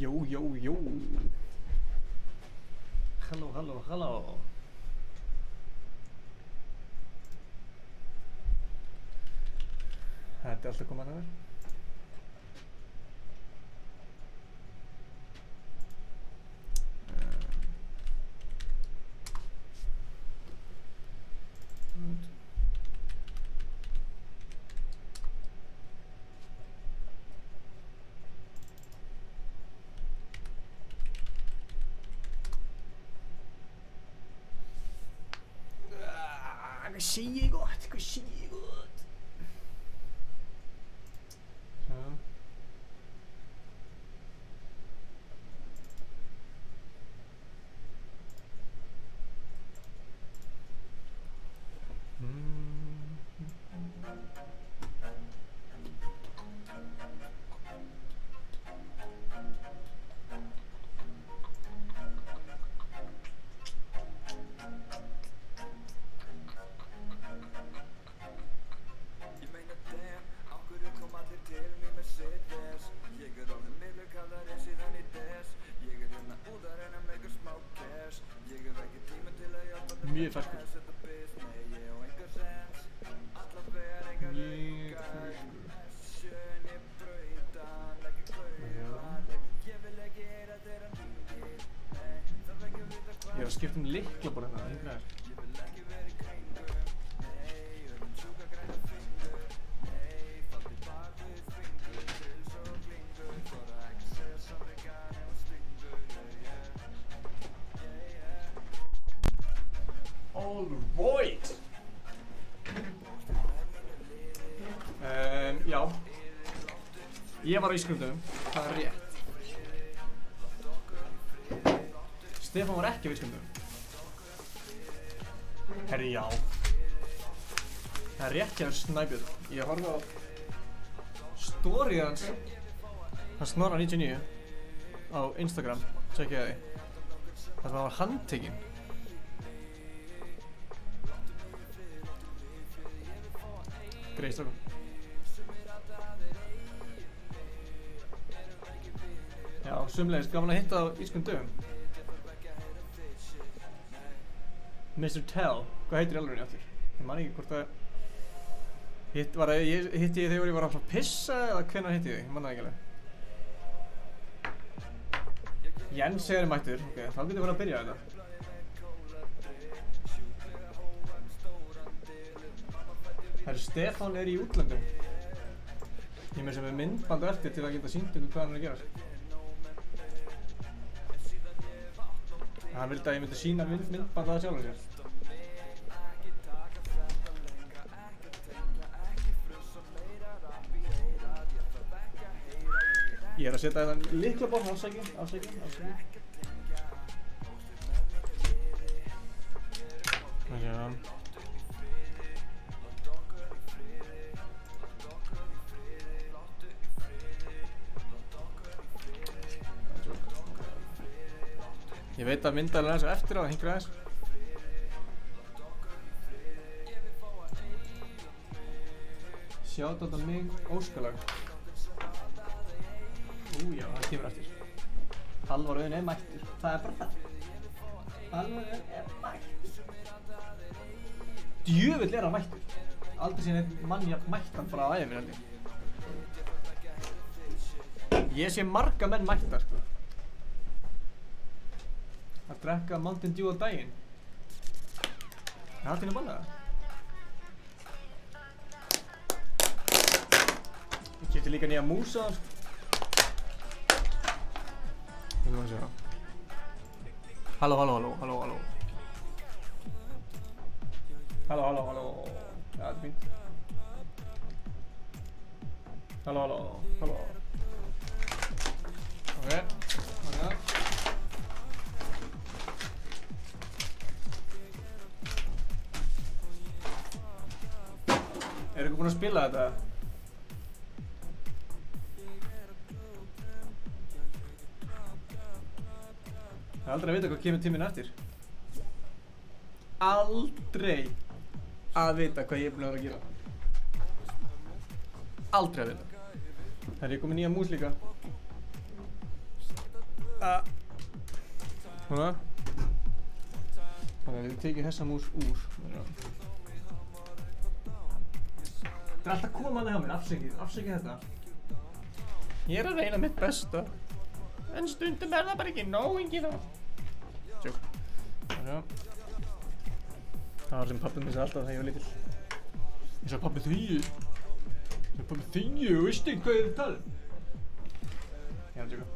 Jó, jó, jó. Halló, halló, halló. Þetta alltaf koma hann að vera. Hvað sé ég gott, hvað sé ég gott. Svo. Mjög ferskur. Ég er að skipta lykla bara hérna. Alright. Já. Ég var á ískriftum, það er rétt. Stefán var ekki á ískriftum. Herri, já. Það er rétt hjá Snæbjörn. Ég horfði á story hans Snorra 99 á Instagram, tjekkið því. Það sem hann var handtekinn. Greið strákum. Já, sumleiðis gaman að hitta á írskum dögum. Mr. Tell, hvað heitir alveg aftur? Ég man ekki hvort að hitti ég þegar ég var að pissa eða hvenær hitti ég þig? Ég man það ekki alveg. Jens er mættur, ok, þá getum við að byrja þetta. Stefán er í útlöndum. Ég með sem er myndband eftir til að geta sýnt ykkur hvað hann er að gera. Hann vildi að ég myndi sýna myndband að það sjálfur sér. Ég er að setja þetta lyklaborð, afsækjum. Ég veit að myndaðlega er þessu eftir á að hingra þess. Sjátt á mig óskalag. Já, það kemur eftir. Halvarauðin er mættur. Það er bara það. Halvarauðin er mættur. Djöfull er hann mættur. Aldrei síðan einn mann jafn mættan bara að æfa mér held ég. Ég sé marga menn mættar sko. Að drekka Mountain Dew á daginn. Það er alltaf bannað það. Ég keypti líka nýja músa. Við erum að sjá. Halló. Halló. Já, þetta er fínt. Halló. Ok. Er ykkur búin að spila þetta? Það er aldrei að vita hvað kemur tíminn eftir. Aldrei að vita hvað ég er búin að vera að gera. Aldrei að vita. Það er ég komið nýja mús líka. Svona. Við tekið þessa mús úr. Það er alltaf komandi hjá mér, afsakið þetta. Ég að reyna mitt besta. En stundum það bara ekki nóg þá. Tjók. Svona. Það var sem pabbi minn sagði alltaf þegar ég var lítill. Ég sagði pabbi þíu, veistu hvað ég tala? Ég að tjóka.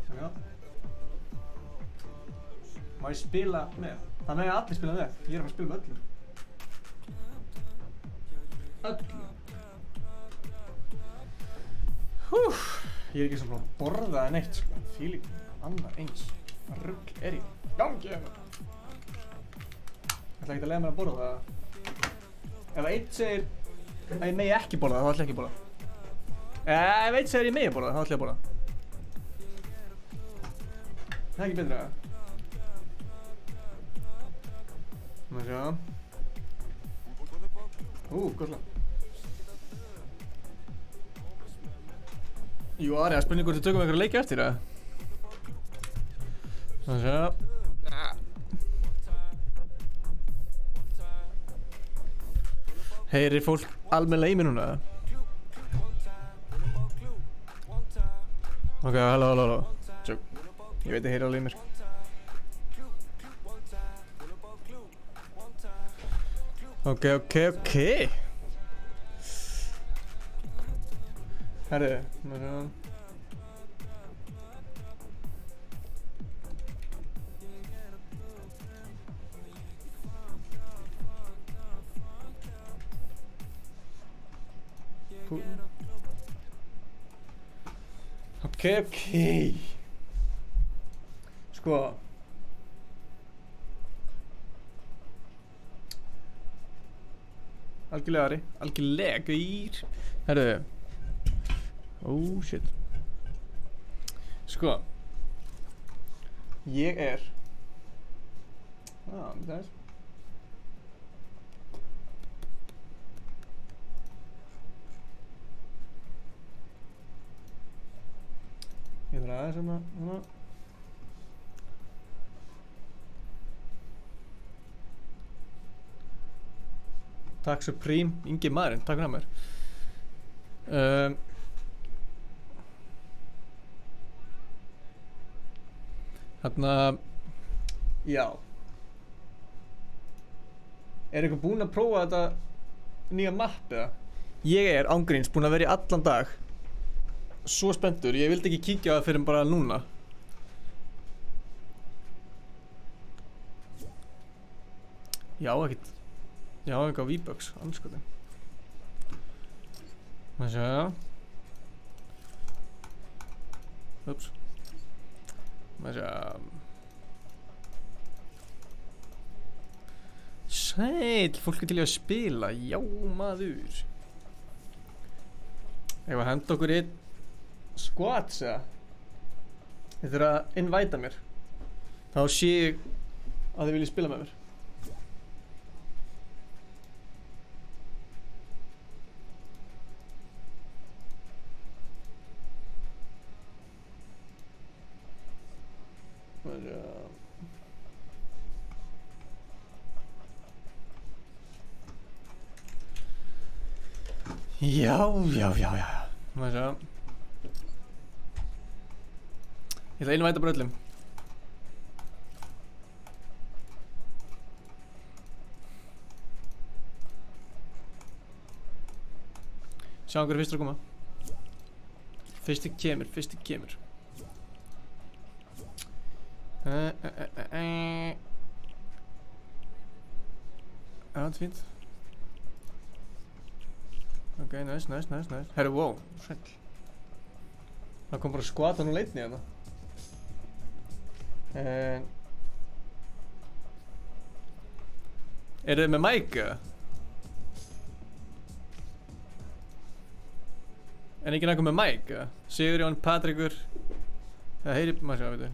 Svona. Má ég spila með? Það mega allir spila með. Ég að fara að spila með öllum. Öllum. Ég ekki svona að borða en eitt sko. Fílík annar eins. Hvað rugl ég? Gangi hérna. Ég ætla ekki að leiða mér að borða það. Ef einn segir að ég megi ekki borða það, þá ætla ég ekki að borða. Ef einn segir að ég megi borða það, þá ætla ég að borða. Það ekki betra. Má sjá. Gott lag. Jú, Ari, það spurning hvort við tökum einhverja leiki eftir það. Má sjá. Heyrir fólk almennilega í mig núna? Ok, halló. Tjók. Ég veit að heyrir alveg í mér. Ok. Herðu, má sjá. Ok. Sko. Algjörlega Ari, algjörlega gýr. Herðu. Shit. Sko. Ég er. Það er. Ég þarf aðeins svona. Takk Supreme, Ingi maðurinn, takk fyrir mér. Þarna, já. Er eitthvað búinn að prófa þetta nýja mapp eða? Ég er ángríns búinn að vera í allan dag. Svo spenntur, ég vildi ekki kíkja á það fyrir bara núna. Já, ekkert. Já, eitthvað á V-Bucks, anskotin. Má sjá. Ups. Má sjá. Sæll, fólk er til í að spila, já maður. Ég var að henda okkur einn squats eða. Þið þurfa að invita mér. Þá sé ég að þið viljið spila með mér. Já. Má sjá. Ég ætla að innvæta bara öllum. Sjá hverju fyrstur að koma. Fyrsti kemur. Já, þetta er fínt. Ok, nice. Herru, wow, sæll. Það kom bara skvatan og leitni hérna. Eru þið með mic eða? Er ekki nægur með mic eða? Sigurjón, Patrikur. Það heyri, maður sjá, veitu.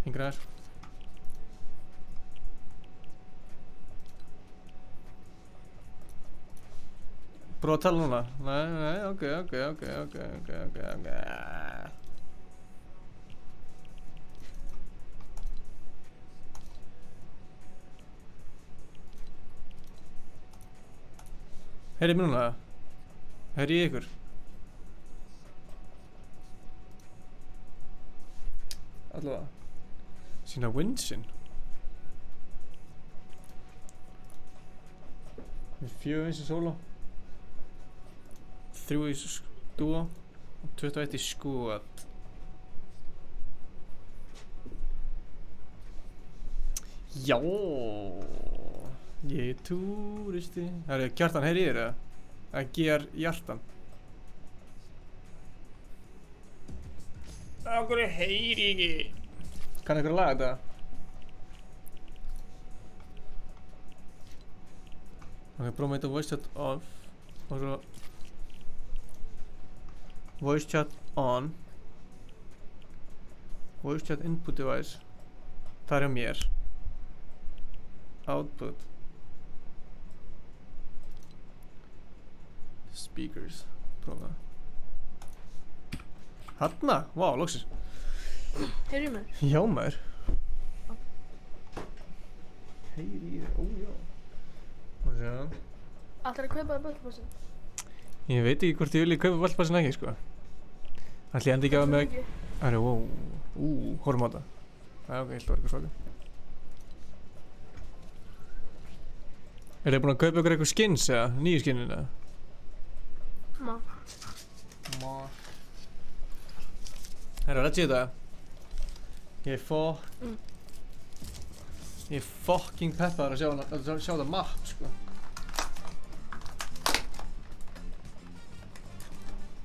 Hingra þess. Prófa að tala núna? Nei, ok. Heyrið mér núna? Heyrið ég ykkur? Allavega. Sýna win-sin. Við 4 wins í solo. 3 í duo. Og 21 í squad. Já. Ég túristi. Það Kjartan, heyri þér eða? Það ger Hjartan. Akkur heyri ekki. Kann ykkur að laga þetta? Ok, prófum þetta voice chat off. Og svo voice chat on. Voice chat input device. Það hjá mér. Output. Speakers. Prófa. Hanna? Vá, loksins. Heyrðu mér? Já, maður. Heyri ég, ójá. Má sjá. Ætlarðu að kaupa það böllpassin? Ég veit ekki hvort ég vilji kaupa böllpassin ekki, sko. Ætli ég endi ekki að hafa með... Það er, wow. Horfum á þetta. Það er ok, ég ætla að vera eitthvað svaka. Er þið búin að kaupa ykkur eitthvað skins eða? Nýju skinnin eða? Má. Herra, let's see þetta. Ég er fucking peppaður að sjá það map, sko.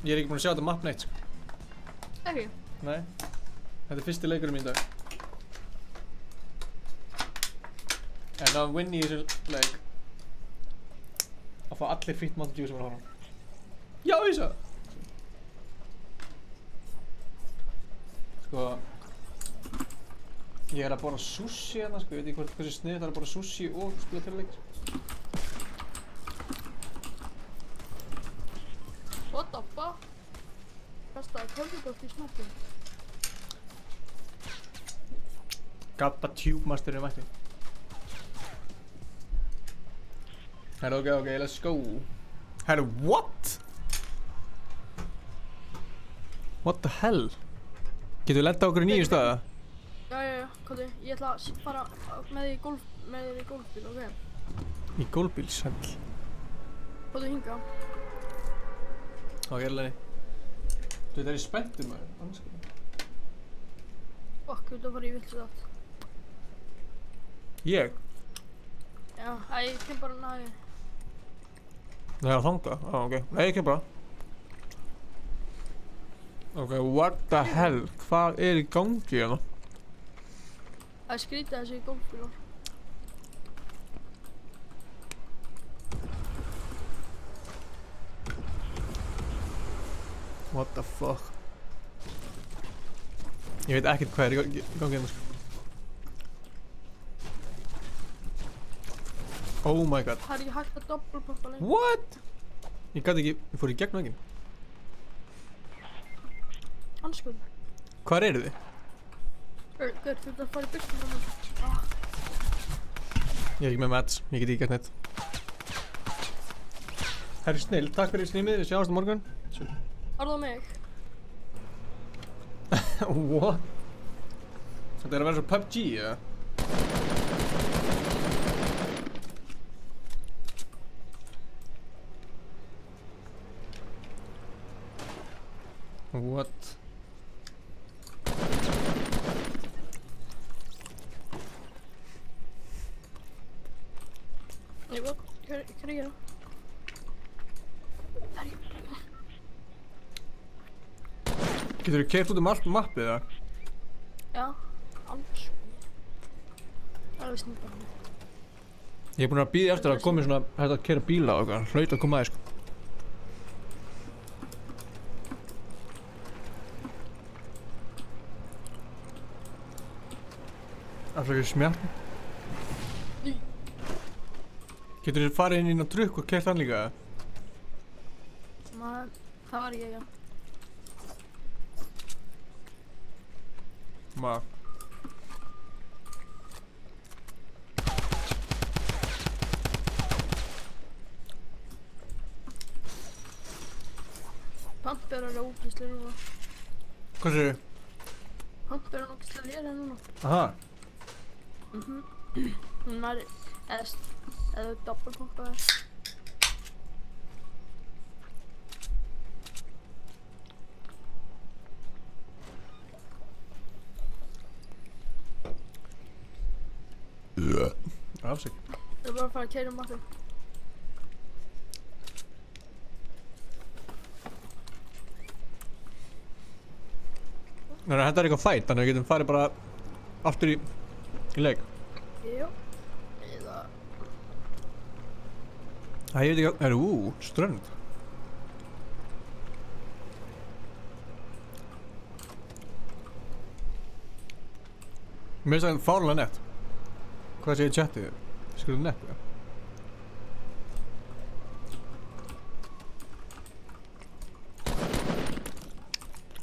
Ég er ekki búin að sjá þetta map neitt, sko. Ekki? Nei. Þetta er fyrsti leikurinn mín í dag. En að vinna í þessu leik að fá allir fýtt Mountain Dew sem er að horfa. Já, ég sá það! Sko, ég er að borða sushi hérna, sko, ég veit ekki hversu sniðugt það er að borða sushi og spila töluleik. What the fuck? Kastaði körfubolt í smokkinn. Gabba Tube Masterinn mætti. Herru, ok, let's go. Herru, what? What the hell? Getur við lenda okkur í nýju staða? Já, kóti, ég ætla að fara með þig í golfbíl, ok? Í golfbíl, sæll. Kóti hinga. Ok, erlega. Þú veit, það er spenntur maður, anskaplega. Fuck, þú ert að fara í viltu þátt. Ég? Já, ég kem bara næði. Það er að þanga? Ok. Nei, ég kem bara. Ok, what the hell? Hvað er í gangi hérna? Það er skrítið þessi golfbílar. What the fuck? Ég veit ekkert hvað er í gangi hérna, sko. Oh my god. Það er ekki hægt að doppelpoppa lengur. What? Ég gæti ekki, ég fór í gegn veginn. Anskoðum. Hvar eru þið? Þú ert að fara í byrjum á mér. Ég er ekki með mats, ég get ekki gert neitt. Herri snill, takk fyrir streamið, við sjáumst á morgun. Harðu mig. What? Þetta er að vera svo PUBG, eða? What? Nei, hvað er ég að gera? Það er ég. Getur þú keyrt út allt mappið, eða? Já, alls. Það er vist nýtt. Ég er búinn að bíða eftir að komi svona hægt að keyra bíla og eitthvað, hlaut að koma aðeins, sko. Afsakið smjart. Getur þið farið inn á trukk og keyrt hann líka? Nei, það var ég, já. Pamp er alveg ógeðslega núna. Hvað segirðu? Pamp er ógeðslega lélega núna. Aha. Hún er, eða doppelpumpaðar. Afsæk. Það er bara að fara að keyra matinn. Nei, þetta er eitthvað fætt, þannig að við getum farið bara aftur í leik. Jú. Eða... Það ég veit ekki að... strönd. Mér finnst það fárlega nett. Hvað segir chatið? Skurðu nett, ja?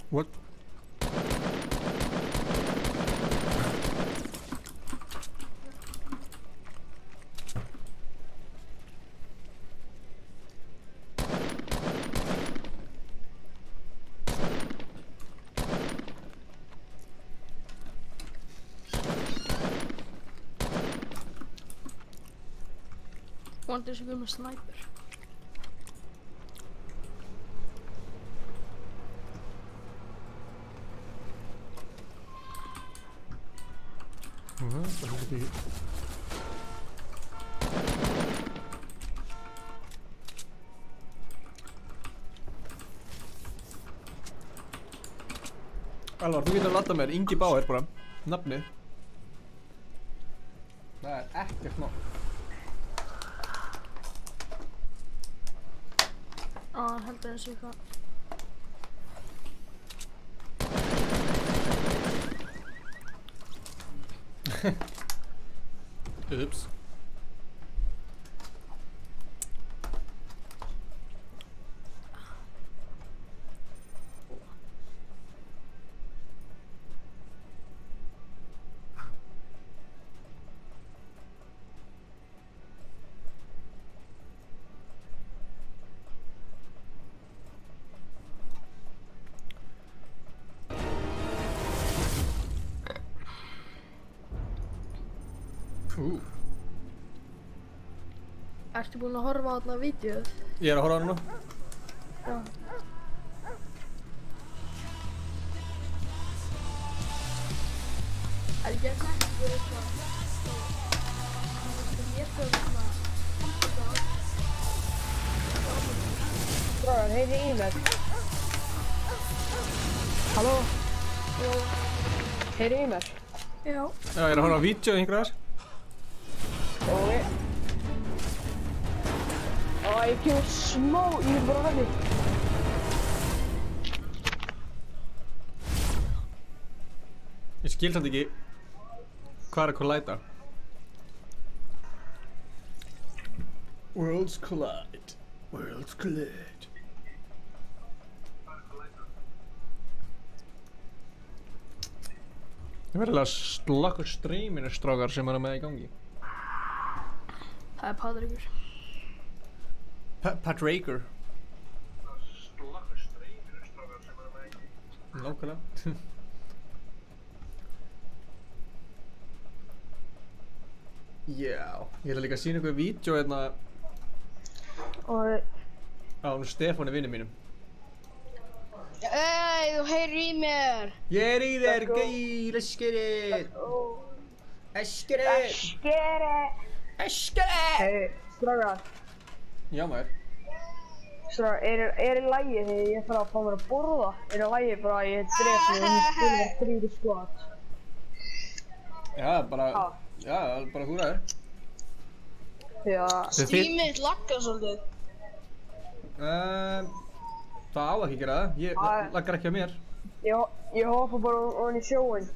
What? Vonandi sem við með snæper. Það er ekki... Alvar, þú getur að ladda mér Ingi Bauer bara, nafnið. Það er ekkert nóg. Heldur þessi eitthvað. Ups. Ertu búinn að horfa á þarna vídeóið? Ég er að horfa á núna. Já. Er ekki að þetta eitthvað? Ég sko svona... Strágar, heyri í mér. Halló? Já. Heyri í mér. Já. Já, ég er að horfa á vídeóið einhverjar. Ég kemur smá, ég er bara að venni. Ég skil samt ekki hvað er að kollæta. Worlds collide. Worlds collide. Ég verði að slakka streaminu strákar sem er með í gangi. Það er Patrekur. Patraker. Slakka streaminu strákar sem er með í gangi. Nákvæmlega. Já, ég ætla líka að sína ykkur vídeo hérna á Stefáni vinnu mínum. Ey, þú heyrir í mér. Ég er í þér, gay, let's get it. Let's get it. Let's get it. Hey, strágar. Já maður. Strágar, er í lagi þegar ég þarf að fá mér að borða? Er í lagi bara að ég dref mig og hún spilur 3 skot? Já, bara, já, bara þú ræður. Já. Streamið laggar svolítið. Það á ekki að gera það, ég laggar ekki á mér. Ég hoppa bara ofan í sjóinn.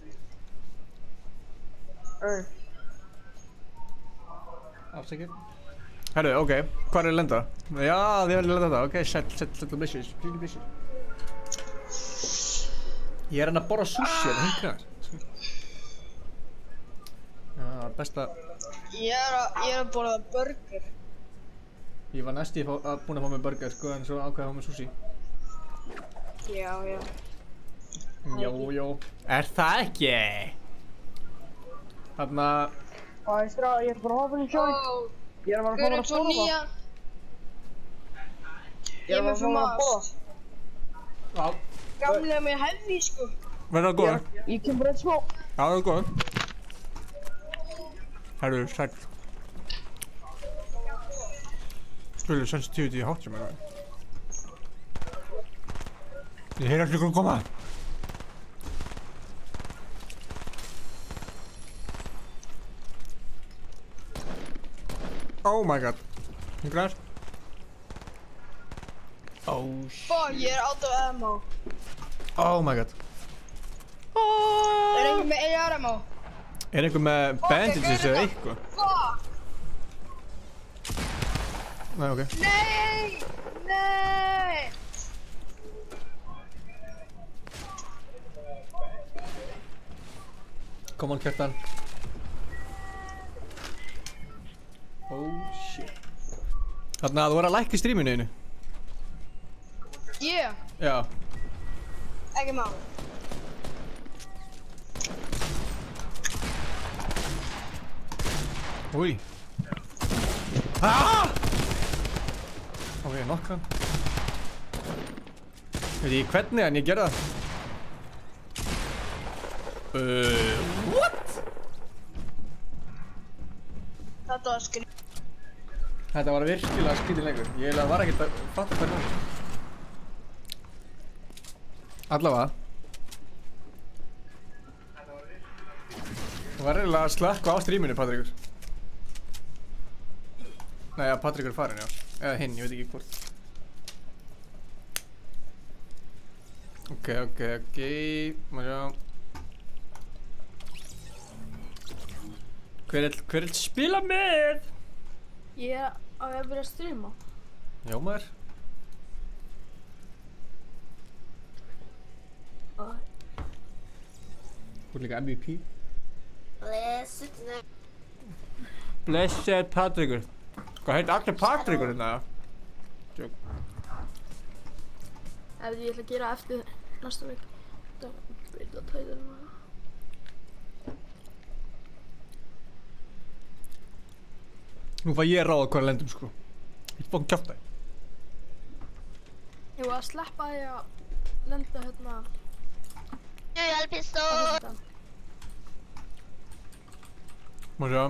Afsækir. Herru, ok, hvað er að lenda? Já, þið verður að lenda þetta, ok, sæll og blissir, Ég er hann að borða sushi, þetta hengrar. Já, besta... Ég er að borða burger. Ég var næst búinn að fá mig burger, sko, en svo ákveði að fá mig sushi. Já. Jó. Er það ekki? Þarna... Það er strá, ég er bara að hopa inn í sjóri. Ég er að fara að borða. Ég er að fara að borða. Já. Gamlega með hefði, sko. Verða góð. Ég kem bara eitt smá. Já, það er góð. Herru, sæll. Spilur sensitivity í hátt sem er það. Ég heyr allir ykkur koma. Oh my god. Hingrar. Oh shit. Fuck, ég er out of ammo. Oh my god. Er einhver með AR ammo? Er einhver með bandages eða eitthvað? Fuck! Nei, ok. Nei! Come on, Kjartan. Oh shit. Þarna, þú var að lækka í streaminu einu. Yeah, Já. ekki mál. Úi. Ah! Ok, nokkan. Veit ég hvernig en ég gerði það. What? Þetta var skrið. Þetta var virkilega skrítinn leikur. Ég eiginlega var ekkert að fatta hvernig það. Allavega. Þú var eiginlega að slökkva á streaminu, Patrikur. Nei, ja, Patrikur er farinn, já. Eða hinn, ég veit ekki hvort. Ok. Má sjá. Hver vill spila með? Ég er að byrja að streama. Já, maður. Þú er líka MVP. Blessed Patrikur. Hvað heit allir Patrikur hérna? Tjók. Ef ég ætla að gera eftir næsta leik. Það breyta tæðinu. Nú fæ ég ráða hvað lendum, sko. Ég er búinn að kjafta þig. Ég var að sleppa því að lenda hérna. Dualpistol! Má sjá.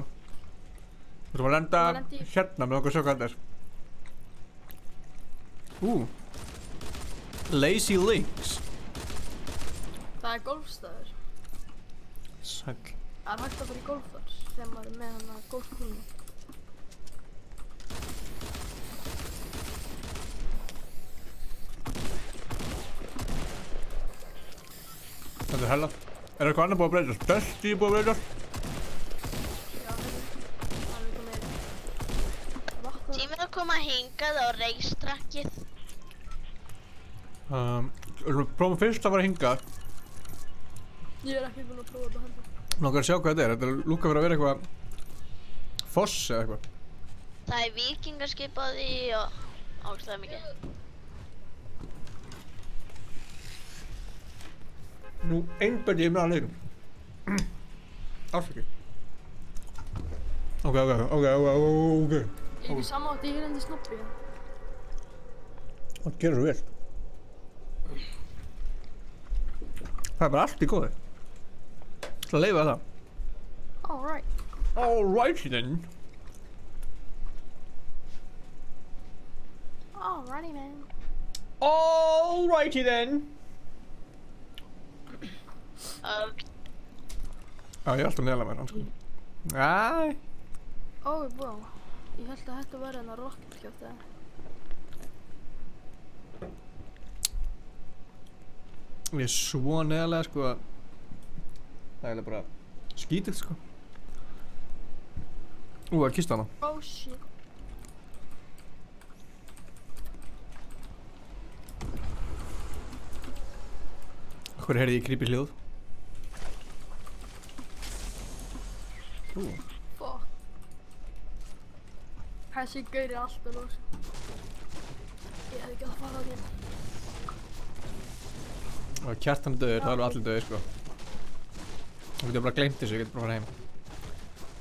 Þú erum að lenda hérna með okkur að sjá hvað þetta er. Lazy Links. Það er golfstæður. Sæll. Það er hægt að fara í golf þar þegar maður er með hana golfkúluna. Þetta er hella. Er eitthvað annað búið að breytast? Dusty búið að breytast? Já, það er komið vatn. Tíminn að koma hingað á reistrakkið. Prófum fyrst að fara hingað. Ég er ekki búinn að prófa þetta heldur. Langar að sjá hvað þetta er. Þetta lúkar fyrir að vera eitthvað foss eða eitthvað. Það er vikingaskip á því og ákveðlega mikið. Nú einbæti ég með að leikum. Afsakið. Ok. Ég er ekki samátt í hérindi snobbi. Það gerur svo vel. Það er bara allt í góðu. Ég ætla að leyfa það. Alrighty then. Alrighty then. Ok. Já, ég er alltaf neðalega með hann, sko. Æ. Wow. Ég held að þetta væri hennar rocketkjátt eða. Ég er svo neðalega, sko, að það er bara skítið, sko. Það er kista hana. Oh shit. Hvað heyrði ég creepy hljóð? Fuck. Þessi gaur er alltaf los. Ég hef ekki að fara á því. Og Kjartan er döður, það er alveg allir döður, sko. Þú getur bara gleymt þessu, ég getur bara að fara heim.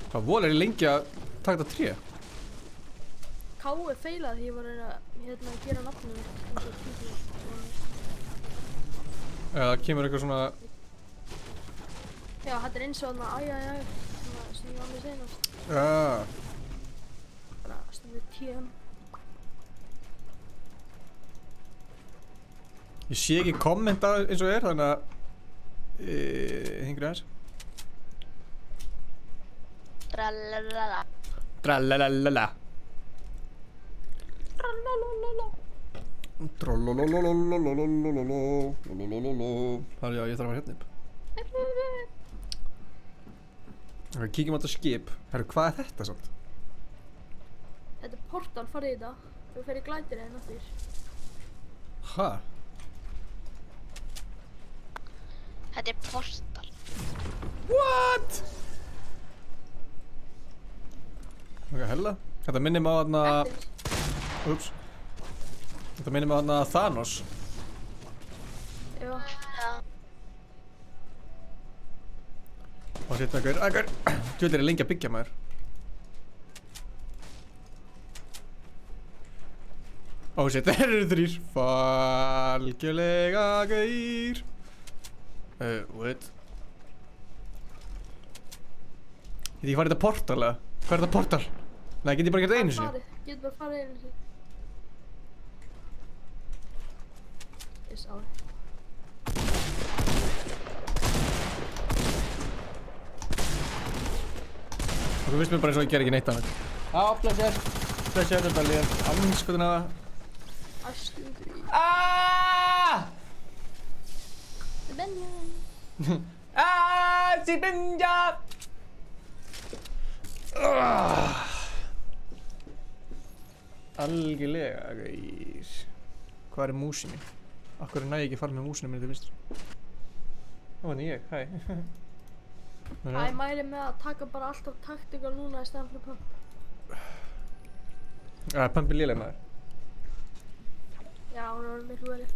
Hvað vol er ég lengi að taka þetta tré? K.E. feilaði því ég var að gera nafnum mitt eins og tífið. Það kemur eitthvað svona... Já, þetta er eins og þarna, æjæjæj, svona sem ég var með seinast. Bara stundið TM. Ég sé ekki kommenta eins og þannig að... Hingri aðeins. Tralalala. Tralalala. Það já, ég þarf að fara hérna upp. Ok, kíkjum á þetta skip. Herru, hvað er þetta samt? Þetta er portal, farið í þetta. Þú fer í glætir eða náttúr. Hæ? Þetta er portal. What? Ok, hella. Þetta minnir mig á þarna... Ups. Þetta minnir mig á þarna Thanos. Já. Já. Og sitt einhver. Djöld er lengi að byggja maður. Og sitt, þeir eru 3. Falgjulega gaur. What? Get ég farið þetta portal eða? Hvað er þetta portal? Nei, get ég bara gert það einu sinni? Get bara farið einu sinni. Ég sá það. Og þú veist mér bara eins og ég ger ekki neitt annað. Já, blessir. Blessir, þetta er líðan. Anskotin að það. Æskuðu. Benja. Si Benja! Algjörlega, gæs. Hvað er músin mín? Akkur næ ég ekki að fara með músinu minni til vinstri? Það var ég, hæ. Ég mæli með að taka bara alltaf taktikal núna í stæðan fyrir pump. Pump er léleg maður. Já, hún er miklu verið.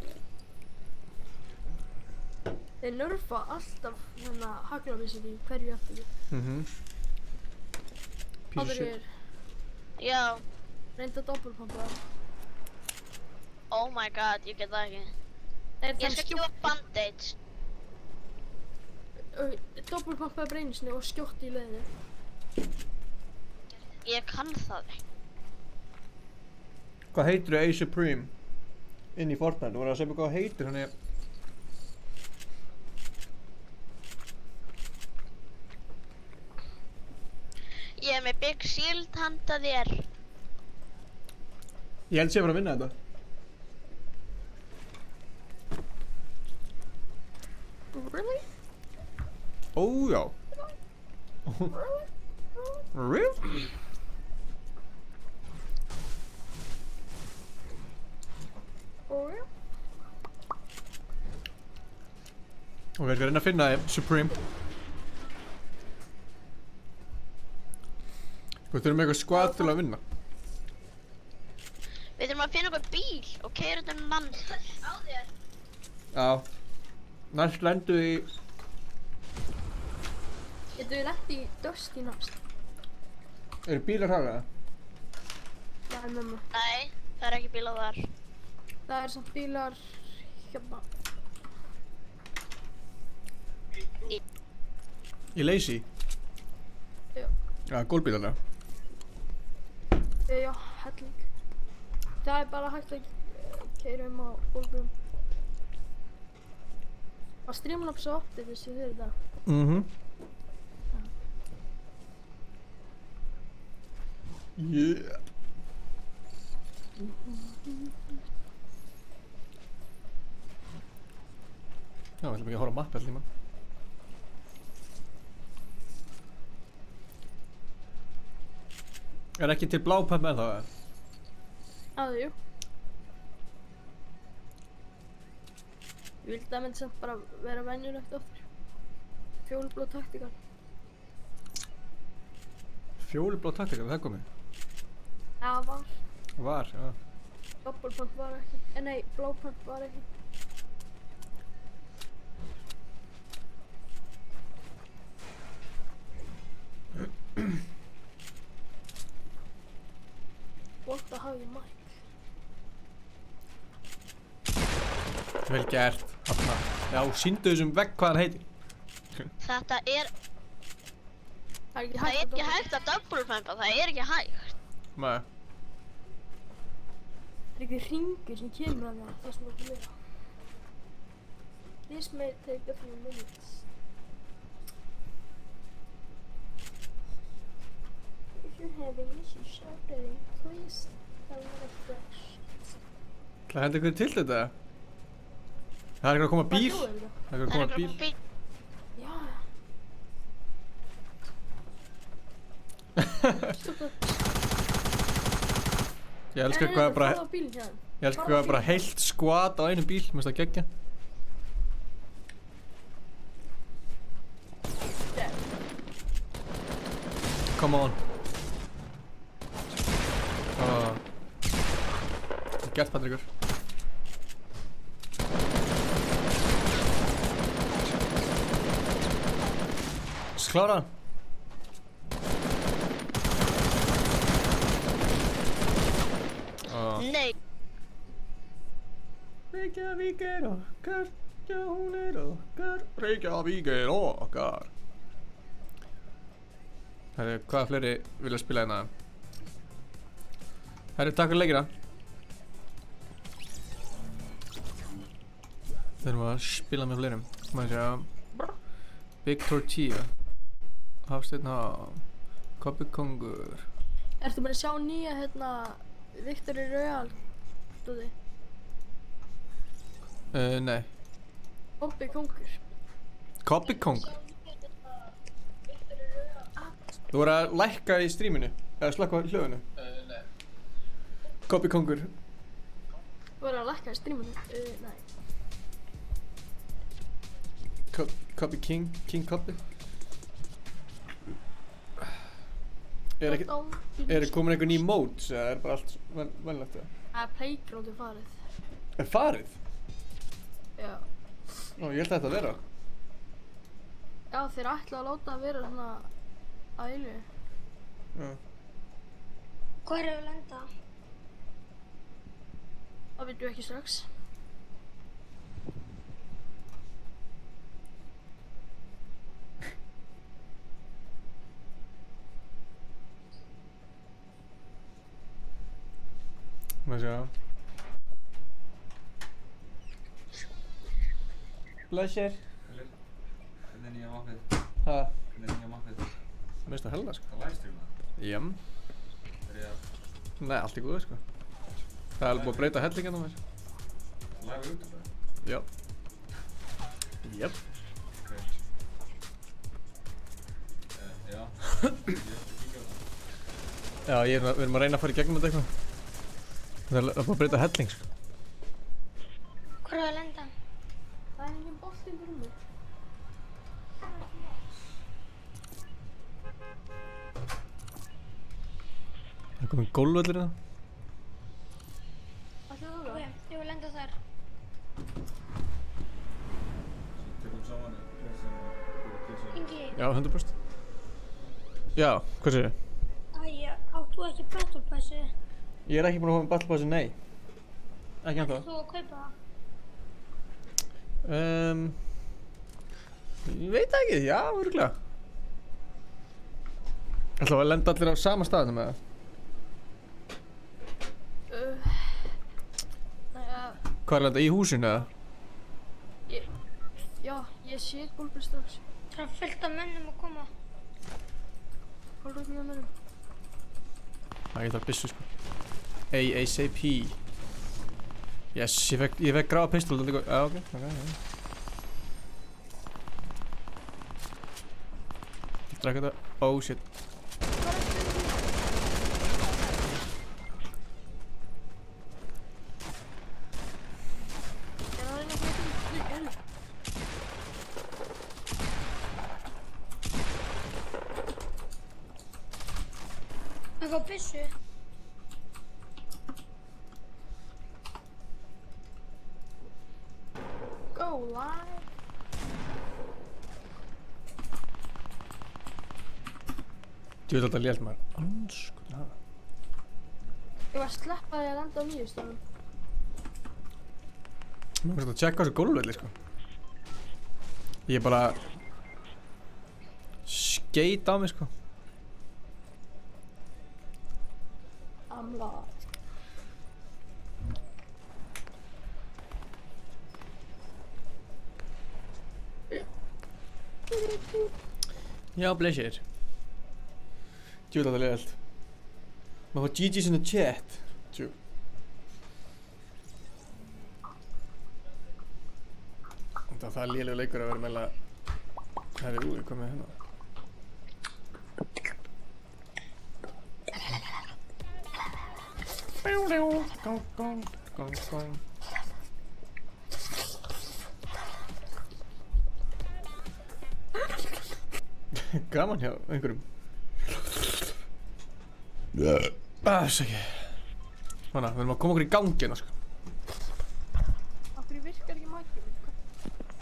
Þeir nerfa alltaf hérna haglavísir í hverju aftur. Piece of shit. Já. Reynda að doppelpumpa það. Oh my god, ég get það ekki. Ég skal gefa bandage. Doppelpumpaði breynisni og skjótti í leiðinu. Ég kann það ekki. Hvað heitir A Supreme? Inn í Fortnite, þú voru að segja mig hvað heitir hann ég... Ég er með Big Shield handa þér. Ég held sé bara að vinna þetta. Really? Ó, já. Really? Oh, yeah. Og við erum að reyna að finna þið, Supreme. Við þurfum eitthvað squad til að vinna. Við þurfum að finna okkur bíl og keyra þetta mann. Á þér. Já. Næst lendu í... Getum við lent í Dusty næst? Eru bílar hraðlega? Já, mömmu. Nei, það er ekki bílar þar. Það er samt bílar hérna. Í Lazy? Já. Já, gólbílarna. Já, helling. Það er bara hægt að keyra á gólfum. Að Streamlabs og Optifus ég fyrir það. Yeah. Já, við ætlum ekki að horfa á mappi allir mann. Er ekki til blápöpp með það? Jú. Ég vildi að það myndi samt bara vera venjulegt oftur. Fjólublá taktikal. Fjólublá taktikal, það komið? Já, var. Var, já. Doppelpump var ekki. Nei, blápump var ekki. What the hell, mic? Vel gert. Þarna. Já, sýndu þessum vegg hvað hann heitir. Þetta er, Það er ekki það er ekki hægt að double pumpa, það er ekki hægt. Nei. Það er ekki hringur sem kemur að það sem þú meira. This may take a few minutes. If you're having issues updating, please download a fresh. Það hendur ykkur til þetta? Það er ekki að koma bíl. Hvað hljóðar þetta? Það er ekki að koma bíl. Já. Stoppa. Ég elskar hvað er bara, Fara á bílinn hérna. ég elskar hvað er bara heilt skvat á einum bíl. Mér finnst það geggja. Dead. Come on. Gert Patrikur. Klára hann. Nei. Reykjavík er okkar, já hún er okkar, Reykjavík er okkar. Herri, hvaða fleiri vilja spila hérna? Herri, takk fyrir leikina. Við erum að spila með fleirum. Maður sé að Big Tortilla, Hafsteinn Hafn, Kobbi Kongur. Ertu bara að sjá nýja hérna Victory Royale stóði? Nei. Kobbi Kongur. Kobbi Kongur? Þú voru að lækka í streaminu, eða slökkva hljóðinu? Nei. Kobbi Kongur. Þú voru að lækka í streaminu? Nei. Kobbi King, King Kobbi. Er komin einhver ný móds eða er bara allt venjulegt eða? Það er playground farið. Er farið? Já. Ó, ég held að þetta að vera. Já, þeir ætla að láta að vera svona að eilífu. Já. Hvað er að lenda? Það veitum við ekki strax. Má sjá. Blessir. Hvernig er nýja mappið? Ha? Hvernig er nýja mappið? Mér finnst það hella sko. Það livestreama? Jam. Er ég að Nei, allt í góðu sko. Það er alveg búið að breyta hellingan á mér. live á YouTube eða? Já. Jep. Ok. Já. Ég ætla að kíkja á það. Já, við erum að reyna að fara í gegnum þetta eitthvað. Það er búið að breyta helling sko. Hvað er að lenda? Það er engin bolti inn í rúmi. Það er komin gólvöllur hérna. Ætlaðu það? Ok, ég vil lenda þar. Tökum saman hver sem þú kýrsa. Ingi, Já, 100%. Já, hvað segir þið? áttu ekki Battle Passi? Ég er ekki búinn að fá með Battle Passi, nei. Ekki ennþá. Þú að kaupa það? Ég veit það ekki, já, örugglega. Ætlaðu að lenda allir á sama staðnum eða? Nei, Hvað er að lenda í húsinu eða? já, ég sé gólfið strax. Það er fullt af mönnum að koma. Hvað er það með mönnum? Það ég þarf byssu sko. ASAP. Yes, ég fekk gráða pistol, þetta er góð. Já, ok. Ég drakk þetta. Oh shit. Er það reyna að fara til? Það var byssu. Go live. Þú veit alltaf létt maður. Anskotin hafa. Ég var að sleppa því að lenda á 9 stofnum. Mér finnst að tjekka á þessu gólfvelli, sko. Ég bara... skeit á mig, sko. Amla. Já, blessir. Þú veit alltaf létt. Maður fá GG's in the chat. Tjú. Það er lélegur leikur að vera meðlega... Herri, ég kom með hérna. Gaman hjá einhverjum. Sækki. Þannig, við erum að koma okkur í gangi hérna, sko. Af hverju virkar ekki mækjum?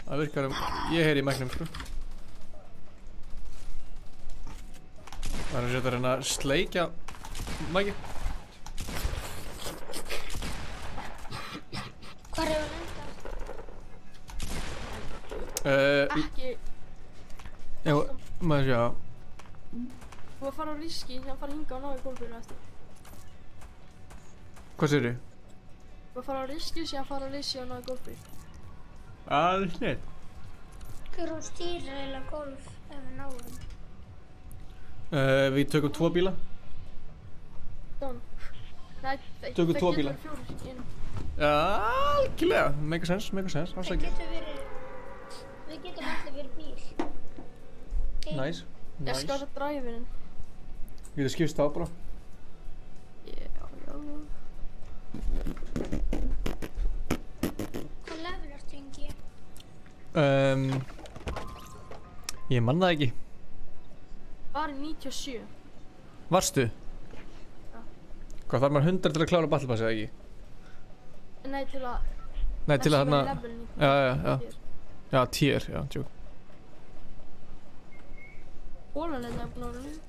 Það virkar ég heyri í mæknum, sko. Það er að reyna að sleikja mæki. Hvar hefur lendað? Ekki. Já, maður sjá. Þú að fara á riski, sem fara hinga og ná í gólfinu eftir. Hvað segirðu? Þú að fara á riski, sem fara á lisi og ná í gólfinu. Það er snett. Hver hún stýrir eiginlega golf ef við náum? Við tökum 2 bíla. Dón. Nei, Tökum 2 bíla. Það getur verið 4 inn. Já, algjörlega. Make sense, afsakið. Við getum allir verið bíl. Nice. Ég skal það dræfinin. Við getum skipst á bara. Já. Hvað level ertu Ingi? Ég man það ekki. Var í 97. Varstu? Já. Hvað, þarf maður 100 til að klára battle passið, eða ekki? Nei, til að... Nei, til að Þessi var í hérna... level 90. Já. Já, tier, já, tjú. Hólan er nefnilega orðin út.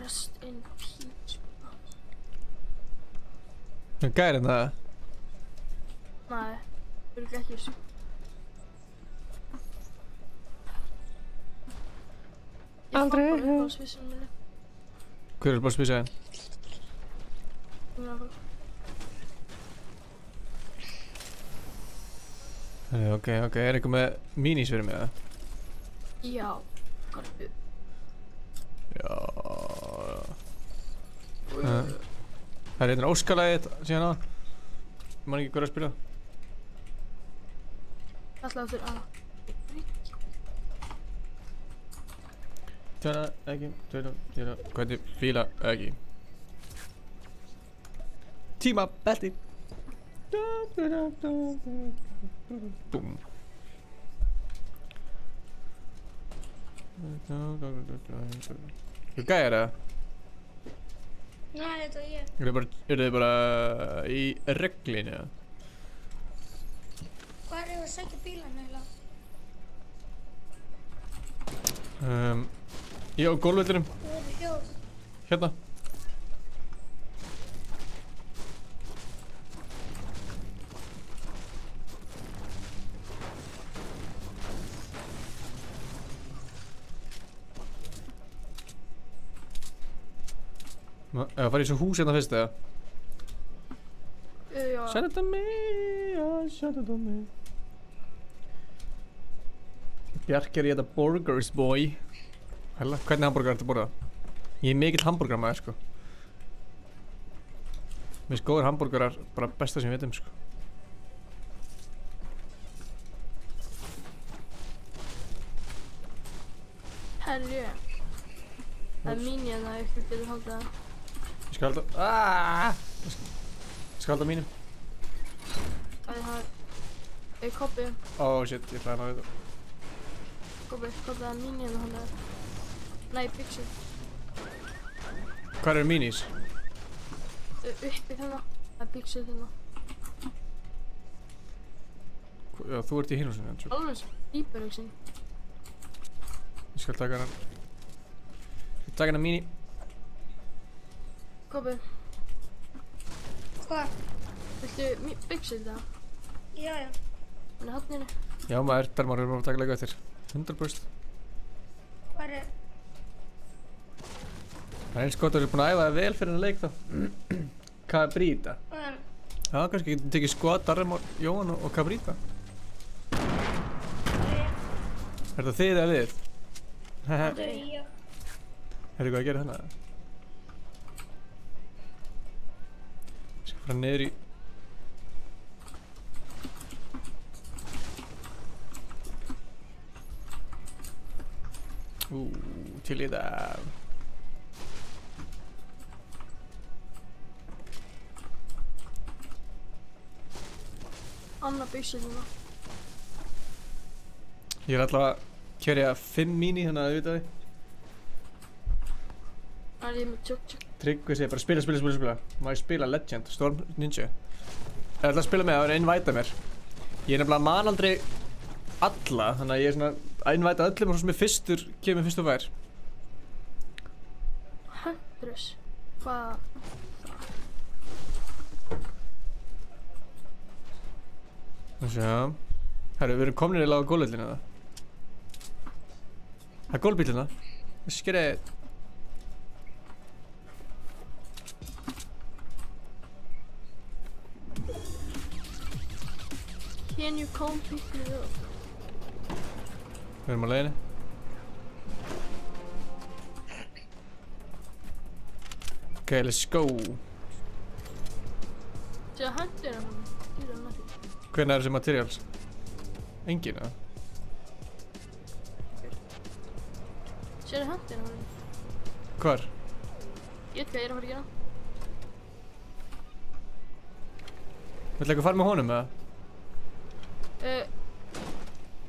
Rest in peace. Það gæri hérna það. Nei, það eru ekki þessu. Aldrei. Ég fann bara upp á svissunum minni. Hver er bara að spisa þér? Ok, er eitthvað með minis fyrir mig, eða? Já, korfu. Já. Það er einhvern óskalagið síðan á. Ég man ekki hver að spila. Alltaf aftur A. Tjána, ekki, tjána, hvernig fíla, ekki. Tíma, belti. Búm. Þú gæjar það? Nei, þetta er ég. Eru þið bara í reglinu, eða? Hvað er að sækja bílan eiginlega? Ég á gólvellinum. Þú verður hljóð. Hérna. Eða farið í þessu hús hérna fyrst, eða? Já. Shout out to me, shout out to me. Bjarki er í þetta Burgers boy. Hella, hvernig hamburger ertu að borða? Ég er mikill hamburgermaður, sko. Mér finnst góðir hamburgerar bara besta sem við veitum, sko. Herri. Það er mín hérna ef ykkur getur haldið það. Ég skal halda... Ég skal halda mínum. Það er... Kobbi. Oh shit, ég ætlaði að ná þetta. Kobbi, það er mín hérna hann er... Nei, Pixel. Hvað eru minis? Uppi þarna. Það er Pixel þarna. Já, þú ert í hinhúsinu. Alveg íbjörgsinn. Ég skal taka hana. Ég skal taka hana míní. Kobbi, Hvað? viltu byggsil það? Já, já. Hann er hafninu. Já maður, Dalmar, við erum að taka leika eftir. 100%. Hvað er? Það er eins gott að við erum búin að æfa það vel fyrir hennar leik þá. Cabrita. Já, kannski getum tekið skot, Dalmar, Jóhann og Cabrita. Er það þið eða við? Já. Heyrðu hvað að gera þannig? Ég skal fara niður í... Til í það. Anna byggsil núna. Ég er alltaf að kjörja 5 míní, þannig að þið vita því. Það er ég með tjók. Tryggvi segir bara spila. Má ég spila Legend, Storm Ninja. Ég ætla að spila með það og innvæta mér. Ég er nefnilega man aldrei alla, þannig að ég er svona að innvæta öllum og svo sem er fyrstur, kemur fyrst og fær. Huntress. Hvað? Sjá. Herru, við erum komnir í laga gólvöllina það. Það er gólbílina. Skreið. Can you come pick me up? Við erum á leiðinni. Ok, let's go. Sér að hendur hann. Dýra hann ekki. Hvernig er þessi materials? Engin, eða? Sér að hendur hann. Hvar? Ég veit hvað ég er að fara að gera. Viltu ekki fara með honum, eða?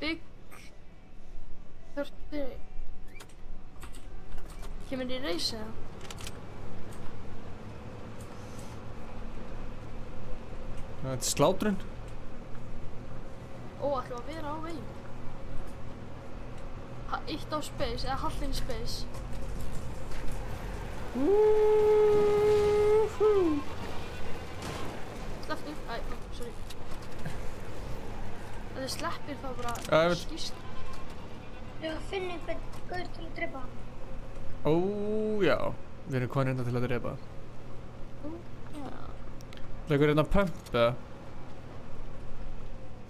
Big 30. Kemur í reis eða? Þetta er slátrun. Ó, ætlum að vera á veginn. Eitt á space, eða hallinn space. Slepptu. Æ, sorry. Það sleppir þá bara skýst. Já, finn einhvern gaur til að drepa hann. Ó, já. Við erum konir hérna til að drepa. Já. Leggur hérna pump, eða?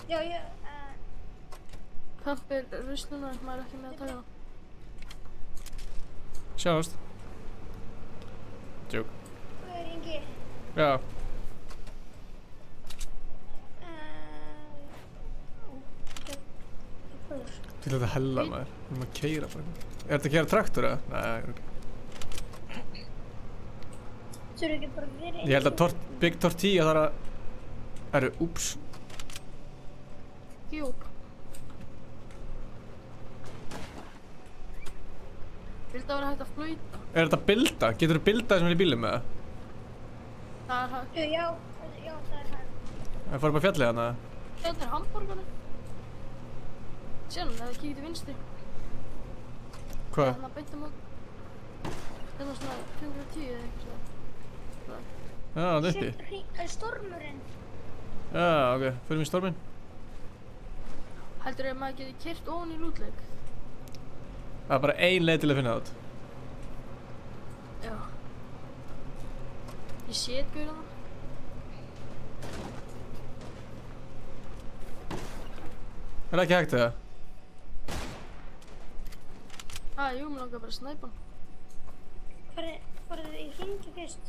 Já, ég... Pump er rusluna, maður er ekki með að taka það. Sjáumst. Djók. Hvað er Ingi? Já. Til þetta hella maður. Við erum að keyra bara. Er þetta að keyra traktor, eða? Nei. Þurfu ekki bara verið... Ég held að Big Tortilla þarf að... Úps. Júp. Vildu að vera hægt að flauta? Er þetta bilda? Getur þú bildað sem er í bílum, eða? Það er hægt. Já, það er hægt. Það fórum að fjallið hana. Þetta er hamborgarna. Sérna, það kíkir til vinstri. Hvað? Þannig að beint á mót. Þetta er svona 210 eða eitthvað svona. Já, það er uppi. Það er stormurinn. Já, ok. Förum í storminn. Heldur að maður geti keyrt ofan í lútleik? Það er bara ein leið til að finna það. Já. Ég sé eitthvað hérna. Er það ekki hægt, eða? Jú, mér langar bara að snæpa hann. Farðu þið í hringi fyrst?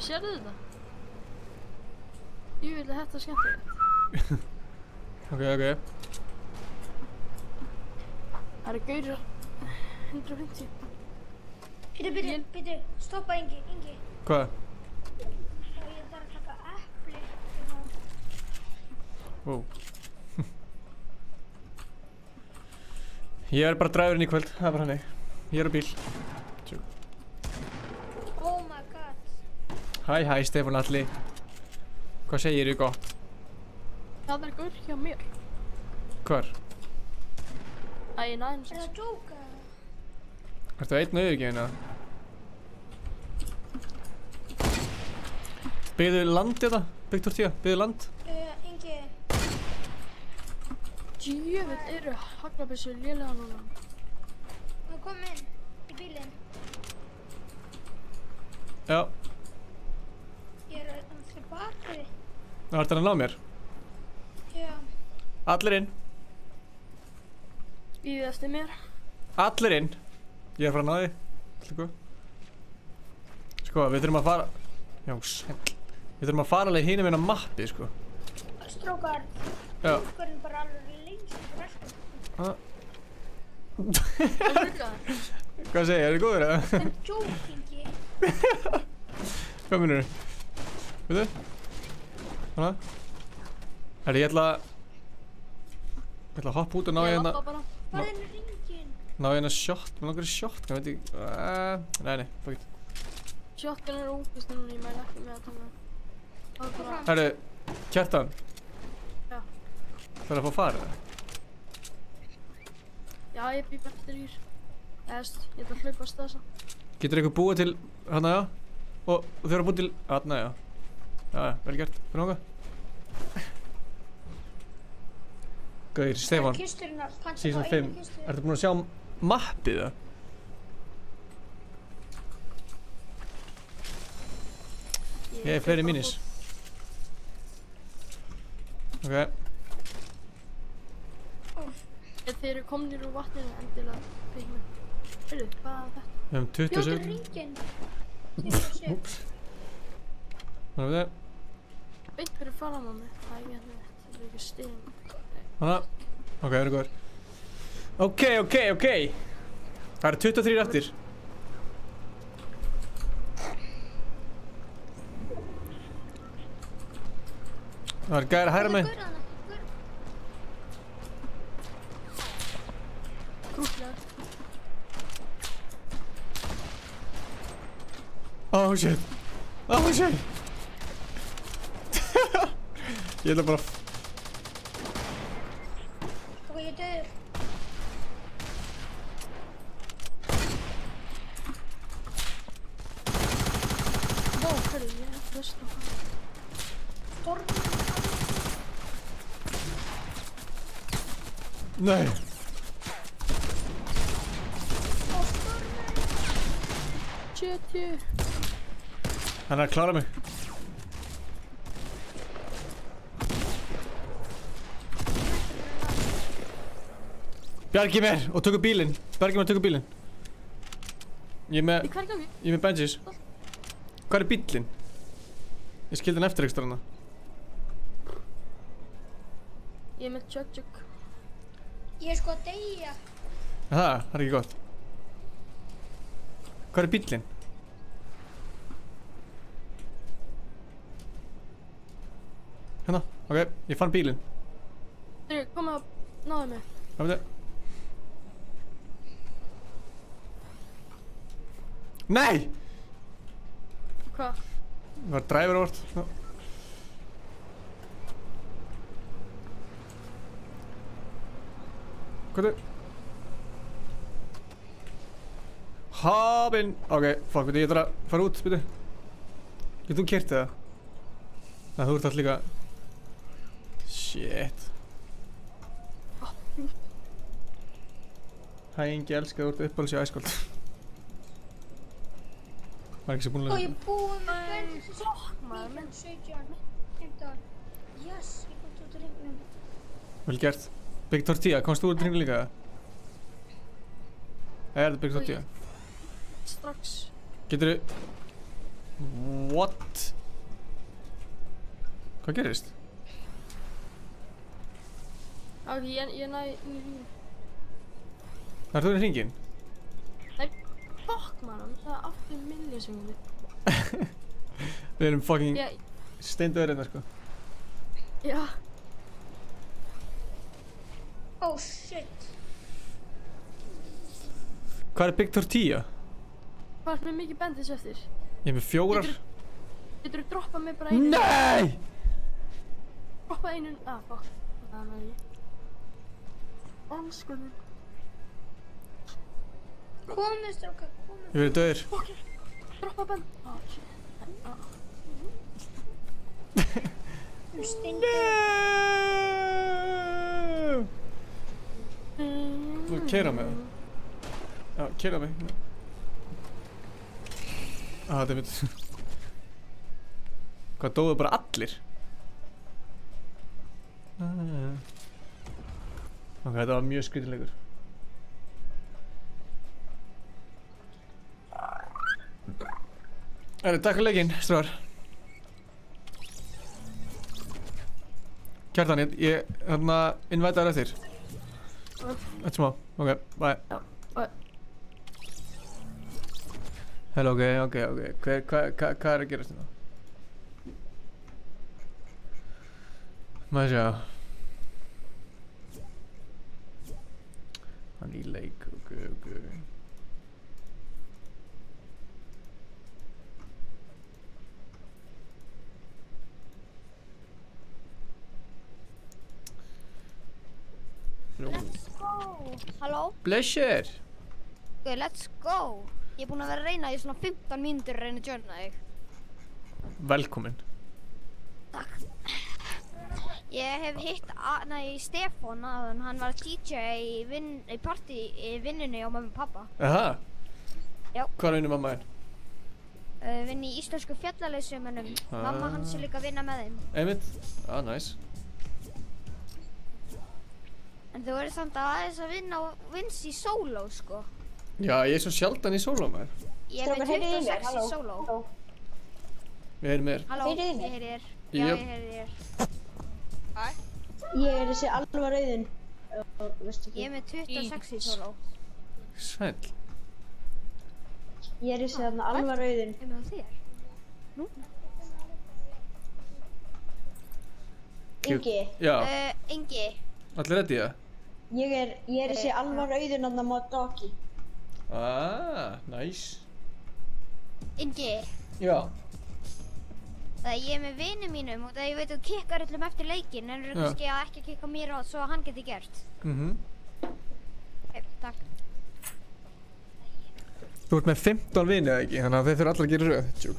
Sérðu þetta? Jú, þetta er skemmtilegt. Ok. Það eru gaurar. 150. Býtu, stoppa Ingi. Hvað? Já, ég þarf að taka epli. Wow. Ég er bara dræfurinn í kvöld, það er bara hannig. Ég er á bíl. Oh my god. Hæ, Stefán Alli. Hvað segir þú gott? Það er gaur hjá mér. Hvar? Æ, næðins. Er það djóka? Ertu einn auðviginn eða? Byggðu land þetta? Byggtortía, byggðu land? Ingi. Djöfull eru haglabyssu lélega núna. Nú kom inn í bílinn. Já. Ég er alltaf bakari. Það var þetta að ná mér. Já. Allir inn. Bíðið eftir mér. Allir inn. Ég er frá að ná því. Sko, við þurfum að fara... Já, sæll. Við þurfum að fara alveg hinum inn á mappið, sko. Strókar. Já. Strókarinn bara alveg lengst í restum. Það er ruggaður. Hvað segir, er þið góður eða? En djókingi. Hvað minnur þið? Veitu? Hanna? Herri, ég ætla að hoppa út og ná ég hérna... Hvað er ringin? Ná ég hérna shot, mér langar í shotgun, veit ég... Nei, fuck it. Shotgun er ógust núna, ég mæli ekki með að taka það. Það er bara... Herri, Kjartan. Já. Það er að fá fara það? Já, ég býð eftir ír. Eðast, ég ætla að hlaupa að stasa. Getur eitthvað búið til hana, já? Og þau eru að búið til hana, já. Já, vel gert. Fyrir hóka. Gauðir, Stefán. Season 5. Ertu búinn að sjá mappið það? Ég er fleiri minis. Ok. Ef þeir eru komnir úr vatninu, endilega fyrir mig. Heyrðu, hvað er þetta? Við hefum 20 Fljótur sekúndur. ringin. Úps. Þannig við það. Beint fyrir framan á mig. Það er ekki neitt. Það er ekki stíðin. Hanna. Ok, það eru góður. Ok. Það eru 23 eftir. Það er gæri að hæra mig. Krútlega. Oh shit. Ég ætla bara... Og ég döður. Vá, heyrðu, ég er flest á það. Stormur. Nei. Shit, ég. Hann er að klára mig. Bjargi mér og tökum bílinn. Bjargi mér og tökum bílinn. Ég er með... Í hverjum Ég er með bensis. Hvað er bíllinn? Ég skildi hann eftir ekstra hana. Ég er með tjögg. Ég er sko að deyja. Það er ekki gott. Hvað er bíllinn? Hérna, ok, ég fann bílinn. Þeir koma að náðu mig. Hvað er þetta? Nei! Hvað? Það var driver óvart. Hvað er? Hafinn! Ok, fuck, veit ég þarf að fara út, byrju. Getur þú kert það? Nei, þú ert alltaf líka... Shit. Hæ, Ingi, elskar, þú ert uppáhalds í æskóld. Var ekki sem búin að... Og ég búið með bensin. Maður minn. 17. 15. Yes, ég kom út úr ringnum. Vel gert. Big Tortilla, komst þú úr dringu líka? Er þetta Big Tortilla? Strax. Geturðu... What? Hvað gerist? Ok, ég næ inn í hringin. Það er þú í hringin? Nei, fokk mann, það er 8 millisekundir. Við erum fucking Ég, steindauður hérna, sko. já. Oh shit. Hvað er Big Tortilla? Hvað er með mikið bendis eftir? Ég er með 4. Geturðu droppað mig bara einu? Nei! Droppa einun. Fuck. Það er ekki. Anskunin. Komið strákar, komið. Ég verið döður. Fuck. Droppa benn. Shit. Stendur. Þú keira mig. Já, keira mig. Þetta er mitt. Hvað, dóðu bara allir? Ok, þetta var mjög skrítinleikur. Takk fyrir leikinn, stráðar. Kjartan, ég invitaði þér eftir. Eitt smá, ok, bye. Já, bye. Hello, ok. Hvað er að gerast þetta? Maður sjá. Hann í leik, ok. Let's go! Halló? Blessur! Ok, let's go! Ég er búinn að vera að reyna í svona 15 mínútur að reyna að joina þig. Velkomin. Takk. Ég hef hitt Stefán aðan, hann var DJ í vinnunni á mömmu og pappa. Aha? Já. Hvað vinnur mamma þinn? Vinn í íslensku fjallaleiðsumönnum. Mamma hans er líka að vinna með þeim. Einmitt? Nice. En þú verður samt aðeins að vinna og vinst í sóló, sko. Já, ég er svo sjaldan í sóló, maður. Ég er með 26 í sóló. Við heyrim mér. Halló, Heyrið þið ég mér? heyri þér. Já, Jöp. ég heyri þér. Ég er þessi Alvar Auðun. Veistu Ég er ekki? með 26 í sóló. Sæll. Ég er þessi þarna Alvar Auðun. Ég er með þér. Nú? Ingi, Já, Ingi. allir ready það? ég er þessi Alvar Auðun þarna mót Doggy. Nice. Ingi. Já. Það ég er með vinum mínum og það ég veit að þú kikkar öllum eftir leikinn en eru Já. kannski að ekki kikka mér á svo að hann geti gert. Takk. Þú ert með 15 vini eða ekki, þannig að þeir þurfa allir að gera röð. Tjók.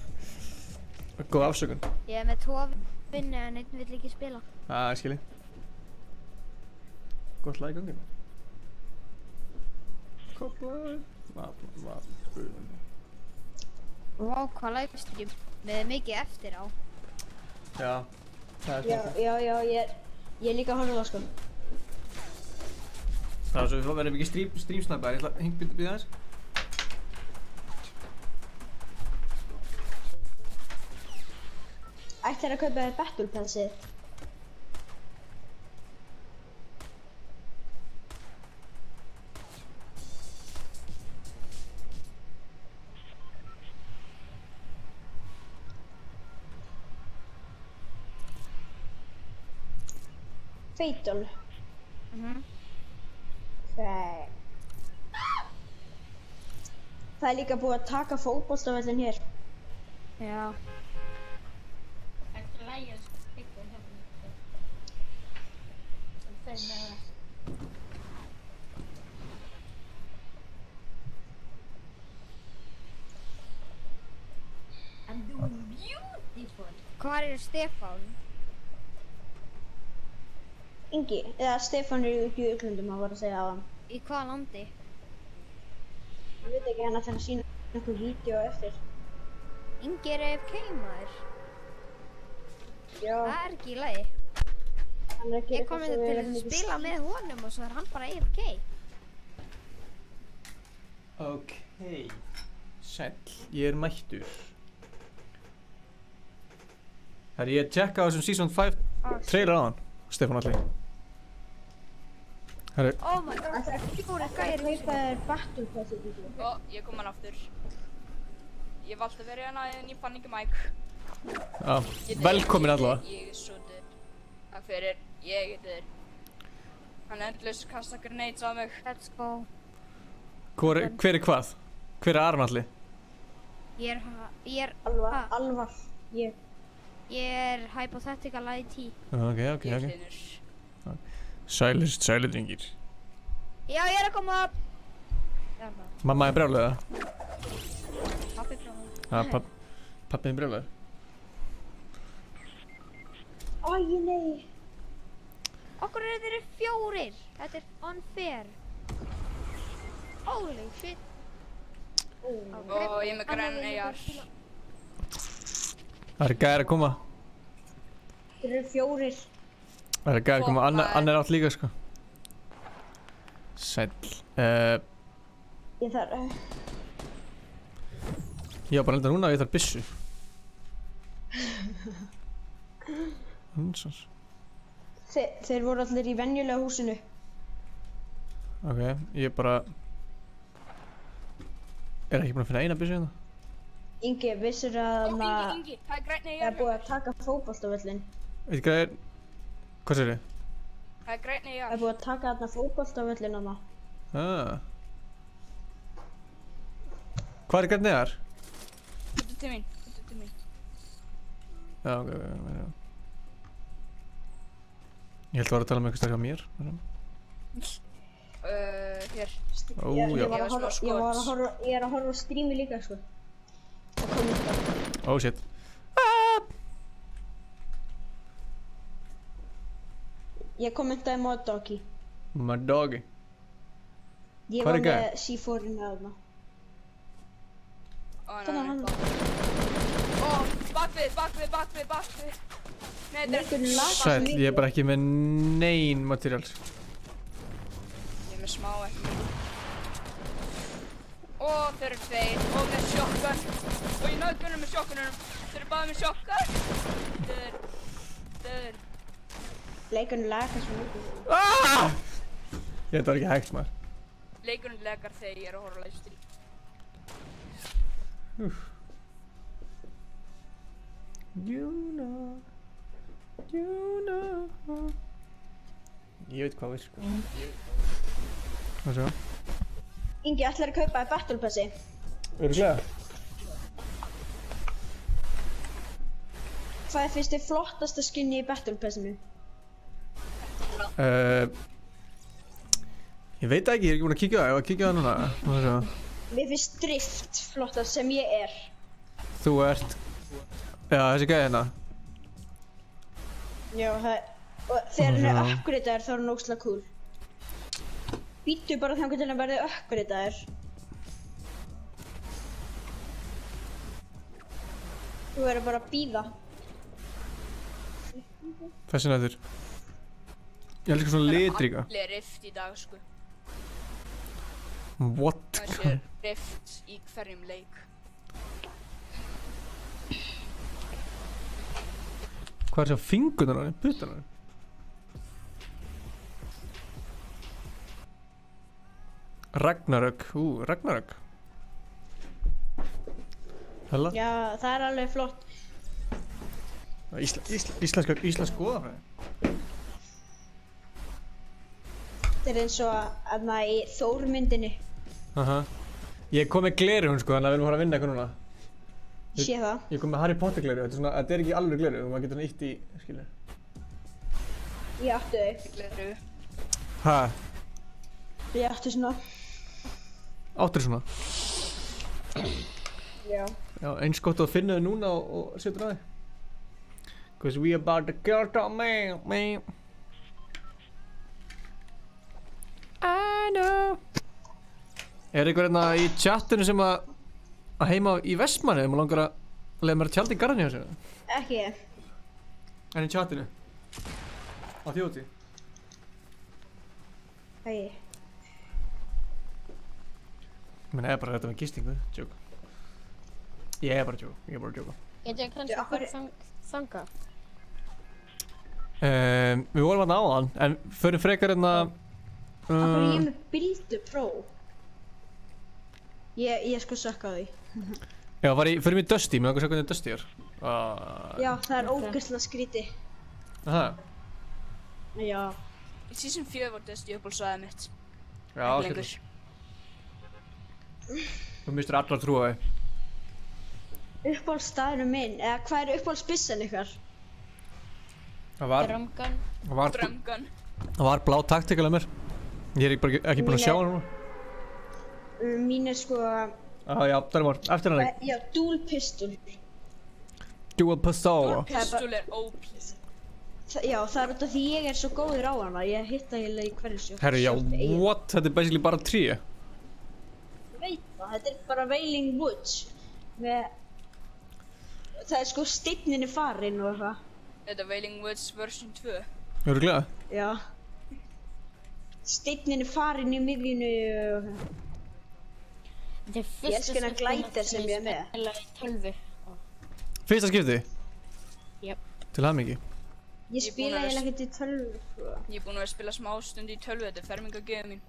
Góð afsökun. Ég er með 2 vinni en einn vill ekki spila. Ég skilji. Gott lag í gangi maður. Kopplar. Vá, hvað livestream með mikið eftir á. Já. Það er Já, smá. ég er líka að horfa á það sko. Það er svo við verðum ekki streamsnappaðar, ég ætla að hengja býða aðeins. Ætlar að kaupa þér Battle Passið. Fatal. Það er líka búið að taka fótboltavöllin hér. Já. Þetta er lægið ykkur hérna. Sem þeir með það. I'm doing beautiful. Hvar er Stefán? Ingi, eða Stefán er út í Uglundum að voru að segja á hann. Í hvaða landi? Ég veit ekki, hann ætlar að sína einhver vídeo eftir. Ingi er AFK maður. Já, Það er ekki í lagi. hann er að Ég gera kom eitthvað hérna svo til að spila með honum og svo er hann bara AFK. Ok. Sæll. Ég er mættur. Herri, ég tjekka á þessum Season 5 trailer á hann. Stefán Alli. Herri. Oh my god, það er 4 gæri í kaupa húsinu. þér Battle Passið vídeo. Ég kom hann aftur. Ég valdi að vera hérna en ég fann ekki mæk. Já, velkomin allavega. Ég er svo döð. Takk fyrir, ég er döð. Hann endlaust kasta grenades á mig. Let's go. Hver er hvað? Hver er Aron Alli? Ég er Alvar, ég. Ég er hypothetical IT. Ok. Sælir drengir. Já, ég er að koma. Mamma er brjáluð, eða? Pappi brjálaður. Pappi er brjáluður. Æ, nei. Okkur eru þeirri 4. Þetta er unfair. Holy shit. Ó, ég er með græn AR. Það eru gæðir að koma. Þeir eru 4. Það eru gæðir að koma. Anna er átt líka, sko. Sæll. Ég þarf... Ég var bara enda núna og ég þarf byssu. Hansans. Þeir voru allir í venjulega húsinu. Ok, ég bara... Er ekki búinn að finna eina byssu hérna? Ingi, vissir að Ingi, það er græn AR. Það er búið að taka fótboltavöllin. Veit hvað er... Hvað sér þið? Það er græn AR. Það er búið að taka þarna fótboltavöllin hana. Hvað er græn AR? Þetta til mín. Já, ok. Ég held að vera að tala um eitthvað stærk á mér. Hér. Ó, Ég já. er að horfa á strími líka, sko. Og kommenta. Oh shit. Ég kommentaði Moddoggy. Moddoggy. Ég Hvað var er gæi? með C4-inu þarna. Þannig að hann... Ó, bakvið. Nei, þetta er... Sæll, ég er bara ekki með nein materials. Ég er með smá ekki. Ó, þeir eru 2. Og með shotgun. Og ég náði gunum með shotgunum. Þeir eru báðið með shotgun. Þeir... Leikunum lagar svo mikið. Þetta var ekki hægt, maður. Leikunum legar þegar ég er að horfa á livestream. You know. Ég veit hvað við sko. Hvað svo? Ingi, ætlar að kaupa Battle Passi? Örugglega. Hvað finnst þið flottasta skinni í Battle Passinu? Ég veit ekki, ég er ekki búinn að kíkja á það. Ég var að kíkja á það núna. Hvað svo? Mér finnst Drift flottast sem ég er. Þú ert... Já, þessi gæði hérna. Já, það... Og þegar hann er upgradeaður þá er hann ógeðslega cool. Býttu bara þangað til hann verði upgradeaður. Þú verður bara að bíða. Fascinator. Ég elskar svona litríka. Allir rift í dag, sko. What? Það sé rift í hverjum leik. Hvað er það á fingunar á henni? Puttan á henni? Ragnarök. Ragnarök. Hella? Já, það er alveg flott. Íslensk goðafræði. Þetta er eins og aðna í Þór-myndinni. Ég kom með gleraugun sko, þannig að við erum að fara að vinna eitthvað núna. Ég sé það. Ég kom með Harry Potter gleraugun, þetta er ekki alveg gleraugun, maður getur svona ítt í, skilur. Ég átti þau. Gleraugu. Hæ? Ég átti svona. Áttir svona? Já. Já, eins gott að finna þau núna og setja það. Cause we about to get on man. I know. Er einhver hérna í chatinu sem að heima í Vestmanni, maður langar að leiða mér að tjalda í garðinni hjá sér? Ekki ég. En í chatinu? Á þjóti? Æi. Ég meina, ég er bara að rætta með gistingu, djók. Ég er bara að djóka. Get ég kannski að fara þanga? Við vorum hérna áðan, en förum frekar hérna... Af hverju ég er með Bildu Pro? Ég sko sökka því. Já, förum í Dusty, mér langar að sjá hvernig Dusty er. Já, það er ógeðslega skrítið. Aha. Já. Í season 4 var Dusty uppáhaldsvæðið mitt. Já, ekki lengur. Þú mistur allar trú á þig. uppáhaldsstaðurinn minn, eða hvað er uppáhaldsbyssan ykkar? Það var... Drömgan. Drömgan. Það var blá taktikal að mér. Ég er bara ekki búinn að sjá hann núna. Mín er sko... Já, það var eftir hann. Já, dual pistol. Dual pistol. Dual pistol er OP. Já, það er út af því ég er svo góður á hana. Ég hitta eiginlega í hverju sjó. Herru, já, what? Þetta er basically bara tré. Ég veit það, þetta er bara Wailing Woods. Það er sko steinninn farinn og eitthvað. Þetta er Wailing Woods version 2. Örugglega? Já. Steinninn farinn í miðjunu og... Þetta er Ég fyrsta elska hennar glæter sem ég er með. spila í tölvu. Fyrsta skipti? Jöp. Til hamingju. Ég spila eiginlega ekkert í tölvu, sko. Ég er búinn að spila smá stund í tölvu, þetta er fermingagjöfin mín.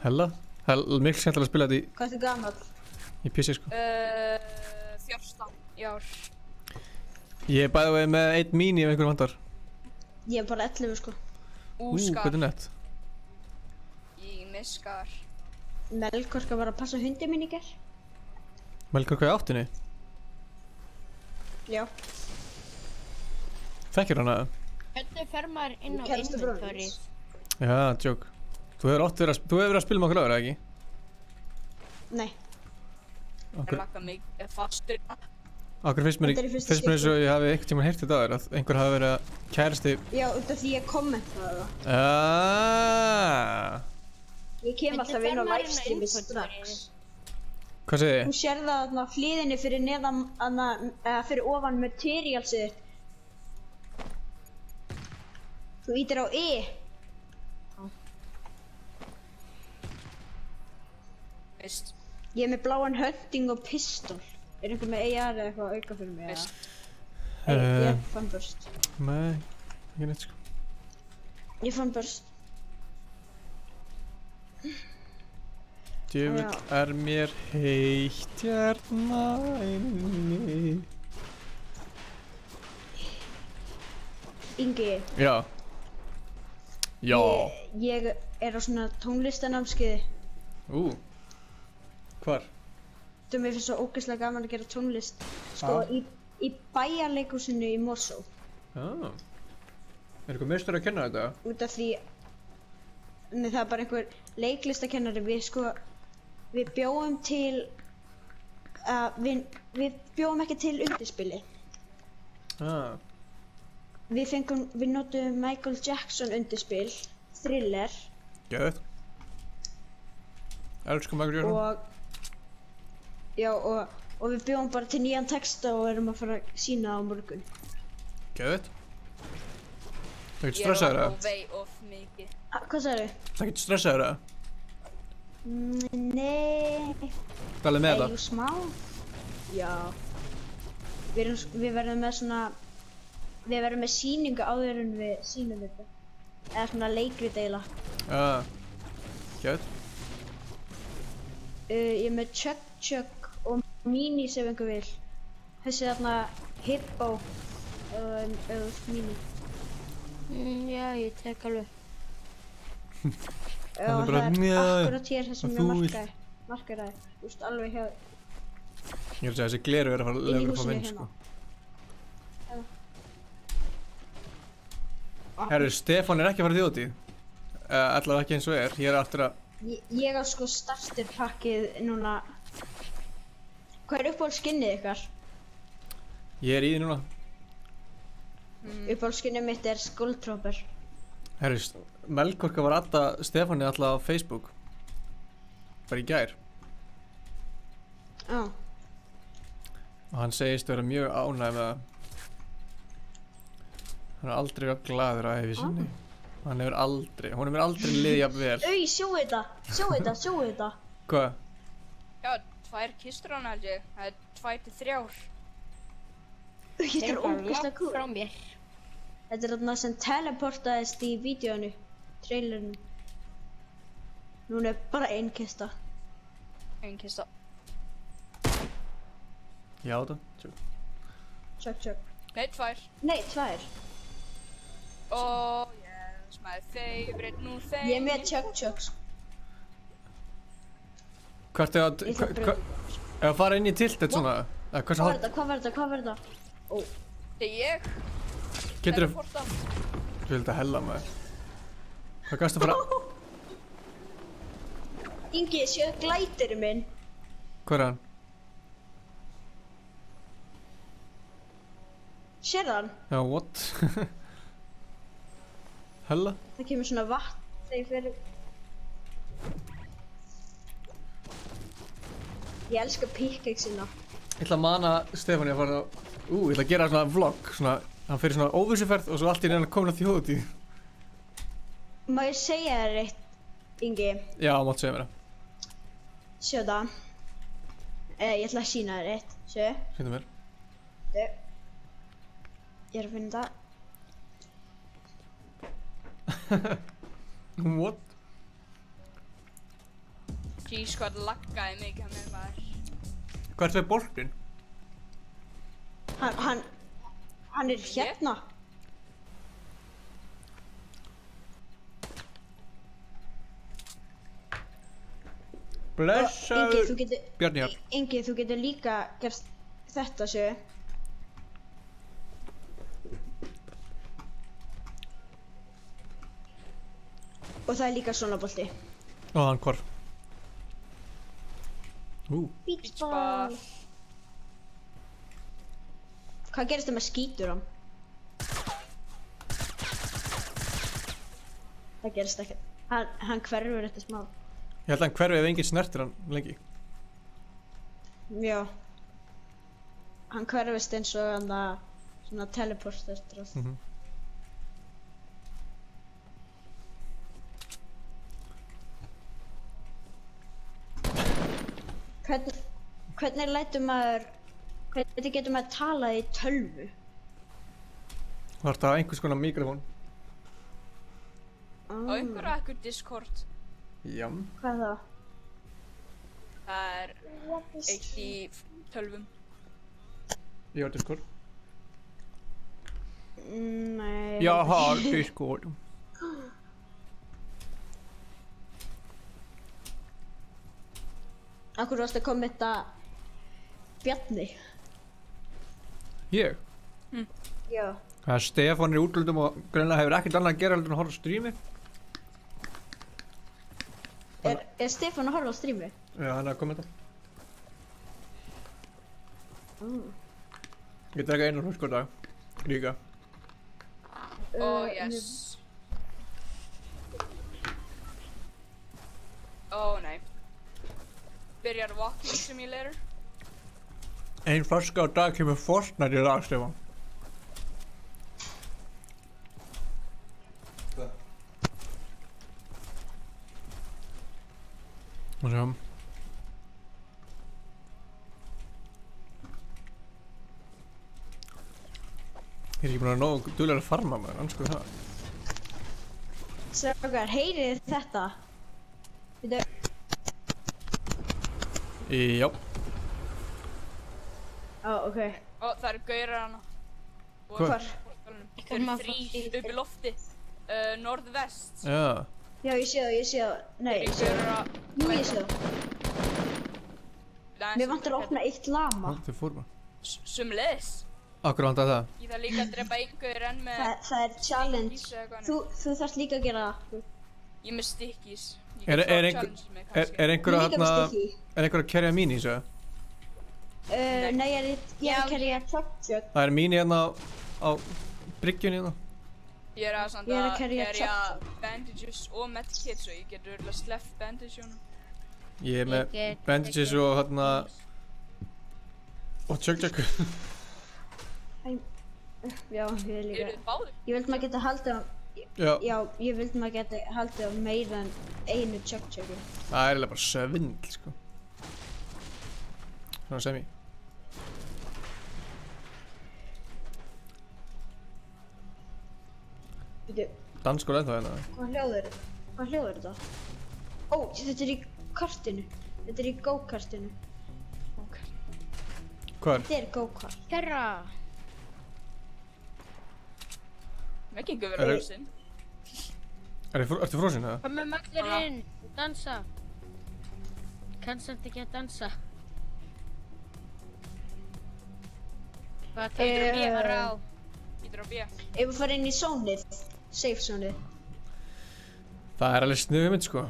Hella? Það er miklu skemmtilega að spila þetta í... Hvað ertu gamall? Í PC, sko. 14 í ár. Ég er bæði með 1 mini ef einhverjum vandar. Ég er bara 11, sko. Skar. Hvað er nett? Ég miskar. Melkorka var að passa hundi minn í gerð. Melkorka í áttinni? Já. Þekkir hana? Hvernig fer maður inn á Kærastu bróðir. inventorið? Já, joke. Þú hefur verið að spila með okkur öðru, ekki? Nei. Ég lakka mig fastur. Okkur finnst mér Þetta er í fyrsta eins og ég hafi einhvern tímann heyrt þetta aður að einhver hafi verið að kærasti... Já, út af því ég kommentaði það. Ég kem alltaf inn á livestreami strax. Hvað segir þið? Þú sér það þarna á hliðinni fyrir neðan, eða fyrir ofan materialsið þitt. Þú ítir á E. Veist. Ég er með bláan hunting og pistol. Er einhver með AR eða eitthvað auka fyrir mig? Veist. Ég fann burst. Nei, ekki neitt sko. Ég fann burst. Djöfull er mér heitt hérna inni. Ingi. Já. Já. Ég er á svona tónlistanámskeiði. Hvar? Mér finnst svo ógeðslega gaman að gera tónlist. Sko, í bæjarleikhúsinu í Mosó. Er eitthvað meistar að kenna þetta? Út af því... Nei, það er bara einhver leiklistakennari. Við bjóðum til... Við bjóðum ekki til undirspili. Við notum Michael Jackson undirspil, Thriller. Geðveikt. Elsku Michael Jackson. Og við bjóðum bara til nýjan texta og erum að fara að sína á morgun. Geðveikt. Það getur stressaður það? Ég er á way off mikið. Hvað sagði? Það getur stressaður það? Nei. Það er með það? Smá. Já. Við verðum með svona... Við verðum með sýningu áður en við sýnum þetta. Eða svona leikrit eiginlega. Geðveikt. Ég er með Chug og Minis ef einhver vil. Þessi þarna Hippo eða Mini. Já, ég tek alveg. Já, það er akkurat hér það sem ég markaði. Þú veist, alveg hjá... Ég vil segja þessi gleru er að fara að lefa upp á vinn, sko. Herru, Stefán er ekki að fara þjóðtíð. Allavega ekki eins og er. Ég er aftur að... Ég á sko starterpakkið núna. Hvað er uppáhaldsskinnið ykkar? Ég er í því núna. Uppáhaldsskinnið mitt er Skulltrooper. Herru, Melkorka var alltaf Stefáni alltaf á Facebook. Bara í gær. Já. Og hann segist vera mjög ánægð með það. Hann er aldrei verið glaður á ævi sinni. Hún hefur aldrei liðið jafn vel. Sjóu þetta. Hvað? Já, 2 kistur hann held ég. Það er 2 til 3. Þetta er ógeðslega cool. Frá mér. Þetta er þarna sem teleportaðist í vídeónu, trailerinu. Núna er bara 1 kista. 1 kista. Já það. Chug. Nei, 2. Nei, 2. Oh yes, my favorite new thing. Ég er með Chug. Hvert er að... Ef að fara inn í tiltet svona? Hversu Hvað hátt? var þetta? Ó. Þegar ég Geturðu... teleporta. Þú vildi að hella maður. Hvað gafstu að fara... Ingi, séu glætirinn minn. Hvað er hann? Sérðu hann? Já, what? Hella? Það kemur svona vatn þegar ég fer... Ég elska pickaxe-ina. Ég ætla að mana Stefáni að fara á... ég ætla að gera svona vlogg, svona... Hann fyrir svona óvissuferð og svo allt í reyna komin að þjóðutíð. Má ég segja þér eitt, Ingi? Já, máttu segja mér það. Sjá það. Ég ætla að sýna þér eitt. Sjö. Sýndu mér. Sjö. Ég er að finna það. What? Jeez, hvað laggaði mikið hann með maður. Hvað er það boltinn? Hann er hérna. Blessaður Bjarni Jarl. Ingi, þú getur líka gert þetta, sjö. Og það er líka svona bolti. Hann hvar? Beach ball. Hvað gerist það með skítur hann? Það gerist ekkert. Hann hverfur eftir smá. Ég held að hann hverfi ef enginn snertir hann lengi. Já. Hann hverfist eins og hann að svona teleportast. Hvernig getur maður talað í tölvu? Það er það einhvers konar mikrofón. Á einhver Discord. Já. Hvað er það? Það er eitt í tölvum. Ég har Discord. Nei. Jeg har Discord. Akkur varst að kommenta Bjarni? Ég? Já. Það er Stefán í útlöndum og greinlega hefur ekkert annað að gera heldur en að horfa á strími. Er Stefán að horfa á strími? Já, hann er að kommenta. Ég drekka einu flösku á dag. Líka. Yes. Nei. Byrjar Walking Simulator. Ein flösku á dag kemur Fortnite í dag, Stefán. Og sjá. Ég er ekki búinn að nógu duglegur að farma maður, anskuðu það. Strákar, heyrið þetta? Veitu? Já. Ok. Það eru gaurar hana. Hvar? Þeir eru þrír upp í lofti. Norðvest. Já. Já, ég sé það. Nei, ég sé það. Jú, ég sé það. Mér vantar að opna eitt lama. Þau fór bara. Sumleiðis. Akkur vantar það? Ég þarf líka að drepa einhver enn með... Það er challenge. Þú þarfst líka að gera það. Ég er með stikkís. Er einhver að kerja mín í þessu? Nei, ég er að kerja chug-chug. Það er mín hérna á bryggjunni hérna. Ég er að kerja bandages og medkit svo ég getur örugglega sleppt bandageunum. Ég er með bandages og hérna... og chug-chug. Já, ég er líka. Eru þið báðir? Ég vildi maður geta haldið á... Já, ég vildi maður geta haldið á meira en einu chug-chugi. Það er eiginlega bara svindl, sko. Svona sem ég. Dansskóla ennþá hérna. Hvað hljóð er þetta? Ó, þetta er í kartinu. Þetta er í go-kartinu. Hvar? Þetta er go-kart. Herra! Mér gengur verið frósin. Ertu frósin, eða? Hvað með maklerinn? Dansa! Kannst þetta ekki að dansa? Hvað tekur ég bara á? Ítur á B. Ef við fara inn í zónið, safe zónið. Það er alveg sniðmynd sko.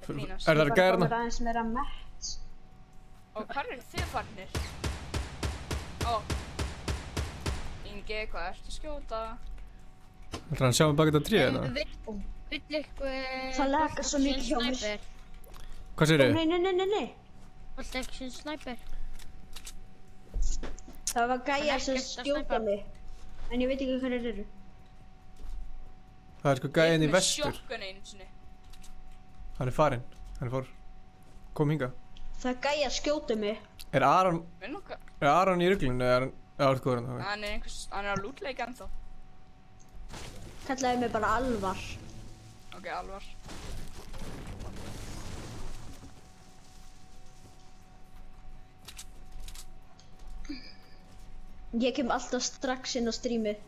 Grínast. Er það Bara gærna? komið aðeins meira mett. Og hvað eru þið farnir? Ó. Ingi, hvað ertu að skjóta? Það er hann sjá mig baka þetta tríð hérna. Vill eitthvað... Það lagar svo mikið hjá mér. Hvað segirðu? Nei. Vill ekki sem snæper. Það var gæja Hann sem ekkert að skjóta snæpa. mig. En ég veit ekki hverjir eru. Það er sko gæinn í Með vestur. shotgun einu sinni. Hann er farinn. Hann er fór. Kom hinga. Það er gæja að skjóta mig. Er Aron Mér langar. í ruglunni eða er hann... Já, þú góður hann. Hann er á lootleik ennþá. Kallaði mig bara Alvar. Ok, alvar. Ég kem alltaf strax inn á strímið.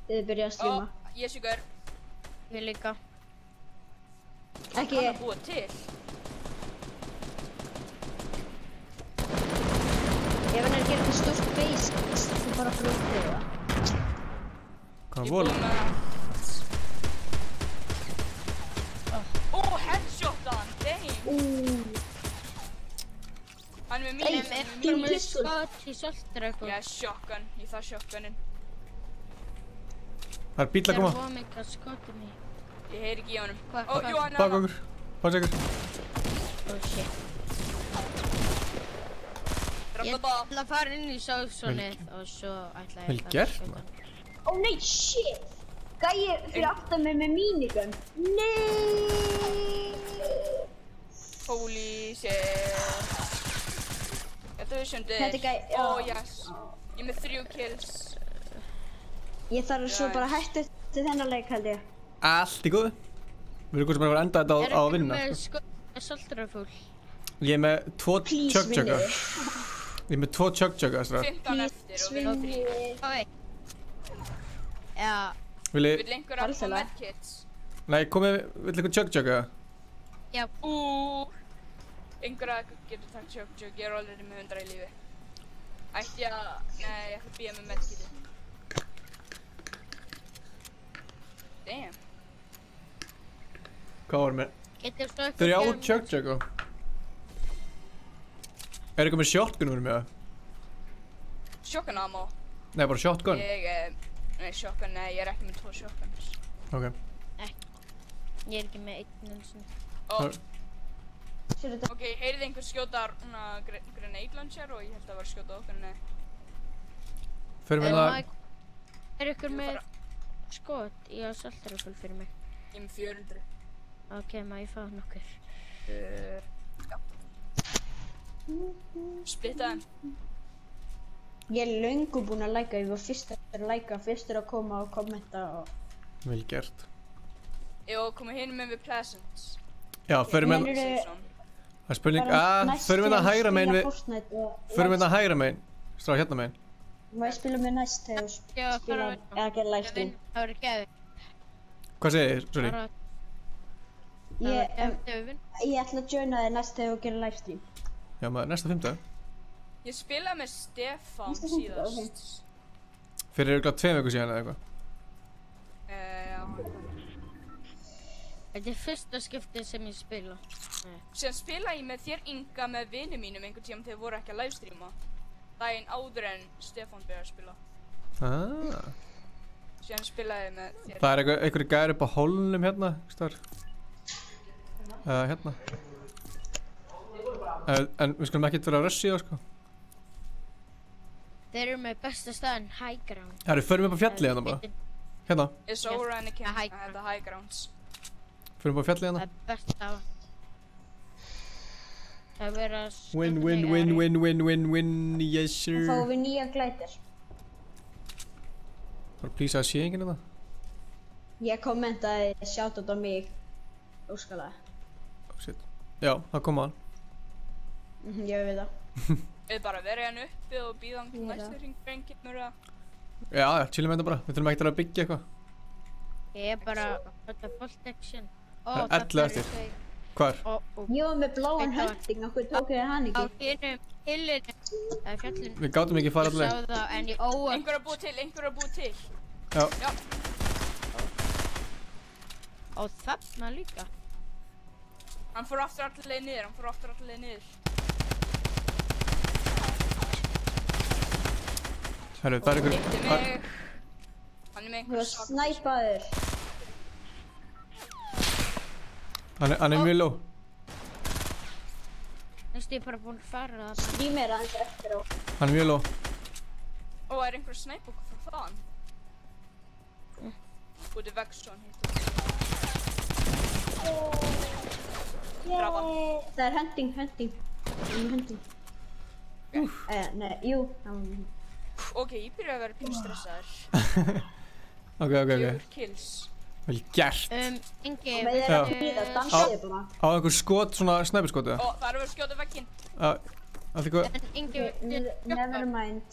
Þegar þið byrja að Ó, stríma. Jesúkur. Ég líka. Ekki Hann að búa til. ef hann er að gera eitthvað stórt base, þú bara brjótið það. Hvað Ég er vol? búið með... Ó, headshotan, dang. Hann er með mínu. Þú Með pistol. skot í soltræku. Ég er shotgun, ég þarf shotgunin. Það er bíl að Það koma. er búið mikið skotin í. Ég heyri ekki í honum. Hvað? Ó, jú, hann er Bak hann. okkur. Passa ykkur. Oh shit. Ég Ramla það. ætla að fara inn í sósonið og svo ætla ég Vel að fara gert, að skjóta maður. hann. Ó nei, shit! Gæi fyrir aftan mig með mínigun. Nei! Holy shit. Þetta er sundið. Þetta er gæi, já. Ó, yes. Ég er með 3 kills. Ég þarf svo bara að hætta til þennan leik held ég. Allt í góðu. Við erum hvað sem er að enda þetta á að vinna. Er eitthvað með skot með soltræfúl? Ég er með 2 Please, chug-chugga. vinniði. Ég er með 2 chug-chugga, stráð. 15 eftir og við erum 3. Ó vei. Já. Vil Vill einhver að fá Alþjóðlega. medkits? Nei, komið, vill eitthvað chug-chugga? Já. Einhver að getur takt chug, ég er alveg með 100 í lífi. Ætti ég að... Nei, ég ætla að bíða með medkiti. Damn. Hvað var með? Getur svo Þau eru á chug-chugga. Er eitthvað með shotgun fyrir mig það? Shotgun ammo. Nei, bara shotgun. Nei, shotgun, nei, ég er ekki með 2 shotguns. Ok. Ég er ekki með einn eins og. Ó, Sér þetta? ok, heyrið einhver skjóta grenade launcher og ég held að það var að skjóta okkur, nei. Fyrir mig það. Er ykkur Ég með bara- skot í að soltræfúl fyrir mig? Ég er með 400. Ok, má ég fá nokkur? Já. Splitta þeim. Ég er löngu búinn að læka, ég var fyrstur að læka, fyrstur að koma og kommenta og... Vel gert. Jú, komum hinn með við Pleasant. Já, fyrir mig Meinarðu- það er spurning. næst Fyrir mig það þegar hægra megin spila við. Fortnite og- Fyrir mig það hægra megin. Stráð hérna megin. Má ég spila með næst þegar þú Já, spila fara eða gera livestream? Það verður geðið. Hvað segir þið? Sorry. Ég ætla að joina þig næst þegar þú gerir livestream. Já, maður, næsta 5. Ég spilaði með Stefán Næsta fimmtudag, síðast. Fyrir örugglega 2 vikur síðan eða eitthvað. Já. Þetta er fyrsta skiptið sem ég spila. Síðan spilaði ég með þér Inga með vinum mínum einhvern tíma þegar þið voru ekki að livestreama. Daginn áður en Stefán byrjaði að spila. Síðan spilaði ég með þér. Það er einhverju gæri upp á hólnum hérna, starf. Hérna. En við skulum ekkert vera að russi það, sko. Þeir eru með besta staðinn high ground. Það eru, förum upp á fjallið hérna bara. Hérna. It's over Anakin, I high have the high grounds. Förum upp á fjallið Það hérna. er besta. Það er verið að skjóta Win, mig, win, win, Ari. win, win, win, win, yes Þá sir. fáum við nýja glætir. Bara plýsa að sé enginn þetta. Ég kommentaði shoutout á mig. Óskalega. Oh shit. Já, það kom hann. Ég veit það. Við bara verið hann uppi og býða hann til Já. næstu hringbreng kemur það. Já, chillum þetta bara. Við þurfum ekkert að byggja eitthvað. Ég er bara að þetta bolt action. Ó, Það er það 11 eru eftir. þau. Hvar? Ég var með bláan hunting, okkur tók ég hann ekki. Á hinum hillinu, fjallinu. Við gátum ekki fara allir. Ég sá það, en ég óvart. Einhver að búa til. Já. Og þarna líka. Hann fór aftur allir leið niður, Herru, það ykkur... Hittu mig. Hann með einhver snæpaður. Hann mjög low. Næstu ég bara búinn að fara það. Streamer aðeins eftir á. Hann mjög low. Ó, einhver að snæpa okkur frá þaðan? Úti vegg svo hann hittur. Það hunting. Hunting. Nei, jú. Ok, ég byrja að vera pínu stressaður. Ok. 4 kills. Vel gert. Ingi, og með þeirra bíða, dansiði bara. Á einhver skot, svona snæpiskot eða? Ó, það er að vera skjóta vegginn. Allt í góð. Ingi, Never mind.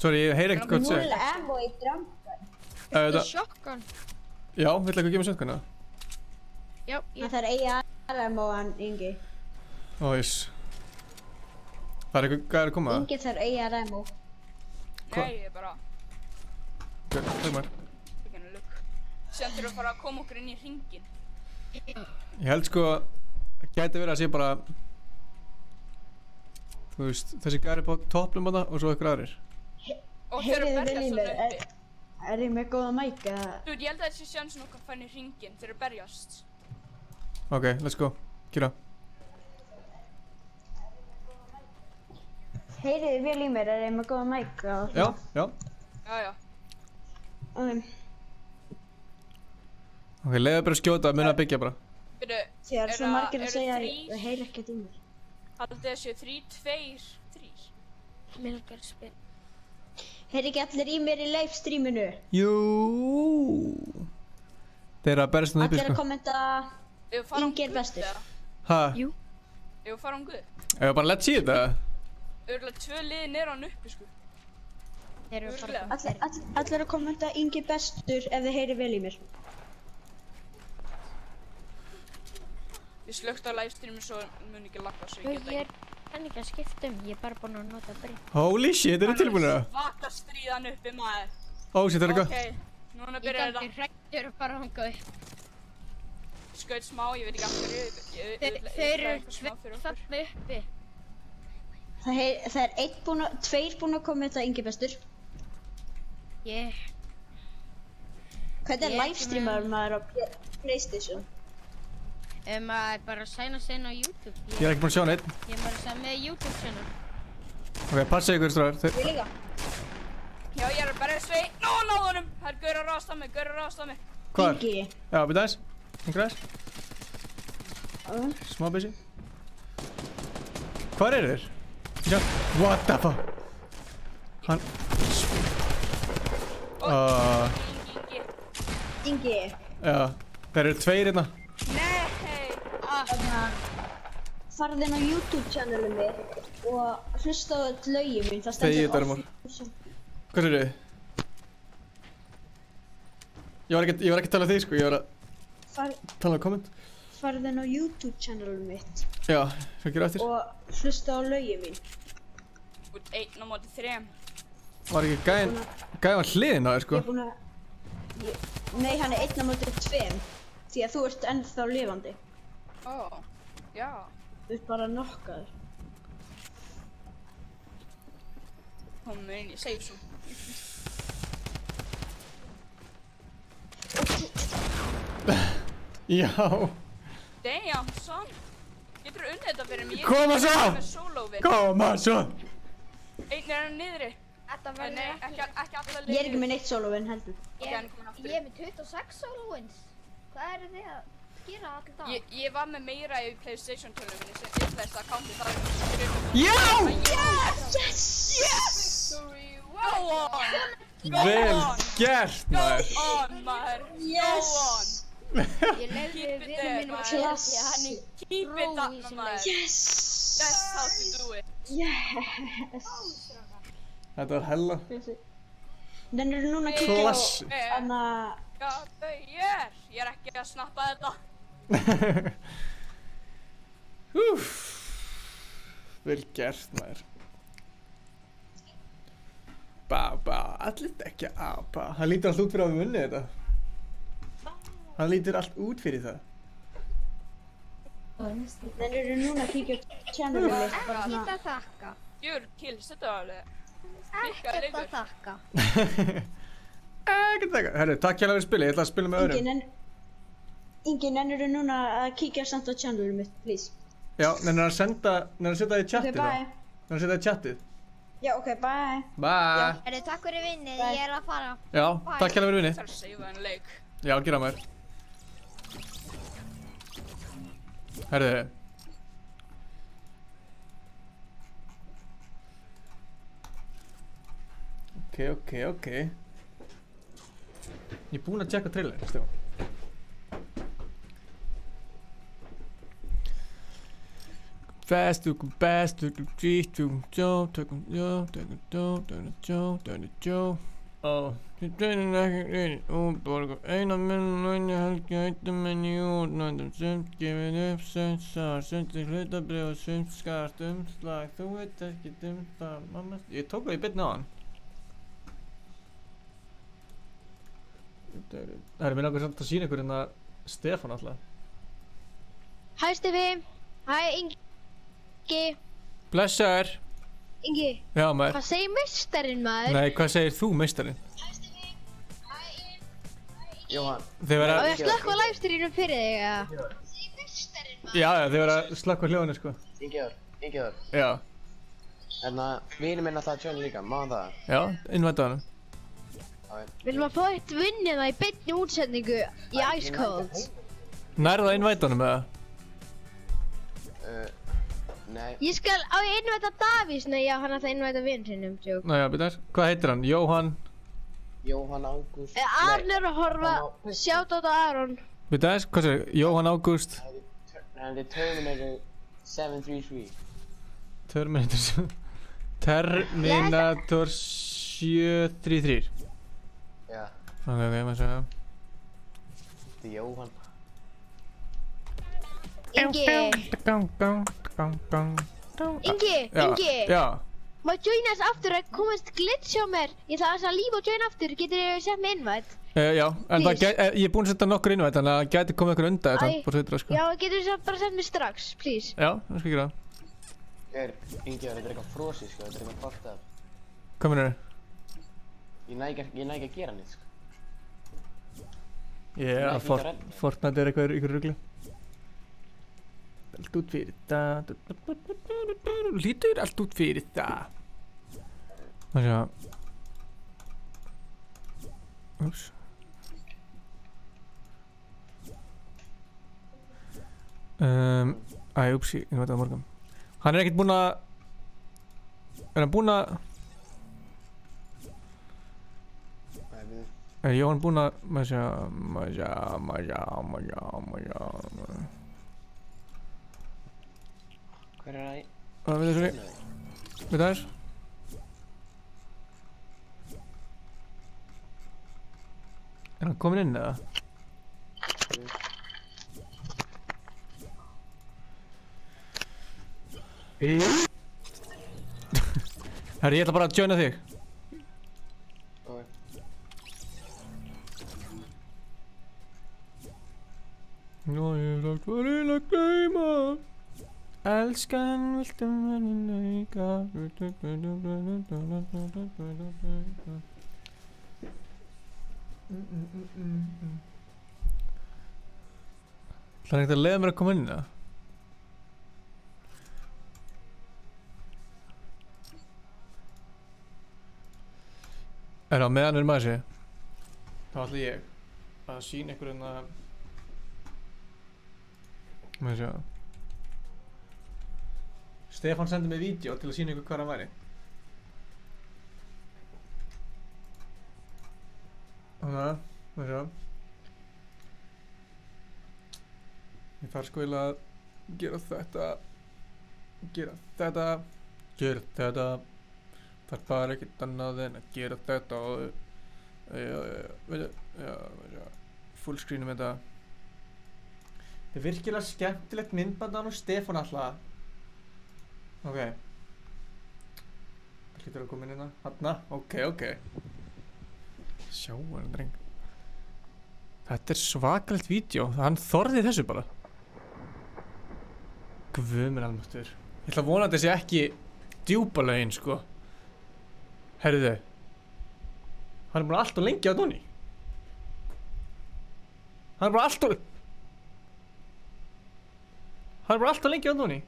Sorry, ég heyri ekkert hvað þú segir. Núlega ammo í drampan. þetta er shotgun. Já, vill ekki gefa mér shotgun eða? Já, Það er AR ammo hann, Ingi. Ó, jess. Það er eitthvað gæðir að koma það? Ingi þarf AR ammo. Nei, ég bara... Ok, takk mér. Ekki henni lukk. Síðan þurfum við að fara að koma okkur inn í hringinn. Ég held sko að gæti verið að sé bara... Þú veist, þessi gæðir på topplum á það og svo ykkur aðrir. Og þeir eru að berjast svona uppi. Er ég með góða mic eða? Dude, ég held að þessi sjansinn okkar fær inn í hringinn. Þeir eru að berjast. Ok, let's go. Kýra. Heyriði vel í mér, er ég með góða mic eða? Já. Já. Ok, leiða bara að skjóta, muna að byggja bara. Byrju, Því er svo margir að segja að það heyri ekkert í mér. Haldið þessu 3, 2, 3. Mér langar að spila. Heyri ekki allir í mér í livestreaminu? Jú. Þeir eru að berjast hann uppi Allir að sko. kommenta Ingi er bestur. Ha? Jú. Ef við fara um guð. Ef við bara let's see þetta? Örgulega 2 liðin er hann uppi sko. Þeir eru bara... Allir að kommenta Ingi bestur ef þið heyri vel í mér. Ég slögt á livestreamu svo mun ekki lagga svo ég geta Ég er ekki að skipta ég er bara búinn að nota breytt. Holy shit, eru tilbúinir það? Svaka stríðan uppi maður. Ó, shit, það er eitthvað. Ok, núna byrjar þetta. Ég er hrættur að fara hangað upp. Skaut smá, ég veit ekki af hverju. Þeir eru þarna uppi. Það er 2 búin að kommenta Ingi bestur. Hvernig er livestreamar maður á PlayStation? Maður bara að sæna sig inn á YouTube. Ég er ekki búinn að sjá neitt. Ég er bara að sæna með YouTube channel. Ok, passa ykkur stráðar. Ég líka. Já, ég er að berjast við. Nó, náðu honum. Það er gaur að ráðast á mig, Hvar? Ingi. Já, byrja aðeins. Einhver aðeins. Smá busy. Hvar eru þeir? Já, what the fuck? Hann... Ingi. Já, þeir eru 2 hérna. Nei! Farðu inn á YouTube channelum mitt og hlusta á öll lögin mín. Það Þegið stendur Darmor. Hvað eru þið? Ég var ekki að tala um þig sko, ég var að tala um komment. Farðu inn á YouTube channelum mitt Já, svo gera eftir. og hlusta á lögin mín. Út 1 á móti 3. Var ekki gæðin var hliðin á þér sko. Ég er búinn að... Nei, hann er 1 á móti 2. Því að þú ert ennþá lifandi. Ó, já. Þú ert bara nokkaður. Hún mun inn í safe zone. Já. Damn, son. Getur þú unnið þetta fyrir mig? Koma svo! Ég er með solo-win. Koma svo! Einn er hann niðri. Þetta Nei, ekki alla Ég er ekki með neitt solo-win heldur. Ok, hann er komin aftur. Ég er með 26 solo-wins. Hvað eru þið að gera allir dag? Ég var með meira í PlayStation tölvunni sem ég þess að kátti það. Já! Yes! Yes! Go on! Vel gert Go maður. on, maður! Yes! Go on! Ég leiði vinnu mínum að Klass. hann er Keep it up, maður! Yes! That's how to do it! Yes! Þetta var hella. Nennirðu núna að kíkja á Klassískt. hana... Ég er ekki að snappa þetta. Úff. Vel gert, maður. Allir ekki apa. Hann lítur allt út fyrir að við vunnið þetta. Hann lítur allt út fyrir það. Nennirðu núna að kíkja á channelið mitt, bara svona... Ekkert að þakka. Jör, kills, þetta var alveg. Ekkert að þakka. Ekkert þakka. Herru, takk hérna fyrir spilið. Ég ætla að spila með öðrum. Ingi, nennirðu núna að kíkja samt á channelið mitt, please? Já, nennir að setja það í chatið Ok, þá. bye. Nennir að setja það í chatið. Já, ok, bye. Bye. Herru, takk fyrir vinnið, ég er að fara. Já, takk hérna fyrir vinnið. Það er að seifa henni leik. Já, gera maður. Herðu. Ok. Ég er búinn að tjekka trailerinn, Stefán. Fast, cheat, Joe. Oh, you're training like a old borg. Ain't a man when you help them and you them some give it up, since the little bro, since scar them, like the way that get them from mamma. Ég tók það í byrni á hann. Það er mér langar samt að sýna ykkur hérna Stefán alltaf. Hæ Stefi, hæ Ingi. Blessaður. Ingi, Já maður. hvað segir meistarinn maður? Nei, hvað segir þú meistarinn? Jóhann. Þið verða... Og ég slökk á livestreamum fyrir þig, eða? Já, þið verða að slökka á hljóðinu sko. Ingiður. Já. En það, vinur minn alltaf að tjóna líka, maður það? Já, innvæta hann. Viljum að fá eitt vinnið það í beinni útsendingu í Ice Cold? Nærðu að innvæta hann með það? Nei. Ég skal á ég innvæta Davís, nei já, hann ætla að innvæta vinn sinnum, tjók. Næja, byrjar. Hvað heitir hann? Jóhann Ágúst. Aron er að horfa, sjátt á Aron. Byrjar, hvað segir? Jóhann Ágúst. Hann er Terminator 733. Terminator 733. Já. Ok, maður segja. Þetta er Jóhann. Ingi! Já. Má ég joina þess aftur að komast glitch hjá mér? Ég ætla að lífa og joina aftur, getur þið sett mig innvætt? Já, en það ég er búinn að setja nokkur innvætt, þannig að það gæti komið ykkur undan þetta. Sko. Já, getur þið bara sett mig strax, please? Já, það skal ég gera. Ingiður, þetta er eitthvað frosið, sko, þetta er eitthvað fucked up. Hvað mennur þið? Ég næ ekki að gera neitt, sko. Já, Fortnite er eitthvað ykkur rugli. Allt út fyrir það. Lítur allt út fyrir það. Það sjá. Úps. Úps, ég veit það morgun. Hann er ekkert búinn að... Er hann búinn að... Er Jóhann búinn að... Maður sjá. Hver er það í? Við þessari. Við þess. Er hann komin inn eða? Herri, ég ætla bara að joina þig. Nú ég sagt var að gleyma. Elskan, viltu verða leika? Það er ekkert að leiða mér að koma inn eða? Er það meðan maður sé? Þá ætla ég að sýna ykkur hérna. Maður sjá. Stefán sendi mig vídeo til að sýna ykkur hvað hann væri. Þannig að, maður sjá. Ég þarf sko eiginlega að gera þetta. Það er bara ekkert annað en að gera þetta og Já, fullscreenum þetta. Þetta virkilega skemmtilegt myndband á hann og Stefán alltaf. Ok. Það hlýtur að koma inn hérna. Hanna, ok. Sjá hann, dreng. Þetta svakalegt vídeo. Hann þorði þessu bara. Guð minn almáttugur. Ég ætla að vona að þetta sé ekki djúpalögin, sko. Herðu. Hann bara alltof lengi á núni. Hann bara alltof lengi á núni.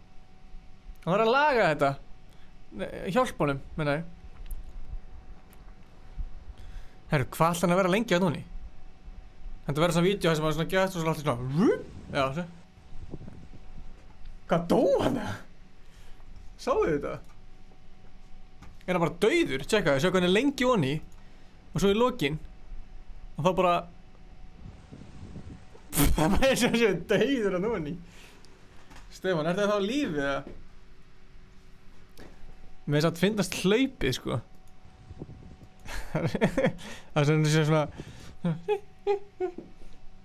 Hann var að laga þetta. Hjálpa honum, meina ég. Herru, hvað ætla hann að vera lengi á núni? Þetta verður svona vídeo sem var svona gett og svo alltaf svona. Já, þessu. Hvað dó hann það? Sáðu þetta? Er hann bara dauður? Tjekka það, sjá hvað hann er lengi onni. Og svo í lokin. Og þá bara. Það var eins og hann sé dauður hann onni. Stefán, er þetta þá lífið eða? Mér satt finnast hlaupið, sko. Það er svona.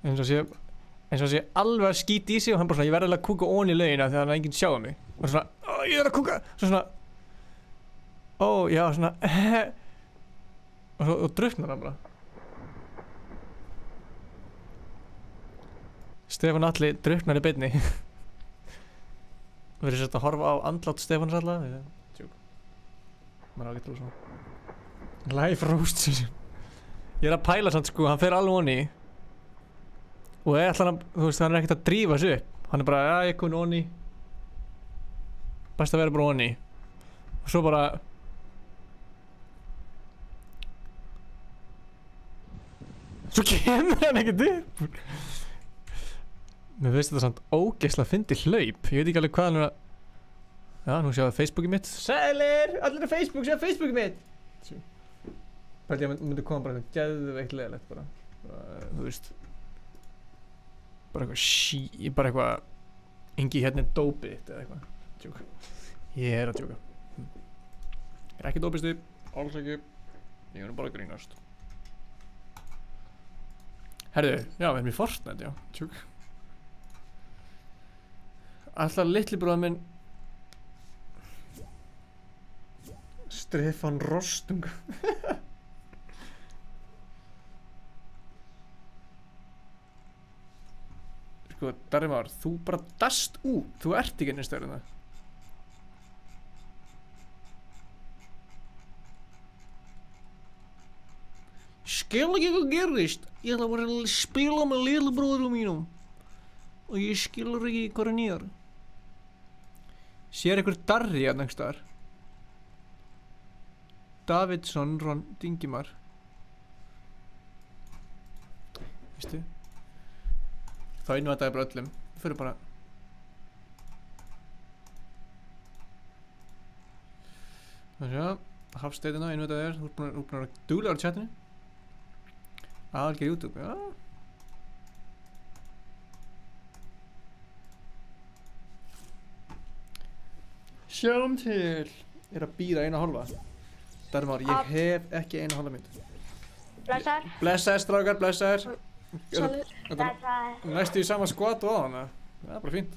Eins og sé alveg að skýta í sig og hann bara svona, ég verði alveg að kúka onni í laugina þegar hann er enginn sjáði mig. Og svona, ég er að kúka. Svo svona, já, svona, og drukknar hann bara. Stefán Atli drukknar í beinni. Verður sett að horfa á andlát Stefáns Atla. Tjók. Maður á ekki trú svona. Live roast. Ég er að pæla samt, sko, hann fer alveg onni. Og ætlar hann, þú veist, hann er ekkert að drífa sig upp. Hann er bara, já, ég er komin onni. Best að vera bara onni. Og svo bara. Svo kemur hann ekkert upp. Mér veist þetta samt ógeðslega fyndið hlaup. Ég veit ekki alveg hvað hann er að. Já, nú sjáðu Facebookið mitt. Sælir, allir á Facebook, sjáðu Facebookið mitt. Ég myndi koma bara eitthvað geðveikt leiðilegt bara. Þú veist. Bara eitthvað Ingi hérna er dópið þitt eða eitthvað. Tjóka. Ég er að tjóka. Ég er ekki dópisti, alls ekki. Ég er bara að grínast. Herðu, já, við erum í Fortnite, já. Tjóka. Alltaf litli bróðar minn Stefán Rostung. Sko, Darri Már, þú bara dast út. Þú ert ekki einnig stöður en það. Skil ekki hvað gerist. Ég ætla bara að spila með lillibróðurum mínum. Og ég skilur ekki hvað hann er. Sér einhver Darri hérna einhvers staðar? Davidsson, Ingimar. Veistu? Þá innvætaði bara öllum. Við fyrir bara. Það sjá. Hafsteitina innvætaði þér. Þú ert búin að vera duglegur á chatinu. Aðalgeir YouTube, já. Sjáum til. Ég er að bíða 1,5. Darri Már, ég hef ekki 1,5 mynd. Blessaður. Blessaður strákar, blessaður. Blessaður. Næstu í sama skvat og á hana. Það er bara fínt.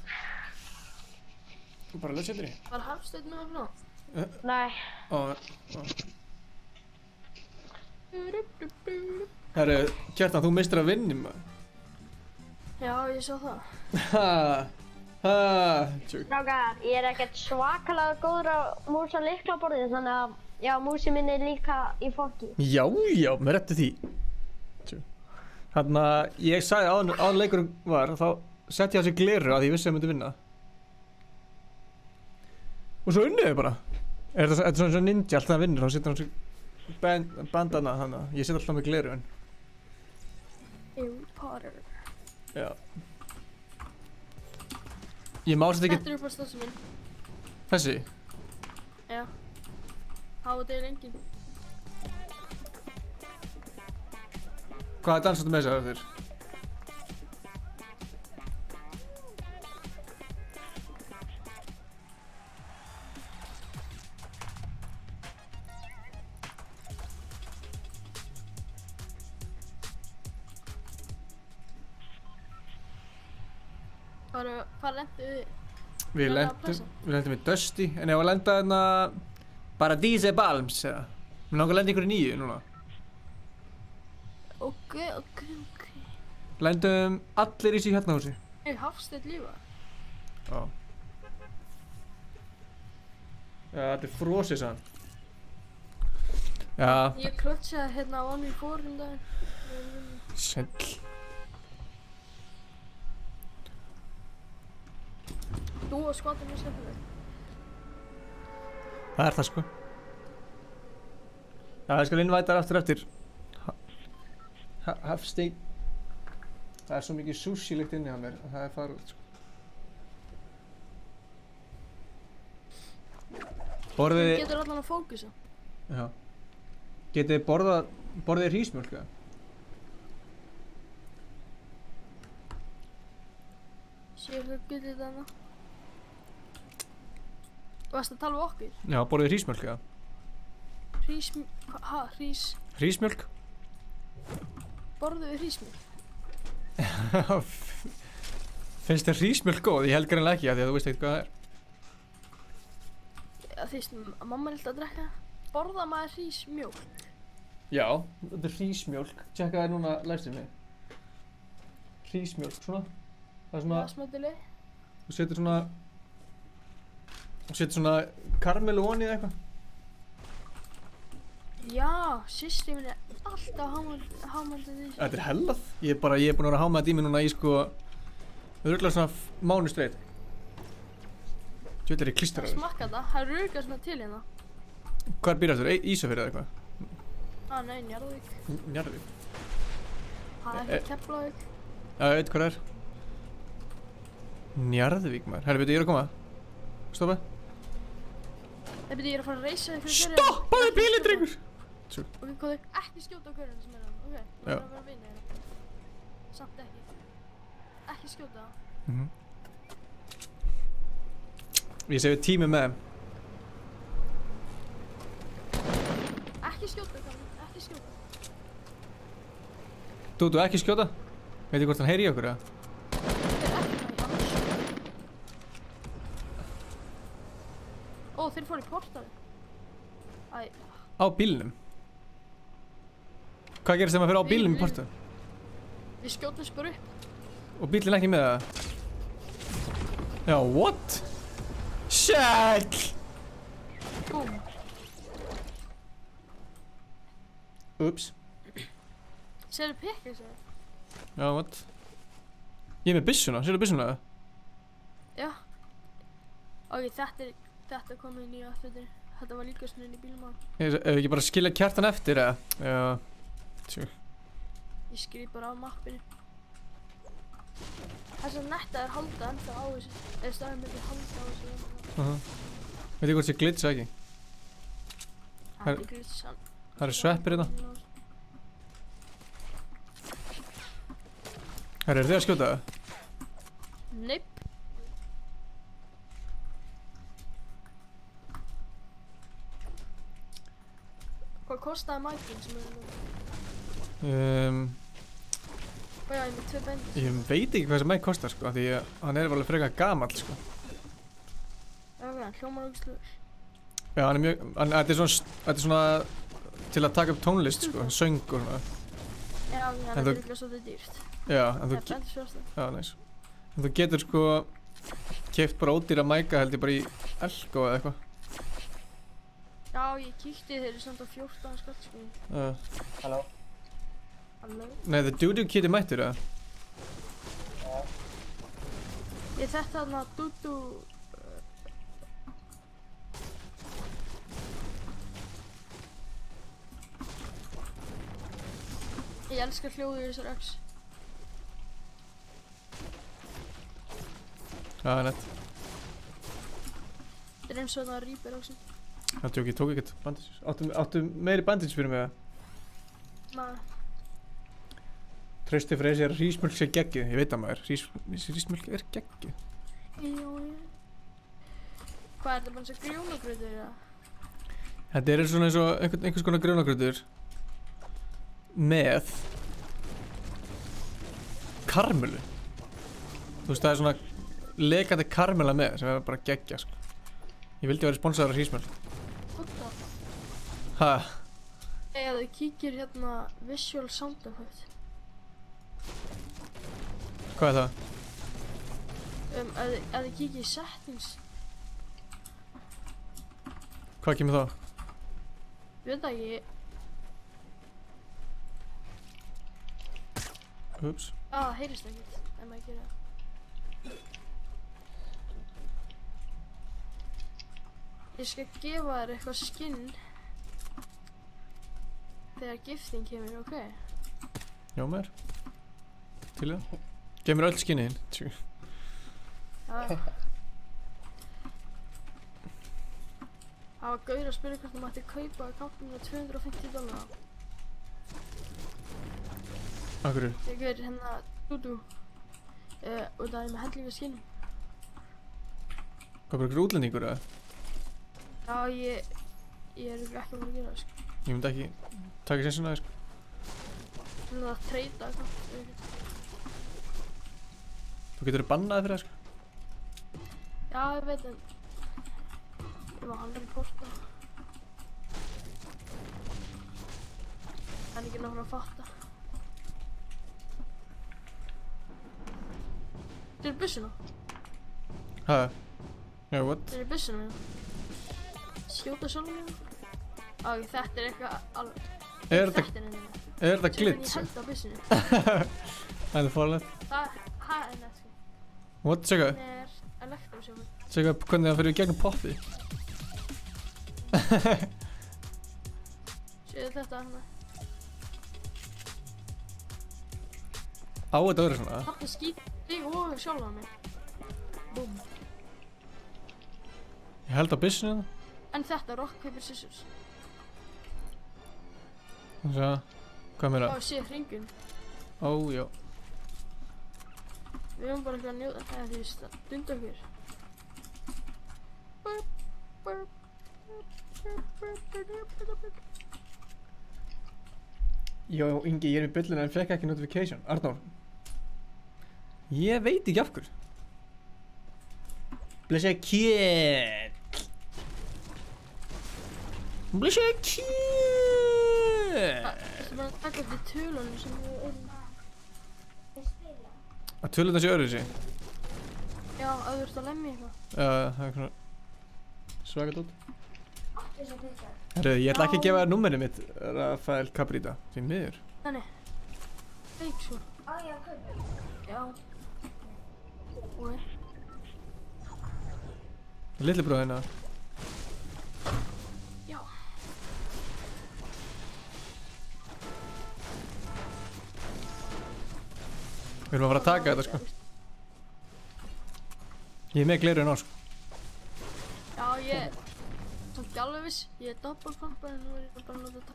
Bara legendary. Var Hafsteinn með að blá? Nei. Herru, Kjartan, þú mistir að vinni maður. Já, ég sá það. Strákar, ég er ekkert svakalega góður á mús og lyklaborðið, þannig að já, músi minn er líka í fokki. Já, með réttu því. Þannig að ég sagði áður leikurinn var, þá setti ég á sig gleru að ég vissi að ég myndi vinna. Og svo unniði bara. Er þetta svona ninja alltaf að vinna, þá setur hann sig bandana þannig að ég seti alltaf með gleru. Harry Potter. Já. Ég má sett ekki. Þetta er upp á stóðsum minn. Þessi? Já. Háa þetta í lengi. Hvaða dans áttu með þess að þér? Hvað lendu við? Við lendum í Dusty, en ef að lenda þarna Paradise Balms eða. Mér langar að lenda ykkur í 9 núna. Ok. Lendum allir í sig hérna húsi. Hafsteinn lífa? Já. Já, þetta er frosið sann. Já. Ég klötsaði hérna á 1v4 daginn. Sæll. Þú og skotið mér skemmtileg. Það er það sko. Já, ég skal innvæta þær aftur eftir. Hafsteinn. Það er svo mikið sushi-lykt inni á mér að það er farið sko. Borðið... Þú getur allan að fókusa. Já. Getið borðið hrísmjólk eða? Sér þú getið þetta hana. Þú varst að tala um okkur? Já, borðið hrísmjólk eða? Hrísmjólk? Borðuð við hrísmjólk? Finnst þér hrísmjólk góð? Ég held greinlega ekki af því að þú veist ekkert hvað það er. Þú veist, mamma er alltaf að drekka. Borða maður hrísmjólk? Já, þetta er hrísmjólk. Tjekka það núna livestreami. Hrísmjólk, svona. Það er svona... Já, smötileg. Þú setur svona karmelu onni eða eitthvað. Já, systir mín er alltaf hámaldið því. Þetta er hellað. Ég er búinn að vera hámaldið í mig núna í sko... Örugglega svona mánuð straight. Djöfull er ég klistrað. Smakka það, það er örugglega svona til hérna. Hvar býrðu þú? Ísafirði eða eitthvað? Nei, Njarðvík. Njarðvík? Það er ekki Keflavík. Já, ég veit hvað það er. Njarðvík maður. Herri, veitu, ég er að koma. Stoppa. Nei, beti, ég er að fara að reysa ykkur fyrir. Stoppaðu bílinn, drengur! Ok, hvað er? Ekki skjóta á gaurinn sem er hann, ok? Þú verður að vera vinir hérna. Samt ekki. Ekki skjóta á. Ég segi tími með þeim. Ekki skjóta, ekki skjóta. Dúdú, ekki skjóta? Veit ég hvort hann heyri í okkur eða? Ó, þeir fóru í portali. Á bílnum? Hvað gerist þegar maður fyrir á bílnum í portali? Við skjótum þessu bara upp. Og bílinn ekki með það? Já, what? Sæll! Búm. Ups. Sérðu pekka þessu? Já, what? Ég er með byssuna, sérðu byssuna það? Já. Ok, þetta kom inn í aftur. Þetta var líka svona inn í bílum á. Ef ekki bara skilja kjartan eftir eða? Já. Tjú. Ég skrif bara á mappinu. Þess að netta er halda ennþá á þessu. Eða staðið myndi halda á þessu. Veit ég hvort það glitsa ekki? Það er glitsa. Það eru sveppir hérna. Herri, eru þið að skjóta það? Neip. Hvað kostaði mækinn sem er hérna? Já, ég er með 2 bendis. Ég veit ekki hvað þessi mæk kostar sko, því hann er alveg frekar gamall sko. Já, ok, hann hljómar ógeðslegur. Já, hann er mjög, þetta er svona til að taka upp tónlist sko, söng og svona. Já, hann er líka svolítið dýrt. Já, en þú... Það er bendis fjárstæð. Já, næs. En þú getur sko keypt bara ódýra mæka held ég bara í Elko eða eitthvað. Já, ég kíkti þeir eru samt á 14 skatt sko. Halló? Halló? Nei, the Dudu kid er mættur eða? Ég þetta þarna Dudu... Ég elskar hljóðið í þessar öx. Já, nett. Þetta er eins og það rýpir öxin. Það tjók, ég tók ekkert bandages. Áttu meiri bandages fyrir mig eða? Nei. Trausti fyrir þessi að hrísmjölk sé geggið. Ég veit að maður, hrísmjölk er geggið. Já. Hvað er þetta bara eins og grjónagrautur eða? Þetta er svona eins og einhvers konar grjónagrautur með karmelu. Þú veist, það er svona lekandi karmela með sem er bara geggja sko. Ég vildi vera sponsaður af hrísmjölk. Hæ? Ef þú kíkir hérna visual sound effect. Hvað er það? Ef þú kíkir í settings. Hvað kemur þá? Ég veit það ekki. Ups. Það heyrist ekkert ef maður gerir það. Ég skal gefa þér eitthvað skinn þegar gifting kemur, ok? Já, mér. Til það. Gef mér öll skinni hinn. Það var gaur að spyrja hvort þú mætti kaupa accountinu $250. Akkurru? Ég gaur hérna Dudu og það er með hellinga skinnum. Hvað, bara ykkur útlendingur eða? Já, ég er ekki að fara að gera það, sko. Ég myndi ekki taka sénsinn að það, sko. Þú myndi að treyta eitthvað. Þú getur bannað fyrir það, sko. Já, ég veit en ég var aldrei porta. En ekki náttúrulega að fatta. Þetta er byssuna. Hæ? Já, what? Þetta er byssuna mína. Skjóta sjálf mína. Á, þetta er eitthvað alveg. Er þetta glitch? Ég held á byssunni. Það er farlegt. Það er nett, sko. What? Segja? Það er elektrosjófur. Segja hvernig það fyrir í gegnum poppi. Séu þetta hérna. Á þetta verður svona? Þetta skýt þig og sjálf á mig. Búm. Ég held á byssunni. En þetta, rock, paper, scissors. Þannig að, hvað meira? Á, sé hringun. Ó, já. Við höfum bara eitthvað að njóta það því að dunda okkur. Já, Ingi, ég er í byllinu en fekk ekki notification. Arnór. Ég veit ekki af hverju. Blessa kjöt. Blessa kjöt. Þetta bara að taka eftir tölunum sem við erum. Að töluna sé öðru sig? Já, að þú ert að lemja eitthvað. Já, það er svona svaka dót. Herru, ég ætla ekki að gefa þér númerið mitt, Rafael Cabrita, því miður. Þannig. Feik svo. Á ég að kaupa? Já. Og Lilli bróð hérna. já. Við erum að fara að taka þetta, sko. Ég er með glerun á, sko. Já, ég er samt ekki alveg viss. Ég er double pump en nú er ég bara að nota þetta.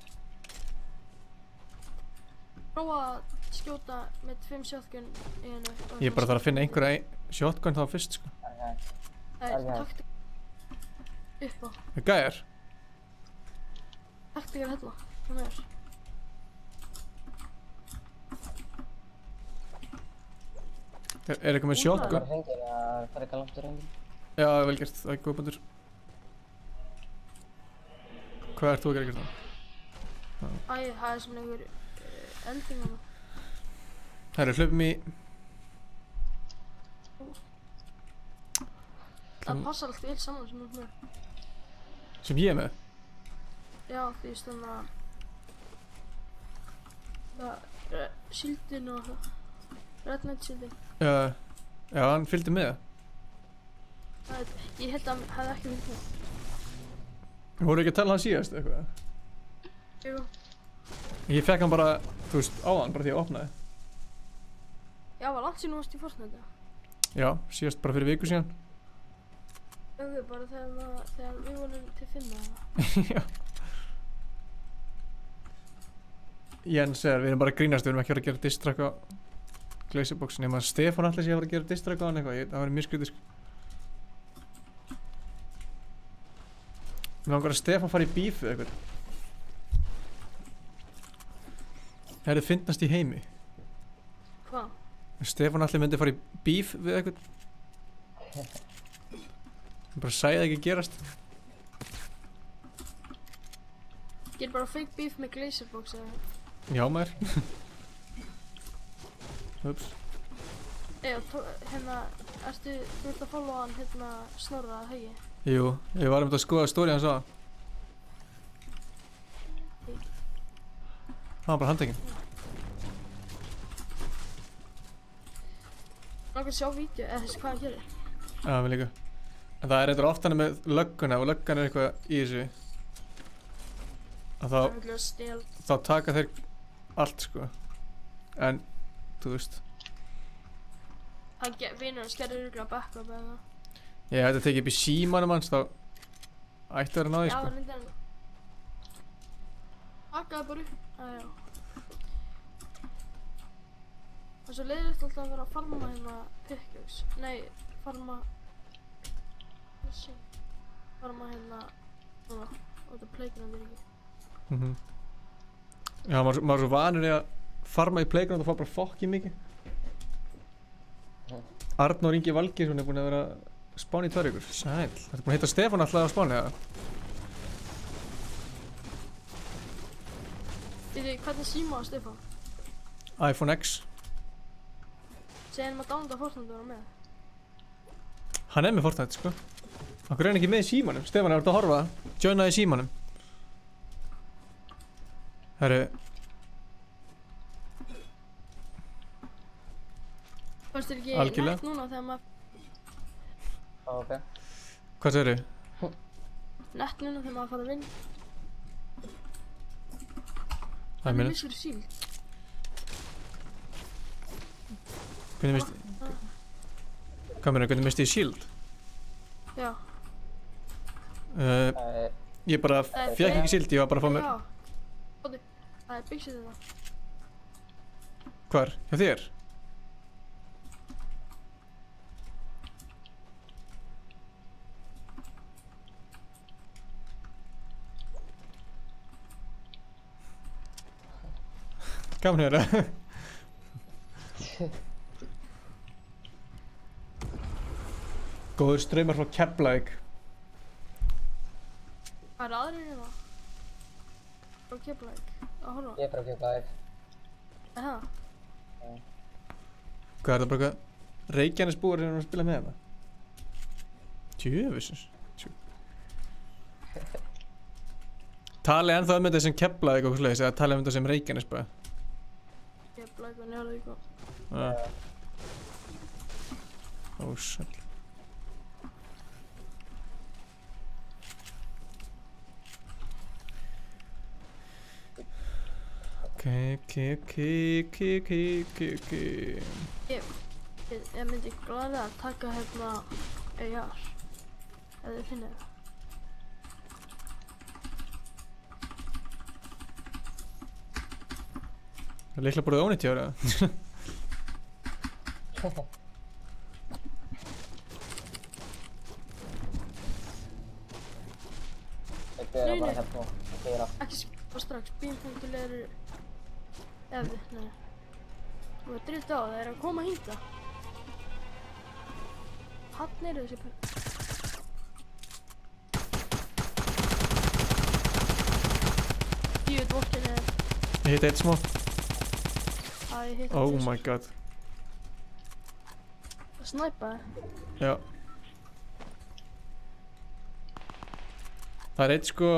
Prófa að skjóta með 5 shotgun í hennu. Ég er bara þarf að finna einhverja shotgun þá fyrst, sko. Það er taktik upp á. Það er gæjar. Taktik er hella. Það með þér. Er eitthvað með shotgun? Það hengir að það er eitthvað langt úr hengir. Já, það er vel gert. Það er góð bundur. Hvað ert þú að gera þá? Það er sem einhver ending hana. Herru, hlaupum í... Það passar allt vel saman sem þú ert með. Sem ég er með? Já, því stanna... Það er síldin og það. Redneck síldin. Já, hann fylgdi með það. Ég held að hann hefði ekki fylgt með. Þú voru ekki að tala hann síðast eitthvað? Jú. Ég fekk hann bara, þú veist, á hann bara því að opnaði. Já, var langt síðan þú varst í Fortnite? Já, síðast bara fyrir viku síðan. Já, bara þegar við vorum til 5 eða. Já. Jens segir, við erum bara að grínast, við erum ekki að vera að gera diss-track á Glazebox, nema að Stefán ætla sig að vera að gera diss-track á hann eitthvað, það var mjög skrítið, sko. Mér langar að Stefán fara í bíf við eitthvað. Það er fyndnast í heimi. Hvað? Stefán ætla myndi fara í bíf við eitthvað. Bara sagði það ekki gerast. Ger bara fake beef með glazerbox eða? Já maður. Ups. Hérna, þú ert að followa hann hérna Snorra að Haugi? Jú, ég var að skoða story hans á. Það var bara handtekinn. Langar að sjá vídeo eða þess hvað hann gerir. Já, mér líka. En það er eitthvað oft hann með lögguna og löggan er eitthvað í þessu. Þá taka þeir allt sko. En, þú veist. Vinur hans gerði örugglega backup eða það. Ég ætti að tekið upp í símanum hans, þá ætti að vera náði sko. Já, það myndi hann. Hakaði bara upp. Já. Það er svo leiðilegt alltaf að vera að farma hérna pickaxe. Nei, farma hérna svona, út af playground ekki. Já, maður er svo vanur í að farma í playground og fá bara fokkið mikið. Arnór Ingi Valgeirsson er búinn að vera að spána í 2 vikur. Sæll. Þetta er búinn að hitta Stefán alltaf á spáni, eða? Hvernig síma á Stefán? iPhone X. Segði hann að downloada Fortnite og vera með? Hann er með Fortnite, sko. Akkur er hann ekki með í símanum? Stefán er að horfa. Joinaði í símanum. Herru. Fannst þér ekki nett núna þegar maður... Ok. Hvað segirðu? Nett núna þegar maður fara að vinna. Það er minna. Missur síld. Hvernig misti... Hvað meina, hvernig misti ég shield? Já. Ég bara fekk ekki shield, ég var bara að fá mér... Bóti, það er byggsuð þetta. Hvar? Hjá þér? Gaman að vera. Góður straumar frá Keflavík. Hvað er aðrir hérna? Frá Keflavík? Að horfa? Ég er frá Keflavík. Aha. Hvað er það bara eitthvað? Reykjanesbúar að spila með það? Djöfisins. Talið ennþá um þetta sem Keflavík og svoleiðis, eða talið um þetta sem Reykjanesbúar? Keflavík og Njarðvík og... Ósæll. Ok. Ég myndi glæðilega að taka hérna AR, ef þið finnið það. Það er líklega bara ónýtt hjá þér, eða? Þetta er bara hérna að gera. Ekki skipa strax, bímpunktul eru... Nei. Þú er dritt á það, er að koma hingað. Hann eru þessi pökk. Dvorkin er... Ég hitt eitt smá. Ég hitt Oh my god. Það snæpaði. Já. Það er eitt sko...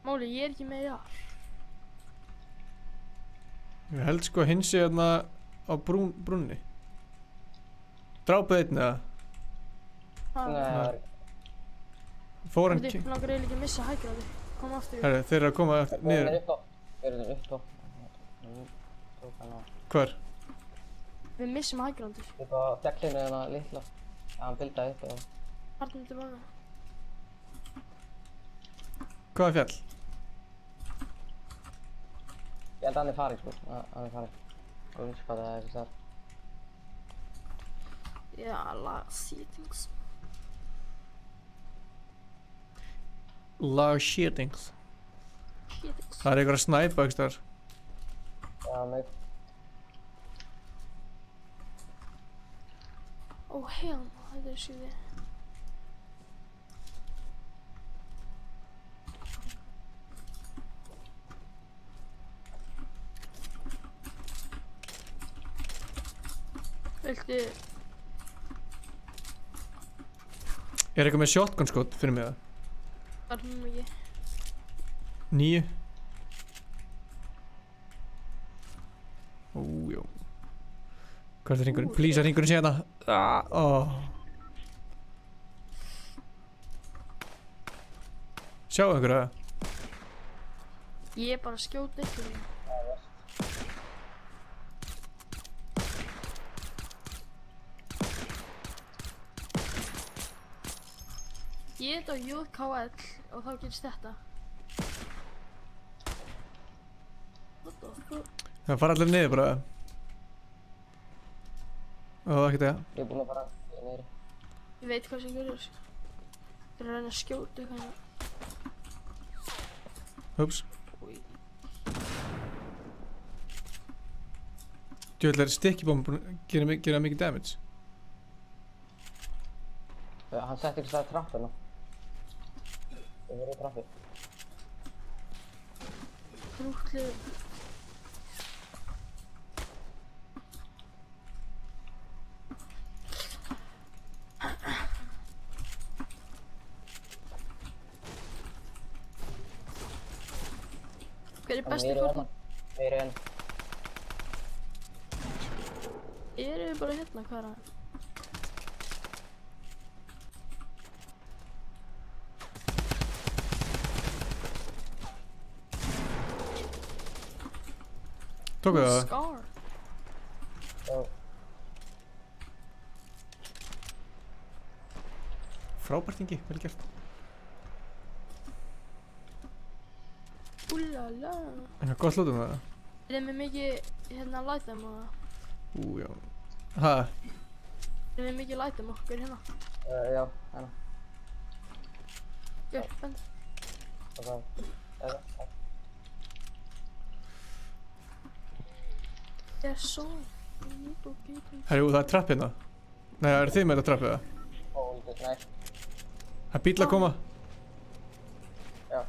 Máli, ég er ekki með JAR. Ég held sko hins ég hérna á brúnni. Drápið einn eða? Nei. Fór hann Þú langar eiginlega ekki að missa hækjaði. Koma aftur. Herri, þeir eru að koma niður. Þeir eru upp á. Hvar? Við missum hækjaði. Upp á fjallinu hérna litla. Hann bildaði upp eða. Hartum tilbaka. Hvaða fjall? Ég held að hann er farið sko. Hann er farið. Ég veist hvað það er þess að. Já, laga settings. Laga settings. Settings. Það er einhver að snæpa ekki þar. Já, mig. Oh hell no, þetta er svíði. Viltu... Er eitthvað með shotgun skot fyrir mig það? Það er hún ekki. 9. Ójó. Hvað er hringurinn? Please að hringurinn sé hérna. Sjáu einhverja það? Ég er bara að skjóta ykkur. Ég er þetta á JKL og þá gerist þetta. What the fuck? Það fara allir niður bara. Ó, ekki það. Ég er búinn að fara niður. Ég veit hvað sem gerist. Það er að reyna að skjóta eitthvað. Ups. Djöfull er stikkibomb búinn að gera mikið damage. Hann setti ykkur stað trappina. Það verður trappi. Krútlegur. Hver er besti Fortnite? Meiri enn. Erum við bara hérna, hvað er það? Tóku það? Scar. Já. Frábært Ingi, vel gert. Úlala. Eitthvað gott lútum það? Er með mikið hérna lætum og það? Já. Hæ? Er með mikið lætum okkur hérna? Já, hérna. Gjör, bend. Það var... Ég er svo... Herjú, það er trapp hérna. Nei, er þið með þetta trapp eða? Nei. Það er bíll að koma. Já.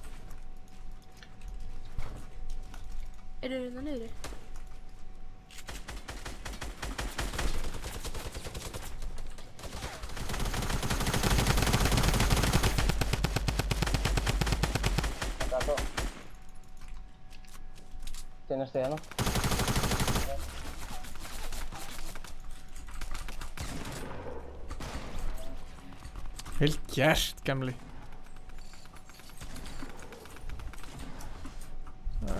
Eru þið hérna niðri? Það er svo. Til næstu hérna. Vel gert, gamli.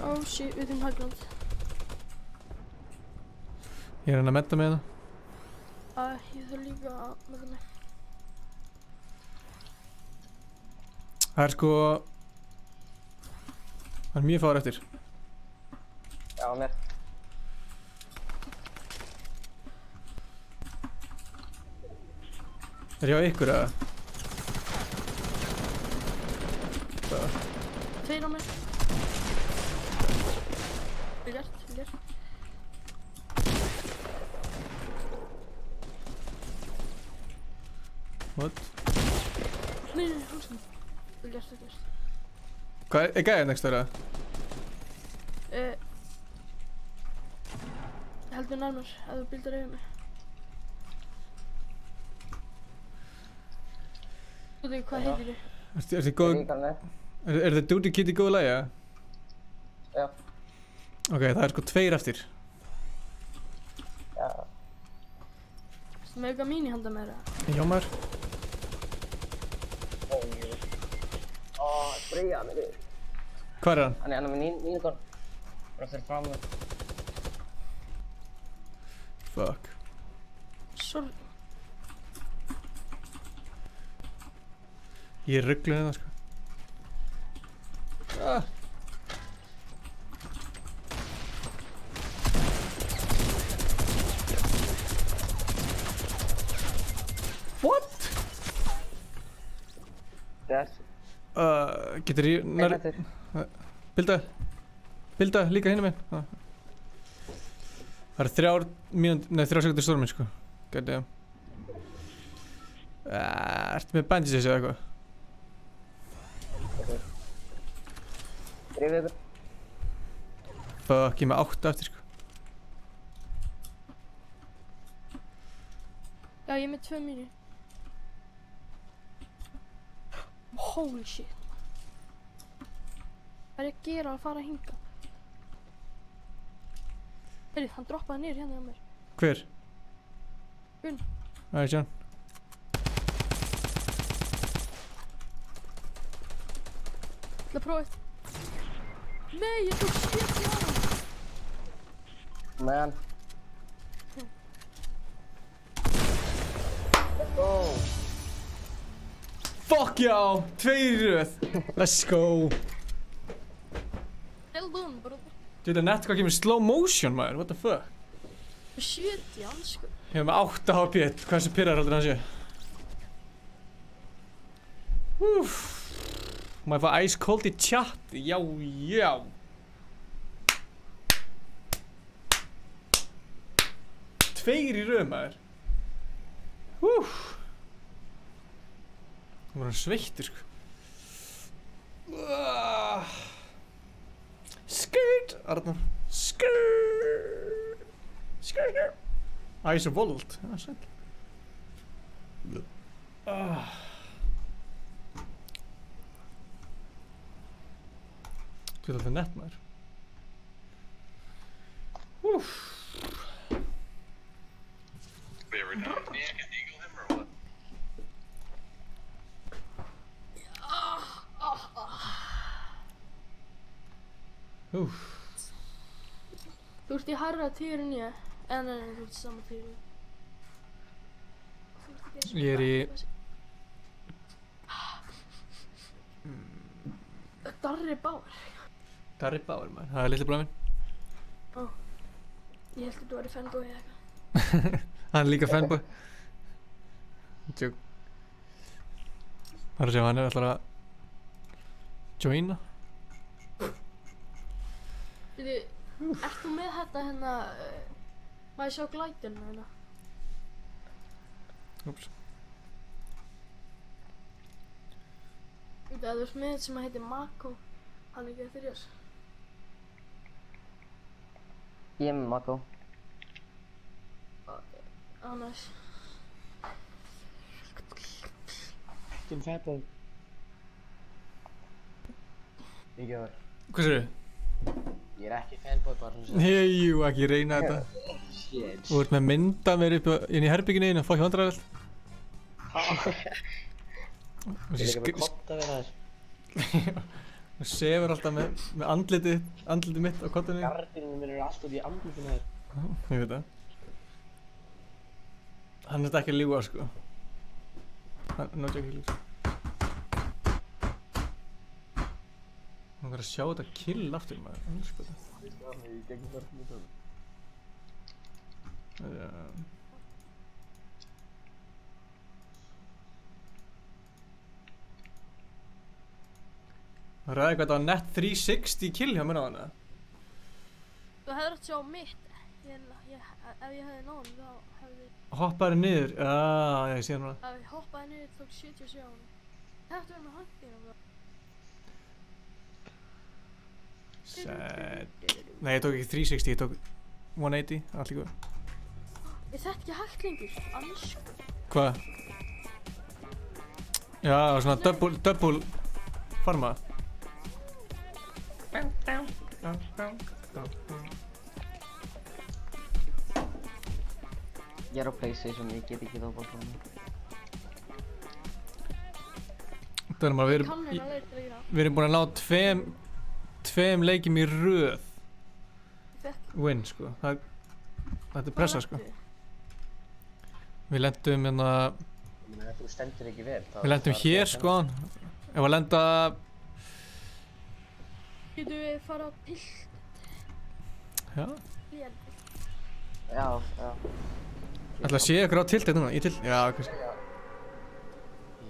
Oh shit, við erum Hagland. Ég er hann að metta með það. Ég þarf líka að metta mig. Það er sko... Það er mjög fáður eftir. Já, mér. Er ég á ykkur eða? Tveir á mér. Vel gert, vel gert. What? Nei, hanskan. Vel gert, vel gert. Hvað er gæðið næst þeirra? Heldur nærmar, ef þú bildar yfir mig. Þú veit hvað heitir þið? Er þið góð... Er þið Duty Kid í góðu lagi, eða? Já. Ok, það er sko 2 eftir. Já. Þú með eitthvað mín í handa með það? Já, maður. Spreyja mig yfir. Hvað er hann? Hann er með nýðgón. Bara fyrir fram með. Fuck. Sorry. Ég er ruggluð hérna, sko. What? Yes. Getur ég... Bilda. Bilda, líka hinum minn. Það er 3 sekundir storminn, sko. Gæti ég. Ertu með bandages eða eitthvað? Drifið ykkur. Fuck, ég er með 8 eftir sko. Já, ég er með 2 mínir. Holy shit. Hvað er ég að gera að fara að hinga? Heyrðu, hann droppaði niður hérna hjá mér. Hver? Gunn. Það er sjón. Það prófa eitt. Nei, ég tók 70 á hann. Með hann. Let's go. Fuck já, 2 í röð. Let's go. Well done, brother. Þetta nett hvað kemur slow motion maður, what the fuck? 70 hann sko. Ég hef með 8 HP, hversu pirrar heldur hann sé? Má ég fá ice cold í chat? Já, já. Tveir í röð maður. Það var hann sveittur sko. Skirt, Arnar. Skirt. Skirt. Ice Volt. Já, sæll. Þetta er alltaf nett maður. Þú ert í hærra týr en ég. Nei, þú ert í sama týr. Ég er í... Darri Bauer. Darri Bauer maður, það er litli bróðir minn. Ó, ég held að þú væri fanboy eða eitthvað. Hann er líka fanboy. Tjók. Það er að segja hann er alltaf að... joina. Ert þú með þetta hérna... Má ég sjá glætuna hérna? Úps. Þú ert með þetta sem heitir Mako. Hann er ekki eftir þér. Ég er með Mako. Annars. Jim Fatboy. Ekki öður. Hvað sér þau? Ég er ekki fanboy bara svona. Nei, jú, ekki reyna þetta. Shit. Þú ert með mynda mér upp inn í herbygginu einu, fokk vandræðilegt. Ég er líka með kotta við það. Þú sefur alltaf með andlitið mitt á kottunni. Gardínunum minn eru alltaf í andlitinu þér. Ég veit það. Hann er þetta ekki að ljúga sko. Hann er ekki að ljúga. Hann verður að sjá þetta kill aftur maður. Hann er sko þetta. Ég skal mig í gegnum þarfum í það. Það ræði hvað þetta var net 360 kill hjá mér á hann eða? Þú hefur átt að sjá mitt. Ef ég hefði náðan þá hefði... Hoppaði niður? Já, ég sé hann núna. Ef ég hoppaði niður tók 77 á hann. Það eftir að vera með handina bara. Sæt... Nei, ég tók ekki 360, ég tók 180, allt í góð. Er þetta ekki hægt lengur? Ansku. Hvað? Já, það var svona double farma. Ég er á PlayStation, ég get ekki þá bara svona. Það er maður, við erum búin að ná tveim leikjum í röð. Win, sko. Þetta er pressa, sko. Við lendum hérna... Þú stendur ekki vel. Við lendum hér, sko. Ef að lenda... Getum við fara á pilt? Já. Já. Ætla að sé ykkur á tiltið núna, í tilt? Já, kannski.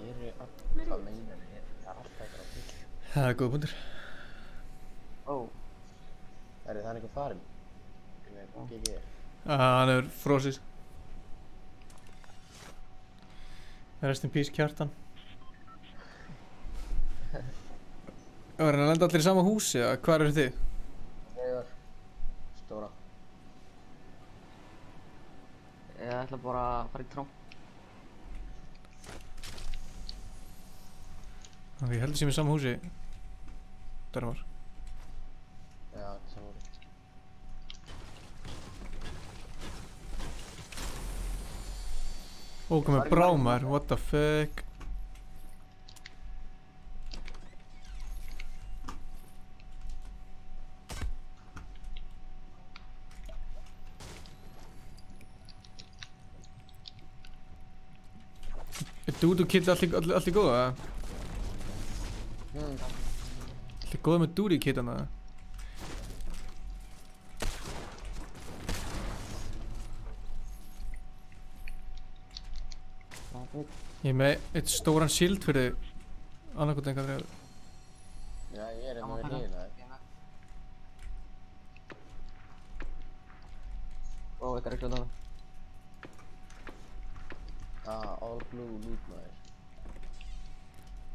Ég er alltaf meinar, það er alltaf ykkur á tilt. Það er góð punktur. Ó. Það er eitthvað farinn. Hann er frósið. Rest in peace Kjartan. Var hann að lenda allir í sama húsi eða hvar eru þið? Veigar. Stóra. Ég ætla bara að fara í trám. Ok, ég heldur sem í sama húsi. Þar var. Já, sama húsi. Ó, komið brámar, what the fuck. Er Dudu-kit allir góða? Allir góða með Dudu-kitana? Ég er með eitt stóran shield fyrir annarkot enga þrjá. Já, ég er hérna við hliðina þér. Ó, þetta er ekki að tala. All blue loot maður.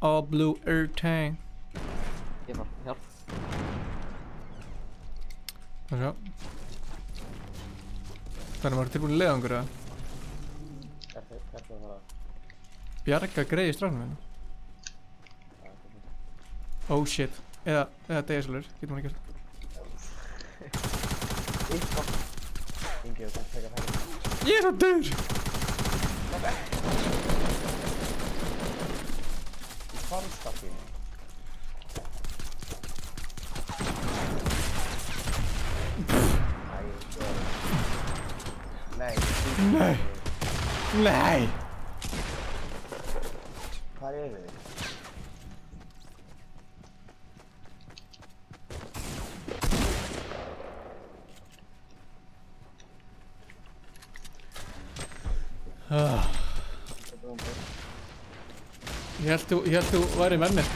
All blue air tank. Ég bara, hjálp. Það sjá. Þannig maður tilbúin í leiðangur eða? Hvert er það? Bjarga greið í strafnum hérna. Oh shit. Eða DSLR, getur maður að gera það. Ingi, þú kannst teka það. Ég er svo döður! Í farmstaffinu. Nei. Nei. Nei. Hvar eru þið? Ég held þú væri með mér.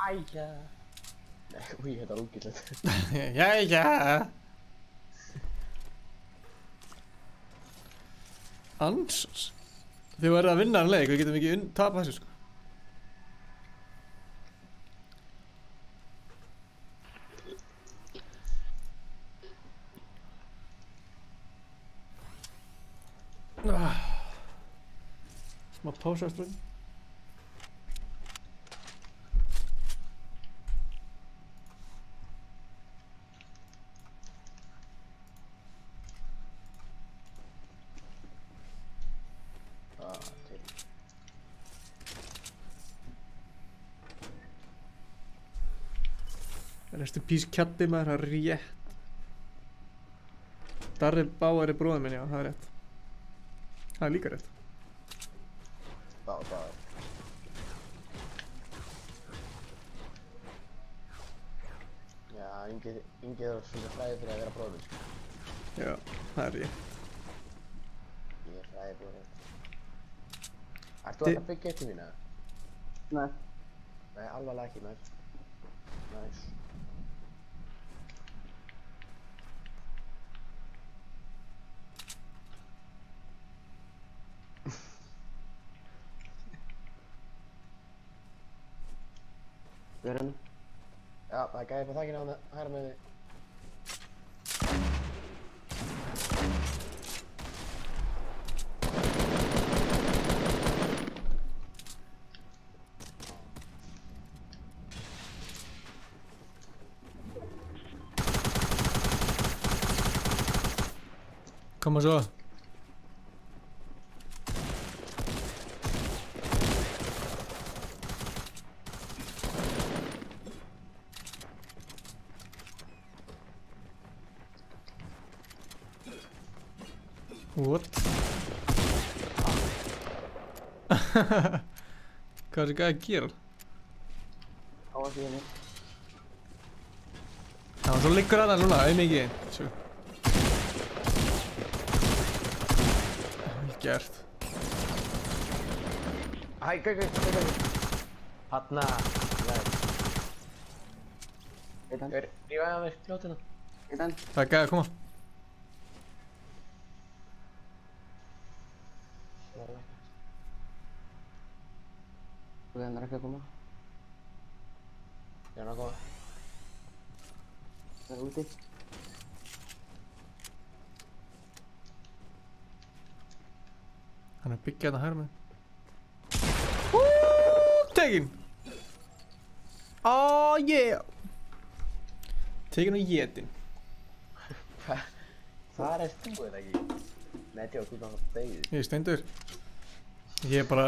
Æja. Nei, úi, þetta er ógætlegt. Jæja. Ansons. Þið verður að vinna hann leik, við getum ekki tapað þessu sko. Smá pása strönd. Rest in peace Kjaddi maður, það er rétt. Darri Báar er bróðir minn, já, það er rétt. Það er líka rétt. Báar. Já, Ingi er svolítið fræðið fyrir að vera bróðir minn. Já, það er rétt. Ég er fræðið bróðir. Ertu alltaf að byggja eftir mína? Nei. Nei, alvarlega ekki, maður. Næs. Hver henni? Já, það er gæði på þakkinu á hæra með þig. Koma svo. What? Hvað er þessi gæði að gera? Á að því henni. Já, svo liggur hann núna, auðmikið. Sjö. Vel gert. Hæ, gau. Hanna. Eitan. Rífa að mér fljótina. Eitan. Það er gæði að koma. Þú hennar ekki að koma. Ég er að koma. Það er úti. Hann er að byggja þetta hægra með. Tekin! Oh yeah! Tekin og étin. Hvað er þú eða ekki? Nei, tjók, þú náttúrulega degið. Ég er Steindur. Ég er bara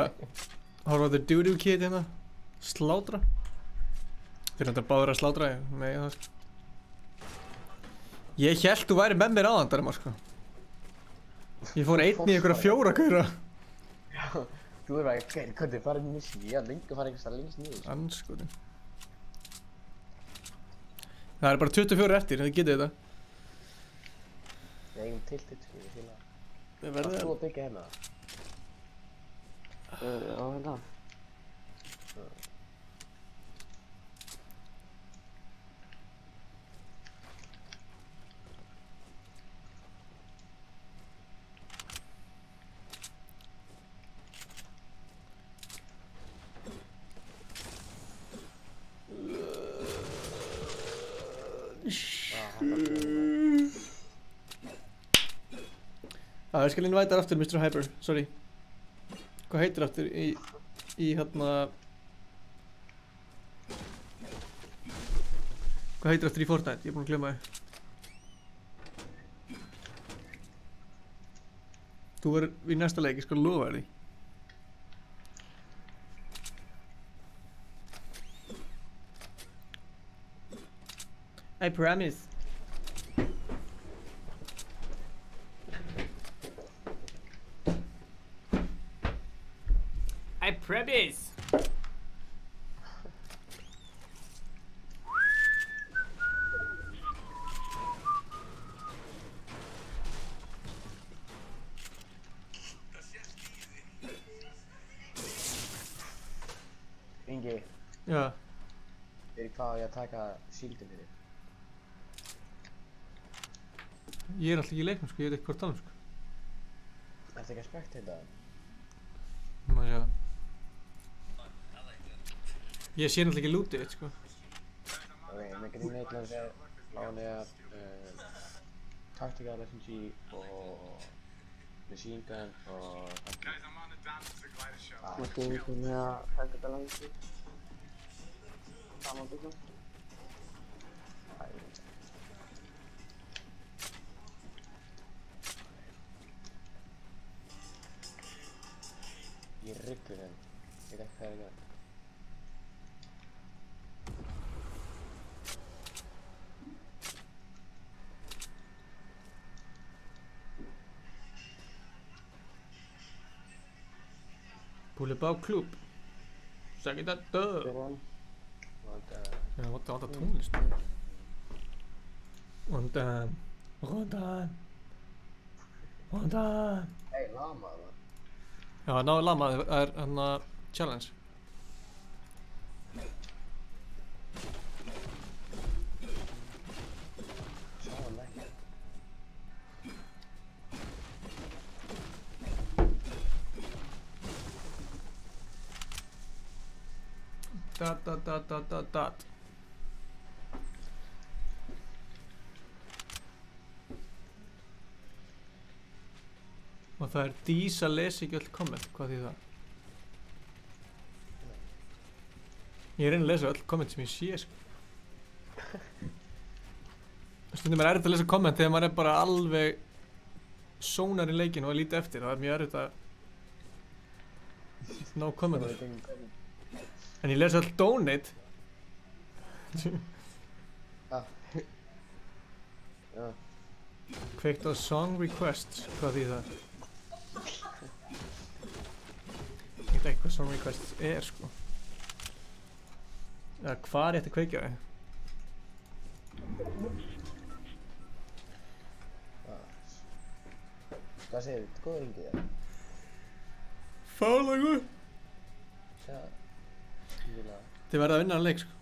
horfa á The Doo-Doo Kid hérna. Slátra. Þeir náttúrulega báður að slátra, nei það sko. Ég hélt þú væri með mér áðan, Darmar sko. Ég fór einn í einhverja 4 gaura. Já, þú er bara ekki, hvernig farið missi? Ég er lengi að fara einhvers staðar lengst niður. Anskotin. Það er bara 24 eftir, þið getið þetta. Við eigum tiltitt sko, ég fíla. Við verðum Varst þú að byggja hérna? Já, hérna. Ég skal invita aftur Mr. Hyper, sorry. Hvað heitir aftur í hérna... Hvað heitir aftur í Fortnite? Ég er búinn að glemma þig. Þú verður í næsta leik, ég skal lofa þér því. I promise. I promise. Ingi. Já. Fyrir hvað á ég að taka shieldin fyrir? Ég er alltaf ekki í leiknum sko, ég veit ekki hvað tala sko. Ertu ekki að spekta þetta? Má sjá. Ég sé náttúrulega ekki lootið þitt sko. Ok, með grenade launcher, lániðar, tactical SMG og machine gun og machine gun og tactical SMG. Saman byggum. Ég ryggur þeim. Ég veit ekki hvað er að gera. Pullebá klúb. Sækir þetta. Já, vanta tónlist. Vondan. Hey, lama það. Já, náðu lama, það er hann að challenge. Sá hann ekki. Dat. Og það er Dísa lesi ekki öll komment, hvað þýð það? Ég reyni að lesa öll komment sem ég sé sko. Stundum er erfitt að lesa komment þegar maður er bara alveg sónar í leikinu og að líta eftir, það er mjög erfitt að ná kommentar. En ég lesa öll donate. Kveikt á song requests, hvað þýð það? Ég veit ekki hvað song requests er sko. Eða hvað er þetta kveikja þig? Hvað segir þú? Góður Ingi þér? Fálagur! Já, ég vil að... Þið verða að vinna hann leik, sko.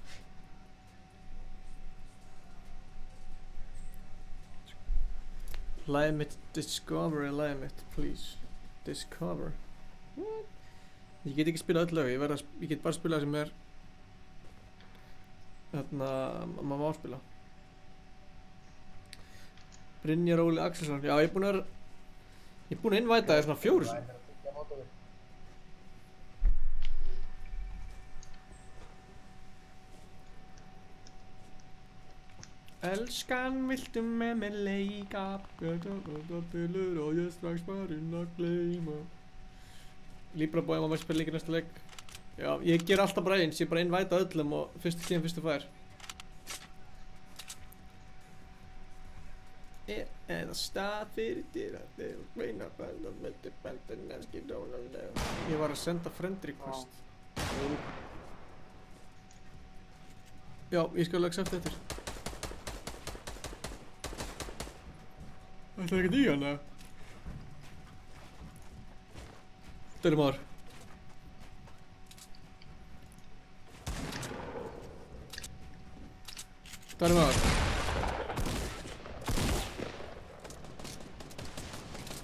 Lagið mitt, Discover lagið mitt, please. Discover. What? Ég get ekki spilað öll lög, ég get bara spilað sem er þarna, maður má spila. Brynjar Óli Axelsson, já ég er búinn að innvæta þér svona 4 sinnum. Elskan, viltu með mér leika? Björnabillur og ég strax farinn að gleyma. Libra Boy, maður spila líka næsta leik. Já, ég ger alltaf bara eins, ég bara innvæta öllum og fyrstu tíðan fyrstu fær. Eða stað fyrir dýrandi og meina bænd og meldi bændin ennski dónalega. Ég var að senda friend request. Já, ég skal accept eftir. Það er ekkert í hana. Dörum ár. Dörum ár.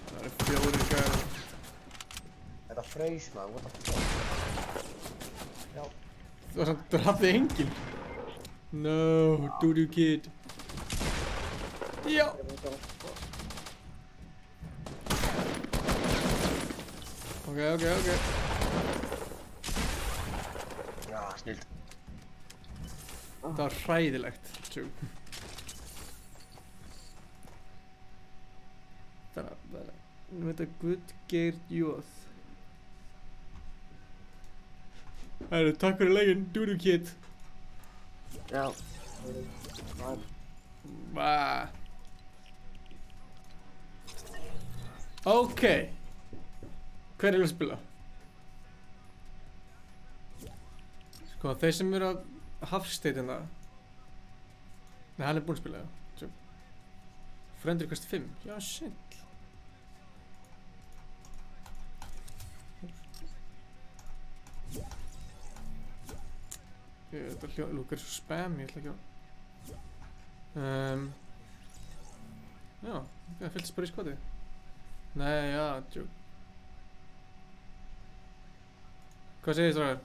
Það er 4 gæðar. Þetta fraus maður, what the fuck? Já. Það hafði enginn. No, doo-doo kid. Já. Ok. Já, snilt. Það var hræðilegt, tjú. Nú veit að Guðgeir Jóð. Herru, takk fyrir leikinn, Doo-doo kid. Já. Ok. Hver er að spila? Sko, þeir sem eru að Hafsteitina. Nei, hann er búinn að spila, já. Friend request 5. Já, shit. Þetta lúkar svo spam, ég ætla ekki að... Já, það fylltist bara í skotið. Nei, já, djók. Hvað segir þið strákar?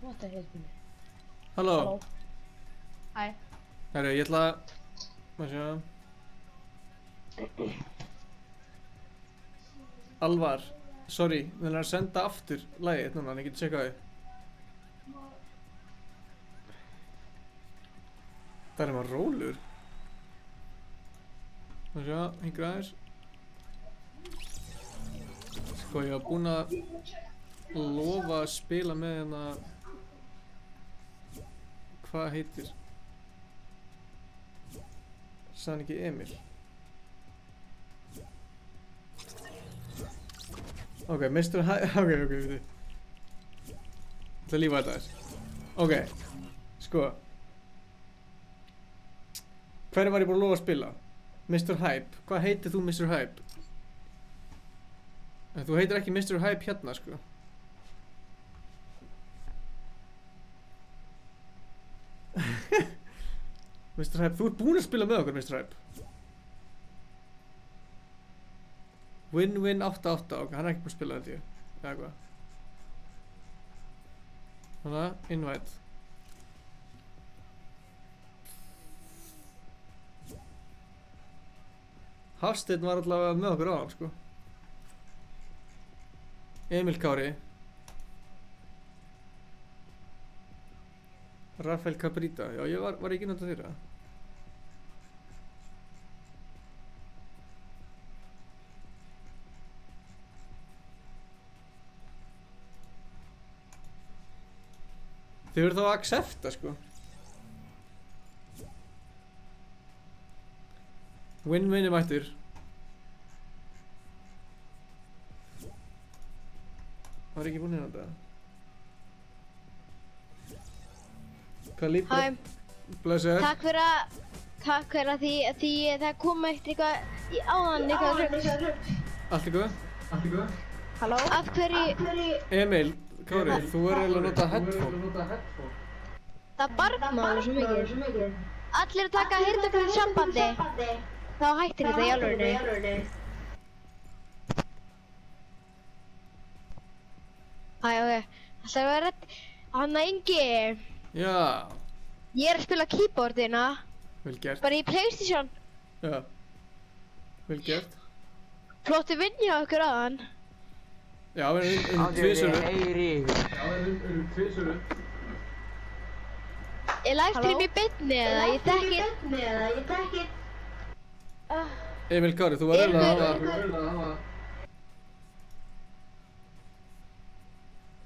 What the hell? Halló. Hæ. Herru, ég ætla að... Má sjá. Alvar. Sorry, við erum að senda aftur lagið núna, en ég geti tjekkað þið. Það er maður rólur. Má sjá, hingra aðeins. Sko, ég var búinn að lofa að spila með hérna... Hvað heitir? Sann ekki Emil. Ok, Mr. Hype... Ok, við þið. Ég ætla að lífa þetta aðeins. Ok, sko. Hverjum var ég búinn að lofa að spila? Mr. Hype. Hvað heitir þú Mr. Hype? Þú heitir ekki Mr. Hype hérna, sko. Mr. Hype, þú ert búinn að spila með okkur, Mr. Hype. Win-win 8-8, ok, hann er ekki búinn að spila þetta, eða hvað. Þannig, invite. Hafsteinn var allavega með okkur á hann, sko. Emil Kári. Rafael Cabrita, já ég var ekki náttúrulega þeirra. Þið verður þá að accepta, sko. Win-win er mættur. Var ekki búinn inn á þetta? Hvað líf bara? Hæ. Blessaður. takk fyrir því það kom eitthvað áðan eitthvað rugl. Allt í góð? Halló? Af hverju... Emil, Kári, þú eiginlega að nota headphone. Það barmaður svo mikið. Allir að taka heyrnartól í sambandi. Þá hættir þetta í alvörunni. Æ, ok. Það er að vera rétt. Hanna Ingi. Já. Ég er að spila keyboardina. Vel gert. Bara í PlayStation. Já. Vel gert. Flottu vinn hjá okkur aðan. Já, við erum tvisöru. Er livestream í beinni eða? Ég þekki... Emil Kári, þú var eiginlega að hafa...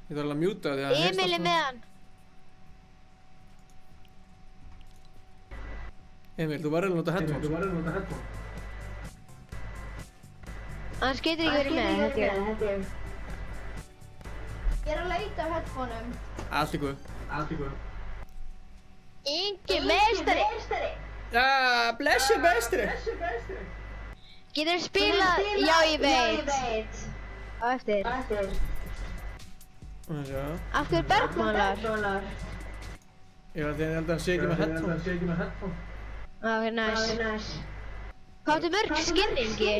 Ég þarf alveg að mjúta því að... Emil er með hann. Emil, þú var eiginlega að nota headphone. Annars getur ekki verið með, held ég. Ég er að leita á headphoneum. Allt í góð. Ingi meistari! Já, blessu meistari! Getur spilað? Já, ég veit. Á eftir. Já. Af hverju bergmálar? Ég held að hann sé ekki með headphone. Ok, nice. Hvað áttu mörg skinn, Ingi?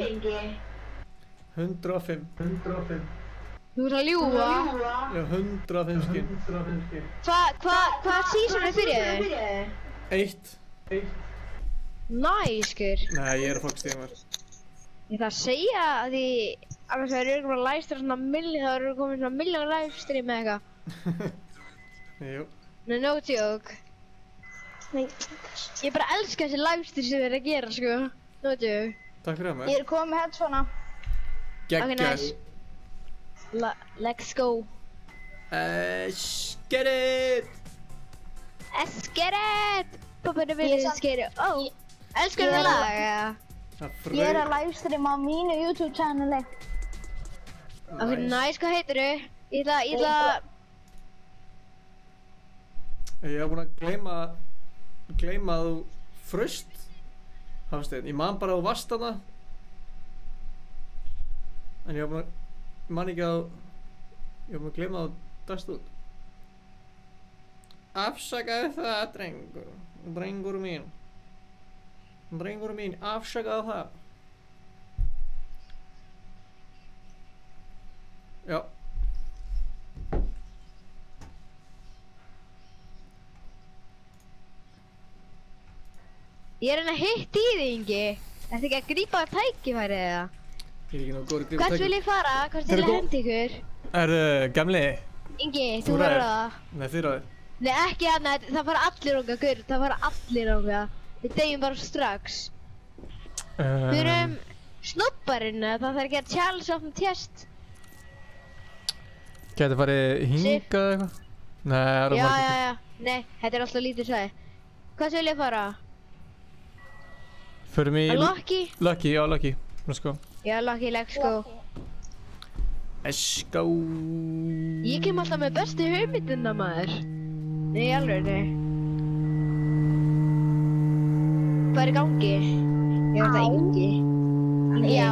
105. Þú ert að ljúga? Já, 105 skinn. Hvað season er fyrir þau? 1. Næskur. Nei, ég er að fokk stíma þar. Ég þarf að segja að því annars það eru bara livestream svona þá eru komin svona milljón livestream með eitthvað. Jú. Nei, no joke. Ég bara elska þessi livestream sem þið eru að gera, sko. No joke. Takk fyrir það, maður. Ég er komið með headphone-a. Geggjað. Ok, nice. Let's go. Let's get it! Let's get it! Let's get it. Oh, elskar þið lag, eða? Ég er að livestreama á mínu YouTube-channeli. Ok, nice, hvað heitir þau? Ég ætla að... Ég hef búinn að gleyma að þú fröst, Hafsteinn. Ég man bara að þú varst þarna. En ég man ekki að... Ég hef búinn að gleyma að þú dast út. Afsakaðu það, drengur mín. Drengur mín, afsakaðu það. Já. Ég er að hitta í þig, Ingi. Ertu ekki að grípa tækifærið eða? Ég er ekki nóg góður að grípa Hvert vil ég fara? Hvert vil ég henda ykkur? Gamli. Ingi, þú verður það. Nei, þið ráðið. Nei, ekki hérna, það fara allir okkar, gaur. Það fara allir okkar. Við deyjum bara strax. Við erum snobbarinn, það þarf að gera challenge of the test. Gæti farið hingað eitthvað? Nei, það er Já. Nei, þetta er alltaf lítið sæði. Hvað vil ég fara? Förum í... Lucky? Lucky, já, Lucky. Let's go. Já, Lucky, let's go. Let's go. Ég kem alltaf með bestu hugmyndina, maður. Nei, alveg, nei. Hvað er í gangi? Ég veit það Ingi. Já.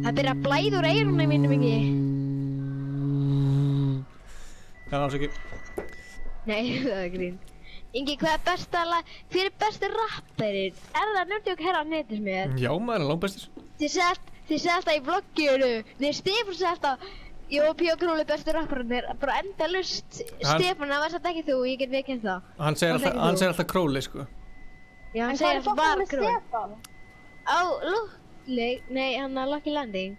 Það byrja að blæða úr eyrunum mínum, Ingi. Já, alls ekki. Nei, það er grín. Ingi, hvað er besta lag? Hver er besti rapperinn? Er það nördjók herra á netis mér? Já, maður er langbestur. Þið segði alltaf í vlogginu. Nei, Stefán segði alltaf ég og Píó Króli bestu rapparinn er bara endalaust. Stefán, það var satt ekki þú, ég get viðkennt það. Hann segir alltaf Króli, sko. Já, hann segir alltaf bara Króli. Á, nei, hann er Lucky Landing.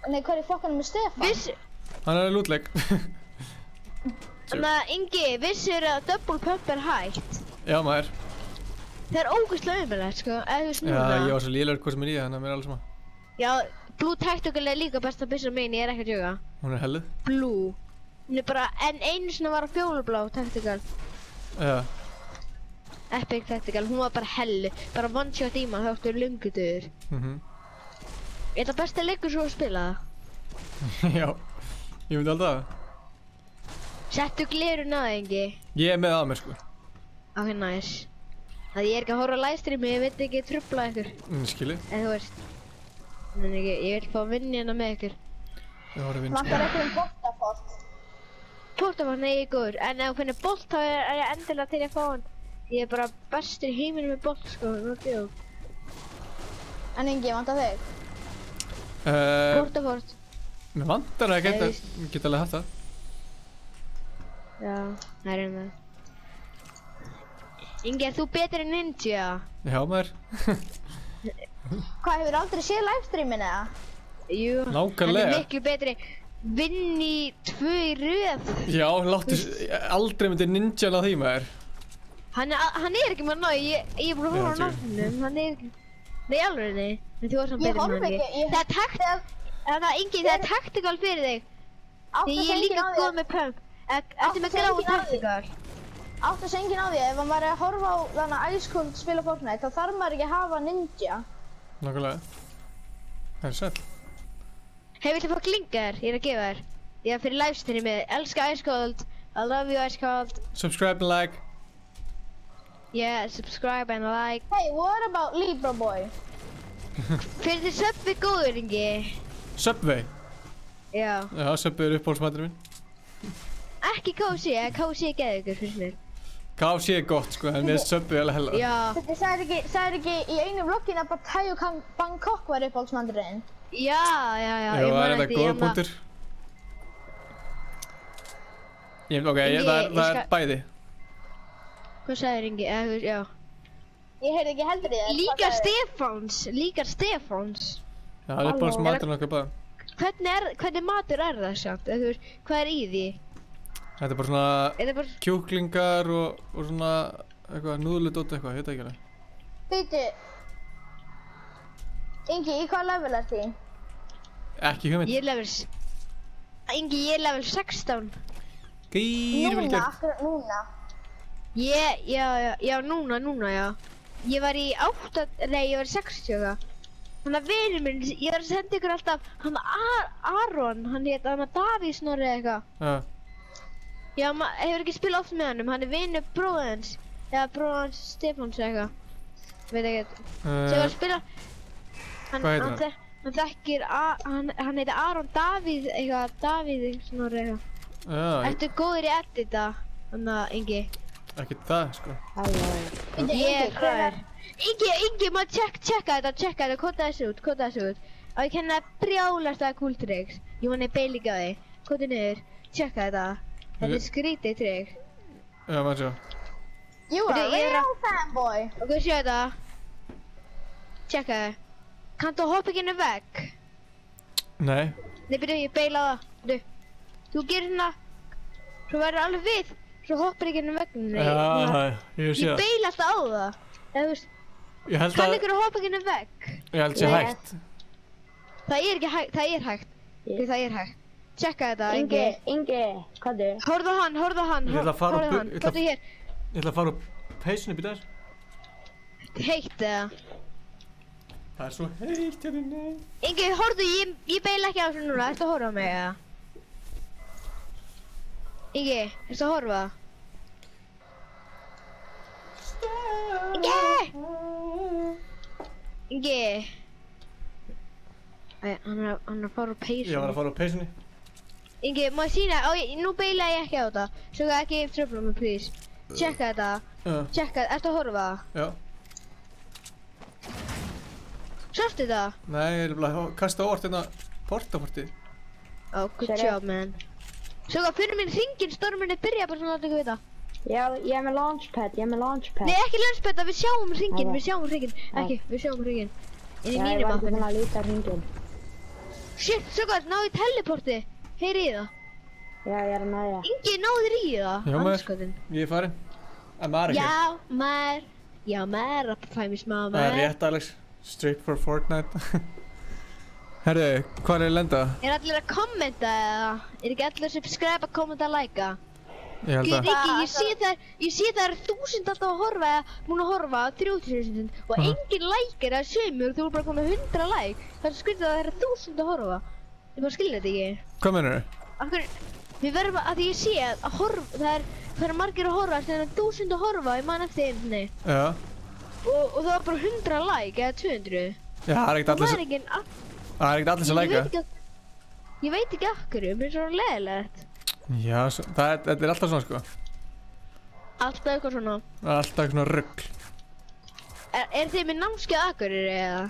Nei, hvað er fokkanum með Stefán? Hann er lútleg. Þannig að Ingi, vissir að double pump er hægt? Já, maður. Það er ógeðslega umræðilegt, sko, eða þú veist núna. Já, ég var svo lélegur hvað sem er í það, þannig að mér er alls sama. Já, Blue Tactical er líka besta byssan mín, ég er ekki að djóka. Hún er helluð. Blue. Hún er bara, en einu sinni var að fjólublá Tactical. Já. Epic Tactical, hún var bara hellu. Bara one shot í maður, þá áttu lungutur. Er það besta leikur svo að spila það? Já, ég myndi alltaf það. Settu glerun að það, Ingi? Ég er með að mér, sko. Ok, nice. Það ég ekki að horfa á livestreami, ég veit ekki trufla ykkur. Skilji. En þú veist. En ég vil fá að vinna hérna með ykkur. Vantar ekki boltafort. Boltafort, nei, ég er góður. En ef þú finnir bolt, þá er ég endilega til að fá hann. Ég er bara bestur í heiminum með bolt, sko. Nú djók. En Ingi, vantar þig? Boltafort. Mér vantar að geta alveg haft það. Já, það er það. Ingi, er þú betri en Ninja? Já, maður. Hvað, hefur aldrei séð livestreamin eða? Jú. Nákvæmlega. Hann er miklu betri. Vinn í 2 í röð. Já, láttu aldrei myndi Ninja á því, maður. Hann er ekki með náðu, ég er búin að horfa á náttúrunum. Hann er ekki... Nei, alveg nei. En þú var samt betri en hann ekki. Það er taktikal... Ingi, það er taktikal fyrir þig. Því ég er líka góð með pump. Ertu með gráð taktikal? Áttast enginn á því, ef hann væri að horfa á þannig að Ice Cold spila Fortnite, þá þarf maður ekki að hafa Ninja. Nákvæmlega. Það er sæll. Hei, viltu fá klingar? Ég er að gefa þér. Ég er fyrir livestreamið. Elska Ice Cold. I love you Ice Cold. Subscribe and like. Yeah, subscribe and like. Hey, what about Libra Boy? Fyrir þið Subway góður, Ingi? Subway? Já. Já, Subway er uppáhaldsmaturinn minn. Ekki KFC, KFC er geðveikur fyrir mér. KFC er gott sko, en mér er Subway alveg hella. Já. Þetta sagði ekki í einu vlogginu að Bataille Bangkok var uppáhaldsmaturinn. Já. Já, það er þetta góða punktur. Ok, það er bæði. Hvað sagðir Ingi? Já. Ég heyrði ekki heldur í þér. Líkar Stefáns. Já, það er uppáhaldsmaturinn okkar bara. Hvernig matur er það samt? Hvað er í því? Þetta er bara svona kjúklingar og svona eitthvað núðludótt eitthvað, ég veit ekki alveg. Bíddu. Ingi, í hvað level ert þið? Ekki hugmynd. Ingi, ég er level 16. Gýr vel gert. Núna? Já, núna, já. Ég var í 60. Þannig að vinur minn, ég var að senda ykkur alltaf, hann Aron, hann heit Davíð Snorri eða eitthvað. Já. Já, hefur ekki spilað oft með hann er vinur bróðins, eða bróðans Stefáns eða eitthvað. Veit ekki. Sem var að spila, hvað heitir hann? Hann þekkir, hann heitir Aron Davíð eitthvað, Davíð Snorri eitthvað. Já. Ertu góður í edita, þannig að Ingi? Ekki það, sko. Ingi, maður tjekka þetta, kóta þessu út. Og ég kenna brjálast að cool tricks. Ég voni beil líka á þig. Kóta niður, tjekka þetta. Þetta er skrítið trick. Já, maður sjá. You are a real fanboy. Ok, sjá þetta. Tjekka það. Kanntu að hoppa ekki inn í vegg? Nei. Nei, byrju, ég beila á það. Þú gerir hérna. Svo verður alveg við. Svo hoppar ekki inn í vegginu. Já, ég sé það. Ég beila alltaf á það. Eða þú veist. Kann ykkur að hoppa ekki inn í vegg? Ég held sé hægt. Það er ekki hægt, það er hægt. Það er hægt. Tjekka þetta, Ingi. Ingi, hvað er? Horfðu á hann. Ég ætla að fara Hvað er hér? Ég ætla að fara úr peysunni býta þess. Heitt eða? Það er svo heitt hérna inni. Ingi, horfðu, ég beila ekki á þessu núna. Ertu að horfa á mig eða? Ingi, ertu að horfa? Ingi! Hann er að fara úr peysunni. Ég var að fara úr peysunni. Ingi, má ég sína? Nú beila ég ekki á þetta. Svo ekki tröfla mig, please. Tjekka þetta. Tjekka, ertu að horfa? Já. Sástu þetta? Nei, ég er bara að kasta óvart hérna portafortið. Oh, good job, man. Svo fyrir minn hringinn, stormurinn byrja bara svona að láta ykkur vita. Já, ég er með launchpad. Nei, ekki launchpad, við sjáum hringinn. Ekki, við sjáum hringinn. Inn í mínumappinu. Já, ég var ekki búin að líta hringinn. Shit, svo gott, náðu í teleporti. Heyri í það. Já, ég er að næja. Ingi, náður í það. Já, maður. Ég er farin. En maður ekki. Já, maður. Fæ mér smá, maður. Það er rétt, Alex. Straight for Fortnite. Herru, hvað er að lenda? Er allir að kommenta eða? Er ekki allir að subscribe, kommenta, likea? Ég held að. Ekki, ég sé það er 1000 alltaf að horfa eða múin að horfa 3000 og engin like eða sömur, þú er bara komið 100 like. Það er skrítið að það er 1000 að horfa. Ég bara skilja þetta ekki. Hvað meinarðu? Við verðum að ég sé að horfa, það er margir að horfa, þannig að 1000 að horfa, ég man eftir einni. Já. Og það var bara 100 like eða 200. Já, það er ekkert allir sem læka. Ég veit ekki af hverju, mér er svo leiðilegt. Já, þetta er alltaf svona sko. Alltaf eitthvað svona. Alltaf eitthvað svona rugl. Er þið með námskeið á Akureyri eða?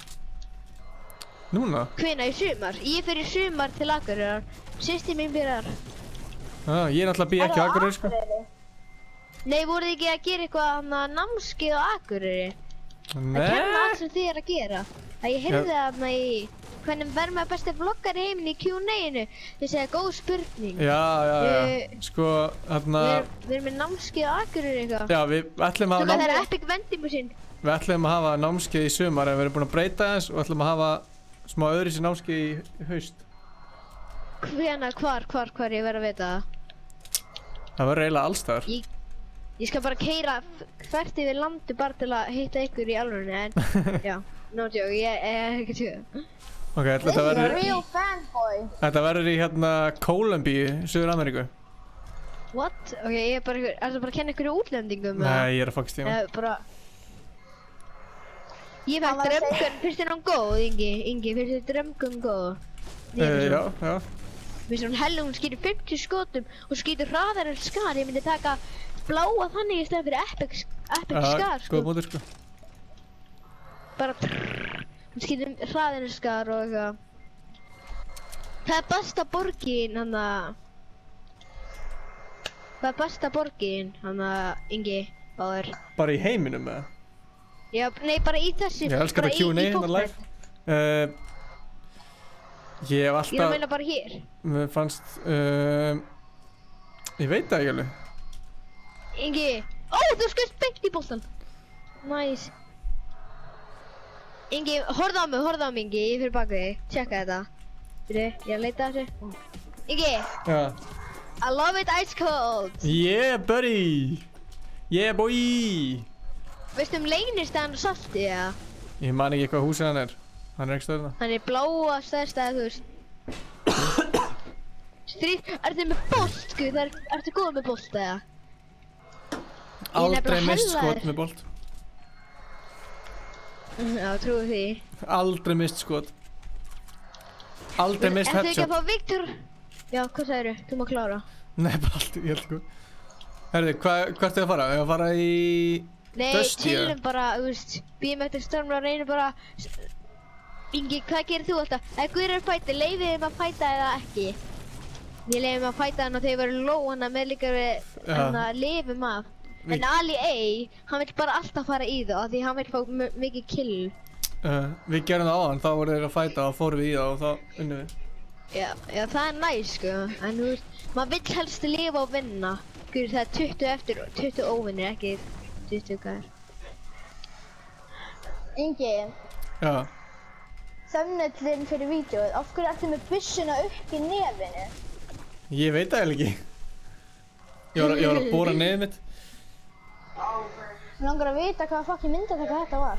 Núna? Hvenær í sumar? Ég fer í sumar til Akureyrar. Systir mín byrjar. Ég er náttúrulega ekki á Akureyri sko. Nei, voruð þið ekki að gera eitthvað námskeið á Akureyri? Nei. Það kenna allt sem þið er að gera. Ég heyrði þarna í hvernig verður maður besti vloggar í heiminum í Q&A-inu. Þið segja góð spurning. Já. Sko, þarna... Við erum með námskeið á Akureyri eitthvað. Já, við ætlum að hafa það er epic vendingu sín. Við ætlum að hafa námskeið í sumar en við erum búin að breyta þess og ætlum að hafa smá öðruvísi námskeið í haust. Hvar ég verð að vita það? Það verður eiginlega allstaðar. Ég skal bara keyra þvert yfir landi bara til að hitta ykkur í alvörunni en já, no joke, ég er ekki tjóð. Ok, þetta verður í hérna Kólumbíu, Suður Ameríku. What? Ok, ég er bara að kenna ykkur í útlendingum? Nei, ég er að fokast tíma. Ég fætt drömgun, finnst þér hún góð, Ingi? Finnst þér drömgun góð? Já. Finnst þér hún hella, hún skýtur 50 skotum og skýtur hraðar en skar. Ég myndi taka bláa þannig í stæðan fyrir epic skar, sko. Góð mótur, sko. Bara hún skýtur hraðar en skar og eitthvað. Það er besta borgin, Það er besta borgin, Ingi, Báður. Bara í heiminum, eða? Já, nei, bara í þessu, ég elskar bara Q&A hérna live. Ég hef alltaf... Ég er að meina bara hér. Mér fannst... Ég veit það ekki alveg. Ingi... þú skust beint í boltan. Nice. Ingi, horfðu á mig, Ingi, ég fyrir baka þig. Tjekka þetta. Byrju, ég að leita þessu. Ingi! Já. I love it ice cold. Yeah, buddy! Yeah, boy! Veistu leynistæðan og salti, eða? Ég man ekki hvað húsið hann er. Hann er ekki stöðna. Hann er bláa stæðstæði, þú veist. Ertu með bolt, sko? Ertu góð með bolt, eða? Aldrei mist skot með bolt. Já, trúi því. Aldrei mist skot. Aldrei mist headshot. Ertu ekki að fá Viktor? Já, hvað sagðirðu? Þú má klára. Nei, bara alltaf, ég held sko. Herðu, hvað ertu að fara? Ég að fara í... Nei, chillum bara, þú veist, býðum eftir stormur og reynum bara... Ingi, hvað gerir þú alltaf? Ef Guður er að fæta, leifið þeim að fæta eða ekki? Ég leifið þeim að fæta hann og þeir verður low hana með líka við lifum af. En Ali A, hann vill bara alltaf fara í það, því hann vill fá mikið kill. Við gerum það áðan, þá voru þeir að fæta og fórum við í það og þá unnum við. Já, það er næst sko, en þú veist, maður vill helst lifa og vinna. Guður, það er 20 eftir og 20 óvinnir, ekki 20 hvað er. Ingi. Já. Thumbnailinn fyrir vídeóið, af hverju ertu með byssuna upp í nefinu? Ég veit það eiginlega ekki. Ég var að bóra nefið mitt. Mér langar að vita hvaða fucking myndataka þetta var.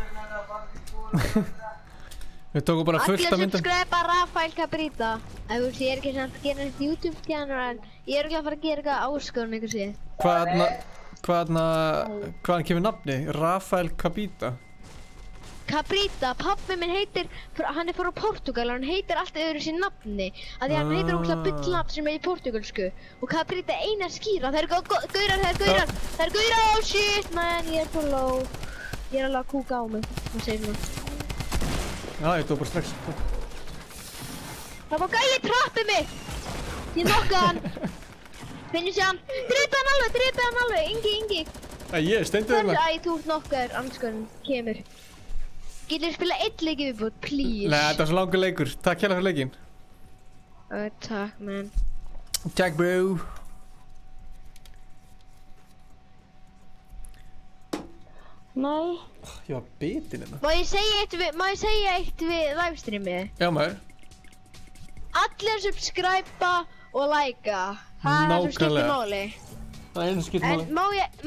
Við tókum bara fullt af myndum. Allir subscribe Rafael Cabrita. Þú veist, ég er ekki svona að gera eitt YouTube channel en ég er ekki að fara að gera eitthvað áskorun eitthvað síðan. Hvaðan kemur nafni? Rafael Cabrita? Cabrita, pabbi minn heitir, hann er frá Portugal og hann heitir alltaf öðru sín nafni. Af því hann heitir ógeðslega bullnafn sem er í portugalsku. Og Cabrita er eina skýra. Það eru gaurar, það eru gaurar, oh shit man, ég er svo low. Ég er alveg að kúka á mig, hvað segir maður? Já, ég tók bara strax. Það var gæi trappið mig! Ég nokkaði hann. Finnst ég hann. Dreipið hann alveg, Ingi. Ég steindi þér maður. Æ, þú ert nokkaður, anskorinn, kemur. Getur þú spila eitt leik í viðbútt, please? Nei, þetta var svo langur leikur. Takk hérna fyrir leikinn. Takk, man. Takk, bro. Nei. Ég var bitinn hérna. Má ég segja eitt við livestreamið? Já, maður. Allir subscribe og likea. Það er það sem skiptir máli. Það er einu sem skiptir máli. En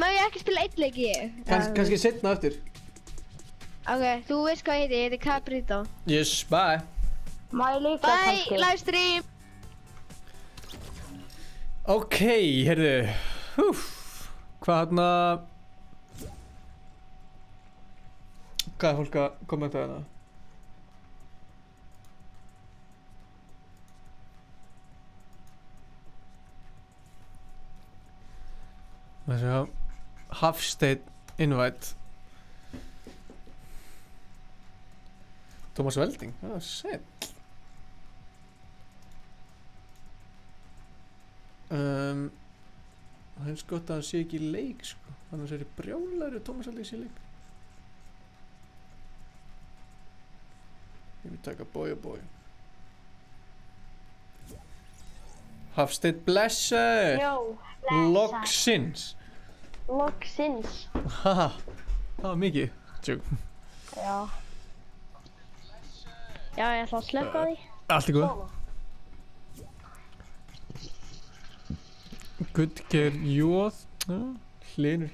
má ég ekki spila eitt leik í ég? Kannski seinna eftir. Ok, þú veist hvað ég heiti Cabrita. Yes, bye. Má ég líka kannski? Bye, livestream. Ok, heyrðu. Hvað hérna... Hvað er fólk að kommenta hérna? Það sé að Hafsteinn invite. Tómas Velding, það er sett. Það er gott að hann sé ekki í leik sko. Annars er það brjálæri Tómas Velding sé í leik. Ég vil taka boy. Hafsteinn blessaður. Já, blessaður. Loksins. Haha, það var mikið. Tjók. Já. Já, ég ætla að slökka á því. Allt í góð. Guðgeir Jóð. Hlynur.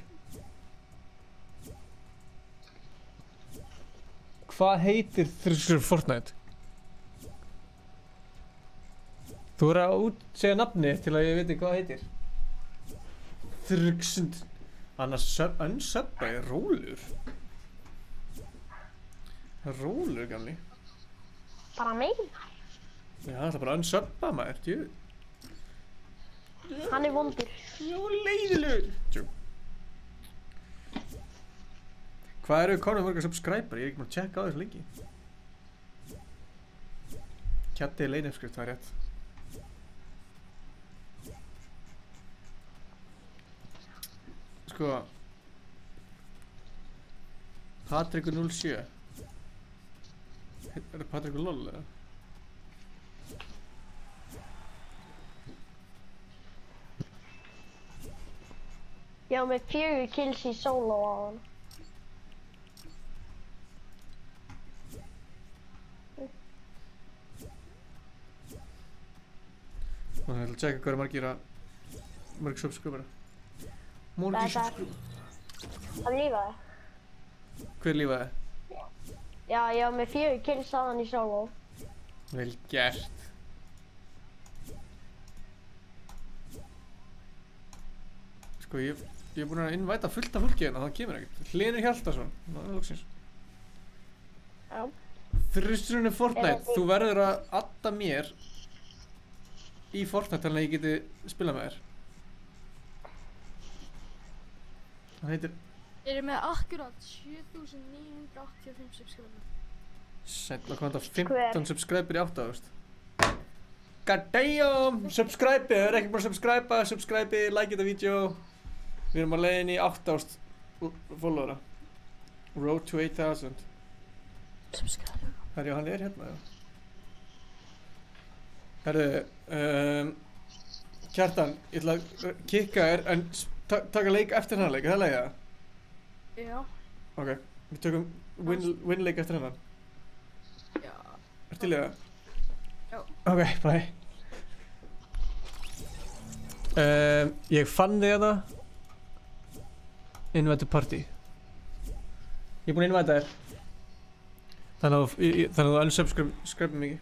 Hvað heitir þessur Fortnite? Þú verður að útsegja nafni til að ég veit hvað það heitir. Þryggsund. Annars unsubba er Rólur. Rólur gamli. Bara meinar. Já, það er bara unsubba maður, djú. Hann er vondur. Já, leiðilegur. Tjú. Hvað eru konum mörgur subscriber? Ég er ekki maður að checka á þessu lengi. Kjatti er leinefskrift, það er rétt. Sko Patrikur 07. Er það Patrikur LOL eða? Já, með 4 kills í solo á hann. Ég ætla að checka hvað eru margir subscribera. Margir subscribera. Hann lífaði. Hver lífaði? Já, ég var með 4 kills á hann í solo. Vel gert. Sko ég er búinn að invita fullt af fólki hérna, það kemur ekkert. Hlynur Hjaltason, það er loksins. Já. Þrjusturinn er Fortnite, þú verður að adda mér í Fortnite þannig að ég geti spilað með þér. Hann heitir... Ég er með akkurat 7985 subscriber. Sætla kom þetta 15 subscriber í 8.000. God damn! Subscribe, þau eru ekki búin að subscribe, like þetta vídeo. Við erum á leiðin í 8.000 followera. Road to 8.000. Subscribe. Herri, hann er hérna, já. Herru, Kjartan, ég ætla að kikka þér en taka leik eftir hennar leik, er það leik það? Já. Ok, við tökum win leik eftir hennar. Já. Er til í það? Já. Ok, bye. Ég fann þig hérna. Invite party. Ég er búinn að invita þér. Þannig að þú unsubscribe mikið.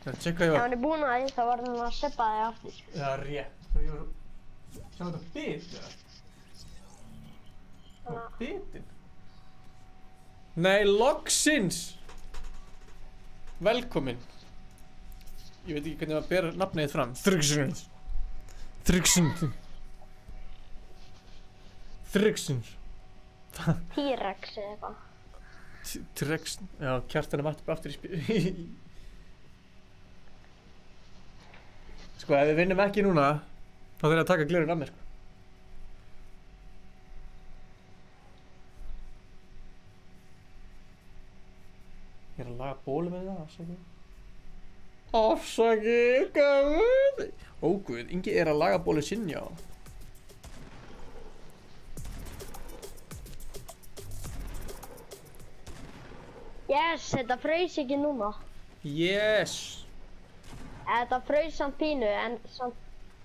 Það er tjekka ég var. Ef hann er búinn að því, þá var hann að subba þig aftur. Það er rétt. Svo ég var að... Sjá þetta bit, eða? Það var bitin. Nei, loksins! Velkomin. Ég veit ekki hvernig að bera nafnið fram. Þryggsund. T-Rex eða eitthvað. T-Rex, já, Kjartan er mætt aftur í spil. Sko, ef við vinnum ekki núna, þá þurfum við að taka glörun af mér, sko. Ég er að laga bólu með það, afsakið. Afsakið, gaman! Ó guð, Ingi er að laga bólu sinn, já. Yes, þetta fraus ekki núna. Yes! Þetta fraus samt pínu, en samt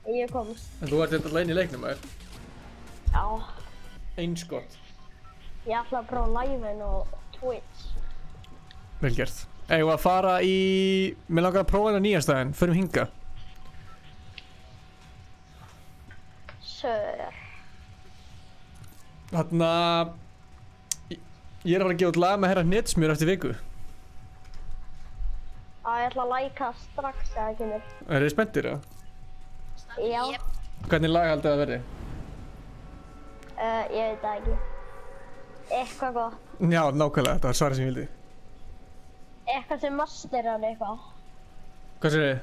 ég komst. En þú ert þetta alveg inn í leiknum, eða? Já. Einskott. Ég ætla að prófa live-in og Twitch. Vel gert. Eigum við að fara í... Mér langar að prófa þetta nýjastæðin, förum hinga. Sör. Þarna... Ég er að fara að gefa út lag með herra Hnetsmjör eftir viku. Ég ætla að læka strax þegar það kemur. Eru þið spenntir, eða? Já. Hvernig lag haldið það verði? Ég veit það ekki. Eitthvað gott. Já, nákvæmlega, þetta var svarið sem ég vildi. Eitthvað sem masterar eitthvað. Hvað segir þið?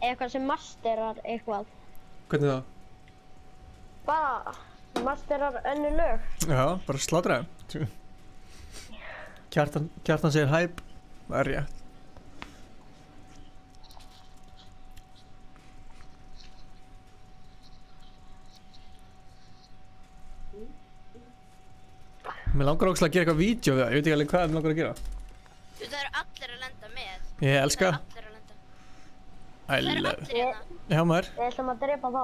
Eitthvað sem masterar eitthvað. Hvernig þá? Bara masterar önnur lög. Já, bara slátra þeim. Kjartan segir hæp. Það er rétt. Mér langar ógeðslega að gera eitthvað vídeo við það, ég veit ekki alveg hvað mér langar að gera. Það eru allir að lenda með. Ég elska. Það eru allir að lenda. I love. Það eru allir hérna. Já maður. Við ætlum að drepa þá.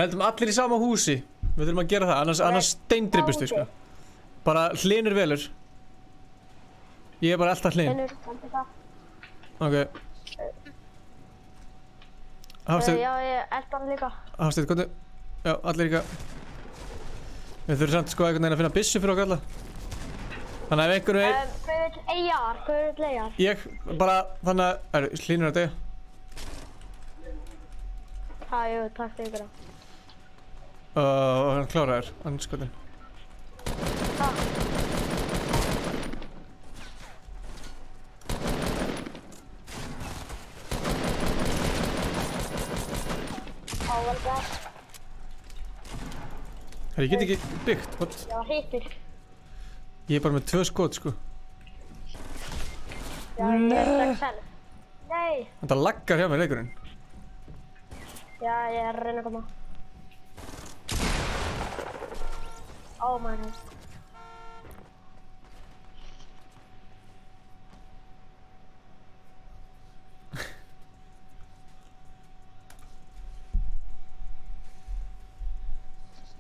Lendum allir í sama húsi. Við þurfum að gera það, annars steindripust við sko. Bara Hlynur velur. Ég er bara alltaf Hlyn. Hlynur, komdu það. Ok. Hafsteinn. Já, ég elda hann líka. Hafsteinn, komdu. Já, allir líka. Við þurfum samt sko einhvern veginn að finna byssu fyrir okkur alla. Þannig að ef einhverju Hver vill ER? Hver vill ER? Ég, bara, þannig að, Hlynur að deyja. Jú, takk fyrir ykkur. Og hann kláraður, hann skotin. Vel gert. Ég get ekki byggt, what? Já, hittir. Ég er bara með 2 skot, sko. Já, ég er strax selv. Nei! Þetta laggar hjá mér leikurinn. Já, ég er að reyna að koma. Oh my god.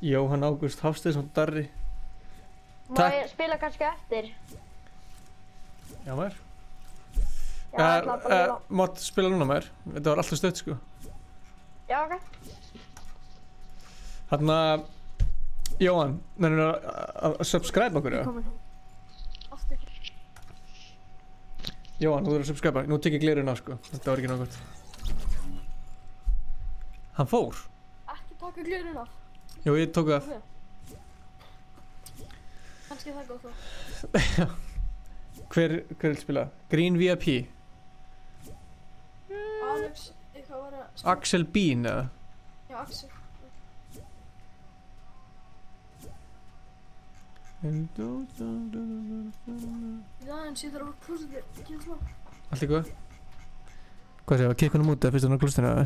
Jóhann Ágúst Hafsteinsson Darri. Má ég spila kannski eftir? Já maður. Já, ég ætla bara að Mátt spila núna maður. Þetta var alltaf stutt sko. Já, ok. Þarna, Jóhann, nennir að subscribe okkur, eða? Aftur. Jóhann, þú þurfir að subscribe. Nú tek ég glerun af, sko. Þetta var ekki nákvæmt. Hann fór. Ekki taka glirun af. Jú, ég tók það af. Kannski það góð þá. Hver vil spila? Green VIP? Alex, eitthvað var að... Axel Bean, eða? Já, Axel. Já, en síðan á klósetti, ekki slá. Allt í góð? Hvað séu, að kikka hann út eða fyrst hann á klósettinu, eða?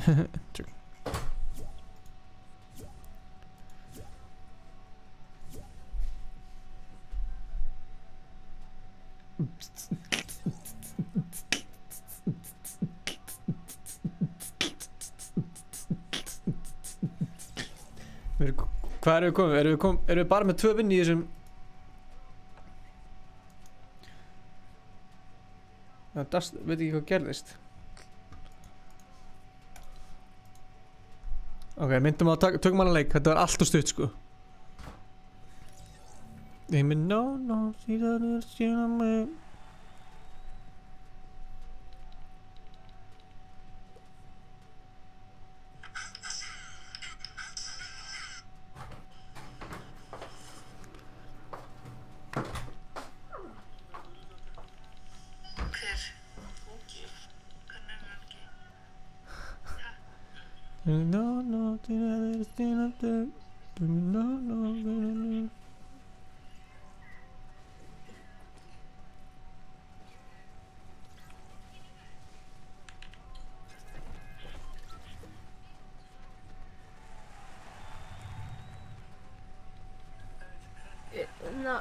Hvað erum við komið? Erum við bara með 2 vinn í þessum? Það veit ekki hvað gerðist. Ok, myndum á tökum hana leik. Þetta var allt og stutt sko. Ég minn no, síðan er síðan mig.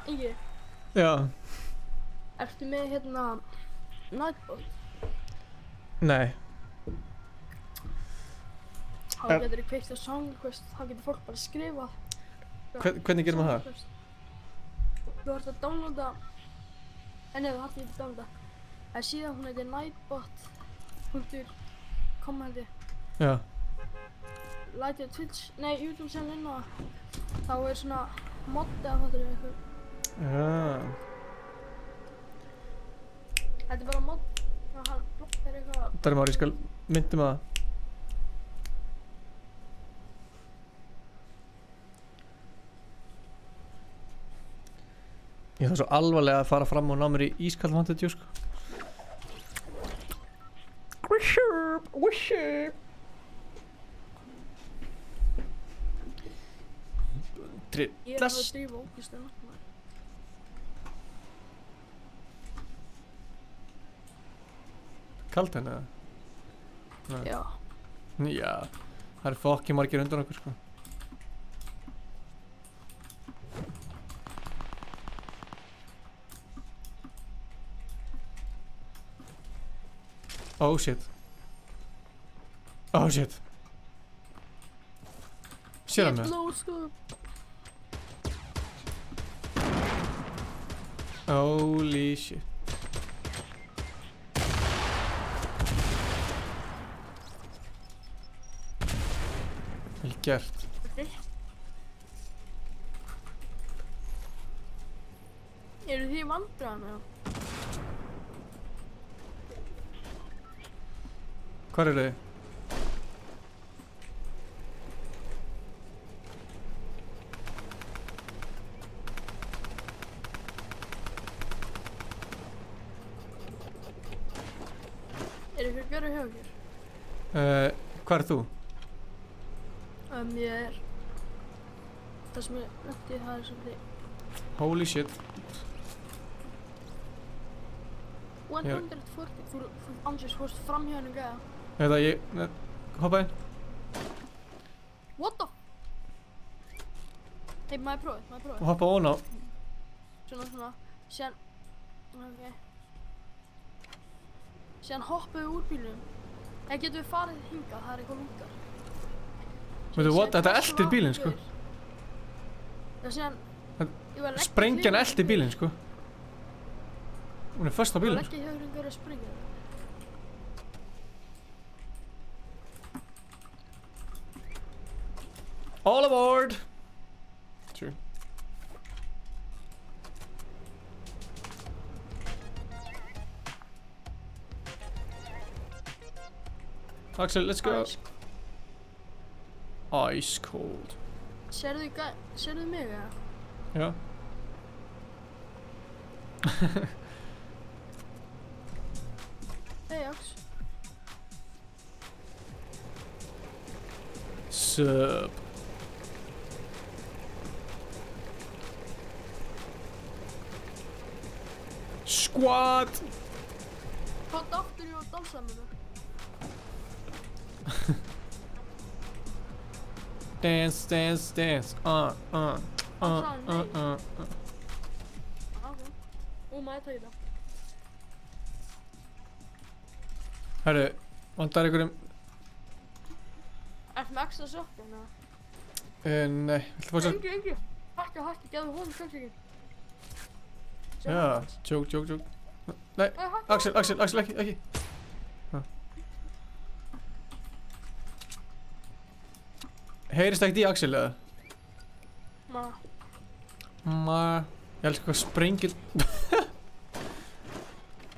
Ingi. Já. Ertu með hérna Nightbot? Nei. Þá getur þið kveikt á Song Request, þá getur fólk bara skrifað. Hvernig gerum við það? Þú þarft að downloada, nei þú þarft ekki að downloada. En síðan hún heitir nightbot.com held ég. Já. Lætið Twitch, nei YouTube channel inn á það. Þá er svona modda, fattur við eitthvað. Þetta bara mod. Hann blokkar eitthvað. Darri Már, ég skal myndum það. Ég þarf svo alvarlega að fara fram og ná mér í ískall Mountain Dew, sko. Wishup. Ég er að drífa ógislega nátt. Kalt henni, eða? Já. Já, það fokki margir undan okkur, sko. Oh shit. Oh shit. Sér hann með? Holy shit. Vel gert. Eru þið í vandræðum eða? Hvar eru þið? Er ykkur að gera hjá ykkur? Hvar er þú? Ég er... Það sem ég nefndi það er svolítið... Holy shit. 140, þú ansvist fórst fram hjá henni gæða. Eða ég... Hoppa inn. What the... Hei, maður prófið. Hoppa ón á. Svona, síðan... Ok. Síðan hoppaðu úr bílum. Eða getum við farið hingað, það er eitthvað lungar. Veitu, what? Þetta eltir bílinn, sko. Já, síðan... Sprengjan eltir bílinn, sko. Hún er föst á bílinn. Ég var ekki hjá einhverju að sprengja það. All aboard! True. Axel, let's go. Ice cold. Sérðu mig, eða? Já. Hey, Ax. Sup. Squad. Hvað dáttur ég að dansa með það? Dance, dance, dance. Ok. Maður tækir það. Herru, vantar einhverjum... Ertu með extra sokkinn, eða? Nei, viltu fá svo... Engi. Hækka, gefðu honum sjálfsökinn. Já, joke. Nei, Axel, ekki. Heyrist ekkert í Axel, eða? Ég elskar hvað sprengir...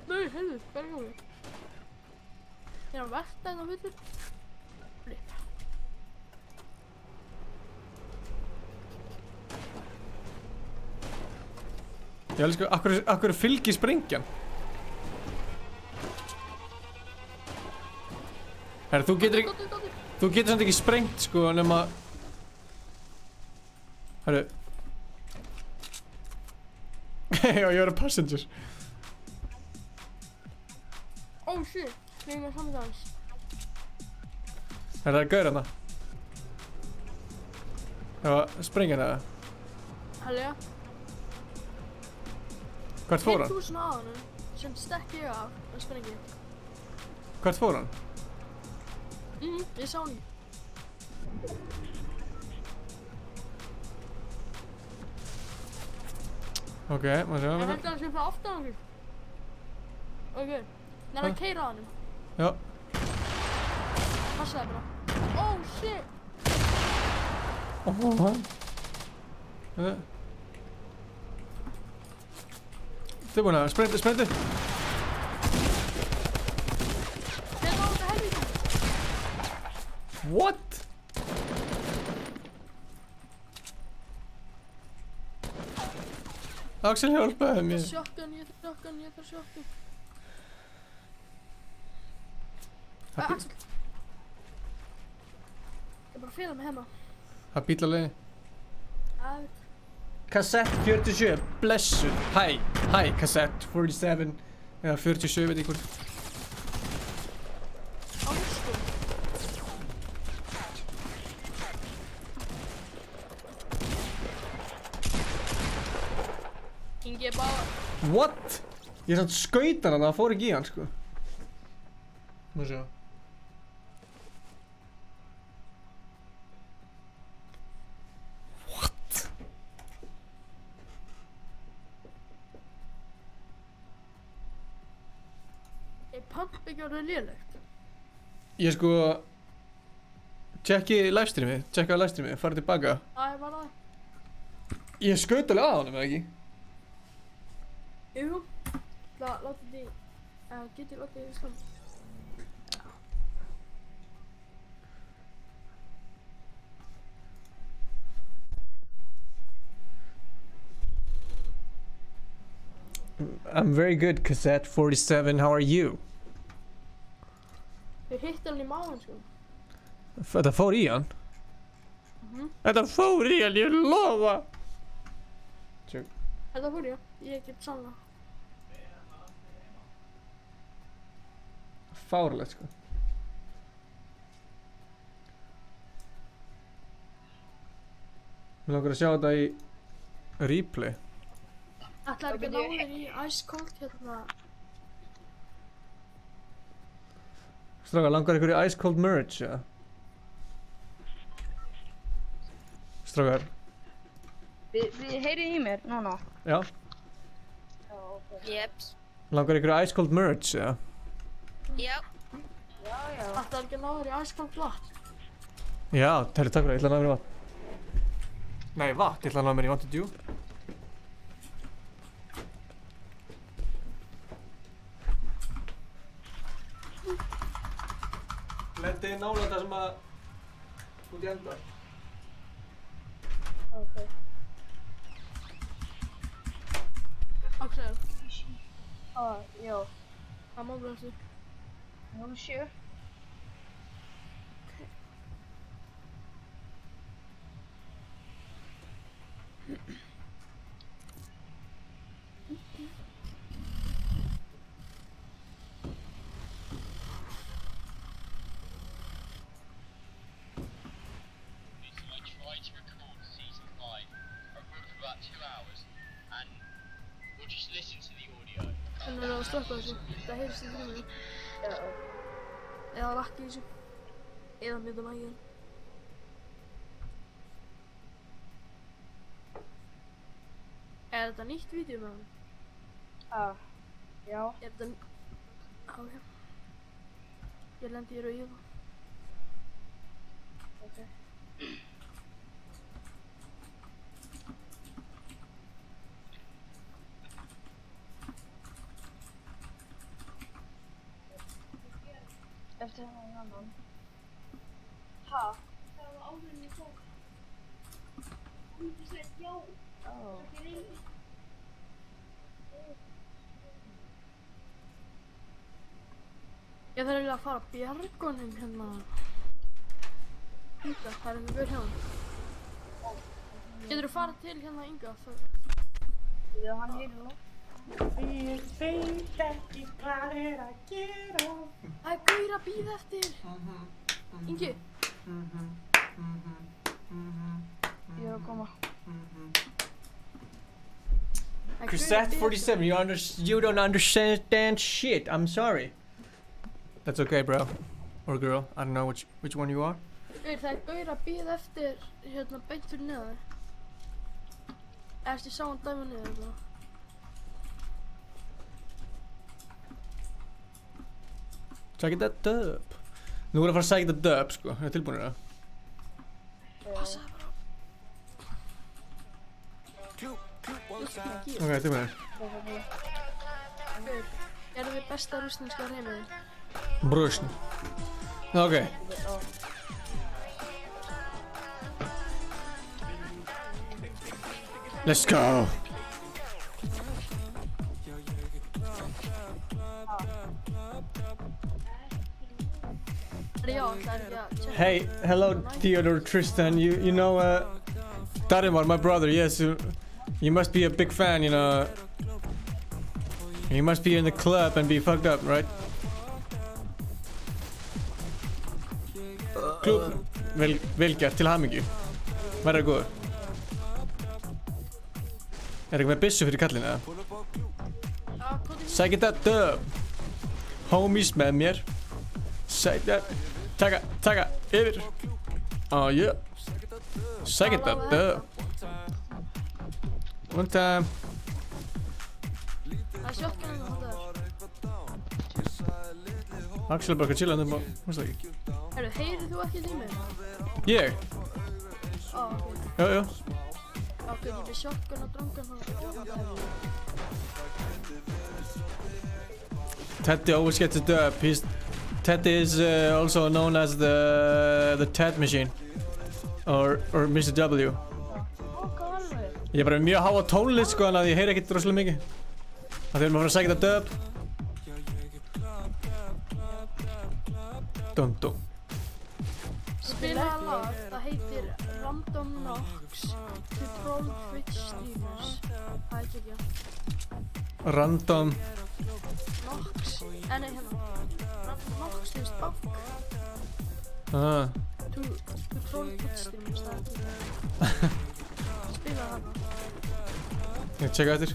Nei, heyrðu, hvað er hjá mig? Ég er að verta hérna fullur. Flip. Ég elskar, akkur fylgir sprengjan? Herra, þú getur ekki... Þú getur samt ekki sprengt, sko, nema... Herru... Já, ég var a passenger. Oh shit, við erum með samtals. Það er gaur hana. Það var sprengjan eða? Hallega. Hvert fór hann? 5.000 á hann, sem stekk ég af að sprengja. Hvert fór hann? Ég sá hann. Ok, maður sjá. Ég held að hann sé frá aftan okkur. Ok, nefn að keyra á hann. Já. Passaði bara. Oh shit! Tilbúin að sprendu. What? Axel hjálpaði mér. Ég þarf sjokkan. Axel. Ég bara fela mig heima. Það bíl á leiðinni. Æ. Kassett 47, blessuð. Hæ, kassett 47. Eða 47, veit ég hvort. Ingi er bara... What? Ég samt skaut hann, það fór ekki í hann, sko. Má sjá. What? Er pump ekki orðið lélegt? Ég sko... Tjekkaði livestreamið, farið tilbaka. Æ, var það? Ég skaut alveg að honum, eða ekki? Jú, látið því, getið látið því slám. I'm very good, Cassette 47, how are you? Ég hitti hann í maðan, sko. Þetta fór í hann? Þetta fór í hann, ég lofa! Þetta fór í hann, ég get sannlega. Fárlegt, sko. Mér langar að sjá þetta í replay. Ætlaði ekki að ná þér í Ice Cold hérna. Strákar, langar ykkur í Ice Cold merch, ja? Strákar. Þið heyrið í mér, núna? Já. Jeps. Langar ykkur í Ice Cold merch, ja? Já. Ætlaði ekki að ná þér í Ice Cold vatn. Já, takk fyrir það, ég ætla að ná mér í vatn. Nei, vatn, ég ætla að ná mér í Mountain Dew. Lendi nálega það sem að út í enda. Ok. Axel. Já. Hvað má blöðstu? 07. Þannig að slökka þessu. Það heyrst í þrjuminu. Eða lakki þessu. Eða mjög maginn. Er þetta nýtt vídeo með hann? Já. Er þetta... Ok. Ég lendi í rauðu. Ok. Eftir hann annan. Ha? Það var áðurinn í tók. Hún myndi segja já. Ég þarf eiginlega að fara að bjarga honum hérna. Inga, það er einhver gaur hjá hann. Geturðu farið til hérna Inga? Já, hann heyrir nú. Ég veit ekki hvað er að gera. Það er gaur að bíða eftir. Ingi. Ég er að koma. Cassette 47, you don't understand shit. I'm sorry. That's okay, bro. Or girl. I don't know which one you are. Það er gaur að bíða eftir hérna beint fyrir neðar. Eftir sá hann dæma niður bara. Sækja þetta dub. Nú er að fara að sækja þetta dub, sko. Er það tilbúinir það? Passaði bara. Ok, tilbúinir. Gaur, gerðu þið besta rússneska heiminn? Brúsn. Ok. Let's go. Hey, hello Theodore Tristan. You know Darimar, my brother. Yes, you must be a big fan, you know. You must be in the club and be fucked up, right? Klub, vel gert, til hamingju. Verða góður. Eitthvað með byssu fyrir kallinu, eða? Sækja þetta döp. Homies með mér. Sækja, taka, yfir. Oh yeah. Sækja þetta döp. One time. Það er shotgun og það. Axel bara chilla hann bara, veist það ekki. Herru, heyrið þú ekki í mig? Ég? Ó, ok. Já. Ok, ég við shotgun og drungan og Teddy always gets it up. Teddy is also known as the Ted machine. Or Mr. W. Ég er bara mjög háa tónlist sko, en að ég heyri ekkert rosalega mikið. Það þegar maður fara að sækja þetta dub. Dum. Spilaði lag, það heitir Random Nox to Troll Twitch Streamers. Það er ekki. Random Nox, nei hérna. Random Nox, þú veist, bank. To Troll Twitch Streamers, það er ekki. Spilaði hana. Ég tjekka eftir.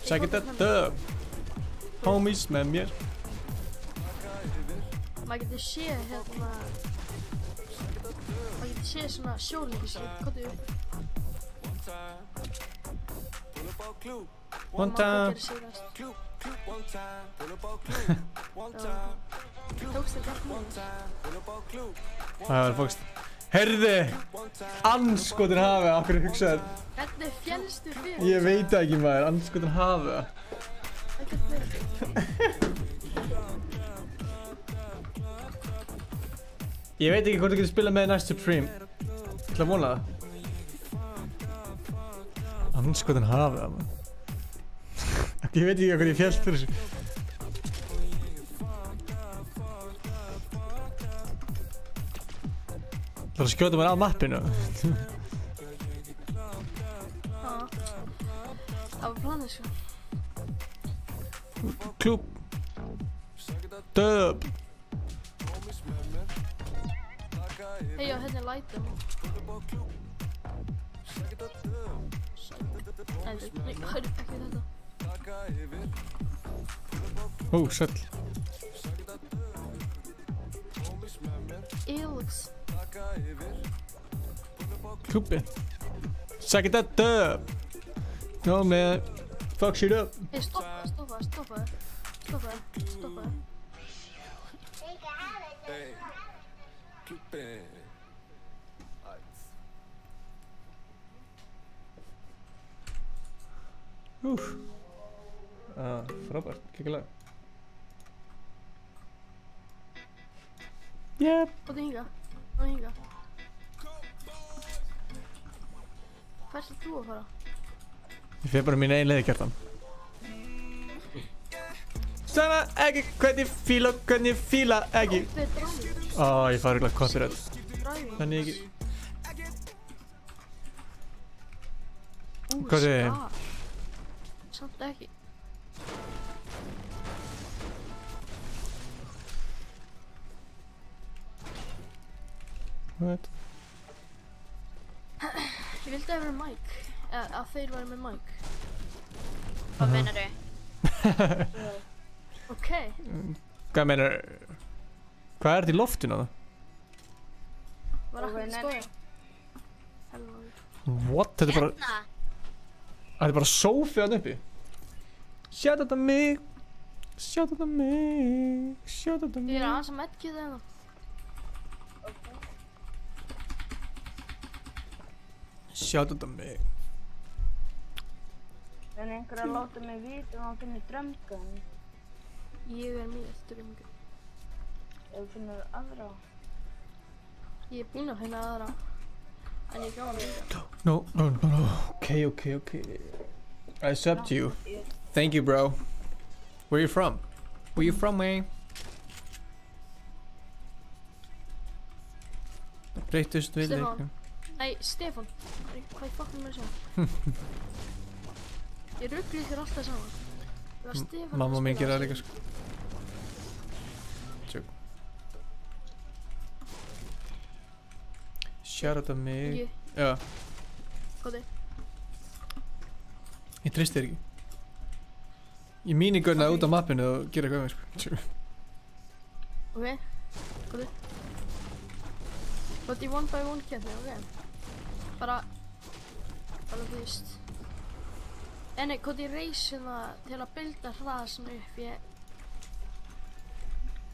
Sækja þetta dub. Homies með mér. Maður getur séð hérna. Maður getur séð svona sjólingiskip. Kottu upp. One time. Tókst þetta ekki með? Það var fókst. Herði! Andskotin hafi, okkur hugsaði. Hvernig fjellstu fyrir? Ég veit það ekki maður, andskotin hafi. Ég veit ekki hvort þú getur spilað með næst Supreme. Ég ætla að vona það. Andskotin hafi það maður. Ég veit ekki hvað ég fjellt fyrir þessu. Það er að skjóta mér á mappinu. Það var planið sko. Klúb. Döp. Hei, já, hérna er lightum. Nei, hörru, ekki þetta. Ó, sæll. Ilks. Klubbi. Sækja þetta döp. No man. Fuck shit up. Hei, stoppa. Frábært, klikkilega. Jep. Hvað er hinga? Hvert er þú að fara? Ég fyrir bara mín einn leið, Kjartan. Sanna ekki, hvernig fíla ekki. Ó, ég fari glæð copyright. Þannig ekki. Hvað er þið? Samt ekki. What? Ég vildi að það væri mic. Að þeir væri með mic. Hvað meinar þau? Ok. Hvað meinar? Hvað er þetta í loftinu það? Var ekkert stóð. What? Þetta er bara... Þetta er bara sófi hann uppi. Sjátt þetta mig. Sjátt þetta mig. Ég er aðeins að medkið það. Sjátt þetta mig. En einhver að láta mig vita hann finnir drömgun. Ég með drömgun. Ef þú finnir aðra. Ég búinn að finna aðra. En ég gaf hann líka. No. Okay. It's up to you. Thank you, bro. Where you from? Where you from, man? Breytust við leiknum. Nei, Stefán. Hvað fucking mér að segja? Ég rugli ykkur alltaf saman. Það var Stefán. Mamma mín gerir það líka sko. Tjók. Shoutout af mig. Já. Hvað þið? Ég treysti þér ekki. Ég mínigunnaði út á mappinu og gera eitthvað með sko. Ok. Hvað þið? Hvað þið 1 by 1 kemni, ok. Bara þú veist. Nei, hvað ég reys hérna til að bylda hraða svona upp, ég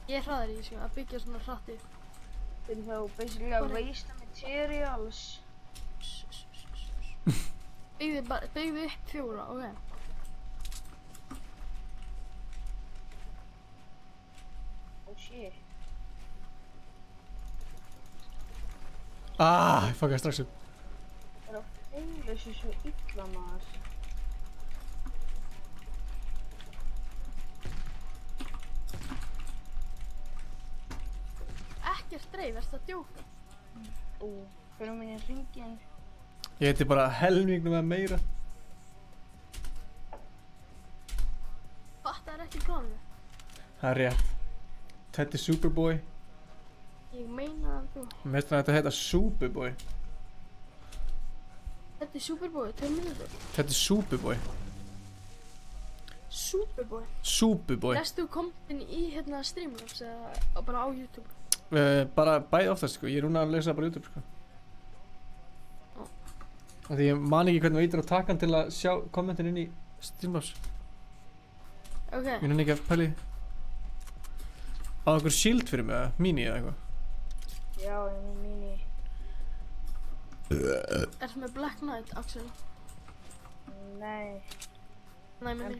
er hraðar í sko, að byggja svona hratti. Fyrir þá basically að waste materials. Byggðu upp 4, ok. Oh shit. Ég fuckaði strax upp. Það er að fengja sér svo illa maður. Ekkert dreif, ertu að djóka? Fyrir minni hringin. Ég heiti bara helmingnum eða meira. Það er ekki planið. Það er rétt. Þetta er Superboy. Ég meina að þú. Mér finnst þetta að heita Superboy. Þetta er Superboy, 2 mínútur. Þetta er Superboy. Superboy? Superboy. Lestu kominn í hérna Streamlabs eða bara á YouTube? Bara bæði oftast sko, ég er núna að lesa bara YouTube sko. Því ég man ekki hvernig maður ítir á takan til að sjá kommentin inn í Streamlabs. Ok. Ég nenni ekki að pæli á einhver shield fyrir mig, eða mini eða eitthvað. Já, ég er með mini. Ertu með Black Knight, Axel? Nei. Nei, með mini. En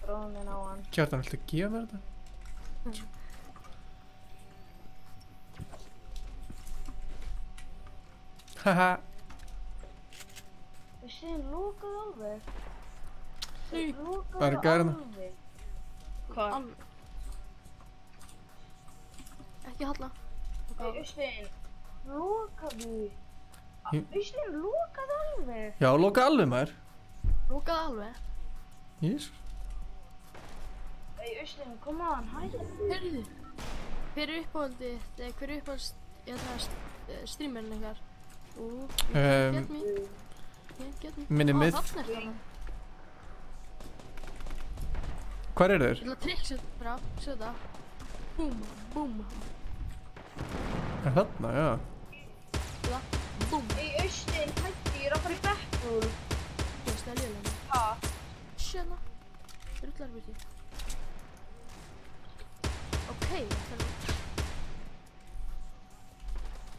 bróðum minn á hann. Kjartan, viltu gefa mér þetta? Haha. Við séum lokað alveg. Hvað er gærna? Hvað? Ekki halla. Austin, lokaðu. Austin, lokað alveg. Já, lokað alveg maður. Lokað alveg? Yes. Austin, come on, hættu. Heyrðu. Hver er uppáhaldið, eða hver er uppáhaldið streamerinn ykkar? Get me. Minni mið. Hvar eru þeir? Ég ætla að tricksa þetta, sjá þetta. Búm, búm. Þarna, já. Búm. Austin, hættu, ég er að fara í backpool. Þú veist það er lélega. Ha? Sjöna. Rullarbytti. Ok, það er.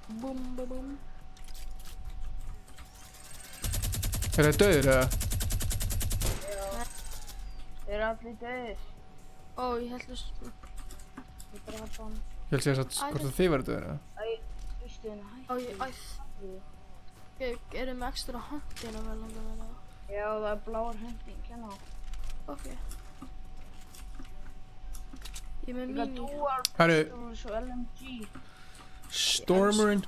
Búm, búm, búm. Er það döður eða? Já. Þeir eru allir döðir. Ég held að... Ég draf hann. Ég held að segja hvort að þið verður döður eða? Austin, hættu. Erum við ekstra höndina vel að vera? Já, það er bláar hönding hérna. Ok. Ég með mini. Herru. Svo LMG. Stormerinn.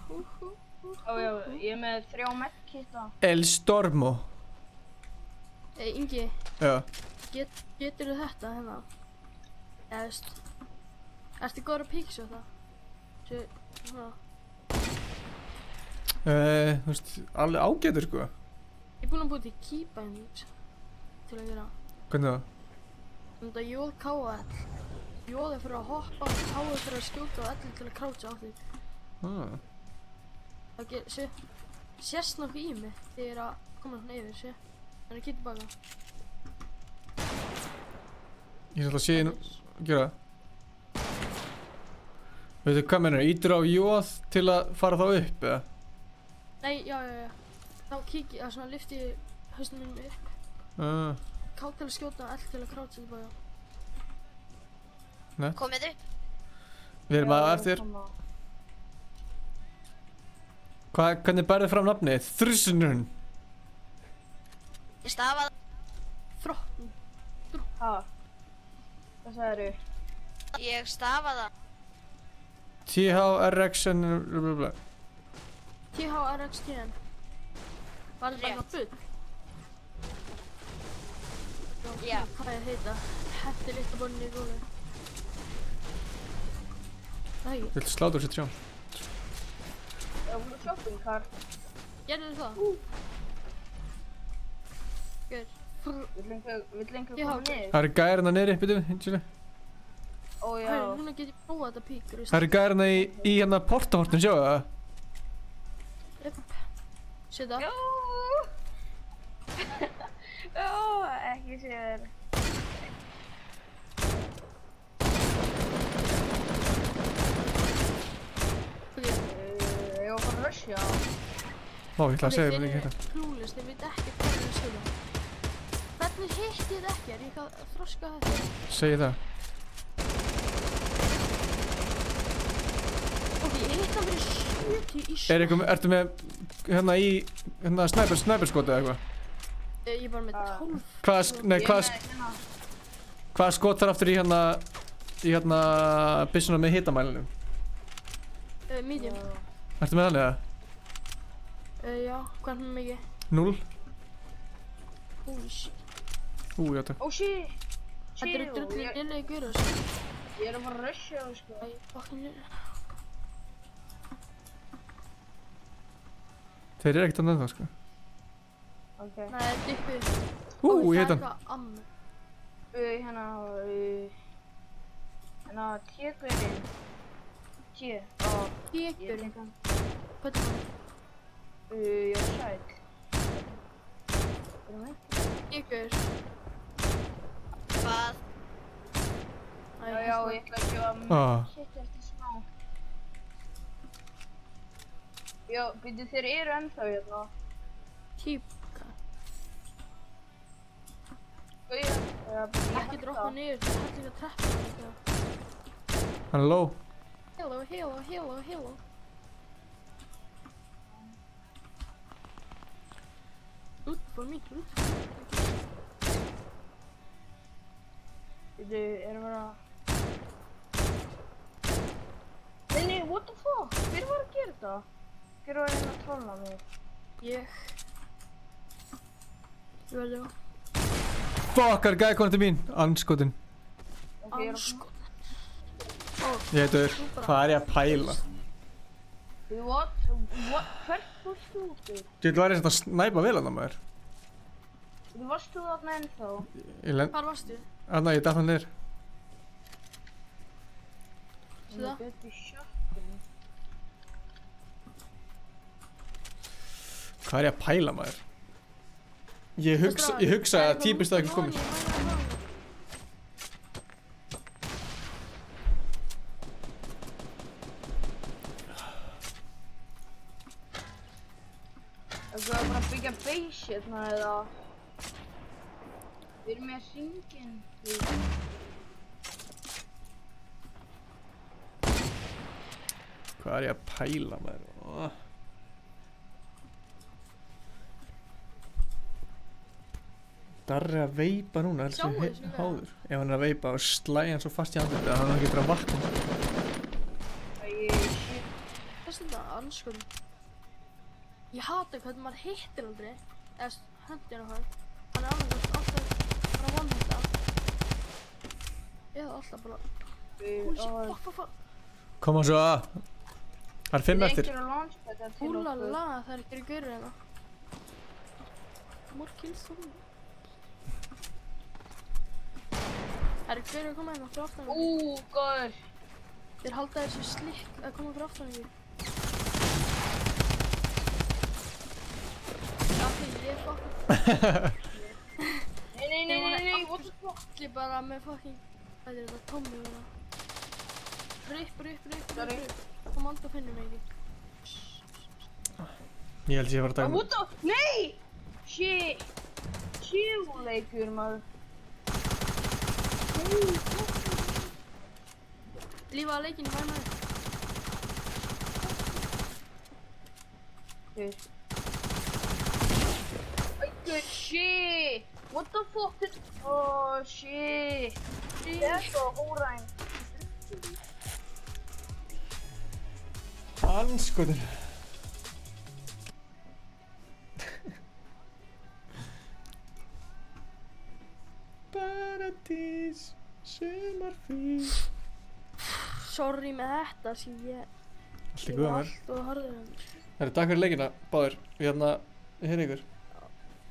Já, ég er með 3 medkitta. El Stormo. Ingi. Já. Geturðu þetta hérna? Eða veist. Ertu góður að píksa það? Svona. Þú veist, alveg ágætur sko. Ég er búinn að búið til keybind til að gera. Hvernig það? Þetta JKL. J er fyrir að hoppa, K er fyrir að skjóta og L til að croucha á því. Það sést nokkuð í mig þegar ég er að koma svona yfir, sé. Þannig að geta baka. Ég ætla að sé nú, gera það. Veitu hvað mennur, ítur á jóð til að fara þá upp, eða? Nei, já. Þá kík ég, svona lyfti ég hausnum minn upp. K til að skjóta, L til að kráta tilbaka. Nett. Komið upp. Við erum að eftir. Hvernig bærðu fram nafnið? Þrjusnurn. Ég stafa það. Þróttin. Ha? Hvað sagðirðu? Ég stafa það. THRXN blablabla. THRXTN. Var þetta eitthvað bull? Já. Hvað ég heita? Hætti litla börnin í gólu. Það ekki. Viltu slátur sér trján? Það var shopping cart. Gerðu þið það? Gjör. Vill einhver koma niður? Það eru gærina niðri, byrju, hinsilega. Ó já. Hæ, núna get ég prófað þetta píkur. Það eru gærina í hérna portahortin, sjáu það? Jöp. Seta. Jó, ekki sé þér. Ég var bara að rusha. Ó, ég ætla að segja mér ekki hérna. Klúlist, ég veit ekki hvað það er að segja. Hvernig hitt ég þetta ekki? Er ég eitthvað að þroska þetta? Segji það. Ok, ég hitt hann fyrir 70 í skot. Ertu með hérna í snæperskoti eða eitthvað? Ég er bara með 12. Hvaða skot þarf aftur í hérna byssuna með hitamælinum? Medium. Ertu með hann eða? Já, hvað er með mikið? 0. Holy shit. Já takk. Oh shit. Þetta eru drullið innlega gura, sko. Ég er að fara að rusha það, sko. Æ, fucking lilla. Þeir eru ekkert annað ennþá, sko. Ok. Nei, þetta er uppi. Ég heit hann. Það er eitthvað ammu. Hérna, T-gurinn. T-gurinn. Hvað er það? Já, sæl. T-gur. Hvað? Já, ég ætla að gefa shit eftir smá. Já, byrju, þeir eru ennþá hérna. Típka. Ekki droppa niður, það er hægt að trappa eitthvað. Hann er low. Hello. Loot for me. Byrju, erum við að... Nei, what the fuck? Hver var að gera þetta? Hver var að trolla mig? Ég verði á. Fuck, er gæði konið til mín. Anskotin. Anskotin. Ég heitur, hvað er ég að pæla? What? Hvert fórst þú út? Þú væri að snæpa vel hann á maður. Þú varst þú þarna ennþá? Hvar varstu? Anna, ég datt hann niður. Sýða? Hvað er ég að pæla maður? Ég hugsa að típist það ekki komið. Það var bara að byggja base hérna eða... Við erum með hringinn. Hvað er ég að pæla maður? Darri að veipa núna, heldur þessi háður. Ef hann er að veipa og slæði hann svo fast í andlitið að hann getur að vakna. Hvað er þetta anskotin? Ég hata hvernig maður hittir aldrei. Eða hendir eitthvað. Hann er alveg alltaf bara að vann þetta. Eða alltaf bara... Holy shit, fuck. Koma svo að. Það er 5 eftir. Húlala, það er ekki að gera hérna. More kills for me. Það er gaur að koma hérna fyrir aftan ekki. Góður. Þeir halda þessu slikk að koma fyrir aftan ekki. Já, því ég er fucking... Nei, what the fuck? Ég er bara með fucking... Það er þetta Tommy hérna. Ripp. Komanda finnur mig ekki. Ég held ég var að dæma. What the... Nei! Shit! Sjöleikur, maður. Lífa að leikinu, hvað maður? Good shit! What the fuck is... Oh shit! That's a whole rhyme. Andskotin. Paradís, sumarfrí. Sorry með þetta sem ég... Allt í góða mér. Allt og harður um. Það eru takk fyrir leikina, báðir. Ég heyrði ykkur.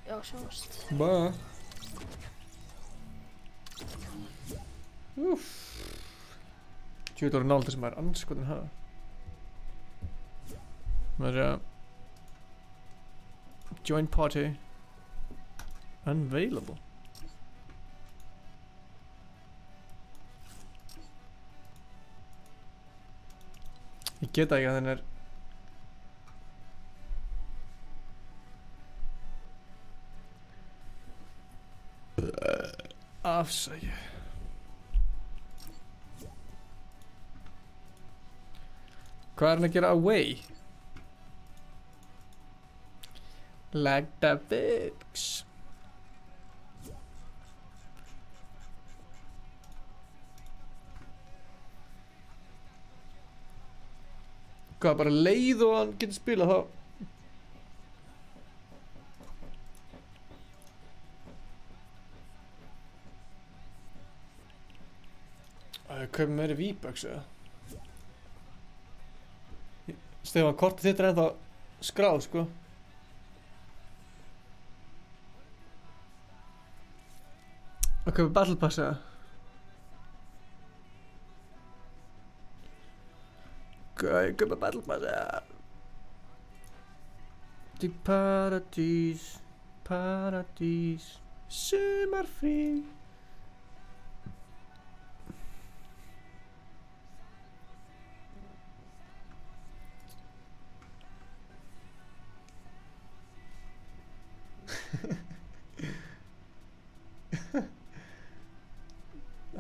Já, sjáumst. Bye. Úff. Tjóðið voru nált þessum andskotin hafa. Maður join party. Unavailable. Ég geta ekki að þenn afsækja. Hvað hann að gera away? Like the pigs. Hvað, bara leið og hann getur spilað þá? Kaupum meiri V-Bucks eða? Stefán, kortið þitt ennþá skráð, sko. Að kaupa Battle Pass eða? Kaupa Battle Pass eða? Til paradís, paradís, sumarfrí.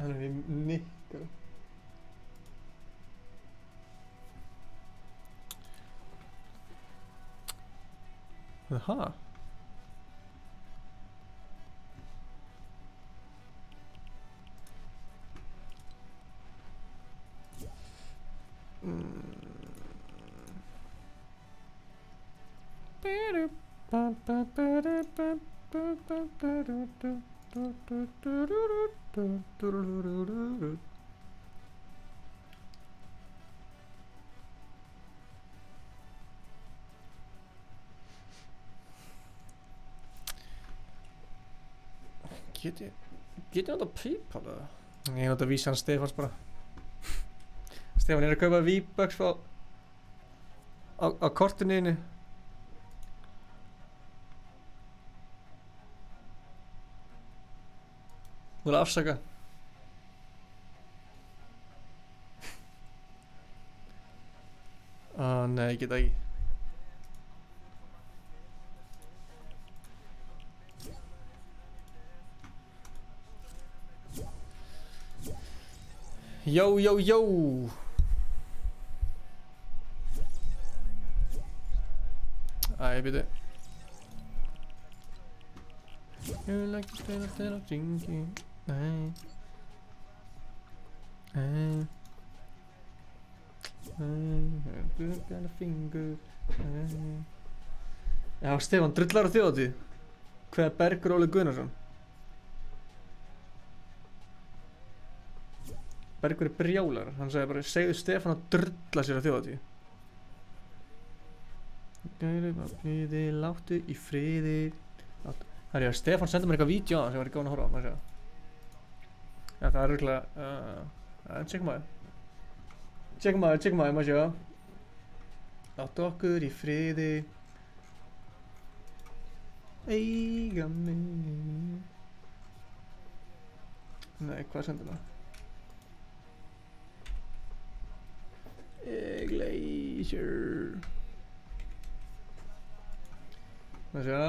Hann í nikkar. Aha. Get ég nota PayPal eða? Ég nota vísan Stefáns bara. Stefán að kaupa V-Bucks á kortinu einu. Þú vil afsaka. Nei, ég get ekki. Jó. Æ, býtu. You like to spin a drinking. Æ. Look at a finger. Já, Stefán, drullar á þjóðatíð. Hvað er Bergur Óli Gunnarsson? Bergur er brjálar, hann sagði bara segðu Stefán að drulla sér á þjóðatíð. Friði, láttu í friði. Það er ég að Stefán sendi mér eitthvað vídeo á það sem var í gáðan að horfa á, maður sjá. Já, það er örugglega, tjekkum maður. Tjekkum maður, maður sjá. Láttu okkur í friði. Eiga mig. Nei, hvað sendi maður? Glacier. Maður sjá.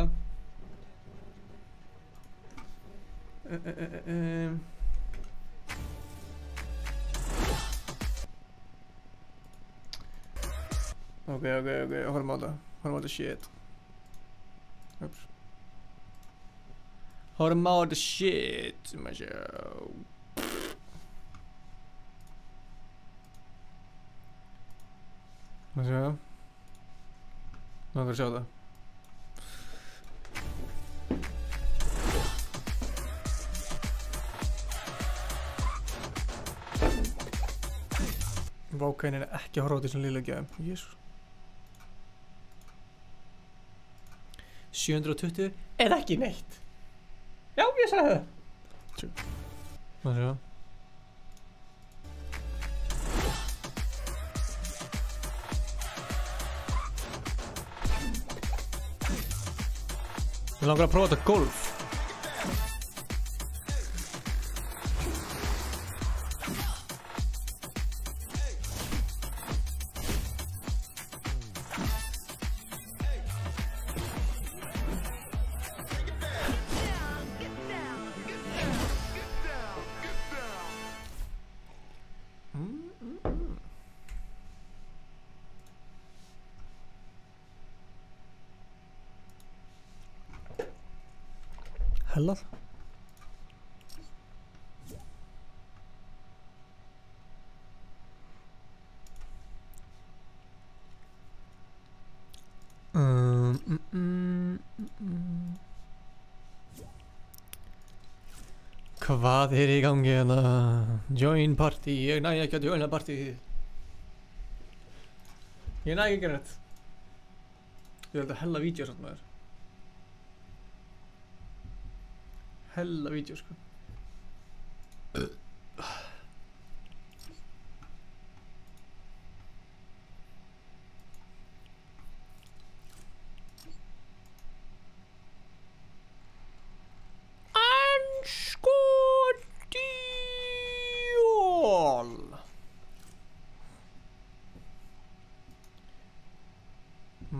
Ok, horfum á þetta shit. Ups. Horfum á þetta shit, maður sjá. Maður sjá. Langar að sjá það. Vákainin er ekki að horfa á þessum lilla gæðum. Jésús. 720 er ekki neitt. Já, ég sagði það. Tjú. Má sjá. Ég langar að prófa þetta golf. Hellað. Hvað er í gangi hérna? Join party, ég næ ekki að joina partyið. Ég næ ekki að gera þetta. Ég held að hella vídeo samt maður. Hella vídeo sko.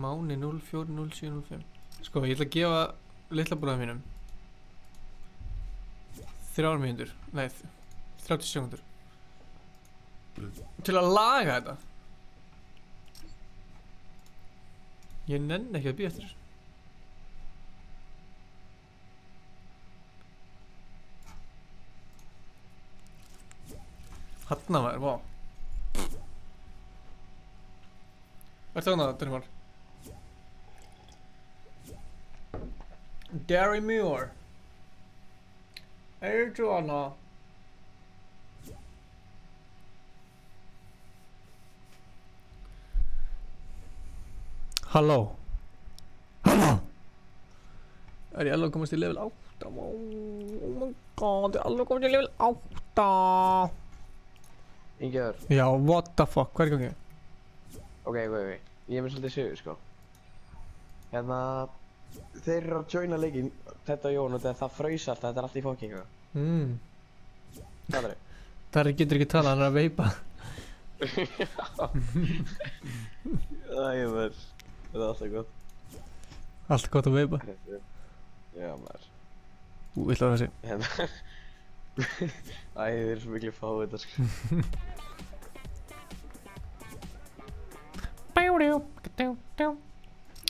Máni 040705. Sko, ég ætla að gefa litla bróða mínum 3 mínútur, nei 30 sekundur til að laga þetta. Ég nenni ekki að bíða eftir þessu. Hanna maður, vá. Verður það það, Dörmar? Gary Muir. Þú hana? Halló? Halló? Er ég alveg komast í level 8? Oh my god, ég er alveg komast í level 8. Ingjör. Já, what the fuck, hvað er í gangi? Ok, ég er með svolítið sögur sko. Hérna, þeir eru að joina leikinn, þetta og Jón, og það fraus allt, þetta er allt í fókingu. Hvað er það? Það getur ekki talað, hann er að veipa. Æ, maður, þetta er alltaf gott. Allt gott að veipa? Já, maður. Vill það þessi? Hérna. Æ, þeir eru svo miklu fáið þetta sko.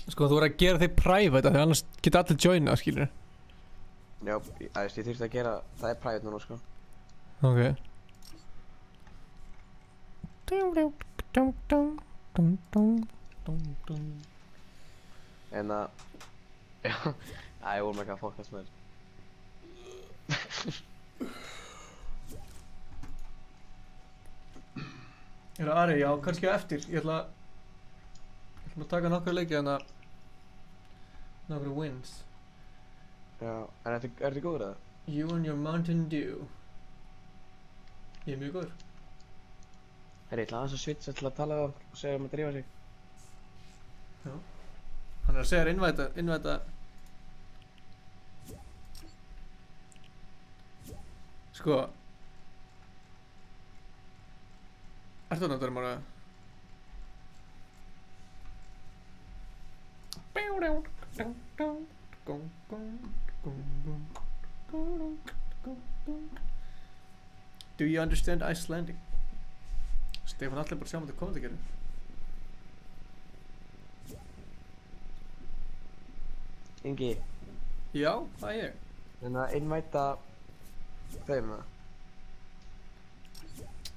Sko, þú verður að gera þig private, af því annars geta allir joina, skilur. Já, ég þurfti að gera, það er private núna, sko. Ok. En að, já, ég voru með eitthvað að fokast með þér. Ari, já, kannski á eftir, ég ætla að taka nokkra leiki þannig að nokkra wins. Já, en ertu góður eða? You and your Mountain Dew. Ég er mjög góður. Herri, ég ætla aðeins að switcha til að tala við okkur og segja að drífa sig. Já. Hann er að segja þér innvæta. Sko. Ertu þarna, Dörmar, eða? Do you understand Icelandic? Stefán allir bara sjá um þetta komandi. Ingi. Já, það er ég. Þannig að innvæta þeim það.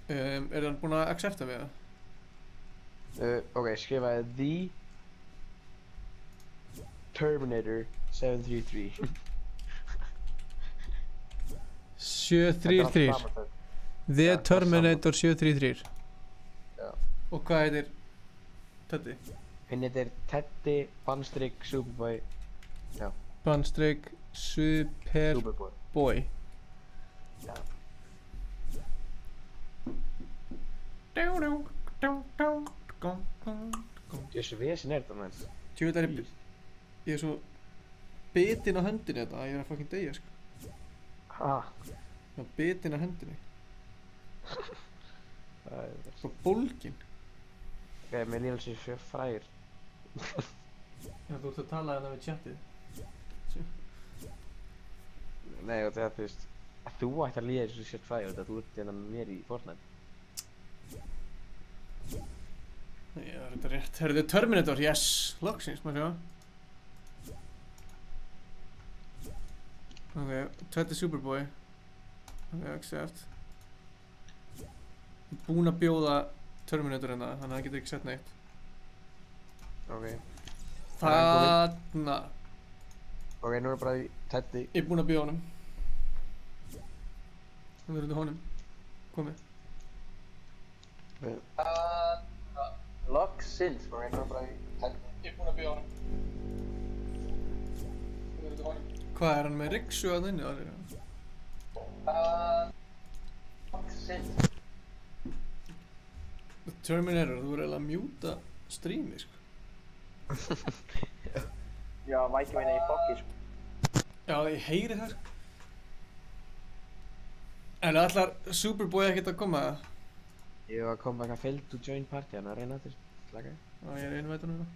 Er hann búinn að accepta við það? Ok, skrifaði The Terminator 733. 733. The Terminator 733. Já. Og hvað heitir Teddy? Hinn heitir Teddy Bandstrik Superboy. Já. Bandstrik Superboy. Já. Þessu vesen er þetta menn. Tjóðið er ég er svo bitinn á höndinni þetta að ég er að fucking deyja sko. Ha? Ég er bitinn á höndinni. Það er svo bólginn. Ok, mér líður þessi svo frægir. Já, þú ert að tala hérna við chatið. Nei, og það þú veist, þú ætti að líða þessu svo frægir þetta, þú ert hérna með mér í Fortnite. Já, þetta er rétt. Herðu, Terminator, yes! Loksins, maður sjá. Ok, Teddy Superboy. Ok, accept. Ég er búinn að bjóða Terminator hérna, þannig að hann getur ekki sett neitt. Ok. Þarna. Ok, nú er bara í Teddy. Ég er búinn að bjóða honum. Nú verður þetta honum. Komið. Loksins, ok, nú er bara í Teddy. Ég er búinn að bjóða honum. Nú verður þetta honum. Hvað er hann með ryksu að inni á þér? Loksins. Terminator, þú verður eiginlega að mjúta streamið, sko. Já, mækið meina í fokki, sko. Já, ég heyri það, sko. En ætlar Superboy ekkert að koma, eða? Ég var að koma eitthvað fail to join party, hann að reyna aftur. Slaka. Já, ég er invite núna.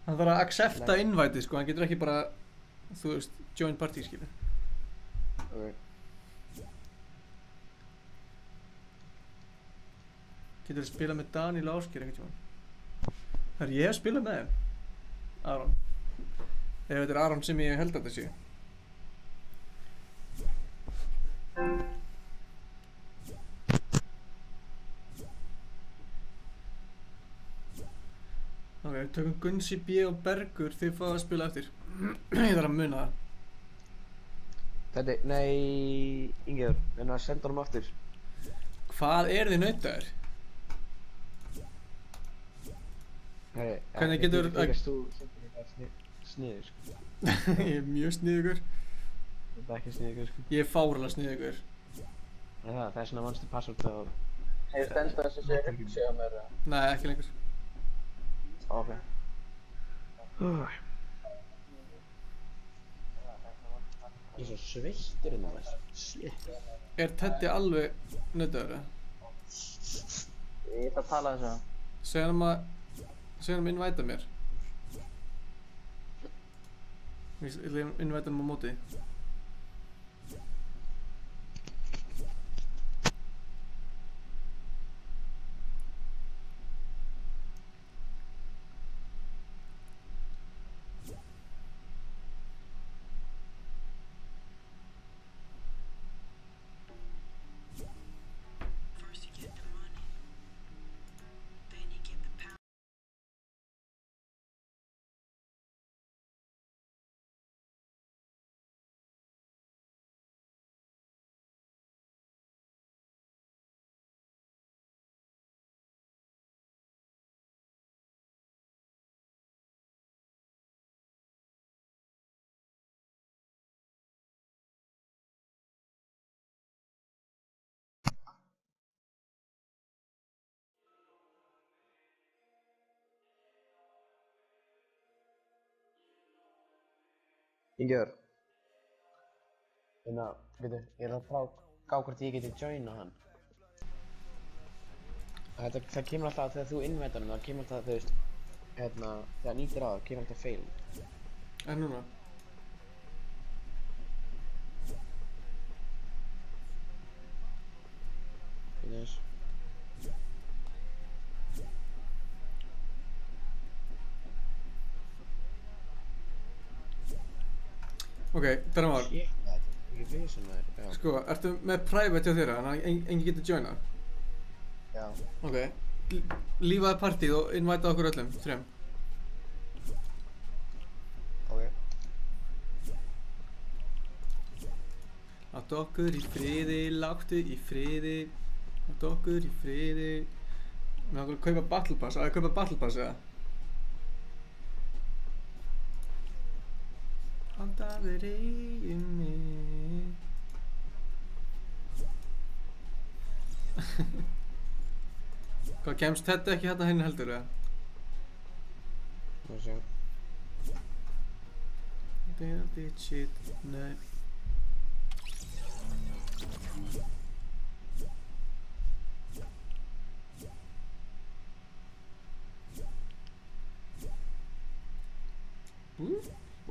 Hann þarf að accepta invite, sko, hann getur ekki bara, þú veist, join party, skilur. Ok. Getur þið spilað með Daniel Ásgeir einhvern tímann? Það er ég hef spilað með þeim. Aron. Ef þetta er Aron sem ég held að þetta sé. Ok, við tökum Gunsi B og Bergur, þið fáið að spila eftir. Ég þarf að muna það. Teddy, nei, Ingiður, en að senda honum aftur. Hvað er þið nautaðir? Hvernig getur þú sendir þetta sniður, sko. Ég er mjög sniðugur. Þetta er ekki sniðugur, sko. Ég er fárlega sniðugur. Það er svona vannstu password þá. Hefur stendað þessi sér á mér? Nei, ekki lengur. Ok. Ég er svo sveittur innan þessu. Shit. Er Teddy alveg nautaður, eða? Ég ætla að tala þessu. Segja hann að innvæta mér. Ég ætla að innvæta hann á móti. Ingiður. Ég er að gá hvort ég geti joina hann. Það kemur alltaf þegar þú innvætar hann, það kemur alltaf, þú veist, þegar nýtir á það, kemur alltaf fail. En núna? Yes. Ok, það mál. Shit, þetta er ekki vesen maður. Sko, ertu með private hjá þeirra, þannig að enginn getur joina? Já. Ok, lífaði partíð og invitaði okkur öllum, 3. Ok. Láttu okkur í friði, láttu í friði, láttu okkur í friði. Mér okkur að kaupa battle pass, að kaupa battle pass eða? Andaður í mig. Hvað, kemst þetta ekki hérna hinn heldur eða? Má sjá. Damn shit, nei.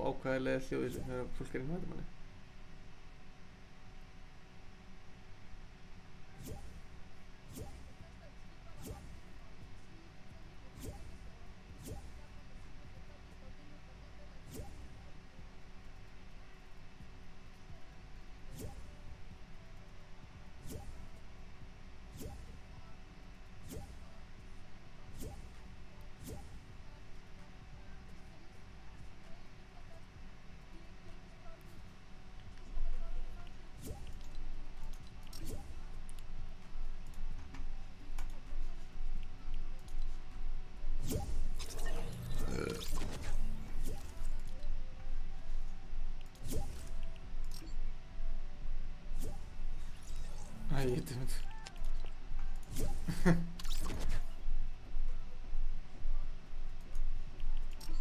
Ákvæðilega hljóð þessu þegar fólk er inn á þetta manni. Æ, ég veit það.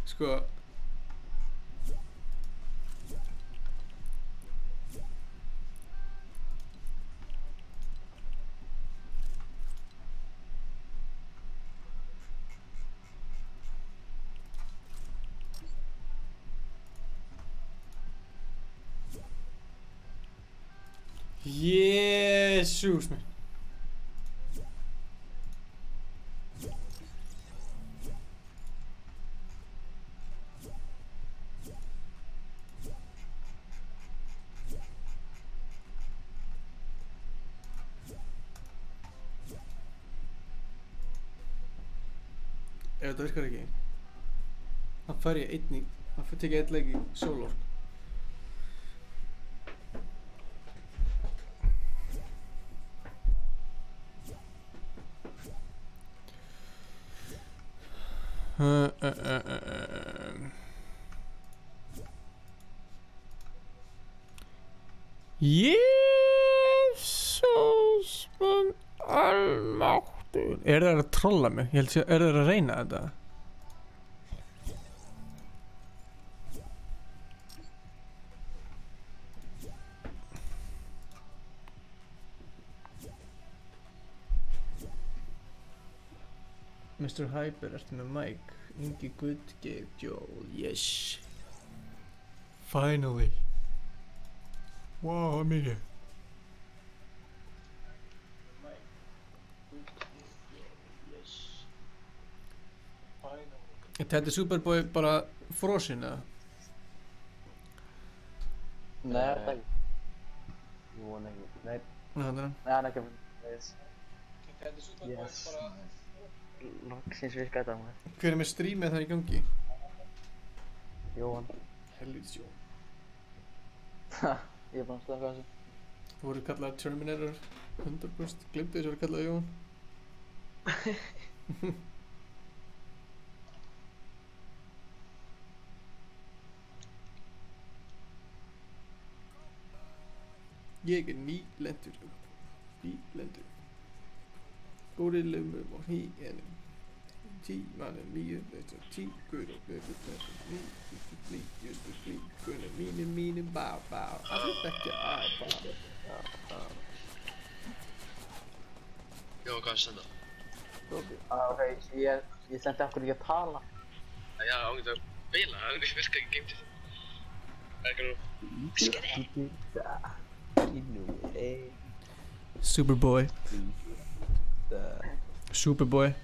Sko. Jesús minn. Ef þetta virkar ekki, þá fer ég einn í, þá tek ég einn leik í solo. Jesús minn almáttugur. Er það að trolla mig? Ég held að er það að reyna þetta? Mr. Hyper, ertu með mic? Ingi Good Game Joel, yes. Finally. Wow, mikið. Þetta er Superboy bara frosinn eða? Nei, það er ekki. Jú, hann ekki. Nei. Nei, hann er hann. Nei, hann er ekki. Þetta er Superboy bara... Loksins virka þetta maður. Hver er með streamið það í gangi? Jóhann. Helvítis Jóhann. Ha, ég er bara að slaka þessu. Þú voru kallað Terminator 100%. Glimtu þess að voru kallað Jóhann. Ég er nýlendur. Nýlendur. Górilum og hínum. Tímanum mínum, þetta tíkur og blíjustu flíkunum mínum, bá. Allir þekkja bá. Já, hvað er þetta? Ok, ég sendi okkur ekki að tala. Já, ángið að beila, það virkar ekki geimtið. Það er ekki nú. Superboy. Superboy.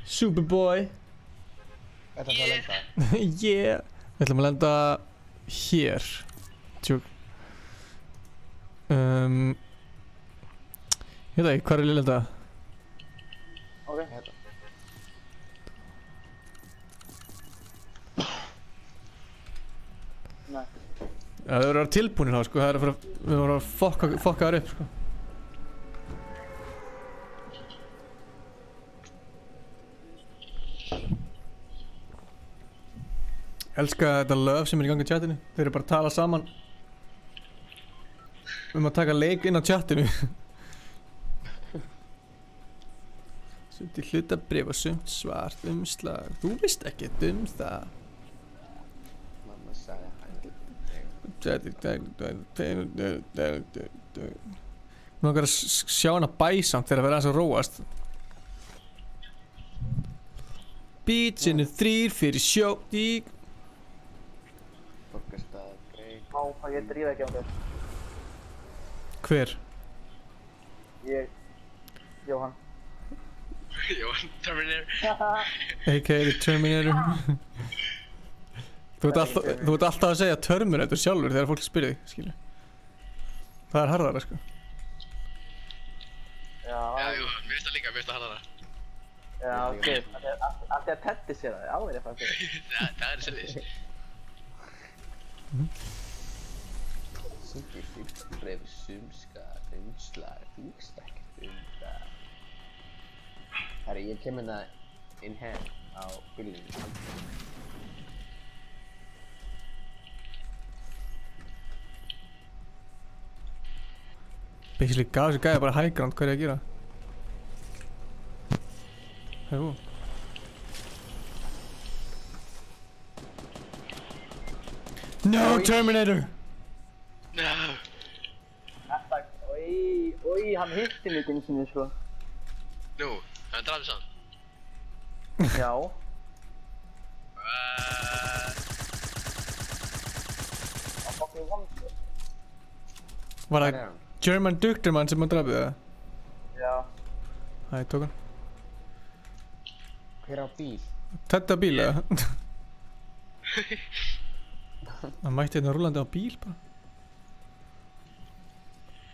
Superboy. Þetta er að lenda. Yeah. Við ætlum að lenda hér. Tjók. Ég veit ekki, hvað er ég að lenda? Ok. Nei. Já, þau verður að vera tilbúinir þá, sko. Það er að fara, við vorum að fokka þar upp, sko. Elska þetta löf sem er í gangi í chatinu. Þeir eru bara að tala saman um að taka leik inn á chatinu. Sumt í hlutabréf og sumt svart umslag. Þú veist ekkert það. Mamma sagði Nú okkar að sjá hana bæsamt þegar að vera aðeins að róast. Beatsinu 3 fyrir sjótík. Borgarstaðar, greið. Má, ég drífa ekki á þér. Hver? Ég, Jóhann. Jóhann, Terminator. A.k.a. The Terminator. Þú ert alltaf að segja Terminator sjálfur þegar fólk spyrir þig, skilju. Það er harðara, sko. Já, Jóhann, mér finnst það líka, mér finnst það harðara. Já, ok. Af því að Teddy sé það, já, ég fann fyrir. Það er svolítið. Sumt í hlutabréf og sumskar umslag. Þú veist ekkert það. Herri, ég kem hérna in hand á bílnum. Basically gaf þessi gæði bara high ground, hvað er ég að gera? Jú. No, Terminator! No! Oi, hann hitti mig einu sinni, sko. Nú, hann drafði saman. Já. Hann fucking vann, sko. Var það German Duktermann sem hann drafði það? Já. Hæ, tók hann. Hver á bíl? Þetta bíl, eða? Hann mætti hérna rúlandi á bíl, bara.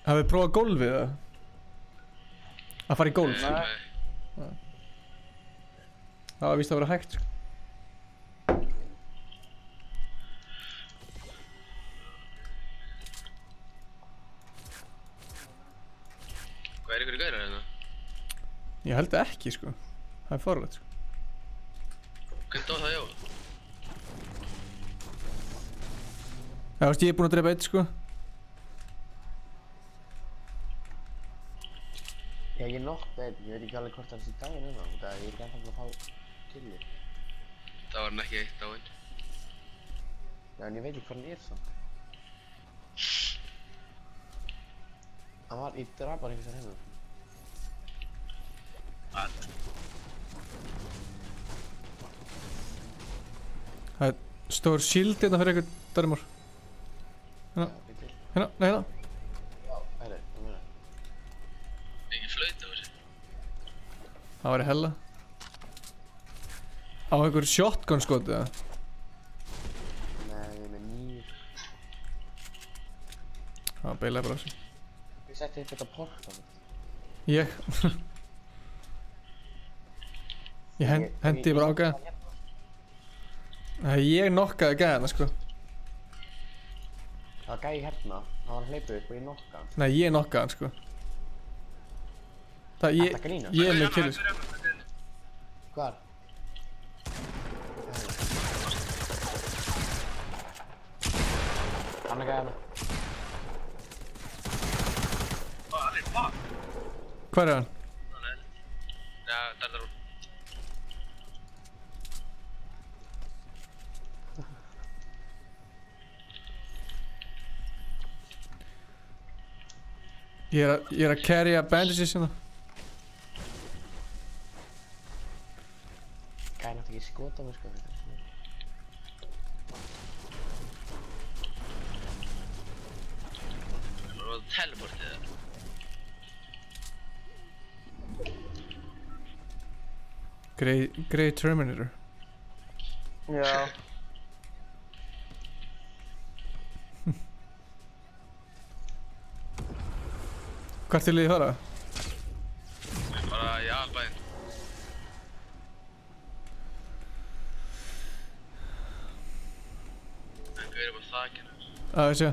Hafið þið prófað golfið, eða? Að fara í golf? Nei. Það var víst að vera hægt, sko. Hvað er ykkur í gæra hérna? Ég held ekki, sko. Það er farlegt, sko. Hvernig dó það Jóhann? Já, veist, ég er búinn að drepa eitt, sko. Já, ég nokta einn, ég veit ekki alveg hvort það sé daginn hérna, það er ekki ennþá búinn að fá killið. Það var hann ekki eitt dáinn. Já, en ég veit ekki hvað hann er samt. Hann var í drapar einhvers hérna. Það er stór shield hérna fyrir eitthvað Darimór. Hérna, hérna, nei hérna. Já, herri, þú meina. Mikið flauta á þessu. Það væri hella. Á einhver shotgun skot eða? Nei, ég er með 9. Það beilaði bara á sig. Ég setti upp þetta portal. Ég? Ég hendi bara á gæðan. Nei, ég nokkaði gæðana, sko. Það var gæði hérna, hann var hleypið upp og ég nokkaði hann. Nei, ég nokkaði hann, sko. Það, ég er með killi, sko. Hvar? Anna gæði hana. Hvar er hann? Já, þar hún. Ég er að carrya bandages hérna. Gæði náttúrulega ekki skota mig, sko. Var það teleportið eða? Grey Terminator. Já. Hvert til þið fara? Bara í albæinn. Einhver er bara þakinu. Ég sé.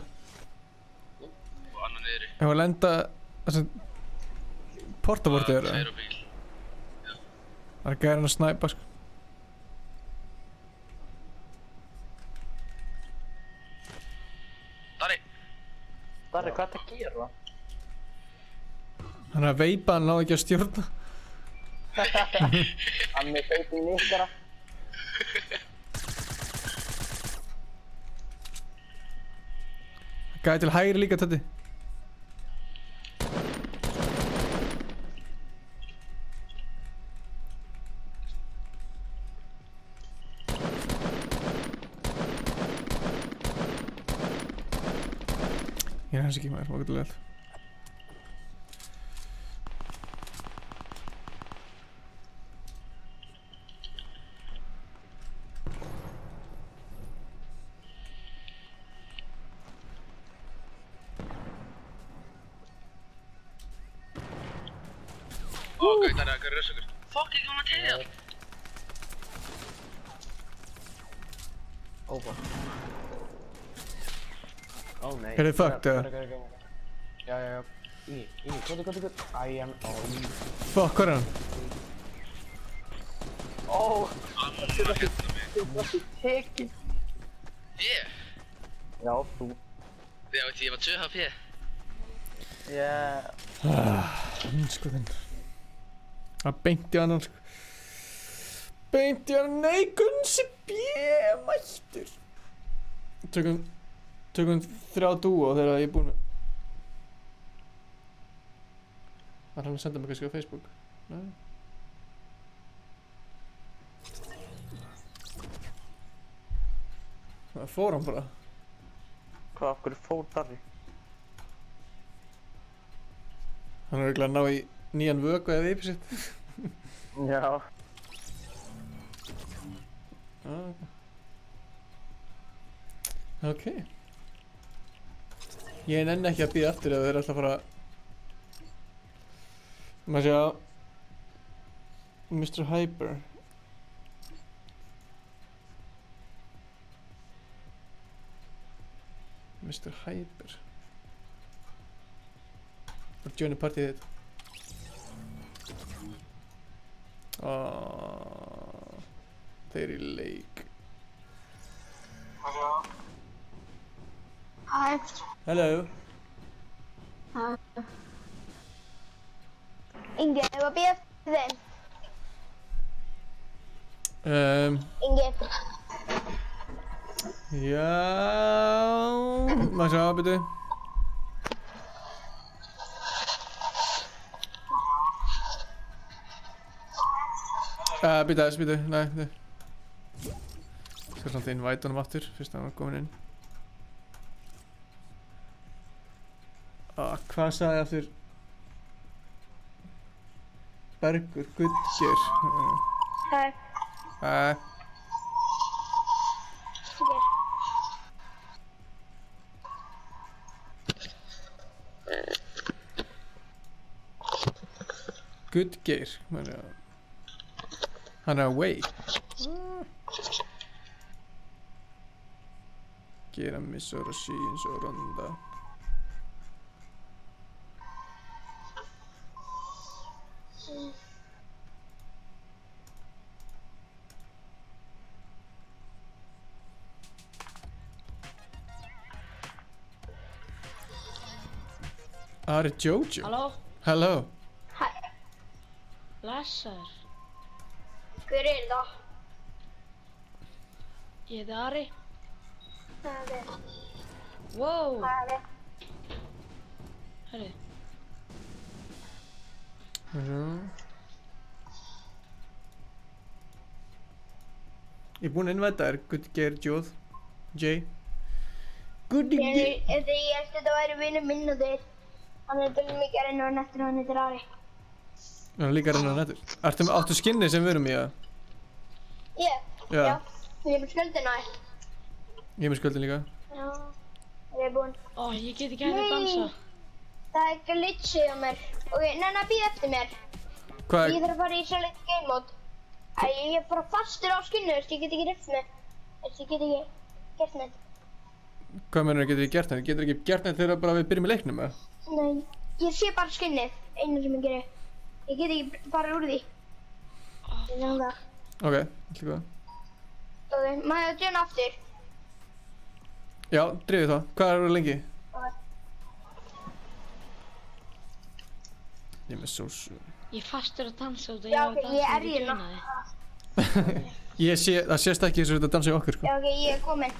Og annar niðri. Ef að lenda þessum portavortið þeirra. Tveir á bíl. Það er gæðin að snæpa sko. Darri! Darri, hvað ertu að gera? Hann er að veipa, hann náði ekki að stjórna. Hann er veipið nikkara. Gæði til hægri líka, Teddy. Ég er hans ekki maður, okkur til vel. Ok, það er að rösa okkur. Fuck, ég kom að tegja. Ópa. Ó nei. Er þið fucked eða? Já. Hvað? I am on. Fuck, hvað er hann? Ó. Það er ekki tekinn. Ég? Já, þú. Já, ég var 2 HP. Yeah. Sko þinn. Það beinti hann sko. Beinti hann, nei, Gunsi B. mættur. Tökum 3 dúo þegar ég er búinn. Var hann að senda mig kannski á Facebook? Nei. Það fór hann bara. Hvað, af hverju fór Darri? Hann er örugglega að ná í nýjan vöku eða veipi sitt. Já. Ok. Ég nenni ekki að bíða eftir ef þeir eru alltaf að fara. Maður sjá. Mr. Hyper. Mr. Hyper. Það er joinu partíð þitt. Þeir í leik. Hi. Hello. Hi. Inge, ég var að bíða eftir þeim. Inge. Já. Maður sjá, byrju. Byrju, nei. Skal samt invite honum aftur, fyrst að hann var komin inn. Hvað sagði ég aftur? Bergur, Guðgeir. Hæ. Guðgeir, hann er away. Gera missor og síns og ronda. Ari Jojo. Halló? Hello. Hæ. Blessaður. Hver er það? Ég heiti Ari. Það er. Wow. Það er. Herri. Ég er búinn að innvæta þér, Guðgeir Jóð. J. Goody Ég held þetta væri vinur minn og þeir. Hann líka að reyna á nettur og hann heitir Ari. Hann líka að reyna á nettur. Áttu skinnið sem við erum í, eða? Ég? Já. Ég er með skjöldin á þér. Ég er með skjöldin líka. Já. Ég er búinn. Ég get ekki hægt að dansa. Það er glitchið á mér. Ok, neina, býð eftir mér. Hvað? Ég þarf að fara í select game mode. Ég er bara fastur á skinnu, ég get ekki rift mig. Ég get ekki gert neitt. Hvað meinarðu getur ekki gert neitt? Getur ekki gert neitt þegar bara við byrjum í leiknum, eða? Nei, ég sé bara skinnið, einu sem ég gerir. Ég get ekki farið úr því. Ég nefnum það. Ok, allir góða. Ok, maður að djöna aftur. Já, drifið þá. Hvað er það lengi? Ok. Ég er með sósu. Ég er fastur að dansa út og Já, ok, ég er hérna. Það sést ekki eins og þetta dansa í okkur, sko. Já, ok, ég er komin.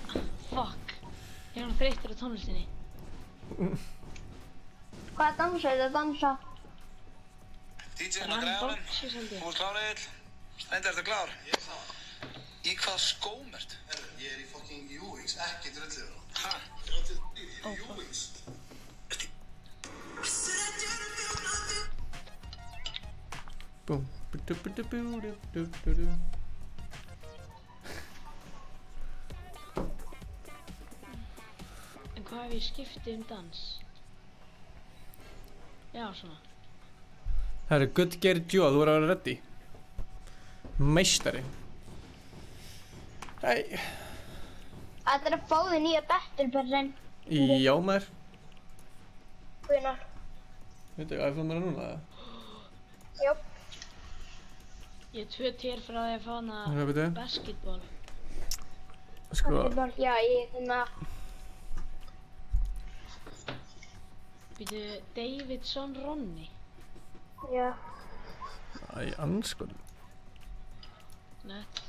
Fuck. Ég er þreyttur á tónlistinni. Hvað dansa þetta dansa? DJ-inn á græðanum, þú ert klár Egill? Enda ertu klár? Ég er klár. Í hvað skóm ertu? Ég er í fucking UX, ekki dröllið þá. Hæ? 33 í UX. Búm. En hvað ef ég skipti dans? Já, svona. Það er Good Gear Joe, þú verður að vera ready. Meistari. Æ. Þetta er að fá þig nýja betturperren. Já, maður. Hvenær? Veitu, að fá mér núna, eða? Jó. Ég er 2 tér frá því að fá hana basketball. Sko. Basketball, já, ég þannig að... Býtu, Davidson Ronny. Já. Æ, anskoðum. Nett.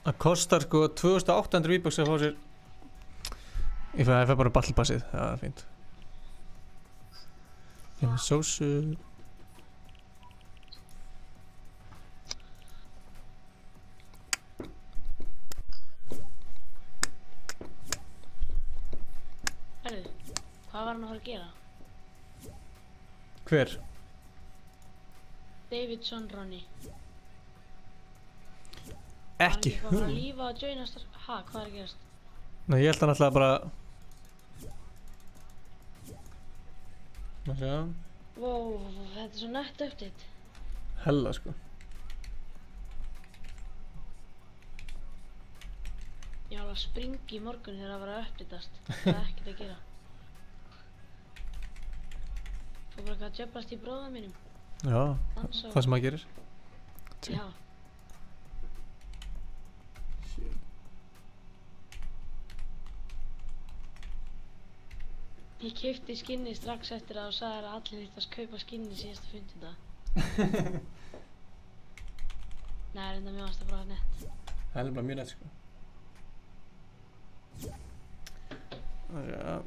Það kostar sko 2800 V-Bucks að fá sér. Ég fæ bara battle-passið, það er fínt. Ég er með sósu. Herðu, hvað var hann að fara að gera? Hver? Davidson Ronny. Ekki Var hann að lífa að joina starf... Ha, hvað er að gerast? Nei, ég held hann alltaf bara... Má sjá. Wow, þetta er svo nett update. Hella, sko. Ég var að springa í morgun þegar það var að uppdatast. Það er ekkert að gera. Fór bara að djöflast í bróða mínum. Já, það sem maður gerir. Já. Ég keypti skinni strax eftir að þú sagðir að allir þýtt að kaupa skinni síðasta fundindag. Nei, reynda mér varst það bara nett. Það er bara mjög nett, sko. Já.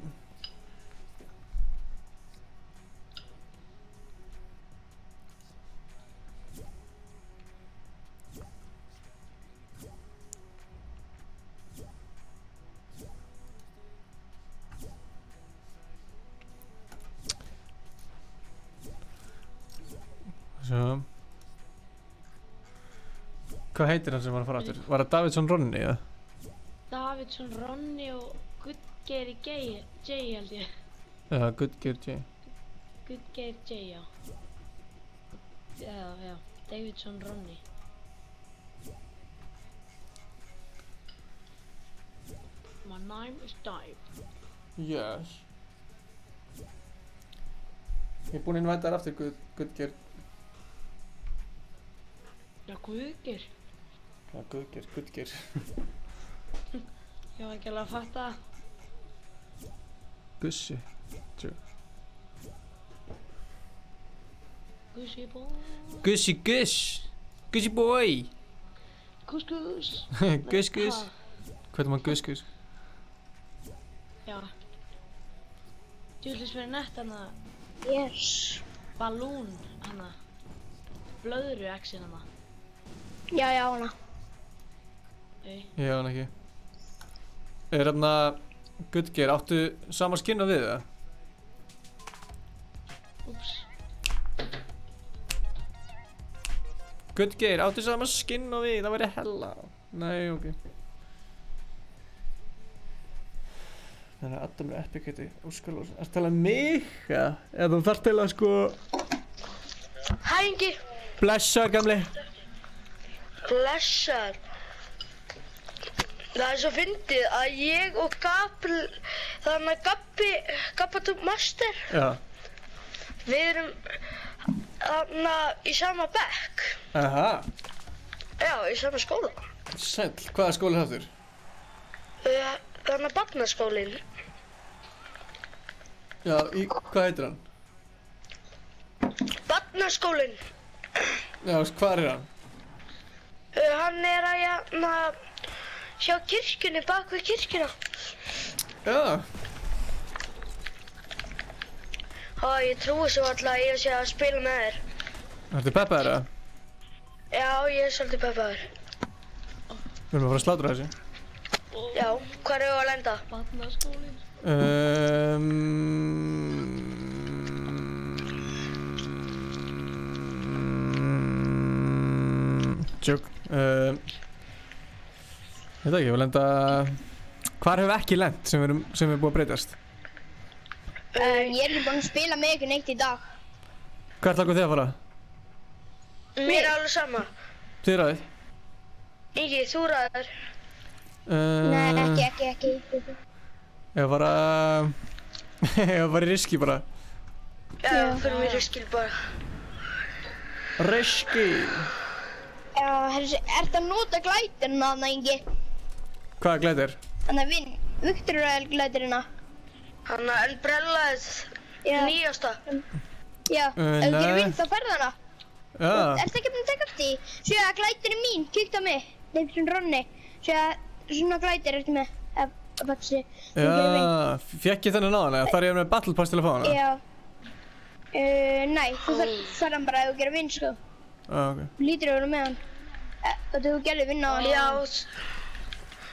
Svo. Hvað heitir hann sem var að fara aftur? Var það Davidson Ronny, eða? Davidson Ronny og Good Gear J held ég. Já, Good Gear J. Good Gear J, já. Já, Davidson Ronny. My name is Dave. Yes. Ég er búinn að invita þér aftur, Good Gear. Já, Guðgeir. Já, Guðgeir. Ég var ekki alveg að fatta. Gussi. Tjú. Gussi boy. Gussi boy. Guss. Guss. Hvað er maður Guss? Já. Djúðlis verið nett hana. Yes. Balloon hana. Blöðru exin hana. Já, hana. Nei. Já, hana ekki. Er hana Guðgeir, áttu sama skinn á við það? Úps. Guðgeir, áttu sama skinn á við, það væri hella. Nei, ok. Þannig að Adam Epic heiti Óskar. Ertu að tala um mig? Eða þú þarf til að sko... Hæ, Ingi. Blessar, gamli. Blessar. Það er svo fyndið að ég og þannig að Gabba Master. Já. Við erum þarna í sama bekk. Aha. Já, í sama skóla. Sæll, hvaða skóli hafður? Þannig að barnaskólinn. Já, hvað heitir hann? Barnaskólinn. Já, hvað er hann? Hann er að hjá kirkjunni, bak við kirkjuna. Já. Ég trúi svo alltaf að ég sé að spila með þér. Ertu peppaður eða? Já, ég er svolítið peppaður. Við erum að fara að slátra þessu. Já, hvað eru að lenda? Barnaskólinn. Tjók. Ég veit ekki, ég vil lenda... Hvar hefur ekki lent sem er búið að breytast? Ég er ekki búinn að spila með ykkur neitt í dag. Hvert langar þið að fara? Mér er alveg sama. Þið ræðið? Ingi, þú ræður. Nei, ekki. Ég var í riski bara. Já, fyrir mig riskil bara. Riski? Já, ertu að nota glætirna þarna, Ingi? Hvaða glætir? Þannig að Victoria glætirina. Þannig að Elbrellaðið nýjasta. Já, ef þú gerir vind þá ferð hana. Já. Ertu ekki búinn að taka eftir því? Sjö að glætirinn mín, kíktu á mig. Nefnir svona Ronni. Sjö að svona glætir ertu með. Já, fekk ég þennan á hana? Þar ég með Battle Pass til að fá hana? Já. Nei, þú þarf hann bara ef þú gerir vind, sko. Ok. Þú lítur að vera með hann. Og þú gerði vind á hann. Já.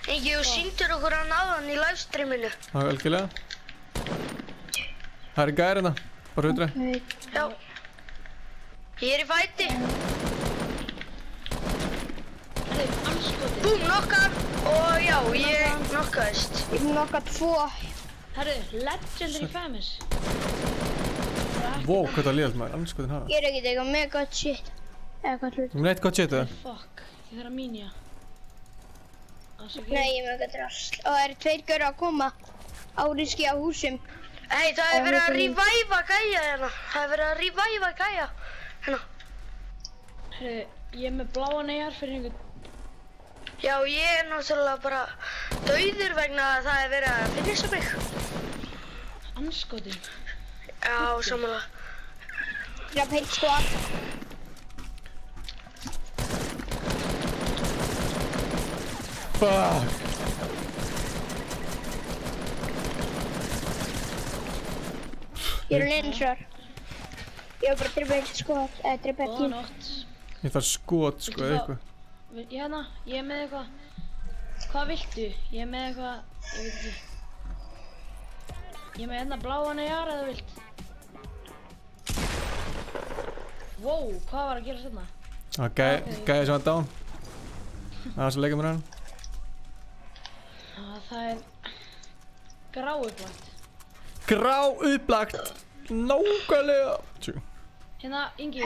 Ingi, þú sýndir okkur hann áðan í livestreaminu. Já, velkjörlega. Það er gæri hérna, bara hundra. Já. Ég er í fæti. Búm, nokkar. Og já, ég nokkaðist. Ég nokkað 2. Herru, Legendary Famous. Wow, hvað það líðast maður, annars hvað þinn hafa. Ég er ekkert eitthvað með gott shit. Eða gott hlut. Þú neitt gott shit eða? Fuck, ég þarf að mínja. Nei, ég með eitthvað drasl. Og það eru 2 gaur að koma á riski á húsum. Hei, það er verið að reviva gæja hérna. Það er verið að reviva gæja hérna. Herru, ég er með bláan ER fyrir einhvern. Já, ég er náttúrulega bara dauður vegna að það er verið að finna sig mig. Anskotin. Já, samanlega. Grab heilt squad. Fuck. Ég er linsar. Ég var bara að drepa heilt squad, eða drepa Góða tíl. nótt. Ég þarf skot, sko, eða eitthvað. Hérna, ég er með eitthvað. Hvað viltu? Ég er með eitthvað, ég veit ekki. Ég er með hérna bláan ER eða vilt. Wow, hvað var að gera þarna? Það var gæði sem var down. Það var svo leika mér hann. Það er gráublagt. Gráublagt? Nákvæmlega. Tjú. Hérna, Ingi.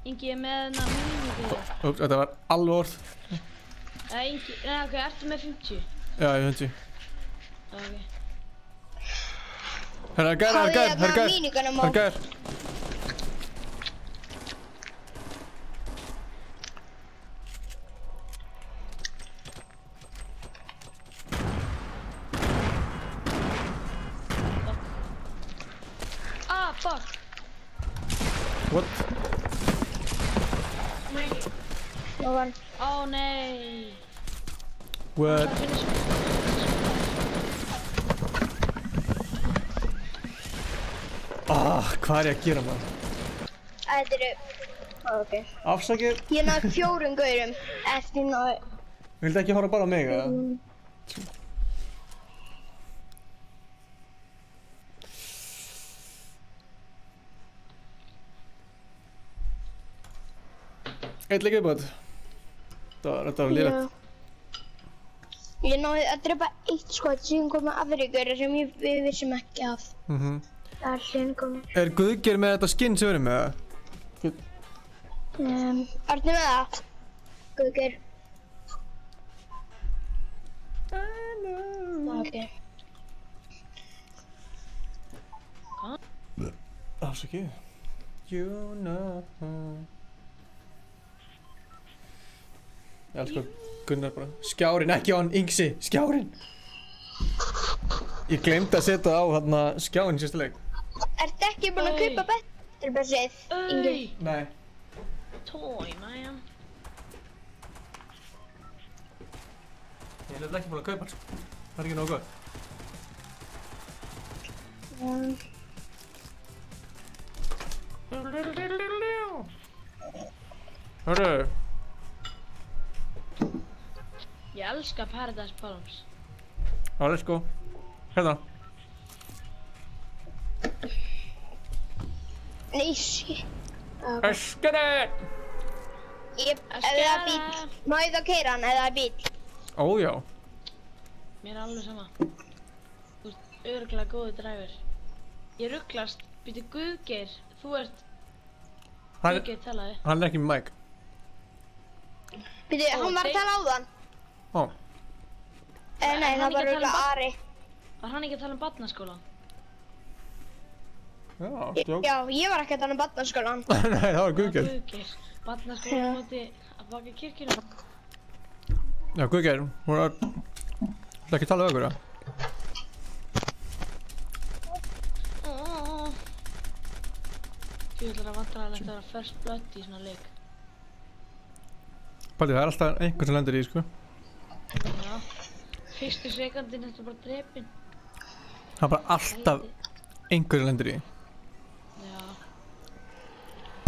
Ingi er með hérna mínugriði. Úps, þetta var alveg orð. Ingi, nei, ok, ertu með 50? Já, ég 50. Ok. Herra, gær. Ah, fuck. What? Ó, nei. What? Hvað er ég að gera maður? Þetta eru... ok. Afsakið. Ég náði 4 gaurum eftir náði... Vildu ekki horfa bara á mig, eða? Eitt leik viðbót. Þetta var lélegt. Ég náði að drepa eitt skot sem kom með Afríkur sem við vissum ekki af. Það er síðan komið. Er Guðgeir með þetta skinn sem við erum með það? Ertu með það? Guðgeir. Ok. Afsakið. You know. Ég elskar Gunnar bara. Skjárinn, ekki á hann, Yngsi, skjárinn. Ég glemdi að setja á hérna skjáinn í síðasta leik. Ertu ekki búinn að kaupa Battle Passið, Ingi? Nei. Toy, man. Ég er ekki búinn að kaupa hann, sko. Það er ekki nógu gott. Hörru. Ég elska Paradise Palms. Já, let's go. Hérna. Nei, shit. Öskarinn! Ef það er bíl, má ég þá keyra hann ef það er bíl? Ójá. Mér er alveg sama. Þú ert örugglega góður dræfur. Ég rugglast. Býtu Guðgeir, þú ert... Guðgeir talaði. Hann er ekki með mic. Býtu, hann var að tala áðan. Ó. Nei, það var örugglega Ari. Var hann ekki að tala um barnaskólan? Já, stjók. Já, ég var ekki að tala um barnaskólan. Nei, það var Guðgeir. Guðgeir. Barnaskólan móti að baka kirkjuna. Já, Guðgeir, hún er ekki að tala um okkur, já? Ég vil að vandræðilegt að vera first blood í svona leik. Palli, það er alltaf einhvern sem lendir í, sko. Já. Fyrstu sekundin þetta bara drepinn. Það er bara alltaf einhver sem lendir í. Já.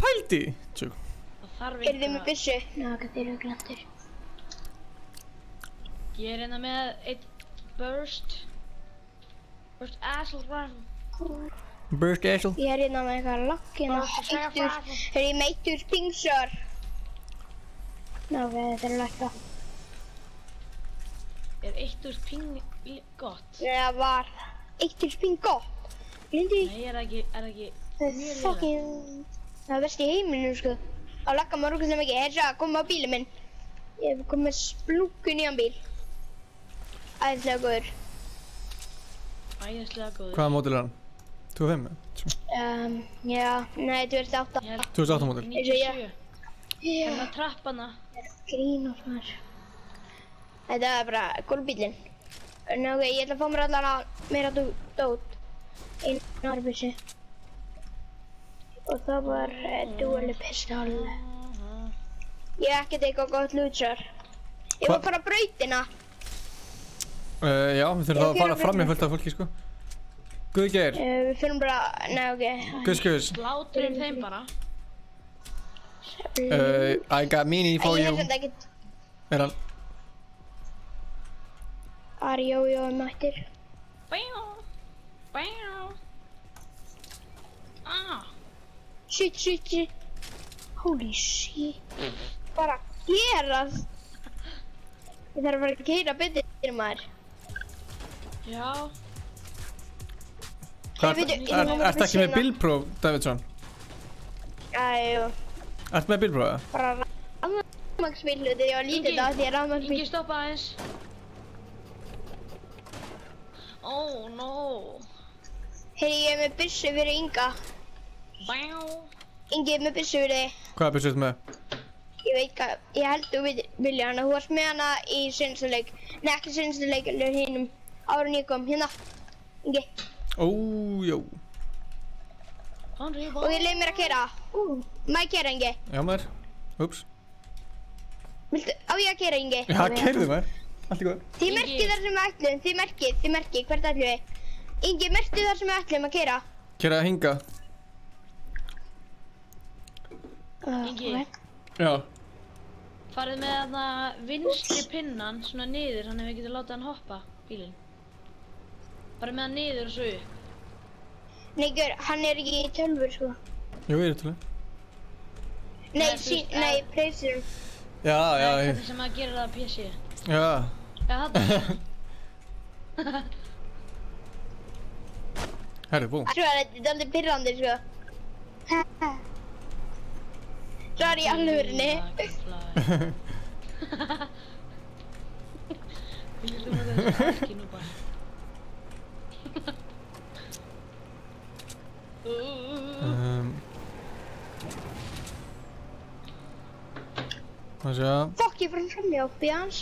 Pældi! Tjók. Það þarf einhver að... Eru þið með byssu? Ná, hvað þeir eru glættir. Ég er hérna með eitt burst assault rifle. Burst assault? Ég er hérna með eitthvað lakk hérna. Er ég meittur pingsar? Ná, þetta er lækka. Er 1000 ping gott? Það var 1000 ping gott. Nei, er það ekki mjög fucking... Það er verst í heiminum, sko. Á lakka maður okkur sem ekki. Herra, koma á bílinn minn. Ég hef komið með splungu nýjan bíl. Æðislega góður. Æðislega góður. Hvaða mótil er hann? 25? Já, nei, 2008. 2008 mótil? 97. Hérna trappana. Grín og svona. Þetta er bara gólfbílinn. Nú, ok, ég ætla að fá mér allan að meira dót. Einu árbyssu. Og það var dual pistol. Ég hef ekkert eitthvað gott lútsar. Ég var bara á brautina. Já, við þurfum að fara fram með fullt af fólki, sko. Guðgeir. Við fyrir bara, nei, ok. Guðskuðs. Sláturum þeim bara. I got mini for you. Ég hef þetta ekkert. Er hann? Ari, jó, mættir. Shit. Holy shit. Bara gerast. Ég þarf að fara að keyra betur maður. Já. Ertu ekki með bílpróf, Davidsson? Jú. Ertu með bílpróf, eða? Bara rafmagnsbíl, þegar ég var lítið þá því ég rafmagnsbíl. Ingi, stoppa aðeins. Oh no. Heyri, ég er með byssu fyrir Inga. Ingi er með byssu fyrir þig. Hvaða byssu ertu með? Ég veit hvað, ég held þú vilja hana. Þú varst með hana í seinustu leik. Nei, ekki seinustu leik, alveg hinnum. Árun ég kom, hérna. Ingi. Ójó. Og ég leið mér að keyra. Má ég keyra, Ingi? Já, maður. Úps. Viltu, á ég að keyra, Ingi? Já, keyrðu maður. Allt í góð. Þið merkið þar sem við ætlum, þið merkið, hvert ætlum við? Ingi, merkið þar sem við ætlum að keyra. Keyra að hinga. Ingi. Já. Farið með þarna vinstri pinnan svona niður, þannig að við getum látið hann hoppa, bílinn. Farið með hann niður og svo upp. Nei, hann er ekki í tölvur, sko. Jú, ég er í tölvu. Nei, PlayStation. Já. Hvernig sem maður gerir það á PC. Já. Já, þetta. Herru, bú. Svo þetta er alveg pirrandi, sko. Svo í alvörinni. Við getum að þessu ekki nú bara. Hvað sé það? Fokk, ég fór framhjá, Bjans.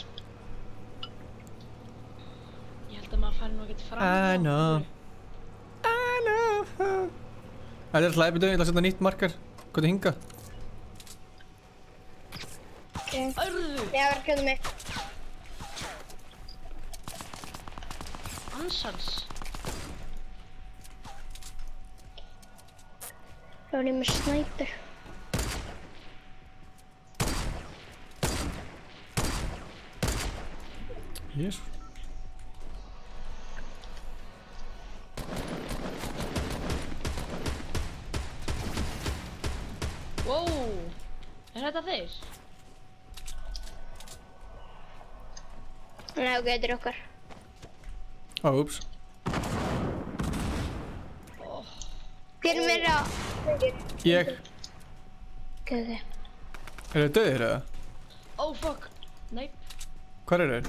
Ég held að maður fari nú ekkert fram. I know. Það er hlæpið ég ætla að setja nýtt markar. Hvað er hingað? Örðu! Já, verður kjöndum mig. Ansans. Þá er ég með snæper. Jésu. Wow! Er þetta þeir? Nei, ok, þetta er okkar. Úps. Hver er meira? Ég. Ok. Eru þið döðir eða? Oh fuck! Nei. Hvar eru þeir?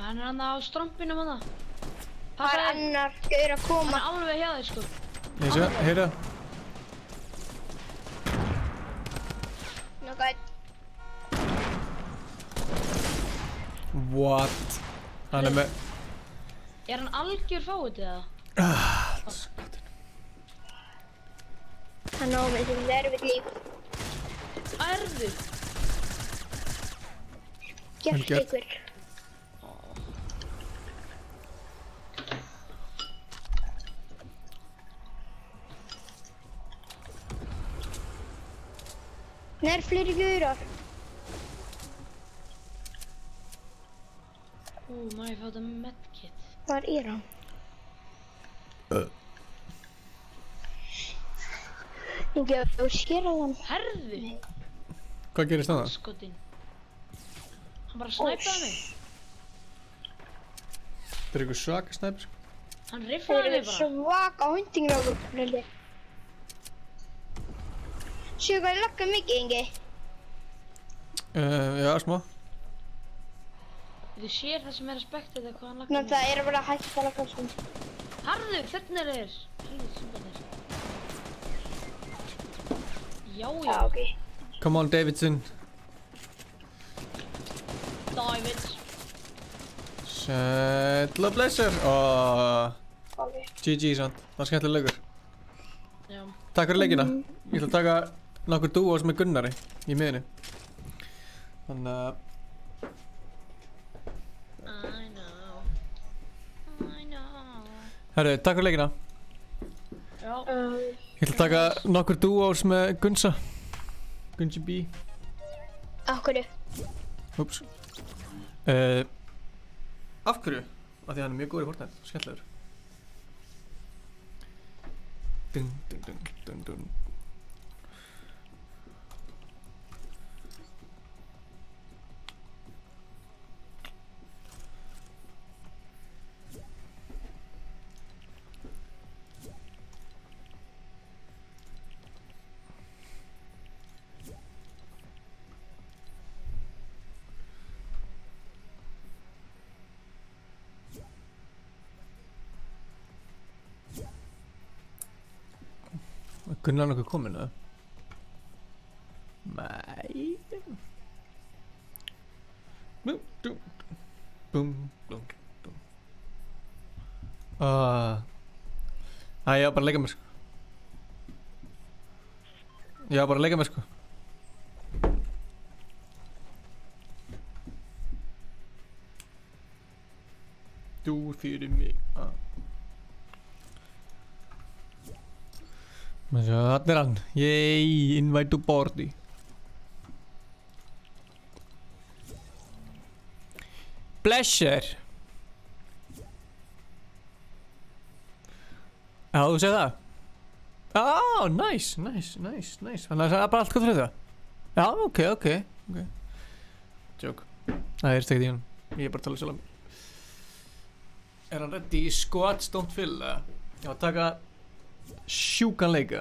Hann er hann á strompinum hann það. Það er annar gaur að koma. Hann er alveg hjá þér sko. Ég sé, heyra. No god. What? Hann er með... Er hann algjör fáið eða? Hann á með sem verfið líf. Erðu? Gert ykkur. Nei, er fleiri gaurar. Má ég fá þetta medkit? Hvar er hann? Ekki að þú skera hann. Herðu! Hvað gerist það? Skotinn. Hann bara snæpaði mig. Það er eitthvað svaka snæpur. Hann riflaði mig bara. Svaka huntingrákur, Lili. Sjöu hvað ég lagga mikið, Ingi? Já, smá. Þú sér það sem er að spekta þetta hvað hann lagga Ná, það er að vera hægt að lagga svona. Harðu, þarna er þeir. Helvið, sem það er. Já. Ok. Come on, Davidson. David. Sætla blessur. GG sant. Það var skemmtilega leikur. Já. Takk fyrir leikina. Ég ætla að taka nokkur dúos með Gunnari í miðunni. Þannig að... Herru, takk fyrir leikina. Já. Ég ætla að taka nokkur dúos með Gunnsa. Gunsi B. Af hverju? Úps. Af hverju? Af því hann er mjög góður í Fortnite. Skemmtilegur. Dun, dun, dun, dun, dun. Gunnar nokkuð komin, eða? Nei. Bum, bum, bum, bum, bum. Ég var bara að leika mér, sko. Ég var bara að leika mér, sko. Þú fyrir mig, Men så þarna er hann. Yay, invite to party. Pleasure. Já, þú segir það? Nice. Þannig að það er bara allt gott fyrir það. Já, ok. Joke. Það heyrst ekkert í hann. Ég er bara að tala sjálf. Er hann ready í squats don't fill? Ég var að taka sjúkan leika.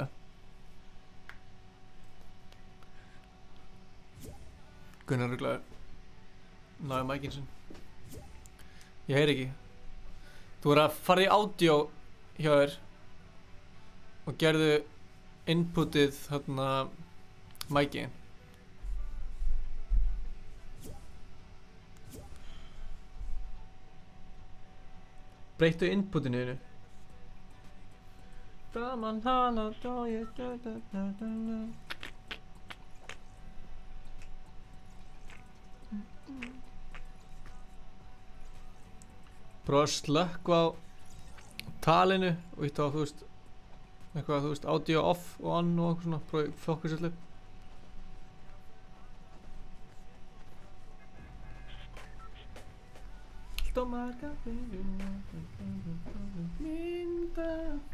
Gunnar ruglaður. Náðu mækinn sinn. Ég heyri ekki. Þú voru að fara í audio hjá þér og gerðu inputið þarna mækinn. Breyttu inputinu þínu. Prófa að slökkva á talinu og ítta á, þú veist, eitthvað, þú veist, audio off og on og eitthvað svona, prófa að fokka sér slið. Alltaf marga mynda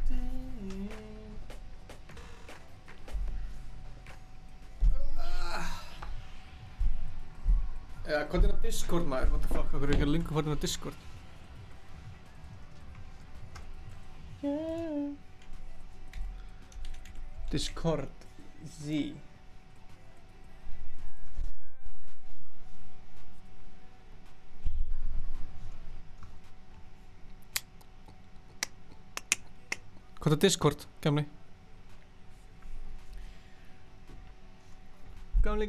þig. Hvað er það Discord maður? What the fuck, hvað er ekki að linka hvað er það Discord? Discord Z. Hvað er Discord, gamli? Gamli.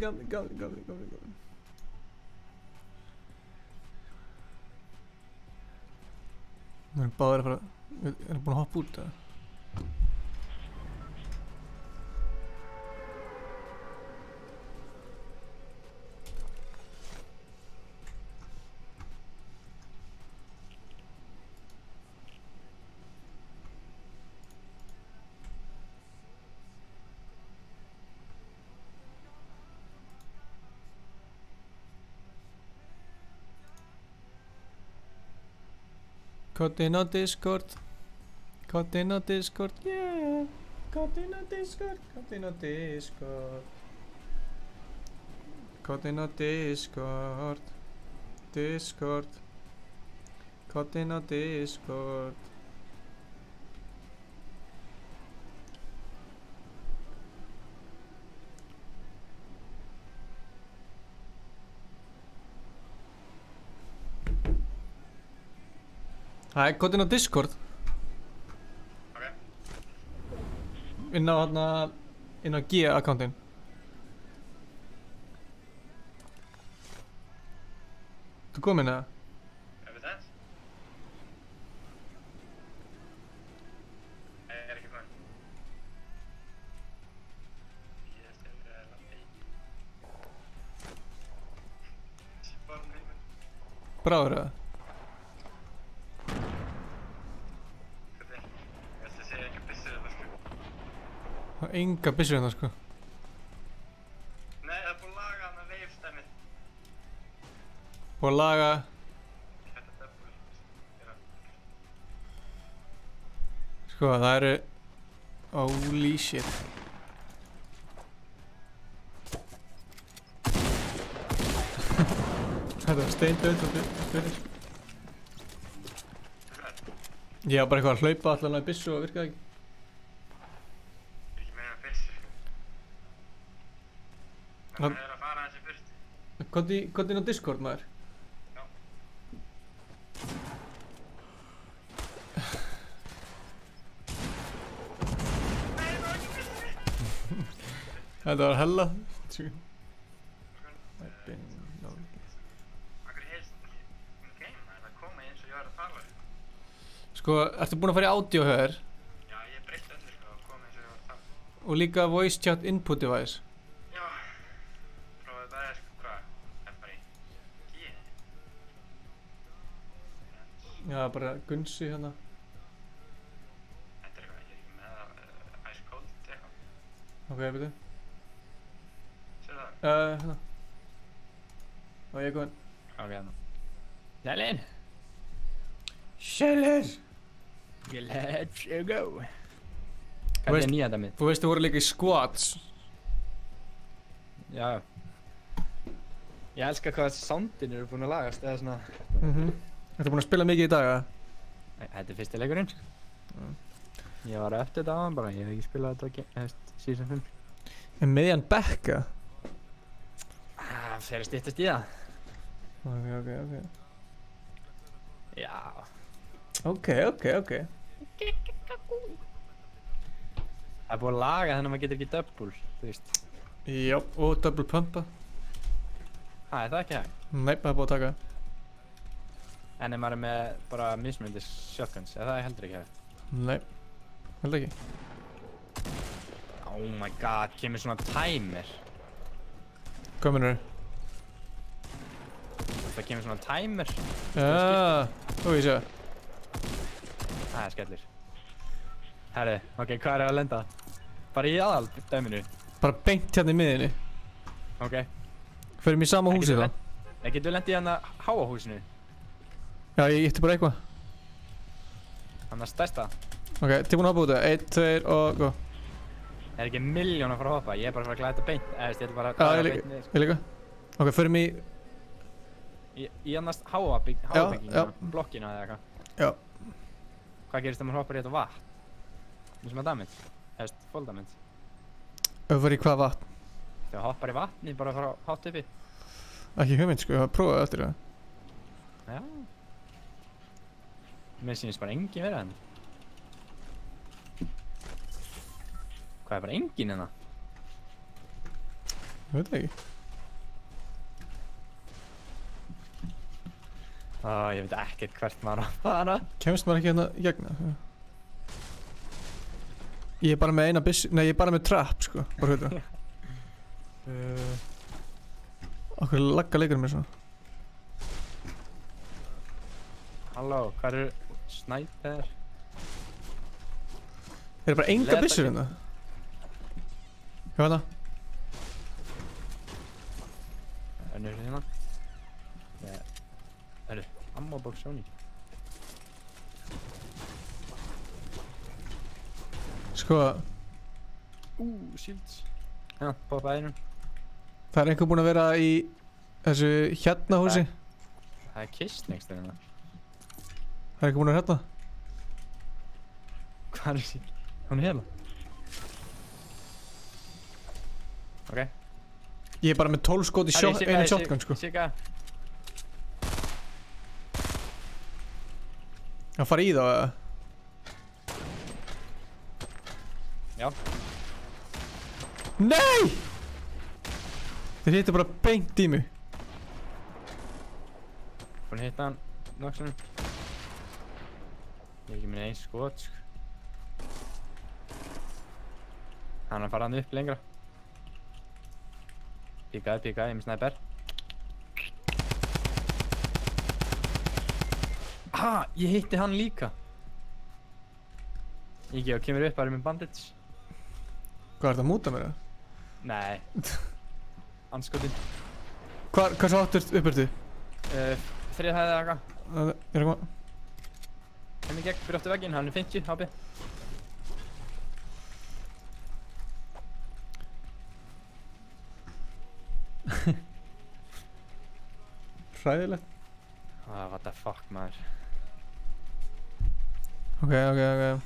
Við erum báðir að fara, við erum búin að hoppa út eða? Koddinn á Discord, yeah. Koddinn á Discord. Koddinn á Discord. Koddinn á Discord. Hæ, koddinn á Discord. Ok. Inn á G-akkántin. Þú komin eða? Við það? Nei, ég ekki komin. Ég stendur að lappi. Spárn heiminn. Bráður eða? Það er enga byssur hérna sko. Nei, það er búið að laga hana veifstæmið. Búið að laga... Þetta er búið. Sko, það eru... Holy shit. Þetta var steindauð fyrir. Ég var bara eitthvað að hlaupa allan á byssu og virkaði ekki. Það er að fara þessi fyrst. Hvað inn á Discord maður? Já. Þetta var hella. Akkur helst ekki game, það komið eins og ég var að tala. Sko, ertu búinn að fara í audio hjá þér? Já, ég breytti öllu sko og komið eins og ég var að tala. Og líka voice chat input device? Já, bara Gunsi hérna. Þetta er eitthvað, ég er ekki með Ice Cold eitthvað. Ok, byrju. Sér það? Hérna. Og ég er komin. Ok, hérna. Sælir! Sælir! Let's go! Hvað er nýja dæmið? Þú veist þú voru líka í squats. Já. Ég elska hvað soundin eru búin að lagast, eða svona... Ertu búin að spila mikið í dag, eða? Nei, þetta er fyrsti leikurinn, sko. Ég var eftir þetta áðan bara, ég hef ekki spilað þetta season 5. En miðjan bekka? Það fer að styttast í það. Ok. Já. Ok. Það er búin að laga þannig að maður getur ekki double, þú veist. Já, og double pumpa. Er það ekki hægt? Nei, það er búin að taka. En ef maður er með bara mismunandi shotguns, það er heldur ekki hægt? Nei, heldur ekki. Oh my god, kemur svona timer. Hvað meinarðu? Það kemur svona timer. Já, ég sé það. Það er skellir. Herri, ok, hvað er að lenda? Bara í aðaldæminu? Bara beint hérna í miðinni. Ok. Förum í sama húsi þá. Nei, getur við lendið í hana háa húsinu? Já, ég ítti bara eitthvað. Hana stærsta? Ok, tilbúin að hoppa út það. 1, 2 og go. Það er ekki milljón að fara að hoppa, ég er bara að fara að glæða þetta beint. Ég ætla bara að glæða þetta beint niður. Ég líka. Ok, förum í... Í annars háa byggingina, blokkina eða eitthvað. Já. Hvað gerist þegar maður hoppar í þetta vatn? Eins og með damage? Eða full damage? Öfur í hvað vatn? Þegar hoppar í vatni, bara að fara hátt uppi. Ekki hugmynd sko, ég har prófað eftir það. Já. Mér sýnist bara engin verið henni. Hvað er bara engin hérna? Ég veit ekki. Ég veit ekkert hvert maður að fara. Kemst maður ekki hérna í gegna? Ég er bara með eina byssu, nei ég er bara með trap sko, bara hluta. Okkur lagga leikur mér svona. Halló, hvað eru snæper? Er bara enga byssur hérna? Hvað er það? Önnur hérna. Hörru, ammo box Sony. Sko... Shields. Já, poppa einum. Það er einhver búinn að vera í þessu hérna húsi. Það er kist next hérna. Það er einhver búinn að vera hérna. Hvað er þessi? Hún er hérna. Ok. Ég er bara með 12 skot í einu shotgun sko. Sika. Það fara í þá eða? Já. Nei! Þeir hittu bara beint í mig. Búinn að hitta hann nokksunum. Ég er ekki með einn skot sko. Hann er að fara hann upp lengra. Píkaði, ég er með snæper. Ég hitti hann líka. Ég kemur upp bara með bandage. Hvað er það að múta mér það? Nei. Anskotin. Hvað svo áttur upp ertu? Þriðhæði eða eitthvað. Ég er að koma. Henni gegn fyrir áttu vegginn, hann er 50 HP. Hræðilegt. What the fuck maður. Ok. Ja.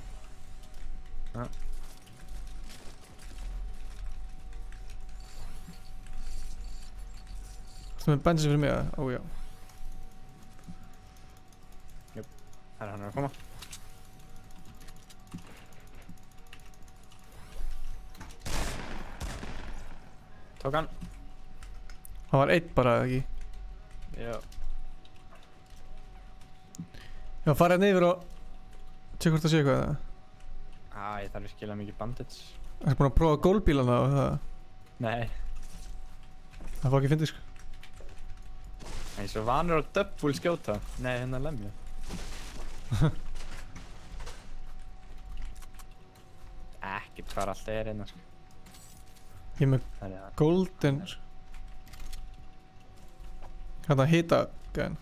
Það með bensín fyrir mig eða? Ó já. Jöp, það er hann að koma. Tók hann. Það var einn bara eða ekki? Já. Já, farið hérna yfir og tjekk hvort það sé eitthvað eða? Ég þarf virkilega mikið bandage. Ertu búinn að prófa gólbílana og það? Nei. Það var ekki fyndið sko. Ég er svo vanur að double skjóta. Nei, hérna lemja. Ekkert hvað alltaf er hérna sko. Ég er með golden sko. Hérna hita gæðin.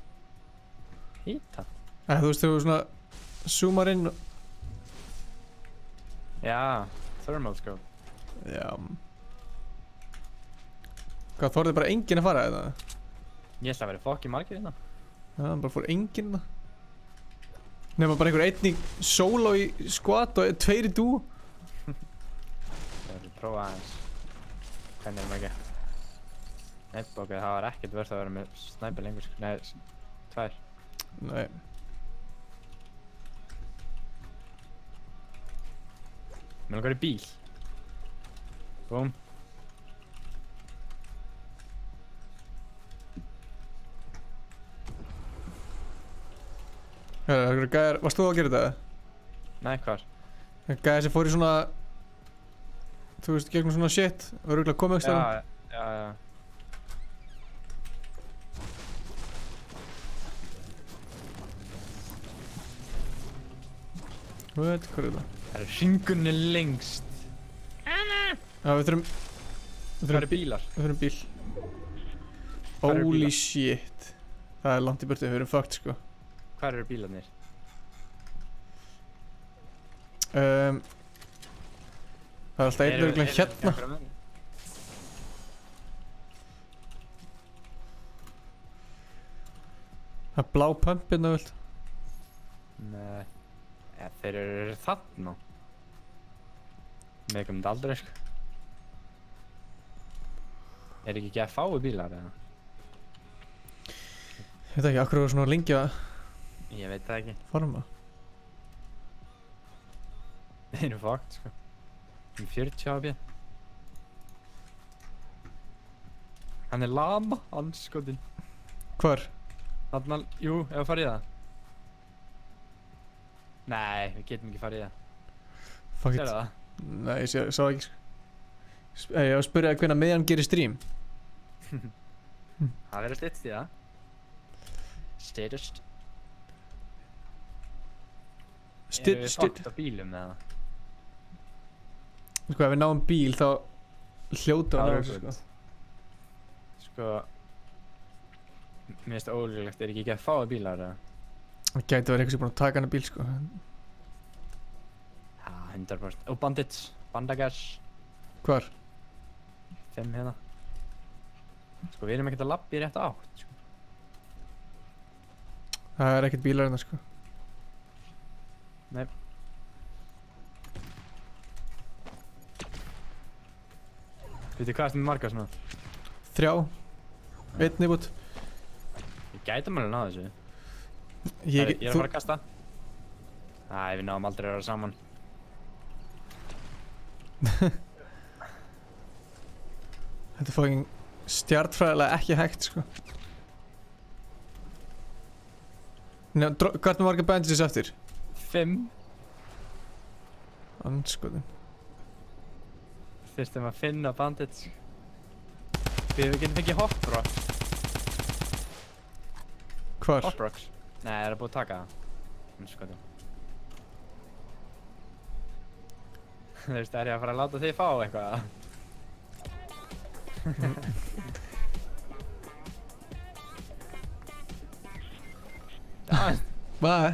Hita? Þú veist þegar þú svona zoomar inn og... Já, thermal scope. Já. Hvað, þorði bara enginn að fara þetta? Ég ætla að vera fokki margir hérna. Já, bara fór enginn það. Nefna bara einhver einn í solo í squad og 2 í duo. Það verður að prófa aðeins. Hvernig erum ekki? Nei, ok, það var ekkert verð að vera með snæpi lengur, sko. Nei, 2. Nei. Mér langar í bíl. Búm. Það er gæðar, varst þú að gera þetta? Nei, hvar? Gæðar sem fór í svona, þú veist, gegnum svona shit og eru örugglega komið ekki stafn. Já. Hvað er þetta? Það er hringunni lengst. Já, við þurfum... Það eru bílar. Við þurfum bíl. Holy shit. Það er langt í burtu, við erum fucked, sko. Hvar eru bílarnir? Það er alltaf einn örugglega hérna. Það er blá pump hérna, vilt? Nei. Ja, þeir eru þarna. Með komið aldrei, sko. Er ekki að fái bílar, eða? Ég veit ekki, akkur eru svona lengi að... Ég veit það ekki. Farma. Þeir eru fucked, sko. 40 HP. Hann er lama, anskotinn. Hvar? Þarna, jú, ef að fara í það. Nei, við getum ekki farið í það. Fuck it. Sérðu það? Nei, ég sá ekki, sko. Ég var að spyrja hvenær meðan gerir stream. Það verður styttst í það. Styttst. Erum við fucked á bílum eða? Sko, ef við náum bíl þá hljóta hann að sko. Sko, mér finnst það ólíklegt, er ekki að fá að bílar eða? Það gæti verið eitthvað sem búinn að taka hann að bíl, sko. Já, 100%. Og bandits, bandagas. Hvar? 5 hérna. Sko, við erum ekkert að labba í rétt átt, sko. Það er ekkert bílar hérna, sko. Nei. Veitu hvað ertu með marga svona? 3. 1 nýbútt. Við gætum alveg náðu þessu. Ég er að fara að kasta. Æ, við náðum aldrei að vera saman. Þetta er fucking stjarnfræðilega ekki hægt, sko. Nei, hvað er marga bandages eftir? 5. Andskotin. Þyrstum að finna bandits. Við getum fengið hoprocks. Hvar? Hoprocks? Nei, það er búið að taka það. Andskotin. Þú veist, er ég að fara að láta þig fá eitthvað? Hvað?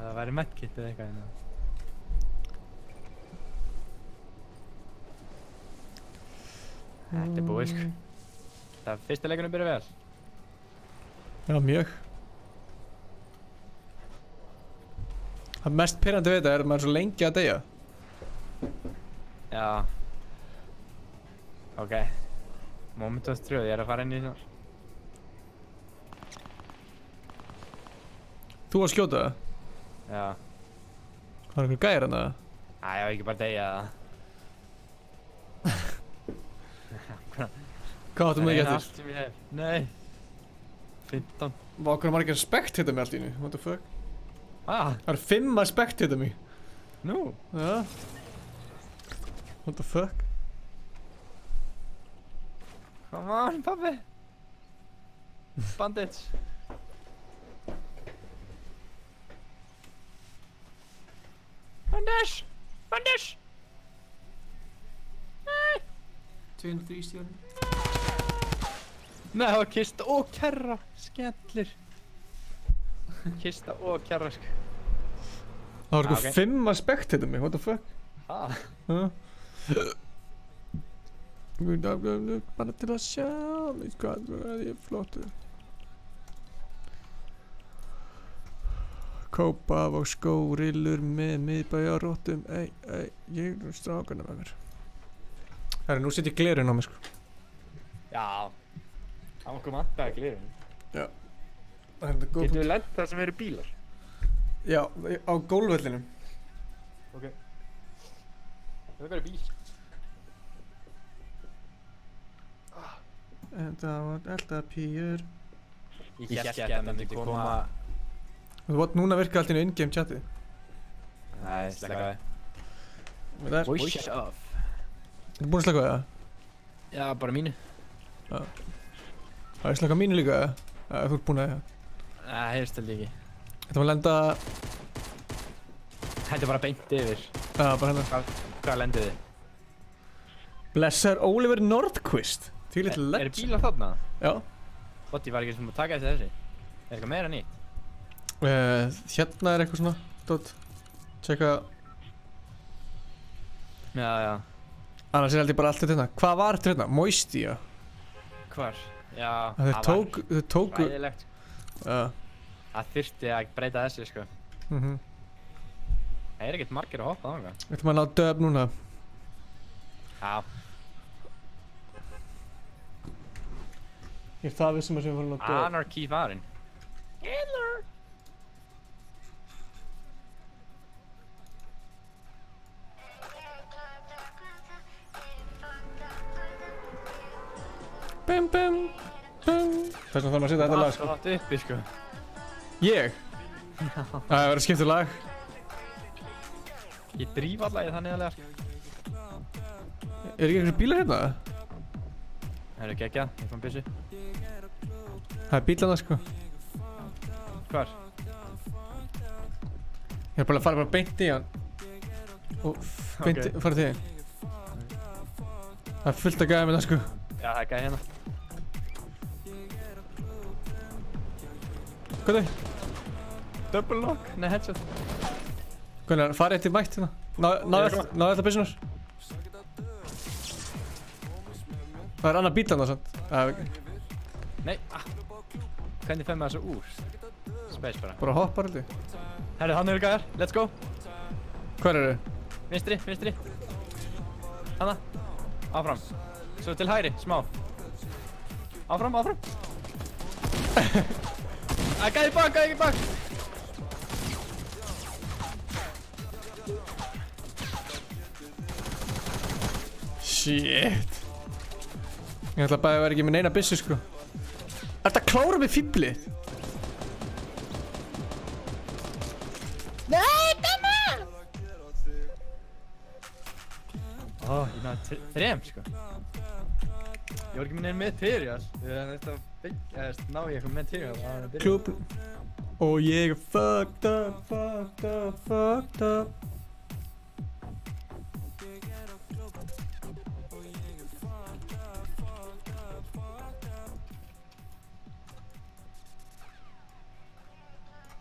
Það væri medkit eða eitthvað hérna. Þetta er búið, sko. Það fyrsta leikunum byrja vel. Já, mjög. Það mest pirrandi við þetta er að maður er svo lengi að deyja. Já. Ok. Moment of truth, ég er að fara inn í svona. Þú að skjóta það? Já. Það er einhver gæri hérna? Æ, ég var ekki bara að deyja það. Hvað áttum við ekki eftir? Allt sem ég hef. Nei. 15. Vá, hvað er margir að spectata mig allt í einu? What the fuck? Ah. Það er 5 að spectata mig. Nú? Já. What the fuck? Come on, pabbi. Bandits. Bandits! Bandits! Nei! 203 stjórnir. Nei, það var kista og kerra. Skellir. Kista og kerra, sko. Það var sko 5 að spectata mig, what the fuck? Hæ? Bara til að sjá hvað ég er flottur. Kópavog skórillur með miðbæjarróttum. Ég er strákana með mér. Herri, nú set ég glerun á mig sko. Já. Það var okkur vantaði glerun. Já. Getum við lent það sem eru bílar? Já, á gólfvellinum. Ok. Það verður bíl. En það var alltaf pýr. Ég hélt ekki að það myndi koma. Núna virkar allt í in-game chatið. Nei, slakaði. Voice off. Þú búinn að slaka það? Já, bara mínu. Já. Það er slaka mínu líka, eða? Þú ert búinn að það? Nei, heyrst held ekki. Þetta var að lenda... Þetta er bara beint yfir. Já, bara hérna. Hvað lendið þið? Blessar Oliver Nordqvist. Því little legend. Er bílar þarna? Já. Ég var ekki sem að taka eftir þessi. Er eitthvað meira nýtt? Hérna er eitthvað svona dót. Tjekka. Já. Annars held ég bara allt þetta hérna. Hvað var þetta hérna? Moistia? Hvar? Já. Þeir tóku... Hræðilegt. Já. Það þyrfti að breyta þessi sko. Það er ekkert margir að hoppa þangað. Við ætlum að ná döf núna. Já. Ég er það vissum að sem við fórum að ná döf. Anarchy farinn. Hitler! Bum bum bum. Þess vegna þarf maður að setja þetta lag sko. Það er uppi sko. Ég? Það verður að skipta lag. Ég dríf alla í það neðarlega sko. Er ekki einhverjum bílar hérna? Það eru geggjað, ég fann byssu. Það er bílarna sko. Hvar? Ég er bara að fara beint í hann. Og beint fara til þig. Það er fullt að gæða með það sko. Já, það er gæði hérna. Hvað er það? Double lock, nei headshot. Hvernig er farið eftir mætt hérna? Náðu alltaf byssunar. Það er annar bíl þarna sant? Nei, hvernig fær maður þessu úr? Space bara. Bara hoppar held ég. Herru, hann eru gæðar, let's go. Hvar eru? Vinstri. Hanna, áfram. Svo til hægri, smá. Áfram. Gæði í bak. Shit. Ég ætla bara að vera ekki með neina byssu sko. Ertu að klára með fíblið? Nei, Benna! Ég náði 3 sko. Ég var ekki með neina material. Þetta ná ég eitthvað material. Klúb. Og ég er fucked up.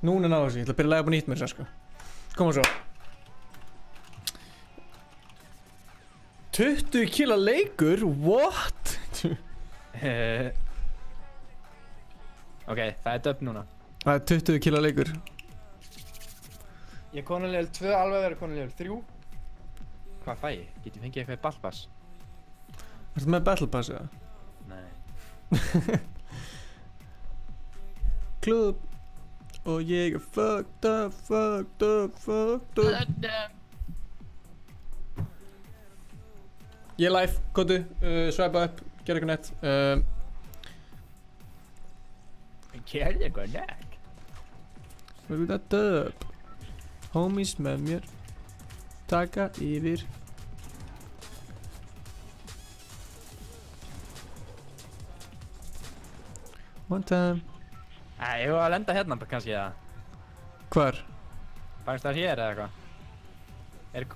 Núna náðu þessi, ég ætla að byrja að læga upp á nýtt með þessu sko. Koma svo. 20 kila leikur? What? Ok, það er döfn núna. Það er 20 kila leikur. Ég er konulegur 2, alveg verið konulegur 3. Hvað fæ ég? Get ég fengið eitthvað í Battle Pass? Ertu með Battle Pass eða? Nei. Klub. Og ég er fucked up. Ég er live, kóttu, swipa upp, gera eitthvað nett. Gerði eitthvað nett? Verður þetta döp. Homies með mér. Taka yfir. One time. Ég var að lenda hérna kannski eða? Hvar? Bæðist það hér eða eitthvað?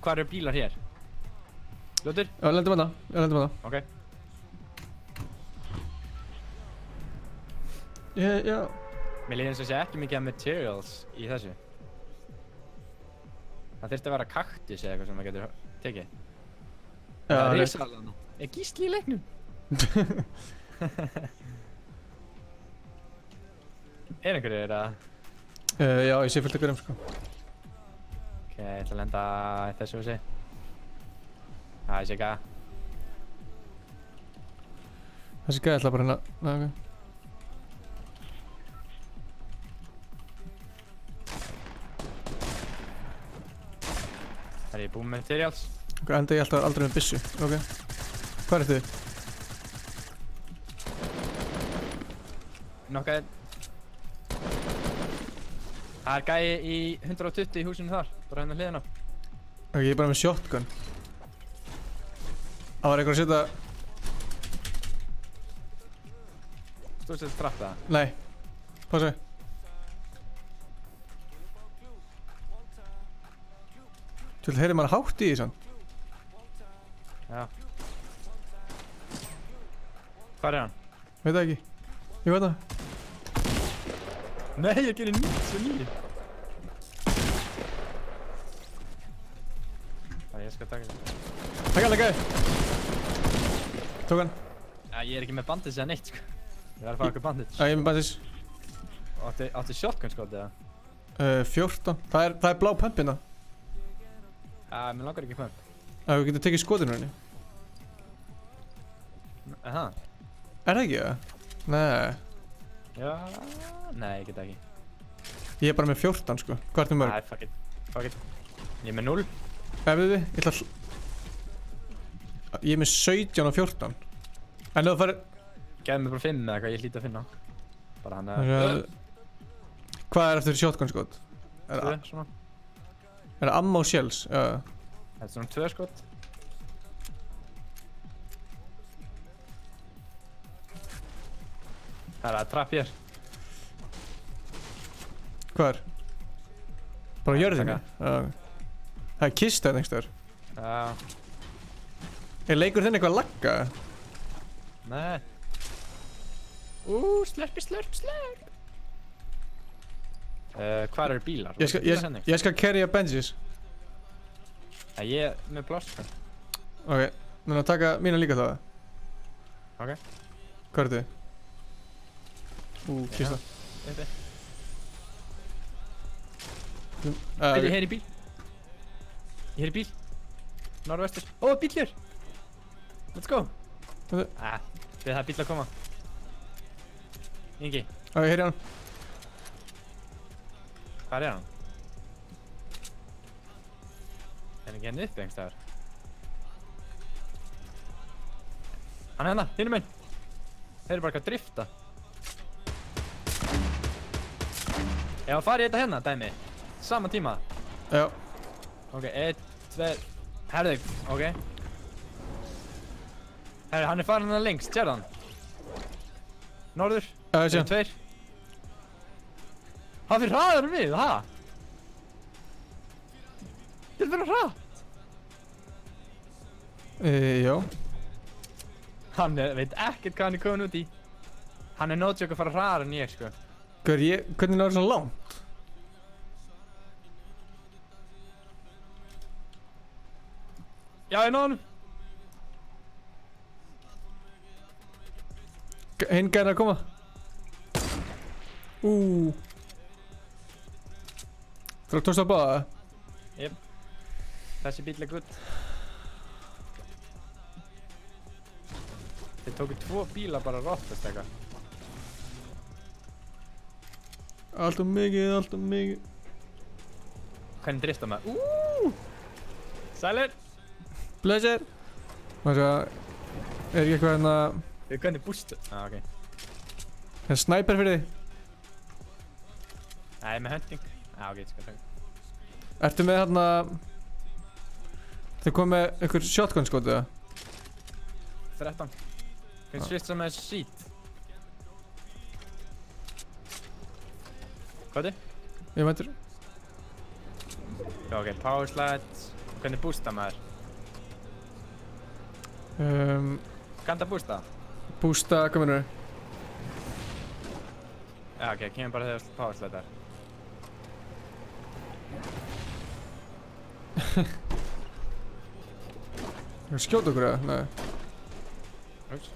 Hvar eru bílar hér? Ljótur? Já, lendum hana. Ok. Já. Mér líður eins og sé ekki mikið af materials í þessu. Það þurfti að vera kaktus eða eitthvað sem maður getur tekið. Já, það er risaðalana. Er Gísli í leiknum? Er einhverjir að? Já, ég sé fullt af hverjum sko. Ok, ég ætla að lenda í þessu húsi. Það sé ekki að. Þessi gæði ætla bara hérna. Nei, ok. Það er ég búinn með materials. Ok, enda ég alltaf aldrei með byssu. Ok. Hvað er þið? Nokkaði. Það er gæi í 120 í húsinu þar. Bara hérna hliðina. Ok, ég er bara með shotgun. Það var eitthvað að setja... Þú setja trapp það? Nei. Passi. Þú vil heyri maður hátt í því sann. Já. Hvar er hann? Veit það ekki. Ég veit það. Nei, ég gerir 99. Það ég skal taka það. Takk alveg gæði. Tók hann. Já, ég er ekki með bandage eða neitt sko. Ég var að fá okkur bandage. Já, ég er með bandage. Áttu shotgun skot eða? 14. Það er blá pump hérna. Já, mér langar ekki pump. Já, við getum tekið skotinu henni. Aha. Er það ekki það? Nei. Já, nei, ég get ekki. Ég er bara með 14 sko. Hvað ertu mörg? Nei, fuck it. Fuck it. Ég er með 0. Við, ég ætla að... Ég er með 17 og 14. En þú farið... Gæði mig bara 5 eða hvað ég hlýt að finna. Bara hann að... Hvað er eftir shotgun skot? 2 svona. Er það ammo shells? Já. Þetta er svona 2 skot. Það er að trapp hér. Hvar? Bara á jörðinni? Já. Það er kista hérna einhverstaðar. Já. Er leikur þinn eitthvað að lagga? Nei. Slurpi, slurp, slurp. Hvar eru bílar? Ég skal carrya benches. Ég er með pláss. Ok, þannig að taka mína líka það. Ok. Hvað er þið? Kista. Ég heyri bíl. Ég heyri bíl. Norðvestur. Ó, bíl hér. Let's go. Við það er bíl að koma. Ingi. Já, ég heyri hann. Hvar er hann? Er hann ekki henni uppi einhverstaðar? Hann er hérna, hinum einn. Þeir eru bara eitthvað að drifta. Ég var að fara í þetta hérna, dæmi. Sama tíma. Já. Ok, 1, 2... Herðu, ok. Herðu, hann er farin hérna lengst, sérðu hann? Norður. Já, ég sé hann. 2. Hann fyrir hraðar en við, ha? Ég vil vera hratt. Já. Hann veit ekkert hvað hann er komin út í. Hann er no-joke að fara hraðar en ég, sko. Hvernig náður svona langt? Já, ég náði hann. Hinn gæðin að koma. Þú tókst að báða? Jep. Þessi bíl er gutt. Þeir tóku 2 bíla bara róttast eitthvað. Allt of mikið, allt of mikið. Hvernig drifta maður? Sælir. Blessir. Er ekki eitthvað hérna... Hvernig bústu? Ok. Er sniper fyrir þig? Nei, með hunting. Ok, ég skal taka. Ertu með hérna... Þið komið með einhver shotgun skot eða? 13. Hvernig svist það með þessu sít? Hvað er þið? Ég mætur. Ok, power slide. Hvernig bústa maður? Kann það bústa? Bústa, hvað mennur þið? Já, ok, kemur bara þegar power slide þar. Skjóta okkur eða? Nei. Ups.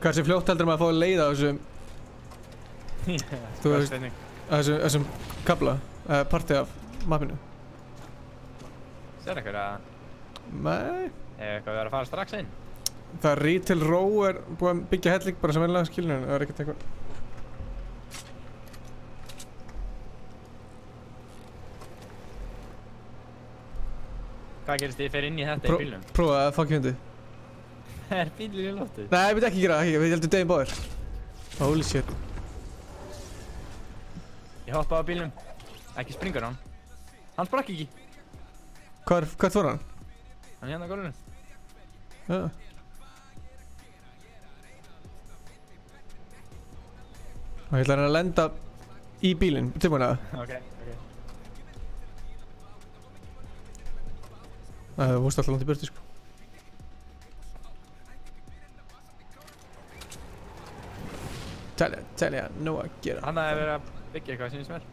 Hversu fljótt heldur maður að fá að leiða á þessum... Þú veist, þessum kabla, parti af mappinu? Sér eitthvað að... Nei. Hefur eitthvað verið að fara strax inn? Það Retail Row búið að byggja helling bara sem einlega skilinu, en það ekkert eitthvað... Hvað gerist þið fyrir inn í þetta í bílnum? Prófa að fokki hundið. Er bílinn í loftið? Nei, ég myndi ekki gera það, ég heldur deginn báðir. Holy shit. Ég hoppaði á bílnum. Ekki springur hann. Hann sprakk ekki. Hvert fór hann? Hann hérna á gólfinu. Já. Og ég ætla að lenda í bílinn, tilbúin að. Ok. Það vorst alltaf langt í burtu, sko. Telja, nú að gera. Hann hefði verið að byggja eitthvað sem ég smel.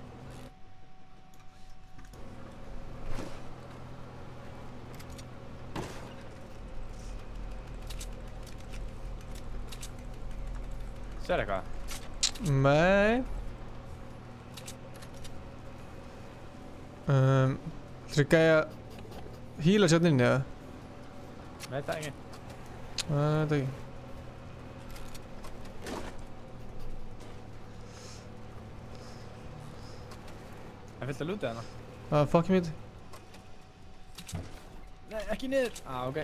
Sér eitthvað? Nei. Þessi gæja híla sérna inn, eða? Veit það ekki. Veit ekki. Það fyllt að lúta hana. Fuck me. Nei, ekki niður. Ok.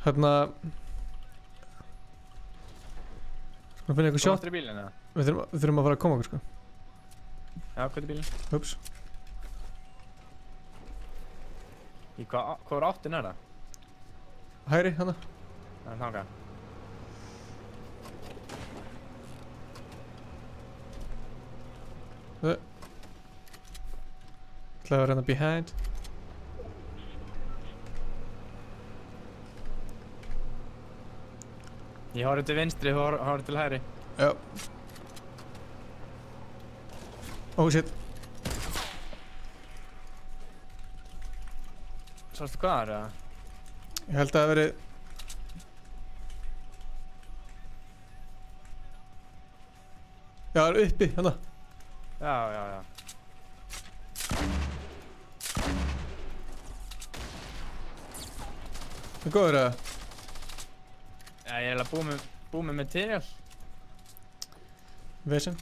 Hérna... Við finnum eitthvað shot. Komast þér í bílinn, eða? Við þurfum að fara að koma okkur, sko. Já, hvað er bílinn? Ups. Í hvað áttin er það? Hægri, hana. Það er þangað. ætla að vera hérna behind. Ég horfði til vinstri, þú horfði til hægri. Já. Oh shit. Sástu hvað það er, eða? Ég held að það veri... Já, það er uppi, hérna. Já. Það er góður, eða? Já, ég er eiginlega búið með material. Vesen.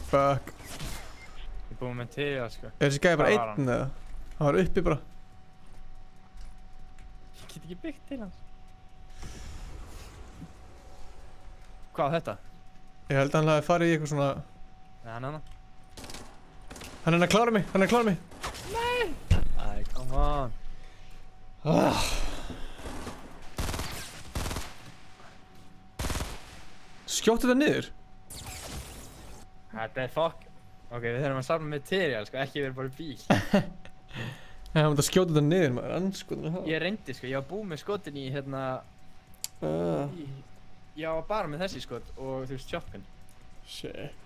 Fuck. Ég er búið með material, sko. Er þessi gæði bara einn, eða? Það var uppi bara. Ég get ekki byggt til hans. Hvað á þetta? Ég held að hann hafi farið í eitthvað svona... Nei, hann. Hann er að klára mig, Nei! Æ, come on. Skjóttu þetta niður? Þetta er fuck. Ok, við þurfum að safna material, sko, ekki verið bara í bíl. Það er að skjóta þetta niður, maður, anskotin. Ég reyndi, sko, ég var búið með skotin í, hérna... Ég var bara með þessi skot og, þú veist, shotgun. Shit.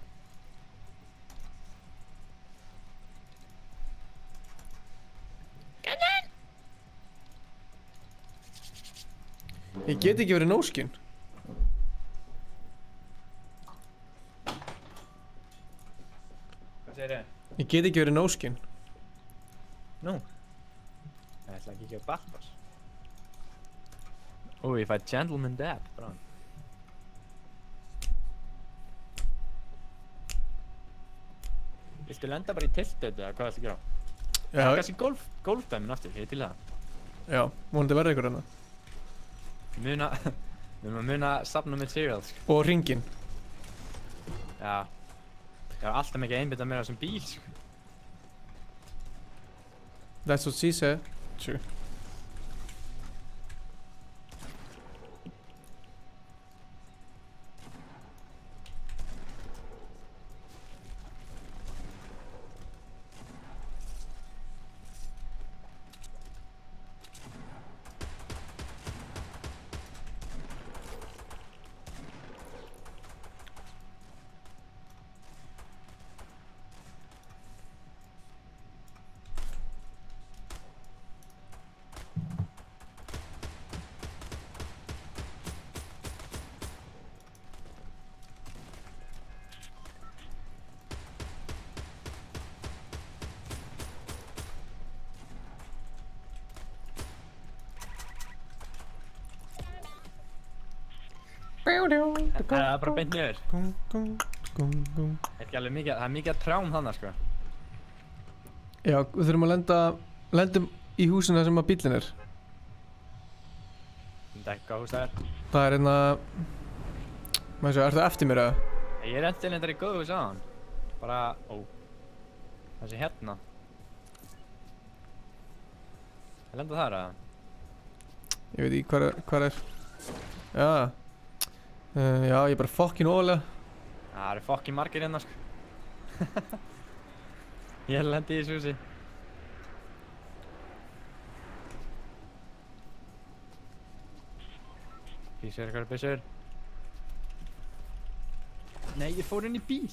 Ég get ekki verið no-skin. Hvað segir þið? Ég get ekki verið no-skin. Nú? Það ætla ekki á Batboss. Ó, ég fæ gentleman dab, bráðan. Viltu lenda bara í tiltöðu eða hvað ætla að gera? Já. Það er kannski golfdæmin aftur, ég er til það. Já, vonandi verða ykkur hérna. Við muna safna materials. Og hringinn. Já. Ég var alltaf mikið einbytta mér á þessum bíl, sko. That's what she said. True. Það er bara beint niður. Ekki alveg mikið, það er mikið að trjám þannig sko. Já, við þurfum að lendum í húsinu sem að bíllinn er. Þetta er ekki hvað hús það er. Það er hérna... Maður sé, ertu eftir mér eða? Ég er endil þetta í góðu hús aðan. Bara, þessi hérna. Það lenda þar eða? Ég veit ekki hvað er. Já. Já, ég er bara fokkin óvalega. Það eru fokkin margir hérna sko. Ég lendi í þessu húsi. Bísur, hvað er bísur? Nei, ég fór inn í bíl.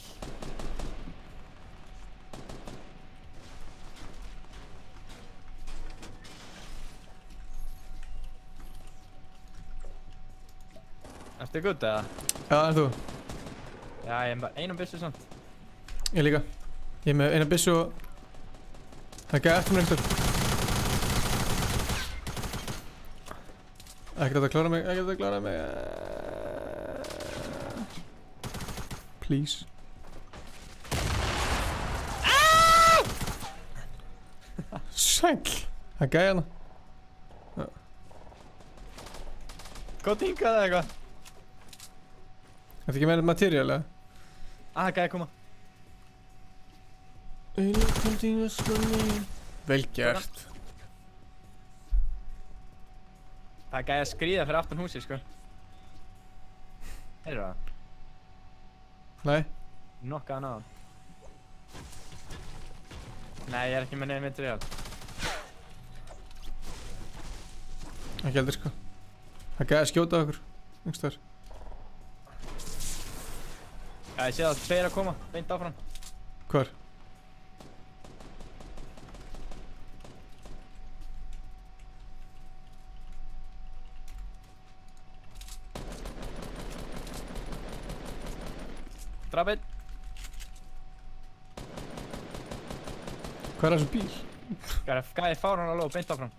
Ertu gutt eða? Já, en þú? Já, ég er bara einum byssu samt. Ég líka. Ég er með eina byssu og... Það gæði eftir mér einhver. Ekkert að klára mig, ekkert að klára mig. Please. Sæll! Það gæði hana. Góð hingað eða eitthvað? Þetta ekki meira materiál eða? Það gæði koma. Vel gert. Það gæði að skríða fyrir aftan húsi sko. Heyrðu það? Nei. Nokkaðan á hann. Nei, ég er ekki með neðið materiál. Ekki heldur sko. Það gæði að skjóta okkur. Yngstar. Já, ég sé það tveir að koma. Beint áfram. Hvar? Drap einn. Hvað er þessu bíl? Gæði fáran alveg og beint áfram.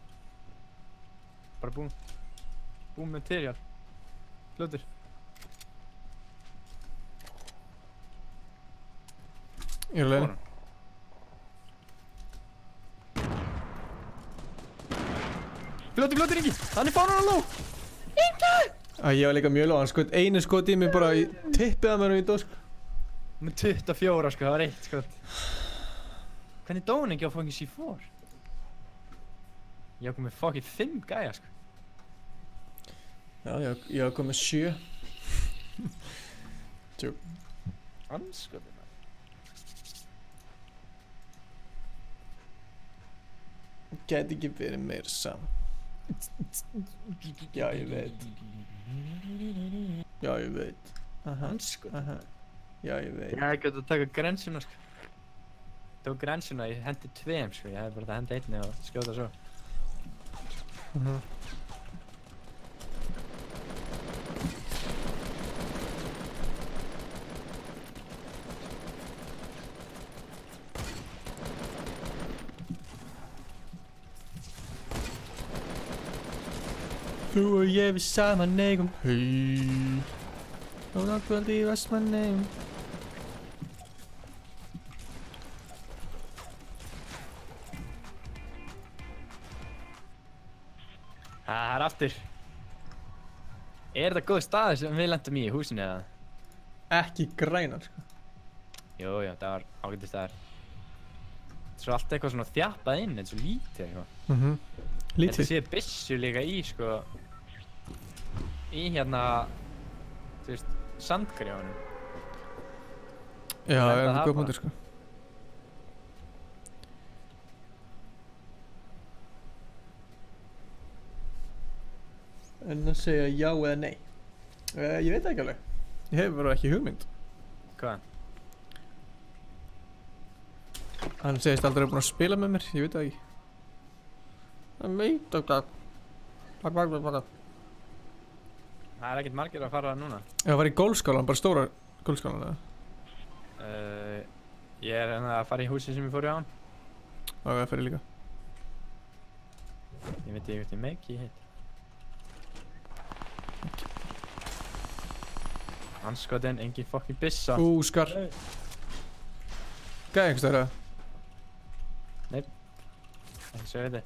Bara búm. Búm materiál. Hlutur. Ég er á leiðinni. Fljótur Ingi! Hann er fáran alveg! Ingi! Ég var líka mjög lág, hann skot einu skot í mig bara í tippið að mér og í dós sko. Með 24 sko, það var eitt skot. Hvernig dó hann ekki á fucking C4? Ég var komið fucking 5 gæja sko. Já, ég var komið 7. Tjú. Anskotið maður. Gæti ekki verið meira saman. Já, ég veit. Já, ég veit. Anskotið. Já, ég veit. Ég hefði gett að taka grensuna sko. Tók grensuna, ég hendi 2 sko. Ég hefði bara að henda einni og skjóta svo. Þú og ég við saman eigum hei. Og náttúrulega í Vestmannaeyjum. Það er aftur. Er þetta góð staður sem við lendum í húsinu eða? Ekki grænar sko. Jú, það var ágætis staður. Svo allt eitthvað svona þjappað inn, þetta er svo lítið eitthvað. Lítið? Þetta sé byssu líka í, sko, í hérna, þú veist, sandgrjónum. Já, það er góð punktur, sko. En að segja já eða nei. Ég veit ekki alveg. Ég hef bara ekki hugmynd. Hvað? Hann segist aldrei búinn að spila með mér, ég veit það ekki. Það veit það. Það er ekkert margir að fara núna. Já, var í golfskálan, bara stóra golfskálan, eða? Ég er að fara í húsin sem ég fór í án. Já, það fer ég líka. Ég veit ekki hvort ég meiki hitt. Anskotin, engin fokkin byssa. Skar. Gæði einhvers staðar, eða? Nei. Ekki svo ég veit þið.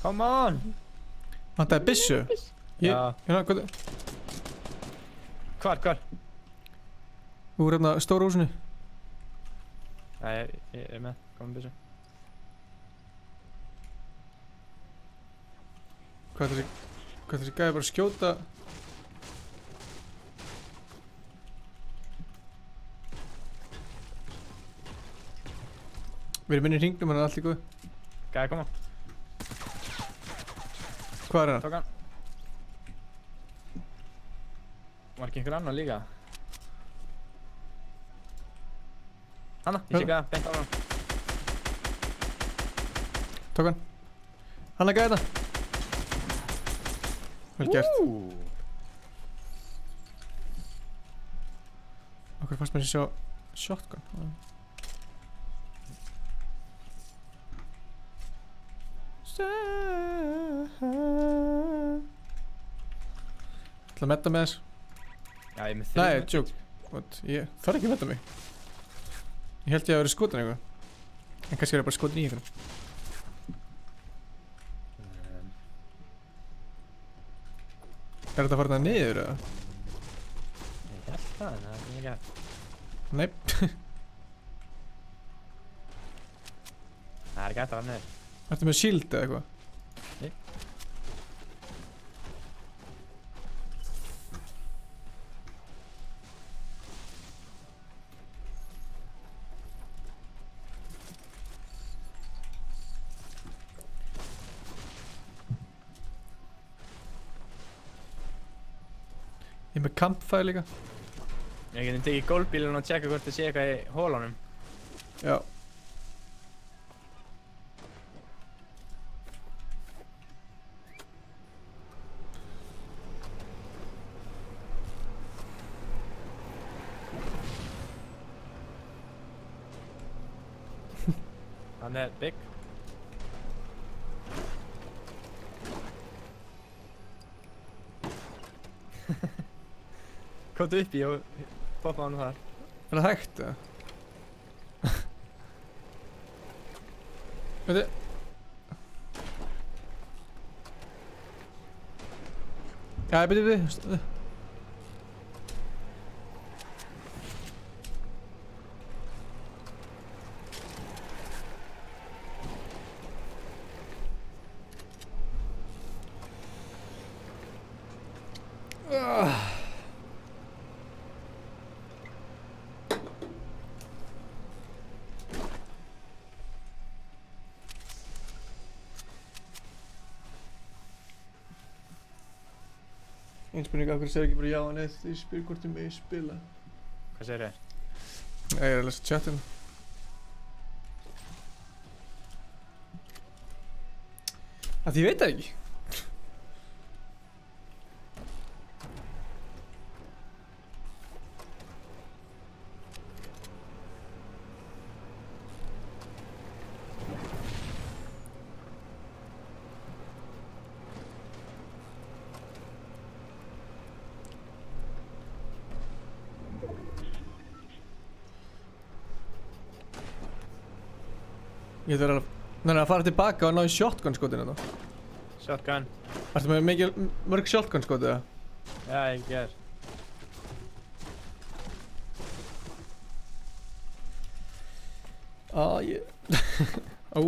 Come on! Vantaði byssu? Já. Hvað? Hvar? Úr hérna stóra húsinu? Nei, ég er með, kom með byssu. Hvað þessi gæði bara að skjóta? Við erum inn í hringnum, hann er allt í góð. Gæði, koma. Hvað er hann? Tók hann. Var ekki einhver annar líka? Hanna, ég sé gæða, beint á hann. Tók hann. Hanna gæði þetta. Vel gert. Okkur fannst mér að sjá shotgun. ætla að metta með þess. Já, ég er með 3 Nei, joke. What? Ég þarf ekki að metta mig. Ég held ég að vera skotin eitthvað. En kannski er ég bara skotin í eitthvað. Er þetta að fara það niður eða? Ég held það, en það er ekki hægt. Nei. Það er ekki hægt að fara niður. Ertu með shield eða eitthvað? Nei. Ég er með campfire líka. Ég geti tekið golfbílun og tjekka hvort það sé eitthvað í hólunum. Já. Hann er big. Komdu upp í og poppa hann þar. Er það hægt eða? Veitu? Já, ég byrju við. Einn spurning af hverju segir ekki bara já en eða ég spyr hvort ég megi spila. Hvað segir þér? Ég er að lesa chatin. Að ég veit það ekki. Ég þarf að fara tilbaka og ná í shotgun skotin þetta. Shotgun. Ertu með mörg shotgun skotið það? Já, ég ger. Ég... Ó,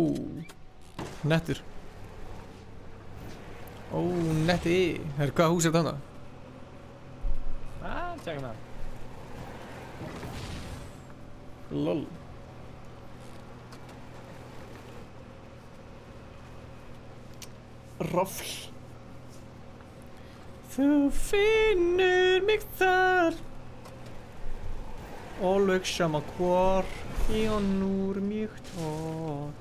nettur. Ó, netti. Herru, hvaða hús er þetta hana? Tjekka með það. Lol. Rofl. Þú finnur mig þar og lög sama hvar þjónur mjög tór.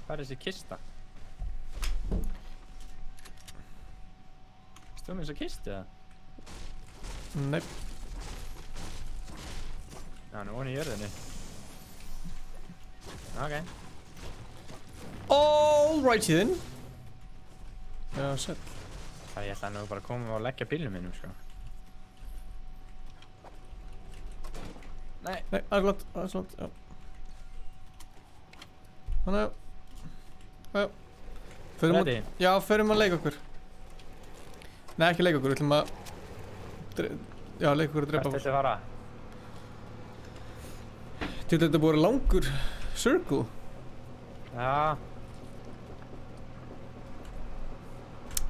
Hvað er þessi kista? Stóðum við þessu kistu eða? Nei. Já, hann er ofan í jörðinni. Ok. Alrighty then. Já, sett. Það ég ætla nú bara að koma og leggja bílnum minnum, sko. Nei. Nei, það er glott, já. Þannig að... Ready? Já, förum að leika okkur. Nei, ekki leika okkur, við ætlum að... Já, leika okkur að drepa okkur. Hvert viltu fara? Til þetta búið langur circle. Já.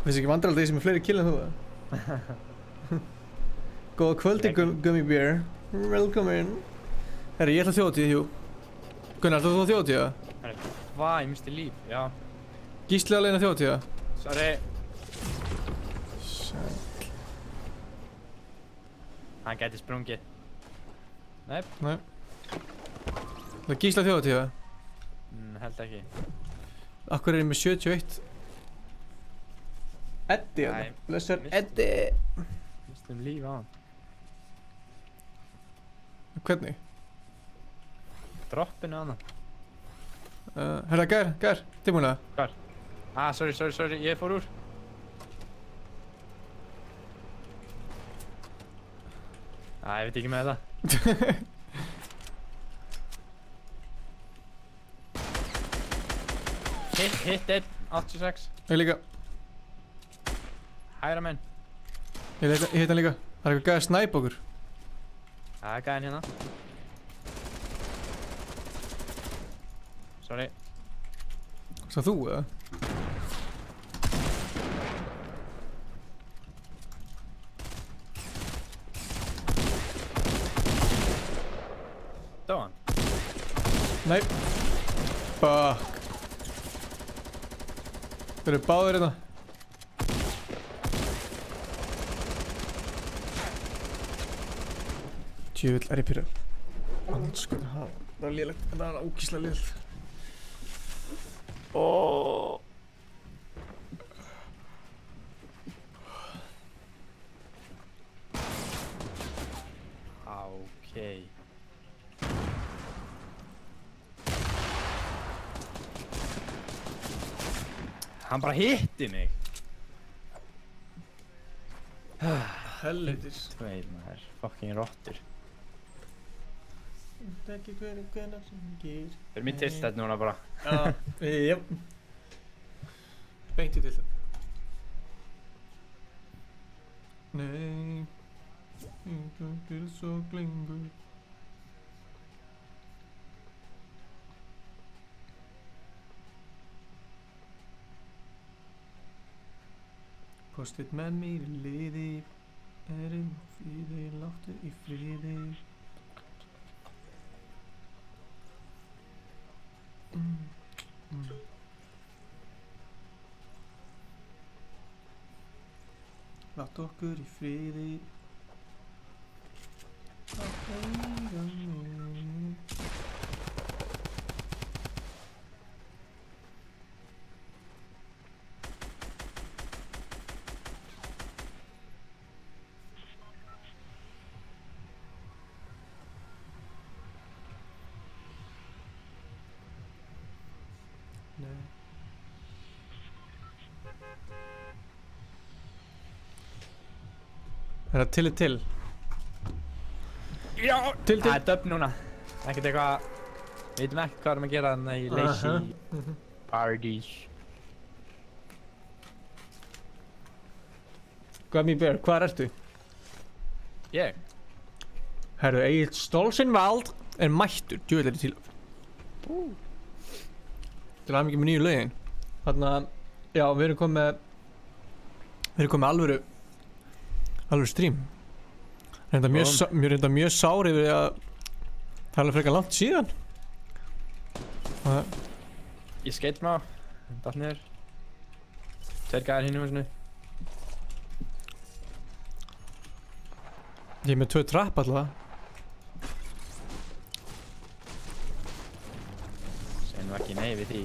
Finnst ekki vandrarlega þeir sem er fleiri kill en þú það? Góða kvöldi, Gummy Bear. Velkomin. Herri, ég ætla þjóðatíð, Hjú. Gunnar, ætla þú þjóðatíða? Hvað, ég misti líf, já. Gísli að leina þjóðatíða? Sorry. Sæll. Hann gæti sprungið. Nei. Nei. Það er Gísli að þjóðatíða? Held ekki. Akkur er ég með 71? Eddi, hérna. Blessar Eddi. Mistum líf á hann. Hvernig? Droppinu á hann. Herra, Gær, tilbúinlega. Hvar? Sorry, ég fór úr. Ég veit ekki með það. Hit 1, 86. Ég líka. Hægra menn. Ég hitt hann líka. Það er eitthvað gæði að snæpa okkur. Það er gæðin hérna. Sorry. Svo þú, eða? Dó hann? Nei. Fuck. Þeir eru báðir hérna. Djöfull er ég pyrrað. Andskotin, það var lélegt. Það var ógeðslega lélegt. Ókei. Hann bara hitti mig. Helvitis. Tveir maður, fucking rottur. Ekki hvenær sem gýr. Við erum í tilstætt núna bara. Já, jöp. Beint í tilstætt. Nei, ég til svo glengur. Post-it með mér í liði. Erum fyrir, láttu í friði. Látt okkur í friði. Að eiga mig. Það til er til. Já! Til. Það er döfn núna. Ekkert eitthvað... Veitum ekki hvað erum að gera þarna í Lazy Parties. Gummy Bear, hvað ertu? Ég? Herru, Egill Stolzenwald er mættur, djöðlega til. Til aðeins mikið með nýju lögin. Þannig að, já, við erum komið með alvöru stream. Mér reynda mjög sár yfir að það er alveg frekar langt síðan. Ég skeitt má, datt niður. 2 gæðir hinn í húsinu. Ég er með 2 trapp allavega. Segðu nú ekki nei við því.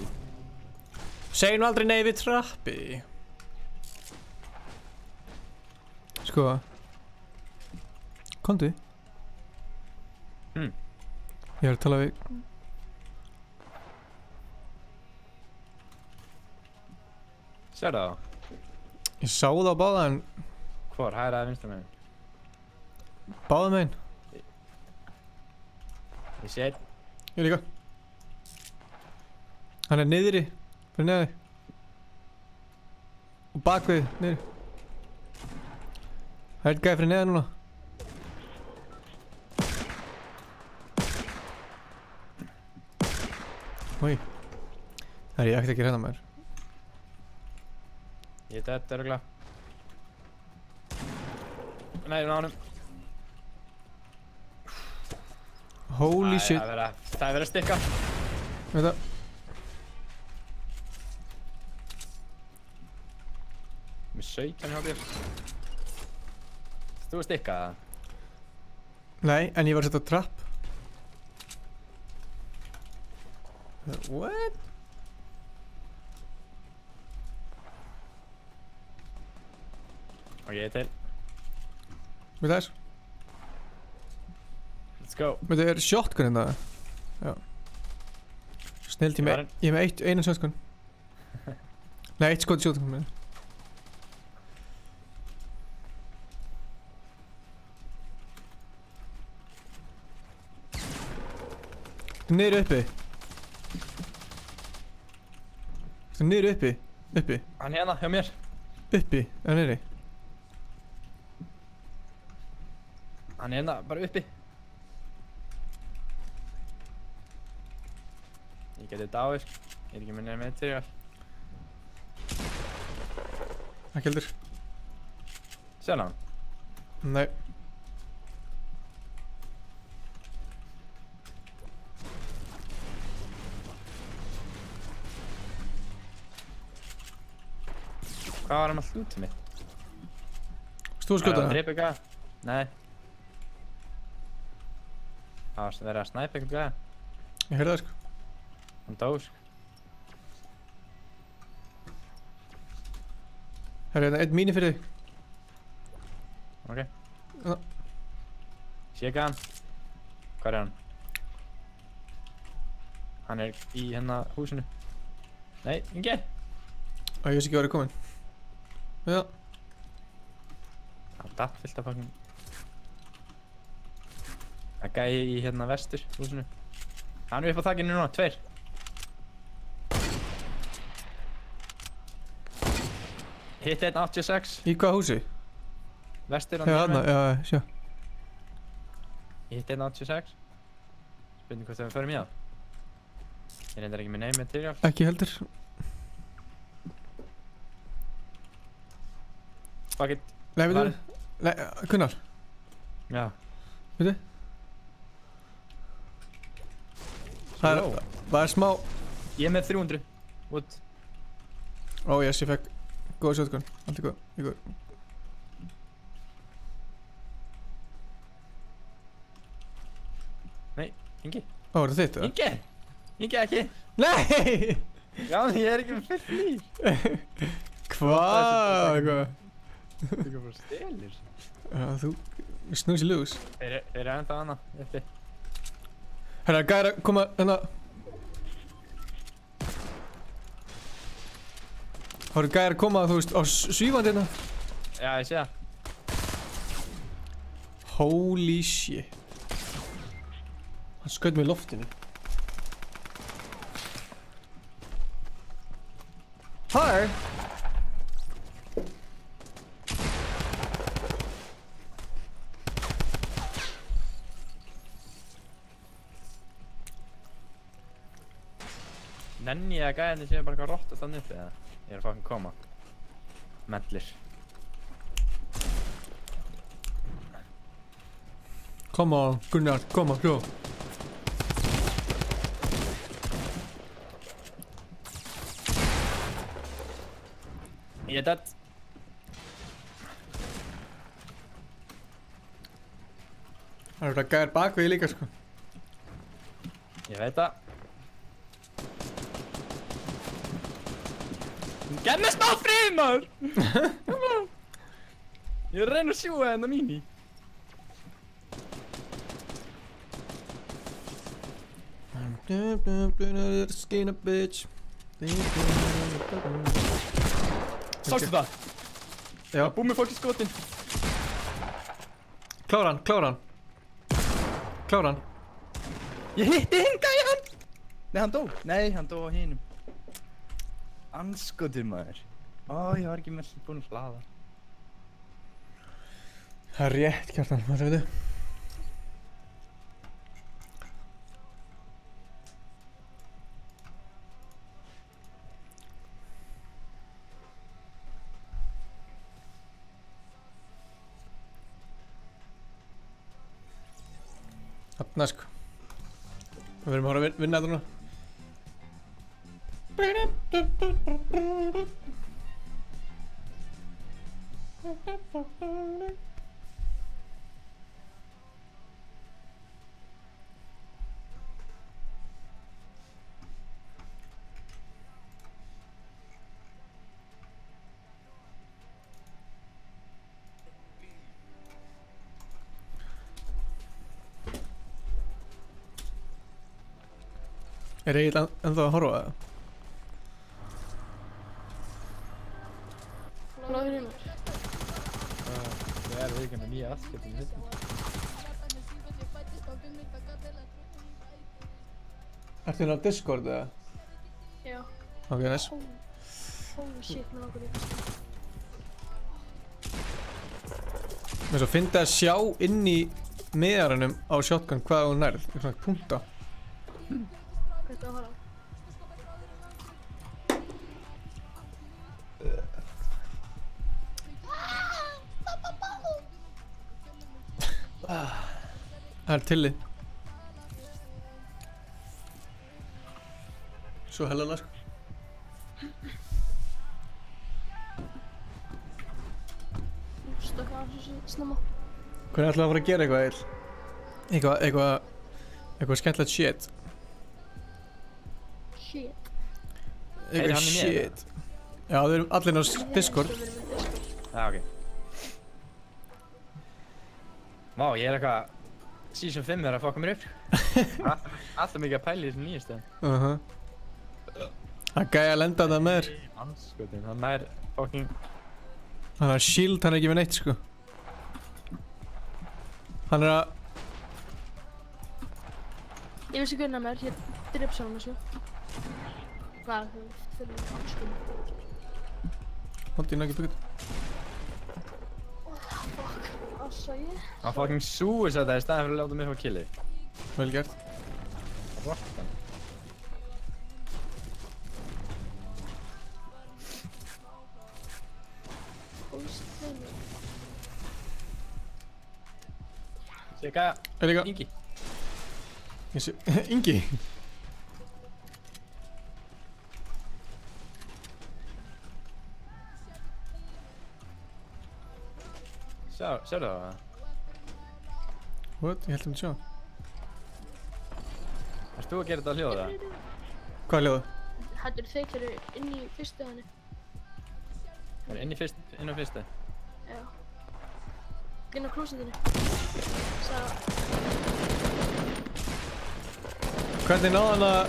Segðu nú aldrei nei við trappi. Sko. Komdu. Ég er að tala við... Sérðu það? Ég sá það á báða en... Hvor, hægra eða vinstra megin? Báða megin. Ég sé einn. Ég líka. Hann er niðri. Fyrir neði. Og bakvið, niðri. Það er einn gæði fyrir neði núna. Ói. Það er ég ekkert ekki reyna mér. Ég er dætt, öruglega. Nei, ég er á honum. Holy shit. Það er verið að stikka. Veit það. Með 17 hjá þér. Þú að stikka það? Nei, en ég var að setja trapp. What? Ok, ég er til. Við þess? Let's go. Við það er shotgun hérna. Já. Snilt, ég er með einu shotgun. Nei, 1 skot shotgun með. Niður uppi. Niður uppi. Uppi. Hann hérna, hjá mér. Uppi, eða niðri. Hann hérna, bara uppi. Ég geti dáið, sko. Ég er ekki með material. Ekki heldur. Sérðu hann? Nei. Hvað var hann að hlúta mitt? Þú að skjóta það? Drepa eitthvað? Nei. Það var verið að snæpa eitthvað. Ég heyrði það sko. Hann dó sko. Það er einn míni fyrir þig. Ok. Já. Séka hann. Hvað er hann? Hann er í hérna húsinu. Nei, Ingi. Æ, ég veist ekki hvað er komin. Já. Það datt fyllt af fucking... Það gæði í hérna vestur húsinu. Hann er upp á þakkinu núna, 2. Hitt einn 86. Í hvað húsi? Vestur Já, þarna, já, sjá. Hitt einn 86. Spurning hvort við förum í það. Ég reyndar ekki með name material. Ekki heldur. Fuck it. Nei, veitu? Nei, Gunnar. Já. Veitu? Það er smá... Ég er með 300. Wood. Ó, yes, ég fekk góða shotgun. Allt er góð. Ég er góð. Nei, Ingi. Ó, er það þitt, eða? Ingi! Ingi, ekki! Nei! Já, ég er ekki með fullt líf. Hvað? Þú ekki bara stelir. Já, þú snooze loose. Þeir eru enda hana, uppi. Herra, gæra, koma, hérna. Það eru gæjar að koma, þú veist, á svífandi hérna. Já, ég sé það. Holy shit. Hann skaut mig í loftinu. Hi! Nenni ég að gæðinni séu bara eitthvað rótt að standa upp eða? Ég er að fucking koma. Mellir. Come on, Gunnar, come on, go. Ég er dead. Það eru þetta gæjar bak við líka, sko. Ég veit það. Gef mér smá frið, maður! Ég er að reyna að sjúga hérna mín í. Skin a bitch. Sástu það? Já. Búið með fólk í skotin. Klára hann, klára hann. Klára hann. Ég hitti hinn gæjan! Nei, hann dó. Nei, hann dó á hinum. Anskotir, maður. Ó, ég var ekki með búinn að hlaða. Það er rétt, Kjartan, hvað segir þið? Þarna, sko. Við verðum að fara að vinna þetta núna. Er Egil ennþá að horfa það? Láður hérna. Það er ekki með nýja aðskiptum hittum. Ertu hérna á Discord eða? Já. Ok, nice. Holy shit, mér langar líka. Mér svo fyndi að sjá inn í miðaranum á shotgun hvað hún nærð. Eitthvað svona punkta. Hvað ertu að horfa? Það er Tilly. Svo hellana, sko. Stökka af þessu snemma. Hvernig ætlaðu að fara að gera eitthvað, Egil? Eitthvað skemmtilegt shit. Shit. Eitthvað shit. Já, við erum allir á Discord. Já, ok. Vá, ég er eitthvað... Season 5 er að fokka mér upp. Alltaf mikið að pæla í þessum nýjastöðum. Það gæja að lenda þetta með þér. Anskotin, hann er fucking... Hann er shield, hann er ekki með neitt, sko. Hann er að... Ég vissi hvernig að mér, hér drifsa hann þessu. Hvað, það fyrir mig anskotin. Hótti hann ekki byggt. Hann fucking suicide það í staðin fyrir að láta mig fá killi. Vel gert. Rottan. Sér gæja. Er líka. Ingi. Ingi? Sérðu það? What? Ég held að sjá. Erst þú að gera þetta að hljóða? Hvað er hljóða? Þetta eru þeir eru inn í fyrstu henni. Það er inn á fyrstu? Já. Inn á klósettinu. Hvernig náði hann að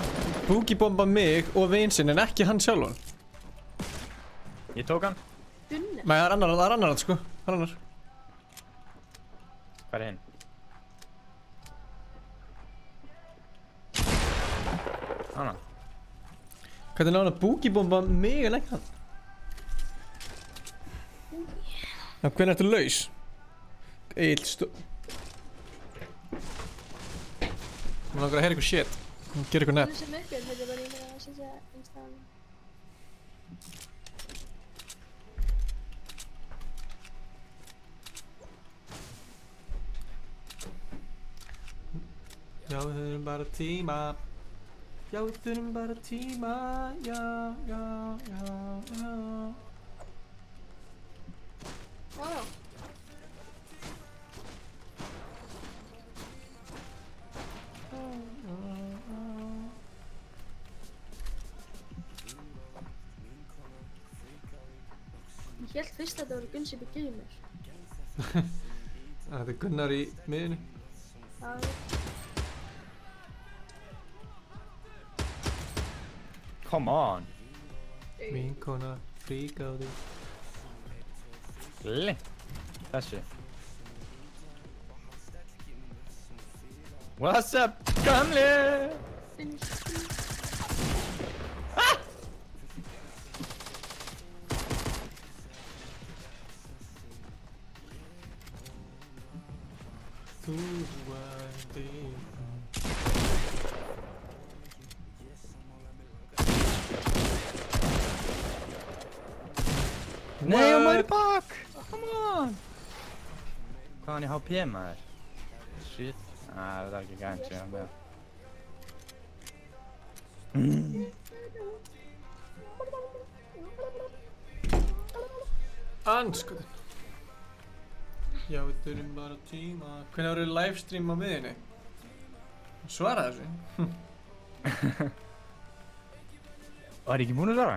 boogiebomba mig og vin sinn en ekki hann sjálfan? Ég tók hann. Gunnar? Nei, það er annar sko. Það er annar. Hvað er hinn? Anna. Hvernig náðu að boogiebomba mig en ekki hann? Já, hvernig ertu laus? Egil Mér langar að heyra eitthvað shit. Gera eitthvað nefn. Sem ykkur, þetta er bara í mér að setja einstæðan. Já, við þurfum bara tíma. Já, við þurfum bara tíma. Já. Wow. Ég held fyrst að þetta voru Gunsi Gamer. Þetta er Gunnar í miðunni. Come on. Vinkona, frík á þig. Lint. Þessu. What's up, gamli? Þú var þig. Nei, hann var í bak! Come on! Hvað hann í HP maður? Shit. Það er ekki gænt sér hann með. Andskotin. Já, við þurfum bara tíma. Hvernig voru livestream á miðinni? Svara þessu. Var ég ekki búinn að svara?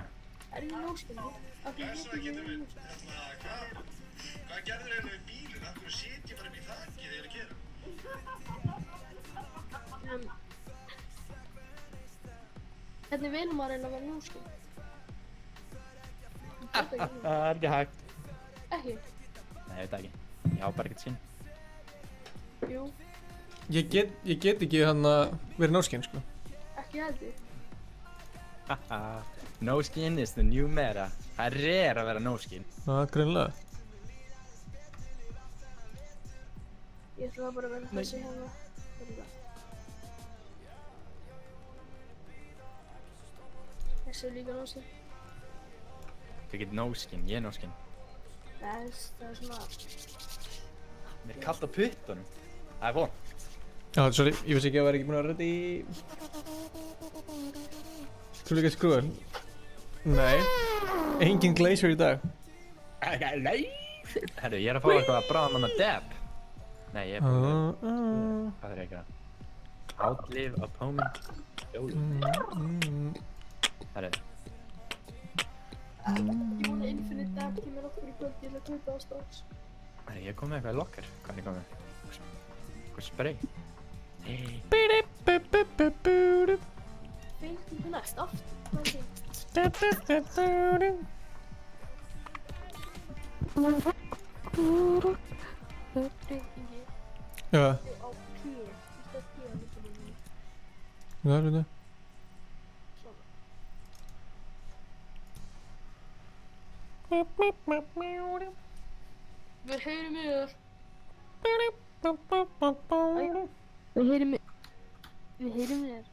Er ég nóskilni? Hvað gerður eiginlega í bílinn? Af hverju sit ég bara upp í þakið þegar ég er að gera? Hvernig vil maður eiginlega vera nóskilni? Það er ekki hægt. Ekki? Nei, ég veit ekki. Ég á bara ekkert sín. Jú. Ég get ekki hann að vera nóskinn, sko. Ekki heldur. No skin is the new meta. Það er að vera no skin. Það er greinlega. Ég ætla bara að vera þessi hérna. Þessi er líka no skin. Þú getur no skin, ég er no skin. Nei, það er svona... Mér er kallt á puttunum. Það er von. Já, sorry, ég vissi ekki að það var ekki búin að redda í... Þú líka skrúðar? Nei. Engin glacier í dag. Herru, ég er að fá eitthvað að bráða manna deb. Nei, ég er búin að... Hvað er ég að gera? Outlive opponent. Herru. Ég vona Infinite Dab kemur okkur í kvöld, ég ætla að kaupa það strax. Herru, ég kom með eitthvað í locker. Hvað er ég komið? Hvað spray? Fylgum til næst, aftur. Já. Á P. Þú stað P á líka. Já, þetta. Við heyrum í þér. Við heyrum í þér.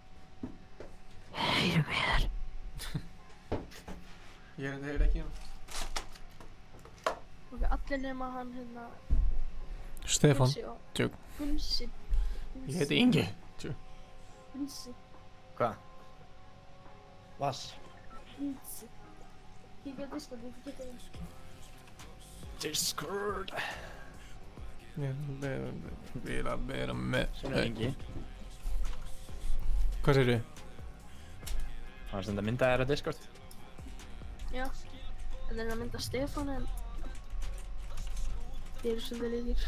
Ég heyri ekki hérna. Ok, allir nema hann hérna... Stefán. Tjók. Gunsi. Ég heiti Ingi. Tjók. Gunsi. Hvað? Vass. Gunsi. Kíkja á Discord, þú getur það. Discord. Ég vil að vera með... Svona Ingi. Hvað segir þú? Það var sem þetta mynda þér á Discord. Já. Það er að mynda Stefán en... Þið eru svolítið líkir.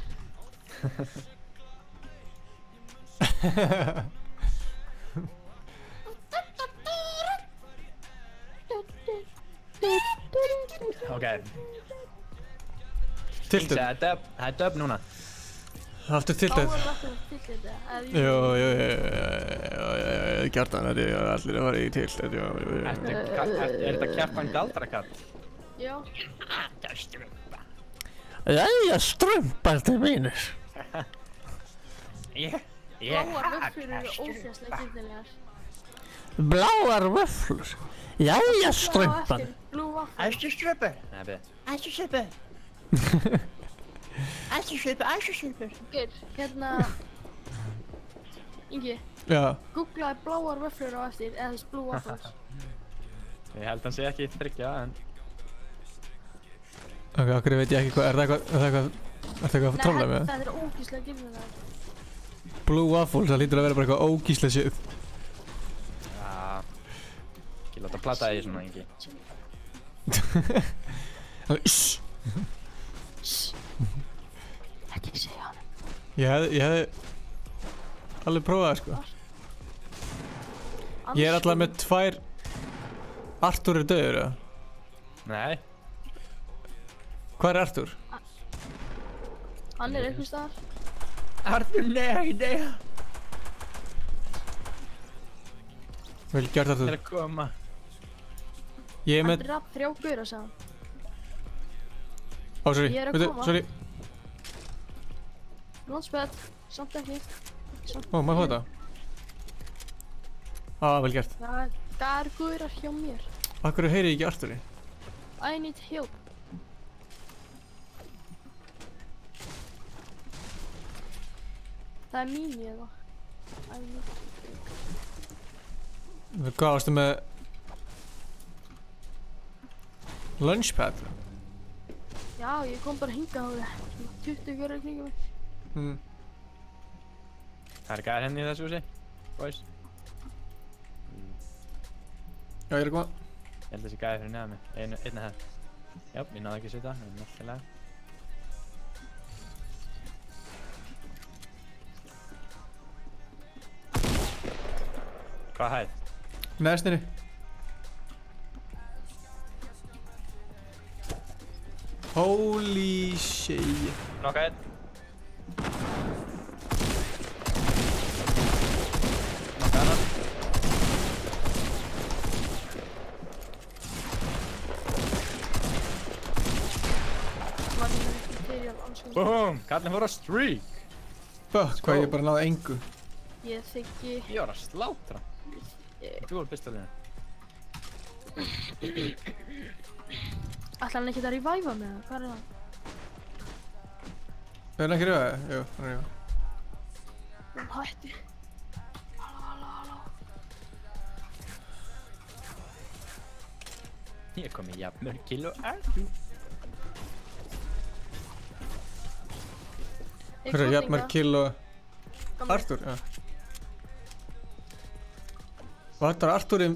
Ok. Tilted. Það er döp núna. Aftur tilted. Bláar vöfflur tilted, eða? Jú, Kjartan, þetta er allir að fara í tilted, jú. Er þetta Kjartan Galdrakall? Já. Jæja, strumparnir mínir. Bláar vöfflur eru ógeðslega skemmtilegar. Bláar vöfflur. Jæja, strumpan. Æstu ströpur. Nei, beð. Æstu ströpur. Æstu ströpur. Geir, hérna... Ingi. Já. Googlaði bláar vöfflur á eftir, eða þess blue waffles. Ég held hann sé ekki þryggja, en... Ok, okkur veit ég ekki hvað, er það eitthvað að trolla með það? Nei, þetta er ógeðslega skemmtilegar. Blue waffles, það lítur að vera bara eitthvað ógeðslega shit. Já. Ekki láta plata því svona, Ingi. Shhh. Ekki segja hann. Ég hefði alveg prófað það, sko. Ég er alltaf með 2... Arthur er döður, eða? Nei. Hvað er Arthur? Hann er einhvers staðar. Arthur, nei. Vel gert, Arthur. Til að koma. Ég er með... Hann draf 3 gaura, sagði hann. Ó, sorry. Ég er að Veitu, koma. sorry. Launchpad, samt ekki. Ó, maður fá þetta? Vel gert. Það er gaurar hjá mér. Akkur heyri ég ekki Arthuri? I need help. Það er mín eða. Hvað varstu með... Launchpad? Já, ég kom bara hingað á það. 20 gaurar kringum mig. Það er gæðir henni í þessu húsi, boys. Já, ég er að koma. Ég held þessi gæðir fyrir neðan mig, einna hæð. Já, ég náði ekki að sýta, en alltaf lega. Hvað hæð? Neðstinni. Holy shit. Nokka einn. Nokka annan. Boom! Kallinn fór að streak! Fuck, hvað ég bara náði engu. Ég þykki... Ég var að slátra. Þú var pistolinu. Ætlar hann ekkert að reviva mig eða? Hvað er það? Er hann ekki revivaði? Jú, hann er revivaði. Hann hætti. Halló. Ég kom í jafnmörg kill og Arthur. Hvað er jafnmörg kill og Arthur? Já. Og þetta er Arthur í...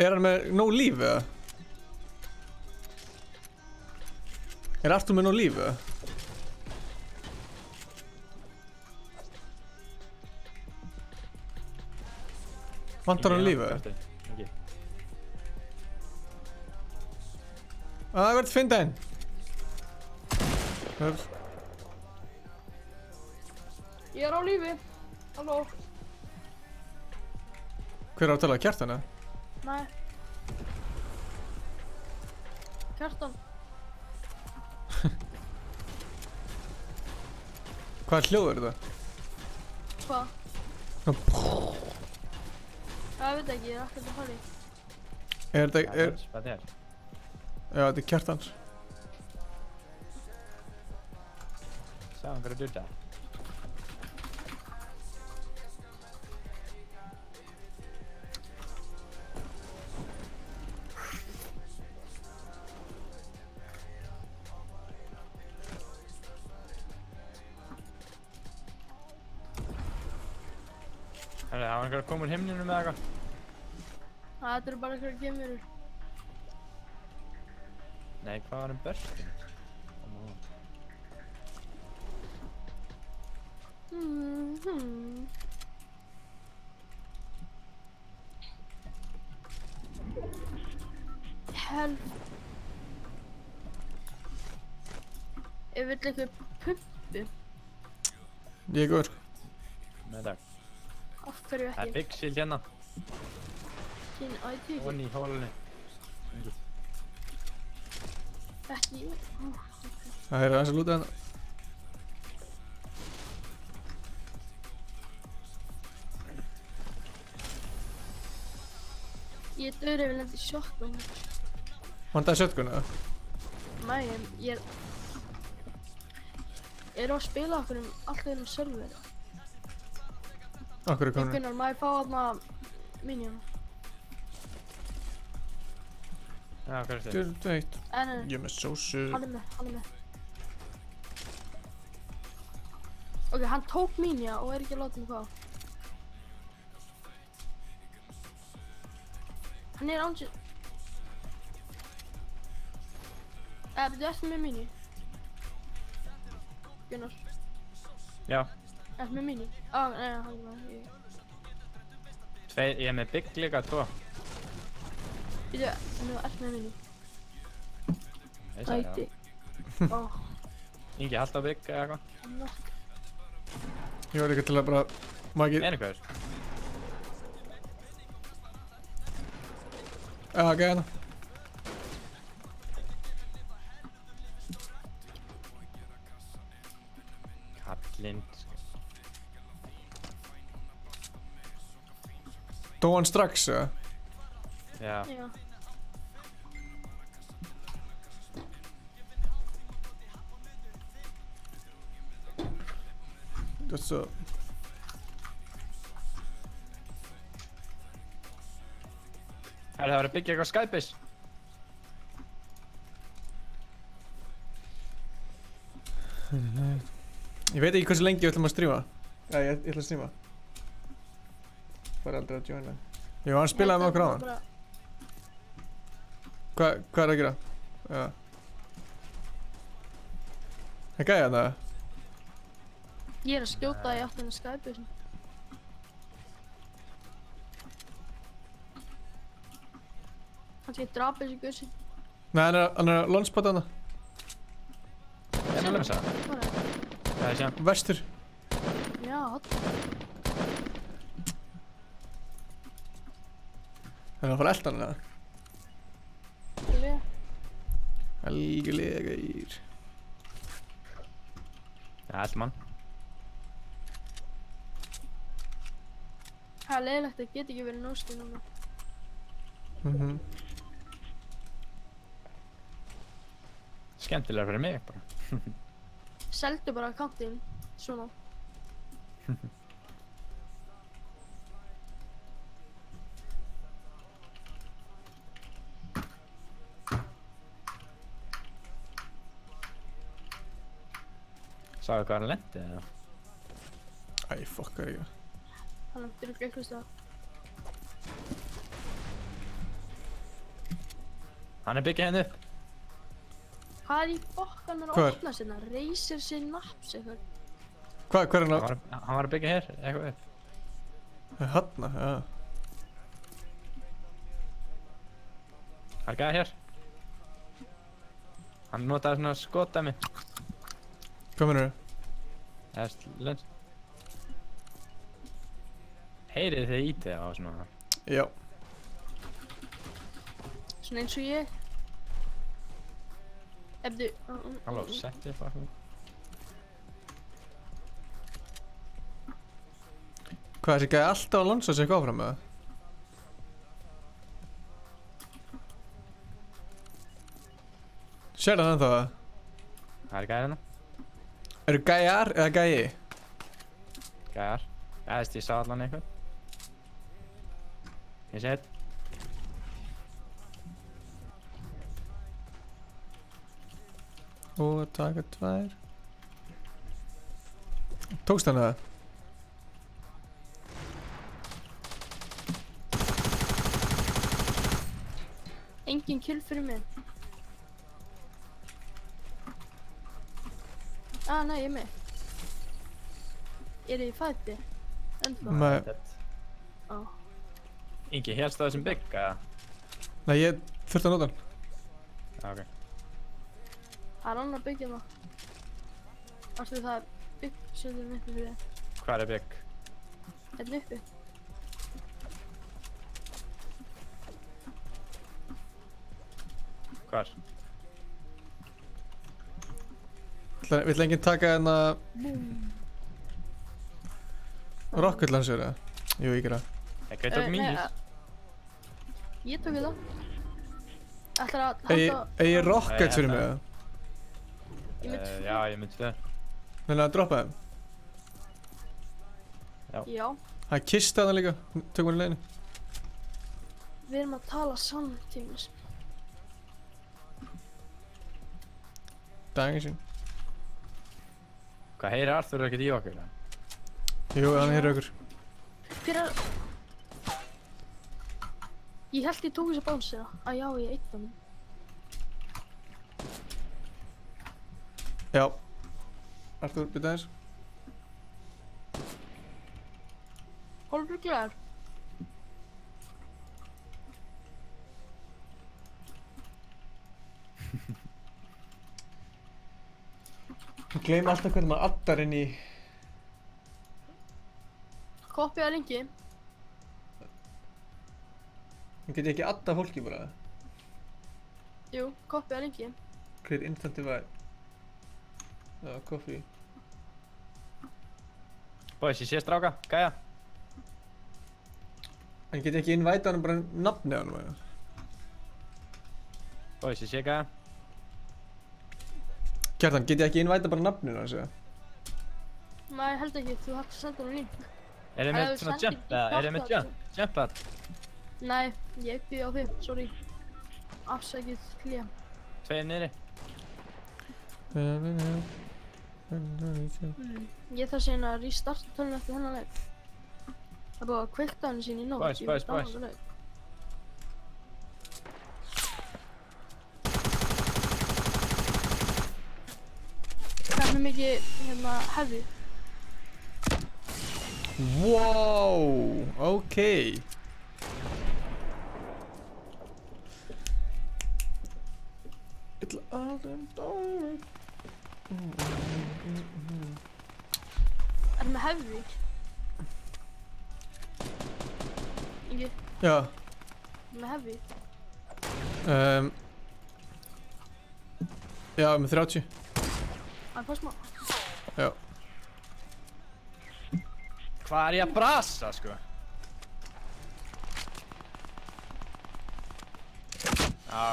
Er hann með no líf eða? Er Arthur með no líf eða? Vantar hann líf eða? Það verður að finna einn. Ég er á lífi. Halló. Hver er að tala? Kjartan eða? Nei. Kjartan. Hvað hljóð er þetta? Hvað? Ég veit ekki, ég er ekkert að fara í. Er þetta... Hvað er? Já, þetta er Kjartans. Sjá hann hverju dutta. Það var einhver að koma úr himninu með eitthvað. Þetta eru bara einhverja geimverur. Nei, hvað var börstinn? Ég vil eitthvað pumpu. Ég er góður. Nei takk. Af hverju Það ekki? Big Shield hérna. Á ég tekið? Onni í hólunni. Ekki. Það er aðeins að lúta hérna. Ég er döður ef ég lendi í shotgun. Vandaði shotgun eða? Nei, ég er að spila okkur alltaf um server. Akkur er komin. Gunnar, maður fá þarna minion. Já, hvað er þetta? Þú veit. Nei. Ég er með sósu. Hann er með. Ok, hann tók minja og er ekki að láta mig fá. Hann er ánsið. Þú ert með mini? Gunnar. Já. Ert með mini? Nei, hann er með. Ég er með Big líka, 2. Þú ert með mini. Ég sagði það. Ingi, halda á Big eða eitthvað? Ég var ekki til að bara... Má ekki... Einu hverjur? Já, gæna. Kallinn. Dó hann strax, eða? Já. Það er svo... Það var að byggja eitthvað Skypeis. Ég veit ekki hversu lengi við ætlum að stríma. Já, ég ætla að stríma. Fær aldrei að joina. Jú, hann spilaði með okkur á hann. Hvað er að gera? Já. Það gæði hann það? Ég er að skjóta í áttina Skype. Hann sé drapa þessi gussi. Nei, hann er að launchpad hana. Er hann að lemsa? Hvað er sér? Vestur. Já, hann. Það er að fara að elda hann eða? Algjörlega. Algjörlega gæir. Já, elda mann. Það er leiðilegt að geta ekki verið nóskið núna. Skemmtilega fyrir mig bara. Seldu bara accountinn, svona. Sáðu hvað hann lendi eða? Æ, fokkar ekki. Hann lendir upp einhvers stað. Hann er byggja henni upp. Hvað er í fokkan að opna sérna? Reisir sér naps eitthvað. Hvað er hann að... Hann var að byggja hér, eitthvað upp. Hanna, já. Það er gæði hér. Hann notaði svona skotdæmi. Hvað mennur þau? Það er lens. Heyrið þið ítið á svona? Já. Svona eins og ég. Ef þú... Halló, setti upp að Hvað, þessi gæði alltaf að lansa sig eitthvað áfram með það? Sér það ennþá það? Það er gæði hérna. Eru gæjar eða gæji? Gæjar. Ég sá allan eitthvað. Ég sé þetta. Og taka 2. Tókst hann það? Engin kill fyrir mig. Nei, ég er með. Er ég í fæti? Ennþá? Nei. Ingi, helst það þessum bygg, eða? Nei, ég þurfti að nota hann. Já, ok. Það er annar byggja það. Ástu það er bygg sem er uppi fyrir þig. Hvar er bygg? Hérna uppi. Hvar? Vill enginn taka hérna rocket launcher eða? Jú, ég gera. Ég tók mín. Ég tók þetta. Ætlar að Ég rocket fyrir mig eða? Já, ég myndi það. Þannig að droppa þeim? Já. Það er kista þarna líka, tökum við leiðinu. Við erum að tala samtímis. Daginn sín. Hvað, heyrir Arthur ekkert í okkur? Jú, hann heyrir okkur. Fyrir að... Ég held ég tók þess að bánsina. Já, ég eitt hann. Já. Arthur, byrja þess. Hólfur glæður. Ég gleymi alltaf hvernig maður addar inn í... Koppiða linki. En get ég ekki adda fólki bara? Jú, koppiða linki. Create instant divide. Já, coffee. Boys, ég sé stráka, gæja. En get ég ekki invita hann bara nafnið hann eða? Boys, ég sé gæja. Kjartan, get ég ekki invita bara nafnið hans eða? Nei, held ekki, þú hægt að senda hann link. Er þið með svona jump eða? Er þið með jump eða? Nei, ég býði á þig, sorry. Afsækið klíja. Tveir niðri. Ég þarf síðan að restarta tölun eftir hennar leik. Það er búið að kveikta henni sín í nótt. Boys. Hvernig mikið hérna heavy? Wow, ok. It's all them donuts. Er með heavy? Ingi? Já. Með heavy? Já, með 30. Það er bara smá. Já. Hvað er ég að brasa, sko? Já.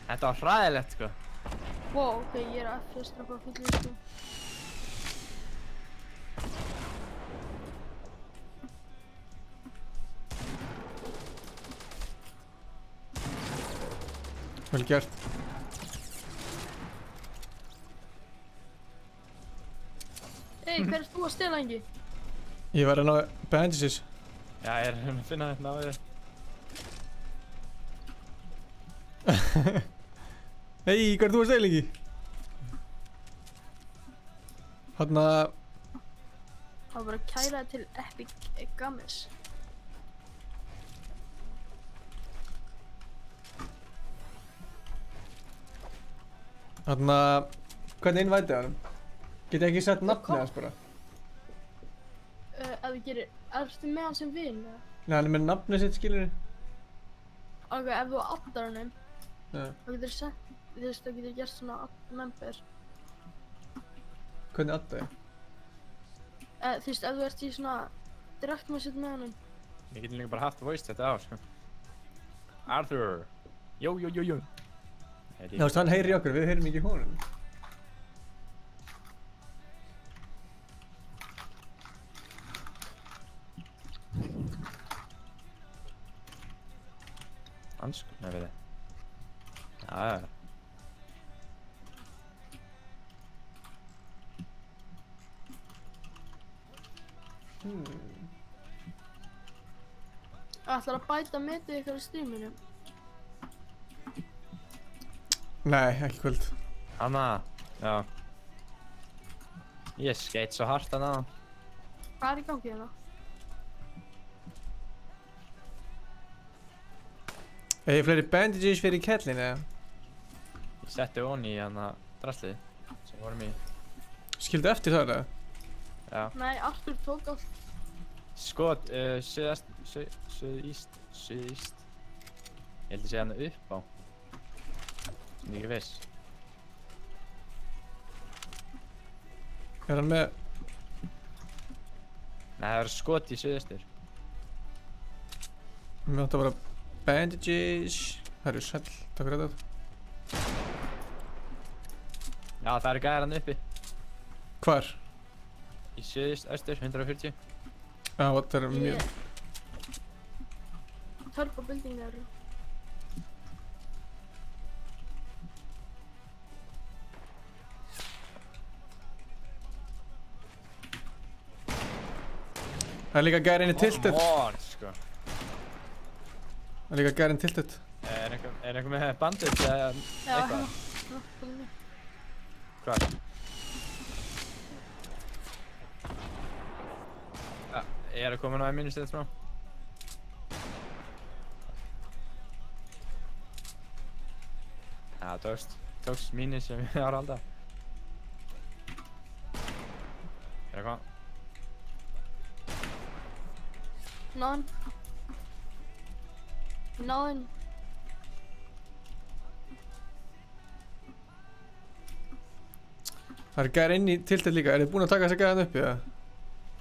Þetta var hræðilegt, sko. Wow, ok, ég er að F-straffa fullið, sko. Vel gert. Hey, hver er þú að stela, Ingi? Ég var að ná bandages. Já, ég er að finna þetta á þér. Hei, hvað er þú að stela, Ingi? Hanna... Það var bara að kæra það til Epic Games. Hanna... Hvernig inviteði hann? Get ég ekki sett nafnið hans bara? Ef þú gerir... Erstu með hann sem vin, eða? Nei, hann er með nafnið sitt, skilur þið? Ok, ef þú addar hann Já. þá getur þú sett... Þú veist, þá getur þú gert svona add member. Hvernig adda ég? Þú veist, ef þú ert í svona... Direct message með hann. Ég getur líka bara haft voice þetta á, sko. Arthur! Jó. Já, veist, hann heyrir í okkur, við heyrim ekki í honum. Ansku, nei, við þið. Já. Ætlar að bæta metið ykkur í streaminu? Nei, ekki kvöld. Hanna, já. Ég skeit svo hart hana. Hvað er í gangi hérna? Er ég fleiri bandages fyrir kettlin, eða? Ég setti honi í hana drastlið sem vorum í. Skildu eftir það, eða? Já. Nei, Artur tók allt. Skot, suðíst. Ég held að sé hann upp á. Sem ég ekki viss. Er hann með... Nei, það er skot í suðaustur. Mér átti að vera bandages. Það eru sæll, takk fyrir þetta. Já, það eru gæðar hann uppi. Hvar? Í suðaustur, 140. Já, það er mjög... Turbo building eru. Það er líka gæðin í tilted. Come on, sko. Það er líka gæðin tilted. Er einhver með bandage eða eitthvað? Hvar? Ja, ég er að koma ná í minni stið frá. Já, tókst mínu sem ég har alltaf. Er það hvað? None. Það er gæðir inn í tilted líka. Er þið búin að taka þessa gæðan upp, eða?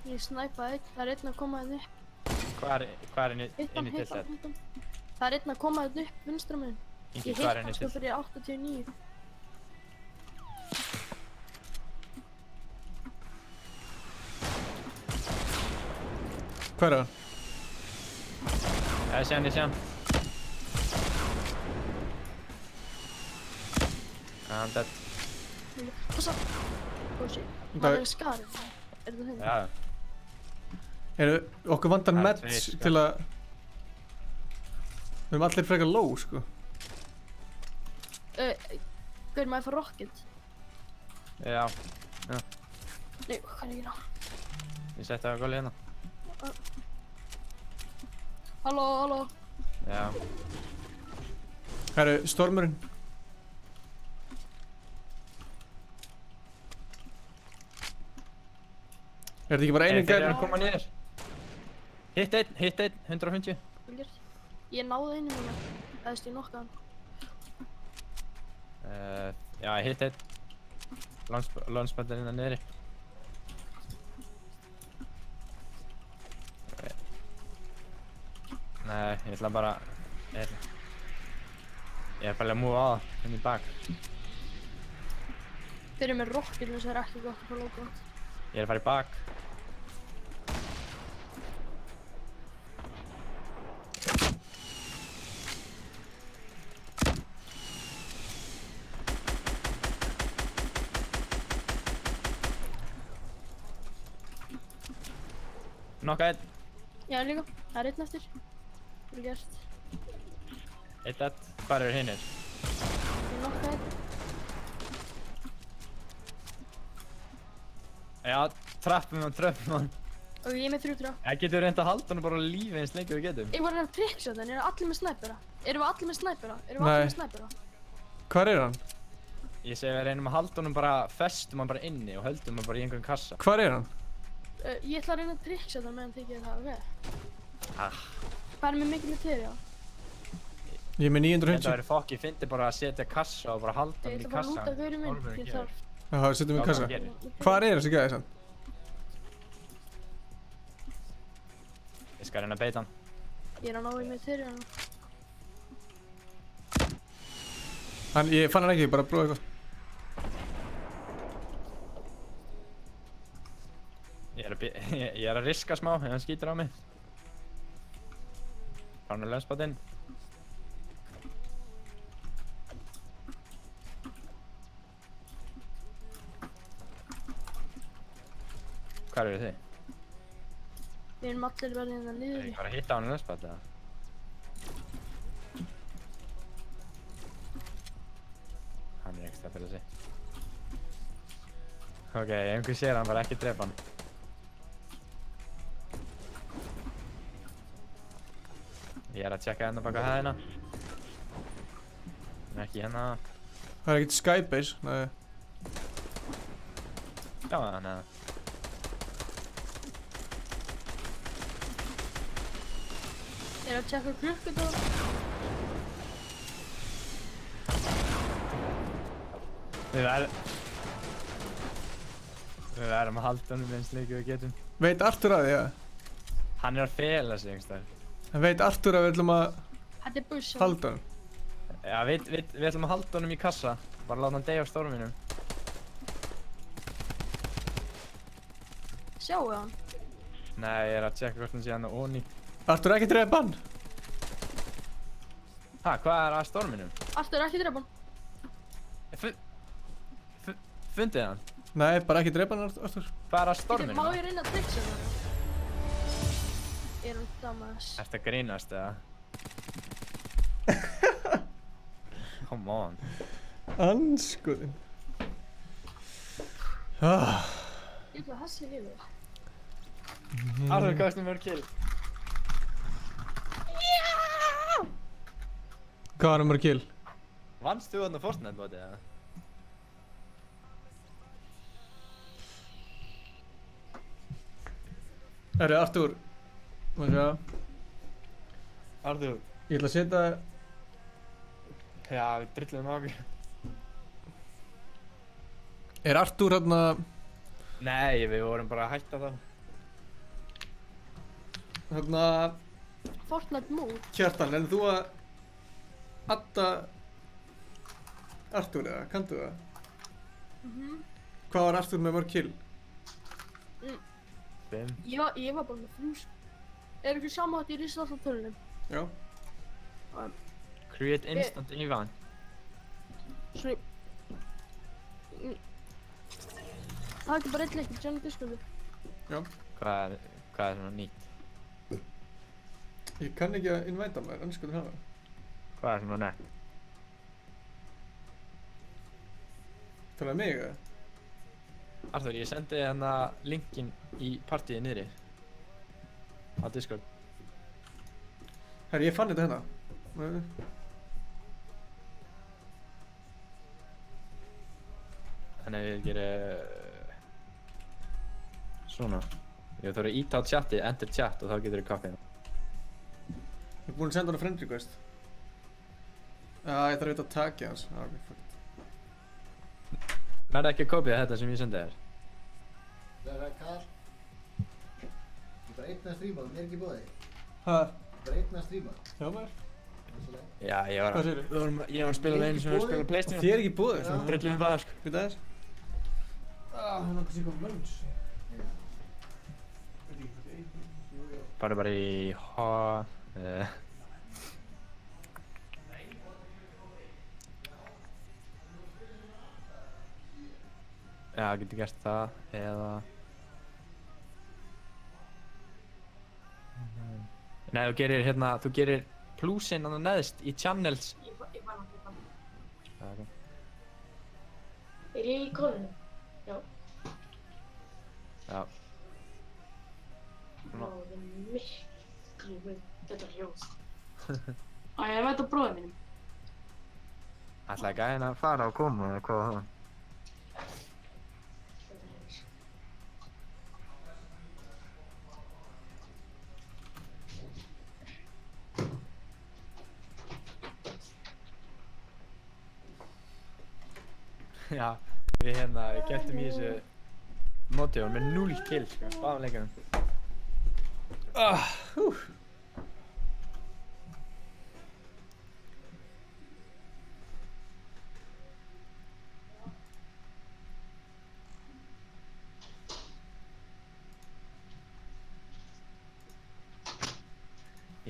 Ég snæpaði einn. Það er einn að koma þetta upp. Hvað er inn í tilted? Það er einn að koma þetta upp vinstra megin. Ingi, hvað er inn í tilted? tilted? Ég hitt hann sko fyrir 89. Hvað er það? Ég sé hann. Hann dead. Passa! Oh shit. Það er skarið. Er það henni? Já. Okkur vantar meds til að... Við erum allir frekar low, sko. Hvað er maður að fara rocket? Já. Nei, hvað er ég ná? Ég setti það á góli hérna. Halló. Já. Það eru stormurinn. Er þetta ekki bara einu gæðin? Þeir eru að koma niður. Hitt einn, 150. Ég náði einu núna. Eðast ég nokkaðan. Já, ég hitt einn. Launchpad hérna niðri. Nei, ég ætla bara... Ég er bara að múa á það, hérna í bak. Þeir eru með rockinu sem er ekki gott að fara lóka. Ég er að fara í bak. Nokka einn. Já, líka. Það er einn eftir. Það er gert. Eitt. Hvar eru hinnir? Ég nokka einn. Já, trappum hann. Og ég er með 3 trap. Það getur reynd að halda hann bara á lífi eins lengi við getum. Ég var að reyna að trickshot hann. Eru allir með snæpera? Erum við allir með snæpera? Hvar er hann? Ég segi við reynum að halda hann bara, festum hann bara inni og höldum hann bara í einhvern kassa. Hvar er hann? Ég ætla að reyna að trickshot hann meðan þykir það, ok? Hvað er með mikið materiál? Ég er með 950. Þetta verður fokk, ég fyndi bara að setja kassa og bara halda hann í kassa. Ég ætla bara að lúta gaurinn minn, ég þarf. Já, setjum við í kassa. Hvar er þessi gæði sann? Ég skal reyna að beita hann. Ég er að ná í materiál. Ég fann hann ekki, bara bróði eitthvað. Ég er að riska smá ef hann skýtur á mig. Fá hann að launchpad inn. Hvar eru þið? Við erum allir verið hérna niður. Er ég bara að hitta á hann að launchpad eða? Hann er ekstra fyrir sig. Ok, ef einhver sér hann bara ekki drepa hann. Ég er að tjekka hérna baka hæðina. En ekki hérna. Það er ekkert skybase, nei. Já, þannig að... Ég er að tjekka klukkutóra. Við verðum að halda honum eins lengi við getum. Veit Artur að því, ja? Hann er að fela sig einhverstaðar. En veit Artur að við ætlum að halda honum? Já, við ætlum að halda honum í kassa. Bara láta hann deyja á storminum. Sjáu hann? Nei, ég er að tjekka hvort hann sé hann ónýtt. Artur, ekki drepa hann? Ha, hvað er að storminum? Artur, ekki drepa hann. Fundið hann? Nei, bara ekki drepa hann, Artur. Hvað er að storminum? Má ég reyna að tricksa það? Ég er um damas. Ertu að grínast, eða? Come on. Andskotinn. Ég ætla að hassi yfir. Artur, hvað ertu mörg kill? Hvað var mörg kill? Vannst þú þarna Fortnite bótið, eða? Herri, Artur. Má sjá. Artur. Ég ætla að setja... Já, við drillum á okkur. Er Artur hérna... Nei, við vorum bara að hætta það. Hérna... Fortnite mode. Kjartan, en þú að... adda... Artur eða, kanntu það? Hvað var Artur með mörg kill? 5. Ég var bara með 3. Er ekki saman að ég rýst alltaf tölunum? Já. Create instant event. Svona... Það er ekki bara eitt leikir, sérna Discordu. Já. Hvað er svona nýtt? Ég kann ekki að invita mér, annars skoðu hafa. Hvað er svona nett? Talaðu mig, eða? Artur, ég sendi hérna linkin í partíið niðri. Á Discord. Herri, ég fann þetta hérna. Þannig að ég gerir... Svona. Ég þarf að íta á chati, enter chat og þá getur ég kaffið. Ég er búinn að senda hann friend request. Já, ég þarf að taka hans. Já, ok, fuck it. Nærðu ekki að kopja þetta sem ég sendi þér? Það er Karl. Þú bara einn að stríma, þú er ekki búið. Hæ? Þú bara einn að stríma. Já, maður. Já, ég var að spila einu sem við spila PlayStation. Þið er ekki búið? Svo drillum við bara, sko. Hvað það er? Það er nokkuð sem kom munns. Bara í Já, getur gert það, eða... Nei, þú gerir plusinn hann neðst í channels. Ég fann hann. Það er ok. Er ég í kólinu? Já. Já. Það er miklu betra hljóð. Ég veit á bróðum mínum. Ætlaði gæðin að fara og koma, eða hvað var það? Já, við kepptum í þessu móti og með 0 kill, sko, báðum leikunum.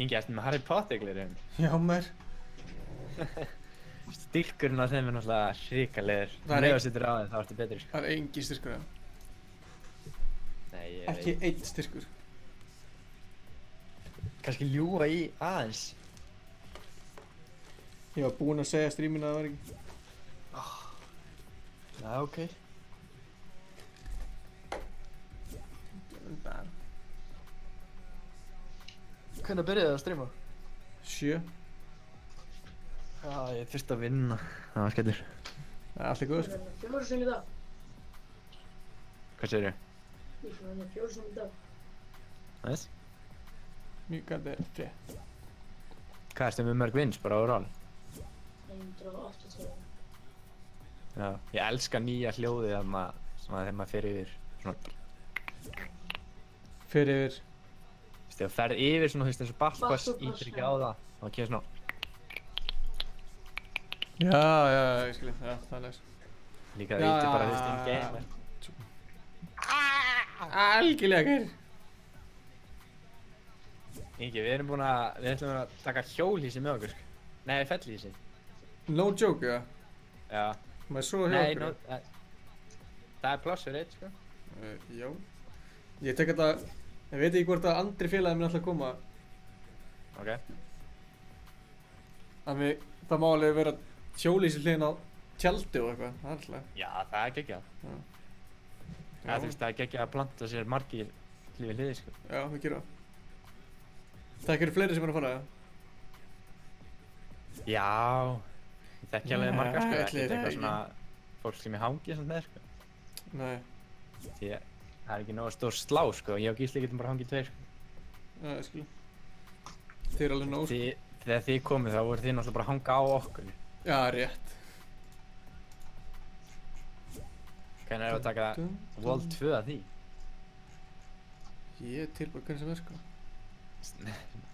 Ingi, ertu með Harry Potter-glirinn? Já, maður. Styrkurinn á þeim er náttúrulega hrikalegur. Þegar þú setur á þeim þá ertu betri, sko. Það er engin styrkur, eða? Nei, ég veit. Ekki einn styrkur. Kannski ljúga í aðeins. Ég var búinn að segja streaminu að það var ekki. Já, ok. Hvernig byrjaði það að streama? 7. Já, ég þurfti að vinna. Það var skellur. Það er allt í góðu, sko. Þú voru svona í dag. Hvað segirðu? Ég fór henni 4 sinni í dag. Nice. Mjög gæti frétt. Hvað erstu með mörg wins bara overall? 180. Já, ég elska nýja hljóðið þarna svona þegar maður fer yfir svona. Fer yfir? Þú veist, þegar þú ferð yfir svona, þú veist, eins og Battlepass ítir ekki á það, þá kemur svona. Já, ég skilji, já, það er næst. Líka það ítir bara, þú veist, in game. Algjörlega, gæri. Ingi, við ætlum að taka hjólhýsi með okkur, sko. Nei, fellhýsi. No joke, já? Já. Maður svo hjá okkur? Nei, það er pláss fyrir eitt, sko. Já. Ég tek þetta, ég veit ekki hvort að andri félagi minn ætla að koma. Ok. Þannig, það má alveg vera hjólhýsi hliðin á tjaldi og eitthvað, það er alltaf. Já, það er geggjað. Já, þú veist, það er geggjað að planta sér margir hlið við hliði, sko. Já, það gerir það. Það eru fleiri sem er að fara, eða? Já, ég þekki alveg marga, sko, ekkert eitthvað svona fólk sem ég hangi sem það er, sko. Nei. Því það er ekki nógu stór slá, sko, ég og Gísli getum bara hangið 2, sko. Já, ég skil. Þið eru alveg nóg, sko. Þegar þið komið þá voru þið náttúrulega bara að hanga á okkur. Já, rétt. Hvernig er að taka World 2 að því? Ég er tilbúið hvernig sem er, sko.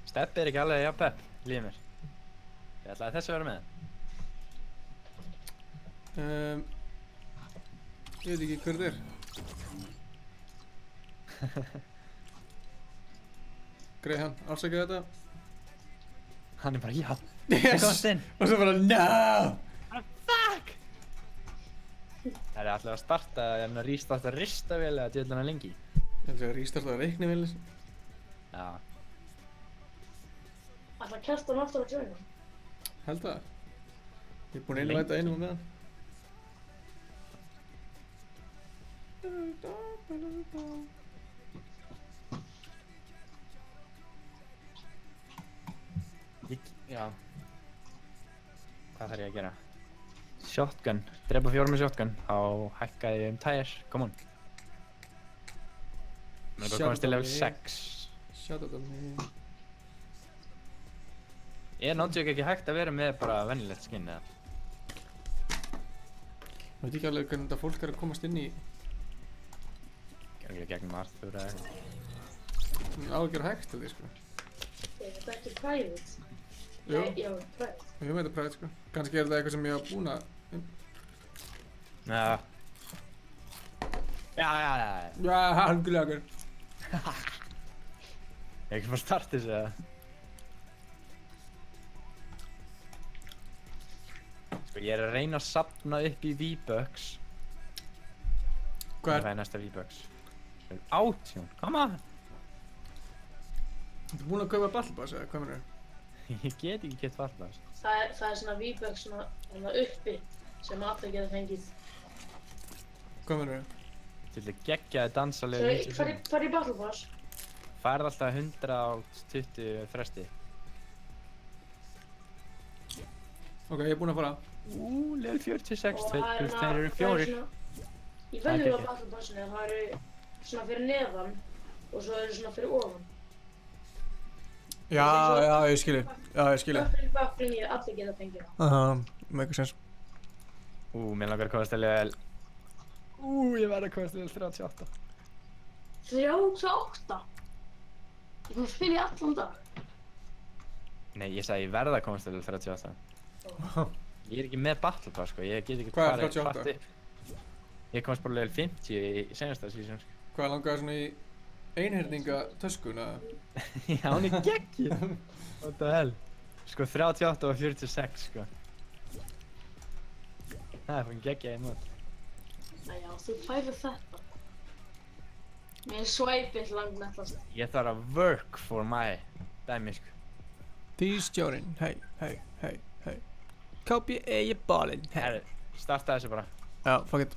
Steppi er ekki alveg jafn pepp, lífið mér. Ég ætlaði þessu að vera með. Ég veit ekki hver þetta er. Greið hann, afsækja þetta. Hann er bara, já. Yes! Og svo bara, no! Fuck! Það er alltaf að starta, að restarta ristavél eða djöðlana lengi. Ég held að restarta reiknivél. Já. Ætla Kjartan aftur að joina? Held það. Ég er búinn að innvæta einum á meðan. Já. Hvað þarf ég að gera? Shotgun. Drepa 4 með shotgun. Þá hækkaði ég tires. Come on. Mér er bara komast til level 6. Shut up on me. Er náttúrulega ekki hægt að vera með bara venjulegt skinn eða? Ég veit ekki alveg hvernig þetta fólk er að komast inn í. Gerðilega gegnum Arthur eða eitthvað. Það á ekki að hægt til því, sko. Er þetta ekki private? Jú. Nei, já, private. Jú, þetta er private, sko. Kannski er þetta eitthvað sem ég hafa búin að... Já. Já. Já, algjörlega. Ég ekki bara starta þessu eða? Sko, ég er að reyna að safna upp í V-Bucks. Hvað er? Það er næsta V-Bucks. 18, come on! Þú búinn að kaupa Battlepass eða hvað mennur? Ég get ekki gett Battlepass. Það er svona V-Bucks svona uppi sem allir geta fengið. Hvað mennur? Til að geggjaði dansalegu Hvað er í Battlepass? Færð alltaf 120 fresti. Ok, ég er búinn að fara. Level 46, 2 plus 2 eru 4. Í venjulega Battlepassinu það eru svona fyrir neðan og svo eru svona fyrir ofan. Já, ég skilji. Já, ég skilji. Battlepassinu allir geta fengið það. Make sense. Mér langar að komast til level... ég verð að komast til level 38. 38? Ég kom að spila í allan dag. Nei, ég sagði ég verð að komast til level 38. Ég er ekki með Battlepass, sko. Ég get ekki hvað er 38? Ég komast bara level 50 í senasta season, sko. Hvað langaði svona í einhyrningatöskuna? Já, hún er geggjuð. What the hell? Sko 38 og 46, sko. Það er fann geggjað í mót. Já, þú færir þetta. Mér er svæpið langmetlast. Ég þarf að work for my dæmi, sko. Stjórinn, hei. Kápi eigi ballinn, hei. Herri, starta þessu bara. Já, fuck it.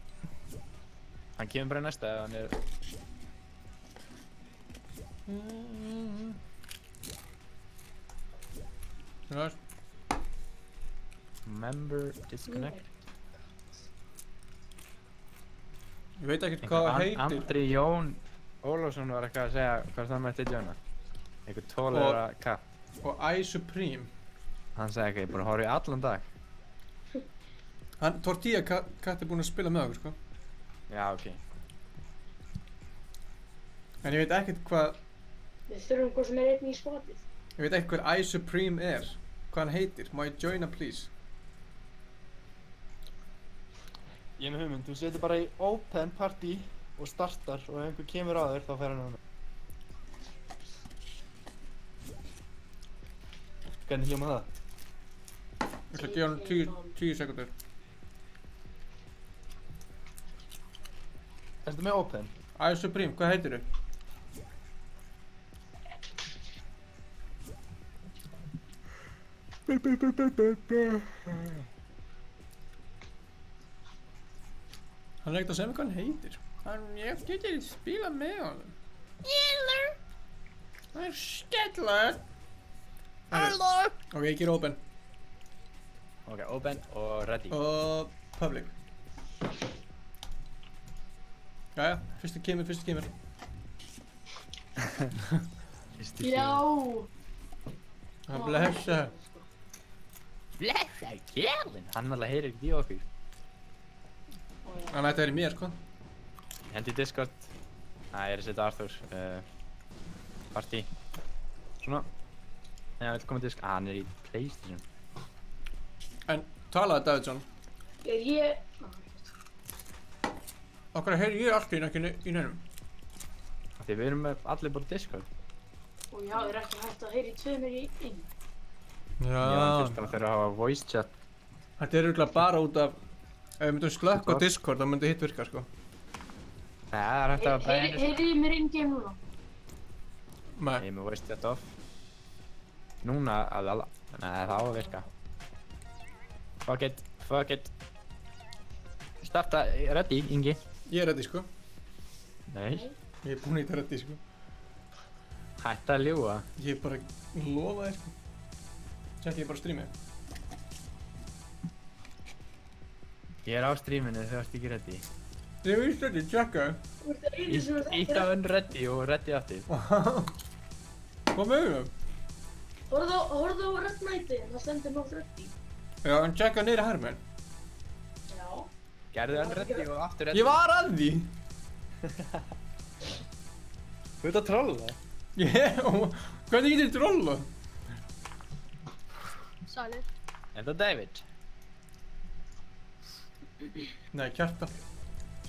Hann kemur bara í næsta ef hann er... Member disconnect. Ég veit ekkert hvað það heitir. Andri Jón Ólafsson var eitthvað að segja hvað það mætti joina. Einhver tólera kapp. Og iSupreme. Hann sagði ekki, ég er búinn að horfa í allan dag. Tortilla Katt er búinn að spila með okkur, sko. Já, ok. En ég veit ekkert hvað... Við þurfum hvað sem einn í spotið. Ég veit ekkert hvað iSupreme hvað hann heitir. Má ég joina, please? Ég er með hugmynd, þú setur bara í open party og startar og ef einhver kemur á þér þá fer hann á hana. Hvernig hljóma það? Ég ætla að gefa hann 10 sekundur. Ertu með open? iSupreme, hvað heitir þau? Hann er ekkert að segja mig hvað hann heitir. Ég getur spila með honum. Jælar. Það er skellur. Halló. Ok, ég ger open. Ok, open og ready. Og public. Jæja, fyrstu kemur. Já. Hann blessa. Blessa kjærlinn. Hann alveg heyrir ekki í okkur. Hann ætti að vera í mér, sko. Ég hendi í Discord. Ég er að setja Arthur. Party. Svona. Nei, hann vil koma í Discord. Hann er í PlayStation. En talaði Davidsson. Ég... Okkar heyri ég allt í neinum. Því við erum allir bara Discord. Og já, er ekki hægt að heyri tveimur í einu. Já. Discord þeir hafa voice chat. Þetta er örugglega bara út af... Ef við myndum slökka á Discord, þá myndi hitt virka, sko. Nei, það er hægt að bæja henni. Heyri ég mér in-game núna? Nei. Ég er með voice chat off. Núna alveg... Nei, það á að virka. Fuck it. Starta, ready, Ingi. Ég er ready, sko. Nei. Ég er búinn í þetta ready, sko. Hætta að ljúga. Ég bara lofa þér, sko. Tjekk, ég bara streamið. Ég er á streaminu, þau ert ekki ready. Ég veist þetta, tjekka. Ítt á unready og ready aftur. Hvað með það? Horfðu á Red Knight-ið, það stendur nátt ready. Já, en tjekka niður hermenn. Já. Gerðu hann ready og aftur ready. Ég var að því! Þú ert að trolla? Hvernig getur þið trolla? Sælir. Er það David? Nei, Kjartan.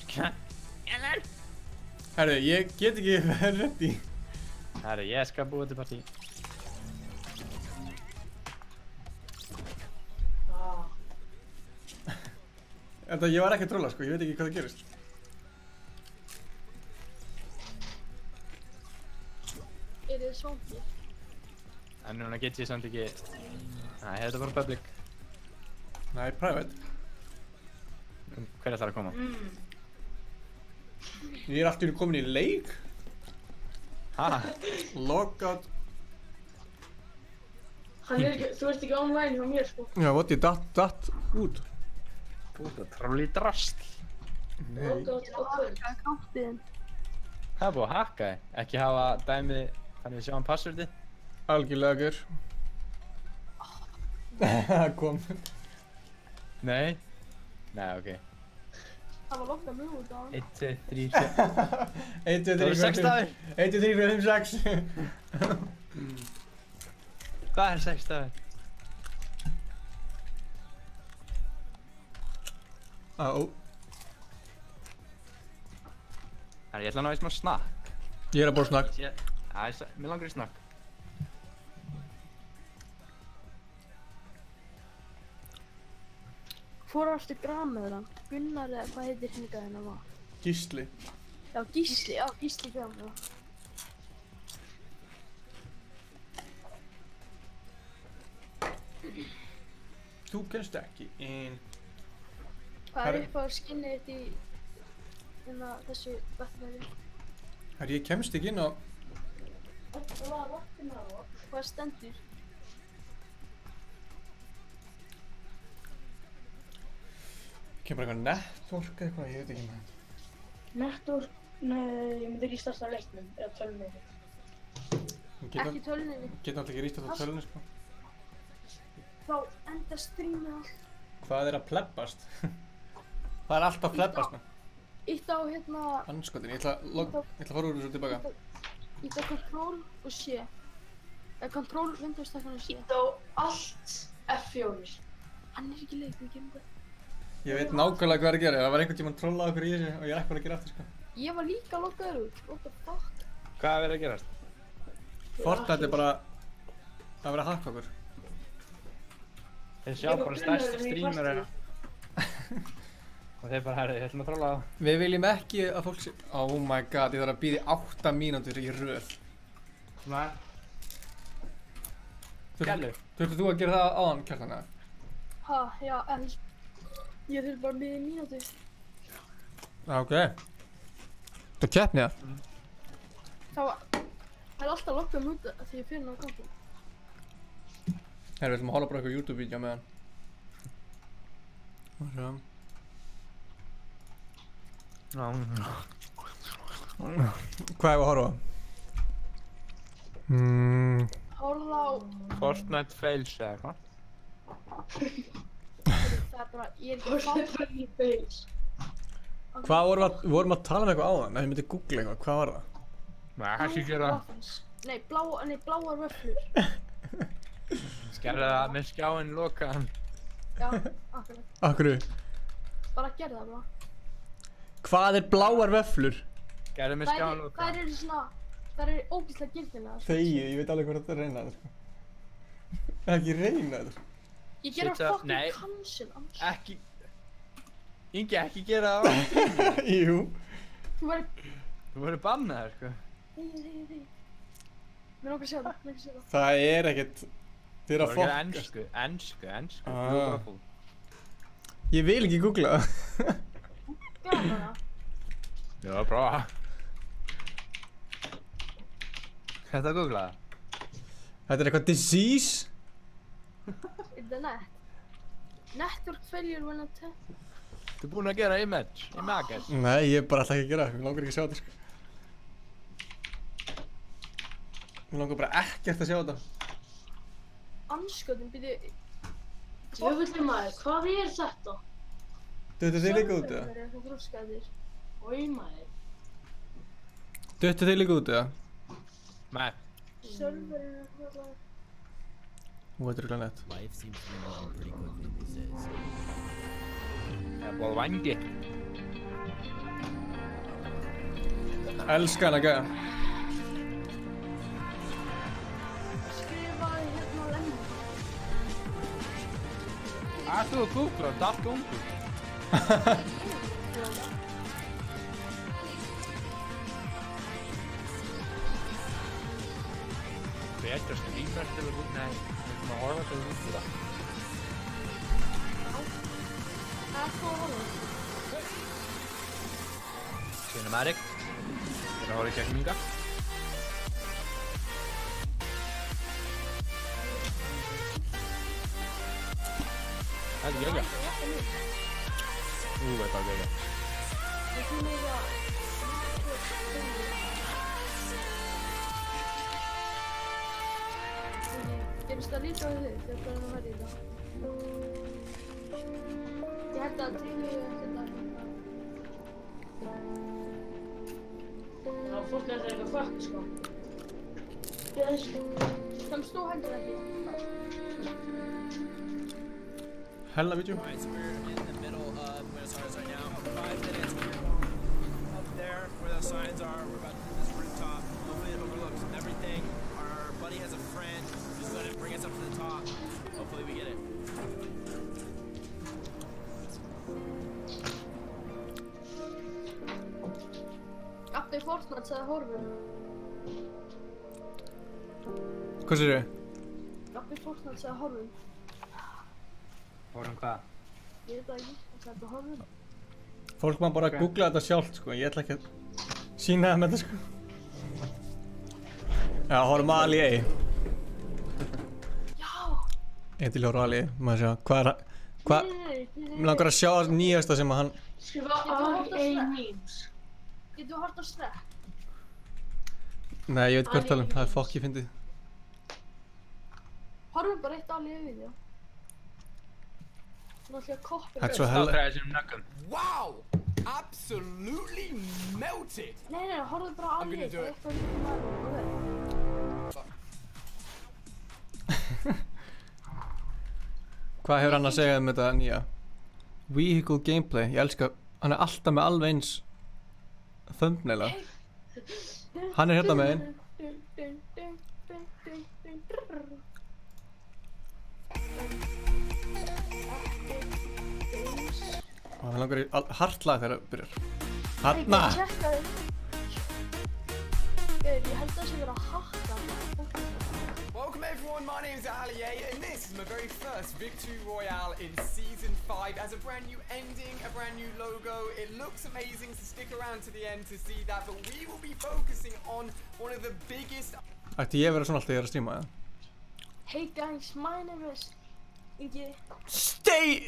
Kjartan? Herru, ég get ekki verið ready. Herru, ég skal búa til partí. Þetta, ég var ekki að trolla, sko, ég veit ekki hvað það gerist. Er þið svolítið? En núna get ég samt ekki... Nei, þetta er bara public. Nei, private. Hver ætlar að koma? Ég er alltaf komin í leik. Ha? Logout. Þú ert ekki online hjá mér, sko. Já, what, ég datt út. Þú ert að trolla í drasl. Nei. Logout og kvöld. Hvað er káttið? Það er búið að hakka þig. Ekki hafa dæmið þannig að sjá hann passwordið. Algjörlega ger. Það kom. Nei. Nei, ok. Það var lokkað mjög út á hann. 1, 2, 3, 4. 1, 2, 3, 4, 5. 1, 2, 3, 4, 5, 6. Hvað er 6 stafir? Á. Herri, ég ætla að ná í smá snakk. Ég er að bóra snakk. Mér langar í snakk. Hvor varstu gramið það? Gunnar eða hvað heitir hingað var? Gísli. Já, Gísli gramið það. Þú kennst ekki inn. Hvað er upp á skinnið þitt í þessu vatnari? Herri, ég kemst ekki inn á... Hvað stendur? Kemur eitthvað network eitthvað, ég veit ekki með. Nettur, nei, ég myndi ekki starta leiknum eða tölunni. Ekki tölunni. Getur alltaf ekki rístað á tölunni, sko. Þá enda streamið allt. Hvað er að plebbast? Það er alltaf plebbast, maður. Ítt á hérna... Anskotin, ég ætla að fara úr þessu tilbaka. Ítt á Control og C. Control, Windows-takkan og C. Ítt á Alt F4. Hann er ekki leik, við gerum það. Ég veit nákvæmlega hvað er að gera. Það var einhvern tímann trollað okkur í þessu og ég er ekki bara að gera aftur, sko. Ég var líka loggaður út. What the fuck? Hvað er verið að gerast? Fortnite er bara að vera að hakka okkur. Þeir sjá bara stærsta streamerina. Og þeir bara, herri, ég ætlum að trolla það. Við viljum ekki að fólk sé... Oh my god, ég þarf að bíða í 8 mínútur í röð. Nei. Gælu. Þurftu þú að gera það áðan, Kjartan, eða? Ha, já, en... Ég þurfi bara bíða í mínútu. Ok. Þú keppnið það? Það er alltaf lokkað múta því ég fyrir ná gangi. Herri, við ætlum að hóla bara eitthvað YouTube-vídeó með hann. Og sjá. Hvað er að horfa á? Horfa á... Fortnite fails eða eitthvað? Það er bara, ég er ekki Fortnite fails. Hvað vorum að tala um eitthvað áðan? Ef ég myndi googla eitthvað, hvað var það? Nei, ekki gera. Nei, bláar vöfflur. Skerðu það með skjáinn lokaðan. Já, akkurat. Akkurru? Bara gerð það bara. Hvað er bláar vöfflur? Gerðu með skjáinn lokaðan. Það eru svona, það eru ógeðslega gildilega. Þegið, ég veit alveg hvað þetta reyna þetta, sko. Ekki reyna þetta. Ég gera fucking cancel, annars. Ekki... Ingi, ekki gera það á Jú. Þú verður bannaður, sko. Nei. Mér langar að sjá það, Það er ekkert... Þið er að fokka. Ensku. Ég vil ekki googla það. Gæða það. Já, prófa. Hvað er það að googla það? Þetta er eitthvað disease? Internet. Network failure when attack. Þú er búinn að gera image. Nei, ég er bara alltaf ekki að gera það. Mér langar ekki að sjá þetta, sko. Mér langar bara ekkert að sjá þetta. Anskötum, byrju... Jöfnvöldi maður, hvað er þetta? Duttu þið líka út, eða? Serverinn er þroskaðir. Oj maður. Duttu þið líka út, eða? Nei. Serverinn er þroskaðir. Þetta er glæð nett. Það er búið vangi. Elskar hann að gæða. Skrifaði hérna lemmi. Þú er kúklar, það er allt ungur. Betra streamer til að búið, nei, við erum að horfa til að búið það. Það er svo að horfa. Cinematic. Við erum að horfa í gegnum ynga. Það er gegga. Það er bara gegga. Ég finnir það... Gerist það lítið á þig þegar það er að verða í það? Ég held að tryggja þetta. Það fólk er eitthvað fuck, sko. Það stó hendur ekki. Hella vídeo. Alright, so we're in the middle of Buenos Aires right now. 5 minutes. Up there where those signs are, we're about to do this rooftop. Hopefully it overlooks everything. Our buddy has a friend who's going to bring us up to the top. Hopefully we get it. Abbi Fortnite sagði horfum. Hvað sér þið? Abbi Fortnite sagði horfum. Horfum hvað? Ég veit það ekki, það sagði horfum. Fólk má bara googla þetta sjálft, sko. Ég ætla ekki að sína það með þetta, sko. Já, horfum að Ali A. Já! Ég til horfum að Ali A. Maður sjá, hvað er það? Hvað? Mér langar að sjá það nýjasta sem að hann... Skrifa A memes. Getur þú hort á Shrek? Nei, ég veit hvert tala það fokkið fyndið. Horfum bara eitt alveg vídeo. Nú ætlum ég að koppa. Þetta svo hella. Wow! Absolutely melted! Nei, horfum bara alveg eitt. Hvað hefur hann að segja þetta nýja? Vehicle gameplay, ég elska, hann alltaf með alveg eins thumbnaila. Hann hérna með einn. Hann langar í hartlag þegar það byrjar. Hanna! Ég held að það sé verið að hakka. Welcome everyone, my name is Ali A, and this is my very first Victory Royale in Season 5 as a brand new ending, a brand new logo. It looks amazing, so stick around to the end to see that, but we will be focusing on one of the biggest... Ætti ég vera svona alltaf ég að streama, eða? Hey guys, my name is Ingi. Stay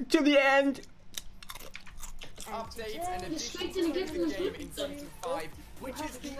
to the end! Update and addition to the game in Season 5, which is the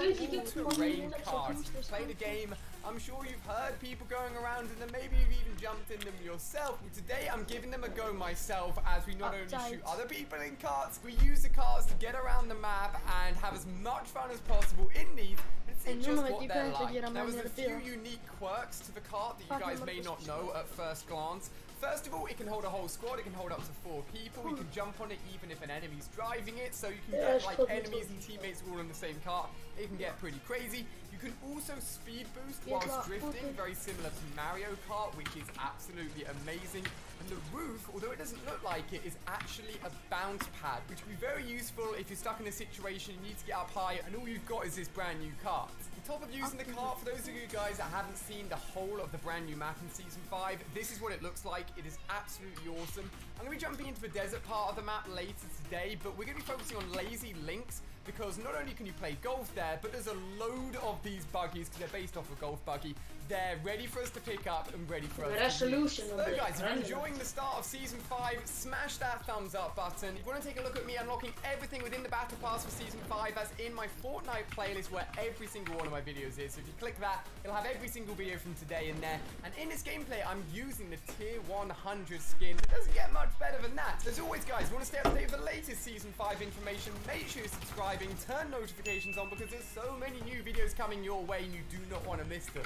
all-terrain cars. Play the game. I'm sure you've heard people going around and then maybe you've even jumped in them yourself. Well, today I'm giving them a go myself as we not only shoot other people in carts, we use the cars to get around the map and have as much fun as possible in these. And see just what they're like. There was a few unique quirks to the cart that you guys may not know at first glance. First of all, it can hold a whole squad, it can hold up to 4 people, you can jump on it even if an enemy's driving it, so you can get like enemies and teammates all in the same car. It can get pretty crazy. You can also speed boost whilst drifting, very similar to Mario Kart, which is absolutely amazing. And the roof, although it doesn't look like it, is actually a bounce pad, which will be very useful if you're stuck in a situation, you need to get up high, and all you've got is this brand new cart. On top of using the cart, for those of you guys that haven't seen the whole of the brand new map in Season 5, this is what it looks like. It is absolutely awesome. I'm going to be jumping into the desert part of the map later today, but we're going to be focusing on Lazy Links, because not only can you play golf there, but there's a load of these buggies, because they're based off a golf buggy. They're ready for us to pick up and ready for us to use. So guys, if you're enjoying the start of Season 5, smash that thumbs up button. If you want to take a look at me unlocking everything within the Battle Pass for Season 5, that's in my Fortnite playlist where every single one of my videos is. So if you click that, it'll have every single video from today in there. And in this gameplay, I'm using the Tier 100 skin. It doesn't get much better than that. As always, guys, if you want to stay up to date with the latest Season 5 information, make sure you're subscribing, turn notifications on, because there's so many new videos coming your way and you do not want to miss them.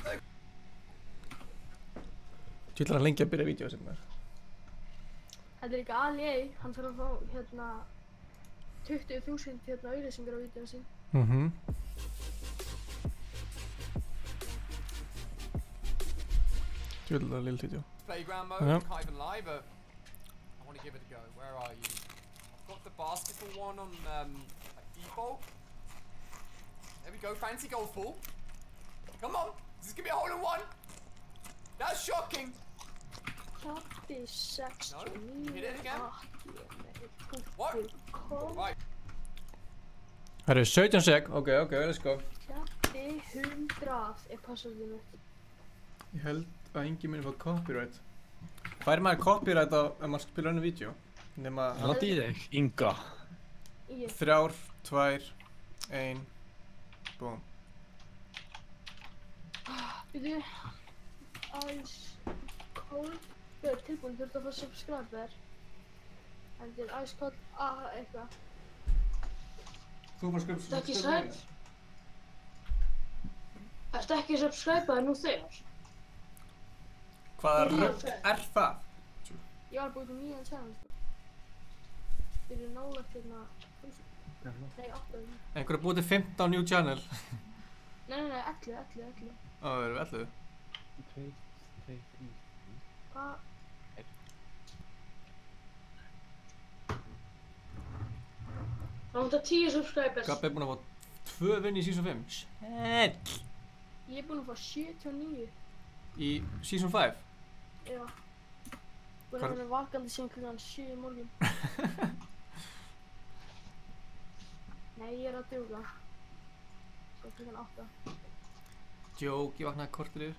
Ég ætla að lengja að byrja vídeo sem þar. Þetta er líka Ali A, hann þarf að fá hérna 20.000 hérna auðlýsingar á vídeoðu sín. Ég vil það lill vídeo. Playground mode, can't even lie, but I want to give it a go. Where are you? I've got the basketball one on default. There we go, fancy golf ball. Come on, this is gonna be a hole in one. That's shocking. No, hit it again. What? Right. Það eru 17 sek, ok, let's go. Kjappi 100 er passwordið mitt. Ég held að enginn muni fá copyright. Fær maður copyright ef maður spila önnu vídeo? Nema... Látt í þig, Inga. 3, 2, 1, boom. Býtu, Ice Cold, ég er tilbúin fyrir að fá subscriber. En þetta er Ice Cold eitthvað. Þú var skrifst. Ertu ekki sæl? Ertu ekki subscribeaður nú þegar? Hvaða rugg er það? Ég var búinn til nýjan channel. Þeir eru nálægt hérna 1000. Nei, 800. Einhver er búið til 15 new channel. Nei, 11. Ó, það eru 11. 2, 3, 4. Hvað? Það vantar 10 subscribers. Gabbi er búinn að fá 2 vinn í Season 5. Shit! Ég er búinn að fá 79. Í Season 5? Já. Búinn að vera vakandi síðan klukkan 7 í morgun. Nei, ég er að djóka. Svo klukkan 8. Joke, ég vaknaði kortur yfir.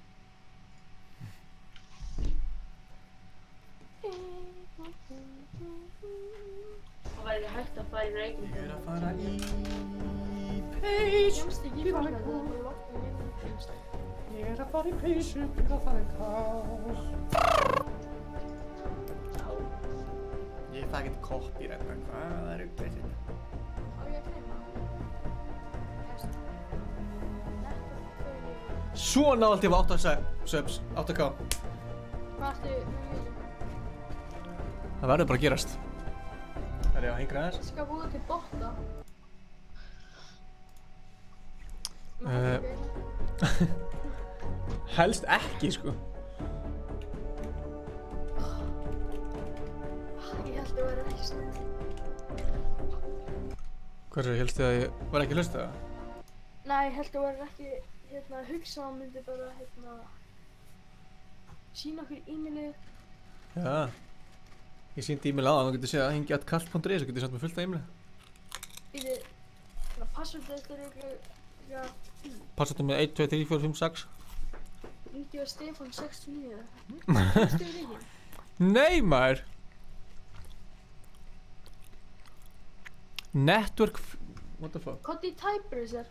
Það væri ekki hægt að fara í regnum. Ég er að fara í peysu. Kemst ekki í Fortnite, það er bara lokkum inn og kemst ekki. Ég er að fara í peysu til að fara í kál. Ég fæ ekkert copyright, hvað er uppið þetta? Á ég að gleyma? Svona allt ég var 8 subs, 8k. Hvað ertu með viljum? Það verður bara að gerast. Það er ég að hingra aðeins. Skal búið til botta. Helst ekki, sko. Ég held að vera ekki snett. Hvað er það, helst þið að ég var ekki að hlusta það? Nei, ég held að vera ekki, hugsa að myndi bara, sína okkur e-mailið. Já. Ég sýndi e-mail á það, þú getur séð að hingi@kall.is og getur samt með fullt af e-mailið. Passvöldið þetta er örugglega, Passvöldið með 1, 2, 3, 4, 5, 6. Ingi og Stefán 69. Veistu við ekki? Nei, maður! Network... What the fuck? Hvað í Typeracer?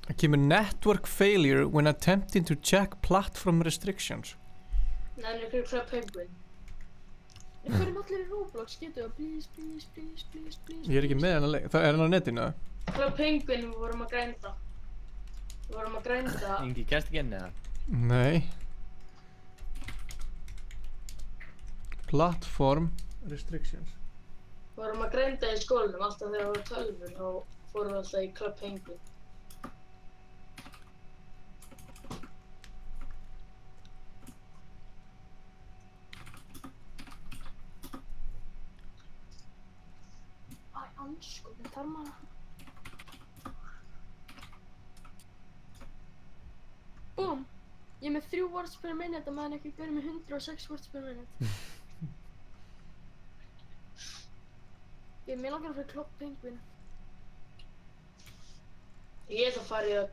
Það kemur network failure when attempting to check platform restrictions. Nei, það er Club Penguin. Við förum allir í Roblox, getur það? Please. Ég er ekki með hennar leik. Það er hennar á netinu, eða? Club Penguin, við vorum að grænda. Ingi, kemst ekki inn eða? Nei. Platform restrictions. Við vorum að grænda í skólanum, alltaf þegar það voru tölvur, þá fórum við alltaf í Club Penguin. Anskotinn, þarf maður. Búm! Ég er með 3 words per minute og maður ekki verið með 106 words per minute. Mér langar að fara Club Penguin. Ég ætla að fara í það.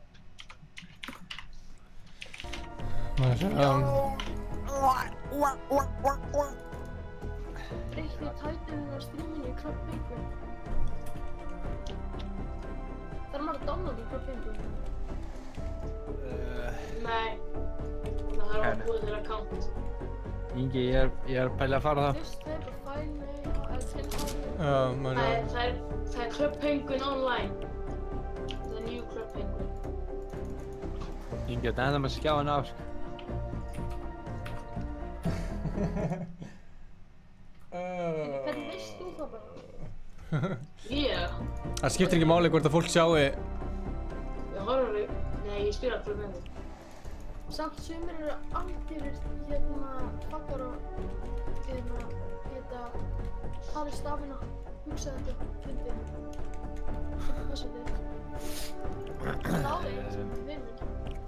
Breytti tætunum á streaminu í Club Penguin. Þarf maður að downloada í Club Penguin? Nei. Það þarf að búið til account. Ingi, ég er að pæla að fara það. Fyrst þeir bara fæl, Það er Club Penguin online. The new Club Penguin. Ingi, þetta er ennþá með skjáin af, sko. Hvernig veist þú það bara? Það skiptir ekki máli hvort að fólk sjáu. Ég horfði, nei, ég spila Club Penguin. Samt sumir eru algjörir fakkar og geta farið stafina, hugsa þetta, fyndið. Passa þetta. Það náði ég, vinnin.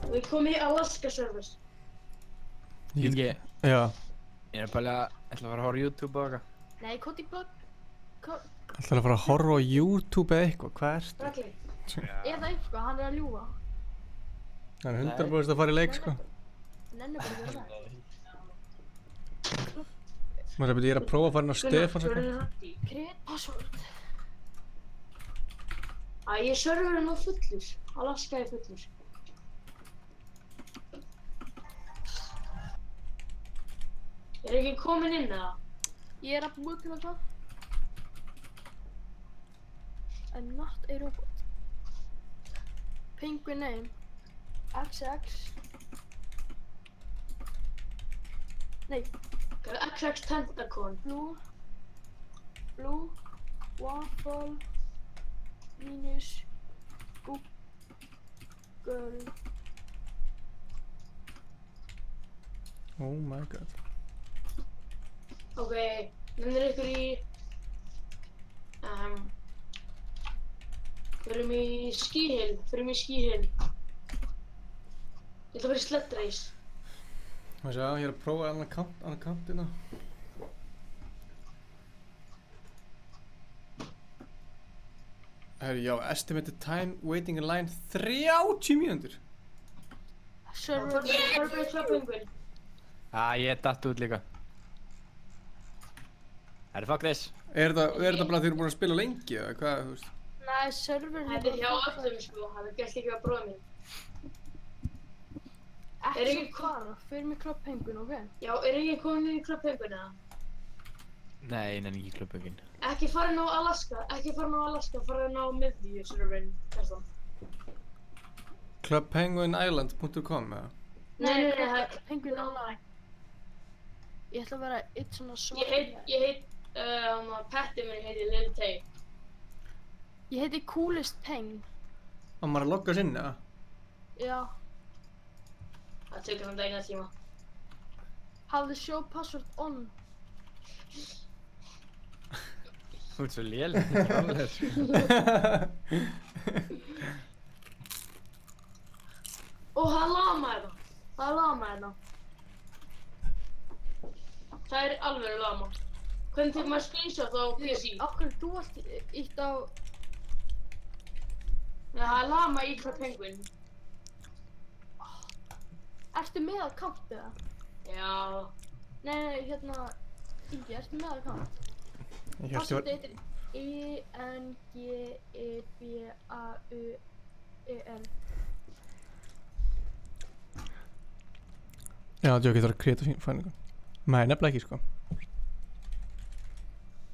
Við komum í Alaska servers. Ingi. Já. Ég er að pæla að ætla að fara að horfa á YouTube og eitthvað. Nei, Cody Block. Ætlar að fara að horfa á YouTube eða eitthvað, hvað ertu? Brakli. Eða eitthvað, hann er að ljúga. Það er 100% að fara í leik, sko. Nenni bara að vera það. Ég er að prófa að fara inn á Stefáns eitthvað. Create password. Ég er serverinn á fullur. Alaska er fullur. Er ekki komin inn eða? Ég er að búið til það. I'm not a robot. Penguin name. XX. Nei. XX Tentacorn. Blue. Waffle. Minus. Google. Oh my god. Ok, nefnir ykkur í... Förum í Ski-Hill. Ég ætla að vera í Sled Race. Ég er að prófa annan kantina. Herri, já, estimated time waiting in line 30 mínútur. Server Club Penguin. Ég datt út líka. Fuck this. Er þetta bara því þú eru búin að spila lengi eða hvað, þú veist? Nei, serverinn... Þetta hjá öllum sko, það gert ekki að bróða minn. Ekki hvar, fyrir mig Club Penguin, ok? Já, ekki komin í Club Penguin eða? Nei, nenni ekki Club Penguin. Ekki farin á Alaska, farin á miðju serverinn, Kerstan. Clubpenguinisland.com eða? Nei, það er Penguin Online. Ég ætla að vera eitt svona svo... Ég heit, Petti minn heiti Lil Tay. Ég heiti Coolest Peng. Á maður að logga sinni, eða? Já. Það tekur hann eina tíma. Have the show password on. Þú ert svo léleg, alveg. Og það lama hérna. Það er alveg lama. Hvernig tekur maður screenshot á PC? Akkur þú allt ítt á... Nei, það er lama í Club Penguin. Ertu með account eða? Já. Nei, hérna... Ingi, ertu með account? Password heitir ENGEBAUER. Já, þú getur að kreita fæningu. Nei, nefnilega ekki, sko.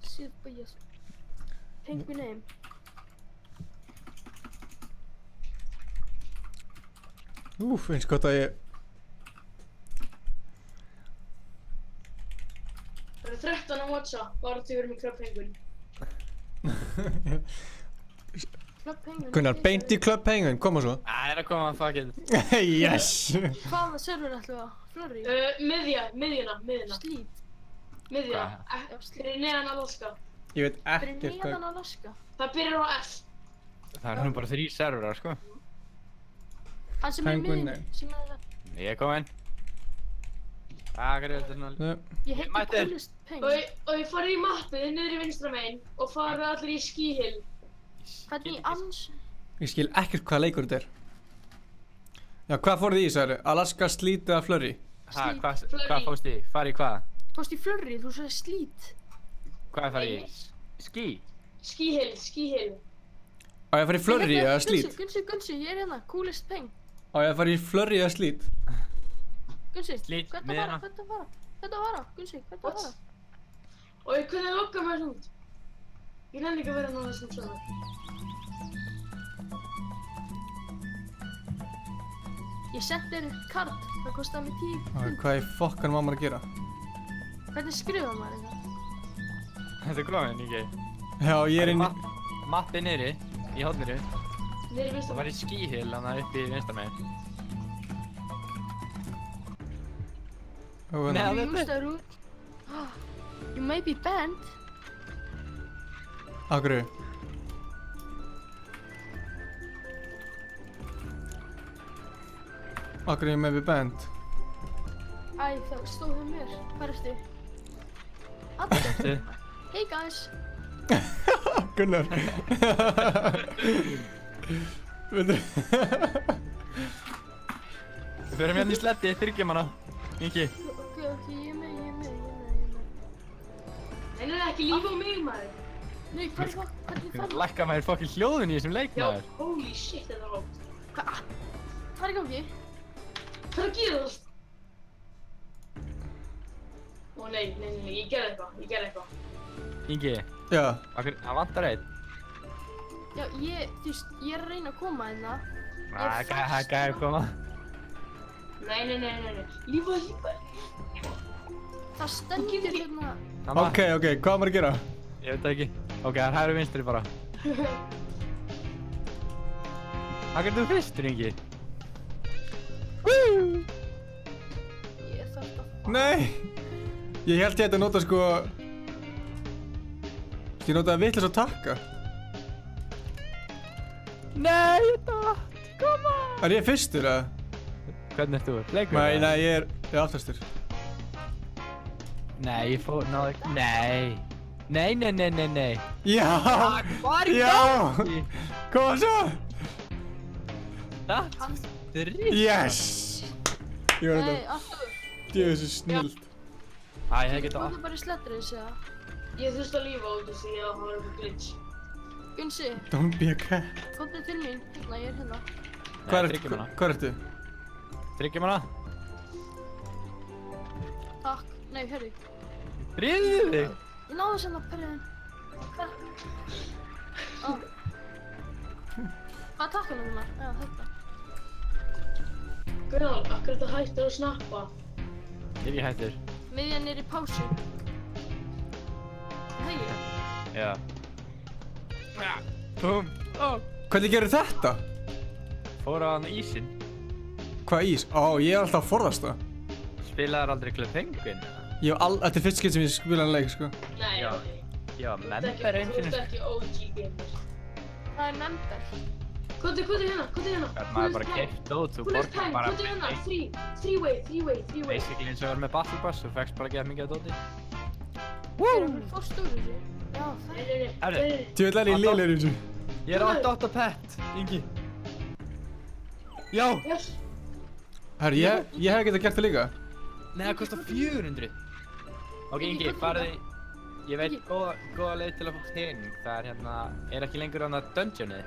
Super, yes. Penguin name. Eins gott að ég... Það eru 13 á WhatsApp, bara til við erum í Club Penguin. Club Penguin. Gunnar, beint í Club Penguin, koma svo. Það er að koma, fuck it. Yes! Hvaða server ætlum við að? Flurry? Miðjuna. Slít. Miðjuna. Fyrir neðan Alaska. Ég veit ekkert hvað... Fyrir neðan Alaska? Það byrjar á F. Það er nú bara 3 serverar, sko. Hann sem er miðjunni, sem er það. Ég er kominn. Hvað er þetta svona? Ég heiti Coolest Peng. Og ég farið í mappið niður í vinstra megin og farið allir í Ski Hill. Hvernig ans... Ég skil ekkert hvað leikur þetta er. Já, hvað fóruð í þessu? Alaska, Slít eða Flurry? Hvað fórst í? Farið í hvað? Fórst í Flurry, þú sagði Slít. Hvað farið í? Ski? Ski Hill. Á ég að fara í Flurry eða Slít? Gunsi, ég er hérna, Coolest Peng. Á ég að fara í Flurry eða Slít? Gunsi, Slít, hvert að fara? Gunsi, hvert að fara? Og hvernig loggar maður út? Ég nenni ekki að vera náða þessum server. Ég setti þér kart, það kostaði mig 10 pund. Hvað í fokkanum á maður að gera? Hvernig skrifar maður þetta? Þetta er gróðin, ekki? Já, ég er inn... Mappi niðri, í hodniru. Niðri vinstra megin. Það var í Ski Hill, þannig upp í vinstra megin. You may be banned. Akkurru? Akkurru you may be banned? Æ, það stóð það mér. Hvað ertu? Addi. Hey guys. Gunnar. Veitu. Við förum hérna í sletti, þyrgjum hana. Ingi. Ok, ég er með. En er ekki líf á mig, maður? Nei, hvernig fann? Lækka maður fokkin hljóðun í þessum leik, maður. Já, holy shit, þetta er hótt. Hvað er í gangi? Hvað er að gerast? Ó nei, ég gerði eitthvað. Ingi. Já. Það vantar einn. Já, þú veist, ég er að reyna að koma hérna. Það er gæði að koma. Nei. Lífa. Það stendur hérna. Ok, hvað á maður að gera? Ég veit það ekki. Ok, það er hægri vinstri bara. Hvað gerðu þú fyrstur, Ingi? Ég þarf það. Nei! Ég held ég að nota sko... Ég notaði vitlaus að takka. Nei, þetta! Koma! Er ég fyrstur, eða? Hvernig ert þú? Leikur? Nei, ég er aftastur. Nei, ég fór... Nei! Nei! Já! Hvað er í gangi? Koma svo! Það? Dritt! Yes! Ég var Nei, þetta... aftur. Djöfis er snilt. Æ, ég geta... Þú bara í slettrið, segja. Ég þurfti að lífa út þessi, það var eitthvað glitch. Gunsi. Don't be a cat. Komdu til mín. Hérna, ég hérna. Hvað ertu? Tryggjum hana. Takk. Nei, hörru. Ríðu þig? Ég náðu sem að perriðin. Hvað? Hvað er takkanum þarna? Já, þetta. Gunnar, akkur þetta hættir að snappa? Ég hættir. Miðjan er í pásu. Hegi? Já. Búm. Hvernig gerir þetta? Fór á hann ísinn. Hvað ís? Ég alltaf að forðast það. Spilaðir aldrei Penguin? Þetta er fyrst skipt sem ég spila hann leik, sko. Nei, Já, member einu sinni. Þú ert ekki OG gamer. Það er member. Kóti hérna. Maður bara keypt út, þú borgar bara Kóti hérna, three way. Basically eins og verður með Battle Pass, þú fækst bara að gefa mikið að dóti. Þú fórst úr þessu. Já, það er. Djöfull er ég lélegur í þessu. Ég er 8 pet, Ingi. Já. Herru, ég hef getað gert það líka. Nei, það kostar 400. Ok, Ingi, farði. Ég veit góða leið til að fá pening. Það er hérna, er ekki lengur á dungeonið.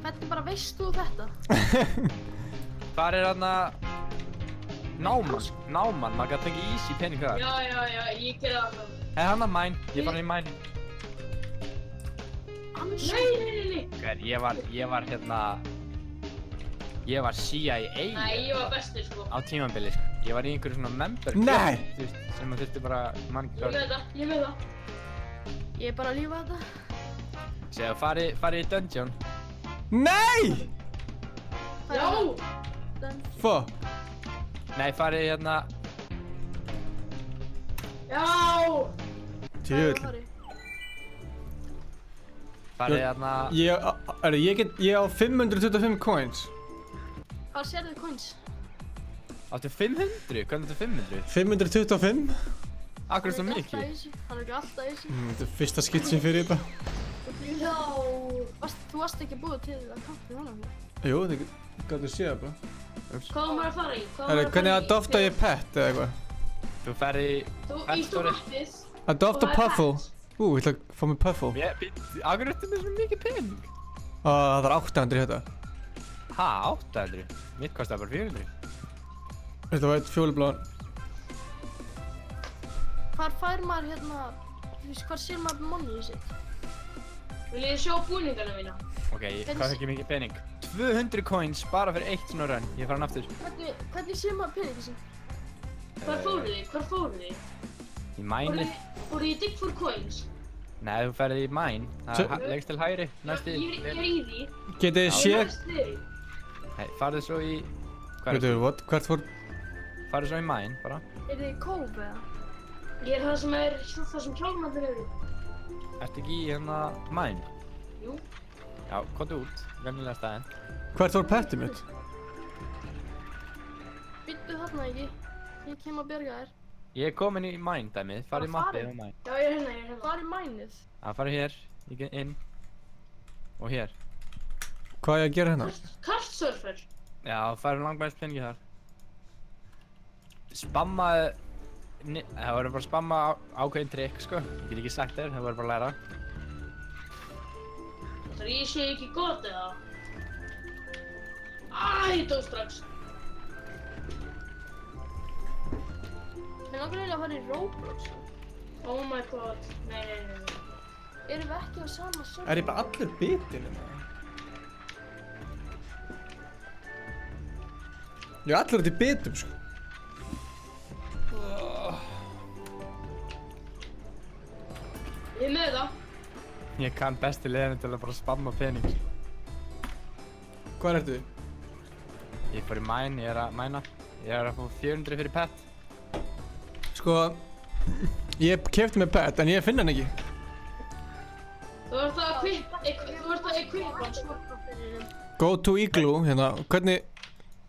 Hvernig bara veist þú þetta? Það er hérna náman, maður gæti fengið easy pening þar. Já, ég gerði það. Hei, hann er mine, ég fann hann í mine. Nei. Hver, ég var hérna, ég var CIA. Nei, ég var bestur, sko. Á tímabili, sko. Ég var í einhverju svona member. Nei! Þú veist, sem maður þurfti bara, Ég með það. Ég er bara að lífa þetta. Segja, farið í dungeon. Nei! Já! Fuck. Nei, farið hérna. Já! Djöfull. Farið hérna. Ég á 525 coins. Hvað sérðu coins? Áttu 500? Hvernig er þetta 500? 525? Akkur er það mikið? Hann er ekki alltaf í þessu. Þetta er fyrsta skitt sem fyrir þetta. Já. Þú varst ekki búið til að kampið hana? Jú, þið gætu séð það bara. Hvað var maður að fara í? Hvernig adopta ég pet eða eitthvað? Þú ferð í Þú ítt úr hattið. Adopta Puffle. Ég ætla að fá mig Puffle. Akkur er þetta með svo mikið pening? Það er 800 þetta. Ha, 800? Mitt kostar bara 400. Þetta var eitt fjólubláðan. Hvar fær maður hérna, hvar sér maður moneyið sitt? Vil ég sjá búningana mína? Ok, hvað er ekki mikið pening? 200 coins bara fyrir eitt svona run. Ég fara hann aftur. Hvernig sér maður peningið sitt? Hvar fóruð þið? Í mine. Fóruð í dig for coins? Nei, þú ferði í mine. Það leggst til hægri, næstu. Ég er í því. Getið þið séð? Nei, farðu svo í... Hvert fór? Farðu svo í mine, bara. Er þið í kóp eða? Ég er það sem kjálmandur eru. Ertu ekki í hérna mine? Jú. Já, komdu út. Vennilega staðinn. Hvert fór petið mitt? Byttu þarna ekki. Ég kem að bjarga þér. Ég er komin í mine dæmið. Farðu í mappið og mine. Já, ég er hérna. Farðu í mineið. Já, farðu hér. Inn. Og hér. Hvað er ég að gera hérna? Kartsurfer. Já, farðu langbæðist peningi þar. Spammaðu... Það voru bara að spamma ákveðin trikk, sko. Ég get ekki sagt þér, það voru bara að læra. Það ég sé ekki gott eða? Ég dó strax. Mér langar eiginlega að fara í Roblox. Oh my god. Nei. Erum við ekki á sama server? Er ég bara allur bitinn hérna? Ég er allur út í bitum, sko. Ég er með það. Ég kann bestu leiðinu til að bara spamma pening. Hvað ertu? Ég fór í mine, ég er að mæna. Ég er að fá 400 fyrir pet. Sko, ég kefti með pet, en ég finn hann ekki. Þú ert að equipa hann, sko. Go to igloo, hérna, hvernig...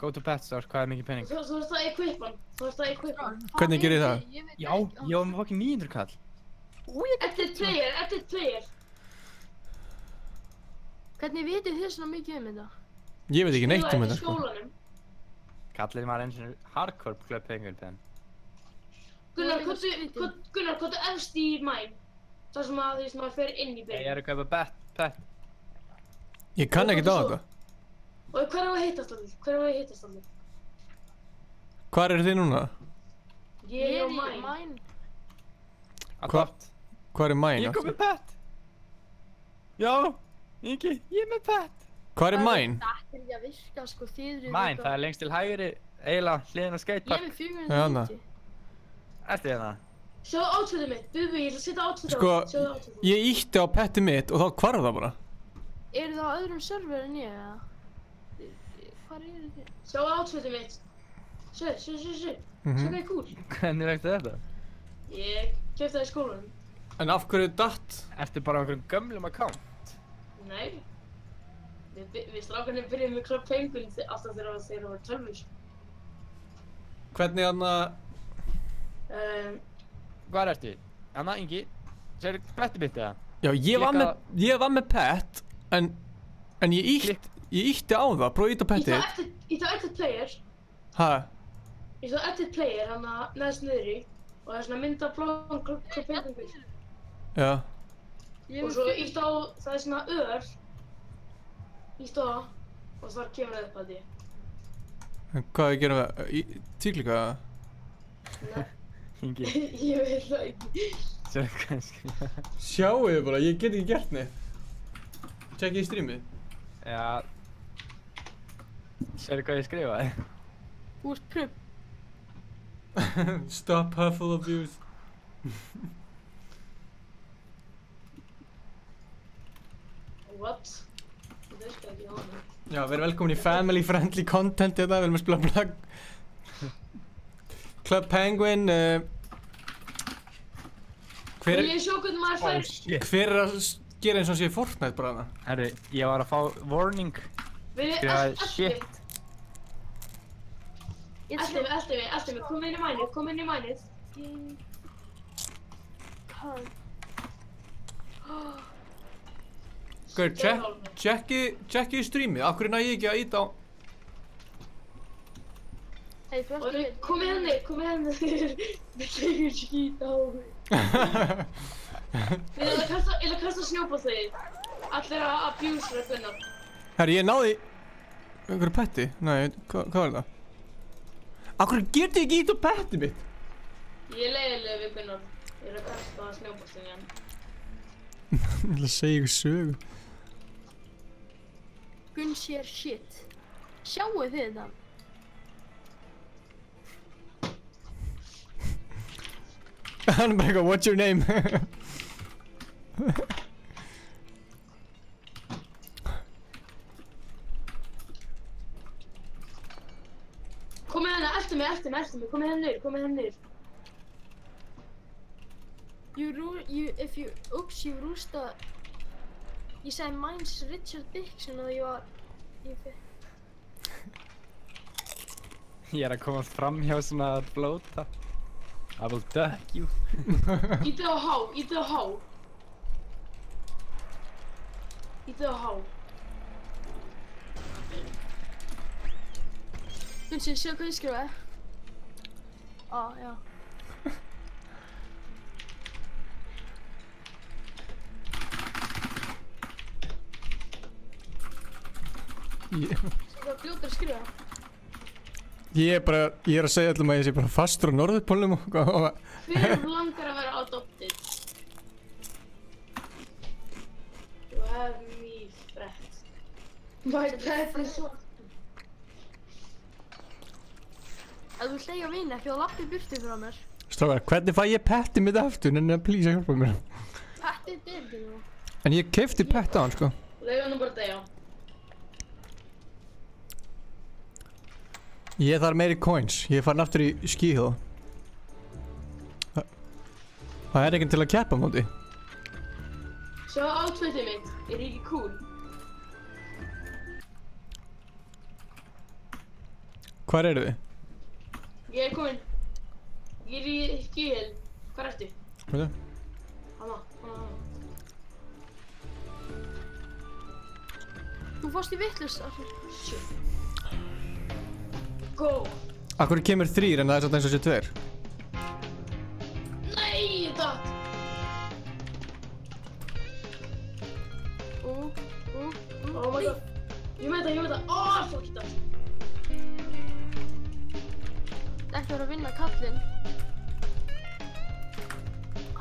Go to pet store, hvað er mikið pening? Þú ert að equipa hann. Hvernig gerir ég það? Já, ég var með fucking 900 kall. Eftir player. Hvernig vitið þið svona mikið um þetta? Ég veit ekki neitt um þetta, sko. Kallið maður eins og hardcore klöpp pengur til hann. Gunnar, hvað er efst í mine? Það sem að, þú veist, maður fer inn í byrjun. Ég er að kaupa pet. Ég kann ekkert á þetta. Og hver á að hittast allir? Hver á að hittast allir? Hvar eru þið núna? Ég er á mæn. Hvar er mæn? Ég kom með pet. Já, Ingi, ég er með pet. Hvar er mæn? Þetta er ekki að virka, sko, þið eru... Mæn, það er lengst til hægri, eiginlega hliðin á skatepark. Ég er með 490. Ertu hérna? Sjáðu outfitið mitt, Bubi, ég ætla að setja outfitið á. Sko, Sjáðu outfitið. ég ítti á pettið mitt og þá hvarf það bara. Eru það á öðrum server en ég, eða? Hvar eru þið? Sjáðu outfitið mitt. Sjö. Sjá hvað er cool. Hvernig veistu þetta? Ég keypti það í skólanum. En af hverju datt? Ertu bara á einhverjum gömlum account? Nei. Við strákarnir byrjuðum með Club Penguin alltaf þegar þeir voru 12. Hvernig Anna... Hvar ertu? Anna, Ingi, sér pettið mitt eða? Já, ég var með pett, en ég ítti á það, prófið að ítta á pettið. Í það edit player. Hæ? Í það edit player, hann að neðst niðri, og það er svona mynd af bláan Club Penguin. Já. Og svo ítt á, það er svona ör. Ítt á það, og þar kemur það upp að því. En hvað gerum við? Tíklíka? Nei. Ingi. Ég veit það ekki. Sérðu hvað ég skrifa? Sjáu þið bara, ég get ekki gert neitt. Tjekkið í streamið. Já. Sérðu hvað ég skrifaði? Þú ert prubb. Stop Huffle abuse. What? Það virka ekki á hana. Já, við erum velkomin í family friendly content hérna, við erum að spila Black Club Penguin. Hver er að gera eins og sé Fortnite bara hana? Herru, ég var að fá warning. Skrifaði shit. Elti mig, kom inn í mænið. Gauður, tjekki í streamið, af hverju næ ég ekki að íta á? Hei, þú ert ekki... Komið henni. Við segir skít á mig. Við erum að kasta snjóbolti. Allir að abuse við Gunnar. Herri, ég náði... einhverju petti? Nei, hvað var það? Af hverju getur ég ekki íta á petti mitt? Ég er leiðilega við Gunnar. Ég er að kasta snjóboltin í hann. Ég ætla að segja ykkur sögu. Gunn sér shit. Sjáu þið þetta? Hann er bara eitthvað, what's your name? Komið henni, elti mig, komið henni niður. Oops, you rústa... Ég sagði mine's Richard Dixon og ég var... Ég er að komast fram hjá svona að blóta. I will duck you. Ítið á há. Gunnsi, sjá hvað ég skrifaði. Já. Hvað fljótur að skrifa? Ég er að segja allum að ég sé bara fastur á norðurpólnum og... Hver langar að vera adopted? You have me fret. My breath is so... Ef þú vilt eiga vini ekki, þá lappi burti frá mér. Strákar, hvernig fæ ég pettið mitt aftur? Nenni að please að hjálpa mér. Pettið er ekki nú. En ég keypti pett á hann, sko. Leiðu hann bara degja. Ég þarf meiri coins. Ég er farin aftur í skíhjóð. Það er ekkert til að keppa móti. Sjá outfitið mitt. Er ekki cool? Hvar eru þið? Ég er kominn. Ég er í skíhjöl. Hvar ertu? Hvað er það? Hanna. Þú fórst í vitlaust, Arthur. Shit. Go! Akkur kemur 3 en það er satt eins og sé 2? Nei, ég datt! Oh my god. Ég veit það. Oh, fuck it up. Ekki verið að vinna kallinn.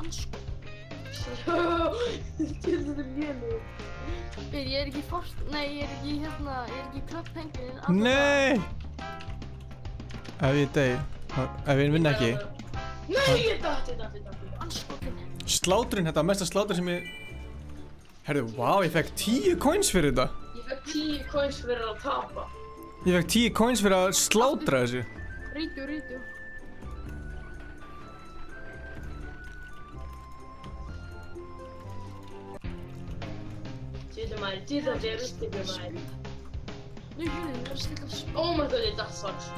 Ansko. Þetta lélegur. Ég er ekki nei, ég er ekki í Club Penguin. Nei! Ef ég dey, ef ég vinna ekki. Nei, ég dætti. Anskotin. Sláturinn, þetta var mesta slátur sem ég... Herðu, vá, ég fekk 10 coins fyrir þetta. Ég fekk 10 coins fyrir að tapa. Ég fekk 10 coins fyrir að slátra þessu. Rítu. Þetta er rústingur maður. Oh my god, ég datt strax.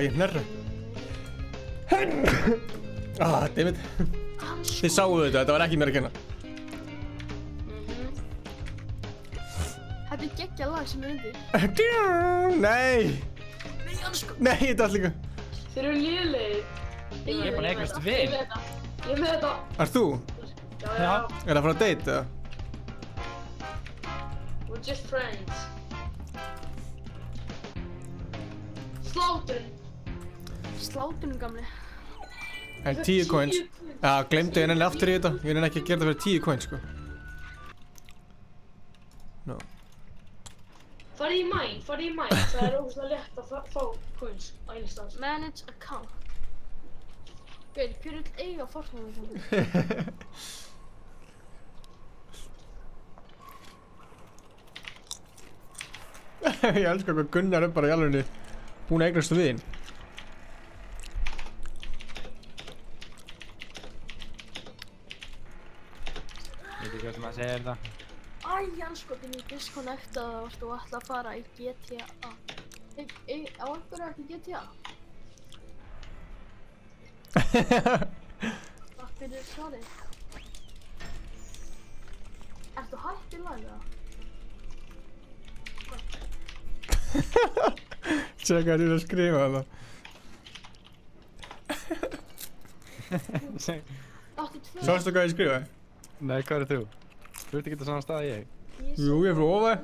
Ég hnerra. Dammit. Þið sáu þetta var ekki mér að kenna. Þetta er geggjað lag sem er undir. Nei! Nei, ansko. Nei, ég datt líka. Þeir eru lélegir. Ég er bara eignast vin. Ég er með þetta. Ert þú? Já. Er það að fara að date eða? We're just friends. Sláturinn gamli. Það er 10 coins. Já, glemdu ég nenni aftur í þetta. Ég nenni ekki að gera þetta fyrir 10 coins, sko. No. Farið í mine. Það er ógeðslega létt að fá coins á einstans. Manage account. Hver vill eiga Fortnite? Ég elskar hvað Gunnar bara í alvegni búinn að eignast við hinn. Ég veit ekki hvað sem að segja þetta. Anskotin, ég disconnectaði og þú ætla að fara í GTA. Á einhverju ekki GTA? Takk fyrir svarið. Ertu hætt í laga? Tjekka hvað þú að skrifa það. Sástu hvað ég skrifaði? Nei, hvað er þú? Þú ert ekki á sama stað að ég. Jú, ég er frá ofar.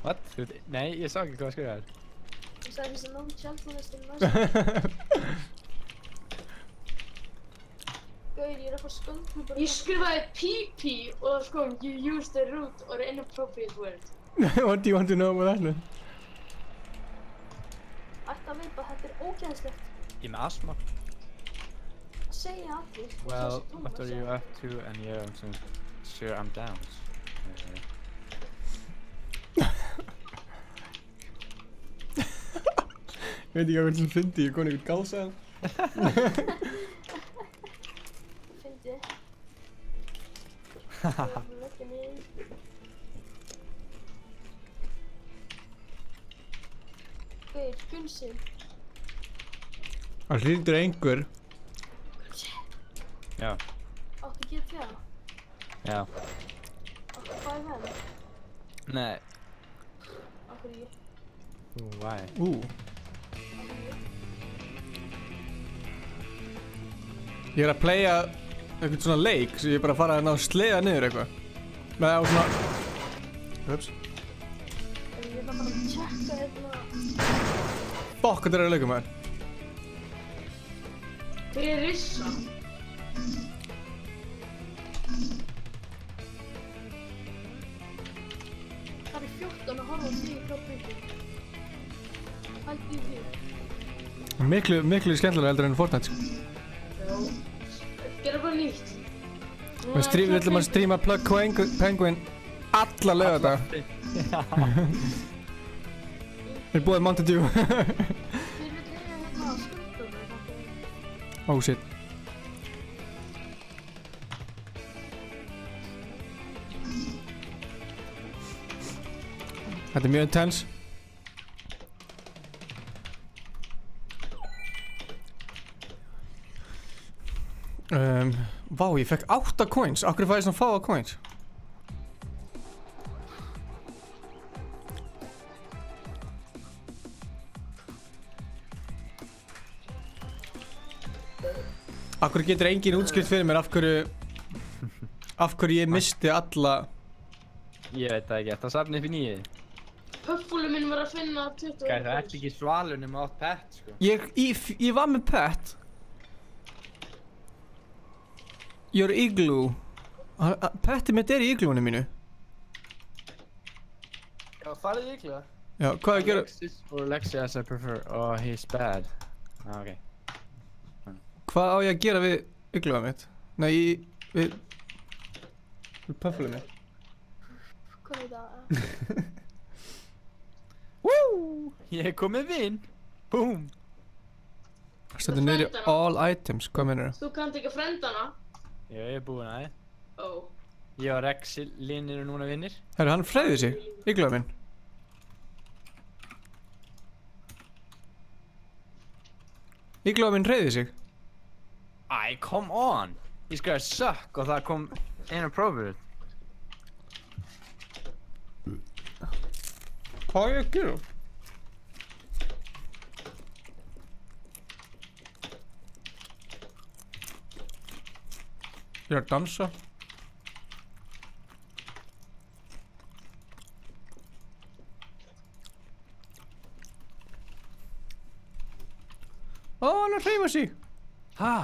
What? Nei, ég sá ekki hvað að skrifa þér. Ég sagði þessi nóg tjaldmannastur næst. Gauðir, ég er að fá sköldklúpar. Ég skrifaði PP og það sko you used the root or inappropriate word. What do you want to know about that? Ætti að veipa, þetta er ógeðslegt. Ég með astma. Segja allir. Well, what are you up to? And yeah, I'm so sure I'm down. Ég veit ekki hvað sem fyndi, ég kom einhvern gásaðan. Fyndi. Gauðir, Gunnsinn. Það hlýtur einhver. Já. Áttu GTA? Já. Áttu 5M? Nei. Akkur ekki? Why? Ég er að playa eitthvað svona leik, svo ég er bara að fara að ná að sleiða niður eitthvað. Með á svona... Ups. Ég ætla bara að tjekka hérna... Fokk, hvað er að leika maður? Hver er Rissa? Það er 14 að horfa á því í klubbyggju. Hældi í því. Miklu skemmtilega heldur enn Fortnite, sko. Já. Gera bara nýtt. Við ætlum að stríma Plug Penguin alla laugardaga. Við erum búið Mountain Dew. Oh shit. Þetta er mjög intense. Vá, ég fekk 8 coins. Akkur fæði ég svona fáa coins? Akkur getur engin útskrift fyrir mér af af hverju ég misti alla... Ég veit það ekki, þetta safni upp í 9. Puffúli minn var að finna 20. Gæði, það ert ekki svalur nema átt pet, sko. Ég var með pet. Your igloo. Petið mitt í iglúinu mínu. Já, farið í iglu. Já, hvað að gera? Alexis or Alexia as I prefer. Oh, he's bad. Ok. Hvað á ég að gera við iglúinu mitt? Nei, við puffúlið mitt. Hvað er það? Woo! Ég kom með vinn. Boom. Það stendur niður í all items, hvað meinarðu? Þú kannt ekki að frenda hana? Já, ég er búinn að þið. Ó. Ég og Rex Linn eru núna vinnir. Herru, hann freyði sig, iglúinu minn. Iglúinu minn freyði sig. Æ, come on. Ég skal suck og það kom inappropriate. Hvað er ég að gera? Ég er að dansa. Ó, hann er að hreyfa sig. Ha?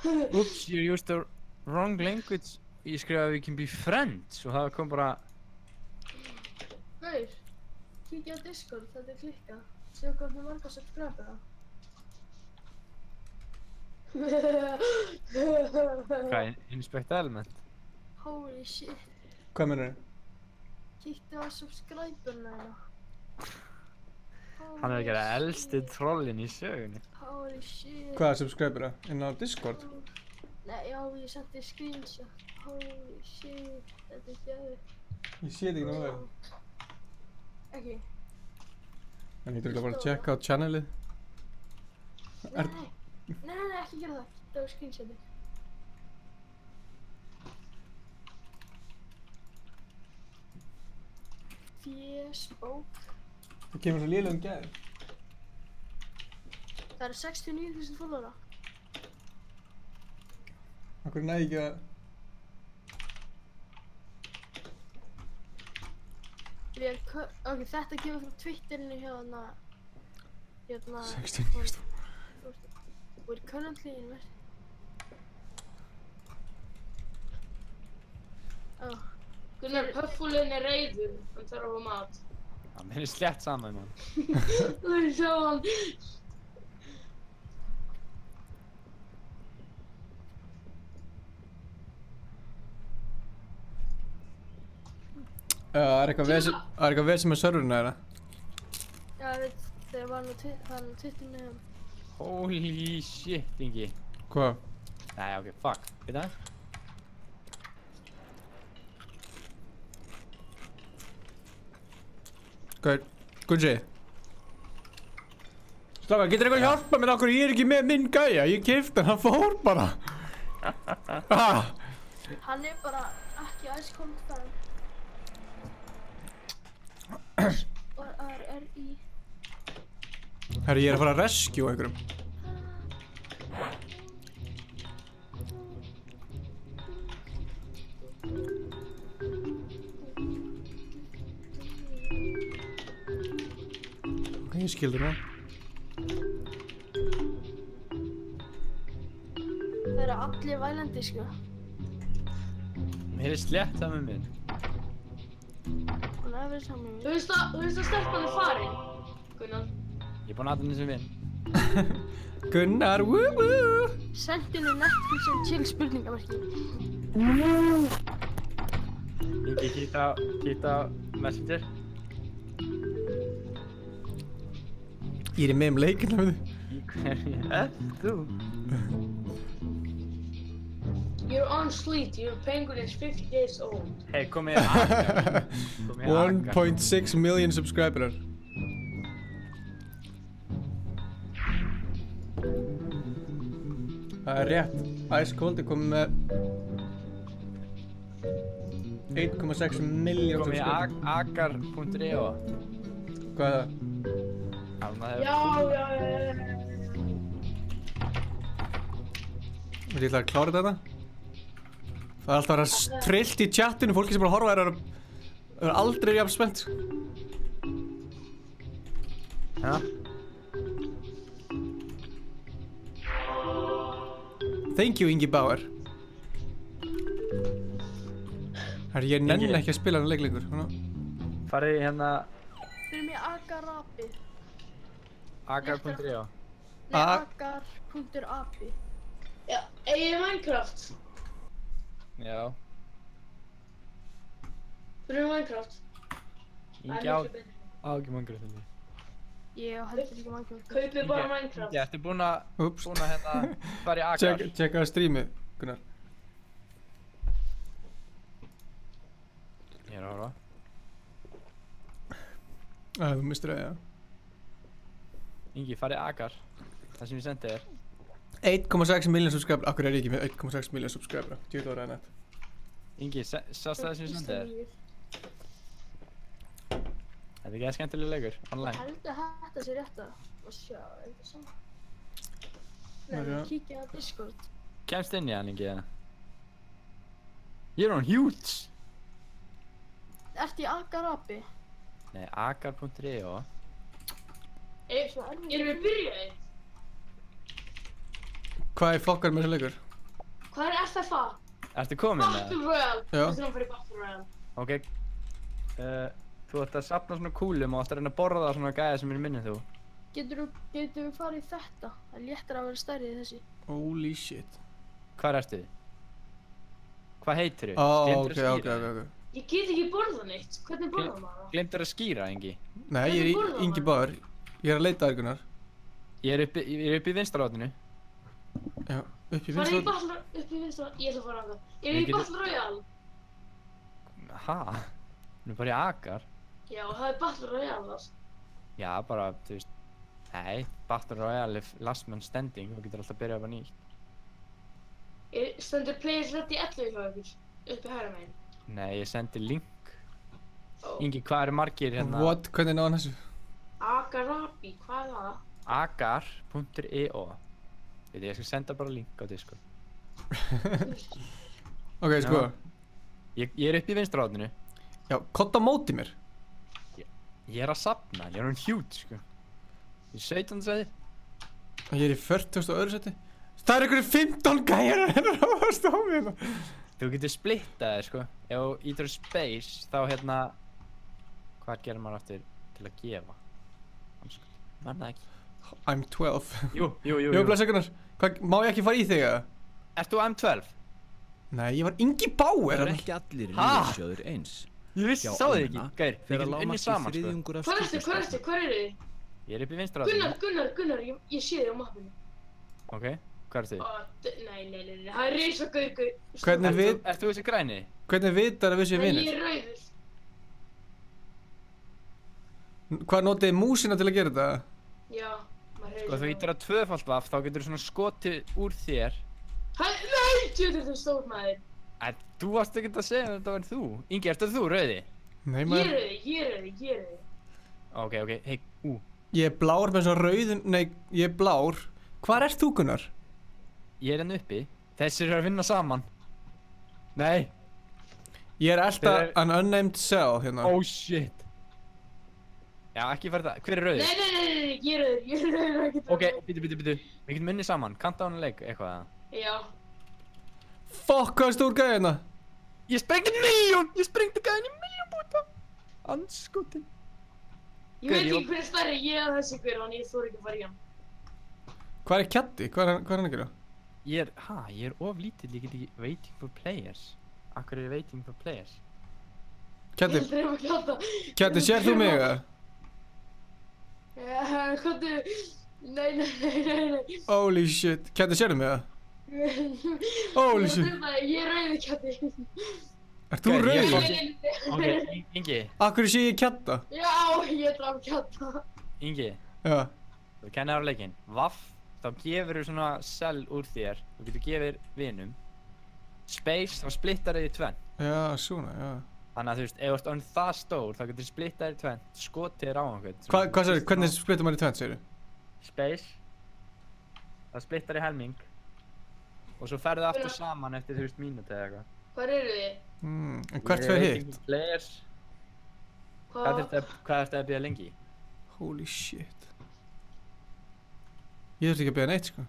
Oops, you used the wrong language. Ég skrifaði we can be friends og það kom bara... Hauður, kíkja á Discord, þetta er klikka. Sjá hvað það marga subscribera. Hvað, inspect element? Holy shit. Hvað meinarðu? Kíktu á subscriberna hérna. Hann er að gera elsti trollin í sögunni. Holy shit. Hvaða subscribera? Inn á Discord? Nei, já, ég setti screenshot. Holy shit, þetta er fjöður. Ég sé þetta ekki náðu vel. Ekki. En ég þurfti bara að checka á channelið. Nei, ekki gera það. Það var screenshotið. Facebook. Það kemur svo lélegum gæði. Það eru 69.000 followera. Akkur næði ekki að... Ok, þetta kemur frá Twitterinu hérna... 69.000. We're currently in... Oh. Gunnar, Puffúlin er reiður. Hann þarf að fá mat. Það er slett saman, mann. Þú sjá hann. Það er eitthvað vesen með serverina þeirra. Já, ég veit, þegar var hann á Twitterinu hérna. Holy shit, Ingi. Hvað? Nei, ok, fuck. Veit það? Gunsi. Strákar, getur eitthvað hjálpa mér okkur? Ég er ekki með minn gæja. Ég keypti hann fór bara. Hann er bara ekki Ice Cold fan. Og RRI. Herri, ég er að fara að rescue einhverjum. Ok, ég skildi það. Það eru allir vælandi, sko. Mér er slett saman minn. Hún er verið saman minn. Þú veist að stelpan er farin, Gunnar. Ég er búinn að aðeins sem vinn. Gunnar, woo woo! Sendinu Netflix sem chill spurningamarki. Ingi, kíkta á Messenger. Ég er með leikina við þið. Í hverju þú? You're on Sleet. Your penguin is 50 days old. Hey, kom hér Akar. 1.6 million subscriberar. Það er rétt. Ice Cold er komið með 1.6 million subscriberar. Kom hér akar.eo. Hvað er það? Já. Vil ég ætla að klára þetta? Það er alltaf að vera trillt í chatinu, fólki sem bara horfa er aldrei jafn spennt. Ja. Thank you, Ingi Bauer. Herri, ég nenni ekki að spila hann leik lengur. Farið hérna... Fyrir mig Agarapi. Agar.io. Nei, agar.api. Já, eigið Minecraft. Já. Fyrir Minecraft. Ingi á ekki Minecraft henni. Ég heldur ekki Minecraft. Kaupið bara Minecraft. Ingi, ertu búin að hérna fara í Agar? Tjekka streamið, Gunnar. Ég er að horfa. Þú mistur það, já. Ingi, farið Agar. Það sem ég sendi þér. 1,6 miljón subscriber. Akkur er ég ekki með 1,6 miljón subscriber. Djúið ára ennett. Ingi, sástu það sem ég sendi þér? Þetta er ekki að skemmtilega leikur, online. Ég held að þetta sé rétt að sjá, eitthvað svona. Nei, kíkja á Discord. Kemst inn í hann, Ingi, eða? Ég er hann huge! Ertu í Agarapi? Nei, agar.io. Erum við byrjaði? Hvað er flokkar með þessu leikur? Hvað er FFA? Ertu komin með það? Battle Royale. Já. Við þurfum að fara í Battle Royale. Ok. Þú ætti að safna svona kúlum og ætti að reyna að borða svona gæði sem er minnið þú. Getur við farið í þetta? Það er léttir að vera stærri í þessi. Holy shit. Hvar ertu þið? Hvað heitir þið? Ok. Ég get ekki borðað neitt. Hvernig borðað maður það? Glemdur að skýra, Ingi? Nei, ég er Ingi Bauer. Ég er að leita þér, Gunnar. Ég er upp í vinstra-látinu. Já, upp í vinstra? Upp í vinstra? Ég ætla að fara á það. Ég er í Battle Royale. Ha? Nú er bara í Agar. Já, það er Battle Royale þess. Já, bara, þú veist. Nei, Battle Royale er last man standing. Þú getur alltaf að byrja upp á nýtt. Stendur players ready 11 hjá ykkur? Uppi hægra megin? Nei, ég sendi link. Ingi, hvað eru margir hérna? What? Hvernig náðan þessu? Agarapi, hvað er það? Agar.io. Ég skal senda bara link á Discord. Ok, sko. Ég er upp í vinstra-látinu. Já, kotta móti mér. Ég er að safna, ég er hann huge, sko. Ég er 17. seti. Ég er í 40. öðru seti. Það er einhverju 15 gæjar að ráðast á mig hérna. Þú getur splittað þér, sko. Ef þú ítur space, þá hérna... Hvað gerir maður aftur til að gefa? Var það ekki? I'm 12. Jú. Jú, blessa Gunnar. Má ég ekki fara í þig, eða? Ert þú M12? Nei, ég var Ingi Bauer. Það er ekki allir lífeyrissjóðir eins. Ég vissi, sá þig ekki, gæri. Við getum unni saman, sko. Hvað ertu? Hvar eru þið? Ég er upp í vinstra-látinu. Gunnar, ég sé þig á mappinu. Ok, hvað ertu þið? Nei, það er reysa gaugur. Ert þú þessi græni? Hvernig vitar að við séum vinir? Ég er rauður. Hvað notið músina til að gera þetta? Já, maður hefur... Sko, þú ítir að tvöfaldvaff, þá getur þú svona skotið úr þér. Nei, tjóður þú stór maður. Þú varst ekkert að segja að þetta var þú. Ingi, ertu þú rauði? Nei, maður... Ég er rauði. Ok, hei, Ég er blár með svona rauðun... Nei, ég er blár. Hvar ert þú, Gunnar? Ég er hérna uppi. Þessir eru að vinna saman. Nei. Ég er alltaf an unnamed cell hérna. Oh shit. Já, ekki fara það. Hver er rauður? Nei, ég er rauður. Ok, bíddu. Við getum unni saman. Kanntu á hann leik eitthvað eða? Já. Fuck, hvað er stór gæði hérna? Ég sprengdi milljón! Ég sprengdi gæðin í milljón búta! Anskotin. Ég veit ekki hver er stærri, ég eða þessi hver, þannig ég þóri ekki að fara í hann. Hvað er Kjatti? Hvað er hann að gera? Ég er of lítill, ég get ekki waiting for players. Akkur er waiting for players? Kjatti, Ég dreif að kjáta. Kjatti, sér þú mig eða? Kjatti, nei. Holy shit, Kjatti, sér þú mig eða? Holy shit. Ég er rauði Kjatti. Ert þú rauður? Ok, Ingi. Akkur sé ég Kjatta? Já, ég draf Kjatta. Ingi. Já. Þú kennir á leikinn. Vaff, þá gefur þú svona cell úr þér. Þú getur gefið vinum. Space, þá splittar þið í tvenn. Já, svona, já. Þannig að þú veist, ef þú ert orðinn það stór, þá getur splittað þér í tvenn. Skotið þér á einhvern. Hvað segir, hvernig splittar maður í tvenn, segir þú? Space. Það splittar í helming. Og svo ferðu aftur saman eftir, þú veist, mínúti eða eitthvað. Hvar eru þið? En hvert fer hitt? Players. Hvað ertu að bíða lengi? Holy shit. Ég þurfti ekki að bíða neitt, sko.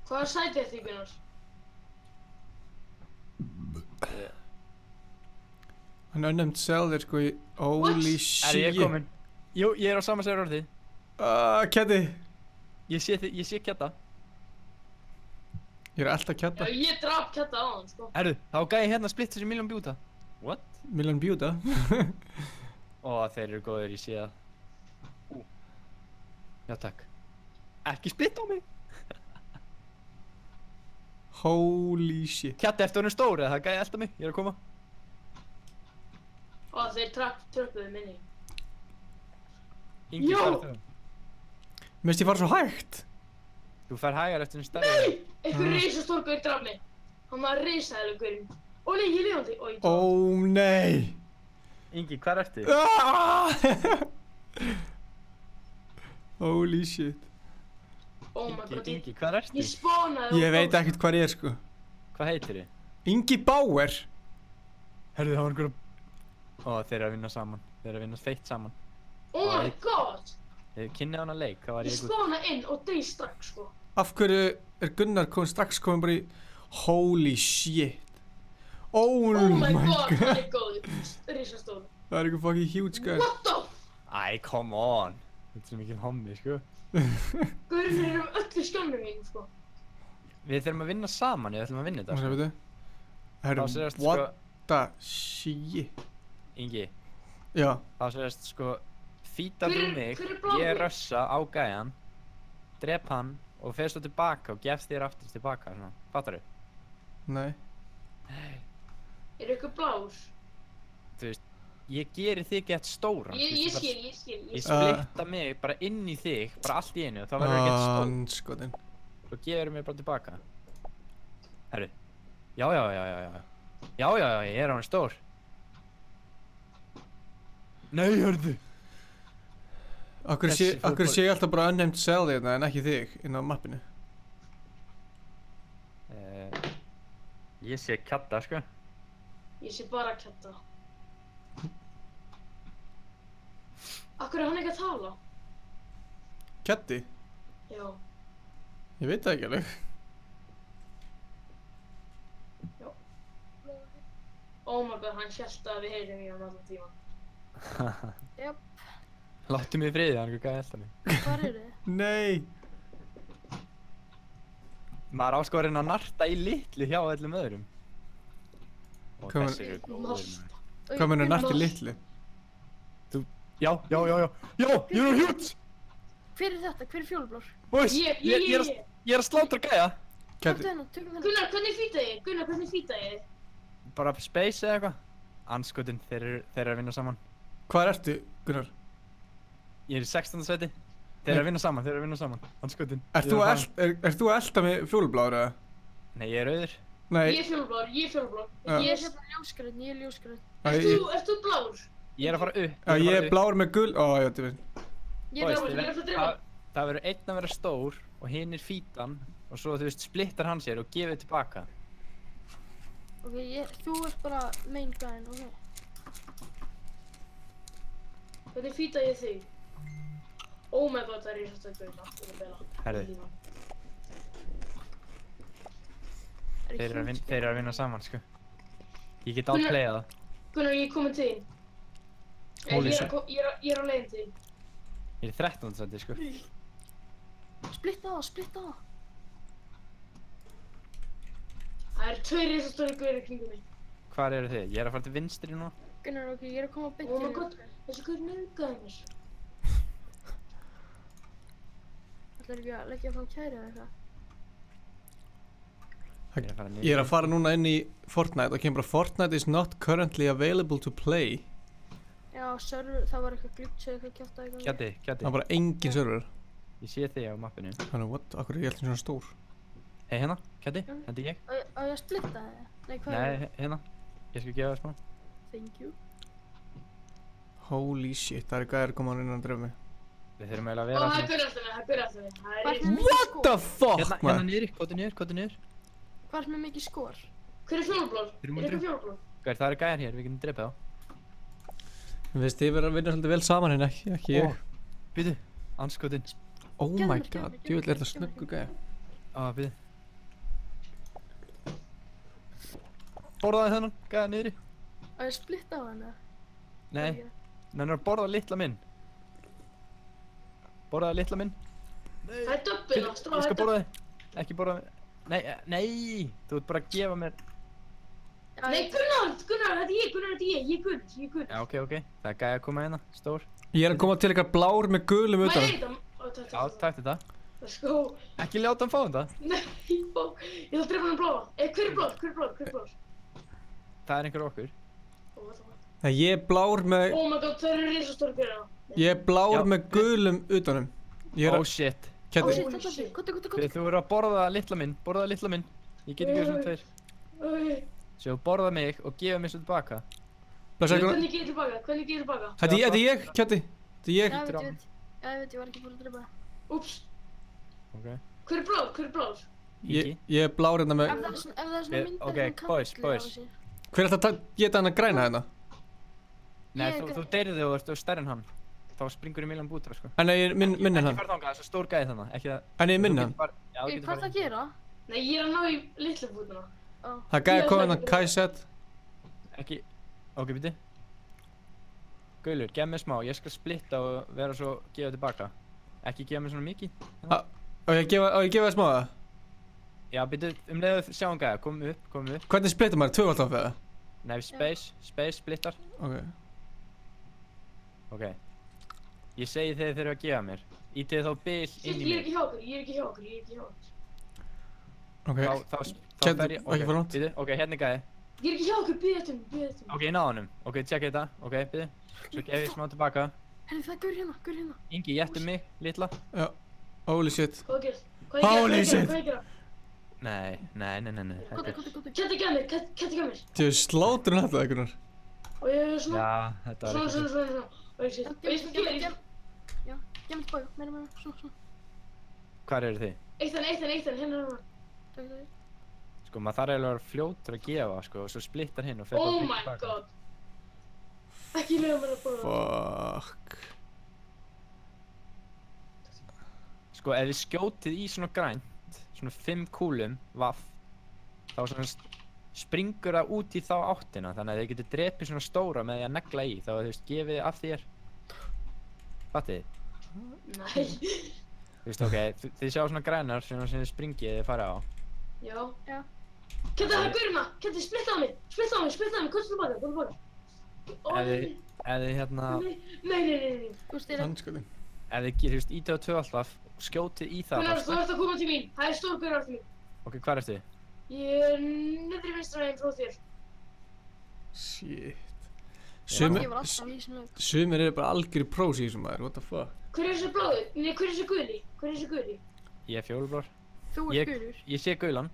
Hvaða sæti ertu í, Gunnar? Hann unnefnd selðir, sko, í... Holy shit. Er ég komin? Jú, ég á sama server orðið. Kjatti. Ég sé Kjata. Ég alltaf Kjata. Já, ég draf Kjata á hann, sko. Herru, þá gæði hérna splitt þessi Million Bjúta. What? Million Bjúta? Þeir eru góðir, ég sé það. Já, takk. Ekki splitt á mig. Holy shit. Kjati, ertu honum stór eða það gæði elda mig? Ég er að koma. Þeir tröppuðu minni. Ingi, hvað er það? Mér finnst ég fara svo hægt. Þú fær hægar eftir einn stærri. Nei! Einhver risastór gaur draf mig. Hann var risæðileg gaurinn. Ó nei, ég lifandi. Ó nei. Ingi, hvað ertu? Holy shit. Oh my god. Ingi, hvað ertu? Ég spánaði. Ég veit ekkert hvað ég er, sko. Hvað heitir þið? Ingi Bauer. Herðu, það var einhverjum... Þeir eru að vinna saman. Þeir eru að vinna feitt saman. Oh my god. Þið kynnið hana leik, hvað var ég spánaði inn og deyð strax, sko. Af hverju er Gunnar strax komin bara í... Holy shit. Oh my god, hann er góður. Risastór. Það er eitthvað fucking huge, guys. What the? Æ, come on. Þetta er svo mikið hommi, sko. Gaurinn er öllu skjálfum mín, sko. Við þurfum að vinna saman, við ætlum að vinna þetta, sko. Veitu? Herru, what the shit? Ingi. Já. Þá segist, sko, fítar þú mig, ég rössa á gæjan, drep hann og fer svo tilbaka og gefst þér aftur tilbaka, svona. Fattar þú? Nei. Er eitthvað blár? Þú veist, ég geri þig gett stóran. Ég skil. Ég splitta mig bara inn í þig, bara allt í einu og þá verður ég gett stór. Skotin. Svo gefur mig bara tilbaka. Herru. Já, ég er á hann stór. Nei, hörðu. Akkur sé ég alltaf bara unnamed cell hérna en ekki þig inn á mappinu? Ég sé Kjata, sko. Ég sé bara Kjata. Akkur er hann ekki að tala? Kjatti? Já. Ég veit það ekki alveg. Já. Oh my god, hann hélt að við heyrum í hann allan tíma. Jöp. Láttu mig í friði, hann er ekki að elda mig. Hvar eru þið? Nei. Maður áskorinn að narta í litlu hjá öllum öðrum. Og þessi eru góður. Hvað mennur narta í litlu? Já, ég er á hjút! Hver er þetta? Hver er fjólublár? Ég er að slátra gæja. Tökum hennar. Gunnar, hvernig fýta ég? Bara space eða eitthvað. Anskotinn, þeir eru að vinna saman. Hvað ertu, Gunnar? Ég er í 16. seti. Þeir eru að vinna saman. Anskotinn. Ert þú að elda með fjólublár eða? Nei, ég er rauður. Nei. Ég er fjólublár. Ég er hérna ljósgrænn. Ert þú blár? Ég er að fara upp. Já, ég er blár með gul. Ó, já, þetta veit. Ég er blár, ég er að drefa. Það verður einn að vera stór og hinn er fítan og svo þú veist splittar hann sér og gefið tilbaka. Ok, þú ert bara main guyinn, ok. Hvernig fýta ég þig? Oh my god, það er risastór gauð. Herðu. Þeir eru að vinna saman, sko. Ég get outplayað það. Gunnar, ég er komin til þín. Ég er á leiðin til þín. Ég er í 13. seti, sko. Splitta það. Það eru tveir risastóri gauðir kringum mig. Hvar eru þið? Ég er að fara til vinstri núna. Gunnar, ok, ég er að koma beint til þér. Oh my god, þessi gauður nauðgaði mér. Ætlarðu ekki að leggja fram kæri eða eitthvað? Ég er að fara núna inn í Fortnite og kemur bara Fortnite is not currently available to play. Já, server, það var eitthvað glitch eða eitthvað kjátt að eitthvað. Kjatti. Það var bara engin server. Ég sé þig á mappinu. Þannig, what? Akkur er ég alltaf svona stór? Hei, hérna, Kjatti, þetta er ég. Á ég að splitta þig? Nei, hvað er það? Nei, hérna. Ég skal gefa það smá. Thank you. Holy shit, það er gæðir koma inn að drefa mig. Við þurfum eiginlega að vera... það byrja aftur mig. What the fuck, man? Hérna niður, kóti niður. Hvað er með mikið skor? Hver er fjólublár? Er eitthvað fjólublár? Gauður, það eru gæjar hér, við getum drepið á. Þú veist, þið verður að vinna svolítið vel saman hérna, ekki ég. Býtu, anskotinn. Oh my god, djúvill er þetta snöggu gæja. Býtu. Borðaði þennan, gæja niðri. Á ég splitta á hann eða? Nei, hann er að borða litla minn. Borðaði litla minn. Það er döbbin, Ég skal borða þig. Ekki borða þig. Nei, þú ert bara að gefa mér. Nei, Gunnar, þetta er ég, ég er Gunn. Já, ok. Það er gæja að koma hérna, stór. Ég er að koma til eitthvað blár með gulum utan. Já, takk þetta. Let's go. Ekki láta hann fá þetta. Nei, ég þarf að drepa hann bláa. Hver er blár? Það er einhver okkur. Ég er blár með... Oh my god, það eru risastóri gæja. Ég er blár með gulum utanum. Oh shit. Kæti. Þú verður að borða litla minn. Ég get ekki verið svona tveir. Svo borða mig og gefa mér svo tilbaka. Hvernig gerir tilbaka? Þetta er ég, Kæti. Þetta er ég. Ég veit, ég var ekki búin að drepa það. Úps. Hver er blár? Ég er blár hérna með... Ef það er svona myndir Ok, boys. Hver er alltaf að geta hann að græna hérna? Nei, þú deyrið þig og ert stærri en hann. Þá springur í miljan bútra, sko. En ég er minn en hann. Ekki fara þangað, það er svo stór gæði þannig, ekki það... En ég er minn hann. Hvað er það að gera? Nei, ég er að ná í litla bútuna. Það er gæði að koma hérna, Kaiset. Ekki... Ok, býti. Gaulur, gef mér smá, ég skal splitta og vera svo gefa tilbaka. Ekki gefa mér svona mikið. Á ég gefa það smá það? Já, býti, leiðu sjáum gæða, komum upp. Hvernig splittar maður? Tvöfald af það? Nei, space, splittar. Ok. Ég segi þegar þið þurfa að gefa mér. Ítið þá bil inn í mig. Ég er ekki hjá okkur. Ok. Þá fer ég... Ekki fara langt. Ok, hérna er gæði. Ég er ekki hjá okkur, býð eftir mig. Ok, ég náði honum. Ok, tjekka þetta. Ok, býði. Svo gef ég smá tilbaka. Herri, það er gaur hérna. Ingi, jættu mig, litla. Já. Holy shit. Hvað ég gera? Nei. Kætti gaf mér. Þú slátur hann alltaf, Gunnar. Og ég er svona... Já, þetta var eitthvað. Svona. Og ég skal gefa þér. Já, gef mér tilbaka. Meira. Svona. Hvar eru þið? Eitt hann, hérna. Takk. Sko, maður þarf eiginlega að vera fljótur að gefa, sko, og svo splittar hinn og fer bara Oh my god. Ekki lega mér að borða. Fuck. Sko, ef þið skjótið í svona grænt, svona 5 kúlum, vaff, þá svona springur það út í þá áttina, þannig að þið getur drepið svona stóra með því að negla í, þá þú veist, gefið af þér. Fattið þið? Nei. Þú veist, ok, þið sjá svona grænar sem þið springið þið farið á. Já. Kætti, það er gaurina! Kætti, splitta á mig, komstu tilbaka. Ef þið hérna... Nei. Hanskölinn. Ef þið, þú veist, ítið á 2 alltaf, skjótið í það. Gunnar, þú ert að koma til mín, það er stór gaur á til mín. Ok, hvar ertu? Ég er niðri vinstra megin frá þér. Shit. Sumir eru bara algjörði prós í þessum maður, what the fuck. Hver er þessi bláði? Nei, hver er þessi guli? Ég er fjólublár. Þú ert gulur. Ég sé gulan.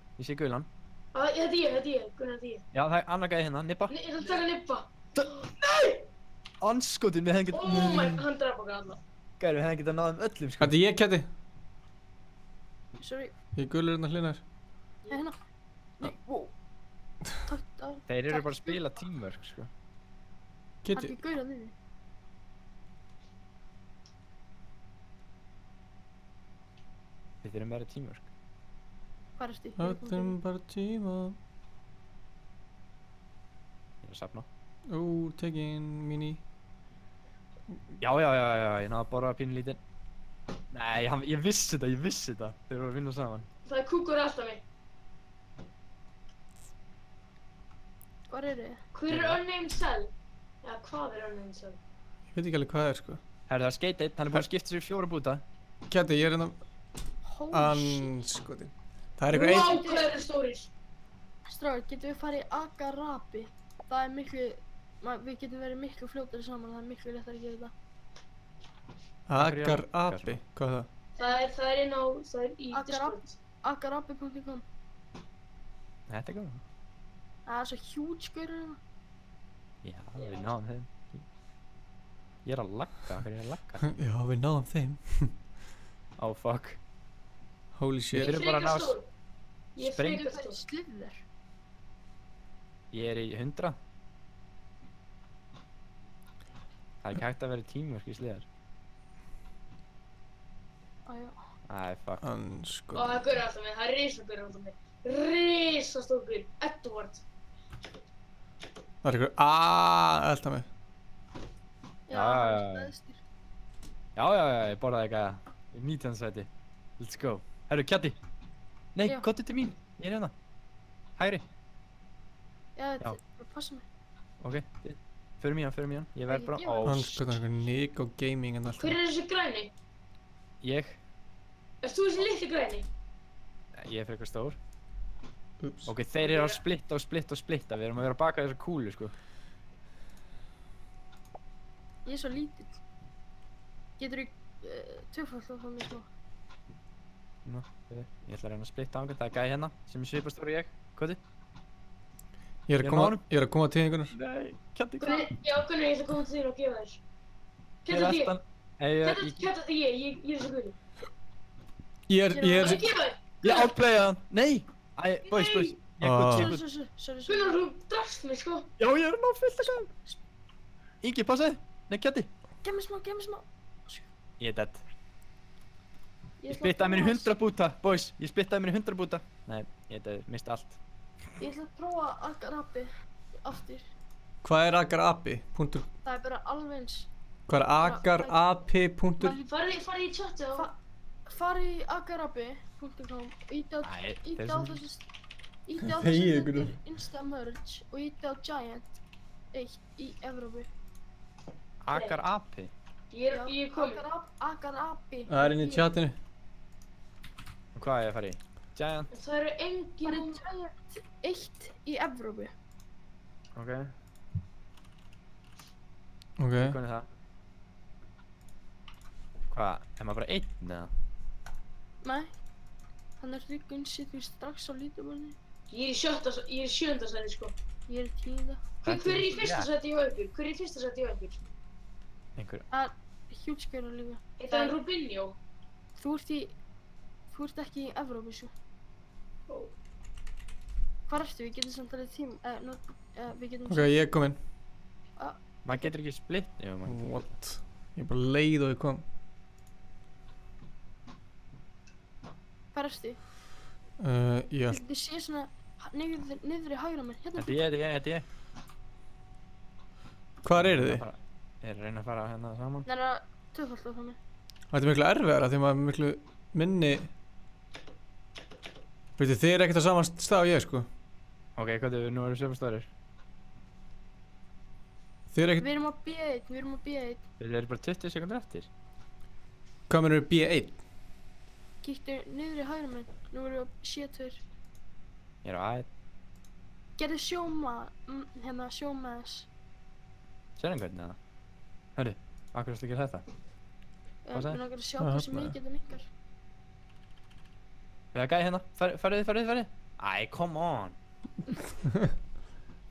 Þetta er ég, Gunnar, þetta er ég. Já, það er annar gæði hérna, nibba. Nei, það taka nibba. Nei! Anskotin, við hefum getað... Oh my, hann draf okkar alla. Gæri, við hefum getað náðum öllum, sko. Þetta er ég, Kæti. Sorry. Ég er gulur hérna hlinar. Hérna. Nei, wow. Þeir eru bara að spila teamwork, sko. Kæti. Ekki gaur að niður. Þið eru meira teamwork. Hvað erstu? Þetta er bara tíma. Ég er að safna. Tekin mini. Já, ég náðu að borða pínulítinn. Nei, ég vissi þetta. Þeir eru að vinna saman. Það er kúkur alltaf mig. Hvar eru þið? Hver er unnamed cell? Já, hvað er unnamed cell? Ég veit ekki alveg hvað það er, sko. Herru, það er skate 1, hann er búinn að skipta sér í 4 búta. Kæti, ég er hérna... Anskotin. Það er eitthvað Wow, hvað eru stórir? Stráður, getum við farið í Agarabi? Það er miklu... Við getum verið miklu fljótari saman, það er miklu léttari að gera þetta. Agarabi? Hvað er það? Það er inn á... Það er í Discord. Agarabi.com. Þetta er góð. Það er svo huge gaurur hérna. Já, við náðum þeim. Ég er að lagga, hvað er ég að lagga? Já, við náðum þeim. Oh fuck. Holy shit. Við erum bara að ná... Ég er frekar stór. Slifður. Ég er í 100. Það er ekki hægt að vera teamwork í sliðar. Æja. Æ, fuck. Og það er gaur alltaf með, það er risagurur alltaf með. Risastór gaur, Edward. Það er ykkur elda mig. Já, ég borðaði ekki að. Ég er 19. sæti. Let's go. Herru, Kjatti. Nei, komdu til mín. Ég er hérna. Hægri. Já, passa mig. Ok, förum í hann. Ég verð bara... Hann skoðar einhver Nico Gaming en alltaf. Hver er þessi græni? Ég. Erst þú þessi litli græni? Ég er frekar stór. Ups. Ok, þeir eru að splitta. Við erum að vera að baka þessar kúlu, sko. Ég er svo lítill. Getur tvöfald á það mér smá. Nú, ég ætla að reyna að splitta á hann. Það er gæi hérna sem er svipað stór og ég. Hvað þið? Ég er að koma til einhvern. Nei, Kjatti. Já, Gunnar, ég ætla að koma til þér og gefa þér. Kjatti, ég er svo guðli. Ég outplayaði hann. Nei! Æ, boys. Sorry. Gunnar, þú drafst mig, sko. Já, ég er að ná fullt að gæm. Ingi, passaði. Nei, Kjatti. Gef mér smá. Ég er dead. Ég splittaði mér í 100 búta, boys. Nei, ég er dead. Mist allt. Ég ætla að prófa Agarabi aftur. Hvað er Agarabi? Það er bara alveg eins. Hvað er Agarabi? Farið í chatið og... Farið í agarabi.com og íti á þessu... Íti á Þegiðu, þessu Insta merge og íti á Giant 1 í Evrópu. Agarabi? Ég er komin. Agarabi. Það er inn í chatinu. Og hvað er ég að fara í? Giant? Það eru engin... Giant 1 í Evrópu. Ok. Ok. Hvernig það? Hvað? Er maður bara einn eða? Nei. Hann er ríkun sittur strax á lítumanni. Ég er í 7. sæti, sko. Ég er í 10. Hver er í 1. sæti hjá ykkur? Einhver. Það er hjútskjöra líka. Það er Rubinho. Þú ert ekki í Evrópu, svo. Hvar ertu? Við getum samt alveg Ok, ég er kominn. Maður getur ekki splitt? Jú, What? Ég er bara leið og ég kom. Hvar ertu? Ég held... Þið sé svona niður í hægra mér. Hérna. Þetta er ég. Hvar eru þið? Ég er að reyna að fara hérna saman. Það er að töfald á það mér. Þetta er miklu erfiðara því maður er miklu minni... Veitu, þið er ekkert á saman stað og ég, sko. Ok, hvað er nú erum við sömu stórir? Þið er ekkert... Við erum á B1. Þið eru bara 20 sekundur eftir. Hvað mennur B1? Kíktu niður í hægra mér. Nú erum við á C2. Ég er á A1. Gerðu sjómaðs. Sér hann hvernig það? Hörru, akkur erstu að gera þetta? Við langar að sjá hversu mikið þetta minkar. Við erum gæði hérna. Farið. Æ, come on.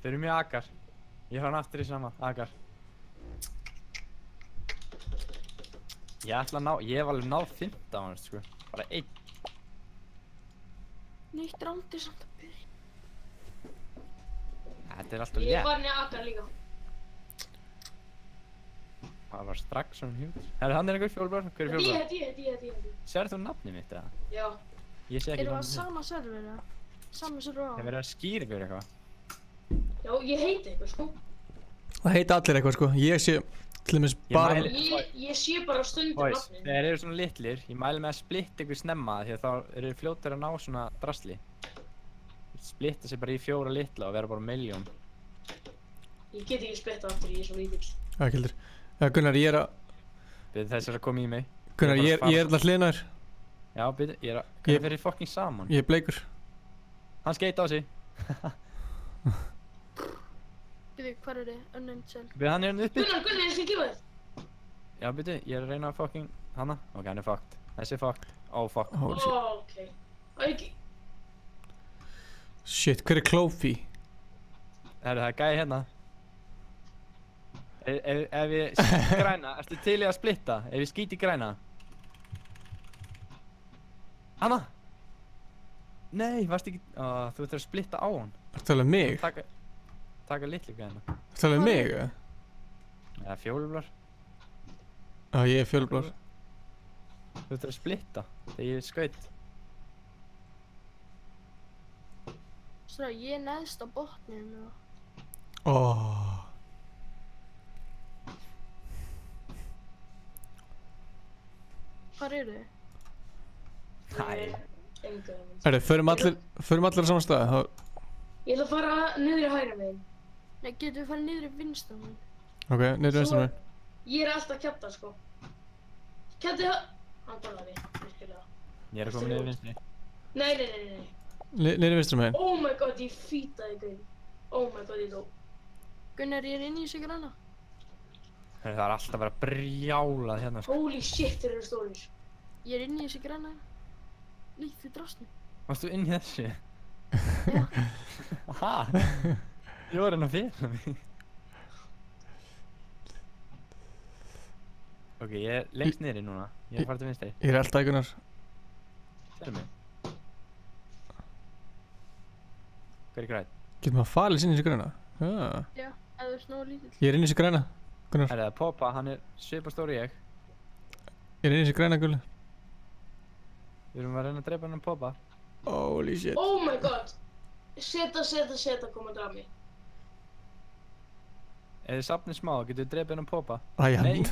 Fyrir mjög Agar. Ég fara hann aftur í sama, Agar. Ég ætla að ná, ég hef alveg náð 15 á hann, sko. Bara 1. Nýtt rándi samt að byrja. Þetta er alltaf létt. Ég var niður Agar líka. Það var strax svona hjút. Herru, hann er einhver fjólbár. Hver er fjólbár? Ég. Sérðu þú nafnið mitt, eða? Já. Ég sé ekki Erum við á nafnið mitt. sama server, eða? Sama server á? Það verður að skýra ykkur eitthvað. Já, ég heiti eitthvað, sko. Það heita allir eitthvað, sko. Ég sé til dæmis bara... Ég sé bara stundum nafnið. Þegar eru svona litlir, ég mæli með að splitta ykkur snemma því að þá eru fljótir að ná svona drasli. Splitta sig bara í 4 litla og vera bara 1 milljón. Ég get ekki splitta aftur, ég er svo lítill. Já, kildur. Gunnar, ég er að... Byrðu þess að koma í mig. Gunnar, ég er alltaf hliðnaður. Já, byrðu, ég er að... Hvernig fyrir fucking saman? Ég er bleikur. Hann skeita á sig. Byrðu, hvar er þið? Unnend selv. Byrðu, hann er hann uppi. Gunnar, ég skal gefa þér. Já, byrðu, ég er að reyna að fucking... Hanna? Ok, hann er fucked. Þessi er fucked. Oh, fuck. Ok. Ekki. Shit, hver er Klófi? Herru, það er gæi hérna. Ef ég skýti græna, ertu til í að splitta? Ef ég skýti græna? Hanna! Nei, varst ekki... Þú ættir að splitta á hann. Ertu að tala um mig? taka litlu gæðina. Það er mig, eða? Eða fjólublar. Já, ég er fjólublar. Þú þurft að splitta þegar ég skaut. Svo ég er neðst á botninu. Hvar eru þið? Herri, förum allir á saman stað. Ég ætla að fara niður í hægra megin. Nei, getum við farið niður í vinstra megin? Ok, niður í vinstra megin. Ég er alltaf kjapta, sko. Kjapti hann borðaði, virkilega. Ég er að koma niður í vinstri. Nei. Niður í vinstra megin. Oh my god, ég fýtaði Gunn. Oh my god, ég dó. Gunnar, ég er inn í þessu græna. Það er alltaf að vera brjálað hérna, sko. Holy shit, þeir eru stórir. Ég er inn í þessu græna. Nei, þú drast mig. Varstu inn í þessu? Já. Hæ? Ég var hérna fyrir mig. Ok, ég er lengst niðri núna. Ég er að fara til vinstri. Ég er alltaf Gunnar. Segðu mig. Hver er græn? Getur maður að falið inn í þessu græna? Já, ef þú er snóð lítill. Ég er inn í þessu græna, Gunnar. Það er að Poppa, hann er svipað stóri ég. Ég er inn í þessu græna, Gulli. Við erum að reyna að drepa hann um Poppa. Holy shit. Oh my god. Seta, koma að mig. Ef þið safnið smá, getur þið drepið hann um Poppa. Æ, hann,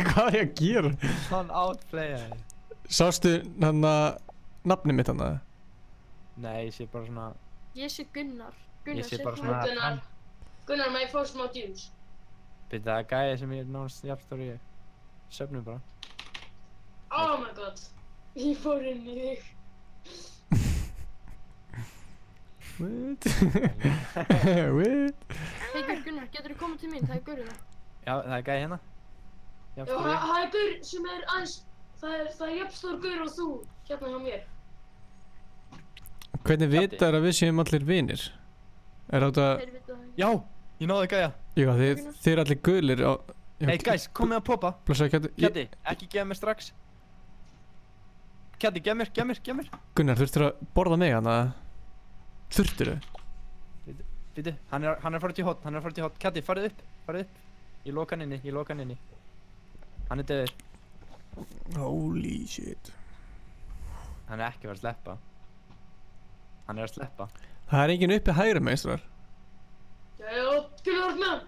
hvað er ég að gera? Hann outplayaði. Sástu hann að nafnið mitt hann að? Nei, ég sé bara svona... Ég sé Gunnar. Ég sé bara svona... Gunnar, maður ég fá smá djús. Byrja, það er gæði sem ég er nánast jafnstóri ég. Söfnum bara. Oh my god. Ég fór inn í þig. What? Hei Gunnar, getur þú komið til mín? Það er gaurið það. Já, það er gæði hérna. Já, það er gaur sem er aðeins... Það er jafnstór gaur og þú hérna hjá mér. Hvernig vitar að við séum allir vinir? Er þetta... Já, ég náði að gæja. Já, þið eru allir gulir á... Hey guys, komið að Poppa. Blessaði Kjatti. Kjatti, ekki gefa mér strax. Kjatti, gef mér. Gunnar, þurftir að borða mig hana. Þurftir þau? Býtu, hann er að fara út í hot, Kjatti, farið upp. Ég loka hann inni. Hann er döður. Holy shit. Hann er ekki að fara að sleppa. Það er enginn uppi hægra meistrar. Já, Gunnar með hann.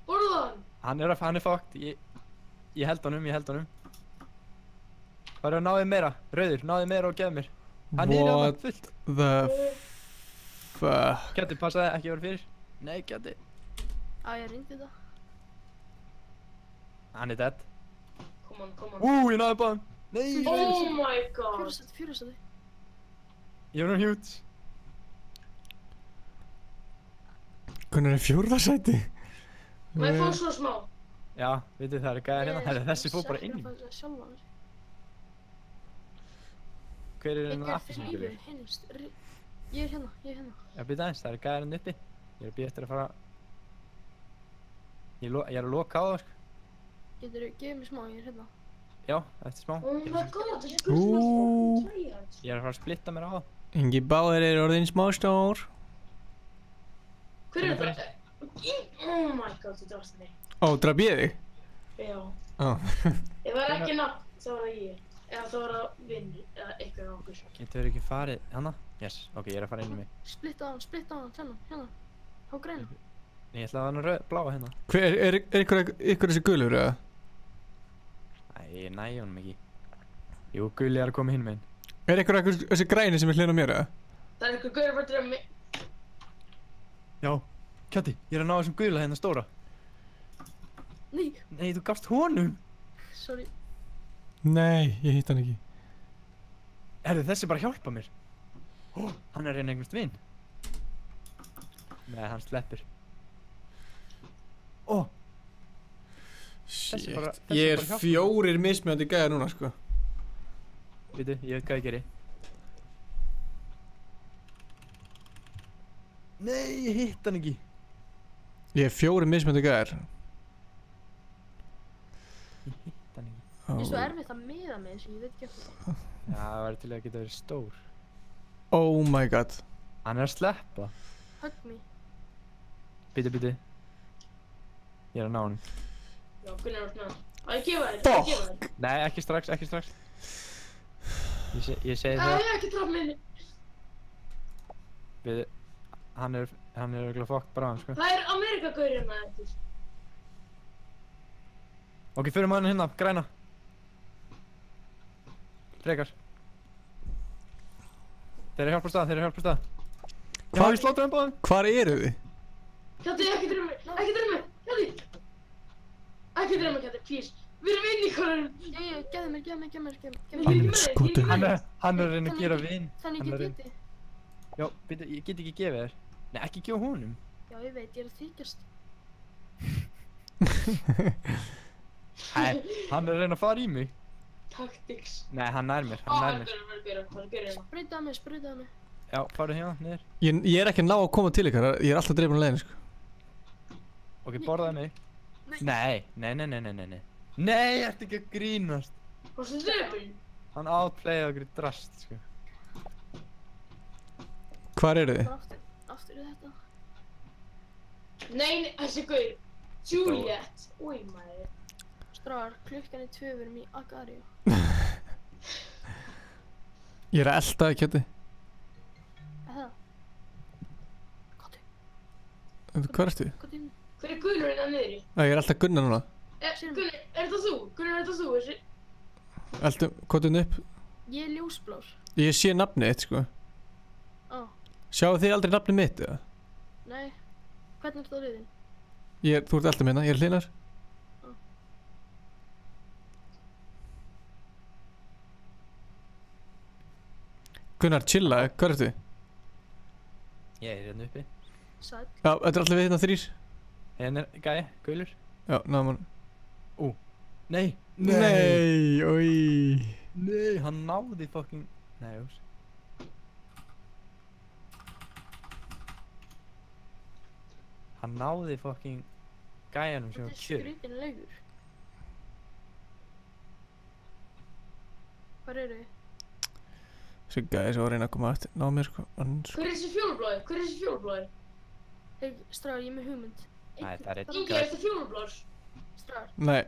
Borða hann. Hann er fakt. Ég held honum. Bara náðið meira, rauður, náðið meira og gefið mér. Hann er hérna fullt. What the fuck? Kjatti, passaði ekki að vera fyrir. Nei, Kjatti. Á, ég reyndi það. Hann er dead. Come on. Ég náði báðum. Nei. Oh my god. Fjórastæði. Ég var huge. Gunnar er fjórðarsæti. Maður fór svo smá. Já, veitu það er gæðir hérna. Þessi fór bara inn. Hver er hérna aftursyngjur? Ég er hérna. Já, býta aðeins, það er gæðir hérna uppi. Ég er að býja eftir að fara... Ég er að loka á það, sko. Getur þú gefið mér smá, ég er hérna. Já, eftir smá. Oh my god, þessi Ég gull er að fara að splitta mér á það. Engi báðir eru orðin smá stór. Hver er þetta? Oh my god, þú drafst mig. Ó, draf ég þig? Já. Ó. Ef það er ekki nafn, þá var það ég. Eða þá var það vinnur, eða eitthvað á okkur. Getur þau ekki farið, hana? Yes, ok, ég er að fara inn í mig. Splitta á hann, hérna. Á greina. Nei, ég ætla að hafa hann bláa hérna. Hver, er ykkur þessi gulur, eða? Æ, ég næ honum ekki. Jú, gulli er að koma hinn meginn. Er ykkur þessi græni sem er hlýna mér, eða? Það er ykkur gaur að fara til mig. Já, Kjatti, ég er að ná þessum gula hérna stóra. Nei, þú gafst honum. Sorry. Nei, ég hitt hann ekki. Þessi bara hjálpa mér. Hann er reyna eignast vinn. Nei, hann sleppur. Shit, ég er 4 mismunandi gæðar núna, sko. Veitu, ég veit hvað ég geri. Nei, ég hitt hann ekki. Ég er 4 mismunandi gæðar. Ég hitt hann ekki. Ég er svo erfitt að miða með þessu, ég veit ekki eftir það. Já, það væri til að geta verið stór. Oh my god. Hann er að sleppa. Hug me. Bíddu. Ég er að ná honum. Já, Gunnar er með. Á ég gefa þér? Nei, ekki strax. Ég segi það. Æ, ekki traf minni. Bíddu. Hann er örugglega fokk bráðan, sko. Það er Amerikagaur hérna eftir. Ok, förum á hann hérna, græna. Frekar. Þeir eru hjálpa á stað. Já, ég slótaði báðum. Hvar eru þið? Kjatti, ekki drömmu. Kjatti. Ekki drömmu, Kjatti, please. Við erum inn í hverjum. Gefðu mér. Andskotur. Hann er að reyna að gera vin. Þannig ég geti. Já, bíddu, ég get ekki gefið þér. Nei, ekki gefa honum. Já, ég veit, ég er að þykjast. Hann er að reyna að fara í mig. Tactics. Nei, hann nær mér. Hvað er Sprauta að mig. Já, farðu hérna, niður. Ég er ekki að ná að koma til ykkar, ég er alltaf dreifin á leiðinu, sko. Ok, borðaði mig. Nei. Nei, ertu ekki að grínast. Varstu dreifin? Hann outplayaði okkur í drast, sko. Hvar eru þið? Aftur í þetta. Nei, þessi gaur. Juliet. Új, maður. Stráðar, klukkan er 2, við erum í Agario. Ég er að elta þig, Kjatti. Það? Hvað ertu? Hver er Gunnar hérna niðri? Ég er alltaf Gunnar núna. Gunnar, er þetta þú? Gunnar, er þetta þú? Eltum, kottum upp. Ég er ljósblár. Ég sé nafnið þitt, sko. Sjáu þið aldrei nafnið mitt, eða? Nei. Hvernig er það riðin? Þú ert alltaf minna, ég er hlinar. Gunnar, chilla, hvað ertu? Ég er hérna uppi. Sæll. Já, þetta er alltaf við hérna 3. Hérna er gæi, gaulur. Já, náðum hann. Nei! Nei, oi. Nei, hann náði fucking... Nei, ús. Hann náði fucking gæjanum sem var kjör. Þetta er skrítin laugur. Hvar eru þið? Þessi gæði sem var að reyna að koma aftur, ná mér, sko. Hver er þessi fjólubláði? Hei, Stráðar, ég er með hugmynd. Nei, það er eitt Ingi, er þetta fjólubláður? Stráðar. Nei.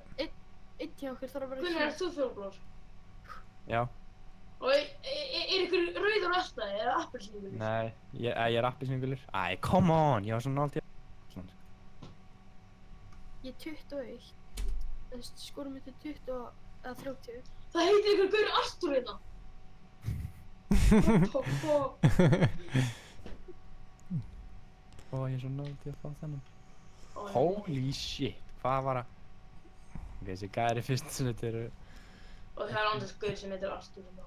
Einn hjá okkur þarf að vera Gunnar, er þú fjólubláður? Já. Og er ykkur rauður aðstæði eða appelsínugulur? Nei, ég er appelsínugulur. Æ, come on, ég var svona alltaf... Ég er 21. Þessi skorum mitt er 20 eða 30. Það heitir ykkur gaur Artur hérna. What the fuck? Ó, ég er svo náttúrulega að fá þennan. Holy shit, hvað var að... Þessi gæri fyrst sem þetta eru... Og það er andars gaur sem heitir Artur hérna.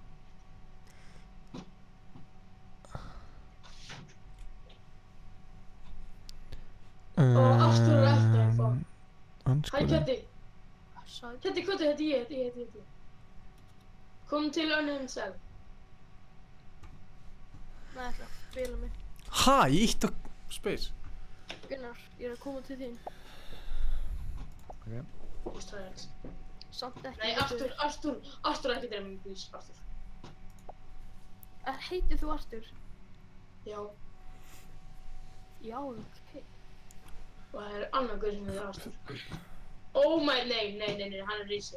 Og Artur er eftir eitthvað. Hæ, Kjatti. Kjatti, hvað er þetta? Ég heiti. Kom til önnum sel. Nei, ætla að spila mig. Ha, ég ítt á space. Gunnar, ég er að koma til þín. Ok. Strax. Samt ekki. Nei, Artur ekki dreifum, please, Artur. Heitið þú Artur? Já. Já, ok. Og það er annar gaur sem heitir Artur. Oh my, nei, hann er rísi.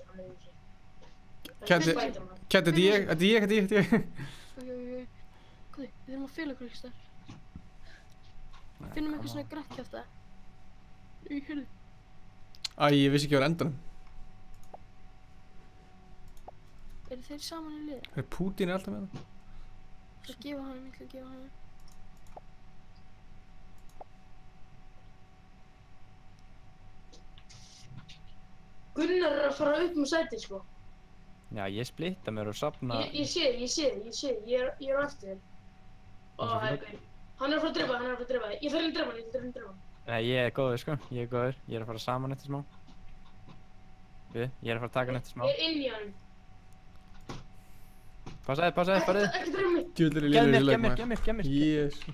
Kjatti, þetta er ég. Oj. Hvað við þurfum að fela okkur ekki starf. Finnum eitthvað svona grænt kjafta. Hörðu. Æ, ég vissi ekki á endanum. Eru þeir saman í liði? Putin er alltaf með það. Ég ætla að gefa hann. Gunnar er að fara upp með sæti, sko. Já, ég splitta mér og safna... Ég sé, ég er á eftir þér. Ó, það er gaur. Hann er að fara að drepa þig. Ég þarf að drepa hann. Nei, ég er góður, sko. Ég er að fara saman eftir smá. Ég er að fara að taka hann eftir smá. Ég er inn í hann. Passaði, farið. Ekki drepa mig. Djúðlir í liður í leik, maður. Gef mér. Jésu.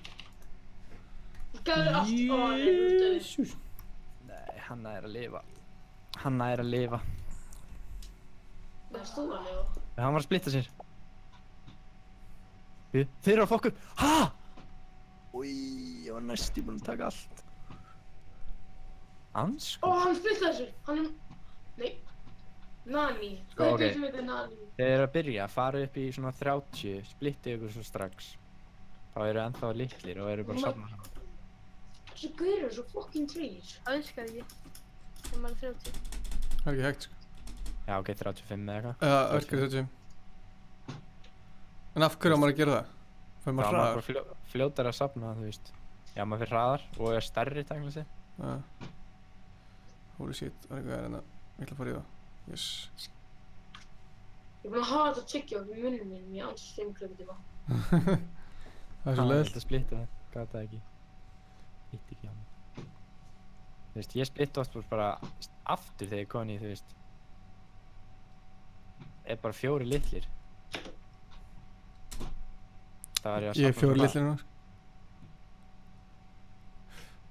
Ég gaf þér allt. Ó, hann er döður. Jésús. Nei, hann er að lifa. Það er þú að lifa. Hann var að splitta sér. Þeir eru að fokka upp. Ha? Új, ég var næstu búinn að taka allt. Anskot? Ó, hann splittaði þessu. Hann nei. Nani. Sko, ok. Sem heitir Nani. Þegar þið að byrja, fara upp í svona 30, splittið ykkur svo strax. Þá eru ennþá litlir og eru bara safnað saman. Þessi gaur eru svo fucking trees. Það virkar ekki. Þegar maður er 30. Það er ekki hægt, sko. Já, ok, 35 eða eitthvað. Já, virkar 35. En af hverju á maður að gera það? Fyrir maður hraðar? Það er bara fljótar að safna, þú veist. Já, maður fyrir hraðar og er stærri tæknilega sig. Já. Holy shit, það er eitthvað hérna. Ég ætla að fara í það. Yes. Ég er búinn að hafa þetta að tyggja upp í munnum mínum í alls 5 klukkutíma. Það er svo leiðilegt. Þetta splitta það, gata það ekki. Hitt ekki á mig. Þú veist, ég splitta oft bara aftur þegar ég kom í, þú veist. Er bara 4 litlir. Það var ég að safna. Ég er 4 litlir núna.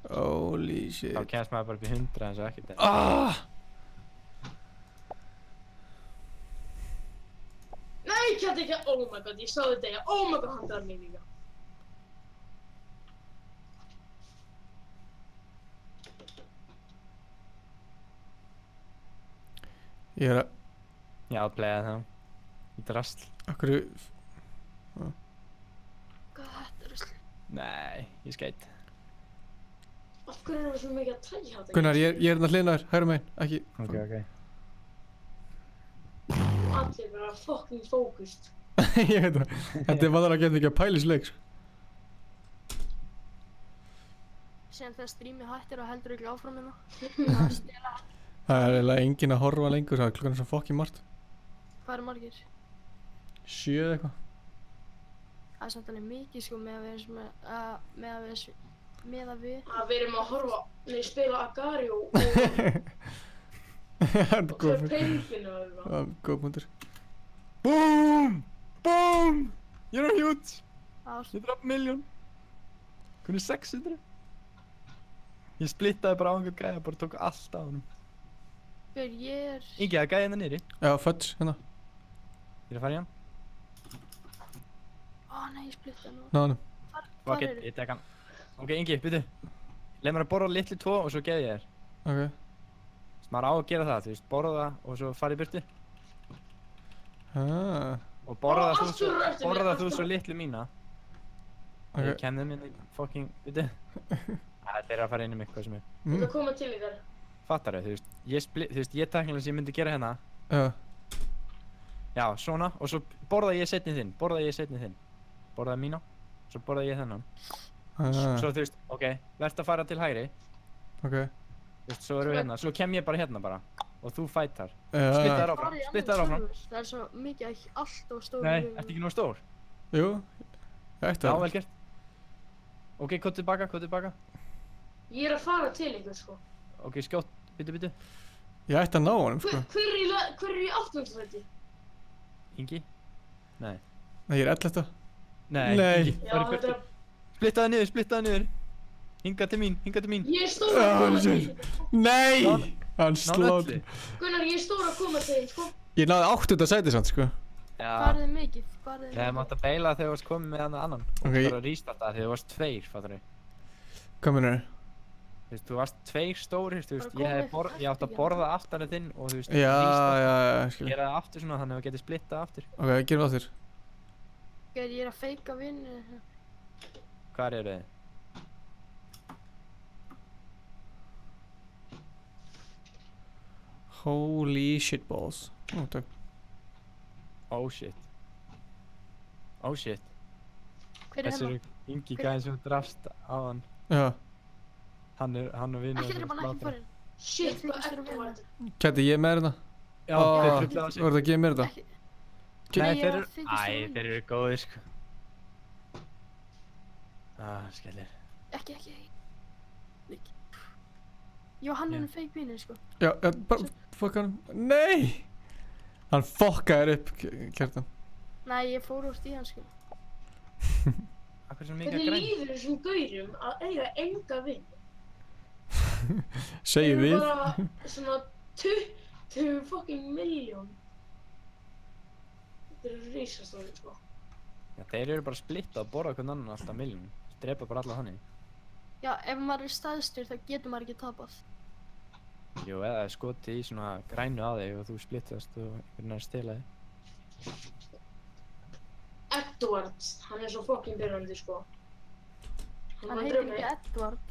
Holy shit. Þá kemst maður bara upp í 100 eins og ekkert. Nei, kætti ekki. Oh my god, ég sá þetta ég. Oh my god, hann drar mig líka. Ég er að... Ég outplayaði það. Í drasl. Akkur... Hvað þetta er rusli? Nei, ég skeit. Af hverju erum við svo mikið að tæja þetta? Gunnar, ég er hérna hliðnaður, hægra megin, ekki... Ok. Allir bara fucking fókust. Ég veit það. Þetta er maður að geta ekki að pæla í þessu leik, sko. Síðan þegar strímið hættir og heldur ekki áfram hérna. Það er stela. Það er eiginlega enginn að horfa lengur, það er klukkan svo fucking margt. Hvað eru margir? 7 eða eitthvað. Það er samt alveg mikið, sko, með að við... Við erum að horfa, spila Agario og... Það er góð fyrir penginu og eitthvað. Það er góð punktur. BOOM! BOOM! Ég er á hjút! Ég draf milljón. Hvernig 600? Ég splittaði bara á einhvern gæja, bara tók allt á honum. Ég er... Ingi, það er gæja hérna niðri. Já, Fudge, hérna. Ég er að fara í hann. Nei, ég splittaði nú. Náðanum. Fuck it, ég tek hann. Ok, Ingi, byrju. Leið mér að borða litlu 2 og svo geði ég þér. Ok. Maður á að gera það, þú veist, borða það og svo fara í burtu. Og borða þú svo litlu mína. Ok. Ég kenni minni fucking, byrju. Þetta er að fara inn í mig, hvað sem er. Þú ert að koma til ykkar. Fattar þau, þú veist, ég tæknilega sem ég myndi gera hérna. Já. Já, svona, og svo borða ég setni þinn, borðaði mína, svo borðaði ég þennan. Svo þú veist, ok, verðt að fara til hægri. Ok. Þú veist, svo erum við hérna, svo kem ég bara hérna bara, og þú fætar. Splittaður áfram. Það er svo mikið allt og stór. Nei, ertu ekki nú stór? Jú, ég ætti það. Já, vel gert. Ok, kótt tilbaka. Ég er að fara til ykkur, sko. Ok, skjótt, byttu. Ég ætti að ná honum, sko. Hver er í 8. sæti? Ingi? Nei. Nei, ég er 11. Nei. Já, þetta er... Splittaði niður. Hingað til mín. Ég er stór að koma til þér. Nei! Hann slóð. Gunnar, ég er stór að koma til þér, sko. Ég náði 8. sæti samt, sko. Hvað er þið mikið? Ég mátt að beila þegar þú varst komið með annan. Og þú var að restarta þegar þú varst 2, fattar þau? Hvað meinarðu? Þú veist, þú varst 2 stórir, þú veist, ég átti að borða aftanir þinn og þú veist, já, skilja. Gera það aftur svona þannig að þú getið splittað aftur. Ok, gerum það aftur. Ég er að feika vinnu. Hvar eru þið? Holy shitballs. Takk. Oh shit. Hver er hérna? Þessi Ingi gæðin sem drafst á hann. Já. Hann er vinnur ekki farin. Shit, hvað er það? Kæti, ég með þetta? Já, þeir truflaði á sig. Voru það að gefa mér þetta? Nei, þeir eru góðir, sko. Skellir. Ekki. Jó, hann er fake vinnu, sko. Já, bara fokka hann. Nei! Hann fokkaði upp, Kjartan. Nei, ég fór úr stíðan, sko. Hvernig líður þessum gaurum að eiga enga vinn? Segjum við. Það er bara svona 20 fucking miljón. Þetta eru risastóri, sko. Já, þeir eru bara splittað að borða hvern annan alltaf miljón. Drepa bara alla þannig. Já, ef maður er stæðstur þá getur maður ekki tapað. Jú, eða skoti í svona grænu á þig og þú splittast og einhvern veginn stela þig. Edward, hann svo fucking byrjandi sko. Hann heitir ekki Edward.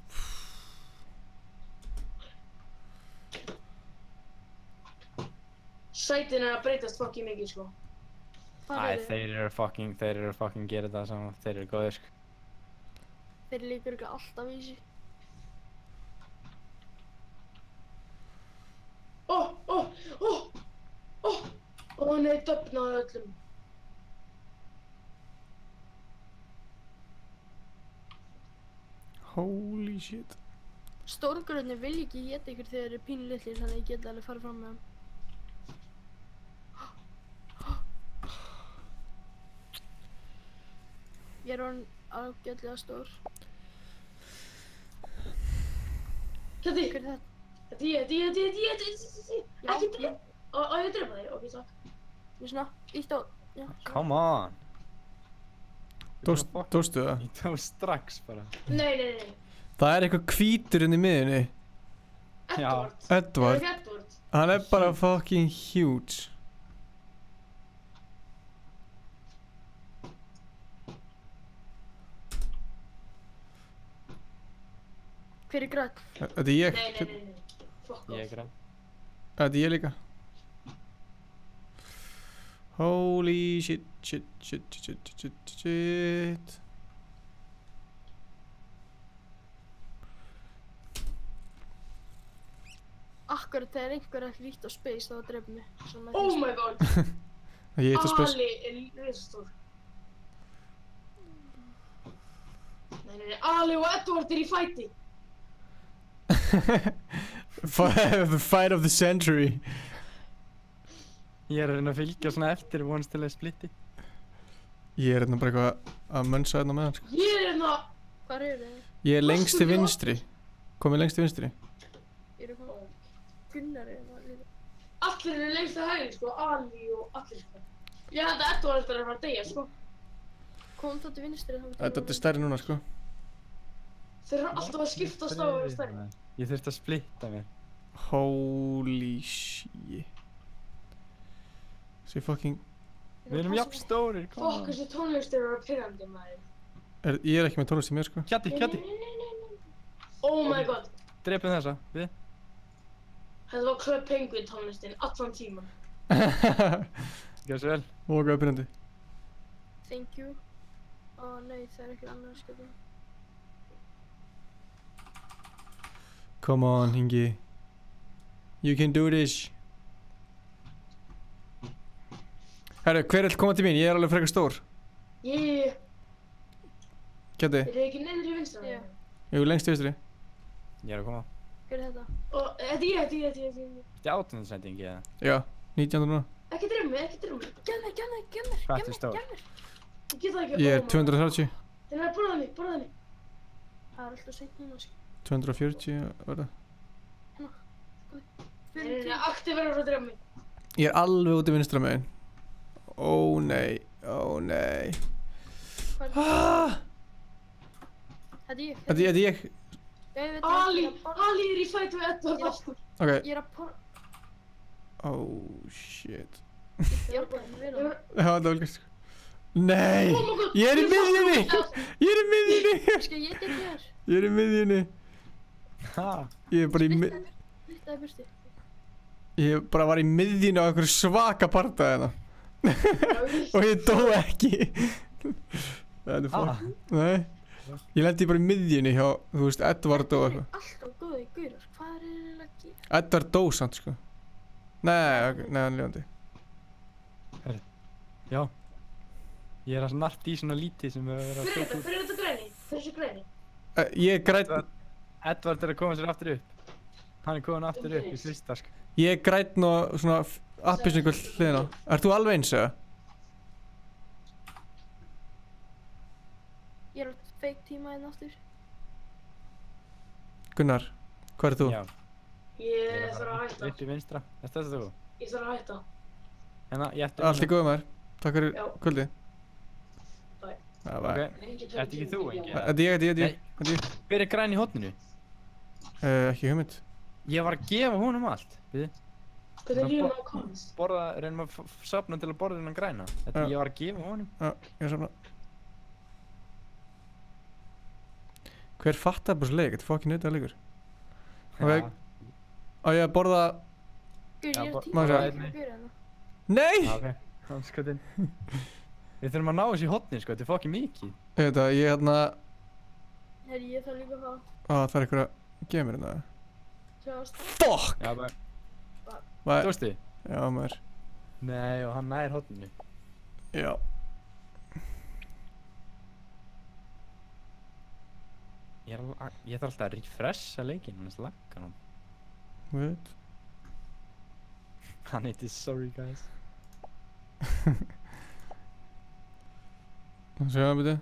Sætin að breytast fucking mikið sko. Æ, þeir eru fucking gera þetta saman, þeir eru góðir sko. Þeir líka örugglega alltaf í sig. Nei, döfnaði öllum. Holy shit. Stórgröðnir vilja ekki éta ykkur þegar þeir eru pínu litlir, þannig að ég geti alveg farið fram með hann. Ég orðinn ágætlega stór. Kjatti! Hver þetta? Þetta ég! Ekki drepa! Á ég að drepa þig? Ok, takk. Ég svona, ítt á... Come on! Dóstu það? Ég tók strax bara. Nei. Það eitthvað hvítur inn í miðunni. Edward. Hann bara fucking huge. Hver grænn? Þetta ég. Nei. Fuck off. Ég grænn. Þetta ég líka. Holy shit. Akkurat þegar einhver er lít á space þá dreif mig. Oh my god! Ég eitt á space. Ali er risastór. Nei, Ali og Edward er í fæti. The fight of the century. Ég að reyna að fylgja svona eftir vonst til að splitti. Ég bara eitthvað að mönsa með hann sko. Ég hérna... Hvar eru þið? Ég lengst til vinstri. Komið lengst til vinstri. Ég hvað... Gunnar líka. Allir lengst til hægri sko, Ali og allir sko. Ég held að Edward að fara að deyja sko. Kom það til vinstri þá... Þetta stærri núna sko. Þeir eru alltaf að skiptast á stærri. Ég þurfti að splitta mér. Holy shit. Þessi fucking... Við erum jafn stórir, Fuck, þessi tónlistur eru pirrandi maður. Ég ekki með tónlist í mér sko. Kjatti! Oh my god. Drepum þessa, við. Þetta var Club Penguin tónlistin, allan tíman. Gjör svo vel. Ógæði pirrandi. Thank you. Nei, það ekki annað að skilja. Come on, Ingi. You can do this. Herru, hver vill koma til mín? Ég alveg frekar stór. Ég... Kjatti. Er þið ekki neðri vinstra? Já. Jú, lengst til vinstri. Ég að koma. Hver þetta? Þetta ég. Þetta 18. sendingi eða? Já, 19. núna. Ekki drömmi. Gef mér. Hvað ertu stór? Ég get það ekki. Ég 230. Þeir eru borðað mig. Það er alltaf seint núna sko. 240 verða. Nei, aktivera frá drömmi. Ég alveg út í vinstra megin. Ó nei. Þetta ég. Ali er í fæt við Edward aftur. Ok. Ég er að porra. Oh shit. Ég er bara að vera. Það var dálgast sko. Nei! Ég er í miðjunni! Skal ég þetta hér? Ég er í miðjunni. Ég er bara í miðjunni. Splittaði burti. Ég bara var í miðjunni á einhverju svaka parta hérna. Og ég dó ekki. Það er fólk. Nei. Ég lendi bara í miðjunni hjá, þú veist, Edward og eitthvað. Alltaf góði gaurar, hvað er það að gera? Edward dó samt sko. Nei, hann er lifandi. Herri, já. Ég er að snart í svona lítið sem hefur verið að Fyrir þetta græni. Þessi græni. Ég græt... Edward er að koma sér aftur upp. Hann er komin aftur upp í fyrsta sko. Ég græt nú svona appisningu hliðina. Ert þú alveg eins eða? Ég er á fake tíma hérna aftur. Gunnar, hvað er þú? Já. Ég þarf að hætta. Upp í vinstra. Er þetta þú? Ég þarf að hætta. Hérna, ég ætti... Allt í góðu maður. Takk fyrir kvöldi. Bye. Ok, ertu ekki þú, Ingi? Þetta ég. Hver er græn í hotninu? Ekki hugmynd. Ég var að gefa honum allt. Við. Hvað er lífum á komst? Reynum að safna til að borða þennan græna. Þetta ég var að gefa honum. Já, ég safna. Hver fattar bara svo leik? Þetta er fucking nötið að leikur. Ok. Á ég að borða... Ég er borða hérna. Nei! Ok, hanskotinn. Við þurfum að ná þessu í hotni sko, þetta er fucking mikið. Ég hérna... Herri, ég þarf líka að fá. Það er einhver að gefa mér hérna. Sjáast. Fuck! Já, bara. Tókstu? Já, maður. Nei, og hann nær hotninu. Já. Ég þarf alltaf að refresha leikinn, hann er slaggan hann. What? Hann heitir sorry guys. Það séu það byrju.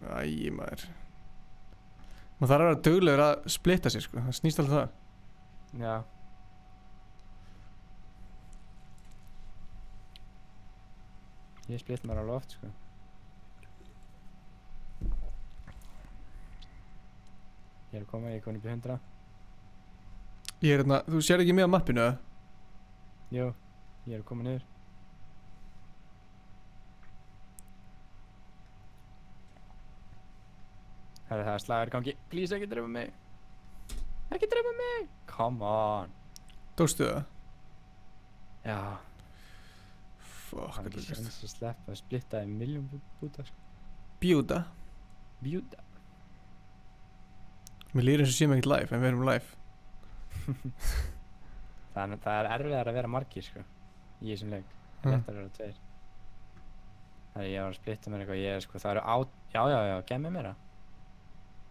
Æi maður. Maður þarf að vera duglegur að splitta sér sko, það snýst alltaf það. Já. Ég splitt mér alveg oft sko. Ég er að koma, ég er komin upp í 100. Ég er hérna, þú sér ekki mig á mappinu eða? Jú, ég er að koma niður. Herri, það er slagur í gangi. Please, ekki drepa mig. Ekki drepa mig! Come on. Dóstu það? Já. Fuck, það er ekki sjans að sleppa að splitta í miljón búta sko. Bjúta? Bjúta. Mér líður eins og séum ekkert live, en við erum live. Það er erfiðar að vera margir sko. Í þessum leik. Léttar að vera tveir. Þegar ég var að splitta mér eitthvað, ég sko, það eru Já, gef mér meira.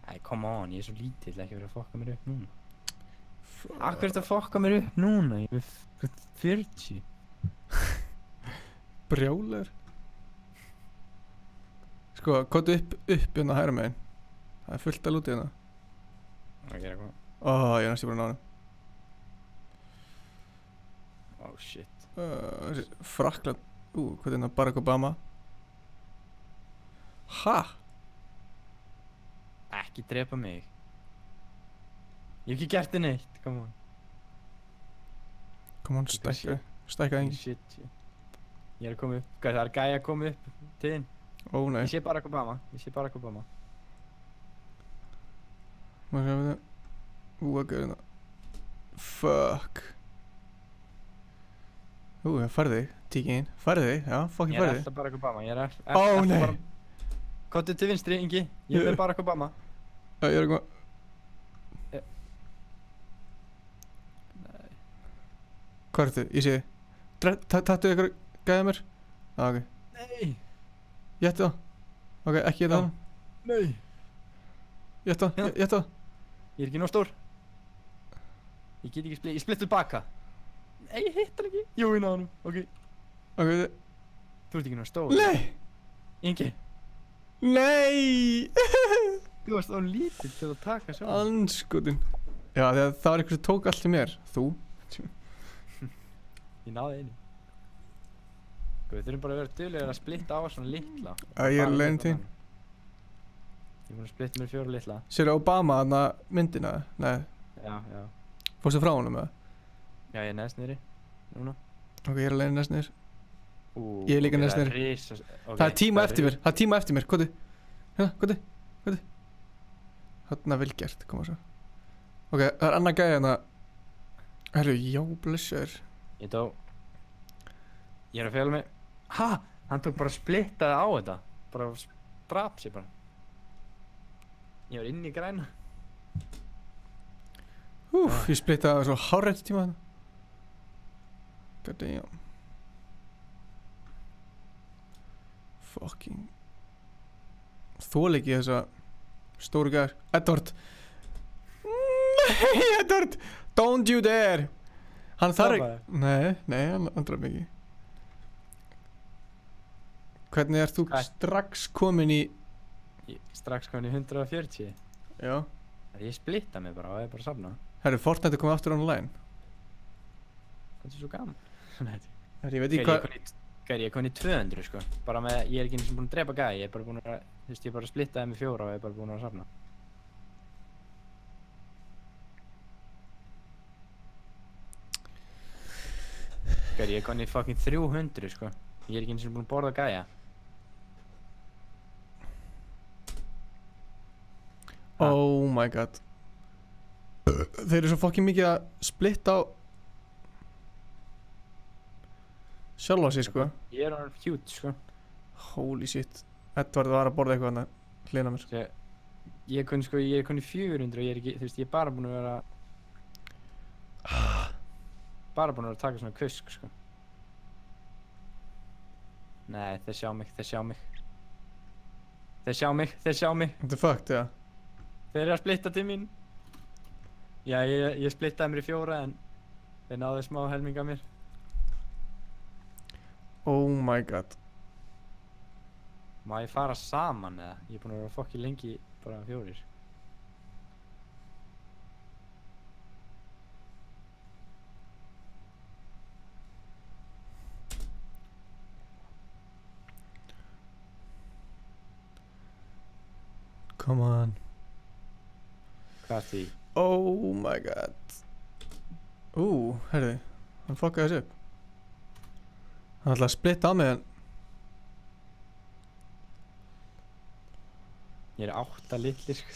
Æ, come on, ég er svo lítill, ekki verið að fokka mér upp núna. Akkur er þetta að fokka mér upp núna? Ég er 40. Brjálar. Sko, kottu upp hérna hægra megin. Það er fullt að lúti hérna. Það gera hvað? Ég er næstu búin að ná hann. Oh shit. Frakkland. Hvað er hérna? Barack Obama. Ha? Ekki drepa mig. Ég hef ekki gert þið neitt, come on. Come on, stækka engi. Shit. Ég er að koma upp. Hvað, það er gæi að koma upp til þinn. Ó, nei. Ég sé Barack Obama. Má sjá við það. Að gauð hérna. Fuck. Farðu þig, tíkinn. Farðu þig, já, fucking farðu þig. Ég er alltaf Barack Obama, ég er alltaf nei. bara... Kottu til vinstri, Ingi. Ég er með Barack Obama. Já, ég er að koma. Hvað er þetta? Ég sé þig. Tattu ykkur gæða mér? Ok. Nei. Jættu það. Ok, ekki jættu það. Nei. Jættu það. Ég er ekki nóg stór. Ég get ekki ég splitt tilbaka. Nei, ég hitt hann ekki. Jú, ég náði hann. Ok. Ok. Þú ert ekki nóg stór. Nei. Ingi. Nei. Þú varst án lítill til að taka sjálf. Andskotinn. Já, þegar það var einhver sem tók allt í mér. Þú. Ég náði einu. Við þurfum bara að vera duglegir að splitta á svona litla. Ég er leiðin til. Ég er búinn að splitta mér 4 litla. Sérðu Obama þarna myndina? Nei. Já. Fórstu frá honum eða? Já, ég er neðst niðri. Núna. Ok, ég er að leiðin neðst niður. Ég er líka neðst niður. Það er tíma eftir mér. Koti. Hérna, koti. Þarna vel gert, koma svo. Ok, það er annar gæði hérna. Herru, já, blessaður. Ég dó. Ég er að fela mig. Ha? Hann tók bara splittaði á þetta. Bara drap sig bara. Ég var inn í græna. Ég splittaði svo hárrétt tíma þarna. God damn. Fucking. Þól ekki þessa stóru gæðar. Edward. Nei, Edward. Don't you dare. Hann þarf ekki. Nei, hann draf mikið. Hvernig ert þú strax komin í... Strax komin í 140? Já. Ég splitta mig bara og ég er bara að safna. Herru, Fortnite er komið aftur online. Það er svo gaman. Herru, ég veit ekki hvað... Gæri, ég er komin í 200 sko. Bara með, ég er ekki eins og búinn að drepa gæja, ég er bara búinn að, þú veist, ég er bara að splitta þeim í 4 og ég er bara búinn að safna. Gæri, ég er komin í fucking 300 sko. Ég er ekki eins og búinn að borða gæja. Oh my god. Þeir eru svo fucking mikið að splitta á sjálfa sig sko. Ég er alveg huge sko. Holy shit. Edvard var að borða eitthvað hann að hlýna mér. Ég er komin sko, ég er komin í 400 og ég er ekki, þú veist, ég er bara búinn að vera bara búinn að vera að taka svona kusk sko. Nei, þeir sjá mig, þeir sjá mig. Þeir sjá mig, þeir sjá mig. What the fuck, ja. Þeir eru að splitta til mín. Já, ég splittaði mér í 4 en þeir náðu smá helming af mér. Oh my god. Má ég fara saman eða? Ég er búinn að vera fokki lengi bara 4. Come on. Hvað því? Oh my god. Herri, hann fokkaði þessu upp. Hann ætlaði að splitta á mig en ég er 8 litlir sko.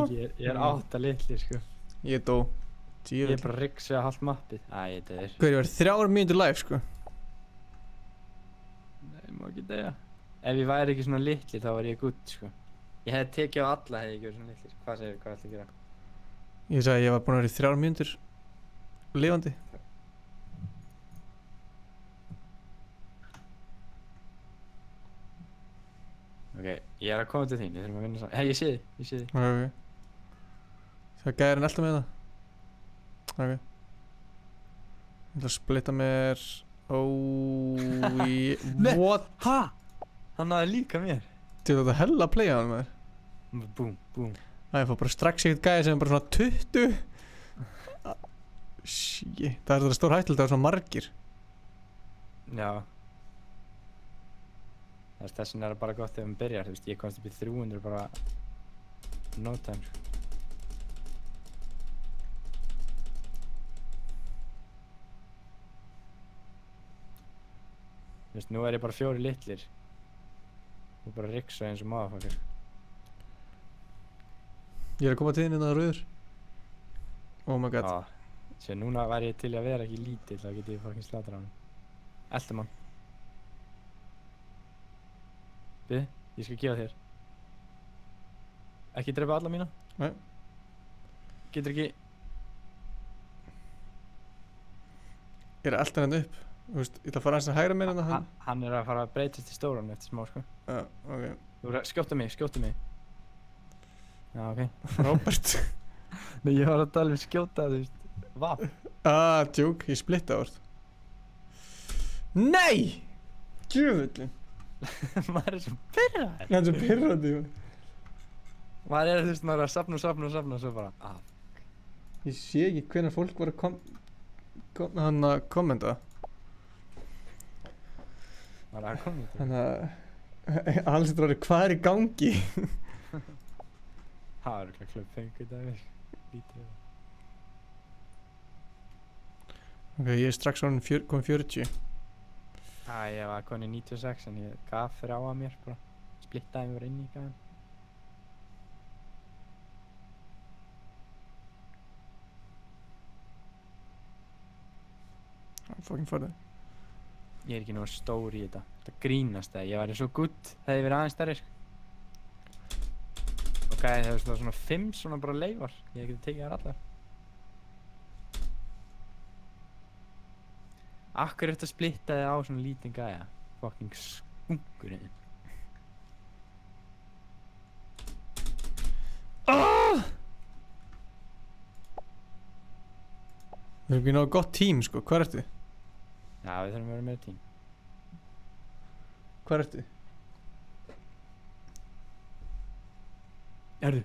Ég er 8 litlir sko. Ég dó. Ég er bara rigsið að halda mappið. Æ, ég deyr. Hvað, ég var 3 mínútur live sko. Nei, ég má ekki deyja. Ef ég væri ekki svona litli þá var ég gutt sko. Ég hefði tekið á alla hefði ég ekki verið svona litlir. Hvað segir þú, hvað ætla að gera? Ég sagði að ég var búinn að vera í 3 mínútur lifandi. Ok, ég er að koma til þín, við þurfum að vinna saman. Hei, ég sé þig, ég sé þig. Ok. Það gæðir hann alltaf með það. Ok. Ég ætla að splitta mér. What? Ha? Hann náði líka mér. Þú þetta hella að playa hann með þér. Búm, búm. Það er bara strax eitt gæði sem er bara svona 20. Shit, það er þetta stór hættilega, það er svona margir. Já. Þess vegna er það bara gott ef maður byrjar, þú veist, ég komst upp í 300 bara no time. Þú veist, nú er ég bara 4 litlir. Þú er bara að riksa eins og motherfucker. Ég er að koma til þín innan rauður. Oh my god. Sér núna væri ég til að vera ekki lítill, þá geti ég fucking slatra hann. Eltum hann. Bið, ég skal gefa þér. Ekki drepa alla mína? Nei. Getur ekki... Ég er að elta hann upp. Þú veist, ég ætla að fara aðeins að hægra mér en það hann. Hann er að fara að breytast í stóran eftir smá, sko. Já, ok. Þú verður að skjóta mig, skjóta mig. Já, ok. Robert. Nei, ég var að tala um skjóta, þú veist. Vap. Djók, ég splitta orð. Nei! Djöfullin. Maður er svo pirraður. Hann er svo pirrandi, maður er, þú veist, maður er að safna og svo bara, Ég sé ekki hvenær fólk var að kommenta. Var að kommenta? Þannig að alls þetta var hvað er í gangi? Það er ekki klöpp fengu í dag, lítið. Ok, ég er strax komið 40. Ég var komin í 96 en ég gaf fyrir á að mér bara. Splittaði mér inn í gæðan. Fucking farðu. Ég er ekki nú stór í þetta. Þetta grínast það. Ég væri svo gutt þegar ég verið aðeins stærri sko. Ok, það er svona 5 svona bara leifar. Ég geti tekið þær allar. Akkur er þetta að splitta þig á svona lítinn gæja? Fucking skunkurinn. Við erum ekki náðu gott tím sko, hvað ertu? Já, við þurfum að vera meira tím. Hvað ertu? Herðu!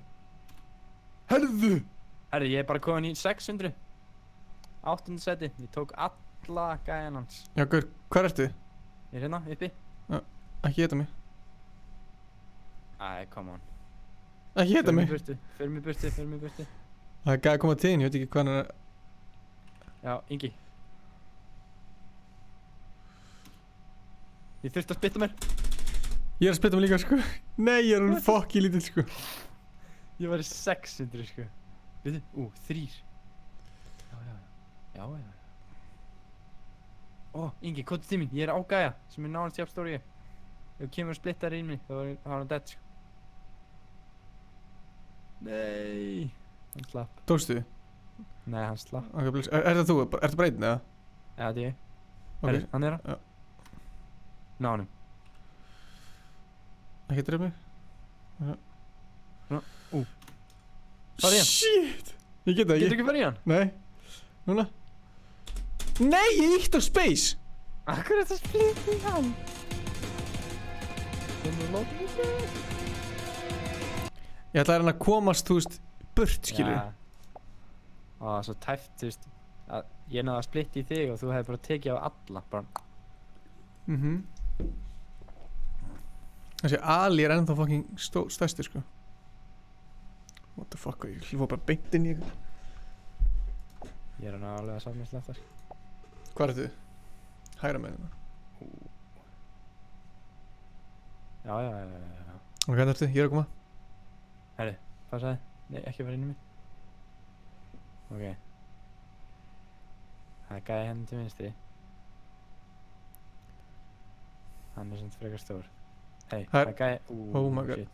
Herðu! Herðu, ég er bara komin í 600. 8. seti. Ég tók alla gæjan hans. Já, gaur, hvar ertu? Ég er hérna, uppi. Já, ekki geta mig. Æ, come on. Ekki geta mig. Förum í burtu. Það er gæði að koma til þín, ég veit ekki hvað hann er. Já, Ingi. Ég þurfti að splitta mér. Ég er að splitta mig líka, sko. Nei, ég er hún fokki lítill, sko. Ég var í 600, sko. Veitu, 3. Já. Ó, Ingi, hvað er til mín? Ég er á gæja, sem er náðast jafn stóri ég. Ef þú kemur og splittar í mig, þá var hann dead, sko. Nei. Hann slapp. Tókstu? Nei, hann slapp. Ok, er það þú? Ertu bara einn, eða? Já, þetta er ég. Ok. Hann er það? Já. Ná honum. Ekki dreif mig? Farðu í hann. Shit! Ég get það ekki. Getur ekki farið í hann? Nei. Núna. Nei, ég ítt á space! Akkur er þetta splitt í hann? Ég ætlaði að komast, þú veist, burt, skilur. Já. Ó, svo tæft, þú veist, að ég náði að splitta í þig og þú hefði bara tekið á alla, bara. Þessi Ali er ennþá fucking stærstur, sko. What the fuck, ég hljófa bara beint inn í eitthvað. Ég er nálega að safna slefta, sko. Hvað er þið? Hægra með þetta. Já. Og hvað ertu? Ég er að koma. Herri, passaði. Nei, ekki fara inn í mig. Ok. Það er gæði henni til vinstri. Hann er svona frekar stór. Hei, það er gæði... Oh my god.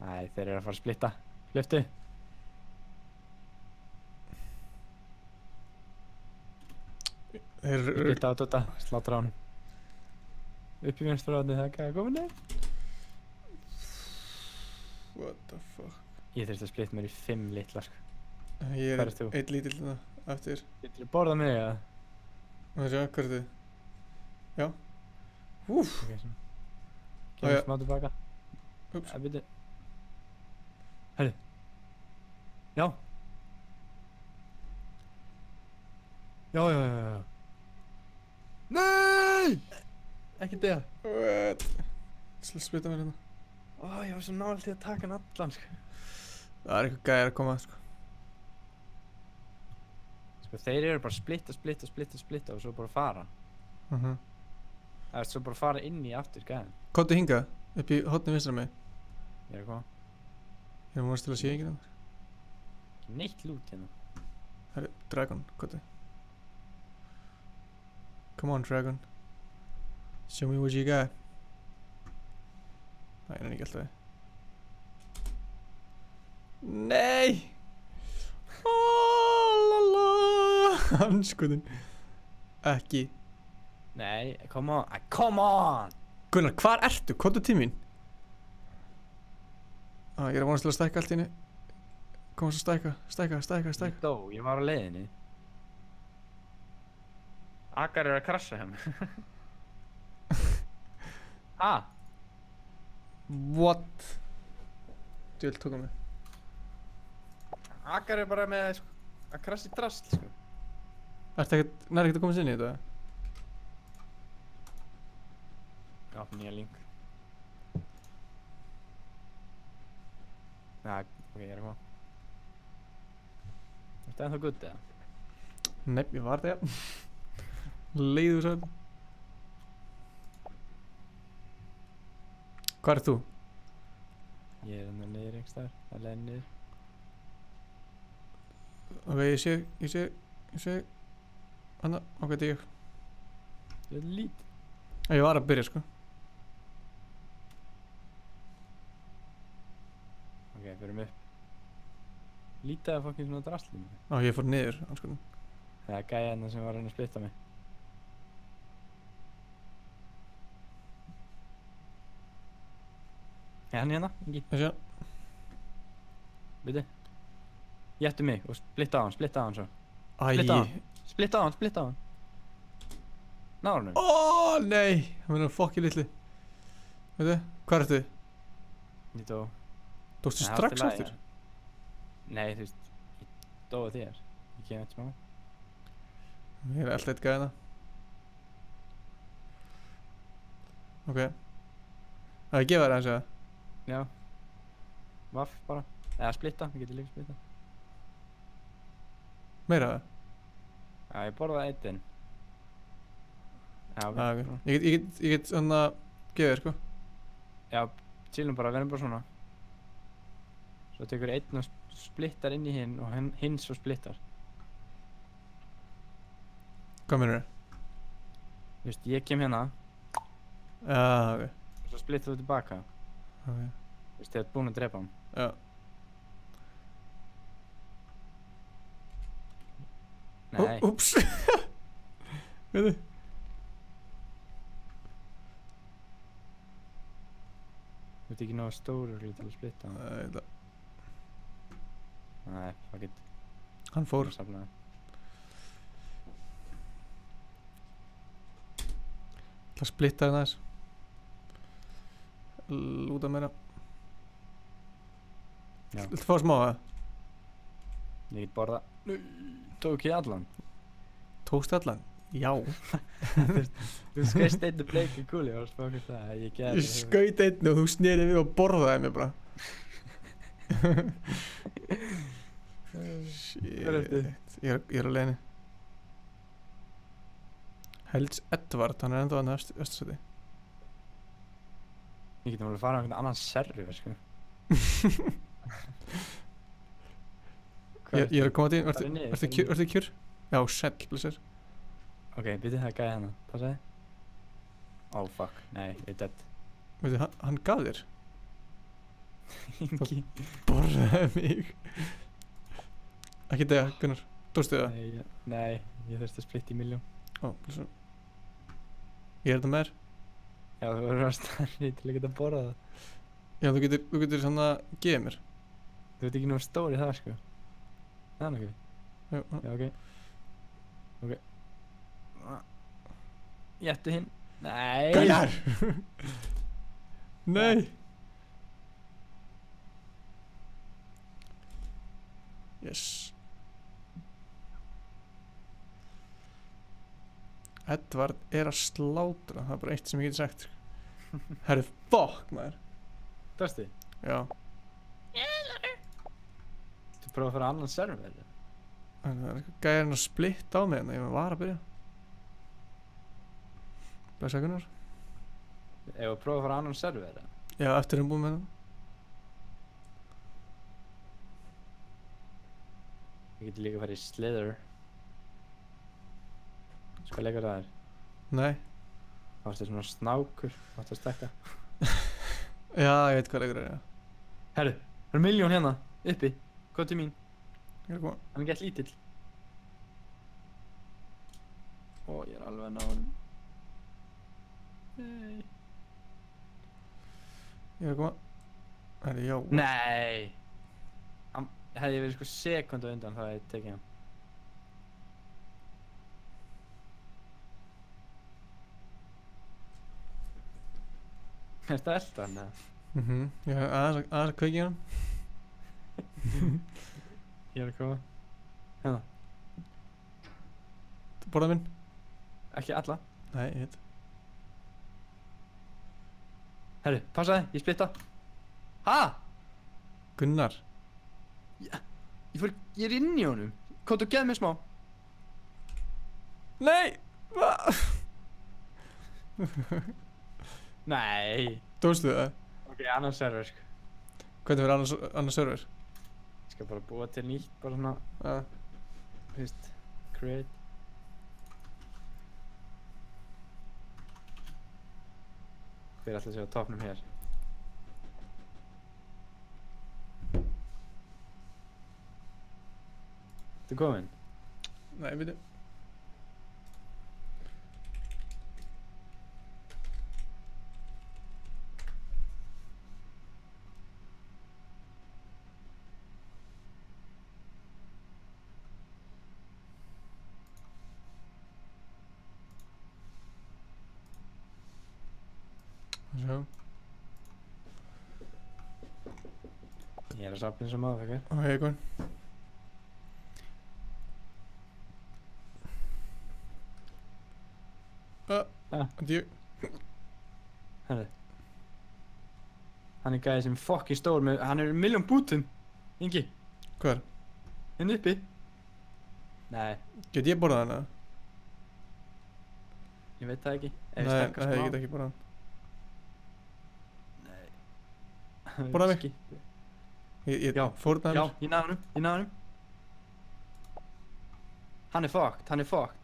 Æ, þeir eru að fara að splitta. Hlöftu. Splitta á Dota, slátra á honum. Upp í vinstra ráðni, það er gæði að koma nefn. What the fuck. Ég þurfti að splitta mér í 5 litla, sko. Ég er 1 lítill þarna, eftir. Getur þú borðað mig, eða? Það sé, hvað er þið? Já. Úf. Ok, svona. Kemur smá tilbaka. Ups. Það byrju. Herru. Já. Já. Nei! Ekki það. What? Ég ætla að splitta mér hérna. Ó, ég var svo nálægt til að taka hann allan, sko. Það er eitthvað gæðir að koma, sko. Sko, þeir eru bara splitta og svo bara fara. Það er svo bara fara inn í aftur, gæðin. Kottu hingað, upp í hotni vinstra mig. Ég er að koma. Ég er múnast til að sé ekki það. Ekki neitt lút hérna. Það er Dragon, kottu. Come on, Dragon. Show me what you got. Nei, hann er ekki alltaf. Nei! Hanskotinn. Ekki. Nei, come on! Gunnar, hvar ertu? Kottu til mín. Ég er að vonast til að stækka allt í henni. Komast að stækka. Ég dó, ég var á leiðinni. Akar er að krasja hjá mig. Ha? What? Djöld tók á mig. Akar er bara með að krasja í drasl, sko. Ertu ekkert, nær ekkert að komast inn í þetta? Já, nýja link. Já, ok, ég er að koma. Ertu ennþá gutt, eða? Nei, ég var það. Leiðu svo. Hvað er þú? Ég er hérna niður einhvers staðar, það leiðir niður. Ok, ég sé. Hanna, ok, þetta er ég. Þetta er lítið. Ég var að byrja, sko. Ok, förum upp. Lítið að fokkin svona drastlum. Ég fór niður, anskoðum. Það er gæja hérna sem var að reyna að splitta mig. Hann er hérna, Ingi. Ég sé. Veitu. Jéttu mig og splitta á hann svo. Splitta á hann. Náður hann. Nei! Það verður fokki litli. Veitu, hvað ertu? Ég dó. Dóstu strax eftir? Nei, þú veist, ég dói þér. Ég kem eftir smá. Ég er alltaf eitt gæðina. Ok. Það gefa þér aðeins eða? Já. Vaff bara. Eða splitta, við getum líka splitta. Meira það? Já, ég borðaði eittin. Já, ok. Ok. Ég get svona gefið þér, sko. Já, chillum bara, verðum bara svona. Svo tekur einn og splittar inn í hinn og hinn svo splittar. Hvað meinarðu? Þú veist, ég kem hérna. Já, ok. Og svo splittar þú tilbaka. Ok. Þú veist, þið ert búin að drepa hann. Já. Nei. Úps. Veitu. Þú ert ekki náða stóru til að splitta hann. Nei, það. Nei, fuck it. Hann fór. Safnaði. Ég ætla að splitta hérna aðeins. Lúta meira. Já. Viltu fá smá það? Ég get borða. Tók ég allan? Tókstu allan? Já. Þú skaust einu bleiku kúli og spákast það. Ég skaut einu og þú snerið við og borðaði mig bara. Shit. Ég er á leiðinni. Helds Edvard, hann er ennþá hann í Östursæti. Ég getum alveg að fara á einhvern annan server, sko. Ég er að koma til þín, ertu kjur? Já, sæll, blessir. Ok, byrju það gæði hana, passaði. Oh fuck, nei, ég er dead. Veitu, hann gaf þér? Engi. Borðaði mig. Ekki dega, Gunnar, dóstu það? Nei, ég þurfti að splitta í miljón. Ó, blessir. Ég er þetta með þér. Já, þú verður að stærri til að geta borða það. Já, þú getur svona gefið mér. Þú veit ekki nú stóri það, sko. Það er nokkuð. Já, ok. Ok. Jættu hinn. Nei. Gæjar! Nei. Yes. Edvard er að slátra, það er bara eitt sem ég geti sagt. Herri, fuck maður. Dörsti? Já. Þú prófaði að fara annan server? Það er eitthvað gæðin að splitta á mig en ég var að byrja. Blessa Gunnar. Ef að prófa að fara annan server? Já, eftir búin með það. Ég geti líka að fara í Slither. Hvað leikur það er? Nei. Það varst svona snákur, það varst að stekka. Já, ég veit hvað leikur það er, já. Herru, það er milljón hérna, uppi. Hvað til mín? Ég er að koma. Hann er gett lítill. Ó, ég er alveg að ná honum. Nei. Ég er að koma. Herri, já. Nei. Hann hefði verið sko sekundu undan þá hefði ég tekið hann. Er þetta elda hann eða? Ég er aðeins að kveikja hann. Ég er að koma. Hérna. Borðað minn? Ekki alla. Nei, ég veit. Herru, passaði, ég splitta. Ha? Gunnar. Ég er inn í honum. Komdu og geð mér smá. Nei! Nei. Dóstu það? Ok, annan server, sko. Hvernig verður annar server? Ég skal bara búa til nýtt, bara svona. Þú veist, create. Hver ætla að segja á topnum hér? Þú kominn? Nei, veitu. Sjá. Ég er að safna eins og maður, ekki? Ok, góðan. Þetta ég. Herri. Hann er gæði sem fokkin stór með, hann er 1.000.000 bútum. Ingi. Hvar? Hinn uppi. Nei. Get ég borðað hana? Ég veit það ekki. Nei, ég get ekki borðað hann. Nei. Borðað mig? Já, fórnaði mér. Já, ég náði honum. Hann er fucked.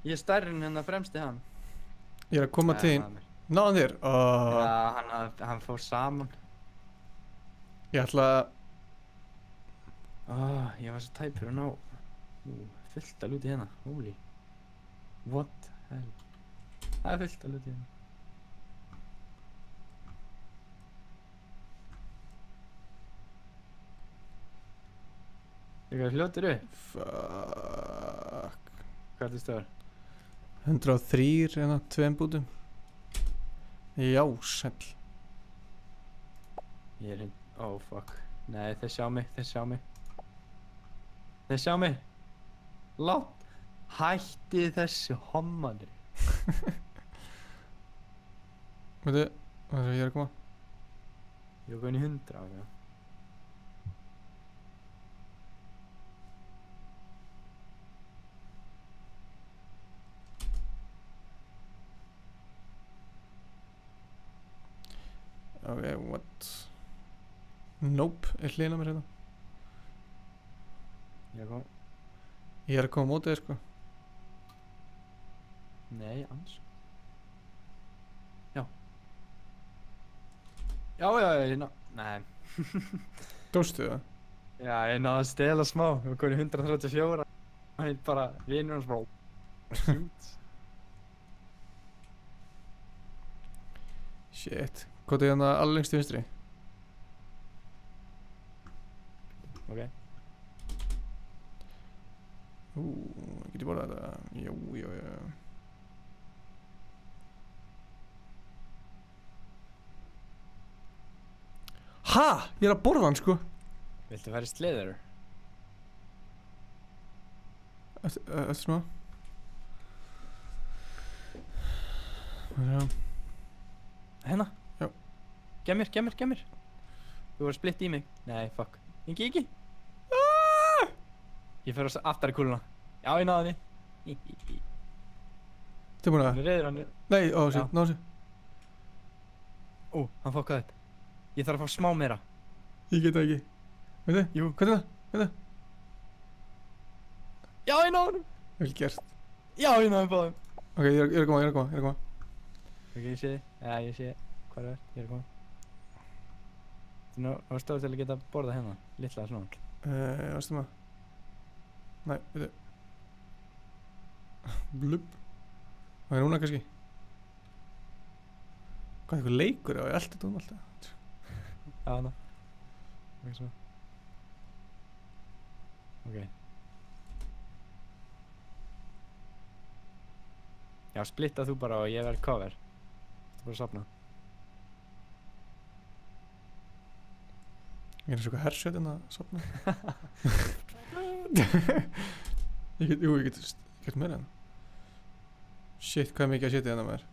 Ég er stærri en hérna fremsti hann. Ég er að koma til þín. Náðan þér? Já, hann fór saman. Ég ætla að... Ég var svo tæpur að ná... fullt að lúti hérna. Holy. What the hell. Það er fullt að lúti hérna. Ég er fljótur upp. Fuck. Hvað er þetta stöður? 103 hérna, 2 bútum. Já, sæll. Ég er hinn... Oh, fuck. Nei, þeir sjá mig. Látt. Hætti þessu hommanir. Veitu, hvað er ég að koma? Ég er komin í 100 á það. Ok, what? Nope, er hlýna mér hérna. Ég er að koma á móti þér, sko. Nei, ans. Já. Já, ég ná... Nei. Dóstu það? Já, ég náði að stela smá. Við komum í 134. Það er bara vinur hans bara... Shoot. Shit. Hvað er hérna alveg lengst í vinstri? Ok. Get ég borðað þetta? Jú. Ha! Ég er að borða hann, sko. Viltu fara í sleður? Eftir smá. Hérna? Já. Gef mér. Þú var splitt í mig. Nei, fuck. Ingi. Ég fer aftar í kúluna. Já, ég náði henni. Tilbúin að? Hann er reyður, hann er... Nei, shit, náðu sér. Hann fokkaði upp. Ég þarf að fá smá meira. Ég get það ekki. Veitu? Jú. Hvað er það? Veitu? Já, ég náði henni. Vel gert. Já, ég náði báðum. Ok, ég er að koma. Ok, ég sé þig. Já, ég sé hvað það er. Ég er að koma. Þú var stóð til að geta borðað hérna. Litla svona. Varstu maður? Nei, veitu. Blubb. Ok, núna kannski. Hvað er eitthvað leikur á? Ég eldi þetta alltaf. Já, hana. Ok, svo. Ok. Já, splitta þú bara og ég verð cover. Þú bara að safna. Ég er eins og eitthvað hersjötinn að safna. Ég get meira hérna. Shit, hvað er mikið að setja hérna maður?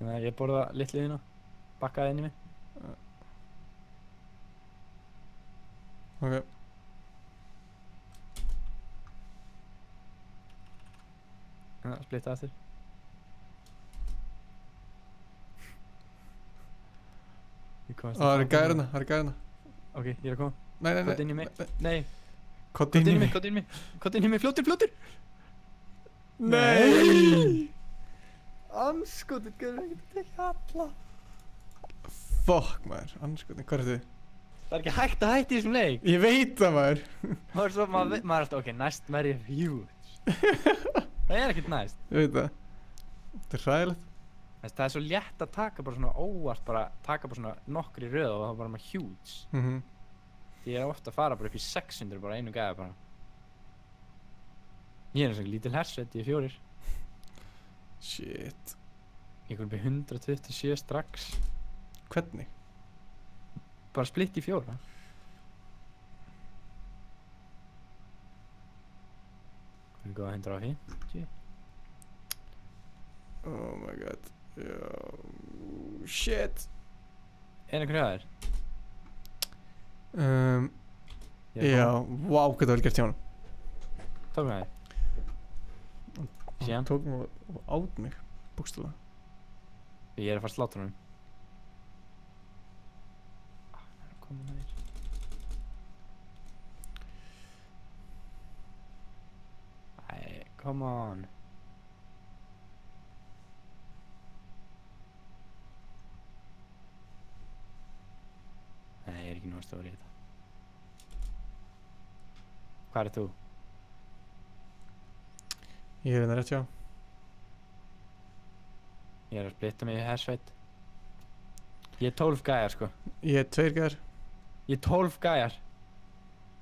Nei, ég borða litlu hérna. Bakkaði inn í mig. Ok. Splitta aftur. Það er gærina. Ok, ég er að koma. Nei. Kott inn í mig. Nei. Kott inn í mig. Fljótur. Nei. Anskotin, gerður ekki að tekja alla. Fuck maður, anskotin, hvað er þið? Það er ekki hægt að hætti í þessum leik. Ég veit það maður. Það er svo, maður er alltaf, ok, næst verð ég huge. Það er ekkert næst. Ég veit það. Þetta er hræðilegt. Það er svo létt að taka bara svona óvart, taka bara svona nokkri röð og þá bara maður huge. Ég er ofta að fara bara upp í 600 bara einu gæða bara. Ég er eins og lítil hersveit, ég er 4. Shit. Ég kom upp í 127 strax. Hvernig? bara splitt í 4. Við góða 150. Oh my god. Já. Shit. Einhver hjá þér? Já, vá, hvað það vel gert hjá hann. Tók mig Hann tók mig og át mig, bókstaflega. Ég að fara að slátra honum. Hann að koma nær. Æ, come on. Nei, ég ekki nóg stór í þetta. Hvað þú? Ég hérna rétt hjá. Ég að splitta mig í hersveit. Ég 12 gæjar sko. Ég 2 gæjar. Ég 12 gæjar.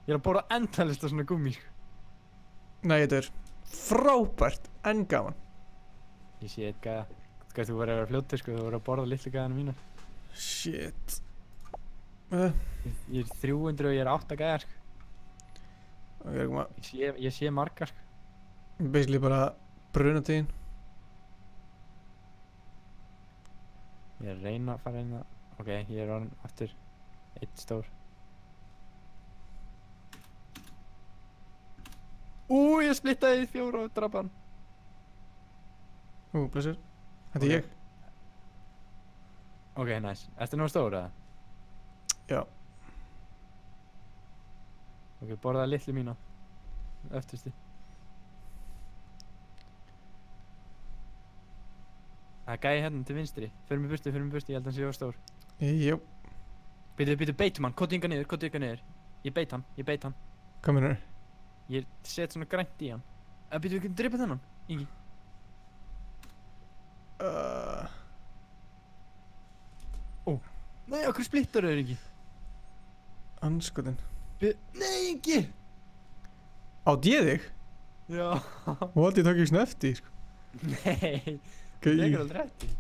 Ég að borða endalist á svona gummi sko. Nei, þetta frábært en gaman. Ég sé eitt gæja. Þú verður að vera fljótur sko, þú verður að borða litlu gæjana mína. Shit. Ég 300 og ég 8 gæjar sko. Ég sé margar sko. Basically bara brunatíðin. Ég reyna að fara inn að... Ok, ég orðin aftur 1 stór. Ég splittaði í 4 og draf hann. Blessur. Þetta ég. Ok, nice. Ertu nú stór eða? Já. Ok, borðaði litlu mína. Öftusti. Það gæði hérna til vinstri. Förum í burtu, ég held að hann sé stór. Jó. Býtu, beitum hann, kottu yngar niður. Ég beit hann. Hvað meinar? Ég set svona grænt í hann. Býtu, við getum dreipað þennan, Ingi. Nei, okkur splittar þau, Ingi. Andskotinn. Nei, Ingi! Átt ég þig? Já. What, ég tók ekki svona eftir, sko. Nei. Það tekur aldrei eftir.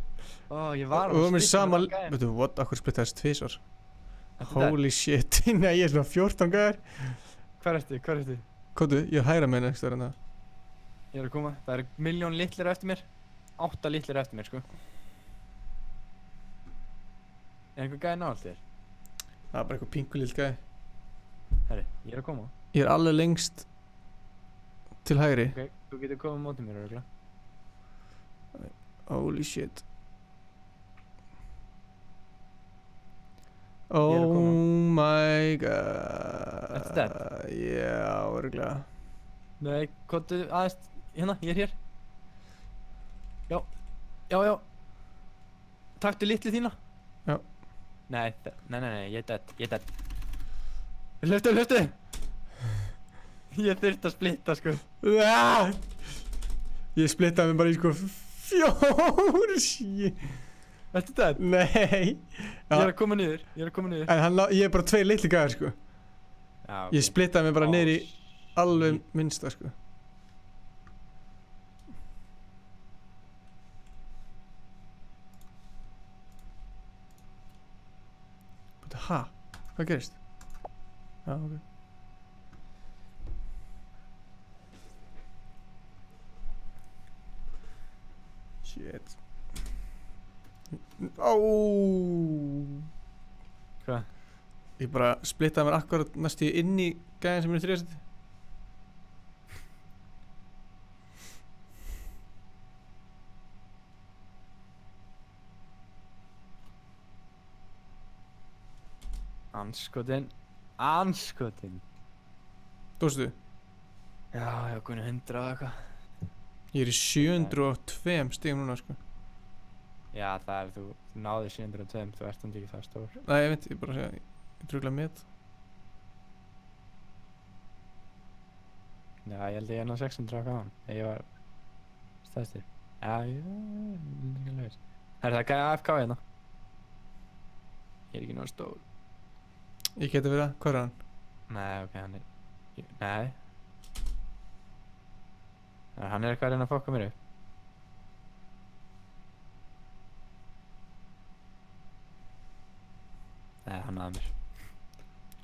Ég var að splittar það gæðin. Veitu, what, okkur splittaðist 2 svar. Holy shit, nei, ég svona 14 gæðir. Hvar ertu? Kóttu, ég hægra með next en það. Ég að koma, það 1.000.000 litlir eftir mér. 8 litlir eftir mér, sko. Einhver gæði nált þér? Það bara eitthvað pingulill gæði. Herri, ég að koma. Ég alveg lengst til hægri. Ok, þú getur komað mótið mér, örugglega. Holy shit. Oh my god. Ertu dead? Já, örugglega. Nei, kottu aðeins, hérna, ég hér. Já. Taktu litlu þína. Já. Nei, ég er dead. Hlöftu! Ég þurfti að splitta, sko. Ég splittaði mig bara í, sko, 4 shit. Ertu dead? Nei. Ég er að koma niður. En ég er bara 2 litli gæðir, sko. Já, ok. Ég splittaði mig bara niður í alveg minnsta, sko. Hæ? Hvað gerist? Já, ok. Shit. Hvað? Ég bara splittaði mér akkurat næstu inn í gæðin sem er í 3. seti. Anskotin. Dóstu? Já, kunni 100 og eitthvað. Ég er í 702 stigum núna, sko. Já, það þú náði 702, þú ert ekki það stór. Nei, ég veit, ég bara segja, ég trúglega met. Já, ég held ég 600 og gaman, ég var stæðstir. Já, ég er ekki laus. Það gæði AFK hérna. Ég er ekki náðu stór. Ég geti verið það, hvað er hann? Nei, ok, hann er... Nei. Hann er eitthvað að reyna að fokka mér upp. Nei, hann aða mér.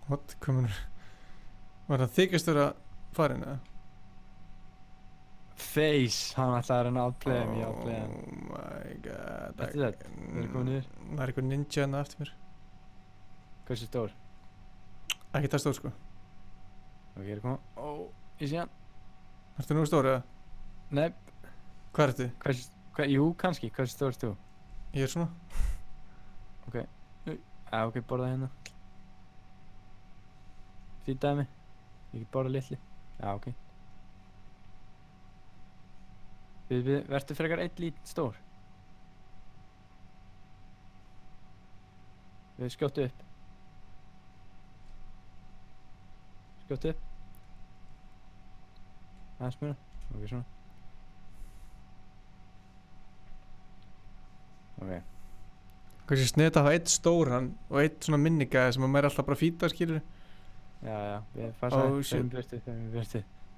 What? Hvað var það þykjast vera farin eða? Face, hann ætlaði að reyna að outplaya mig, ég outplaya hann. Oh my god. Þetta er þetta, þeir eru komið niður. Það er eitthvað ninja hérna eftir mér. Hversu stór? Ekki það stór sko. Ok, ég er komið. Ó, ég sé hann. Ertu nú stór eða? Nei. Hvað ertu? Jú, kannski, hversu stór ertu þú? Ég er svona. Ok, ok, borða hérna. Fýtaði mig. Ég get borða litli. Já, ok. Vertu frekar einn lít stór. Við skjóttu upp. Skjóttu upp. Aðeins meira. Ok, svona. Ok. Hversu snið að hafa einn stóran og einn svona minnigæði sem að maður er alltaf bara að fýta, skilur? Já, við farsum björtu.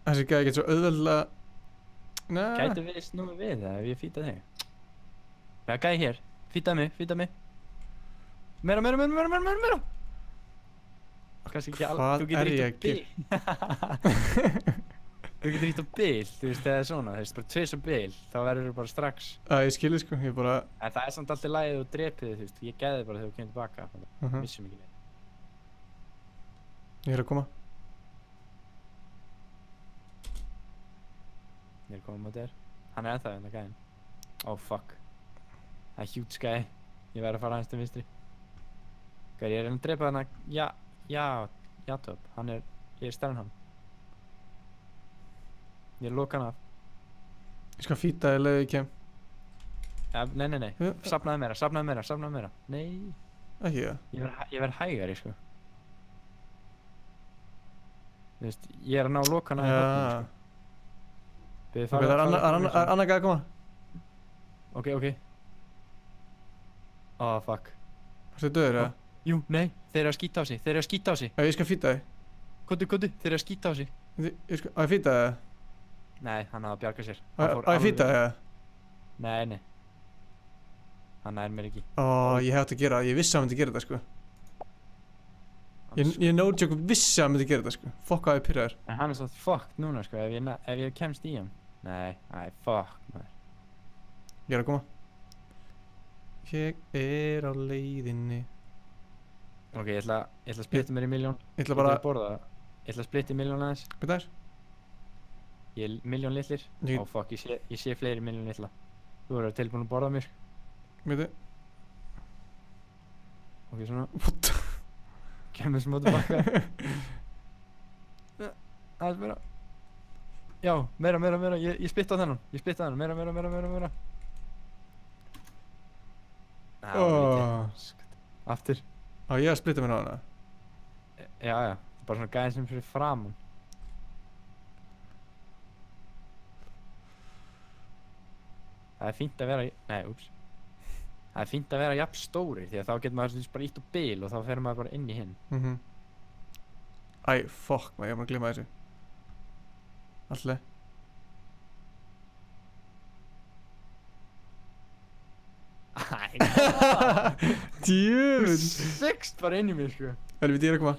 Þessi gæði getur svo auðveldlega... Gæti verið snúið við það ef ég fýta þig. Já, gæði hér. Fýta mig. Meira. Kannski ekki alveg, þú getur ítt á bil. Þú getur ítt á bil, þú veist, það er svona, þú veist, bara tvis á bil, þá verður þú bara strax. Ég skilji sko, ég bara... En það er samt alltaf lagið og drepið þig, þú veist, ég gæði bara þegar þú kemur tilbaka, missum ekki neitt. Ég er að koma. Ég er að koma á þér. Hann er ennþá hérna gæðin. Oh fuck. Það er huge gæði. Ég verður að fara aðeins til vinstri. Gæði, ég er að drepa hana. Já, top. Ég er stærn hann. Ég loka hann af. Ég skal fýta þig leið ég kem. Ja, nei. Safnaði meira. Nei. Ekki það? Ég verð hægari, sko. Þú veist, ég er að ná loka hann af í hotnum, sko. Það er annar gæði að koma. Ok. Oh, fuck. Varstu döður, eða? Jú, nei, þeir eru að skýta á sig. Ég skal fýta þig. Kóttu, þeir eru að skýta á sig. Á ég fýta þig? Nei, hann hafði að bjarga sér. Á ég fýta þig? Nei. Hann nær mér ekki. Ég hef átt að gera það, ég vissi að hann myndi gera þetta, sko. Ég no joke vissi að hann myndi gera þetta, sko. Fuck að ég pyrraður. En hann er svo fucked núna, sko, ef ég kemst í hann. Nei, fuck, maður. Ég er að koma. Ég er á leiðinni. Ok, ég ætla að splitta mér í milljón. Ég ætla bara... Ég ætla að splitta í milljón aðeins. Hvað það er? Ég er milljón litlir. Fuck, ég sé fleiri milljón litla. Þú verður tilbúin að borða mér. Veitu? Ok, svona. What? Kemur smá tilbaka. Aðeins meira. Já, meira. Ég splitta á þennan. Meira. Aftur. Ég að splitta mér á hana? Já. Bara svona gæðin sem fyrir framan. Það er fínt að vera... Nei, úps. Það er fínt að vera jafn stóri því að þá getur maður bara ítt á bil og þá fer maður bara inn í hinn. Fuck maður, ég var að gleyma þessu. Alltaf. Djúð. Sext bara inn í mig, sko. Helviti, ég er að koma.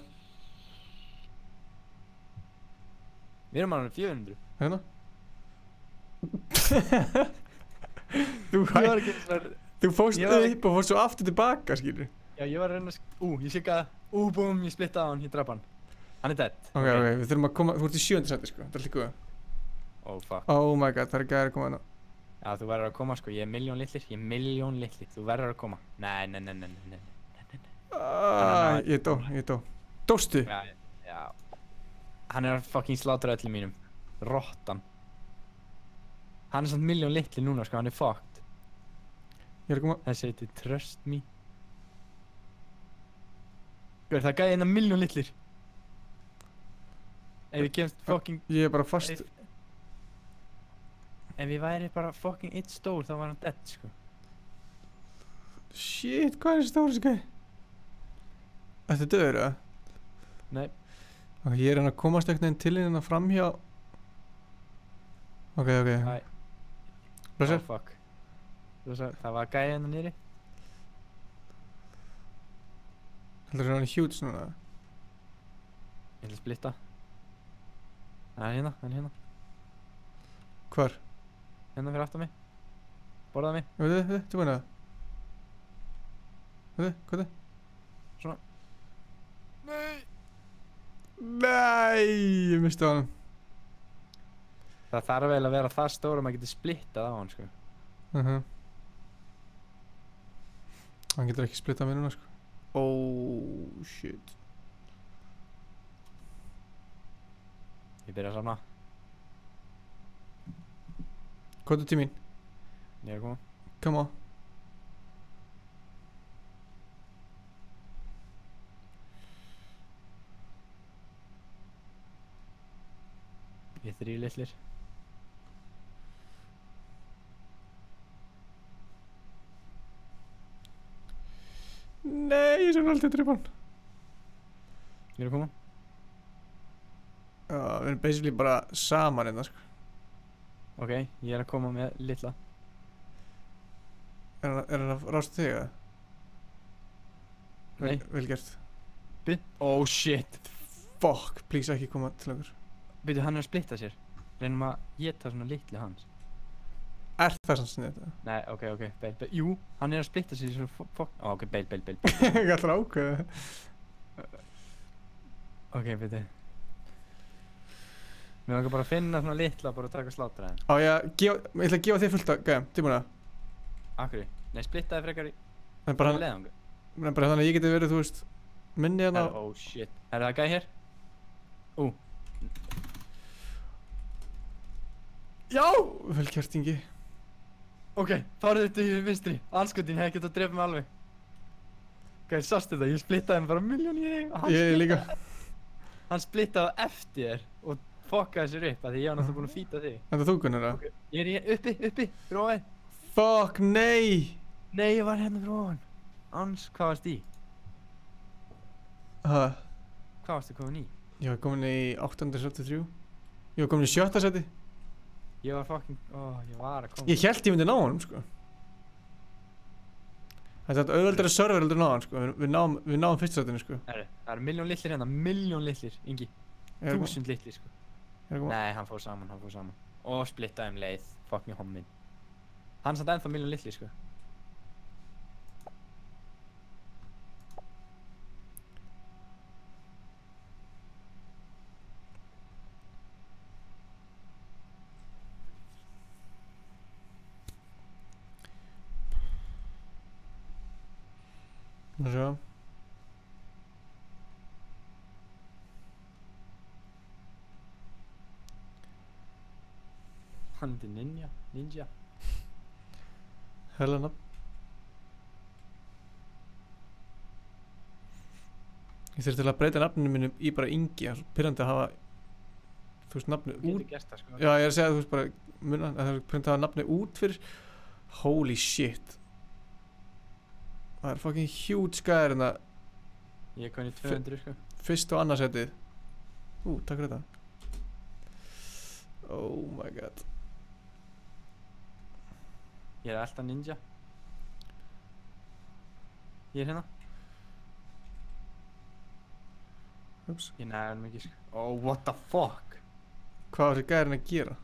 Við erum alveg 400. Hérna? Þú fórst upp og fórst svo aftur tilbaka, skilur. Já, ég var að reyna að ég sikkaði. Búm, ég splittaði á hann, ég draf hann. Hann er dead. Ok, við þurfum að koma, þú ert í 7. seti, sko. Það er alltaf góða. Oh, fuck. Oh my god, það er gæðir að koma hérna. Já, þú verður að koma, sko. Ég er milljón litlir. Þú verður að koma. Nei. Ég dó. Dóstu? Já. Hann er að fucking slátra öllum mínum. Rottan. Hann er samt milljón litlir núna, sko. Hann er fucked. Ég er að koma. Þessi heitir Trust Me. Það er gæði innan milljón litlir. Ef ég kemst fucking... Ég er bara fast... Ef ég væri bara fucking eitt stór þá var hann dead, sko. Shit, hvað er stór þessi gæði? Þetta döður, eða? Nei. Ok, ég er að komast eitthvað til hérna framhjá. Ok. Hæ. Blessar. Oh, fuck. Það var gæði hérna nýri. Heldur það hann er huge núna? Ég ætla að splitta. Það er hérna. Hvar? Hérna fyrir aftan mig. Borðaði mig. Við, tilbúin að það. Hvað er? Svona. Nei, ég misti á hann. Það þarf vel að vera það stóra að maður getur splittað á hann, sko. Hann getur ekki splittað mér núna, sko. Oh, shit. Ég byrja að safna. Hvað er tíminn? Ég er að koma. Come on. Ég er 3 litlir. Nei, ég sem aldrei tripan. Ég er að koma. Já, við erum basically bara saman hérna, sko. Ok, ég er að koma með litla. Er hann að rásta þig, eða? Nei. Vel gert. Oh shit. Fuck, please ekki koma til okkur. Byrju, hann er að splitta sér. Reynum að éta svona litli hans. Er það sann snið þetta? Nei, ok, beil. Jú, hann er að splitta sér svona ok, beil. Ég ætla að ákveða. Ok, byrju. Mér langar bara að finna svona litla bara að taka slátra þeim. Á ég ætla að gefa þér fullt að gæðum, tilbúin að. Akkurri? Nei, splittaði frekar í leiðangu. Bara þannig að ég geti verið, þú veist, minni hérna á. Oh shit. Er það gæð hér? Já! Vel gert, Ingi. Ok, þá er þetta í vinstri. Anskotin, hefði getað að drepa mig alveg. Gæði, sástu þetta? Ég splittaði hann bara milljón í þig. Ég líka. Hann splittaði eftir þér og fokkaði sér upp að því ég var náttúrulega búinn að fýta þig. Þetta þú, Gunnar, eða? Okay. Ég er uppi, fyrir ofan. Fuck, nei! Nei, ég var hérna fyrir ofan. Ans, hvað varst í? Hæ? Hvað varstu komin í? Ég var komin í 873. Ég var komin í 7. seti. Ég var fucking, ég var að koma. Ég held ég myndi ná honum, sko. Þetta er auðveldari server heldur ná hann, sko. Við náum 1. setinu, sko. Það eru milljón litlir hérna, milljón litlir, Ingi. 1000 litlir, sko. Nei, hann fór saman. Og splittaði leið, fuck me hommin. Hann satt ennþá milljón litlir, sko. Sjá. Hann er ninja. Hella nafn. Ég þurfti til að breyta nafninu mínu í bara Ingi, það er svo pirrandi að hafa, þú veist, nafnið út. Þú getur gert það, sko. Já, ég er að segja, þú veist, bara, það er pirrandi að hafa nafnið út fyrir. Holy shit. Það er fucking huge gæðir hérna. Ég er komin í 200, sko. 1. og 2. setið. Takk fyrir þetta. Oh my god. Ég er alltaf ninja. Ég er hérna. Ups. Ég næði hann mikið, sko. Oh, what the fuck? Hvað var þessi gæðirinn að gera?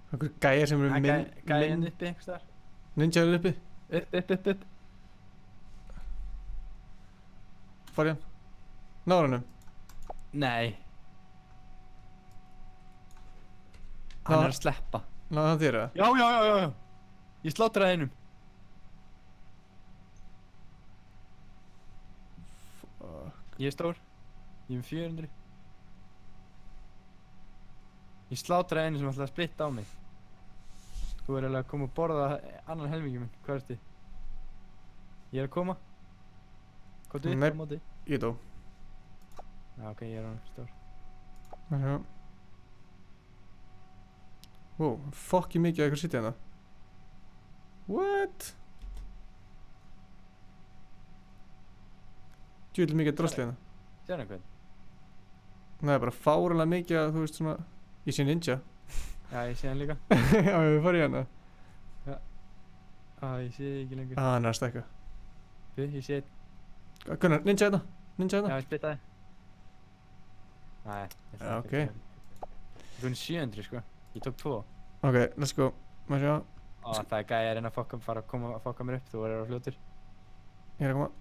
Einhver gæjar sem eru Gæjan uppi einhvers staðar. Ninja eru uppi? Upp. Farið hann? Náður hannum? Nei. Hann er að sleppa. Náðu hann þér, eða? Já. Ég slátraði einum. Fuck. Ég er stór. Ég er með 400. Ég slátraði einu sem ætlaði að splitta á mig. Þú er eiginlega að koma og borða annan helmingi minn. Hvað ertu? Ég er að koma. Hvað er þetta á móti? Ég dó. Já, ok, ég er hann stór. Já. Wow, fokki mikið að ykkur sitja hérna. What? Djúvill mikið drasli hérna. Sér einhvern? Nei, bara fárulega mikið að, þú veist, svona. Ég sé ninja. Já, ég sé hann líka. Já, við farið hérna. Já. Ég sé þig ekki lengur. Hann er að stækka. Ég sé... Gunnar, ninja hérna. Ninja hérna. Já, ég splittaði. Nei. Já, ok. Þú erum 700 sko. Ég tók 2. Ok, let's go. Maður sjá. Það er gæði að reyna að fara að koma að fokka mér upp. Þú verður á fljótur. Ég er að koma.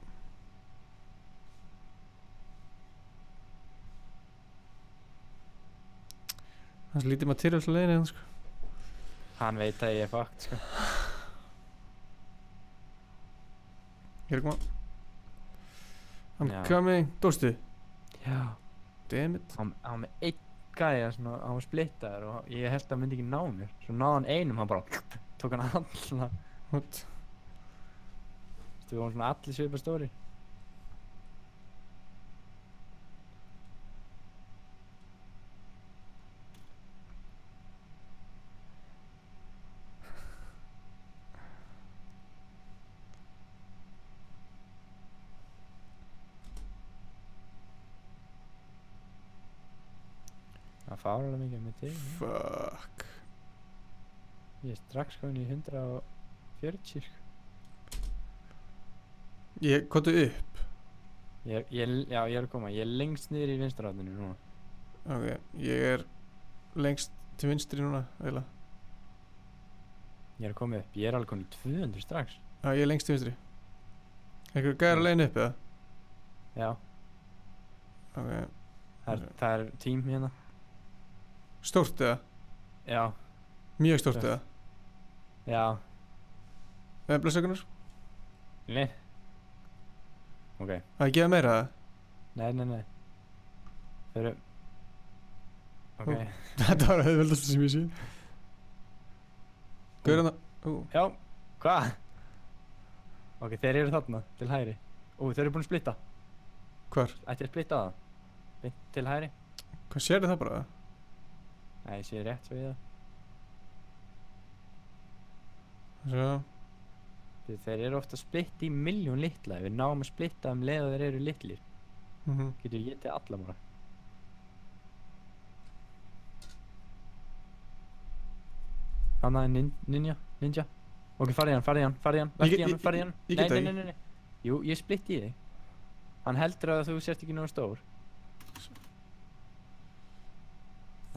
Það er lítið materiál til leiðinni hérna sko. Hann veit að ég er fucked sko. Ég er að koma. I'm coming. Dóstu? Já. Damn it. Hann var með einn gæði svona, hann var splittaður og ég held að hann myndi ekki ná mér. Svo náði hann einum, hann bara tók hann alla. What? Við vorum svona allir svipað stóri. Það fárlega mikið með þig. Fuck. Ég er strax komin í 140 sko. Komdu upp. Já, ég er að koma. Ég er lengst niður í vinstrahotninu núna. Ok, ég er lengst til vinstri núna, eiginlega. Ég er að koma upp. Ég er alveg komin í 200 strax. Já, ég er lengst til vinstri. Einhver gæðar að leiðin upp, eða? Já. Ok. Það er tím hérna. Stórt, eða? Já. Mjög stórt, eða? Já. Blessakunar? Nei. Ok. Það gefa meira, eða? Nei. Þeir eru... Ok. Þetta var auðveldast sem ég sé. Gauður hana. Já, hvað? Ok, þeir eru þarna, til hægri. Þeir eru búin að splitta. Hvar? Ætti að splitta það? Beint til hægri. Hvað sér það bara? Nei, ég sé rétt svo í það. Svo. Þeir eru ofta að splitta í milljón litla. Við náum að splitta leið og þeir eru litlir. Getur ég getið alla bara. Þannig að ninja. Ok, farið hann. Nei. Jú, ég splitti í þig. Hann heldur að þú sért ekki nógu stór.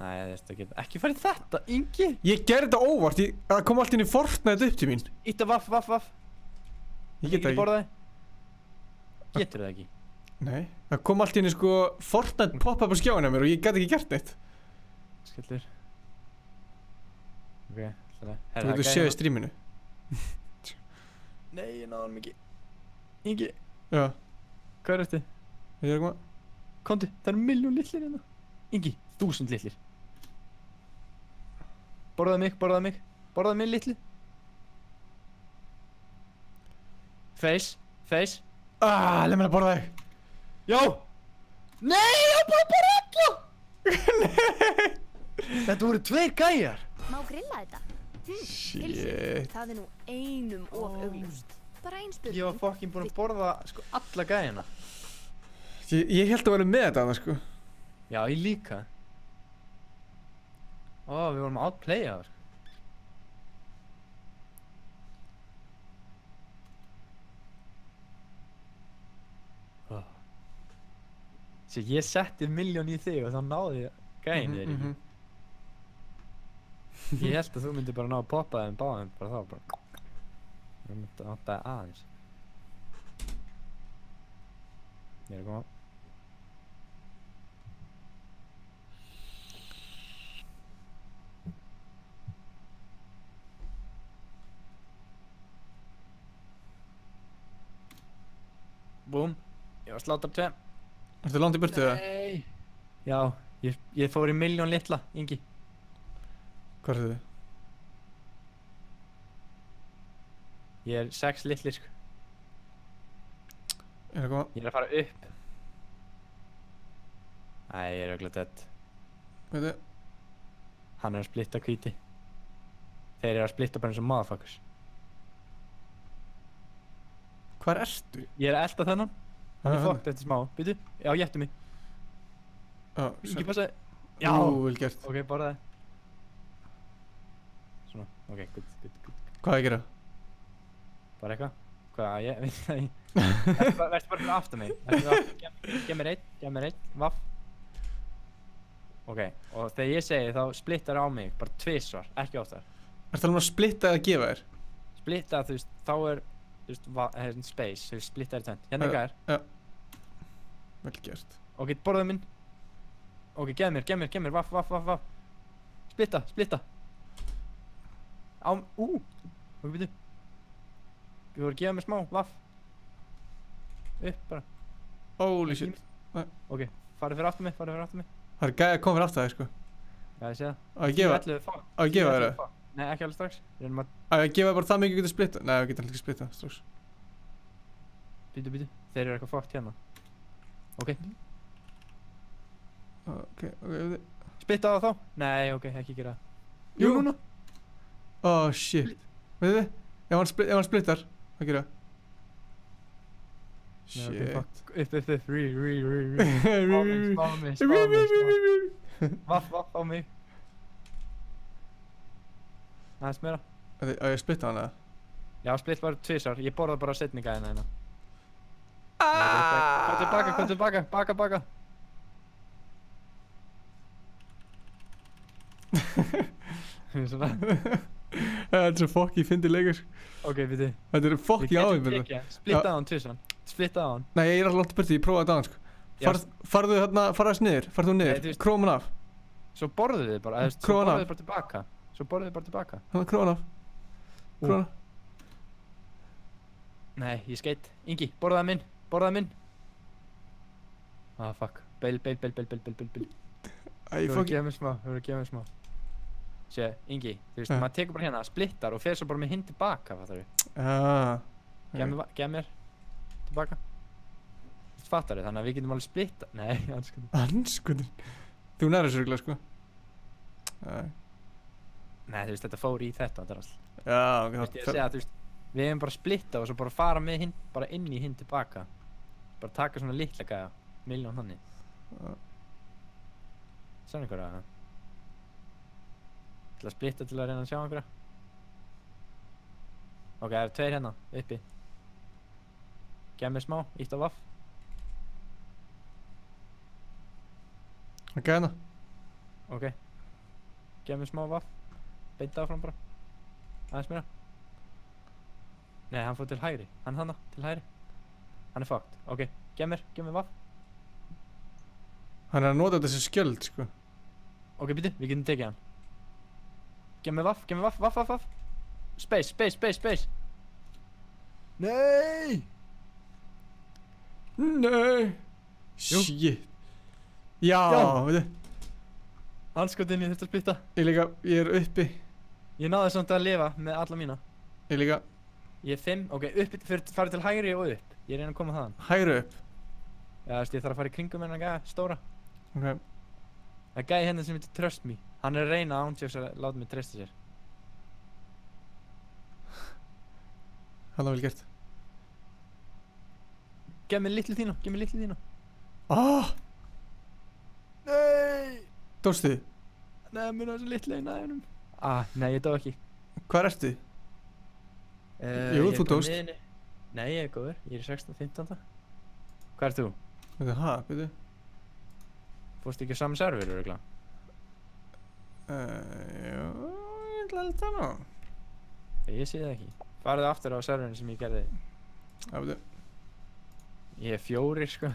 Nei, það getur ekki farið þetta, Ingi! Ég gerði þetta óvart, það kom allt inn í Fortnite upp til mín. Ítta vaff. Ég get það ekki. Getur það ekki? Nei, það kom allt inn í sko Fortnite pop-up á skjáinu á mér og ég gæti ekki gert neitt. Skellur. Ok, það. Þú getur séð í streaminu. Nei, ég náði hann ekki. Ingi. Já. Hvað er þetta? Ég er að koma. Komdu, það eru milljón litlir hérna. Ingi, 1000 litlir. Borðaðu mig litli. Face. Leið mér að borða þig. Já. Nei, ég var bara að borða alla. Nei. Þetta voru 2 gæjar. Má grilla þetta? Shit. Það er nú einum of augljóst. Bara ein spurning. Ég var fucking búinn að borða sko alla gæjana. Ég held að vera með þetta annars sko. Já, ég líka. Við vorum að outplaya það sko. Sér, ég setti milljón í þig og þá náði ég gæin þér ekki. Ég held að þú myndi bara ná að poppa þeim báðum bara þá bara. Ég myndi að átta aðeins. Ég er að koma. Búm. Ég var slátar 2. Ertu langt í burtu eða? Nei. Já, ég fór í milljón litla, Ingi. Hvað er þið? Ég er 6 litlir sko. Ég er að koma. Ég er að fara upp. Æ, ég er örugglega dead. Veitu? Hann er að splitta hvíti. Þeir eru að splitta bara eins og motherfuckers. Hvar ertu? Ég er að elta þennan. Hann er fucked eftir smá. Býtu? Já, jéttu mig. Ingi passaði. Já! Vel gert. Ok, bara það. Svona, ok, good. Hvað er að gera? Bara eitthvað. Hvað, ég veit það ekki. Verðstu bara fyrir aftur mig. Gef mér einn, vaff. Ok, og þegar ég segi þá splittar á mig, bara tvisvar, ekki oftar. Ertu alveg að splitta eða gefa þér? Splitta, þú veist, þá er, þú veist, space, þú veist, splitta er tvent. Hérna er. Já. Vel gert. Ok, borðið minn. Ok, gef mér, vaff. Splitta. Ok, byrju. Þú voru að gefa mér smá, vaff. Upp bara. Holy shit. Ok, farið fyrir aftur mig. Það er gæði að koma fyrir aftur þig, sko. Já, ég sé það. Á ég gefa þér það? Nei, ekki alveg strax. Á ég gefa bara það mikið getur splitta? Nei, við getum ekki splitta, strax. Bíddu. Þeir eru eitthvað fucked hérna. Ok. Splitta á það þá? Nei, ok, ekki gera það. Jú, núna. Oh, shit. Veitu þið? Ef hann splittar, hvað gera? Shit. Upp. Vaff á mig. Aðeins meira. Á ég að splitta hann eða? Já, splitt bara tvisvar. Ég borða bara setninga hérna. Kom tilbaka. Baka. Svona. Það er svo fokki fyndið leikur. Ok, viti. Þetta er fokki áhengverð. Splitta á hann tvisvar. Splitta á hann. Nei, ég er alltaf langt byrti, ég prófaði þetta á hann, sko. Farðu hérna, farðast niður, farðu niður, króum hann af. Svo borðuðu þið bara, svo borðuðu þið bara tilbaka. Þannig, króum hann af. Nei, ég skeitt. Ingi, borðaði minn. Ah, fuck. Beil. Þú verður að gefa mér smá. Sér, Ingi, þú veist, maður tekur bara hérna, splittar og fer svo bara með hinn tilbaka, fattar við? Gef mér tilbaka. Fattar þið, þannig að við getum alveg splitta. Nei, anskutin. Þú nærður svo örugglega, sko. Nei, þú veist, þetta fór í þetta drast. Já, ok. Þú veist, ég að segja, þú veist, við hefum bara splitta og svo bara fara með hinn, bara inn í hinn tilbaka. Bara taka svona litla gæja, miljón þannig. Sann einhverja, það? Til að splitta til að reyna að sjá einhverja. Ok, það eru tveir hérna, uppi. Gef mér smá, ítt á vaff. Ok, hérna. Ok. Gef mér smá vaff. Beint áfram bara. Aðeins meira. Nei, hann fór til hægri. Hann hana, til hægri. Hann er fucked. Ok, gef mér vaff. Hann er að nota þessi skjöld, sko. Ok, býtu, við getum tekið hann. Gef mér vaff, vaff. Space. Nei! Shit. Já, veitu. Anskotin, ég þurfti að splitta. Ég er uppi. Ég náði samt að lifa með alla mína. Ég líka. Ég er 5, ok, farið til hægri og upp. Ég reyna að koma þaðan. Hægri upp? Já, þú veist, ég þarf að fara í kringum hennar gæja, stóra. Ok. Það er gæja hérna sem heitir Trust Me. Hann er að reyna ándjóks að láta mig treysta sér. Það var vel gert. Gef mér litlu þínu. Nei! Dóstu þið? Nei, mér er þessu litlu eina efnum. Nei, ég dó ekki. Hvar ertu? Jú, þú dóst. Nei, ég er góður. Ég er 16-15. Hvað ert þú? Byrju. Fórstu ekki á saman server, örugglega? Jú, ég ætla að halda það ná. Ég sé það ekki. Farðu aftur á serverinu sem ég gerði. Já, byrju. Ég er 4, sko.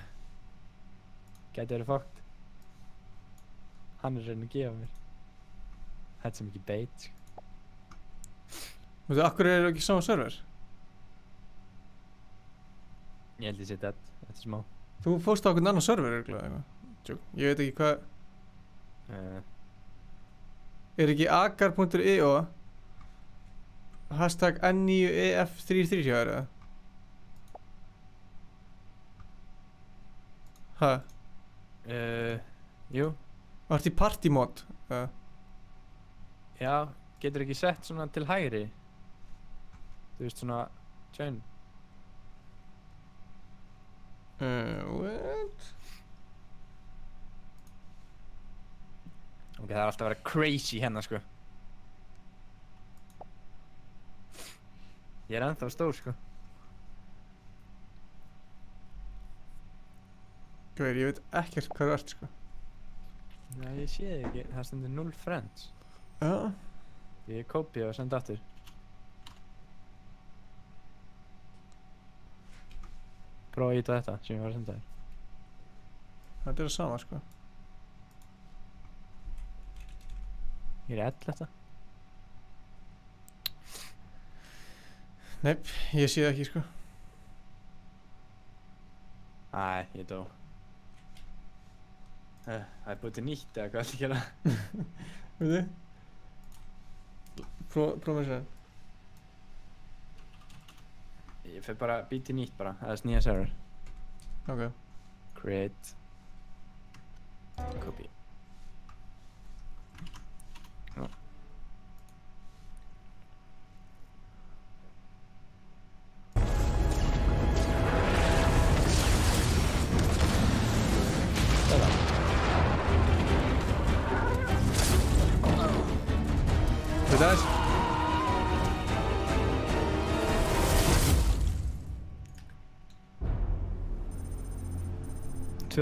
Gæti verið fucked. Hann er að reyna að gefa mér. Þetta er sem ekki bait, sko. Veitu, akkur eru ekki saman server? Ég held ég sé dead. Þetta er smá. Þú fórst á okkur annan server, örugglega. Ég veit ekki hvað... Er ekki akar.io #N9EF33 hjá þér, eða? Hæ? Jú. Vart í party mod? Já, getur ekki sett svona til hægri? Þú veist svona... join. What? Ok, það er alltaf að vera crazy hérna, sko. Ég ennþá stór, sko. Gauður, ég veit ekkert hvað þú ert, sko. Nei, ég sé þig ekki. Það stendur 0 friends. Já. Ég er kópið og senda aftur. Prófa að íta þetta sem ég var að senda þér. Þetta er það sama, sko. Ég er 11. Nei, ég sé það ekki, sko. Æ, ég dó. Það er búið til nýtt eða hvað ætla að gera? Veitu? Prófa mér sér. Ég fer bara að býta í nýtt bara, það er nýja server. Ok. Create. Copy. Já. Við þess.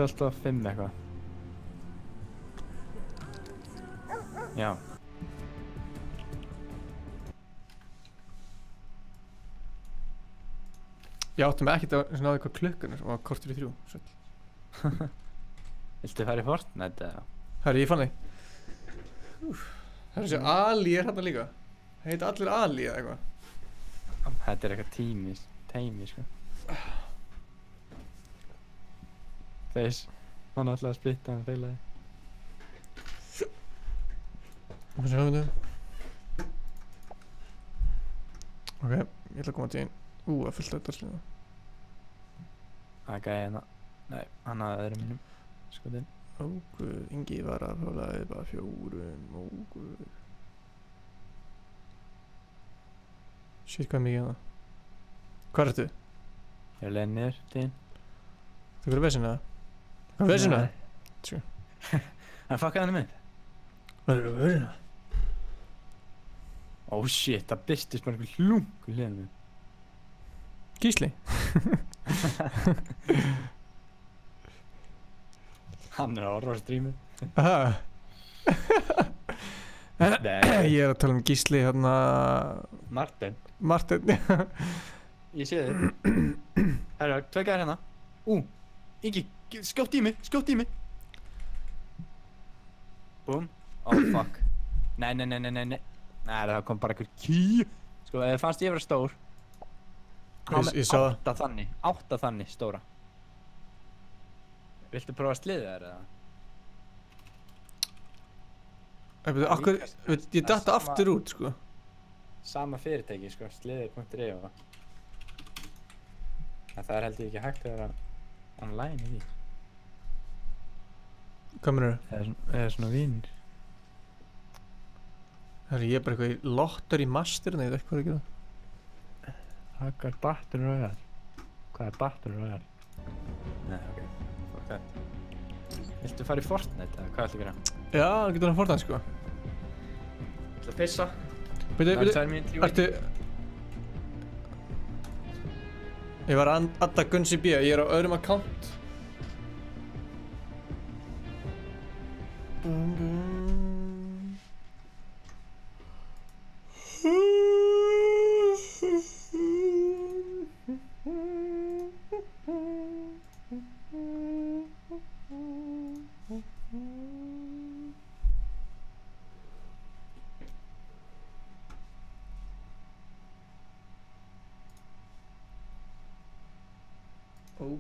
Alltaf 5 eitthvað. Já. Ég átti mig ekkert að náðu hvað klukkan er og var kortur í 3. Svell. Viltu fara í Fortnite eða? Herri, ég fann þig. Það er þessi Ali er hérna líka. Það heita allir Ali eða eitthvað. Þetta er eitthvað teimi, sko. Þeis, hann ætlaði að splitta, hann feilaði. Hvað séum við þetta? Ok, ég ætla að koma til einn. Það er fullt af þetta slíða. Það er gæði hérna. Nei, hann hafði öðrum mínum. Skotinn. Guð, Ingi var að hólaði bara 4. Guð. Shit, hvað er mikið hérna? Hvað ertu? Ég er leiðin niður til þín. Þú verður vesinn eða? Hvað er vesinn eða? Tjú. Hann fuckaði hann með. Hvað er vesinn eða? Oh shit, það byrstist bara einhver hlungu hliðan mér. Gísli? Hann er á horror-streamu. Aha. Ég er að tala Gísli hérna... Martin. Martin, já. Ég sé þig. Herra, 2 gæðir hérna. Ingi, skjótt í mig. Búm. Oh fuck. Nei. Nei, það kom bara einhver ký. Sko, ef fannst ég vera stór. Ég sá það. 8 þannig stóra. Viltu prófa að sliða þér eða? Ég datta aftur út, sko. Sama fyrirtæki, sko, sliðir.ri og það er heldur ekki hægt að vera online í því. Hvað meinarðu? Það er svona vinir. Herri, ég er bara eitthvað í lottar í masterinn, ég veit ekki hvað er að gera. Hvað er Battle Royale? Hvað er Battle Royale? Nei, ok. Fuck that. Viltu fara í Fortnite eða hvað ætla að gera? Já, það getur hann Fortnite, sko. Ætla að pissa. Bíddu, ertu... Ég var að adda Gunsi B, ég er á öðrum account.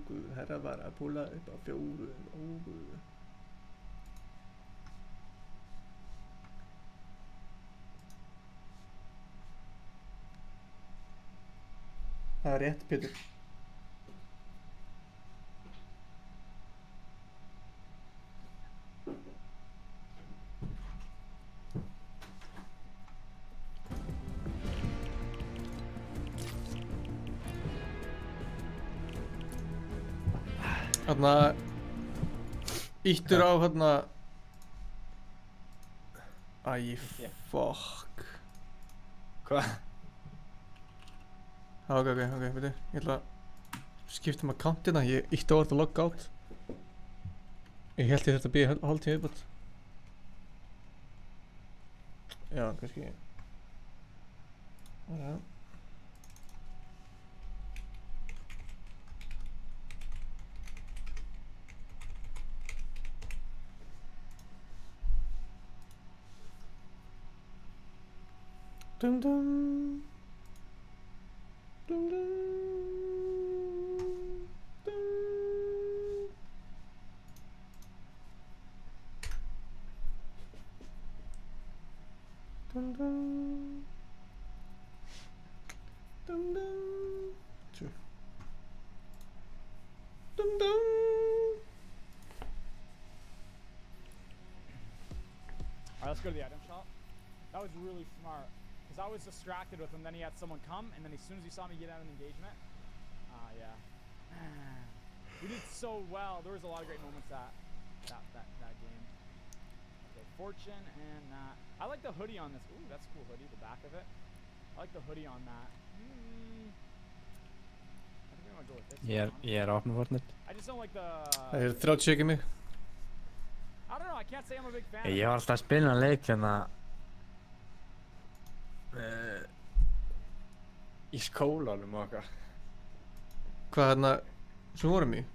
Guð, herra var að púla upp á 4, Guð. Það er rétt, Pétur. Þarna íttur á þarna. Æ, fuck. Hvað? Ok, veitu, ég ætla að skipta account hérna, ég ítti á þetta logga out. Ég held ég þetta að býja hálftíma viðbót. Já, kannski. Já. Dum dum. Dum dum. Dum dum. Dum dum. Sure. Dum dum. Alright, let's go to the item shop. That was really smart. Because I was distracted with him, then he had someone come, and then as soon as he saw me get out of an engagement, yeah. We did so well. There was a lot of great moments that game. Okay, fortune and that. I like the hoodie on this. Ooh, that's a cool hoodie, the back of it. I like the hoodie on that. I think I'm gonna go with this. Ég opna Fortnite. I just don't like the... Það 30 ekki mig. I don't know, I can't say I'm a big fan. Ég var alltaf að spila leik hérna í skólanum og okkar. Hvað hérna, sem vorum í?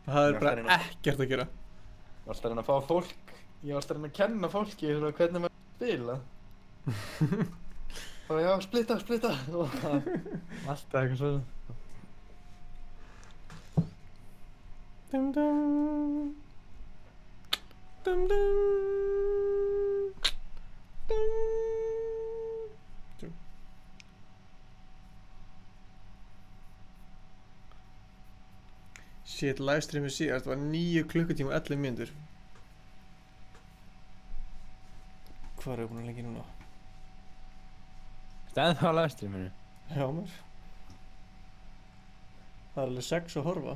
Það bara ekkert að gera. Ég var alltaf að reyna að fá fólk, ég var alltaf að reyna að kenna fólki hvernig maður spila. Og já, splitta og alltaf eitthvað svona. Dum dum. Dum dum. Dum. Shit, livestreamið síðast var 9 klukkutíma og 11 mínútur. Hvað er ég búinn að lengi núna? Ertu ennþá á livestreaminu? Já, maður. Það er alveg 6 að horfa.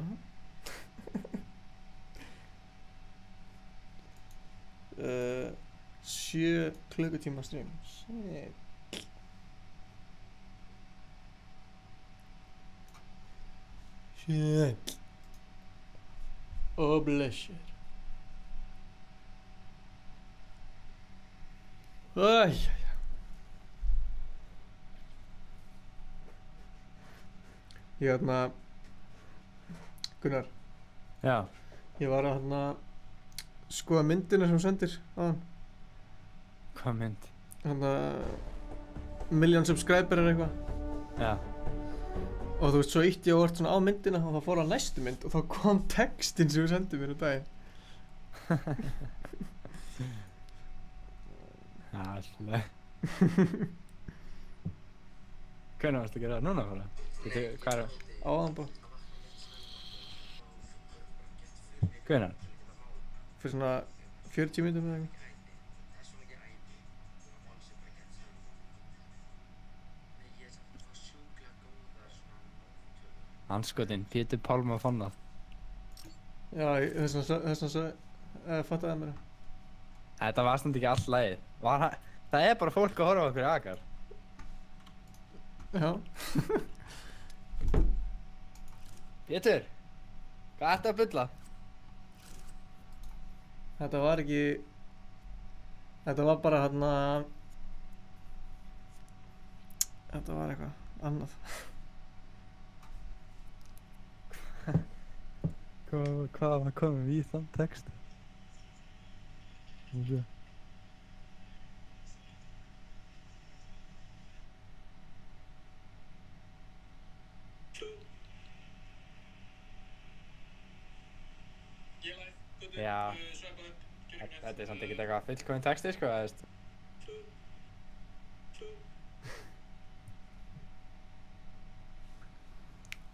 7 klukkutíma stream. Shit. Shit. Oh, bless you. Æj. Ég hérna Gunnar. Já. Ég var að hérna skoða myndina sem þú sendir aðan. Hvað mynd? Hérna million subscriber eða eitthvað. Já. Og þú veist, svo ítti ég óvart svona á myndina og þá fór á næstu mynd og þá kom textinn sem þú sendið mér daginn. Já, alltaf. Hvernig varstu að gera það núna bara? Hvað er það? Áðan bara. Hvernig? Fyrir svona 40 mínútum eða eitthvað. Anskotinn, Pétur Pálma fann það. Já, þess vegna fattaði mér það. Þetta var samt ekki allt lagið. Það er bara fólk að horfa á okkur í akar. Já. Pétur, hvað ertu að bulla? Þetta var ekki... Þetta var bara hérna... Þetta var eitthvað annað. Hvað var komið í þann text? Já, þetta er samt ekkert eitthvað fullkominn texti, sko, eða veist.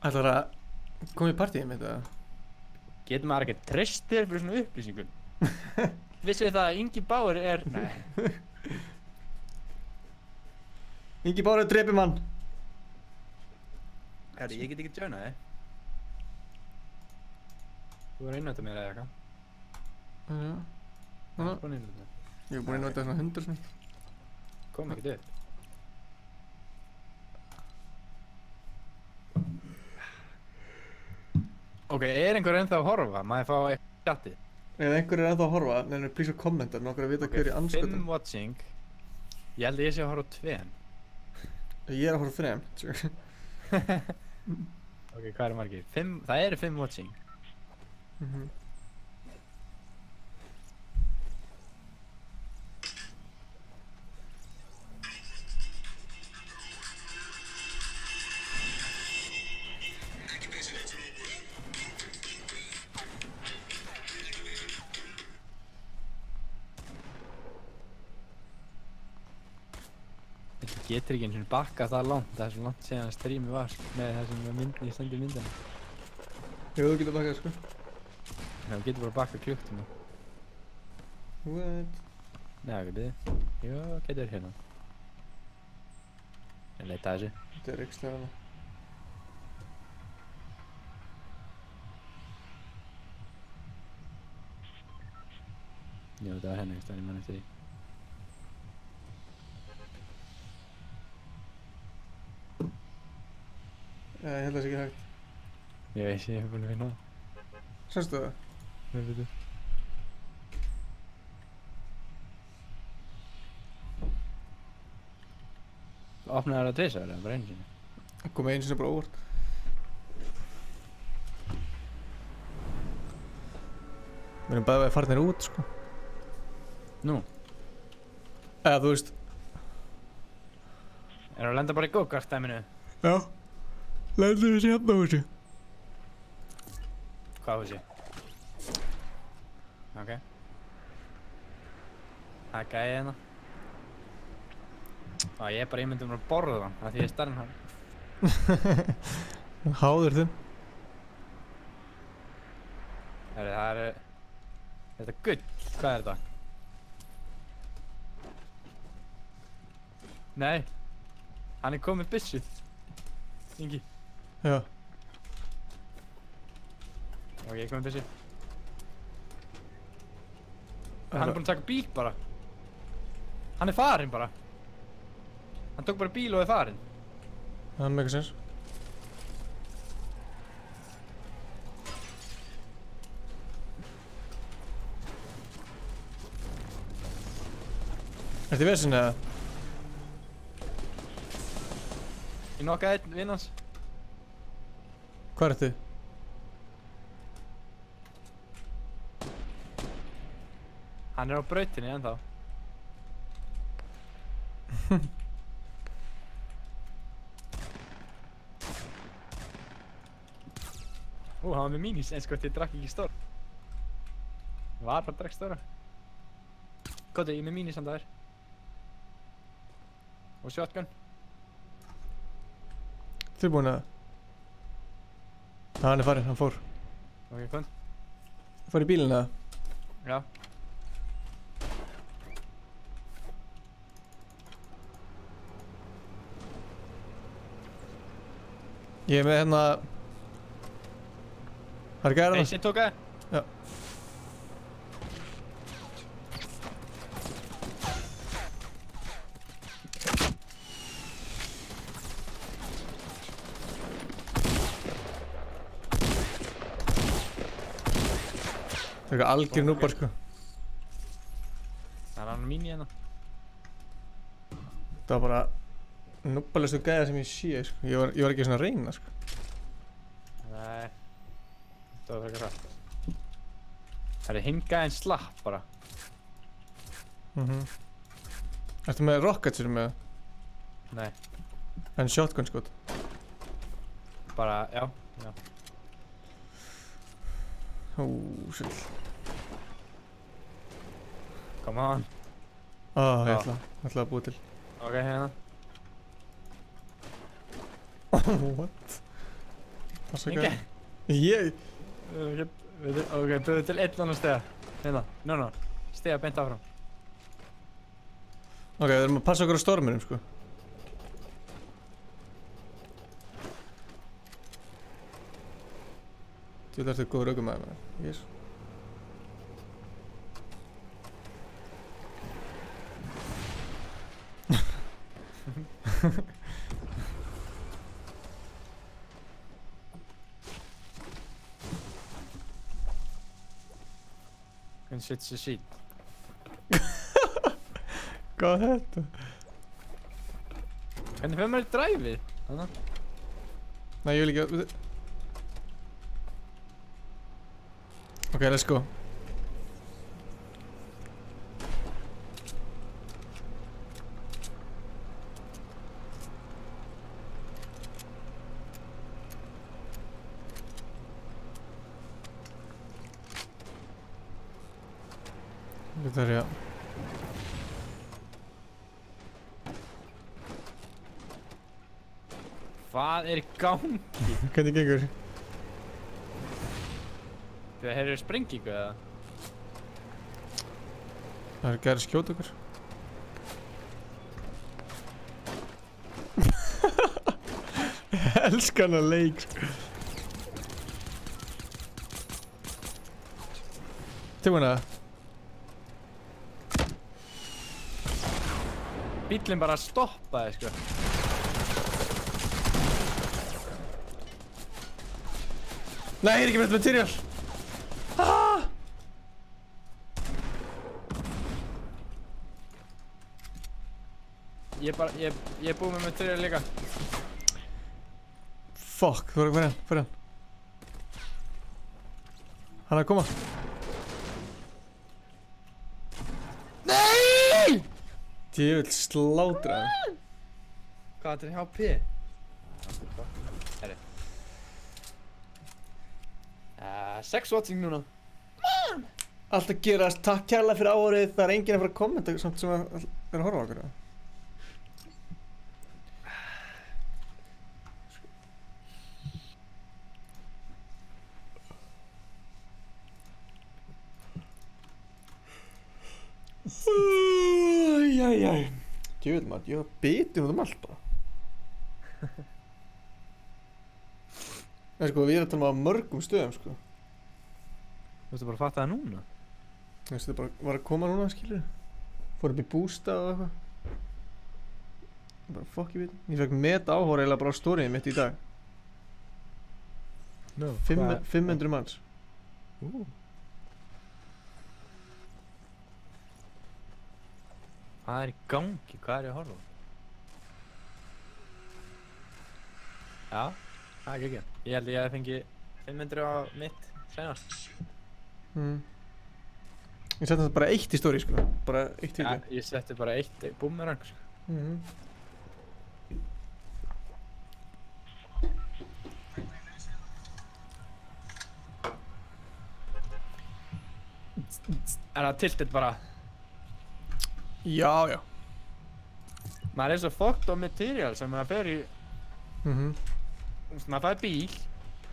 Ætlar að koma í partíið mitt, eða? Getur maður ekki treyst þér fyrir svona upplýsingum? Vissu þið það að Ingi Bauer er... Nei. Ingi Bauer er drepimann. Herri, ég get ekki joina þig. Þú er innvæntað mér eða eitthvað. Já. Hvað er búinn innvæntað mér? Ég er búinn innvæntað svona 100 svona. Kom ekkert upp. Ok, einhver ennþá að horfa? Má ég fá eitthvað chatið? Ef einhver ennþá að horfa, nefnir please að kommenta nokkur að vita hver í anskotum. 5 watching. Ég held að ég sé að horfa á 2. Ég að horfa 3. Ok, hvað eru margir? 5, það eru 5 watching. Getur ekki einu sinni bakka það langt, það er svo langt síðan að streami var með það sem ég sendi myndina. Jú, þú getur bakkað sko. Já, þú getur bara bakkað klukktíma. What? Nei, ekki þið. Jú, getur hérna. Ég leita þessu. Þetta er ekki stærna. Jú, þetta var hérna ekki stærna, ég mann eftir því. Ég held að það sé ekki hægt. Ég hef búin að finna það. Sástu það? Nei, veitu. Opnaði það að treysa það, bara einu sinni? Það kom einu sinni bara óvart. Við erum bara farnir út, sko. Nú? Eða, þú veist. Er það að lenda bara í go-kart-dæminu? Já. Lendum við sér hérna á húsi. Hvað húsi? Ok. Það er gæði hérna. Ég er bara ímyndum að borða hann, af því ég er starinn hann. Háður þinn. Það er... Þetta er gull. Hvað er þetta? Nei. Hann er komið byssu. Ingi. Já. Ok, ég kom með byssu. Hann er búinn að taka bíl bara. Hann er farinn bara. Hann tók bara bíl og er farinn. Það make sense. Ertu í vesinn eða? Ég nokkaði einn vinn hans. Hvað ertu? Hann er á brautinni ennþá. Hann var með minis eins gott ég drakk ekki stóra. Ég var bara að drakk stóra. Kóti, ég er með minis samt aðeir. Og shotgun. Tilbúin að... Hann er farinn, hann fór. Ok, kom. Fór í bílinn eða? Já. Ég er með hérna... Það er gæðan það? Einsinn tók það? Já. Það er eitthvað algjör núbar sko. Það er hann mín í hérna. Það var bara núbalestu gæða sem ég sé sko. Ég var ekki svona að reyna sko. Nei. Það var frekar rætt. Það er hinn gæðin slapp bara. Ertu með rocketsir með? Nei. En shotgun skot? Bara, já. Sill. Come on. Ég ætla að búa til. Ok, hérna. What? Inge? Ég? Ok, byrðu til einn annar stega. Hérna, no. Stega beint áfram. Ok, við erum að passa okkur á storminum sko. Þú þarftu góður aukumæður með það. Yes. switch the seat. Hvað er þetta? Hvernig fyrir maður í dræfið? Þannig? Nei, ég vil ekki... Ok, let's go. Þetta er ég. Hvað er í gangi? Hvernig gengur? Það heyrðu sprengingu eða? Það er gæri skjóta okkur. Ég elska hana leik. Tilbúin að Bíllinn bara stoppaði, sko. Nei, ég er ekki með material. Ah! Ég er búinn með material líka. Fuck, þú verður að fyrir hann. Hann er að koma. Nei! Djöfull slátra hann. Hvað er þetta HP? Herri. Sex watching núna. Allt að gerast, takk kærlega fyrir áhorfið. Það er enginn að fara að kommenta samt sem að er að horfa á okkur. Jæjæj. Djöfull maður, ég var bitinn út allt bara. Sko, við erum að tala á mörgum stöðum, sko. Þú veist bara að fatta það núna? Þú veist, það bara var að koma núna, skilur. Fór upp í bústað og eitthvað. Bara fokk ég veit. Ég fekk meta áhorf eiginlega bara á stóriðið mitt í dag. 500 manns. Hvað er í gangi? Hvað er ég að horfa á? Já, það er ekki. Ég held að ég hef fengið 500 á mitt senast. Ég setti þetta bara 1 í stóri, sko. Bara 1 vídeo. Ja, ég setti bara 1 boomerang, sko. Er það tilted bara? Já, já. Maður er svo fucked á material sem maður fer í... Maður fær bíl,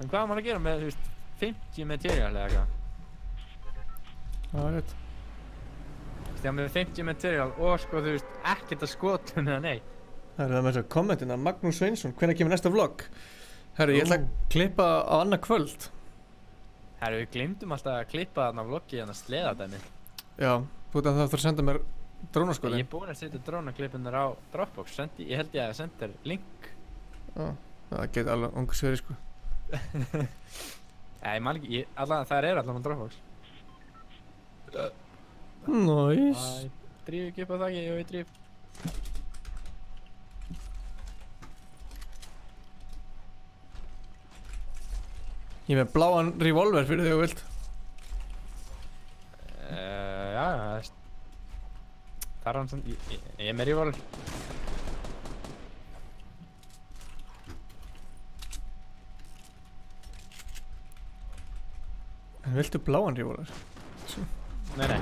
en hvað er maður að gera með, þú veist, 50 material eða eitthvað? Já, ég veit. Þegar með 50 material og sko, þú veist, ekkert að skotum eða nei. Það er það með þess að kommentina, Magnús Sveinsson, hvenær kemur næsta vlogg? Herru, ég ætla að klippa á annað kvöld. Herru, við glemdum alltaf að klippa þarna vloggið en að sleða dæmi. Já, þú veit að það þarf að senda mér drónaskólinn. Ég er búinn að setja drónaklippunar á Dropbox, ég held ég að senda þér link. Já, það geti alveg ungu sveri, sko. Ég man ekki, það er allavega á Dropbox. Nice. Ég dríf ekki upp á þakki, ég dríf. Ég er með bláan revolver fyrir þig, þú vilt. Já, það er hann svona, ég er með revolver. En viltu bláan revolver? Nei.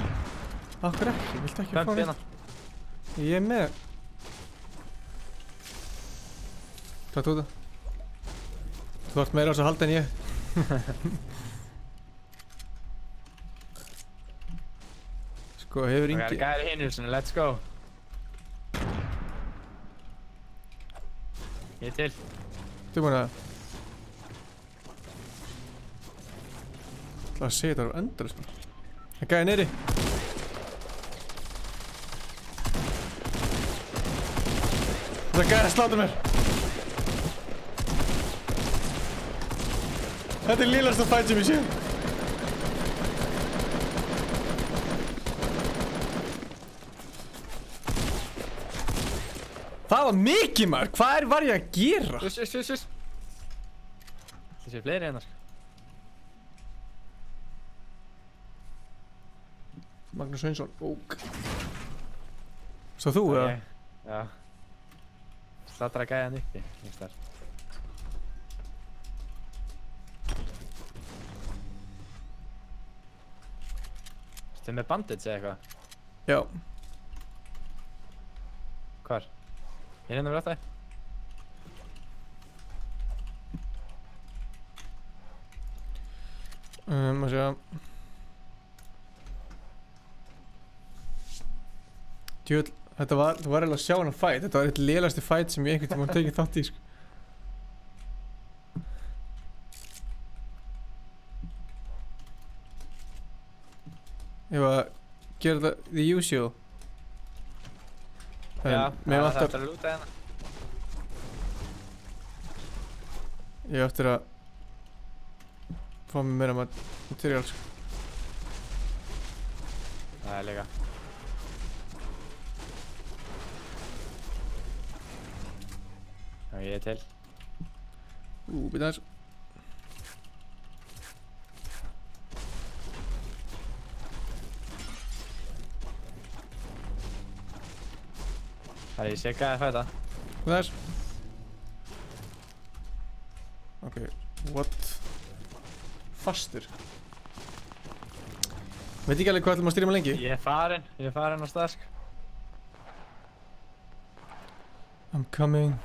Akkur ekki, viltu ekki fá hérna? Ég er með... Takk út það. Þú ert meira á þess að halda en ég. Sko, hefur Ingi... Það er hinn, svona, let's go. Ég er til. Tilbúin að... Það að segja þetta á endurist, maður. Það gæði neyri. Það gæði að sláta mér. Þetta er lélasta fight sem ég sé. Það var mikið maður, hvað var ég að gera? Sviss. Það sé fleiri hennar. Magnús Sveinsson, bók. Svo þú, eða? Já. Slattar að gæja hann uppi, einhvers þar. Ertu með bandage eða eitthvað? Já. Hvar? Ég hérna verið aftur. Að sjá. Djöfull, þú var eiginlega að sjá hann að fight. Þetta var eitt lélegasti fight sem ég einhvern tímann tekið þátt í, sko. Ég var að gera þetta the usual. Já, það er eftir að lúta hérna. Ég á eftir að fá mig meira materiál, sko. Það er líka. Já, ég er til. Býta þess. Það er ég seggaði að fæta. Býta þess. Ok, what? Fastur. Veit ekki alveg hvað ætlum að stýrja með lengi? Ég er farinn á stað, sko. I'm coming.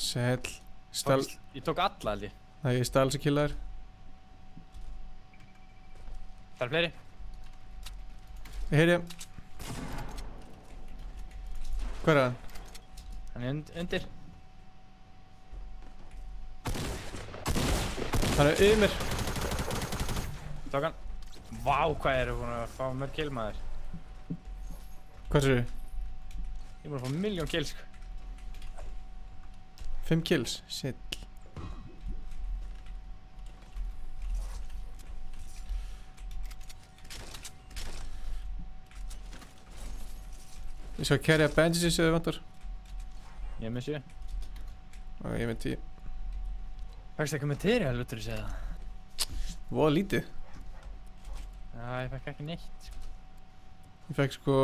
Sæll. Ég tók alla held ég. Nei, ég stál þess að killa þér. Það er fleiri. Ég heyri hann. Hvað er hann? Hann er undir. Hann er yfir mér. Tók hann. Vá, hvað eru búin að fá mörg kill, maður. Hvað sér þið? Ég er búin að fá 1.000.000 kills, sko. 5 kills, shit. Ég skal carrya bandages ef þið vantar. Ég er með 7. Ok, ég er með 10. Fækst eitthvað materiál, viltu þú segja það? Voða lítið. Já, ég fekk ekki neitt, sko. Ég fekk sko...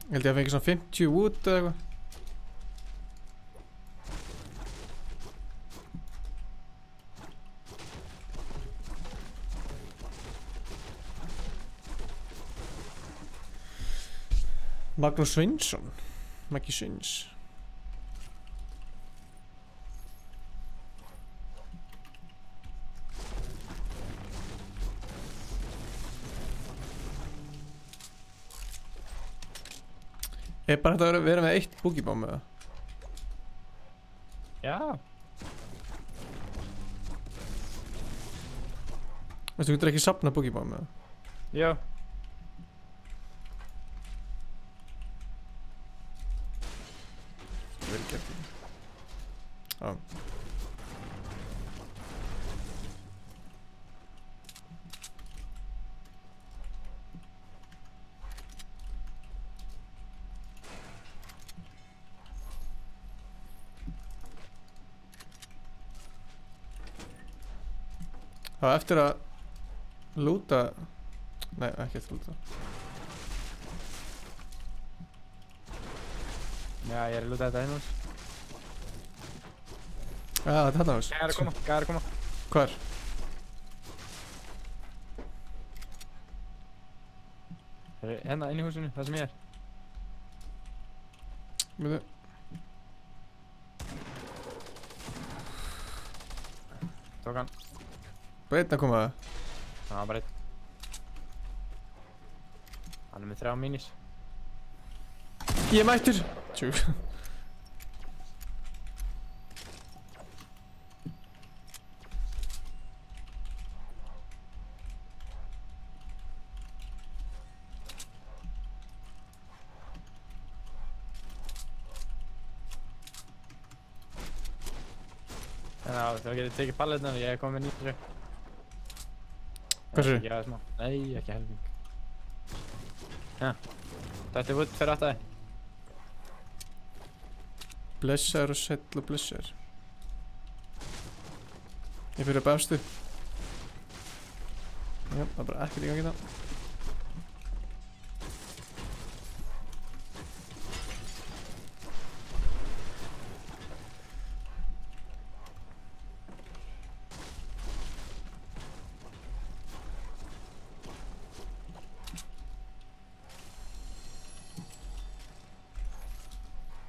Ég held ég að fengi svona 50 wood eða eitthvað. Magnús Sveinsson. Maggi Sveins. Er bara hægt að vera með 1 boogiebomb eða? Já. Veistu, þú getur ekki safnað boogiebomb eða? Já. Vel gert. Já. Það var eftir að lúta... Nei, ekki eftir að lúta. Já, ég er að lúta þetta einu hans. Já, þetta er hans. Gæði að koma. Hvar? Það er hérna inn í húsinu, það sem ég er. Mjög. Tók hann. Bara einn að koma það? Já, bara einn. Hann er með 3 minis. Ég er mættur! Tjú. þá getur tekið palletna og ég hef komið 90. Hversu? Ekki aðeins smá. Nei, ekki helming. Já. Þetta er wood fyrir aftaði. Blessaður og sæll og blessaður. Ég fyrir að befstu. Já, það er bara ekkert í gangi það.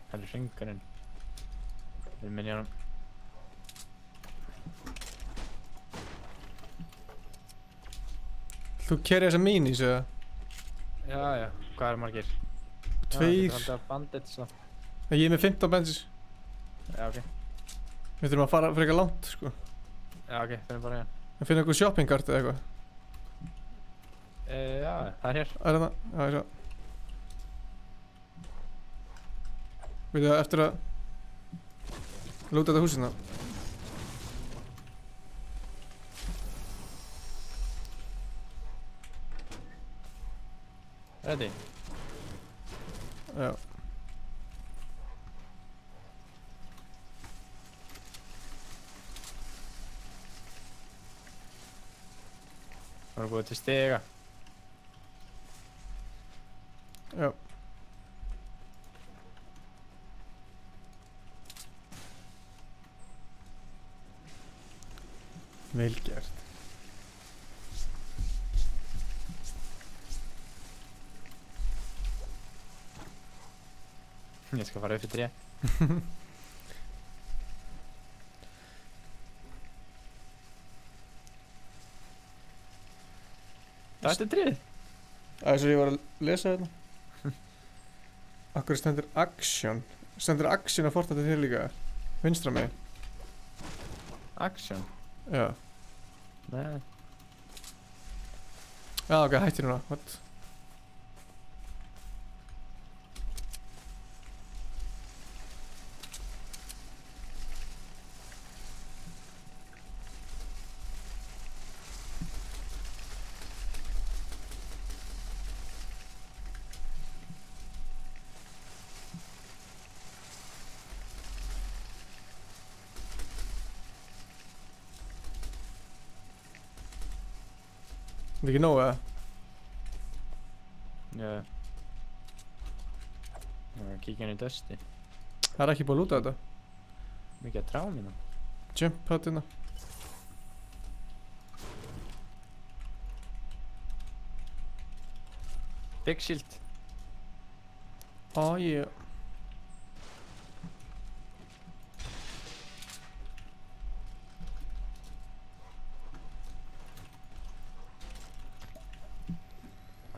Það er hringurinn. Við minni hann. Þú kerið þessa minis eða? Já, já. Hvað eru margir? 2. Já, þetta er alltaf bandit svo. Ég er með 15 bensis. Já, ok. Við þurfum að fara frekar langt, sko. Já, ok. Finnum bara hérna. Að finna eitthvað shoppingkart eða eitthvað. Já, það er hér. Það er það? Já, ég sjá. Við þau eftir að lúta þetta húsina. Ready? Já. Það er búið til stiga. Já. Vel gert. Ég skal fara upp í 3. Þetta er 3. Það er svo ég var að lesa þetta. Akkur stendur action. Stendur action að forta þetta til líka. Vinstra megin. Action? Já. Nei. Já, ok, hættir núna. What? Það er ekki nóg eða? Já. Það er að kíkja inn í dösti. Það er ekki búið að lúta þetta. Mikið að trám hérna. Jump pad hérna. Big shield. Oh yeah.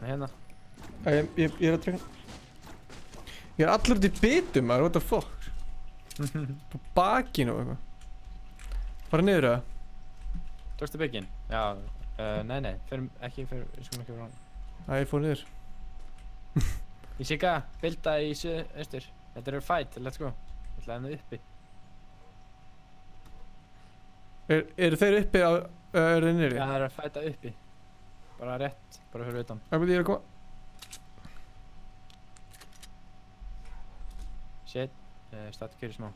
Hann er hérna. Ég er að treyna. Ég er allur út í bitum maður, what the fuck. På bakinu og eitthvað. Fara niður eða? Tókstu bygginn? Já, nei, við skulum ekki frá hann. Æ, ég fór niður. Ég sé ekki að bilda í suðaustur. Þetta eru fight, let's go. Ég ætla að henni uppi. Eru þeir uppi á, eru þeir niðri? Já, það er að fighta uppi. Bara rétt, bara fyrir utan. Ég er að koma. Shit, starta kjöri smá.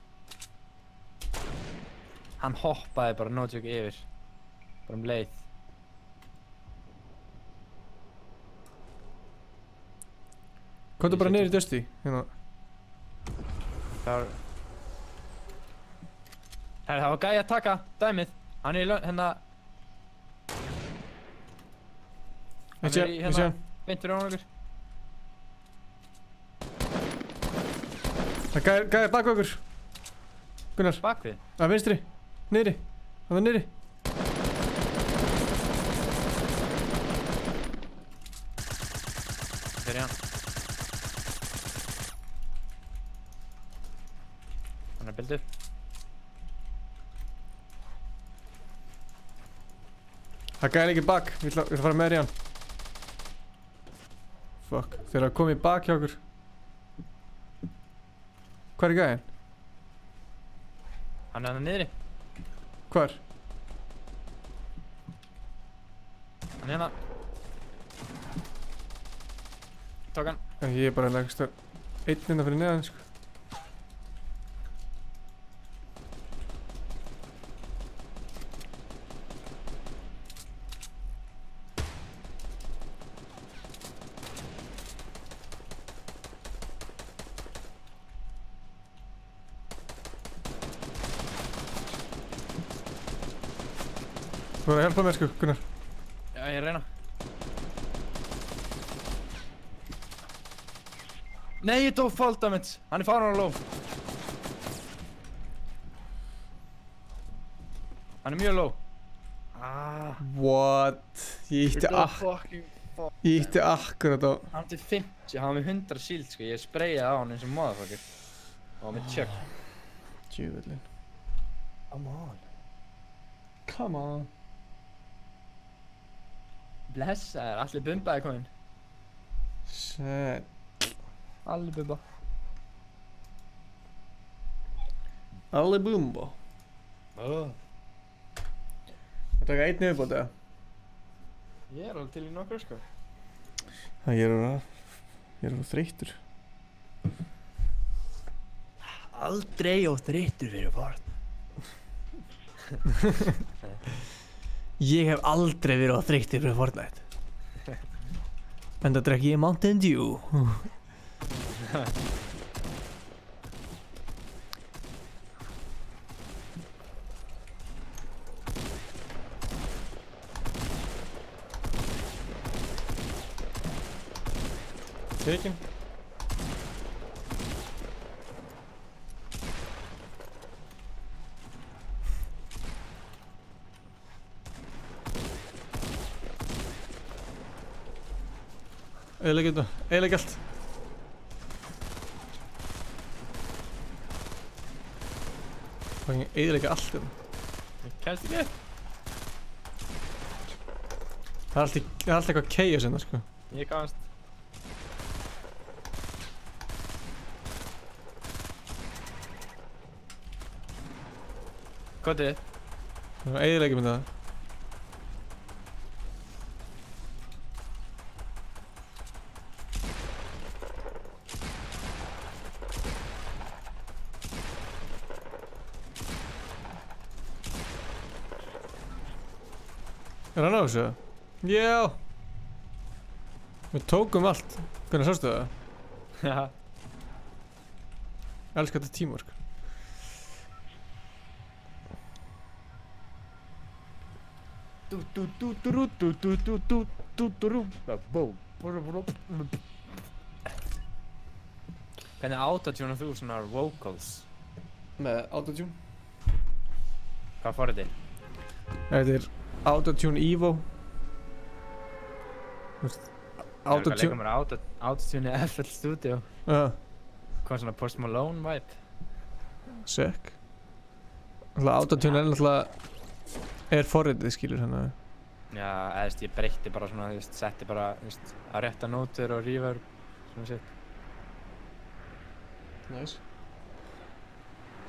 Hann hoppaði bara no joke yfir. Bara leið. Komdu bara niður í dösti, hérna. Það var gæi að taka dæmið. Hann er í hérna. Hann er í hérna, beint fyrir án okkur. Það er gæi bak okkur. Gunnar. Bakvið? Að vinstri. Niðri. Það var niðri. Fyrir hann. Hann er bildur. Það gæði ekki bak, ég ætla að fara með þér í hann. Fuck, þeir eru að koma í bak hjá okkur. Hvað er gæðin? Hann er hann niðri. Hvar? Hann hérna. Tók hann. Ég bara lagst þar einn hérna fyrir neðan, sko. Þú verður að hjálpa mér, sko, Gunnar. Já, ég reyna. Nei, ég dó fall damage. Hann farin á low. Hann mjög low. What? Ég ítti akkurat á... Hann til 50, hann var með 100 shield, sko. Ég sprayaði á hann eins og motherfucker. Og hann með chuck. Djúvillin. Come on. Come on. Blessaður, allir bumbaði komin. Shit. Allir bumba. Allir bumba. Það taka einn viðbót, eða? Ég alveg til í nokkur, sko. Ég er þreyttur. Aldrei þreyttur fyrir Fortnite. Ég hef aldrei verið þreyttur fyrir Fortnite. En það drekk ég Mountain Dew. Tekin. Eyðileggja þetta, eyðileggja allt. Fucking eyðileggja allt þetta. Ég kemst ekki upp. Það er alltaf eitthvað chaos hérna, sko. Ég komst. Hvað er þið? Það er eyðileggja með það. Er hann á þessu? Já! Við tókum allt. Hvernig sástu það? Já. Ég elska þetta teamwork. Hvernig autotunar þú svona vocals? Með autotune. Hvað fór þetta? Þetta er Autotune Evo. Autotune Autotune í FL Studio. Hvað svona Post Malone vibe? Sick. Autotune er náttúrulega forritið, skilur hérna. Já, eða ég breytti bara svona, setti bara á rétta nótur og reverb, svona shit. Nice.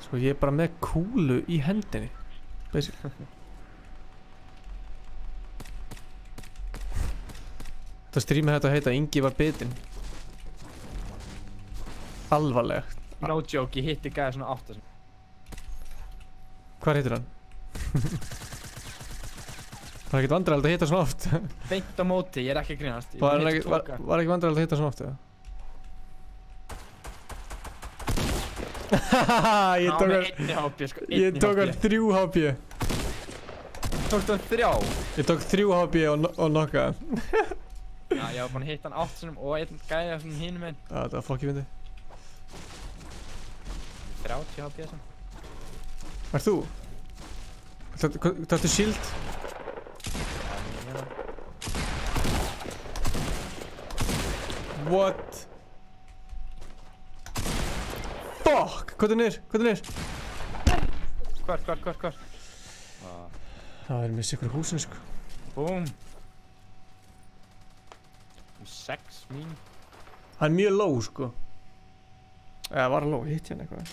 Sko ég er bara með kúlu í hendinni, basically. Það strímið þetta heita Ingi var bitinn. Alvarlegt. No joke, ég hitti gæði svona 8 sem. Hvar hittir hann? Var ekkert vandræðilegt að hitta svona oft? Beint á móti, ég er ekki að grínast. Var ekki vandræðilegt að hitta svona oft, eða? Ég tók hann 3 HP. Tókstu hann 3? Ég tók 3 HP og knockaði hann. Já, ég var búinn að hitta hann 8 sinnum og einn gæði svona hinum einn. Já, þetta var fokkið fyndið. 30 HP sem. Er þú? Þetta er shield? What? Fuck! Hvað er niður? Hvað er niður? Hvar? Það er með sikkur húsinu, sko. Búm. 6 mín. Hann er mjög low, sko. Eða var low, hitt hérna eitthvað.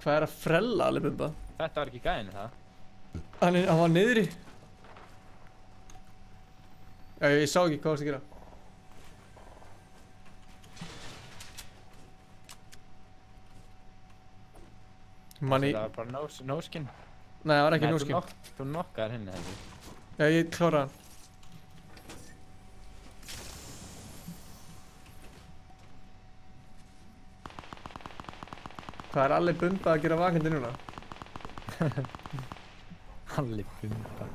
Hvað er að frella alveg bumba? Þetta var ekki gæðin það. Hann var niðri. Já, ég sá ekki hvað það að gera. Manni... Það var bara no skin. Nei, það var ekki no skin. Þú nokkaðir henni ekki. Já, ég kláraði hann. Hvað er allir bumba að gera vakandi núna? Allir bumba.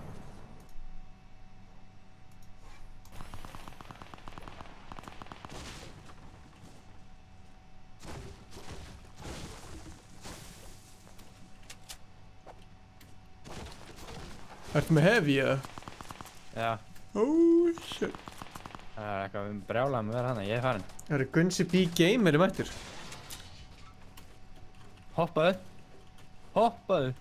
Ertu með heavy eða? Já. Oh shit. Það er eitthvað brjálað með að vera hana, ég er farin. Það eru Gunsi B Gamer mættur. Hoppaðu. Hoppaðu.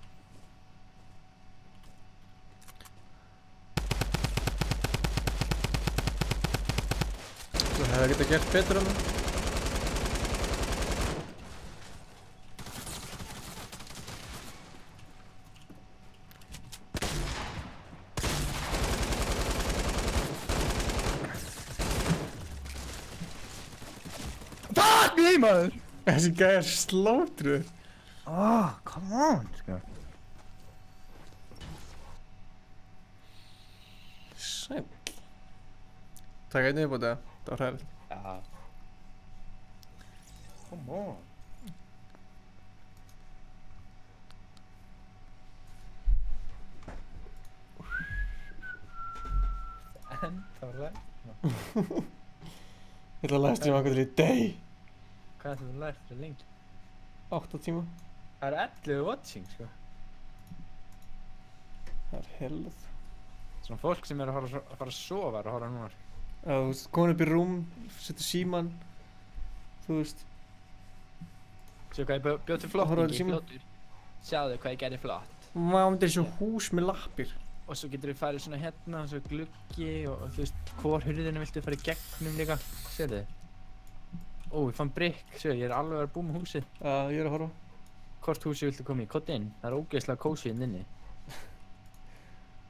Þú hefði getað gert betur en það. Fuck me, maður! Þessi gæði er slátruður. Oh, come on, sko. Sæll. Takk einu viðbót eða? Það var hræðilegt. Já. Come on. En það var lært. Ég ætla að læra streama okkur til í dag. Hvað er það þú lært fyrir lengi? 8 tíma. Það eru 11 watching, sko. Það er helð. Svona fólk sem er að fara að sofa er að horfa núna. Já, þú veist, komin upp í rúm, setur síman, þú veist. Sjá hvað ég bjóð til flottingi, flottur. Sjáðu hvað ég gerði flott. Vá, þetta er svo hús með lappir. Og svo getur við farið svona hérna, svo gluggi og þú veist, hvor hurðinu viltu fara í gegnum líka. Sérðu þið? Ó, ég fann brikk, sérðu, ég er alveg að vera búið með húsið. Já, ég er að horfa. Hvort húsi viltu koma í? Kott inn, það er ógeðslega kósið inn inni.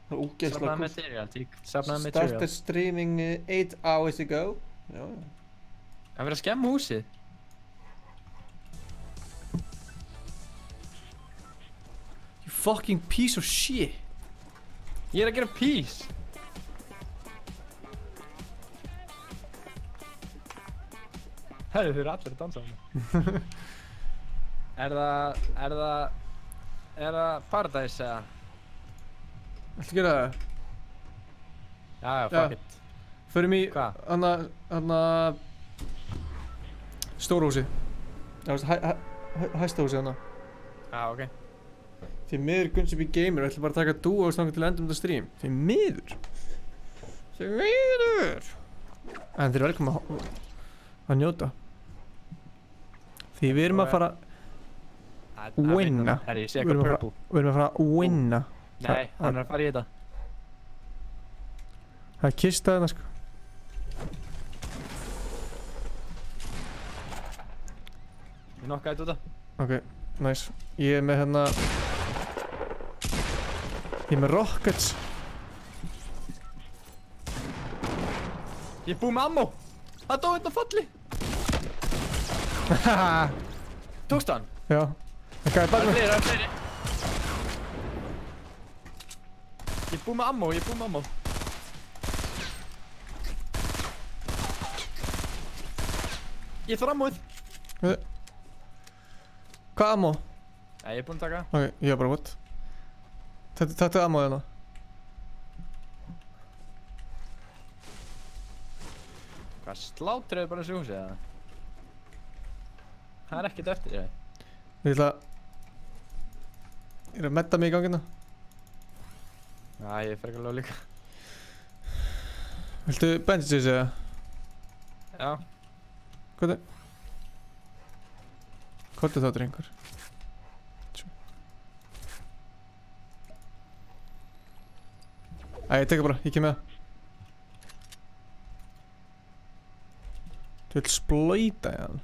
Það er ógeðslega Safnaði material, safnaði material. Started streaming 8 hours ago. Já, já. Það er verið að skemma húsið. You fucking piece of shit. Ég er að gera peace. Herru, þau eru allir að dansa á hana. Er það Paradise eða? Ættu að gera það? Já, fuck it. Förum í Hva? Hanna stóra húsið. Hæsta húsið hana. Já, ok. Því miður Gunsi B Gamer, við ætlum bara að taka dúo og stanga til endum þetta stream. Því miður. Því miður. En þeir eru velkomin að njóta. Því við erum að fara að winna. Herri, ég sé eitthvað purple. Við erum að fara að winna. Nei, hann er að fara í þetta. Það er kista þarna sko. Ég nokkaði þetta. Ok, nice. Ég er með hérna... Ég er með rockets. Ég er búið með ammo. Það dói þetta falli. Tókst hann? Já. Það gæði bak mig. Það er fleiri. Ég er búið með ammo, Ég þarf ammóið. Hvað ammo? Nei, ég er búinn að taka. Ok, ég er bara what? Þetta er ammoið hérna. Hvað, slátruðu bara þessu húsi eða? Það er ekkert eftir þér. Ég er að medda mig í gangina. Já, ég er frekar low líka. Viltu bandages eða? Já. Hvað er? Hvað er þá drengur? Æ, ég teka bara, ég kem með það. Þú vilt splóita í hann.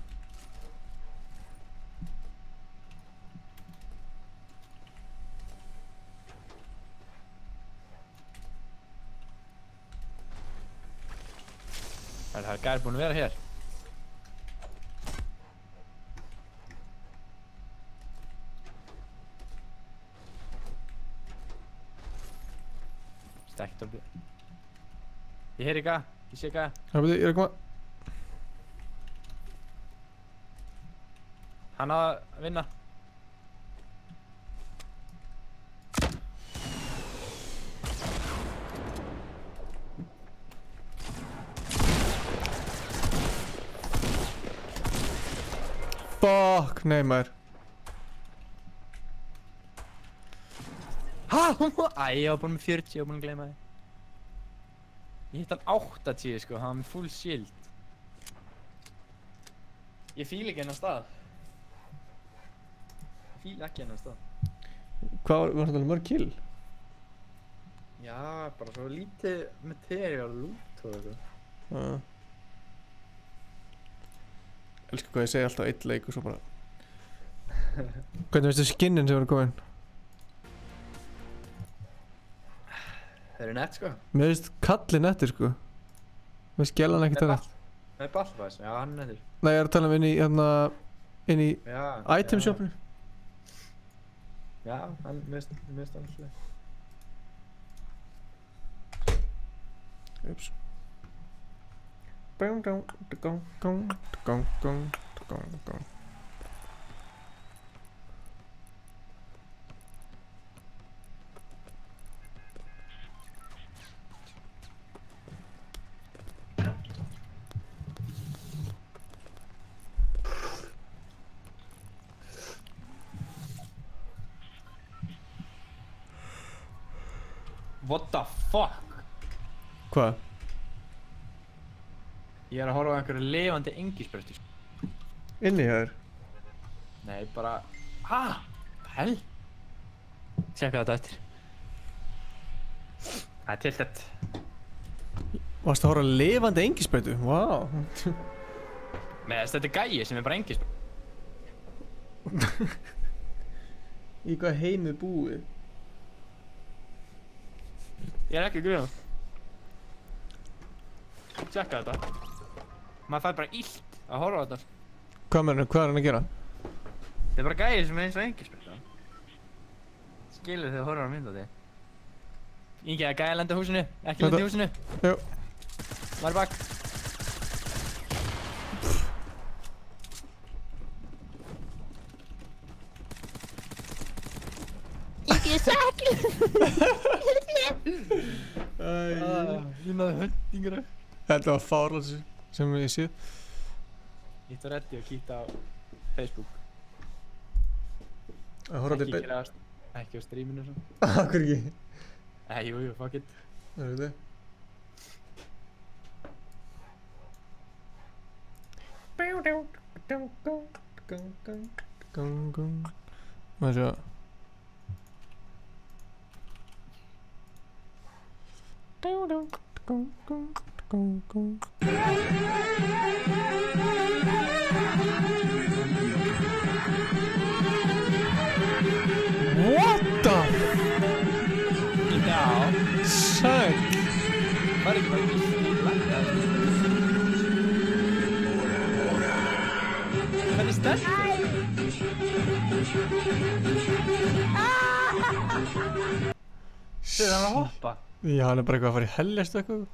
Það er gæri búinn að vera hér. Stækt upp. Ég heyri gæ. Ég sé gæ. Já, betur, ég er að koma. Hann að vinna. Fuck, nei maður. Hæ? Æ, ég var búinn með 40, ég var búinn að gleyma því. Ég hitt hann 80 sko, hann var með full shield. Ég fíl ekki hennar stað. Ég fíl ekki hennar stað. Hvað var þetta mörg kill? Já, bara svo lítið material loot og eitthvað. Elsku hvað ég segi alltaf eitt leik og svo bara. Hvernig veistu skinnin sem var komin? Þeir eru nett sko. Mér veist kallið nettir sko. Mér veist gælan ekkert að það. Með Ballbæs, já hann er nettir. Nei, ég er að tala um inn í item shopinu. Já, hann mist alltaf. Ups. What the fuck? Hvað? Ég er að horfa á einhverju lifandi engisbrötti. Inni hjá þér? Nei, bara... Hell? Tjekka þetta eftir. Það er tiltett. Varstu að horfa á lifandi engisbröttu? Vá. Nei, þetta er gæi sem er bara engisbrötti. Í hvað heimi búið? Ég er ekki að gruna. Tjekka þetta. Maður fær bara illt að horfa á þetta. Hvað mennur, hvað er hann að gera? Þetta er bara gæði sem er eins og engisbrötta. Skilur þegar þú horfir á mynda þig. Ingi, að gæði lenda húsinu. Ekki lenda húsinu. Jú. Maður bak. Ingi er saklu. Ég náði höndingur. Þetta var fárlega sem ég séð. Ég ætti að reddi og kíkta á Facebook. Ekki á streaminu svo. Akkur ekki? Nei, jú, fuck it. Það er þetta. Maður sjá. What the? Já. Sæl. Var ekki bara Hvernig sterkur? Þegar hann að hoppa. Já, hann er bara eitthvað að fara í helljast eitthvað.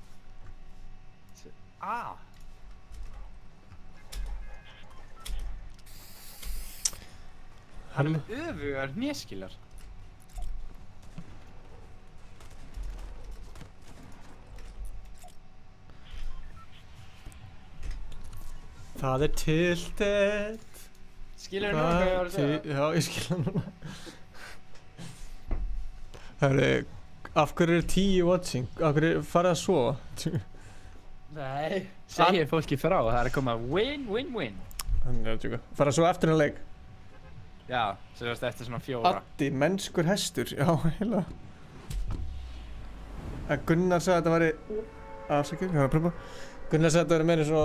Hann er með öfugar hnéskylar. Það er tiltett. Skilur þú núna hvað ég var að segja? Já, ég skilur núna. Herri, af hverju er 10 watching? Af hverju farið að sofa? Nei, segir fólki frá, það er að koma win. Þannig að tjóka. Farið að sofa eftir hann leik? Já, svo eftir svona 4. Addi, mennskur hestur, já, heila. Gunnar sagði að þetta væri... Afsakið, ég var að pröfa. Gunnar sagði að þetta væri meira svo...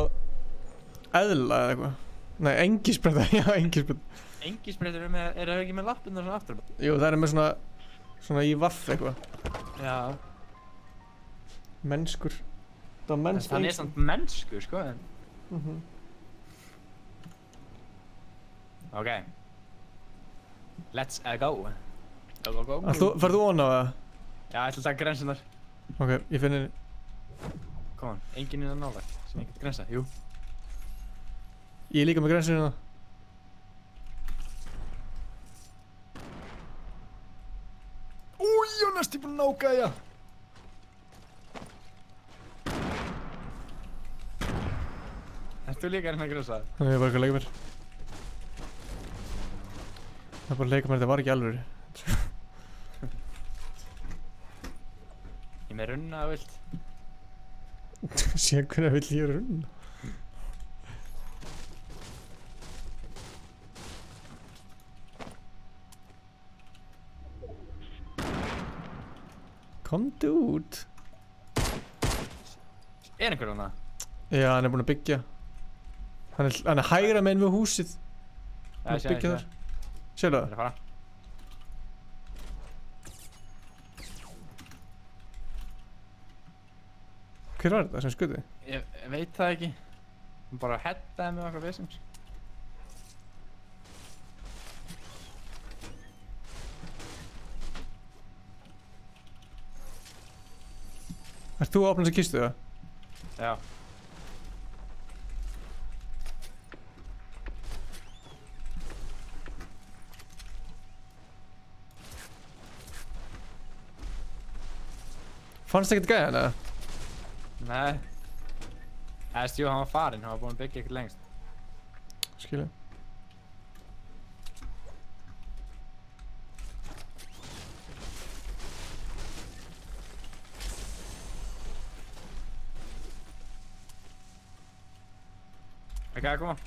eðla eða eitthvað. Nei, engisbretta, já, engisbretta. Engisbrettur eru ekki með lappirnar svona aftur? Jú, það er með svona í vaff eitthvað. Já. Mennskur. Það var mennsku. Hann samt mennsku, sko, en... Ok. Let's go. Go. Farðu on á það? Já, ég ætla að taka grensunar. Ok, ég finn henni. Come on, enginn innan nálægt sem ég get grensa, jú. Ég er líka með grensinu hérna. Új, ég er næstu búinn að ná gæja. Ert þú líka hérna að grensa? Ég er bara ekki að leika mér. Það er bara að leika mér, þetta var ekki alveg. Ég er með runna að vilt. Sér hvernig vill ég runna? Komdu út. Er einhver hana? Já, hann er búinn að byggja. Hann er hægra meginn við húsið. Hann er að byggja þar. Sérðu það? Það er að fara. Hver var þetta sem skuti? Ég veit það ekki. Hann bara headaði með okkur vesins. Ert þú að opna þessi kistu það? Já. Fannst ekkert gæja hana? Nei. Jú, hann var farinn, hann var búinn að byggja ekkert lengst. Skilja. Ok, koma.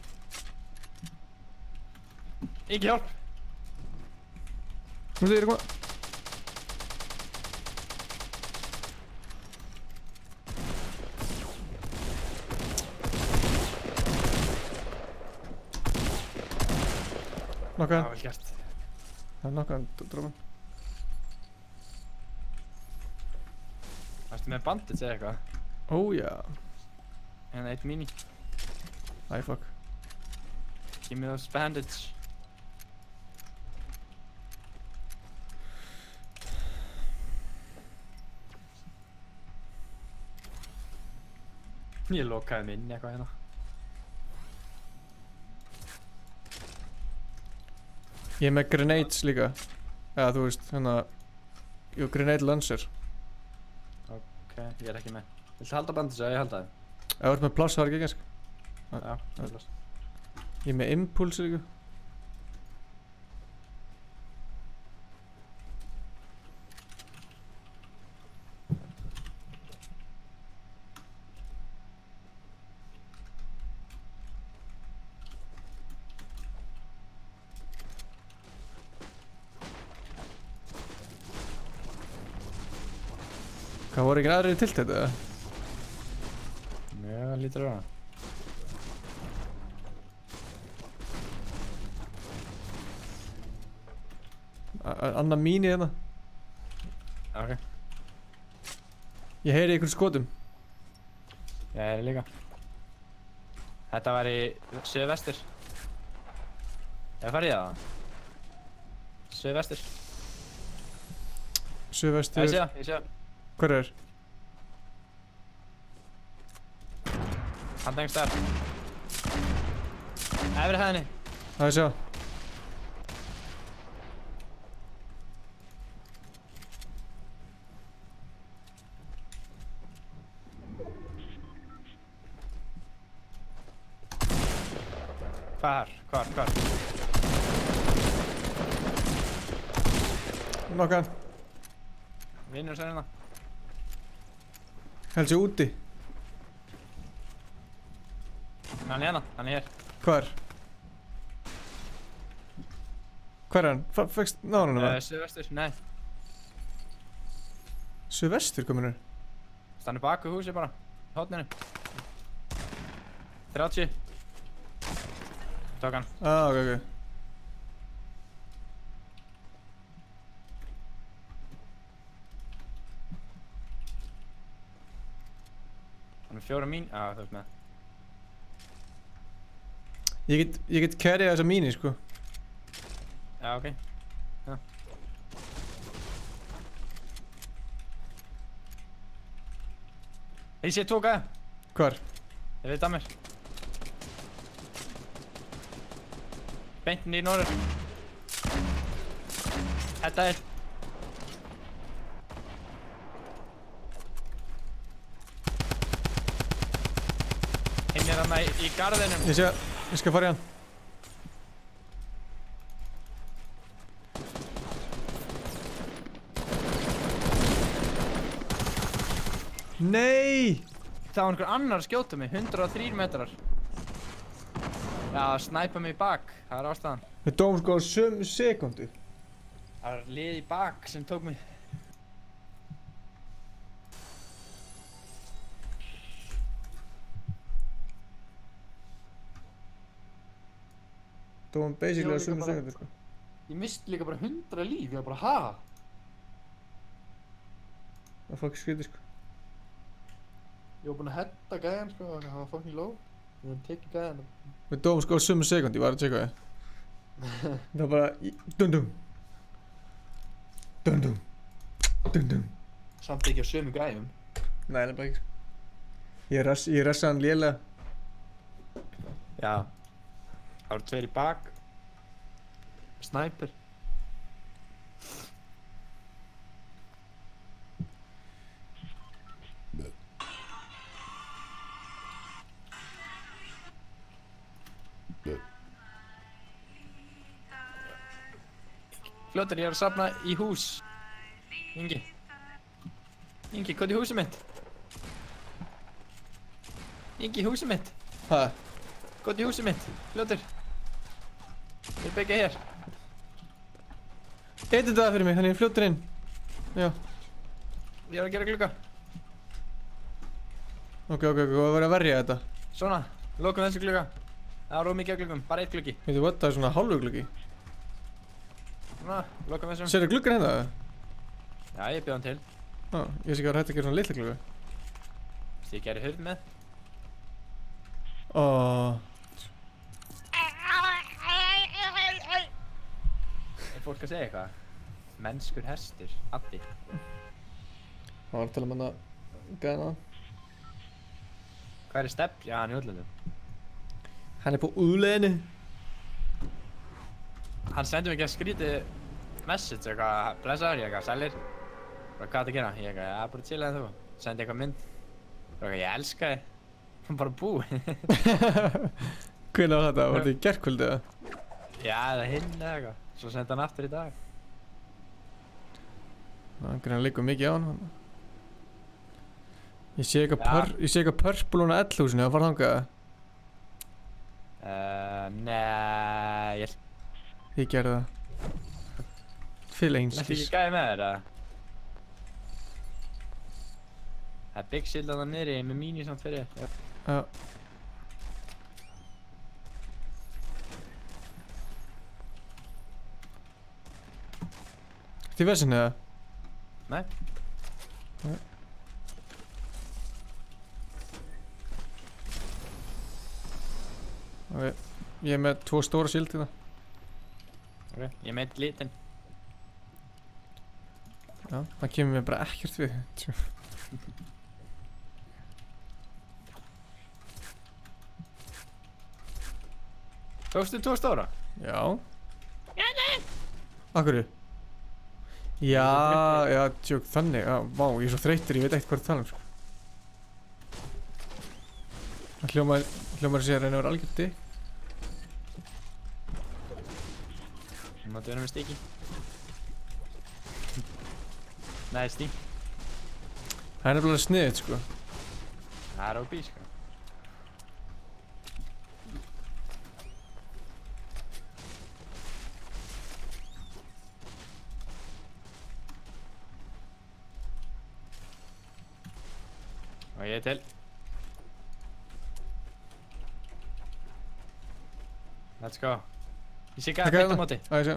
Ekki hjálp. Nú þið eru koma. Nokkaðan. Það var vel gert. Það er nokkaðan, dróman. Varstu með bandage eða eitthvað? Ó, já. En eitt mini. Æ, fuck. Give me those bandage. Ég lokaði mig inn í eitthvað hérna. Ég er með grenades líka. Eða þú veist, hérna... Jú, grenade launcher. Ok, ég er ekki með. Viltu halda bandage eða ég halda það? Ef þú ert með pláss, það er ekki ekki. Já, það er pláss. Ég er með impulse líka. Hvað voru ekki aðrið til þetta? Já, lítur á það. Anna mín í hérna. Ok. Ég heyri ykkur skotum. Ég heyri líka. Þetta var í suðvestur. Ég farið í það. Suðvestur. Suðvestur. Ég sé það, ég sé það. Hver er? Hann tengst þar. Efri hæðinni. Það er sjá. Hvar? Nokkaðan. Vinnur sér hérna. Held sér úti. Hann er hérna, hann er hér. Hvar? Hvar er hann? Fækst náðan hann það? Suðvestur, nei. Suðvestur komin hér? Stannu baku húsi bara. Hótninu. 30. Tók hann. Ok. Með 4 mín, þú ert með. Ég get carryað þessa míni, sko. Já, ok. Já. Ég sé 2 gæða. Hvar? Ég veit að mér. Beint í norður. Þetta er. Hinn er þarna í garðinum. Ég skal fara í hann. Nei! Það var einhver annar að skjóta mig, 103 metrar. Já, snæpa mig í bak, það er ástæðan. Við dóum sko á sömu sekundu. Það var lið í bak sem tók mig. Dóum basically á sömu sekundu, sko. Ég misti líka bara 100 líf, ég var bara, ha? Það var skrítið, sko. Ég var búinn að hetta gæðan, sko, það var fucking low. Ég var tekið gæðan. Við dóum sko á sömu sekundu, ég var að tjekka það. Það var bara dundum. Dundum. Dundum. Samt ekki á sömu gæðum. Nei, það er bara ekki, sko. Ég ressa hann lélega. Já. Það voru 2 í bak. Snæper. Fljótar, ég er að safna í hús. Ingi, hvað er húsið mitt? Ingi, húsið mitt. Hæ? Hvað er húsið mitt? Fljótar. Ég er byggja hér. Edita það fyrir mig, þannig fljótar inn. Já. Ég er að gera glugga. Ok, það verður að verja þetta. Svona, lokum þessu glugga. Það var ómikið af gluggum, bara 1 gluggi. Veitu, what, það er svona hálfu gluggi. Svona, lokum þessum. Sérðu gluggar hérna? Já, ég bjóð hann til. Ég sé ekki að vera hægt að gera svona litla glugga. Ég gerði hurð með. Er fólk að segja eitthvað? Mennskur hestur, Addi. Það var að tala um hann að gæna það. Hvað er Stepp? Já, hann er í útlöndum. Hann er på udlandet. Hann sendi mig ekki að skrítið message eitthvað, blessaður, ég eitthvað, sælir. Hvað er það að gera? Ég eitthvað, já, bara chilla en þú. Sendi eitthvað mynd. Ég elska þig. Hann bara búið. Hvernig var þetta? Var þetta í gærkvöldi eða? Já, eða hinn eða eitthvað. Svo sendi hann aftur í dag. Það greið líka mikið á hann. Ég sé eitthvað purple á L-húsinu, það var þangað. Nei, ég gerði það. Fyrir einskís. Þetta ekki gæði með þér, eða? Það er big shield þarna niðri með mínu samt fyrir. Já. Þetta í vesinu eða? Nei. Nei. Ok, ég er með 2 stóra shield í það. Ok, ég er með 1 lítinn. Já, það kemur mér bara ekkert við. Tókstu 2 stóra? Já. Akkurru? Já, tjók, þannig, já, vá, ég er svo þreytur, ég veit ekkert hvað það tala um, sko. Það hljómar að segja að reyna að vera algjört dick. Þú máttu vera með stíki. Nei, stík. Það er nefnilega sniðið, sko. Það er OP, sko. Og ég er til. Let's go. Ég sé gæða beint á móti. Já, ég sé.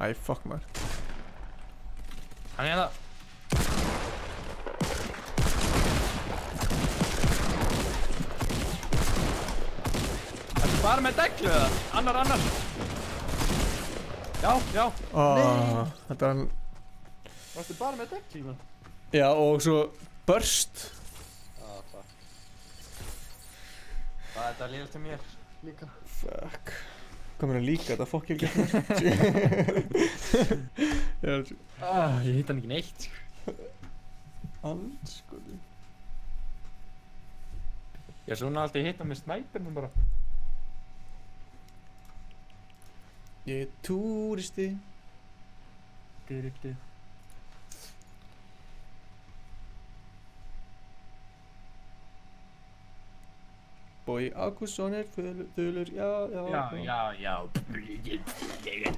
Æ, fuck maður. Hann hérna. Ertu bara með deglu eða? Annar. Já. Þetta er hann... Varstu bara með deglu, man? Já, og svo burst. Fuck. Þetta líður til mér líka. Fuck. Hvað mér að líka þetta fokk ég ekki eftir? Ég hitt hann ekki neitt. Andskoti. Ég er svona alltaf hitt hann með snæpernum bara. Ég er túristi. Bogi Ágústsson er þulur, já. Já. Ég er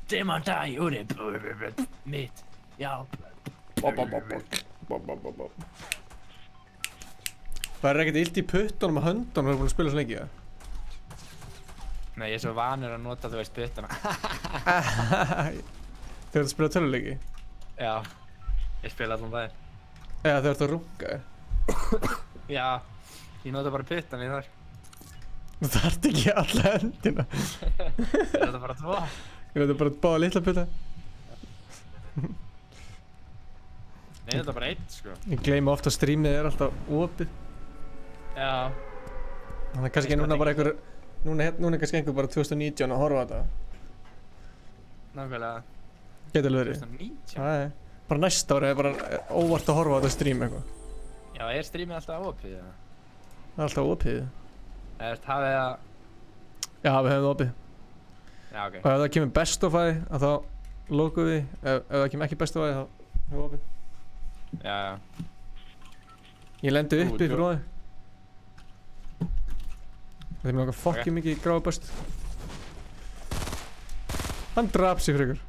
Demandai úr mitt, já. Það er ekkert illt í puttunum og höndunum þegar þú búin að spila svo lengi, ja? Nei, ég er svo vanur að nota, þú veist, puttana. Þegar þú spila töluleiki? Já, ég spila allan daginn. Eða þegar þú runga? Já, ég nota bara puttana í þar. Þú þarft ekki alla hendina. Ég nota bara 2. Ég nota bara báða litla putta. Nei, ég nota bara 1, sko. Ég gleymi ofta að streamið er alltaf opið. Já. Þannig að kannski núna bara einhver... Núna er kannski einhver bara 2019 að horfa á þetta. Nákvæmlega. Getur alveg verið. 2019? Nei, bara næsta ári er bara óvart að horfa á þetta stream eitthvað. Já, er streamið alltaf opið, eða? Það er alltaf opið. Eða hafið það... Já, við hefum það opið. Já, ok. Og ef það kemur best of að þá lokum við. Ef það kemur ekki best of að þá hefum við opið. Já. Ég lendi uppi fyrir það. Það er mér okkar fokkið mikið gráðböst. Hann draf sig fyrir ykkur.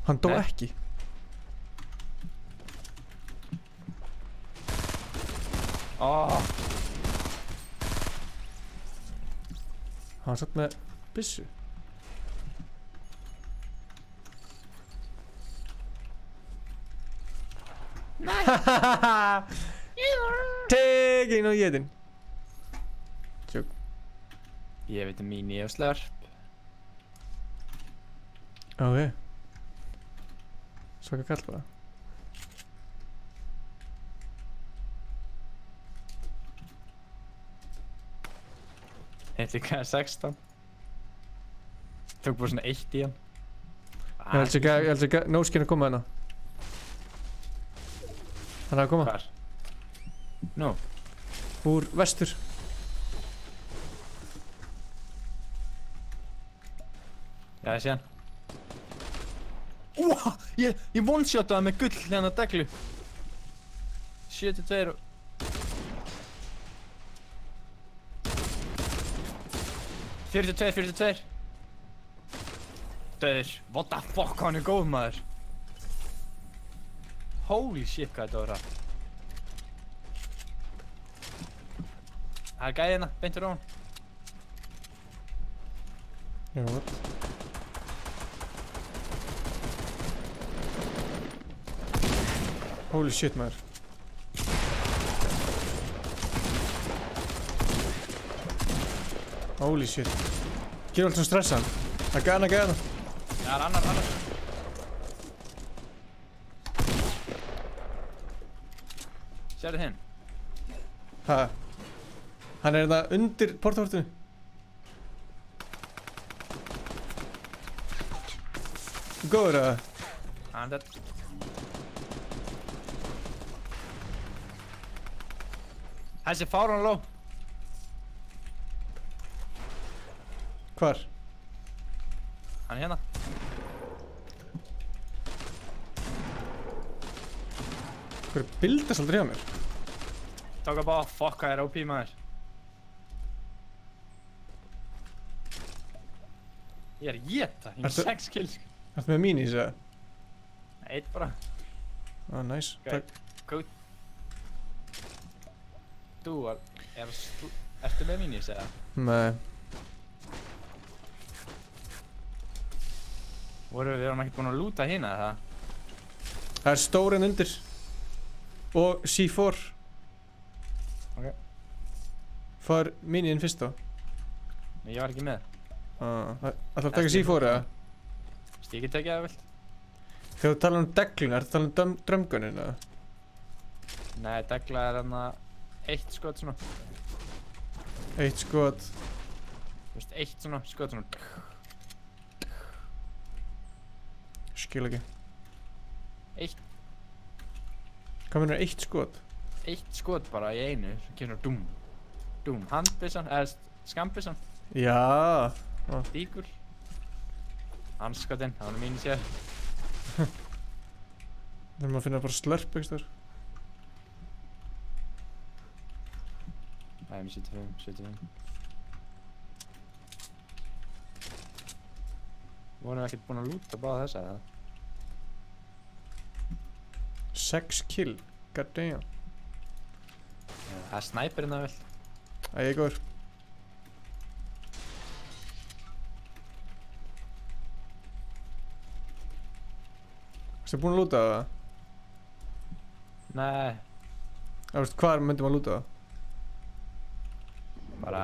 Hann dó ekki. Hann satt með byssu. Tegin og étin. Tjók. Ég veit mín og slörp. Ok. Svaka kall bara. Heitir hvað 16. Tók bara svona 1 í hann. Ég held ekki að nóskinn að koma hérna. Hann er að koma. Hvar? Nú? Úr vestur. Já, ég sé hann. Úa! Ég one-shotaði með gull hérna deglu. 72 og... ...42. Döður. What the fuck, hann er góð maður. Holy shit, hvað þetta var rætt. Það er gæði hérna, beintur á hann. Já, what? Holy shit, maður. Holy shit. Gerðu alltaf stressa hann. Það er gæðan. Já, það er annar. Sérðu hinn? Hæ? Hann er hérna undir portahortinu. Góður eða? Hann er dead. Þessi fáran ló. Hvar? Hann er hérna. Hvað er bildast aldrei hjá mér? Tók að bara, fuck, hvað er OP maður. Ég er að geta, ég er 6 kills. Ertu með minis eða? 1 bara. Nice. Takk. Góð. Dúar, ertu með minis eða? Nei. Við erum ekkert búin að lúta hina eða? Það er stórin undir. Og C4. Ok. Far miniðin fyrst þá. Nei, ég var ekki með. Ætlar að taka C4 eða? Ég ekki tekið það vilt. Þegar þú talar degluna, ertu að tala drömgunin eða? Nei, degla þarna 1 skot svona. 1 skot. Þú veist, 1 svona skot svona. Skil ekki. 1. Hvað meinar 1 skot? 1 skot bara í einu, svo kemur dúm. Dúm, handbissan, eða skambissan. Já. Díkur. Anskotinn, það var mín sér. Þurfum að finna bara slörp einhvers þar. Það er með 75. Vorum við ekkert búin að lúta báða þessa eða? 6 kill, god damn. Það er snæperinn það vel. Það er góður. Erstu búin að lúta það? Nei. Það veist, hvar myndum að lúta það? Bara,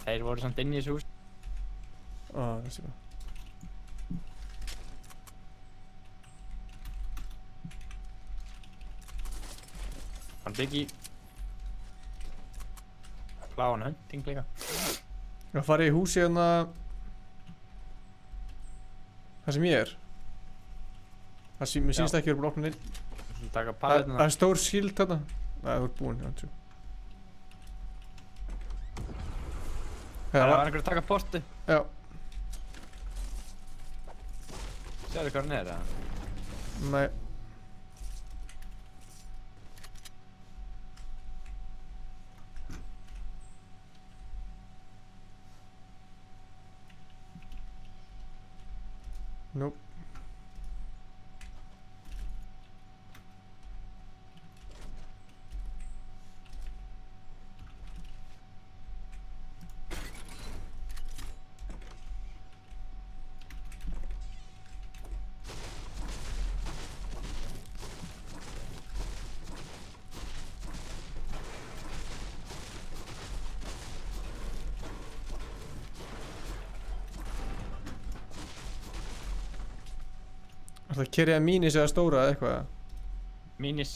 þeir voru samt inn í þessu hús. Það sé það. Hann byggi bláan hunting líka. Það farið í húsi hérna það sem ég er. Það sem mér sýnst ekki að vera búin að opna inn. Taka palletuna. Það er stór skild þarna. Nei, þú ert búinn hérna, tjú. Það var einhver að taka porti. Já. Sérðu hvað hann er eða? Nei. Nope. Það kerið að mínis eða stóra eða eitthvað? Mínis.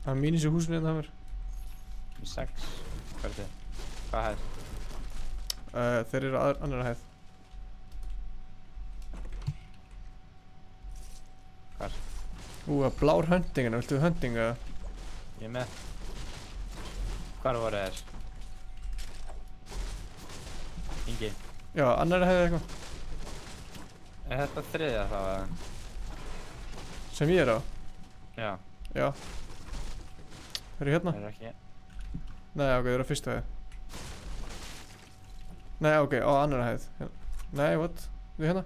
Það er mínis í húsinu hérna það mér. 6. Hvað er þið? Hvað hæð? Þeir eru annar hæð. Hvar? Blár huntingina, viltu huntinga? Ég er með. Hvar voru þeir? Ingi. Já, annar hæð eitthvað. Er þetta þriðja þá eða? Sem ég er á? Já. Já. Eru hérna? Þeir eru ekki. Nei, ok, þeir eru á fyrstu hæð. Nei, ok, á annar hæð. Nei, what? Þið hérna?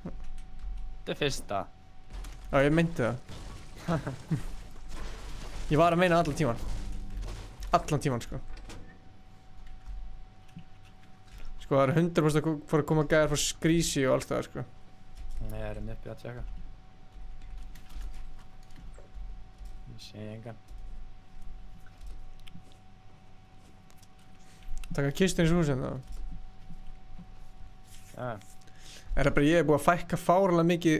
Þetta er fyrsta. Já, ég meinti það. Ég var að meina allan tíman. Allan tíman, sko. Sko, það eru 100% að fór að koma gæðar frá skrísi og alls það, sko. Nei, ég er uppi að tjekka. Ég sé engan. Taka kistun í húsinu þá. Já. Er það bara ég er búið að fækka fárlega mikið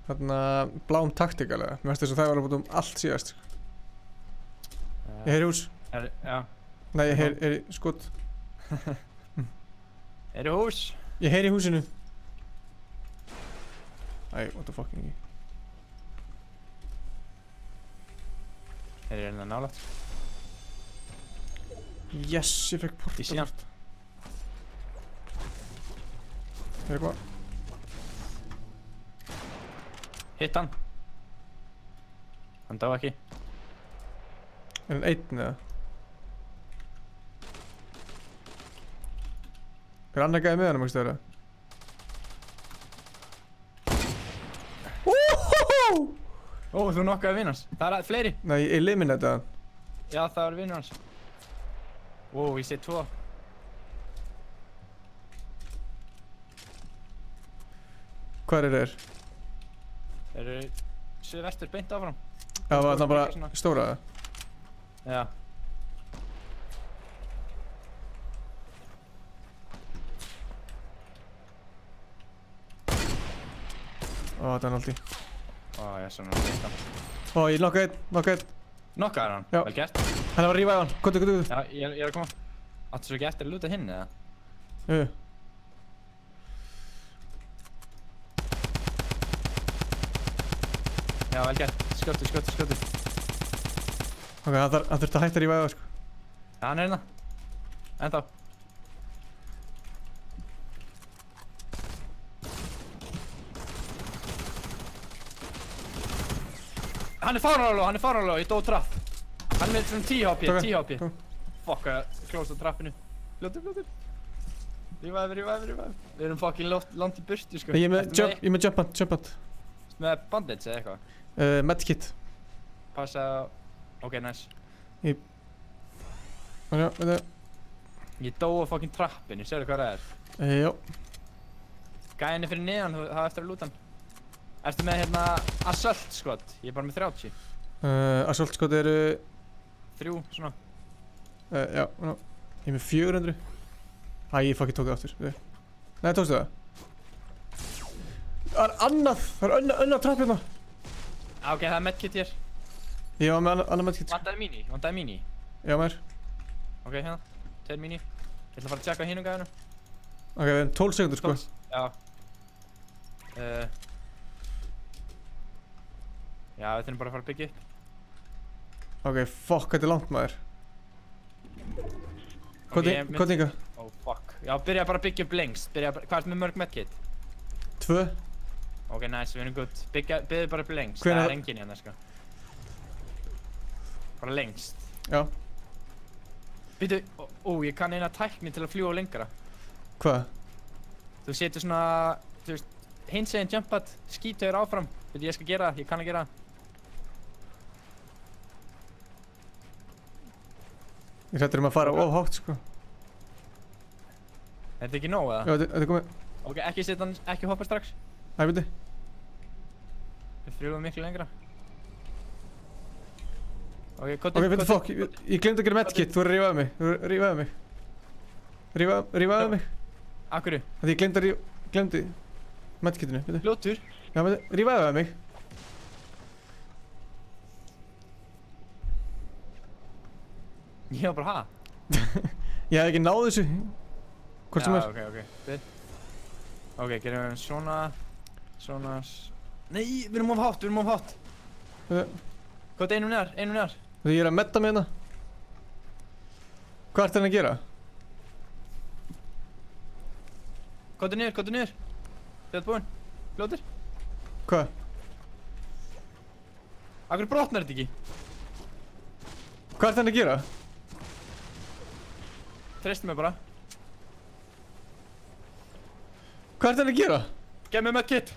þarna bláum taktikalega. Mér finnst þess að það var alveg búið allt síðast. Ég heyri hús. Já. Nei, ég heyri skot. Er það hús? Ég heyri húsinu. Æ, what the fucking ég. Er ég hérna nálægt? Yes, ég fekk portal. Ég sé hann. Er eitthvað? Hitt hann. Hann dá ekki. Er hann einn eða? Er annar gæði með hann, mægstu það? Ó, þú nokkaði vinnans. Það er fleiri. Nei, ég eliminate hann. Já, það var vinnur hans. Wow, ég sé 2. Hvar eru þeir? Þeir eru suðvestur beint áfram. Já, var það bara stóra það? Já. Ó, það er náldi. Ó, ég svona þetta. Ó, ég nokkaði einn. Nokkaði hann? Já. Vel gert. Hann var að rífa á hann. Góðu. Já, ég er að koma. Áttu svo ekki eftir að lúta hinn, eða? Jú. Já, vel gert. Skjóttu. Ok, hann þurfti að hætta að rífa á það, sko. Já, hann er hérna. Ennþá. Hann er fáránlega, ég dóð trapp. Hann er með svona 10 HP. Fuck, ég klóst á trappinu. Fljótur. Rífaði. Við erum fucking langt í burtu, sko. Ég er með jumpant. Með bandage eða eitthvað? Medkit. Passa á... Ok, nice. Já, veit það. Ég dó á fucking trappinu, sérðu hvað það er? Já. Gæðinni fyrir neðan, það var eftir að lúta hann. Ertu með hérna assault squad? Ég er bara með 30. Assault squad eru... 3, svona. Já, ég er með 400. Æ, ég fucking tók það aftur. Nei, tókstu það? Það er annað! Það er annað trapp hérna! Ok, það er medkit hér. Ég var með annað medkit. Vandaði mini? Já, maður. Ok, hérna. 2 mini. Ég ætla að fara að tjekka hinum gæðinu. Ok, við erum 12 sekundur, sko. Já. Já, við þurfum bara að fara að byggja upp. Ok, fuck, þetta er langt, maður. Hvað þingar? Oh, fuck. Já, byrja bara að byggja upp lengst. Hvað ertu með mörg medkit? 2. Ok, nice, við erum good. Byggðu bara upp lengst. Það er enginn hérna, sko. Bara lengst. Já. Býtu, ég kann eina tækni til að fljúa lengra. Hvað? Þú setur svona, þú veist, hinsegin jumppad, skítur áfram. Veitu, ég skal gera það, ég kann að gera það. Ég hrættur að fara of hátt, sko. Er þetta ekki nóg, eða? Já, þetta er komið. Ok, ekki hoppa strax. Æ, veitu. Við fljúum miklu lengra. Ok, veitu, fuck, ég glemdi að gera medkit, þú er að rífaði mig. Rífaði mig. Akkurru? Því ég glemdi medkitinu, veitu. Fljótur? Já, veitu, rífaði mig. Ég var bara, Ég hef ekki náð þessu. Hvort sem er. Já, ok. Ok, gerum við svona... Nei, við erum of hátt. Hvað er einum neðar? Ég er að metta mig hérna. Hvað ert það að gera? Hvað er niður? Þið ert búinn. Fljótur? Hvað? Akkur brotnar þetta ekki? Hvað ert það að gera? Treystu mig bara. Hvað ert það að gera? Gef mér medkit.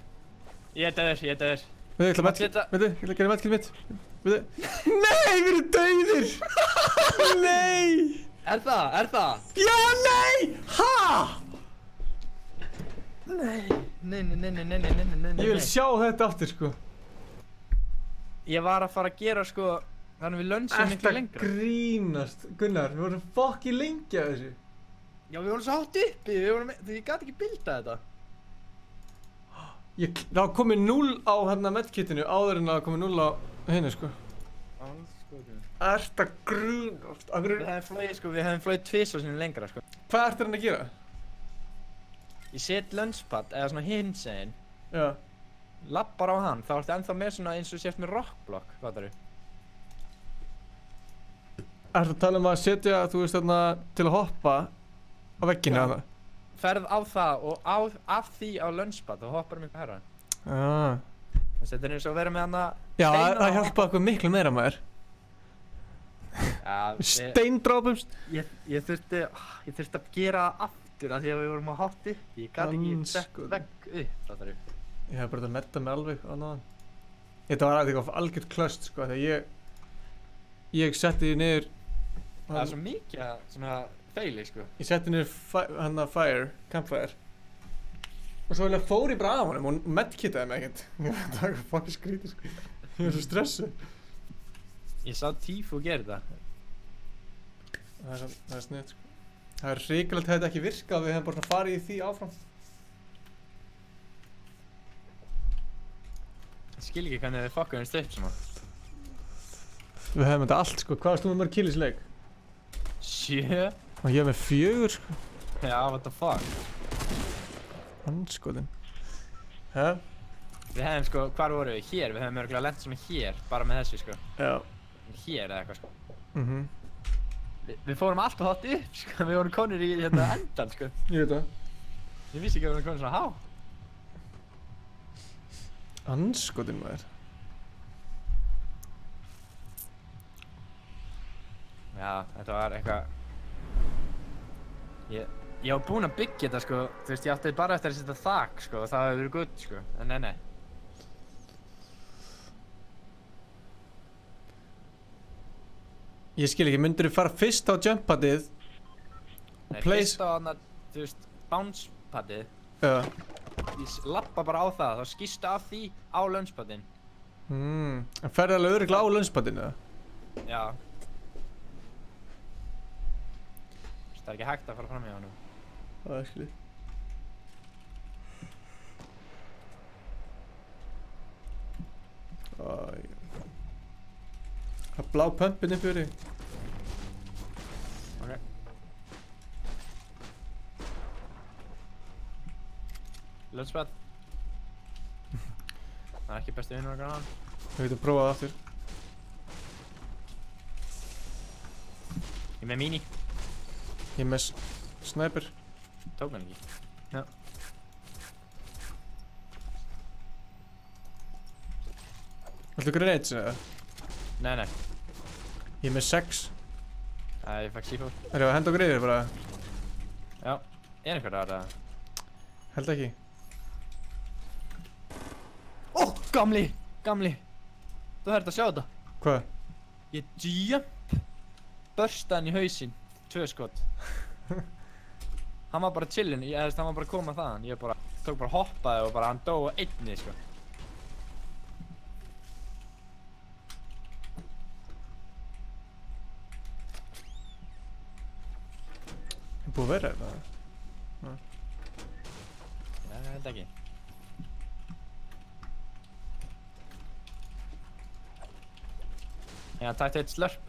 Ég heita þér. Veitu, ég ætla að gera medkit mitt. Veitu. Nei, við erum dauðir! Nei! Er það? Já, nei! Ha? Nei. Ég vil sjá þetta aftur, sko. Ég var að fara að gera, sko, þannig við lönnsum miklu lengra. Þetta grínast, Gunnar, við vorum fucking lengi að þessu. Já, við vorum svo hátt uppi, ég gæti ekki bilda þetta. Það var komið 0 á hérna medkitinu áður en það komið 0 á henni, sko. Ert að grínast. Við hefum flóið 2 sinni lengra, sko. Hvað ert það að gera? Ég set lunchpad, eða svona hinsegin. Já. Lappar á hann, þá ertu ennþá með svona eins og sért með rockblock, fattar þú? Ertu að tala um að setja, þú veist þarna, til að hoppa á vegginu eða? Ferð á það og af því á lunchpad, þá hoppar miklu herra. Þetta er eins og að vera með hana Já, það hjálpa okkur miklu meira maður. Steindrápumst. Ég þurfti að gera það aftur af því að við vorum á hátt upp. Ég gæti ekki sett vegg upp, fattar þú? Ég hef bara að metta mig alveg á náðan. Þetta var eitthvað algjört klöst, sko, þegar ég setti niður Það er svo mikið svona feili, sko. Ég setti niður campfire og svo fór ég bara af honum og medkitaði mig ekkert. Það var fucking skrítið, sko. Ég var svo stressuð. Ég sá Tífú gera þetta. Það er sniðt, sko. Það er hrikalegt hefði þetta ekki virkað við hefum bara farið í því áfram. Ég skil ekki hvernig þið fokkuðumst upp svona. Við hefum þetta allt, sko. Hvað varst þú með mörg kill í þessu leik? 7. Og ég hef með 4, sko. Já, what the fuck. Andskotin. Hæ? Við hefum, sko, hvar vorum við? Hér, við hefum örgulega lent svona hér, bara með þessu, sko. Já. Hér eða eitthvað, sko. Mhm. Við fórum alltaf hátt upp, sko, við vorum konur í hérna endan, sko. Ég veit það. Ég vissi ekki að við vorum konur svona há. Andskotin, maður. Já, þetta var eitthvað... Ég var búinn að byggja þetta, sko, þú veist, ég átti bara eftir að setja þak, sko, og það hefði verið gutt, sko, en nei. Ég skil ekki, myndirðu fara fyrst á jump-padið og place... Fyrst á þarna, þú veist, bounce-padið. Já. Ég lappa bara á það, þá skýstu af því á launchpadinn. En ferði alveg örugglega á launchpadinu, eða? Já. Það er ekki hægt að fara fram í honum. Það er skilið. Það er blá pumpin upp fyrir þig. Ok. Launchpad. Það er ekki besti vinnur okkar hann. Við getum prófað það aftur. Ég er með mini. Ég er með sniper. Tók hann ekki. Já. Viltu grenades eða? Nei. Ég er með 6. Ég fekk C4. Erum við að henda á greiðir bara? Já. Er einhver að það? Held ekki. Ó, gamli! Þú þarft að sjá þetta. Hvað? Ég jump börsta hann í hausinn. 2 skot. Hann var bara chillin, hann var bara að koma þaðan. Ég tók bara hoppaði og hann dó á einni, sko. Er búið að vera þetta? Já, ég held ekki. Já, tætti eitt slurp.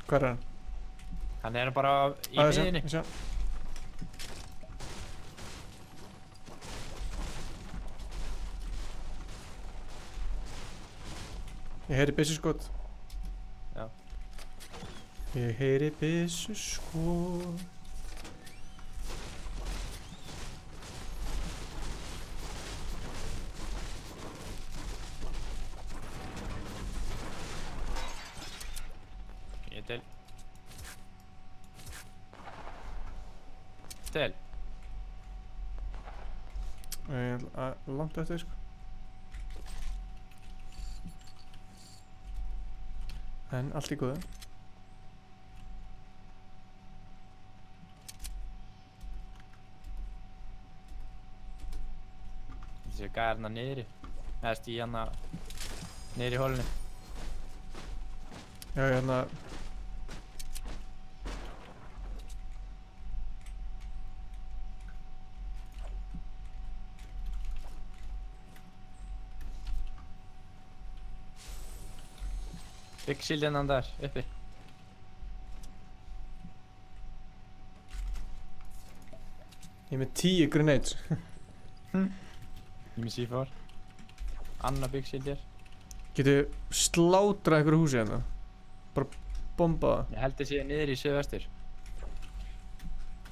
Hvað er hann? Hann er bara í miðinni. Ég sé. Ég heyri byssuskot. Já. Ég heyri byssuskot. Til. Langt eftir, sko. En allt í góðu. Þessi gæði hérna niðri. Eðast í hérna niðri í hólunni. Já, hérna. Big shield hennan þar, uppi. Ég er með 10 grenades. Ég er með C4. Anna big shield hér. Getur slátrað einhverju húsi hérna? Bara bomba það? Ég held að sé niður í suðvestur.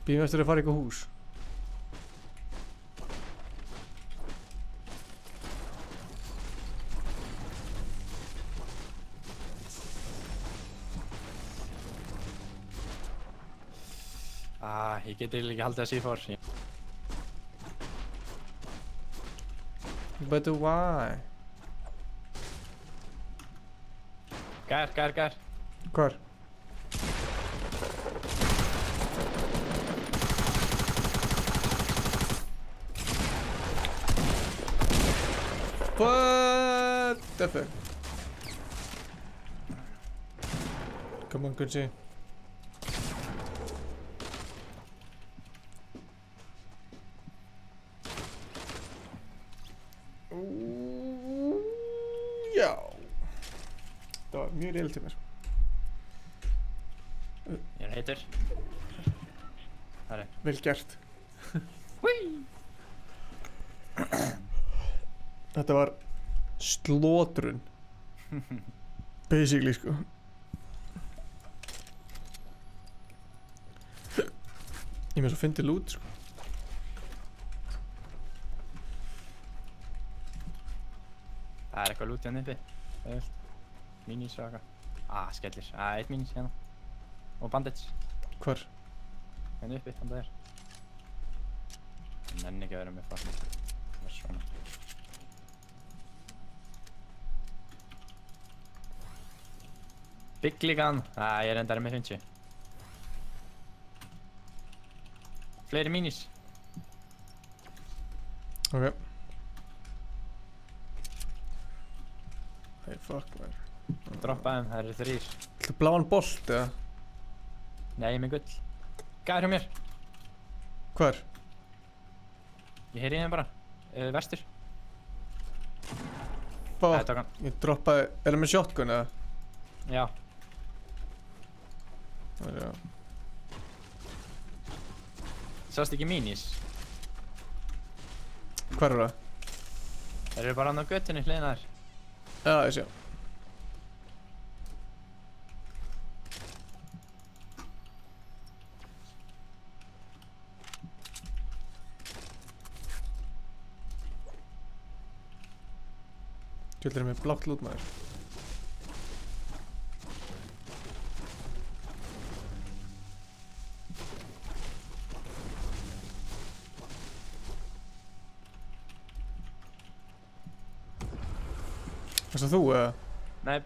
Býðum eftir að fara í eitthvað hús. Ég geti ekki haldið að C4. But why? Gær. Hvar? What the fuck? Come on, Gucci. Já. Það var mjög reyl til mér. Ég heitur. Það vel gert. Þetta var slótrun. Basically, sko. Ég með svo fyndi lút, sko. Það eitthvað lút hérna uppi. Minis og eitthvað. Skellir. Eitt minis hérna. Og bandage. Hvar? Hérna uppi, þannig það Ég nenni ekki að vera með farni. Það er svona. Bygg líka hann. Ég er endar með 50. Fleiri minis. Ok. Hey, fuck, man. Droppa þeim, það eru 3. Viltu bláan bolt, eða? Nei, ég er með gull. Gæður hjá mér. Hvar? Ég heyri þeim bara. Vestur. Fuck, ég droppaði... Er það með shotgun, eða? Já. Það er já. Sást ekki minis? Hvar er það? Þeir eru bara hann á göttunni hliðina þér. Já, ég sé. Tjóðlega með blátt lút maður. Varst það þú, eða? Nei.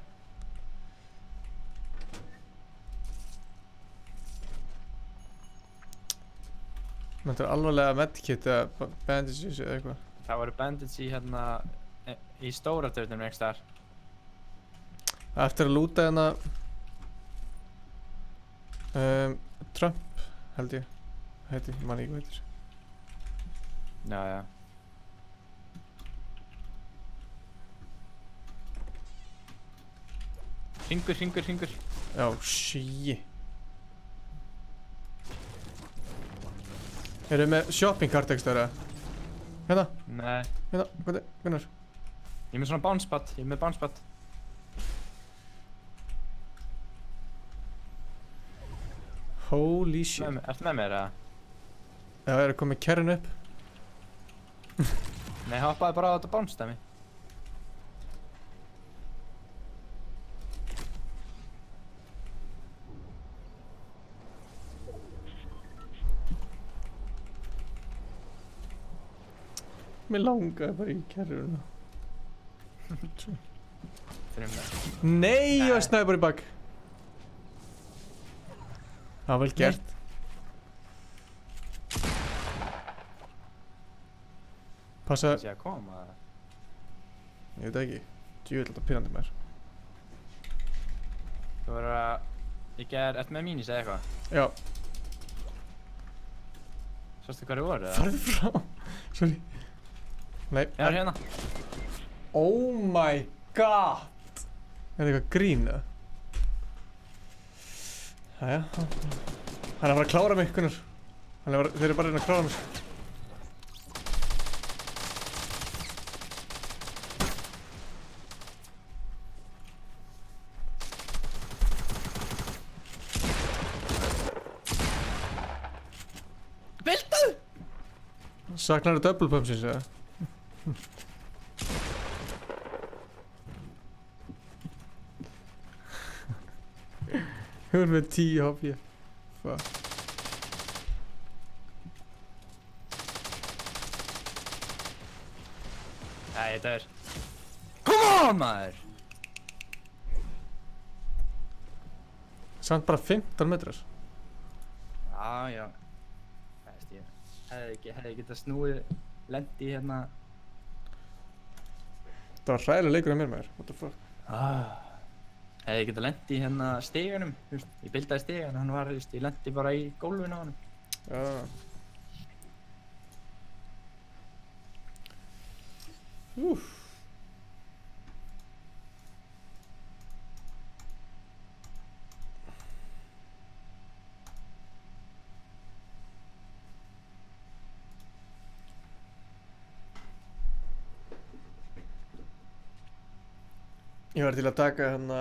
Þetta er alvarlega medkit eða bandages eða eitthvað. Það voru bandage í hérna... í stóra törnum ekki þar. Eftir að lúta hérna... Trump, held ég. Heiti, ég man ekki hvað heitir. Já. Hringur. Já, shit. Eru þið með shopping cart ekstra, eða? Hérna? Nei. Hérna, hvernig? Ég er með svona bounce pad, Holy shit. Ertu með mér, eða? Já, ég er að koma með kerrin upp. Nei, hoppaði bara á þetta bounce dæmi. Mér langaði bara í kerruna. Frumlega. Nei, ég var snæður bara í bak. Það var vel gert. Passa... Það sé að koma, eða? Ég veit ekki. Djúvill alltaf pyrrandi mér. Þú verður að... Ertu með minis eða eitthvað? Já. Sástu hvað þið voru, eða? Farðu frá. Sorry. Nei. Ég er hérna. Oh my god. Er það eitthvað grín, eða? Jæja. Hann er að fara að klára mig, Gunnar. Þeir eru bara að reyna að klára mig. Viltu? Saknar þú double pumpsins, eða? Hún með 10 HP. Fuck. Æ, þetta er... Come on, maður! Samt bara 15 metrar. Já. Það veist ég. Hefði getað snúið lendi hérna. Það var hræðilega leikur af mér maður. What the fuck? Hefði getað lendi hérna stiganum, þú veist. Ég bildaði stigan, hann var, þú veist, ég lendi bara í gólfinu á honum. Já. Úff. Ég var til að taka hérna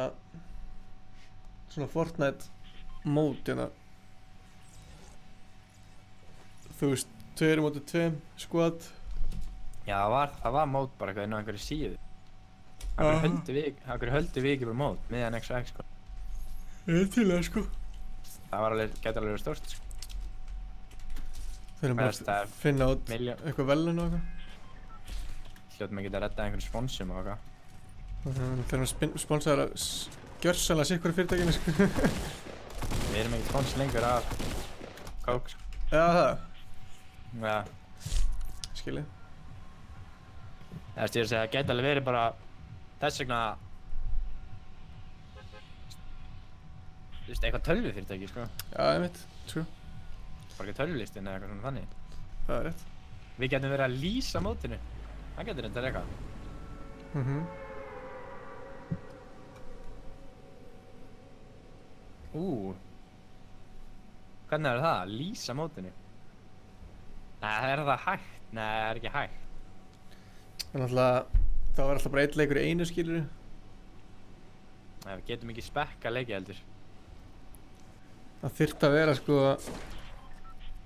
svona Fortnite mót hérna. Þú veist, 2 móti 2 squad. Já, það var mót bara eitthvað inn á einhverju síðu. Akkur höldu við ekki bara mót, miðjan XX sko. Ég er til það sko. Það var alveg, gæti alveg verið stórt sko. Þeir eru bara að finna út eitthvað velun og eitthvað. Hljótum ekki að redda einhverjum sponsum og eitthvað. Þeir eru að sponsa gjörsamlega sikkur fyrirtækinu sko. Við erum ekki spons lengur af Coke sko. Já, það? Já. Skilji. Ég er að segja, það gæti alveg verið bara þess vegna þú veist, eitthvað tölvufyrirtæki sko. Já, ég veit, true. Bara ekki tölvulistin eða eitthvað svona þannig. Það er rétt. Við getum verið að lýsa mótinu. Það getur reyndar eitthvað. Hvernig er það? Lýsa mótinu? Nei, er það hægt? Nei, það er ekki hægt. Það var alltaf bara 1 leikur í einu, skilurðu. Nei, við getum ekki spekka leiki heldur. Það þyrfti að vera sko,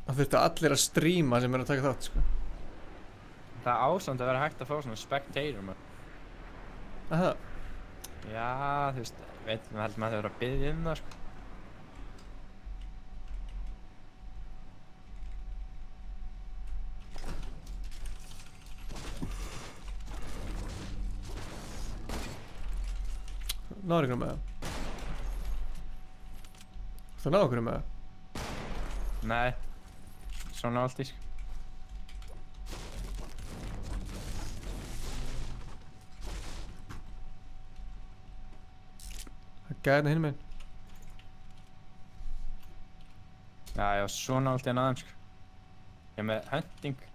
það þyrfti allir að stríma sem er að taka þátt sko. Það er ásamt að vera hægt að fá svona spectator maður. Aha. Já, þú veist, við heldum að það vera að biðja það sko. Náður ykkur með það? Það náður ykkur með það? Nei. Svona allt í sko. Það gæði hinn meginn. Já, svona allt í hann aðeins sko. Ég er með hunting.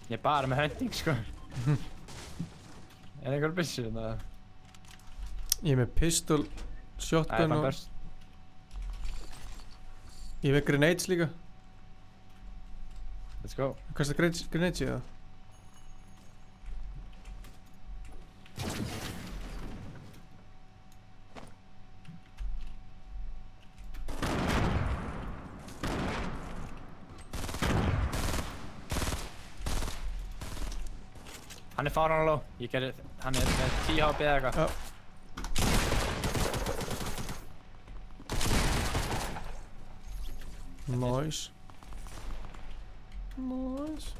Ég er bara með hunting sko. Er einhver byssur hérna? Ég er með pistol, shotgun og... Ég er með grenades líka. Let's go. Hvað er það grenades í það? Hann er fáránlega low. Hann er með 10 HP eða eitthvað. Nice. Nice.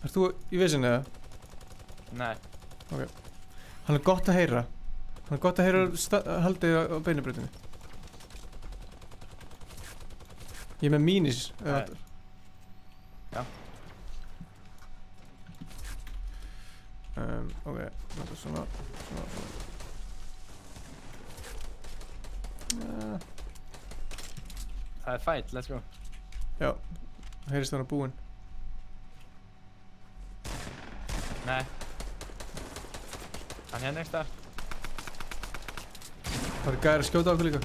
Ert þú í vissinni eða? Nei. Ok. Hann er gott að heyra. Hann er gott að heyra haldið á beinubrautinni. Ég er með minis. Já. Ok, þetta er svona. Það er fight, let's go. Já, heyrist hann á búinn. Nei. Hann hérna einhvers staðar. Það er gæri að skjóta á okkur líka.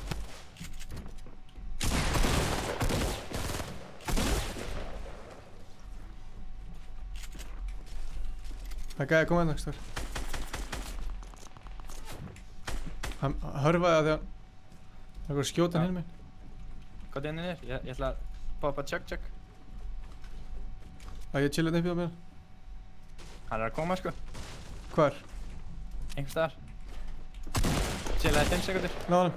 Það er gæði að koma einhvers staðar. Hann hörfaði að því að það er að skjóta hann hérna minn. Hvað er henni? Ég ætla að poppa check. Það ég chilla þetta upp í það mér. Hann er að koma sko. Hvar? Einhvers staðar. Chillaði 5 sekundur. Náðum.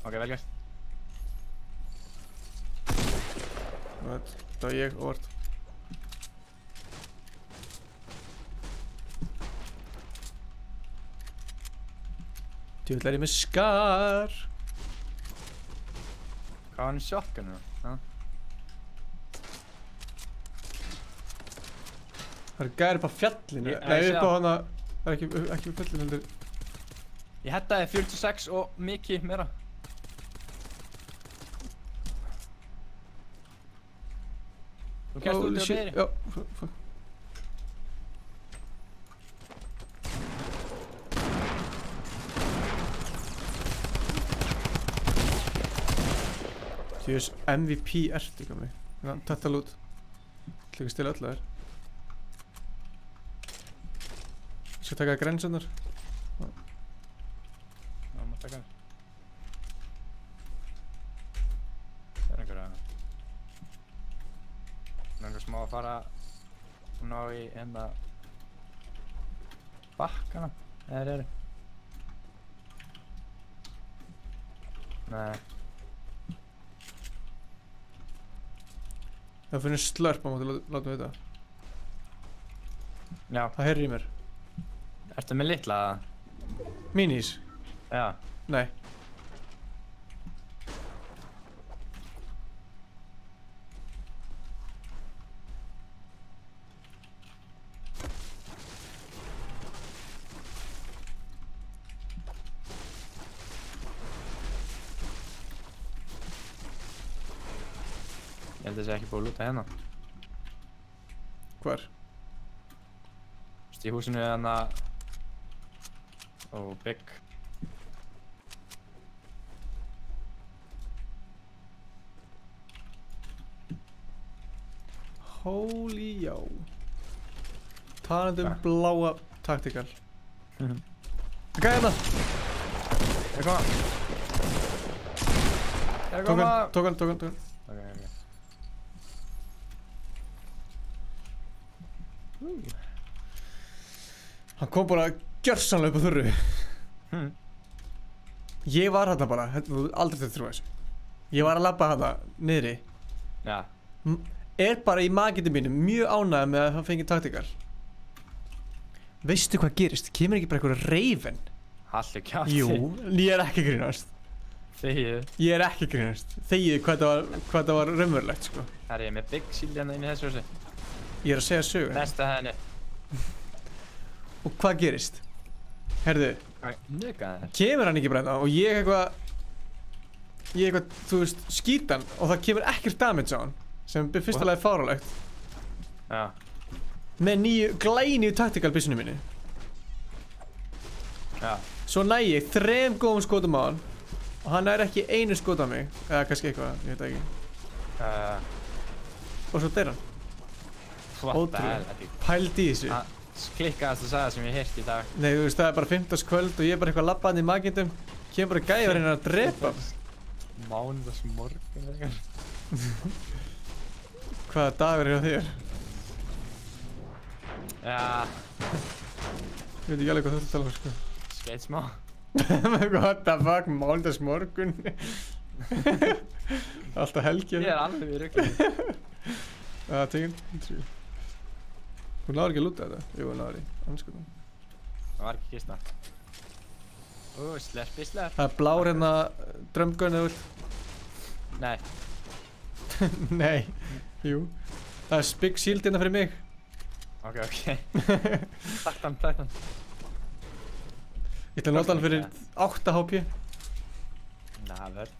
Ok, vel gert. Það var ég óvart. Djúvill ég með skar. Hvað var hann í shotgunum? Það er gæri upp á fjallinu. Nei, upp á hana. Það er ekki upp fjallinu heldur. Ég hettaði 46 og mikið meira. Þú kemst út í að byrja? Já. Þjóðs MVP ertu gamli. Þetta lút. Það er ekki stila öll að þér. Ég skal taka grensunar. Já, maður taka þér. Það er einhverja. Það er einhver smá að fara og ná í hérna bakkana. Eða þeir eru. Nei. Það finnir slörp á móti, látum við vita. Já. Það heyrir í mér. Ertu með litla? Minis? Já. Nei. Ég held að það sé ekki búið að lúta hérna. Hvar? Í húsinu er hana... Ó, bygg. Holy já. Talandi bláa taktikal. Það gæði hérna! Ég koma! Tók hann. Ok. Hann kom bara gjörsamlega upp á þurru. Ég var hérna bara, þú aldrei þetta trúa þessu. Ég var að labba hérna niðri. Já. Er bara í maginu mínu mjög ánægð með að það fengi taktikal. Veistu hvað gerist? Kemur ekki bara einhverja reifen? Halli kjátt. Jú, ég er ekki grínast. Þegið. Ég er ekki grínast. Þegið hvað það var raunverulegt sko. Það er ég með bygg síl hérna inn í þessu húsi. Ég er að segja sögur. Næsta henni. Og hvað gerist? Herðu. Nukaði. Kemur hann ekki bara hérna og ég eitthvað, þú veist, skýt hann og það kemur ekkert damage á hann. Sem er fyrstulega fáralegt. Já. Með glænýju taktikalbyssinu mínu. Já. Svo næ ég 3 góðum skotum á hann og hann nær ekki einu skot á mig. Eða kannski eitthvað, ég veit ekki. Og svo deyr hann. Ótrúlega. Pældi í þessu. Klikkaðast að sagða sem ég heirt í dag. Nei, þú veist, það er bara 15. kvöld og ég er bara eitthvað labbandi í magindum. Kemur bara gæði að reyna að drepa. Mánudagsmorgun eitthvað. Hvaða dagur er á þér? Já. Ég veit ekki alveg hvað þú ert að tala um, sko. Skeitt smá. What the fuck, mánudagsmorgun. Alltaf helgin. Ég er alveg í rugli. Það teginn. Hún náður ekki að lúta þetta. Jú, hún náður í. Anskotan. Það var ekki kista. Slerpi. Það er blár hérna drömgun eða vilt. Nei. Nei. Jú. Það er big shield hérna fyrir mig. Ok. Takk hann. Ég ætla að nota hann fyrir 8 HP. Það verð.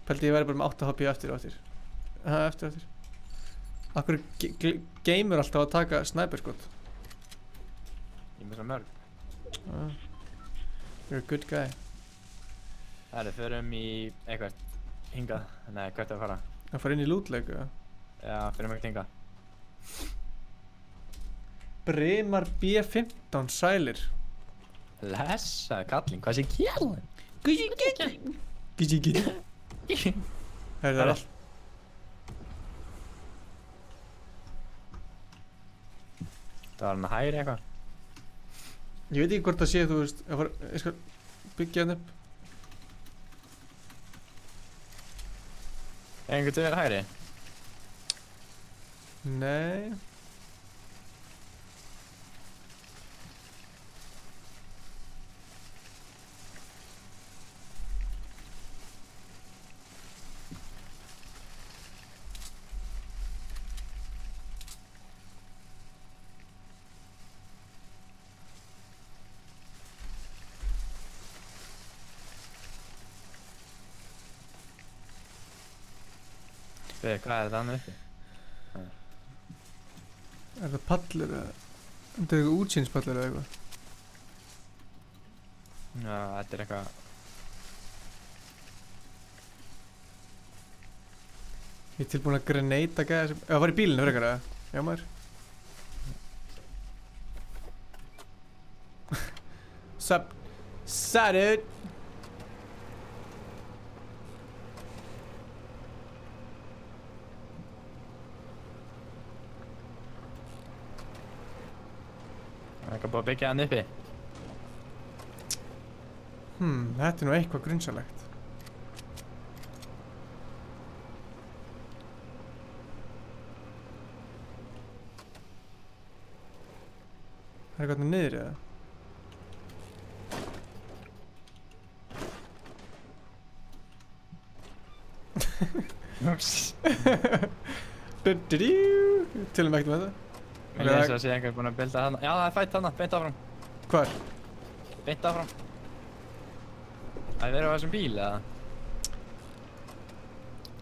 Pældi ég væri bara með 8 HP eftir. Eftir. Akkur geymur alltaf að taka sniperskot. Ég með svo mörg. You're a good guy. Það er, förum í eitthvað hingað. Nei, hvert er að fara? Það fara inn í lootleiku, já. Já, förum ekkert hingað. Brimar B15 sælir. Blessaði kallinn, hvað sé kjálinn? Gísi. Það er allt. Það var hann að hægri eitthvað. Ég veit ekki hvort það sé, þú veist, byggja hann upp. Einhvern til hægri? Nei. Hvað er þetta annað uppi? Er það pallur eða? Þetta er eitthvað útsýnspallur eða eitthvað? Já, þetta er eitthvað... Ég er tilbúin að grenada gæða sem... Það var í bílinu frekar eða? Já maður. Sup? Dude? Það er eitthvað búið að byggja hann uppi. Þetta er nú eitthvað grunnsalegt. Það er eitthvað niður eða? Tölum ekkert með þetta. Mér leysa að sé einhver búinn að builda hana. Já, það er fætt hana, beint áfram. Hvar? Beint áfram. Það er verið á þessum bíl, eða?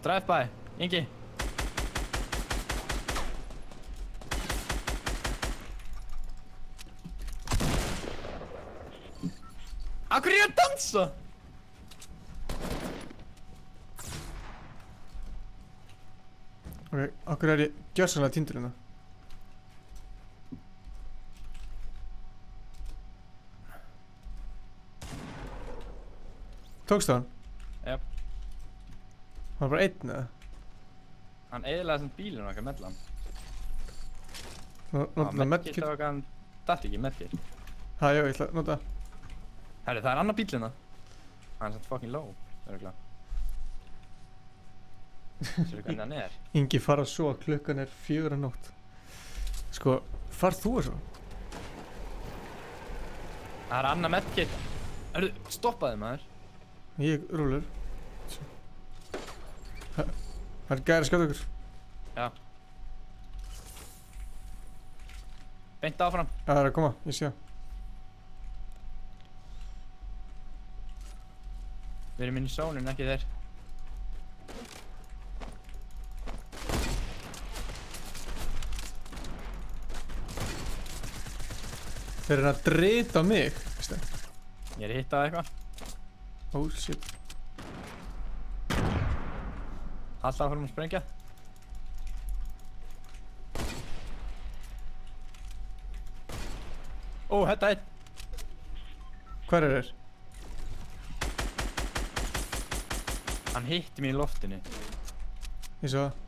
Drive by, Ingi. Akkur er ég að dansa? Ok, akkur er ég gjörsamlega týndur hérna. Tókstu hann? Jáp. Hann var bara einn eða? Hann eyðilaði þessum bílinn okkar mellan. Nota medkit. Það var hann datt ekki medkit. Ha, já, ég ætla að nota. Herri, það er annar bíl hérna. Hann er samt fucking low, örugglega. Sérðu hvernig hann er? Ingi fara svo að klukkan er 4 að nótt. Sko, farð þú þessu? Það er annar medkit. Hörru, stoppaði maður. Ég rúlur. Það er gæri að skjóta ykkur. Já. Beint áfram. Það er að koma, ég sé. Við erum inn í zónun, ekki þeir. Þeir eru að drita á mig, veistu? Ég er að hitta það eitthvað. Oh shit. Alltaf áfram að sprengja. Ó, þetta er. Hvar er þeir? Hann hitti mig í loftinu. Ég svo það.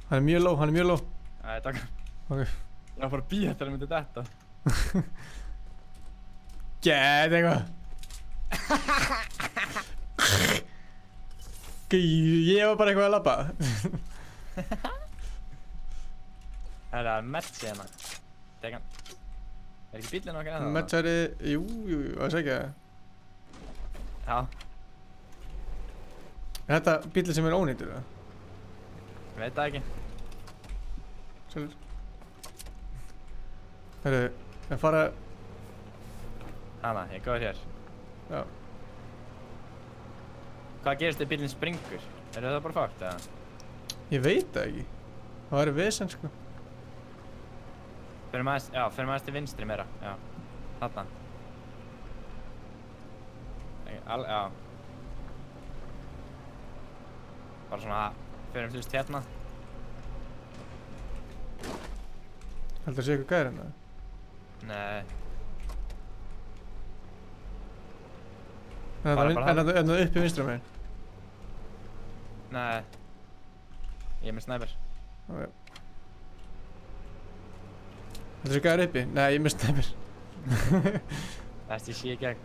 Hann er mjög low, hann er mjög low. Æ, takk. Ok. Ég var bara að bíða þegar hann myndi detta. Gæt eitthvað. Ég var bara eitthvað að labba. Það er Metsi hérna. Tek hann. Er ekki bíllinn okkar eða? Metsari, jú, það er ekki það. Já. Er þetta bíllinn sem er ónýttur eða? Ég veit það ekki. Sælur. Herru, ég fara... Hanna, ég er góður hér. Já. Hvað gerist ef bíllinn springur? Er það bara fakt eða? Ég veit það ekki. Það væri vesen sko. Fyrir maður til vinstri meira, já. Þarna. Já. Bara svona, fyrir þú veist hérna. Heldur það sé eitthvað gæri hérna? Nei. En það uppi vinstra meginn? Nei. Ég er með snæper. Ok. Þetta er gæður uppi? Nei, ég er með snæper. Þess ég sé í gegn.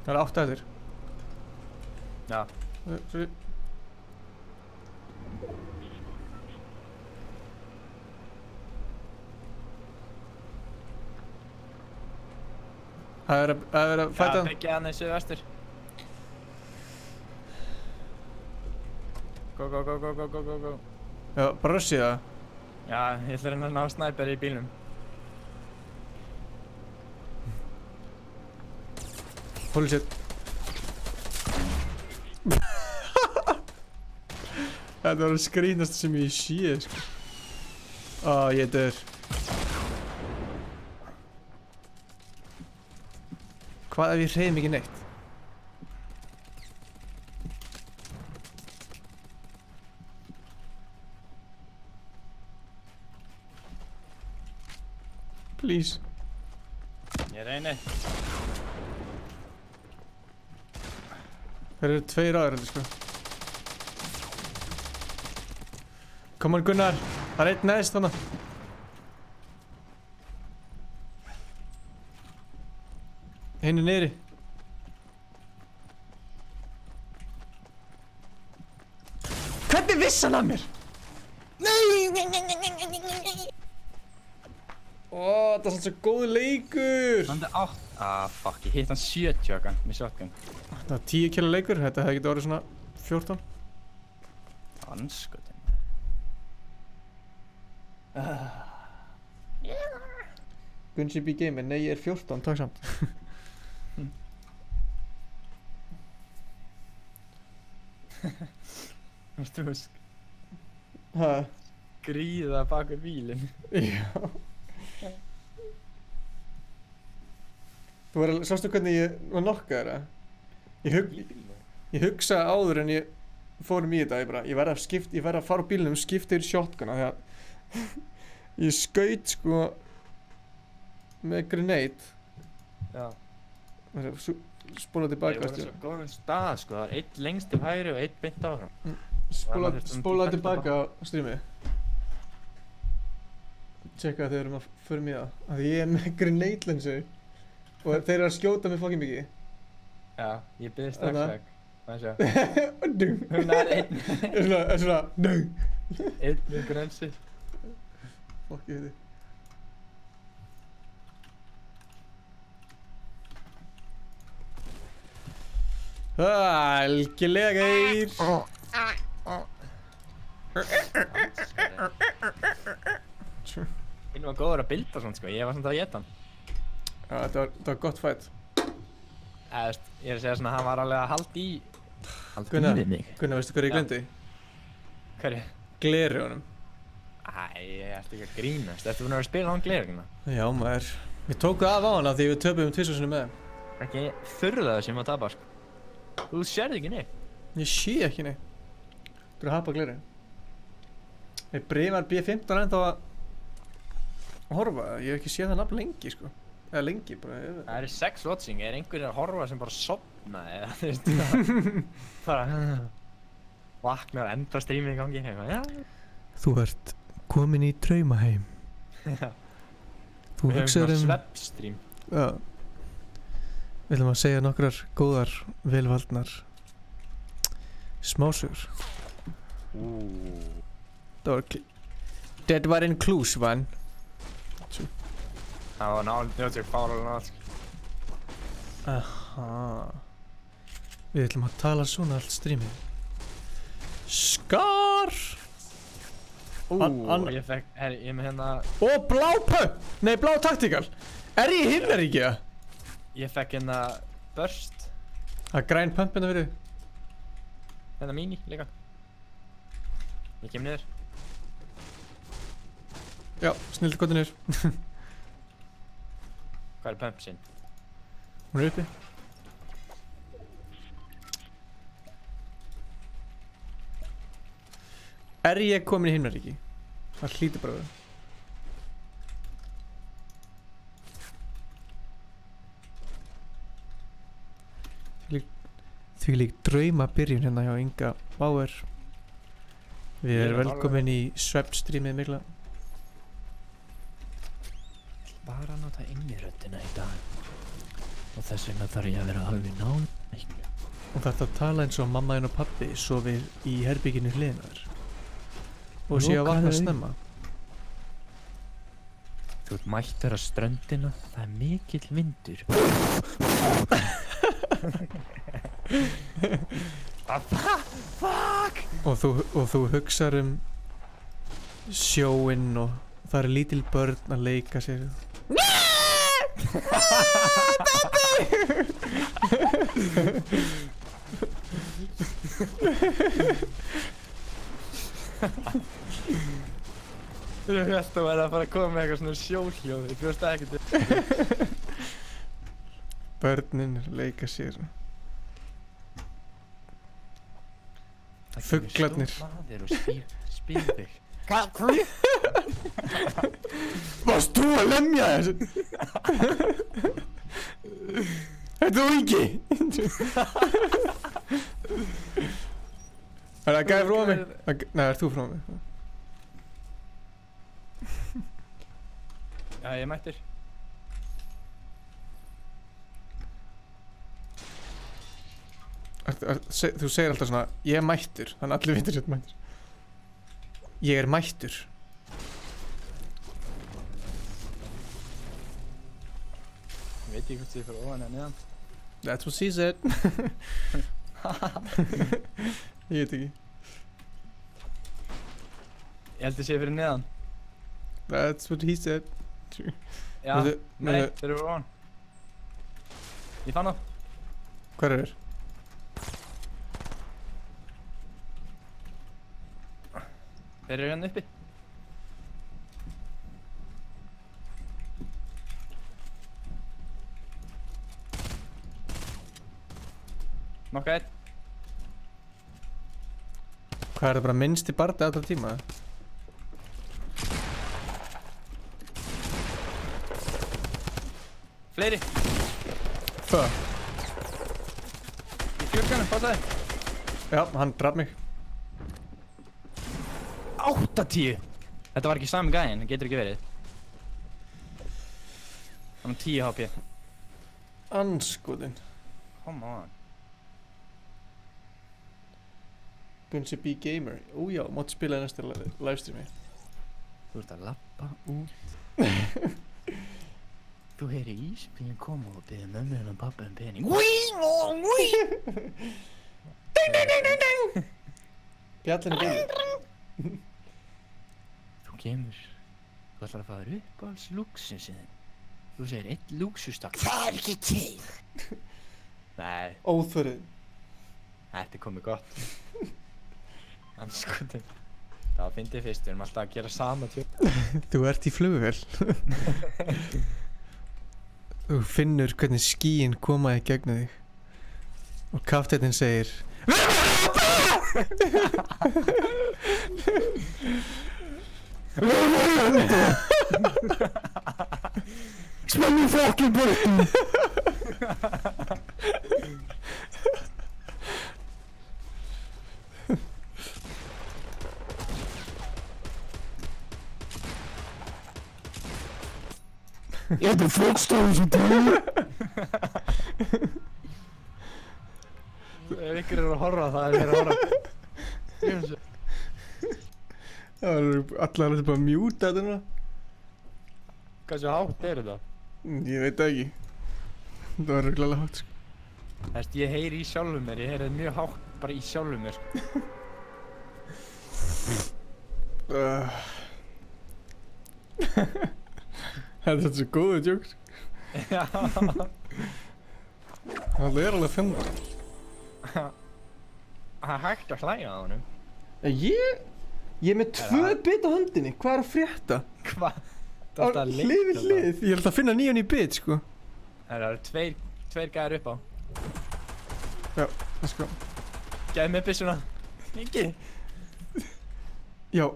Það er 8 eftir. Já. Sorry. Það er að fæta. Já, byggja hann í suðvestur. Go. Já, bara rushið það. Já, ég ætla að reyna að ná snæper í bílnum. Holy shit. Þetta var að skrýtnast sem ég sé, sko. Ég dör. Hvað ef ég hreyði mikið neitt? Please. Ég reyni. Það eru 2 aðrir, sko. Come on, Gunnar. Það er 1 neðst þarna. Hinn er niðri. Hvernig vissi hann að mér? Nei! Það er svo góð leikur. Hann er 8. Fuck, ég hitt hann 70 með shotgun. Það var 10 kilo leikur. Þetta hefði getið orðið svona 14. Anskotin. Gunji B Gamer, nei ég er 14, takk samt. Þú veist Hæ? Gríða bakur bílinn. Já. Þú var að, sástu hvernig ég var nokkaður að? Ég hugsaði áður en ég fórum í þetta, ég verði að fara á bílnum, skipta yfir shotguna því að ég skaut sko með grenade. Já. Spóla tilbaka. Ég var svo góðum stað sko, það var 1 lengst til hægri og 1 beint áfram. Spóla tilbaka á streamið. Tjekka þegar við erum að förum í það. Af því ég er með grenade lensu og þeir eru að skjóta mig fucking mikið. Já, ég byrði strax veg. Það sjá. Dung. Hún er 1. Svona, dung. 1 með grensi. Fuck ég þið. Algjörlega geir. Hinn var góður að bilda svona sko, ég var samt að geta hann. Já, þetta var gott fight. Ég er að segja svona, hann var alveg að halda í Gunnar, veistu hvað ég gleymdi? Hverju? Gleraugunum. Æ, ég ætti ekki að grínast, ertu búinn að vera að spila á hann glerugina? Já maður, við tókum af á hana því við töpum 2 sinni með þeim. Ekki þurrða það sem að tapa sko. Þú sérði ekki neitt. Ég sé ekki neitt. Þú eru að hapa gleraugun. Ég Brimar B15 ennþá að horfa, ég hef ekki séð það nafn lengi sko. Eða lengi bara. Það eru 6 watching, er einhverjir að horfa sem bara sofna eða þú veist bara vaknar enda streamið í gangi eitthvað, já. Þú ert komin í draumaheim. Já. Þú hugsaður sveppstream. Já. Við ætlum að segja nokkrar góðar, velvaldnar smásögur. Það var inclusive one. Það var náttúrulega fáralega nátt. Aha. Við ætlum að tala svona allt streamið. Skar! Ég fekk, ég er með hérna... blá pump! Nei, blá taktikal! Er ég himnaríki það? Ég fekk hérna burst. Það er græn pump hérna fyrir. Hérna mini líka. Ég kem niður. Já, snill gott niður. Hvað er pump sinn? Hún er uppi. Er ég komin í himnaríki? Það hlýtur bara að vera. Því lík drauma byrjun hérna hjá Inga Bauer. Við erum velkomin í svefnstreamið mikla. Bara að nota inniröddina í dag. Og þess vegna þarf ég að vera alveg nálægt. Og þetta tala eins og mamma þín og pabbi sofið í herbygginu hliðina þér. Og sé að vakna snemma. Þú ert mættur á ströndina, það er mikill vindur. Fuck! Og þú hugsar sjóinn og það eru lítil börn að leika sér. Þú held að vera að fara að koma með eitthvað svona sjóhljóð, ég bjóst það ekkert. Börnin leika sér. Fuglarnir. Það kemur stór maður og spyr þig. Hvað? Varst þú að lemja þessu? Þetta þú ekki? Er það gæði frá mig? Nei, er þú frá mig? Já, ég er mættur. Þú segir alltaf svona, ég er mættur, þannig að allir vitur sér mættur. Ég er mættur. Ég veit ekki hvort ég fyrir ofan eða neðan. That's what she said. Ég veit ekki. Ég held að sé fyrir neðan. That's what he said. Já, nei, þeir eru ofan. Ég fann þá. Hvar er þér? Þeir eru hérna uppi. Nokka einn. Hvað er það bara minnsti barði allra tíma? Fleiri. Hvað? Í klukkanum, passaði. Já, hann draf mig. 80! Þetta var ekki sami gæinn, það getur ekki verið. Hann 10 HP. Anskotin. Come on. Gunsi B Gamer. Ójá, mátt spila í næsta livestreami. Þú ert að lappa út. Þú heyri ísbílinn koma og biðja mömmu hennar og pabba pening. Ding, ding, ding, ding, ding! Bjallinn er bílinn. Þú kemur. Þú ætlar að fá þér uppáhalds lúxusinn. Þú segir einn lúxustak. Það er ekki til! Nei. Óþverðin. Þetta er komið gott. Anskotin. Það var fyndið fyrst, við erum alltaf að gera sama tjók. Þú ert í flugvél. Þú finnur hvernig skýin koma í gegnum þig. Og kafteinninn segir Spenni fucking button! Ég er fólkstofur sem tjóður! Ef ykkur eru að horfa, það er að horfa. Það eru allar alveg bara að mjúta þetta núna. Hversu hátt er þetta? Ég veit það ekki. Það var röglega hátt, sko. Þess, ég heyri í sjálfum mér, ég heyri þetta mjög hátt bara í sjálfum mér, sko. Þetta er svo góðu djók, sko. Já. Það er alveg fyndið. Það er hægt að hlæja á honum. Ég er með 2 bit á höndinni, hvað er að frétta? Hvað? Það er að leita hlið við hlið, ég ætla að finna 9 í bit, sko. Það eru tveir gæðir upp á. Já, let's go. Gæði með byssuna. Ekki. Já.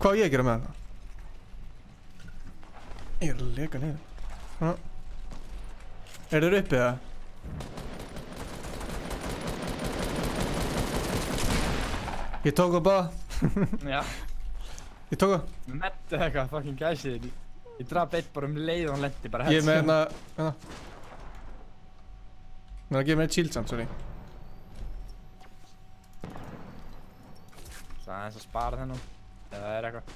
Hvað á ég að gera með það? Ég að leka niður. Svona. Þeir uppið það? Ég tók það bara. Já. Ég tók það. Mettu eitthvað fucking gæsið. Ég draf eitt bara leið og hann lendi bara Ég er með hérna. Mér að gefa mér eitt shield samt, sorry. Það er eins að spara þennan. Eða það eitthvað.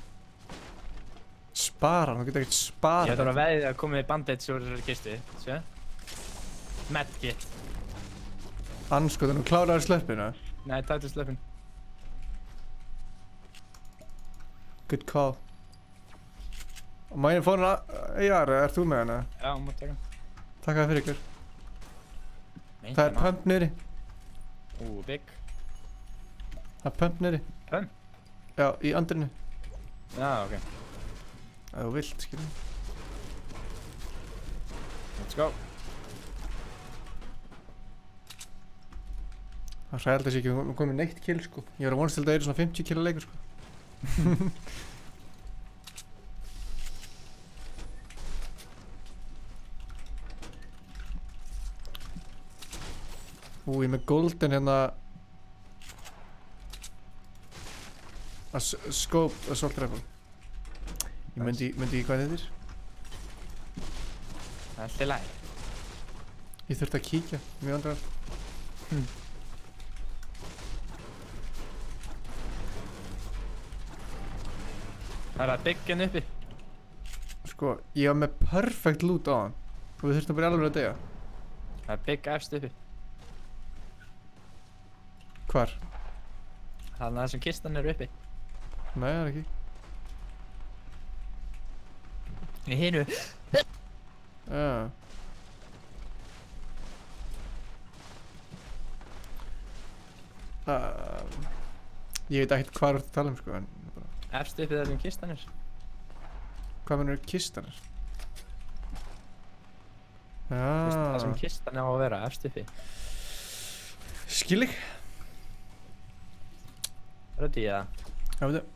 Spara? Þú getur ekkert spara. Ég þarf að veðið að koma í bandage úr þessari kistu. Sjö? Medkit. Anskotin, þú kláraði slöppinu? Nei, taktu slöppin. Good call. Og má ég fá hérna AR, ert þú með hana? Já, hún má taka hann. Takk fyrir ykkur. Það er pump niðri. Big. Það er pump niðri. Pump? Já, í andrinu. Já, ok. Það er vilt, skiljum. Let's go. Það er hræðilegt að sé ekki komið neitt kill, sko. Ég var að vonast til að það eru svona 50 killa leikur, sko. Ég er með golden hérna scope assault rifle. Ég myndi ekki hvað þetta er. Það er alltaf læg. Ég þurfti að kíkja, mjög andrar. Það er að byggja hann uppi. Sko, ég var með perfect loot á hann. Og við þurftum bara alveg að deyja. Það er byggja efst uppi. Hvar? Þannig að þessum kistan eru uppi. Nei, það er ekki. Í hinu. Já. Ég veit ekkert hvað þú ert að tala um, sko, en bara... Efst uppi þessum kistan er. Hvað mennur kistan er? Já. Það sem kistan á að vera, efst uppi. Skil ég. Röddi ég það? Já, veit það.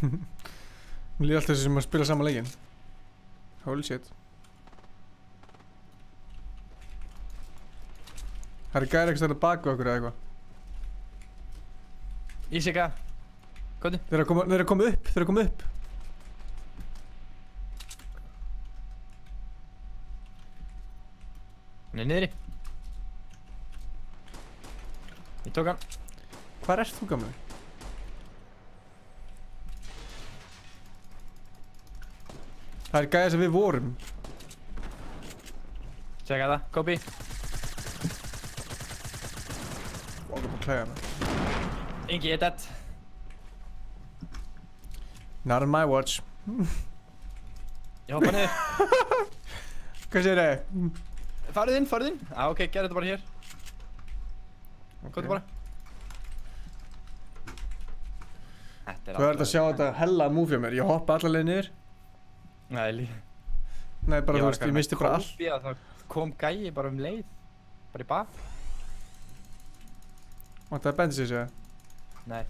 Mér líður alltaf þessi sem að spila saman leikinn. Holy shit. Það er gæri eitthvað að baka okkur eða eitthvað. Ísika. Góði. Þeir eru að koma upp, Hann er niðri. Ég tók hann. Hvar ert þú, gamli? Það er gæði sem við vorum. Tjekka það, copy. Og það búið að klæða hana. Ingi, ég er dead. Not on my watch. Ég hoppa niður. Hvað sér þið? Farið inn. Ok, gerð þetta bara hér. Góðu bara. Þú verður að sjá þetta hella að múfja mér. Ég hoppa allar leið niður. Nei, Nei, bara þú veist, ég misti bara allt. Það kom gæi bara leið. Bara í bað. Máttu það bendi sig, segja? Nei.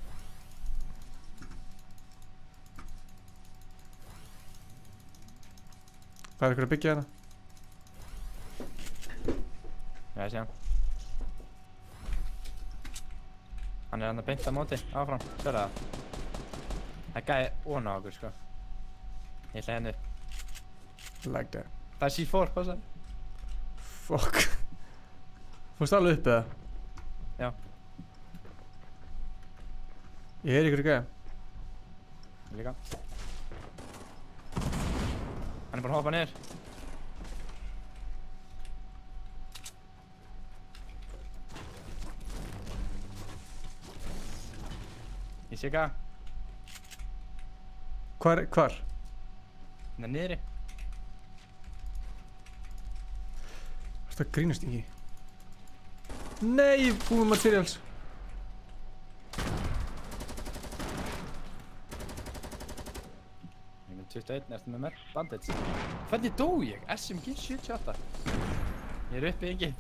Það er ykkur að byggja hérna. Já, ég sé hann. Hann er hann að beint á móti, áfram, sérðu það? Það gæði óna á okkur, sko. Ég ætla henni upp. Like that. Það er C4, passa. Fuck. Fórstu alveg upp eða? Já. Ég heyri ykkur gæði. Ég líka. Hann er bara að hoppa niður. Ég sé ekki að. Hvar? Það er niðri. Það grínast ekki. Nei, búið materials. Ég er með 21, ertu með mér? Bandits. Hvernig dó ég? SMG 78. Ég er uppi ekki.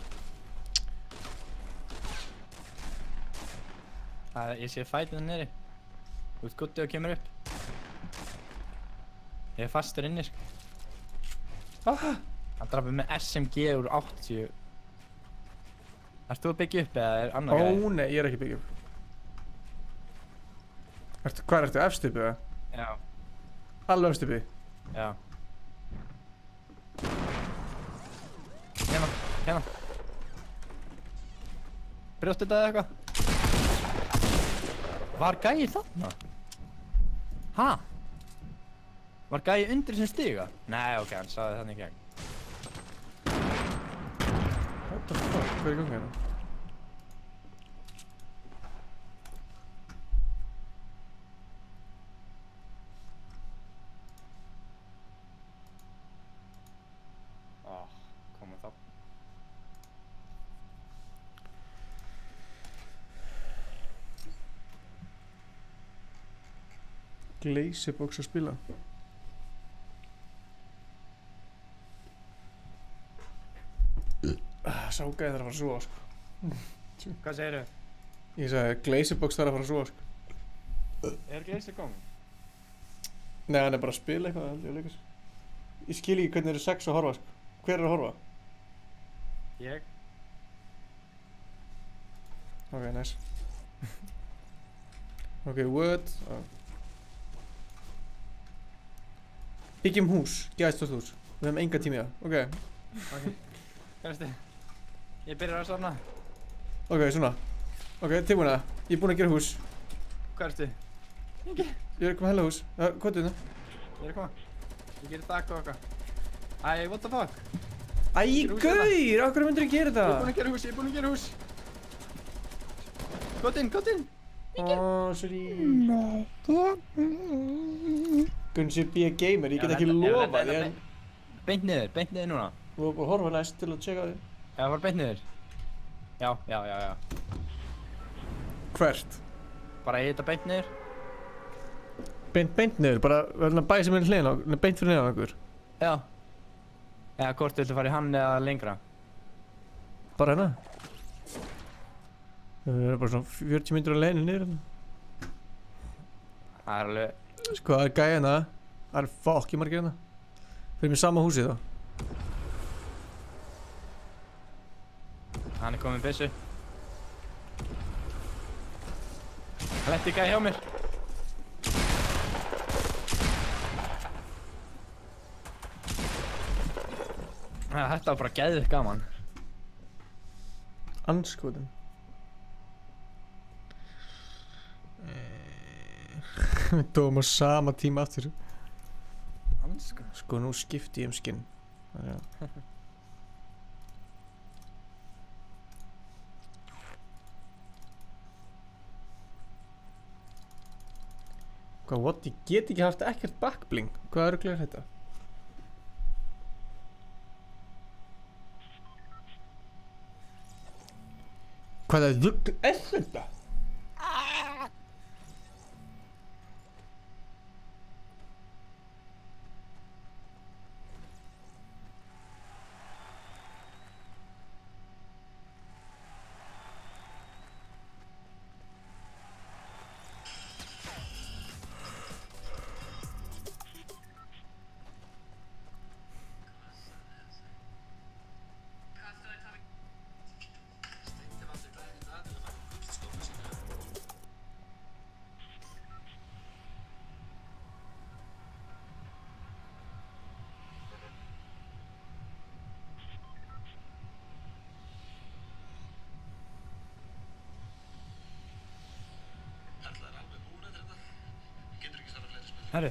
Ég sé fætið niðri. Þú ert guttið og kemur upp. Ég er fastur inni, sko. Hann drafði með SMG úr 80. Ert þú að byggja upp eða er annar gæði? Ó nei, ég er ekki að byggja upp. Hvað ertu, efst uppi eða? Já. Alveg efst uppi? Já. Hérna. Brjóst þetta eða eitthvað? Var gæi þarna? Ha? Var gæi undir sem stiga? Nei, ok, hann sagði þannig í gegn. What the fuck? Hvað er í gangi hérna? Komum þá. Glazebox að spila. Sá gæði þarf að fara að sofa, sko. Hvað segirðu? Ég sagði Glazebox þarf að fara að sofa, sko. Er Glaze kominn? Nei, hann er bara að spila eitthvað, held ég að leika sér. Ég skil ekki hvernig eru 6 að horfa, sko. Hver er að horfa? Ég. Ok, nice. Ok, what? Byggjum hús, gæðstótt hús. Við hefum enga tími í það, ok. Ok, hvað veistu? Ég byrjar að safna. Ok, svona. Ok, tilbúin að það. Ég er búinn að gera hús. Hvað ertu? Ingi. Ég er að koma að hella hús. Hvað er þetta? Ég er að koma. Ég gerir þakk og okkar. Æ, what the fuck? Æ, gaur! Af hverju myndir þú gera þetta? Ég er búinn að gera hús. Gott inn. Sorry. Gunsi be a gamer, ég get ekki lofa því en... Beint niður núna. Þú var bara að horfa næst til að tjekka því. Já, það var beint niður. Já. Hvert? Bara ég hitta beint niður. Beint niður? Bara bæði sem er hliðina, beint fyrir neðan okkur? Já. Eða hvort viltu fara í hann eða lengra? Bara hérna? Það er bara svona 40 mínútur að leiðinu niður hérna. Það er alveg... Sko, það er gæði hérna. Það er fokki margir hérna. Fyrir mig sama húsið þá. Hann er komið með byssu. Hann letti gæði hjá mér. Þetta var bara geðveikt gaman. Andskotin. Við dóum á sama tíma aftur. Andskotin? Sko, nú skipti ég skinn. Hvað, what? Ég get ekki haft ekkert backbling. Hvað örugglega er þetta? Hvað er þetta? Herru,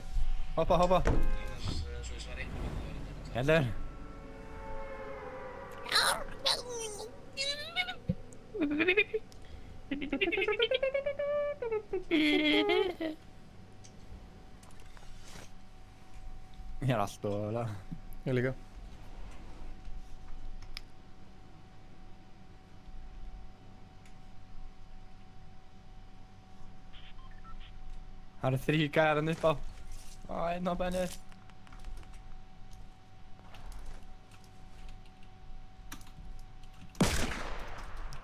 hoppa. Heldur. Ég er alltaf öðvöla. Ég líka. Það eru 3 gæjar hann upp á. Einn á bennið.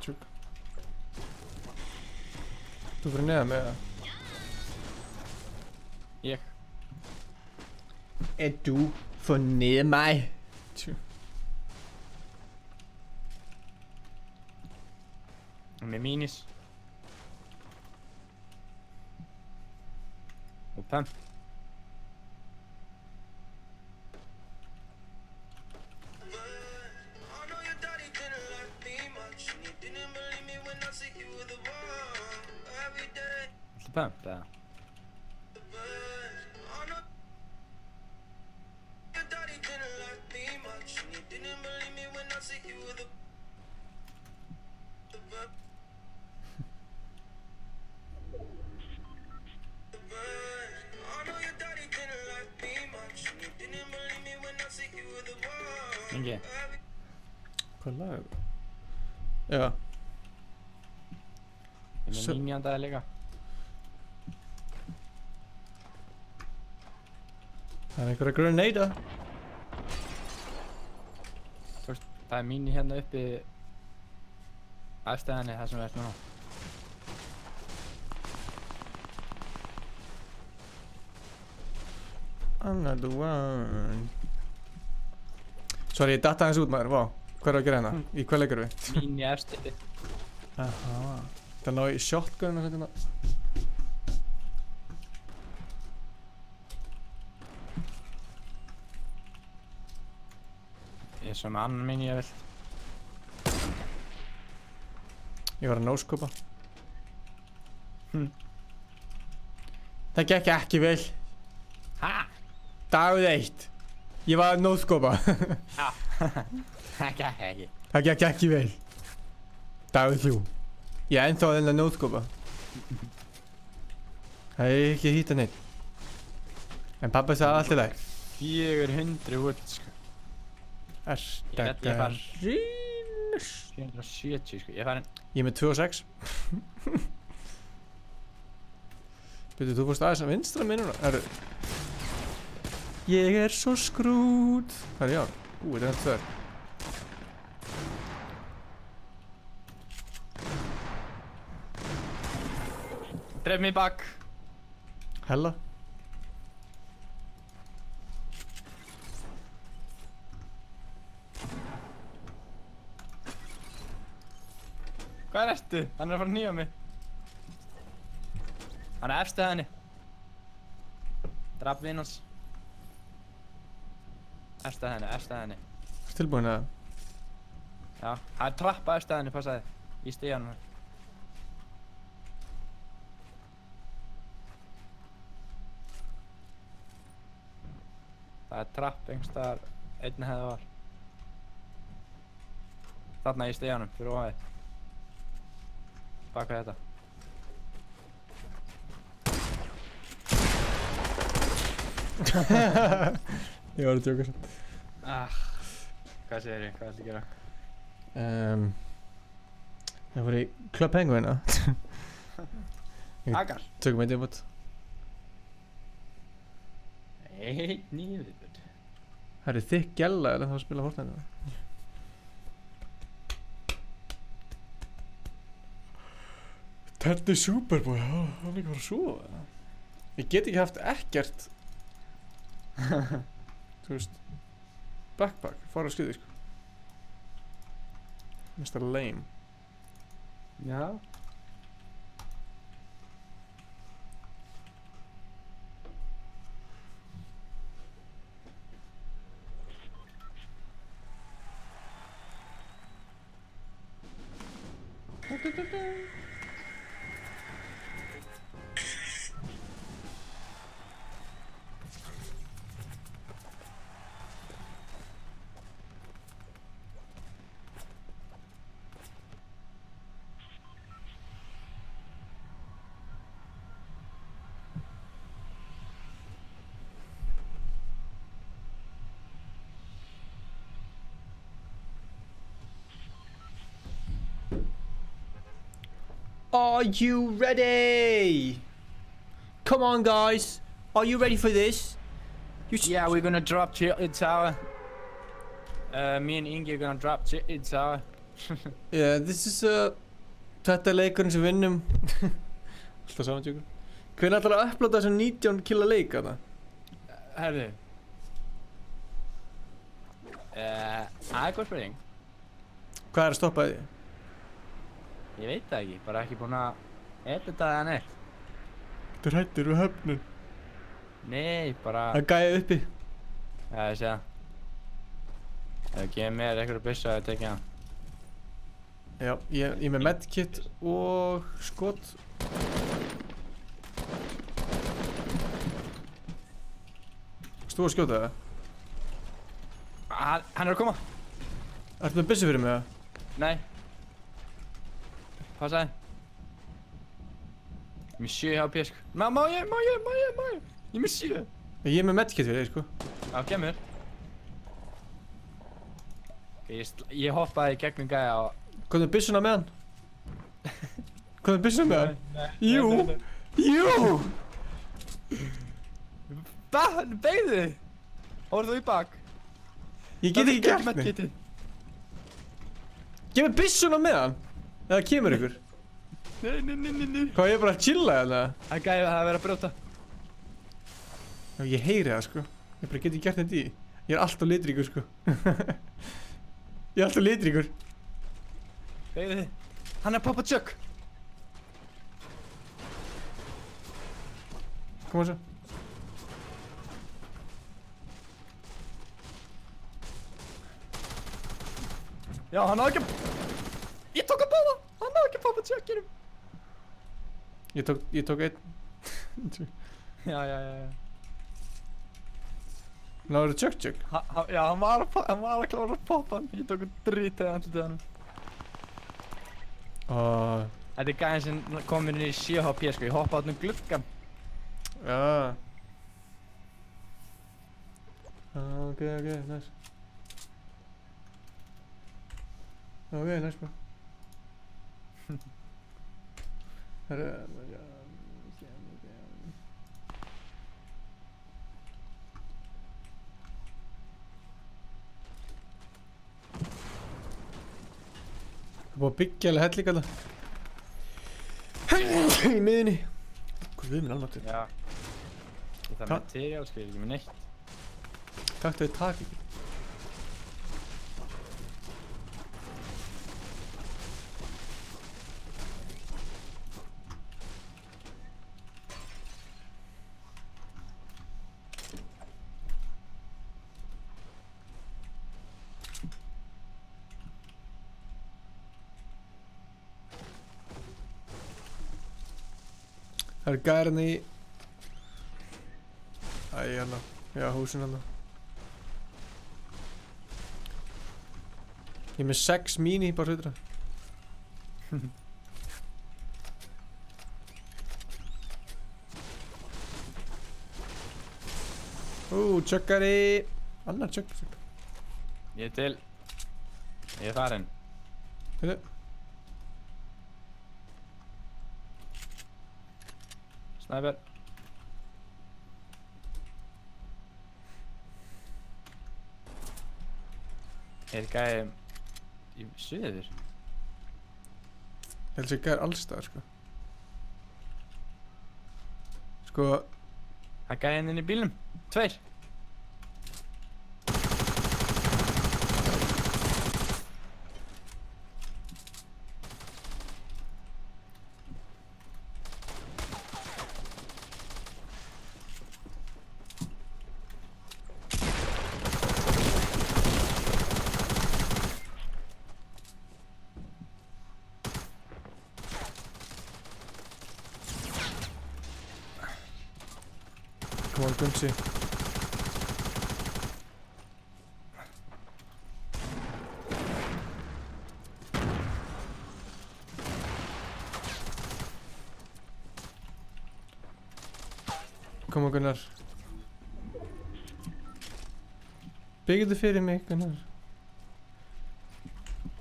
Tjúk. Þú fyrir neðan með það? Ég. Du for nede mig? Med minis. Open. Pump där. Inge. Kolla här. Ja. Är det ninjan där ligger? Það einhverja grenada. Það mini hérna uppi aðstæðinni það sem við ert núna. Another one. Sorry, ég datta aðeins út maður, vá. Hvað er að gera hérna? Í hvað leikur við? Mini eftir uppi. Aha. Það ná í shotgun og svona. Ég er svo með annan mini ég vill. Ég var að nóskopa. Það gekk ekki vel. Ha? Dagur 1. Ég var að nóskopa. Já. Það gekk ekki. Það gekk ekki vel. Dagur 3. Ég er ennþá að reyna að nóskopa. Það er ekki að hýta neitt. En pappa sagði allt í lagi. 400 wood sko. Ertu að grínast? 470 sko. Ég er farin. Ég er með 2 og 6. Byrju, þú fórst aðeins að vinstra minnuna. Ég er svo skrút. Það er já. Þetta er þörr. Dref mig bak. Hella. Hvað ertu? Hann er að fara að nýja mig. Hann er efstu henni. Draf vinn hans. Efstu henni. Tilbúin að? Já, það er trappa efstu henni, passaði. Í stíðanum. Það er trapp einhverstaðar, einni hefði var. Þarna í stíðanum, fyrir ofæði. Baka þetta. Ég var að djóka svo. Hvað segir ég? Hvað ætla að gera? Það var í Club Penguin, Akar. Tökum eitt viðbútt. Eitt nýju viðbútt. Það er þykk gælla eða þá að spila Fortnite. Þetta er Superboy, hann er ekki að fara að sofa. Ég get ekki haft ekkert. Þú veist, backpack, fara að skriði sko. Mr. Lame. Já. Are you ready? Come on, guys. Are you ready for this? Yeah, we're gonna drop Chitlin Tower. Me and Ingi are gonna drop Chitlin Tower. Yeah, this is þetta er leikurinn sem vinnum. Alltaf saman tjókur. Hvernig ætlar að upplóta þessum 19 killa leik að það? Herðu. Það er góð spurning. Hvað er að stoppa því? Ég veit það ekki, bara ekki búinn að edita það neitt. Þú er hættur við höfnun. Nei, bara... Það gæði uppi. Já, ég sé það. Ef þú gefur mér einhverju byssu að tekja hann. Já, ég er með medkit og skot. Þú að skjóta það? Hann er að koma. Ertu með byssu fyrir mig það? Nei. Passaði. Ég er með 7 HP sko. Má ég? Ég er með 7. Ég er með medkit fyrir þig sko. Já, gef mér. Ég hoppaði í gegnum gæja og... Hvað er byssuna með hann? Hvað er byssuna með hann? Jú! Beigðu! Hóruð þú í bak? Ég get ekki gert neitt. Gef mér byssuna með hann. Eða kemur ykkur. Nei. Hvað, ég er bara að chilla hérna? Það er gæði að vera að brjóta. Já, ég heyri það sko. Ég bara get ekki gert neitt í. Ég er alltaf litríkur sko. Ég er alltaf litríkur. Beigðu þið. Hann er að poppa tjökk. Koma svo. Já, hann náði ekki að... Ég tók að báða! Hann náði ekki að poppa tjökkinum. Ég tók einn. Já. Náður það tjökk? Já, hann var að klára að poppa hann. Ég tók að drita í andlitið hann. Þetta er gæðin sem kom inn í 7 HP sko. Ég hoppa át um gluggan. Já. Ok, nice. Ok, nice bro. Það er búið að byggja alveg helling alltaf. Í miðinni. Hvað við minn alveg? Já. Það materiál skil ekki með neitt. Taktu þið tak ekki. Það gærin í... hérna. Já, húsin hérna. Ég er með 6 mini bara hlutra. Tjökkari! Annar tjökk. Ég er til. Ég er farinn. Þetta? Sniper. Er gæði í suður? Ég held að gæði allstaðar sko. Sko... Það gæði inn í bílnum. 2. Come on, Gunsi. Kom on, Gunnar. Byggðu fyrir mig, Gunnar.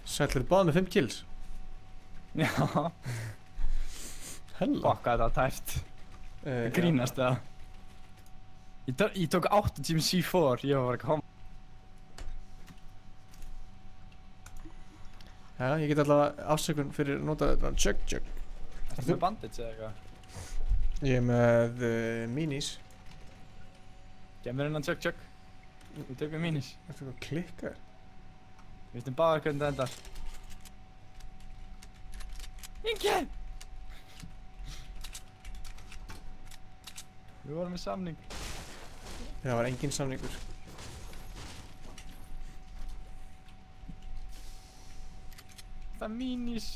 Sætlir báð með 5 kills. Já. Hella. Fuck, hvað þetta var tæft. Grínast það. Ég tók 8 tíma C4, ég var ekki hóm. Já, ég get allavega afsökun fyrir að nota þetta chug. Ertu með bandage eða eitthvað? Ég með minis. Gemur innan tjökk. Við tökum minis. Ertu eitthvað klikkar? Við veitum báðar hvernig það endar. Ingi! Við vorum með samning. Það var engin samningur. Það er minis.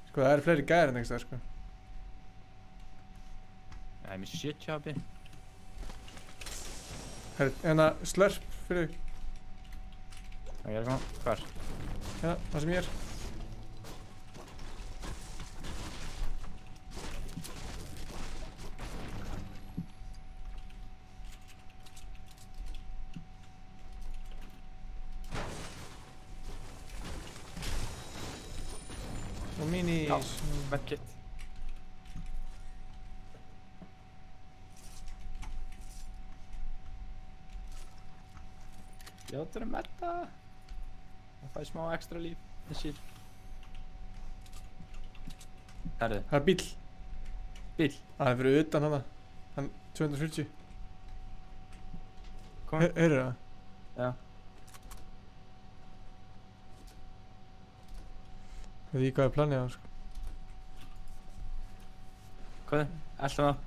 Sko það eru fleiri gæðir en einhvers sko. Það er mér 70 HP. Herri, hérna slurp fyrir þig. Það er að koma. Hvar? Hérna, það sem ég er. Og minis. Já, medkit. Ljótur medda. Það fæði smá ekstra líf. Þessi. Herðu. Það er bíll. Bíll? Það er fyrir utan hana. Hann 240. Kom. Heyrðu það? Já. Ég veit ekki hvað er planið á, sko. Hvað er? Eltum það.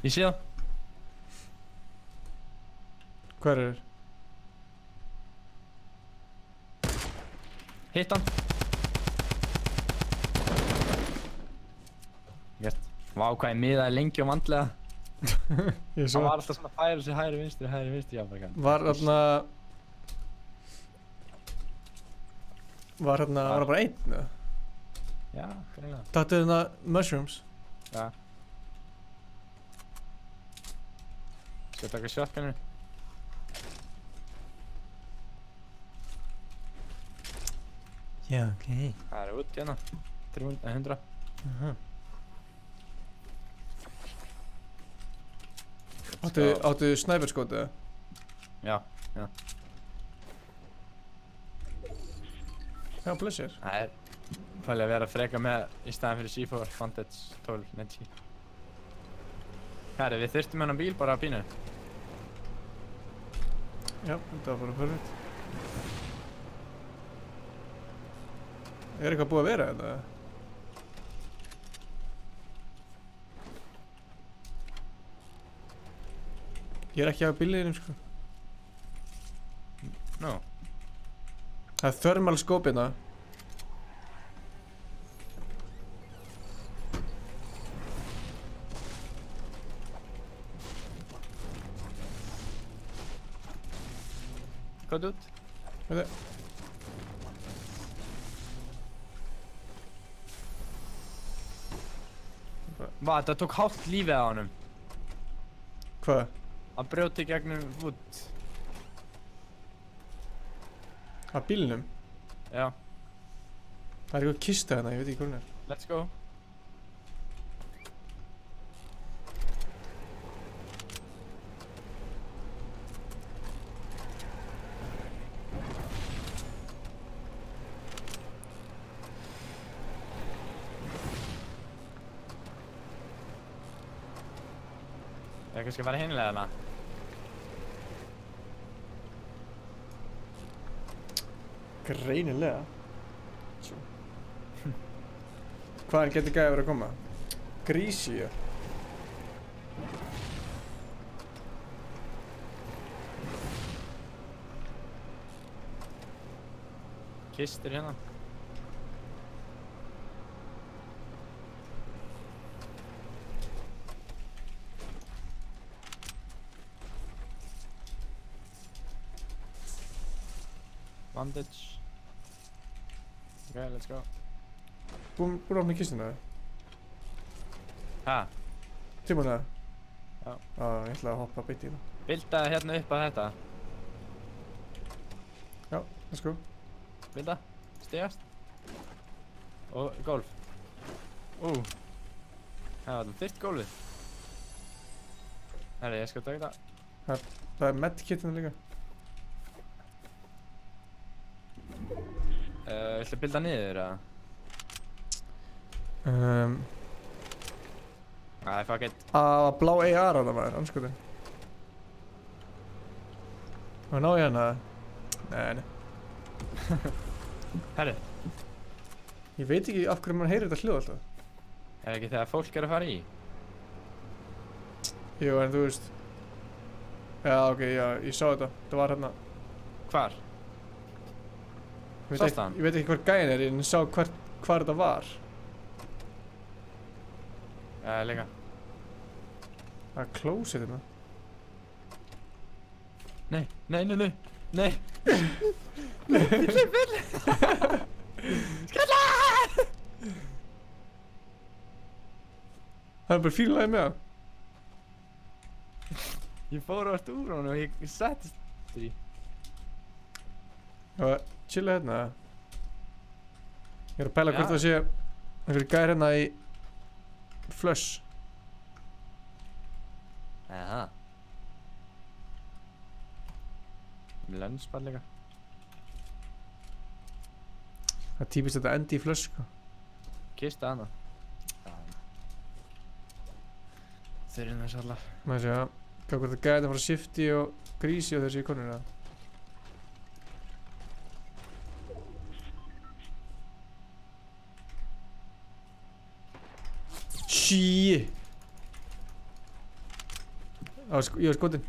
Ég sé það. Hvar er þér? Hitt hann. Gert. Vá, hvað ég miðaði lengi og vandlega. Ég svo. Það var alltaf svona færa sig hægri vinstri, já bara kann. Var þarna... Var bara einn, eða? Já, greinlega. Tattu þarna mushrooms? Já. Skal ég taka shotgunni? Já, ok. Það er út hérna. 300. Áttu snæperskot eða? Já, já. Já, blessir. Það er fælið að vera að freka með í staðan fyrir C4 Vantage 1290. Herri, við þurftum hennan bíl bara að pínu. Já, þetta var bara perfekt. Er eitthvað búið að vera þetta? Ég er ekki á bíliðinum, sko. No. Það er thermal scope hérna. Hvað út? Þetta. Vá, þetta tók hálft lífið á honum. Hvað? Að brjóti gegnum wood. Að bílnum? Já. Það er eitthvað kista hérna, ég veit ekki hvað hún er. Let's go. Ég kannski fara hinlega hana. Greinilega. Svo. Hvaðan getur gæði verið að koma? Grísíu. Kistur hérna. Bandage. Okay, let's go. Búin að opna kistuna? Ha? Tilbúin það? Já. Ég ætla að hoppa beitt í það. Bilda hérna upp að þetta. Já, let's go. Bilda, stigast. Og golf. Það var þurft gólfið. Herri, ég skal taka það. Það er medkitinu líka. Viltu bilda niður, eða? Æ, fuck it. Blá AR á það maður, anskotin. Hvað ná ég hana? Nei. Herru. Ég veit ekki af hverju maður heyrir þetta hljóð alltaf. Er ekki þegar fólk er að fara í? Jú, en þú veist. Já, ok, já, ég sá þetta. Það var hérna. Hvar? Sástu hann? Ég veit ekki hver gæinn er, en ég sá hvar þetta var. Líka. Það er closet hérna. Nei. Nei! Bill! Skalla! Það er bara fílaði með hann. Ég fór á úr honum og ég settist því. Já, chilla hérna. Ég er að pæla hvort það sé einhverju gæri hérna í flush. Jaha. Lensball líka. Það er típist þetta endi í flush, sko. Kista hana. Þeir eru þess allar. Maður sé að hvað hvort það gæti að fara shifty og greasy og þessi ikonur, eða? Shit! Ég var skotinn.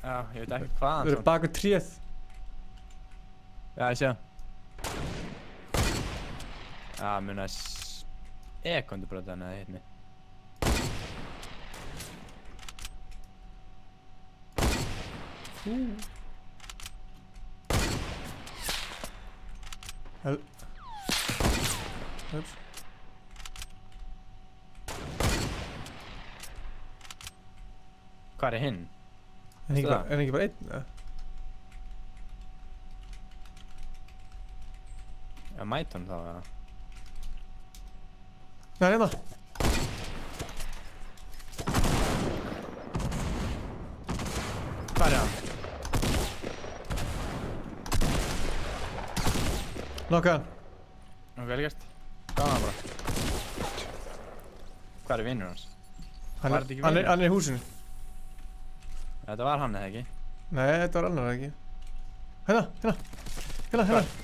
Já, ég veit ekki hvaðan. Þau eru bak við tréð. Já, ég sé það. Já, muna sekundubrota hann að hitt mig. Hvað er hinn? En ekki bara einn, eða? Já, mæt hún þá, eða? Nei, hérna! Hvað er hann? Nokkaðan. Vel gert. Gáði hann bara. Hvað er vinnur hans? Hann er í húsinu. Þetta var hann, eða ekki? Nei, þetta var annar, eða ekki? Hérna!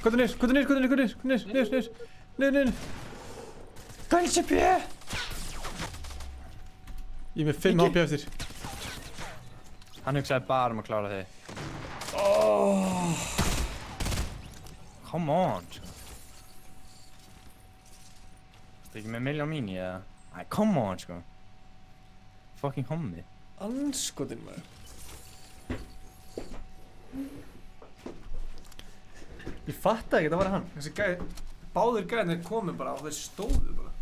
Kottu niður! Gælsippi! Ég er með 5 HP eftir. Hann hugsaði bara að klára þig. Come on, sko. Þetta ekki með miljón mín í, eða? Æ, come on, sko. Fucking hommi. Anskotin, maður. Ég fattaði ekki að það var hann. Þessi gæði, báðir gæðinir komin bara og þeir stóðu bara.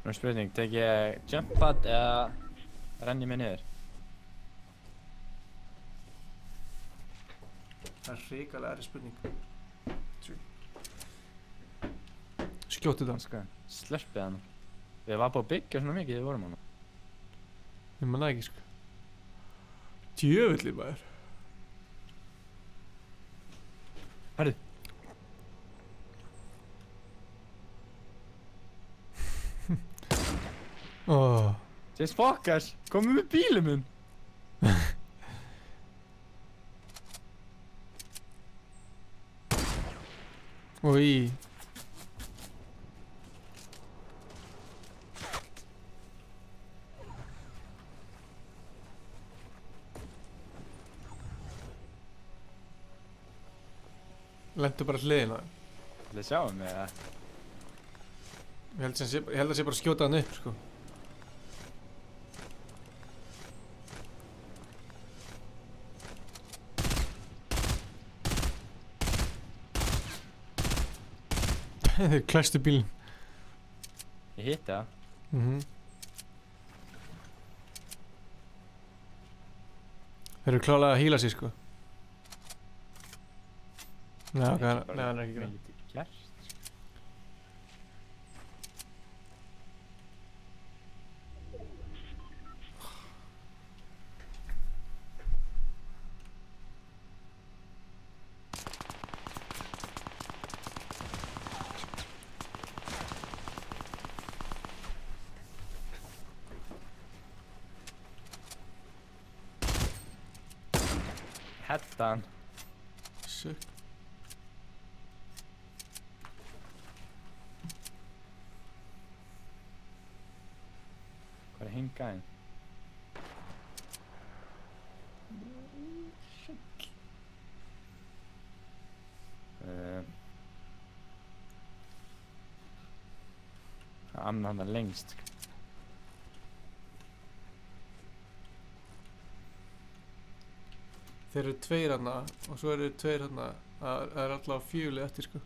Nú er spurning, tek ég jump pad eða renni mig niður? Það er hrikalega erfið spurning. Skjóttu það. Slurpið hann. Við varum búið að byggja svona mikið við vorum hann. Ég man það ekki, sko. Djöfulli, maður. Herðu. Just fokkars, komum með bílum minn. Í. Lentu bara hliðina. Vil þið sjáum mig, eða? Ég held að það sé bara að skjóta hann upp, sko. Þeir klæstu bílinn. Ég hitti það. Þeir eru klálega að hýla sig, sko. Nei, ok, hann er ekki grann. Gert, sko. Hedda hann. Sök. Hvað hingaðinn? Annan er lengst. Þeir eru 2 hérna og svo eru 2 hérna. Það er alltaf 4 lið eftir sko.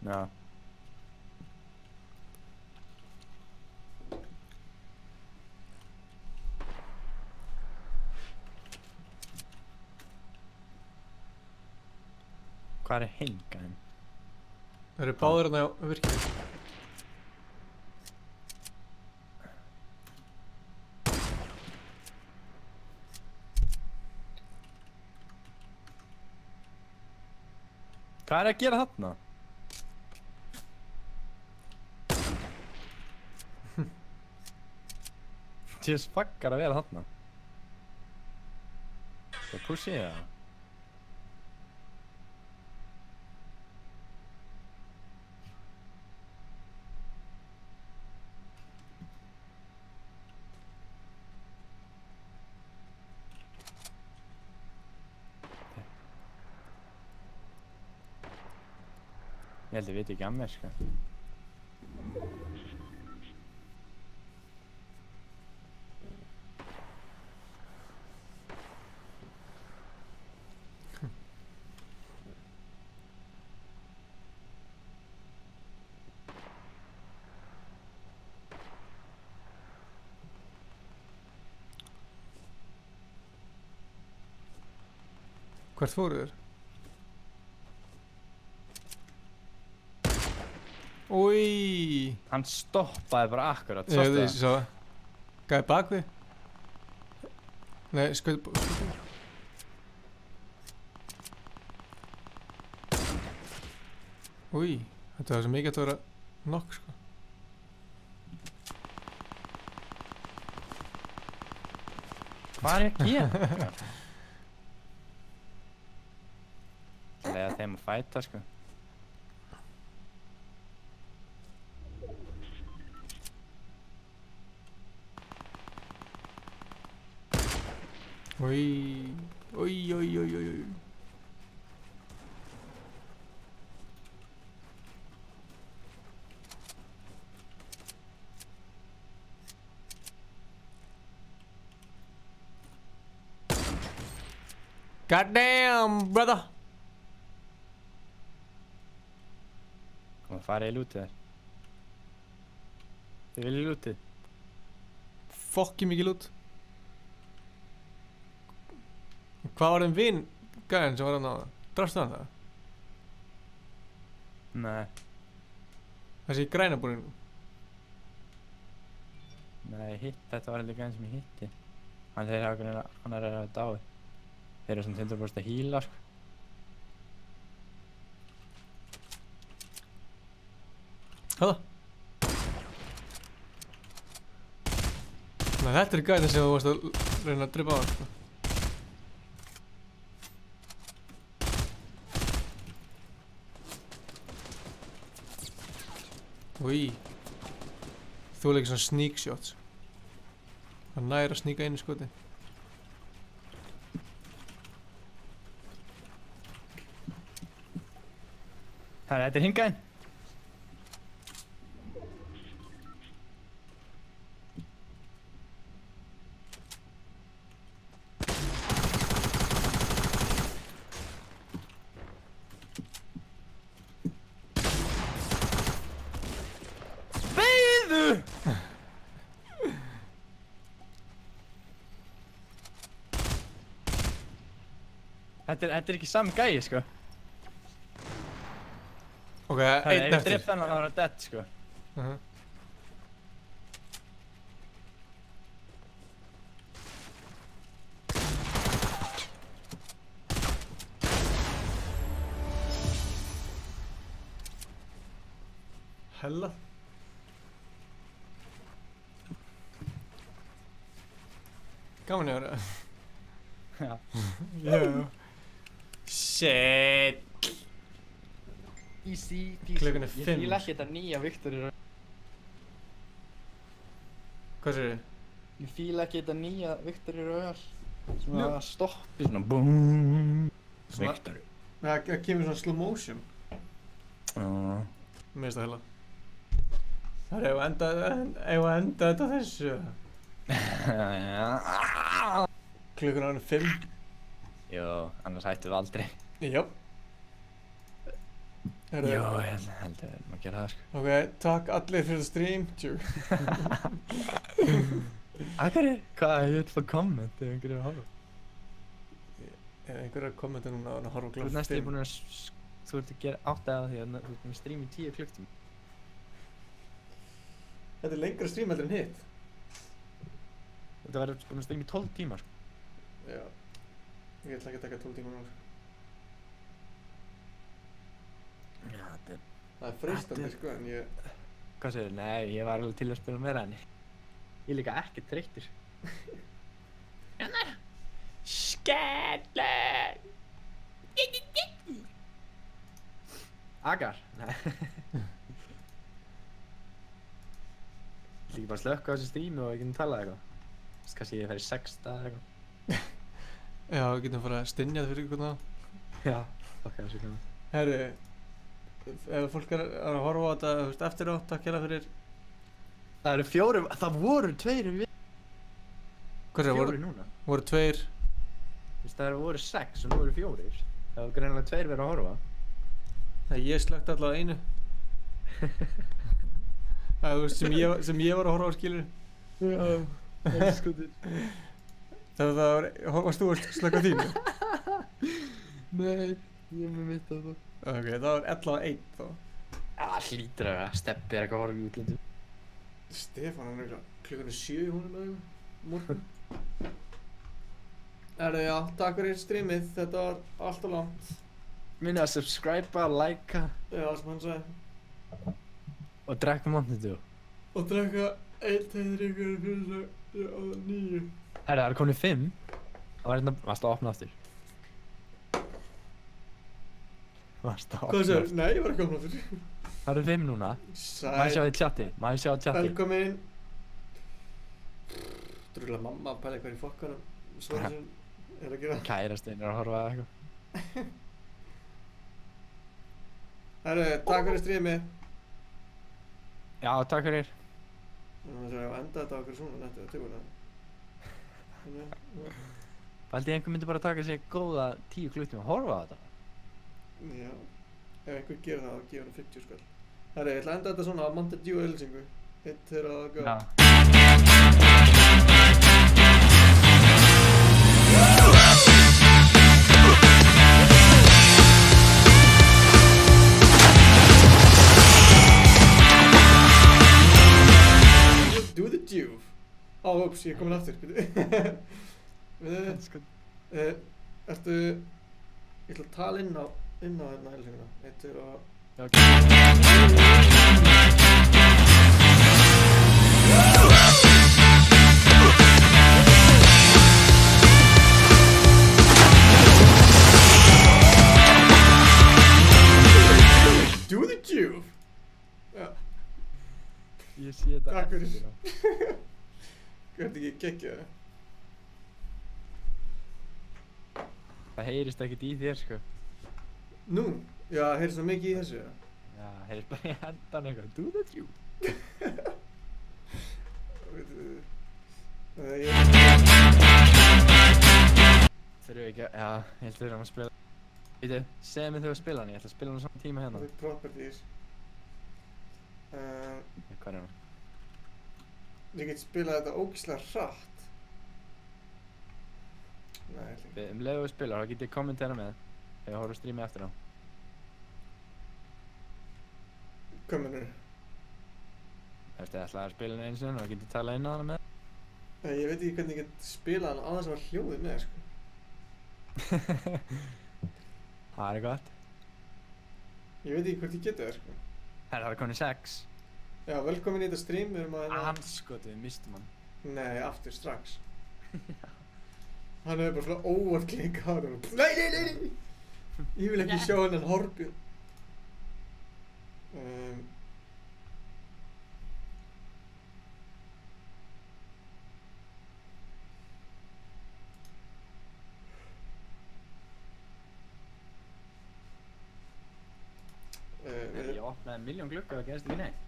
Já. Hvað er hingaðinn? Það eru báðir hérna á virkinu. Hvað er að gera þarna? Ég spaggar að vera þarna. Það pussi ég það. Ég held að ég veit ekki að mér, sko. Hvert fóru þér? Úi. Hann stoppaði bara akkurat, sástu það? Ég sá það. Gæði bakvið? Nei, skauði. Úi, þetta var svo mikið að vera nokk, sko. Hvað er ég að gera? Það er þeim að fæta, sko. Oi, oi, oi, oi, oi, oi. God damn, brother. Hvað farið í lútið þér? Þið viljið lútið? Fokki mikið lút. Hvað var þeim vinn gæðin sem var hann á það? Drafstu hann það? Nei. Þessi í græna búinn? Nei, þetta var líka einn sem ég hitti. Hann er að dáið. Þeir eru svona 100% að híla, sko. Hvaða? Nei, þetta er gæðin sem þú varst að reyna að drippa á hann, sko. Úi. Þú leikir svona sneak shots. Það næri að sníka inn í skoti. Þetta er hingaðinn. Þetta er ekki sami gæi, sko. Ok, einn eftir. Ef ég dreif þennan, þá er það dead, sko. Hella. Gaman að vera. Já. Já. Shit. Easy. Klukkan er 5. Ég fíla ekki þetta nýja Victor í Royal. Hvað segirðu? Ég fíla ekki þetta nýja Victor í Royal. Svona stoppi, svona BOOM. Victor. Það kemur svona slow motion. Mér finnst það heila. Það er eigum að enda þetta þessu. Klukkan er 5. Jó, annars hættum við aldrei. Jó. Jó, ég held að maður gera það, sko. Ok, takk allir fyrir stream. Akkur hvað, ég vil fá komment ef einhverju er að horfa. Ef einhverju er að kommenta núna og horfa Þú ert næstu búin að, þú ert að gera 8 af því að þú ert með stream í 10 klukktíma. Þetta er lengra stream heldur en hitt. Þetta verður búin að stream í 12 tíma, sko. Já. Ég ætla ekki að taka 12 tíma núna, sko. Já, þetta er... Það er freistandi, sko, en ég... Hvað segir þið? Nei, ég var alveg til að spila meira enni. Ég er líka ekki þreyttur. Jannar! Skellur! Agar? Nei. Ég vil ekki bara slökka á þessu strími og við getum talað eitthvað. Kannski ég fer í 6 dagar eitthvað. Já, við getum fara að stynja það fyrir ykkur þá. Já, þakka þessu kannan. Herri, ef fólk er að horfa á þetta, þú veist, eftir á, takk hérna fyrir... Það eru 4, það voru 2 í við. Hvað er það? 4 núna. Voru 2... Þú veist, það voru 6 og nú eru 4. Það var greinilega 2 verið að horfa. Það ég slökkt alltaf á einu. Það þú veist, sem ég var að horfa á, skilur. Já, elskutir. Það varst þú að slökka þínu? Nei, ég er með mitt á það. Ok, það var 11:01 þá. Það hlýtur að Steppi er eitthvað að horfa í útlöndum. Stefán, hann er eitthvað klukkan 7 í honum eða eitthvað, morgun. Já, takk fyrir streamið, þetta var alltaf langt. Minna að subscribe, likea. Já, sem hann sagði. Og drekka Mountain Dew. Og drekka 1, 2, 3, 4, 5, 6, 8, 9. Herra, það er konið 5. Það var hérna, varstu að opna aftur. Varstu að opna aftur. Hvað segir? Nei, ég var ekki að opna aftur. Það eru 5 núna. Sæl. Má ég sjá í chatti? Má ég sjá í chatti? Velkomin. Drúlega mamma að pæla eitthvað í fokkanum. Svona sem er að gera. Kærastinn er að horfa að eitthvað. Herru, takk fyrir streamið. Já, takk fyrir. Það er að enda þetta á okkur svona nættu, það tegur það. Valdi einhver myndi bara taka sig góða 10 klukkutíma að horfa á þetta. Já, ef einhver gerir það, þá gefur hann 50 skall. Herri, ég ætla að enda þetta svona á Mountain Dew auðlýsingu. 1, 2, 3, go. Já. Do the Dew. Ó, ups, ég er komin aftur. Ertu... Ég ætla að tala inn á hérna auðlýsinguna. 1, 2 og... Do the Dew. Já. Ég sé þetta. Takk fyrir. Hvað ekki geggjað? Það heyrist ekkert í þér, sko. Nú? Já, það heyrist það mikið í þessu, já. Já, heyrist bara í hendan eitthvað. Do the Dew. Þurfum við ekki að... Já, ég held að við erum að spila... Vítu, segðu mig þegar við spila hann. Ég ætla að spila hann á saman tíma hérna. Það er properties. Hvað er hann? Ég get spilað þetta ógeðslega hratt. Nei, ég ætla ekki. Leðu við spila, þá get ég kommentera með þegar ég horf að streama eftir á. Hvað mennur? Þú veist, ég ætla að spila hann einu sinni og þá get ég tala inn á hana með. Ég veit ekki hvernig ég get spilað hann á þess að var hljóðið með, sko. Það er gott. Ég veit ekki hvort ég geti það, sko. Það er konið 6. Já, velkomin í þetta stream, við erum að... Anskotið, við mistum hann. Nei, aftur strax. Hann hefur bara svona óvart klikkað á hann. Nei! Ég vil ekki sjá hennan Hornbjörn. Ég opnaði 1.000.000 glugga og það gerðist ekki neitt.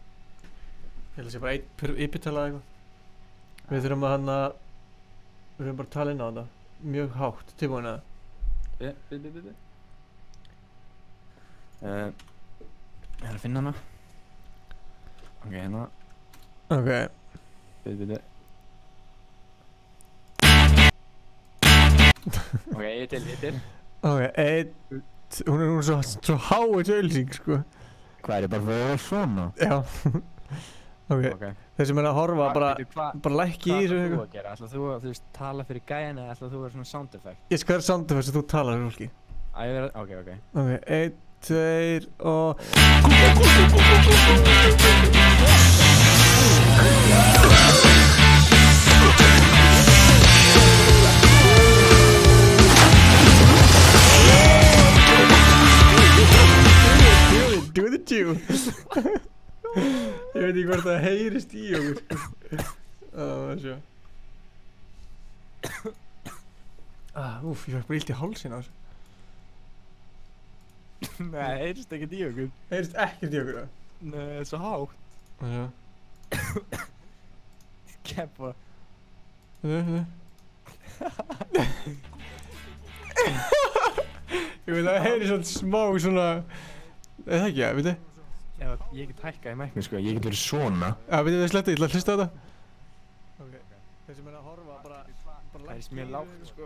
Ég held að sé bara einn per ypirtala eitthvað. Við þurfum að við þurfum bara að tala inn á þetta. Mjög hátt, tilbúin að Ég er að finna hana. Ok, hérna. Ok. Bíddu. Ok, ég er til. Ok, hún er svo háið auðlýsing, sko. Hvað er bara fyrir svona? Já. Ok. Þeir sem er að horfa bara lækki í þessu. Hvað ætlað þú að gera? Ætlað þú að, þú veist, tala fyrir gæjan eða ætlað þú að vera svona sound effect? Ég skal vera sound effect sem þú talar fyrir fólki. Ok. Ok, 1, 2 og... Do the Jew. Ég veit ekki hvort það heyrist í okkur. Sjá. Úf, ég var bara illt í hálsinn á þessu. Nei, heyrist ekkert í okkur. Heyrist ekkert í okkur, það? Nei, það er svo hátt. Já. Keppa. Ég veit að það heyrist svona smá svona... Það ekki, veitu? Já, ég get hækkað í mækni, sko. Ég get verið svona. Já, veitu, það er slettið, ég ætla að hlusta á þetta. Ok. Þeir sem er að horfa bara... Það er mér lágt, sko.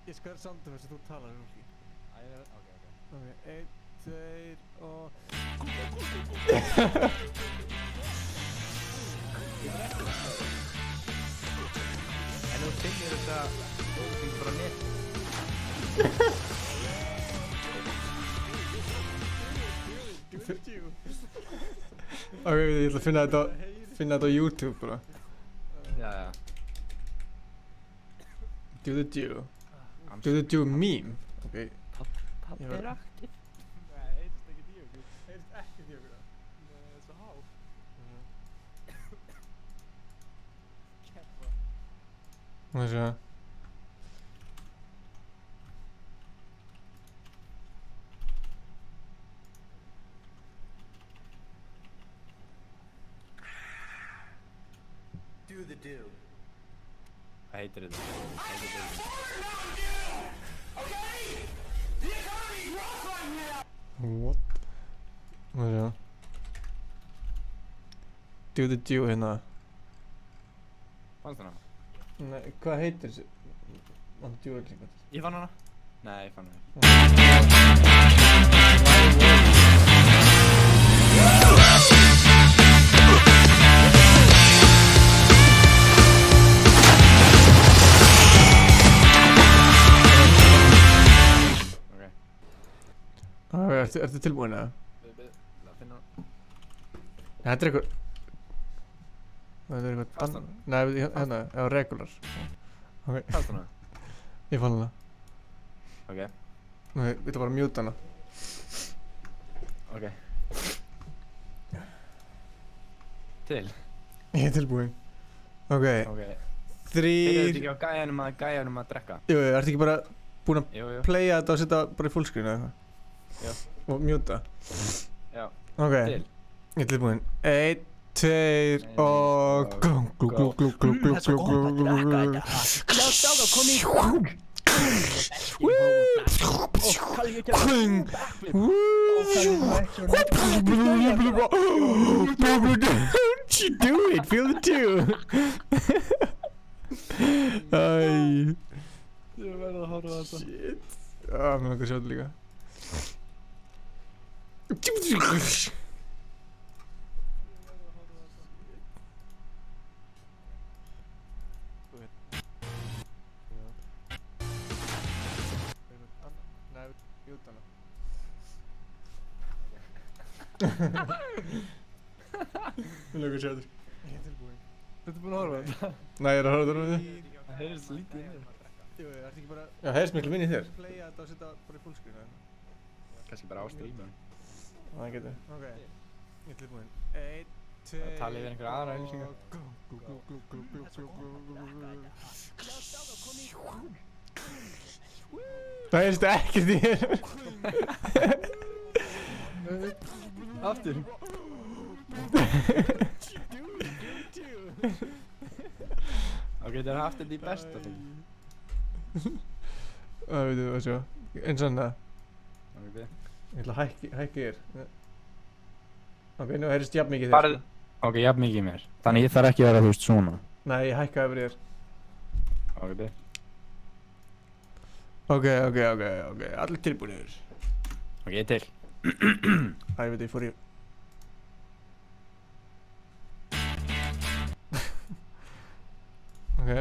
Ég skal vera sound effect sem þú talar um fólki. Ok, 1, 2 og... En þú finnir þetta bara nett. Ok, ég ætla að finna þetta á YouTube bara. Já. Do the Jew. Do the Jew meme. Ok. Pappi er aktiv. Nei, heyrist ekkert í okkur. Heyrist ekkert í okkur, það? Nei, það er svo hátt. Keppa. Má ég sjá. Do the do. Hvað heitir þetta? What? Má ég sjá. Do the Jew hérna. Fannst hana? Nei, hvað heitir þessi? Jew er líka. Ég fann hana? Nei, ég fann hana. Ertu tilbúin eða? Finna. Þetta er eitthvað... Þetta er eitthvað... Nei, hérna, eða regular. Ok. Fannst hana? Ég fann hana. Ok. Nei, við ætlum bara að mjúta hana. Ok. Til? Ég er tilbúin. Ok. 3... Heyrðu ekki á gæjanum að drekka? Jú, ertu ekki bara búin að playa þetta og setja bara í fullscreen eða eitthvað? Já. Og mjúta? Já. Ok. Til? Ég er tilbúin. 1, 2 og... Glú. Það er svo gott að drekka þetta. Já, stáka, kom í gang. Don't you do it, feel the two. Æ. Ég verður að horfa á þetta. Shit. Mér langar að sjá þetta líka. Mér langar að sjá þetta. Ég er tilbúin. Ertu búinn að horfa á þetta? Nei, ég er að horfa á þetta. Það heyrðist lítið í mér. Jú, ég ætti ekki bara... Já, heyrðist miklu minni í þér. Playa þetta og setja bara í fullscreen, eða? Kannski bara á streamu. Það getur. Ok. Ég er tilbúinn. 1, 2... Það tala yfir einhverja aðra auglýsingar. Það heyrðist ekkert í þér. Aftur. Ok, það er haft þetta í besta þú. Það veitum við að sjá. Eins og annað. Ok. Ég ætla að hækka þér. Ok, nú heyrðist jafn mikið þér. Ok, jafn mikið mér. Þannig ég þarf ekki að vera þú veist svona. Nei, ég hækkaði yfir þér. Ok. Ok. Allir tilbúinir. Ok, ég er til. Það ég veit ég fór í... Ok.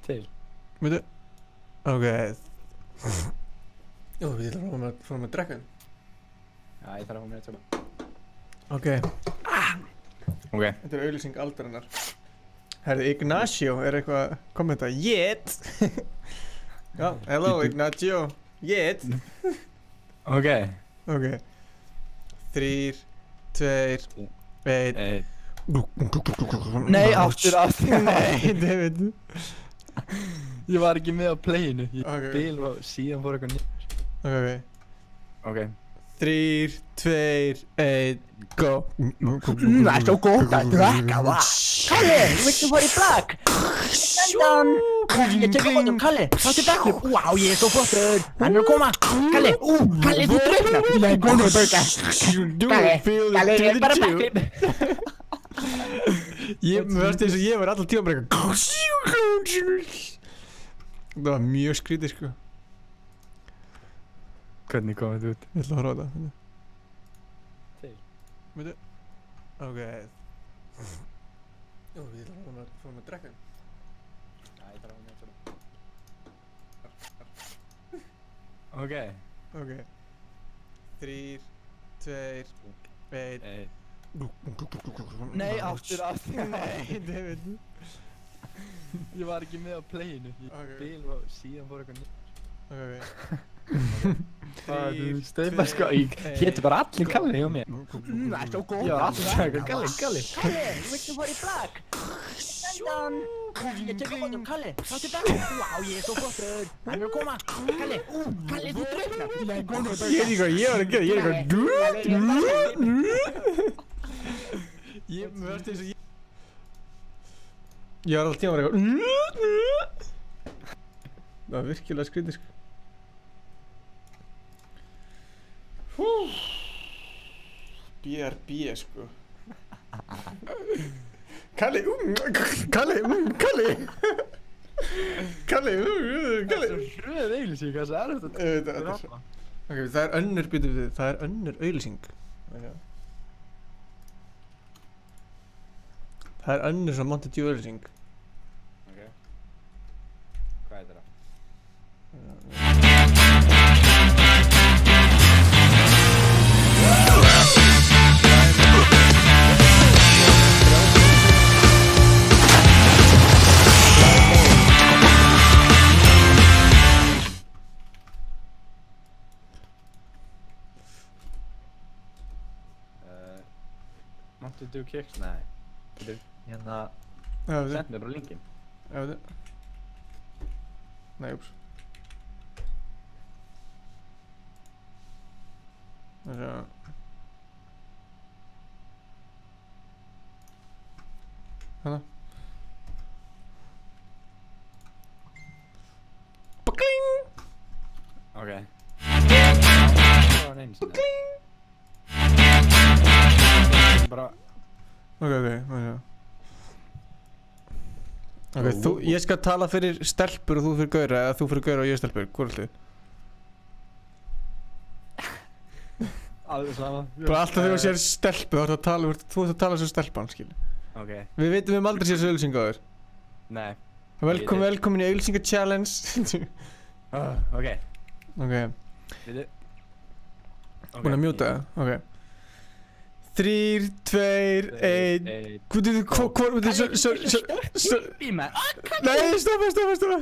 Til. Veitu? Ok. Jú, við ætlum að fóra með drekkan. Já, ég þarf að fá mér að tjópa. Ok. Ok. Þetta er auglýsing aldarinnar. Herði, Ignacio er eitthvað að kommenta. Yet! Já, hello Ignacio. Yet! Ok. Ok. 3, 2, 1. Nei, aftur. Nei, David. Ég var ekki með á playinu. Ég bil og síðan fór eitthvað nýtt. Ok. 3, 2, 1, go. Það er svo gott að drekka, va? Kalli, viltu fara í blak? Vendan! Ég tek á honum, Kalli, þáttu backflip. Wow, ég er svo flottur. Hann er að koma. Kalli, Kalli, þú druknar. Nei, góður burka. Kalli, ég er bara backflip. Mér varst eins og ég var alltaf tíma bara eitthvað. Það var mjög skrítið, sko. Hvernig kom þetta út? Ég ætla að horfa á þetta. Til. Veitu? Ok. Jú, við ætlum að fóra með drekkan. Já, ég þarf að fá mér að tjópa. Ok. 3, 2, 1. Nei, aftur. Nei, David. Ég var ekki með á playinu. Ég bil og síðan fór eitthvað nýtt. Ok. Það er steifar sko. Hétu bara allir Kalli hjá mér. Það er svo gott. Já, allir Kalli. Kalli, viltu fara í blak? Vendan! Ég tek á honum, Kalli, þáttu backflip. Wow, ég er svo flottur. Hann er að koma. Kalli, þú druknar. Nei, góður burka. Ég var að gera. Mér varst eins og ég var alltaf tíma bara eitthvað. Það var virkilega skrítið, sko. BRB, sko. Kalli. Kalli. Það er hröð auglýsing, hvað er þetta? Ok, það er önnur auglýsing. Það er önnur svona Mountain Dew auglýsing. Ok. Hvað er þetta? Mountain Dew Kicks? Nei. Hérna... Send mér bara linkin. Já, veitu. Nei, ups. Það er að... Hanna. Bakling! Ok. Það var eins og það. Bara... Ok. Ok, ég skal tala fyrir stelpur og þú fyrir gaura, eða þú fyrir gaura og ég stelpur, hvor er alltaf? Alveg sama. Bara alltaf þegar þú sér stelpu, þú ert að tala sem stelpan, skilur. Ok. Við veitum aldrei sér þessu auglýsingu áður. Nei. Velkomin í auglýsinga-challenge. Ok. Ok. Vitu. Búin að mjúta það? Ok. 3, 2, 1. Hvað Nei, stoppa.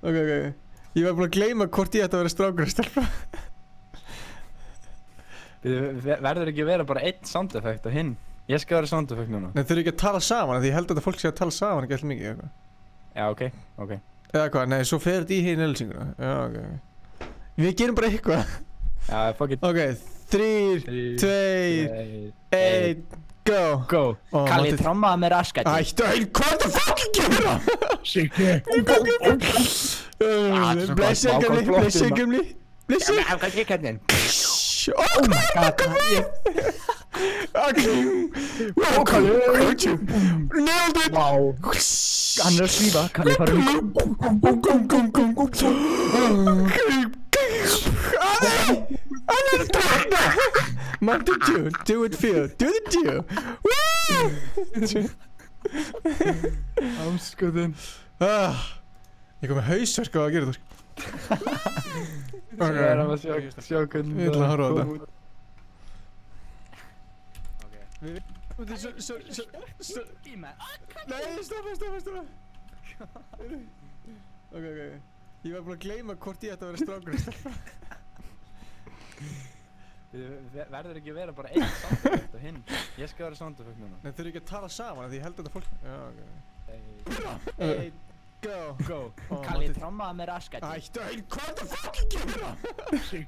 Ok. Ég var búinn að gleyma hvort ég ætti að vera strákur að stelpa. Verður ekki að vera bara einn sound effect og hinn? Ég skal vera sound effect núna. Nei, þau eru ekki að tala saman, því ég held að þetta fólk sé að tala saman ekki alltaf mikið, eitthvað. Já, ok. Eða hvað, nei, svo fer þetta í hinn auglýsinguna. Já, ok. Við gerum bara eitthvað. Já, fuck it. Ok, 3, 2, 1, go. Kalli trommaði með raskæti. Ættu, hvað er það fucking gera? Blessing gamli. Oh my god. Nailed it. Wow. Hann að svífa, Kalli fara Hann að dragna. Mountain Dew, do it feel, do the Dew. Woo! Áskoðun. Ég kom með hausverk á að gera þetta. Svo er hann að sjá hvernig Ég ætla að horfa á þetta. Nei, stoppa. Ok. Ég var búinn að gleyma hvort ég ætti að vera strákur að stelpa. Verður ekki að vera bara einn sound effect og hinn? Ég skal vera sound effect núna. Nei, þau eru ekki að tala saman, því ég held að þetta fólk... Já, ok. Go. Kalli trommaði með raskæti. Ættu, hvað er það fucking gera? Blessing.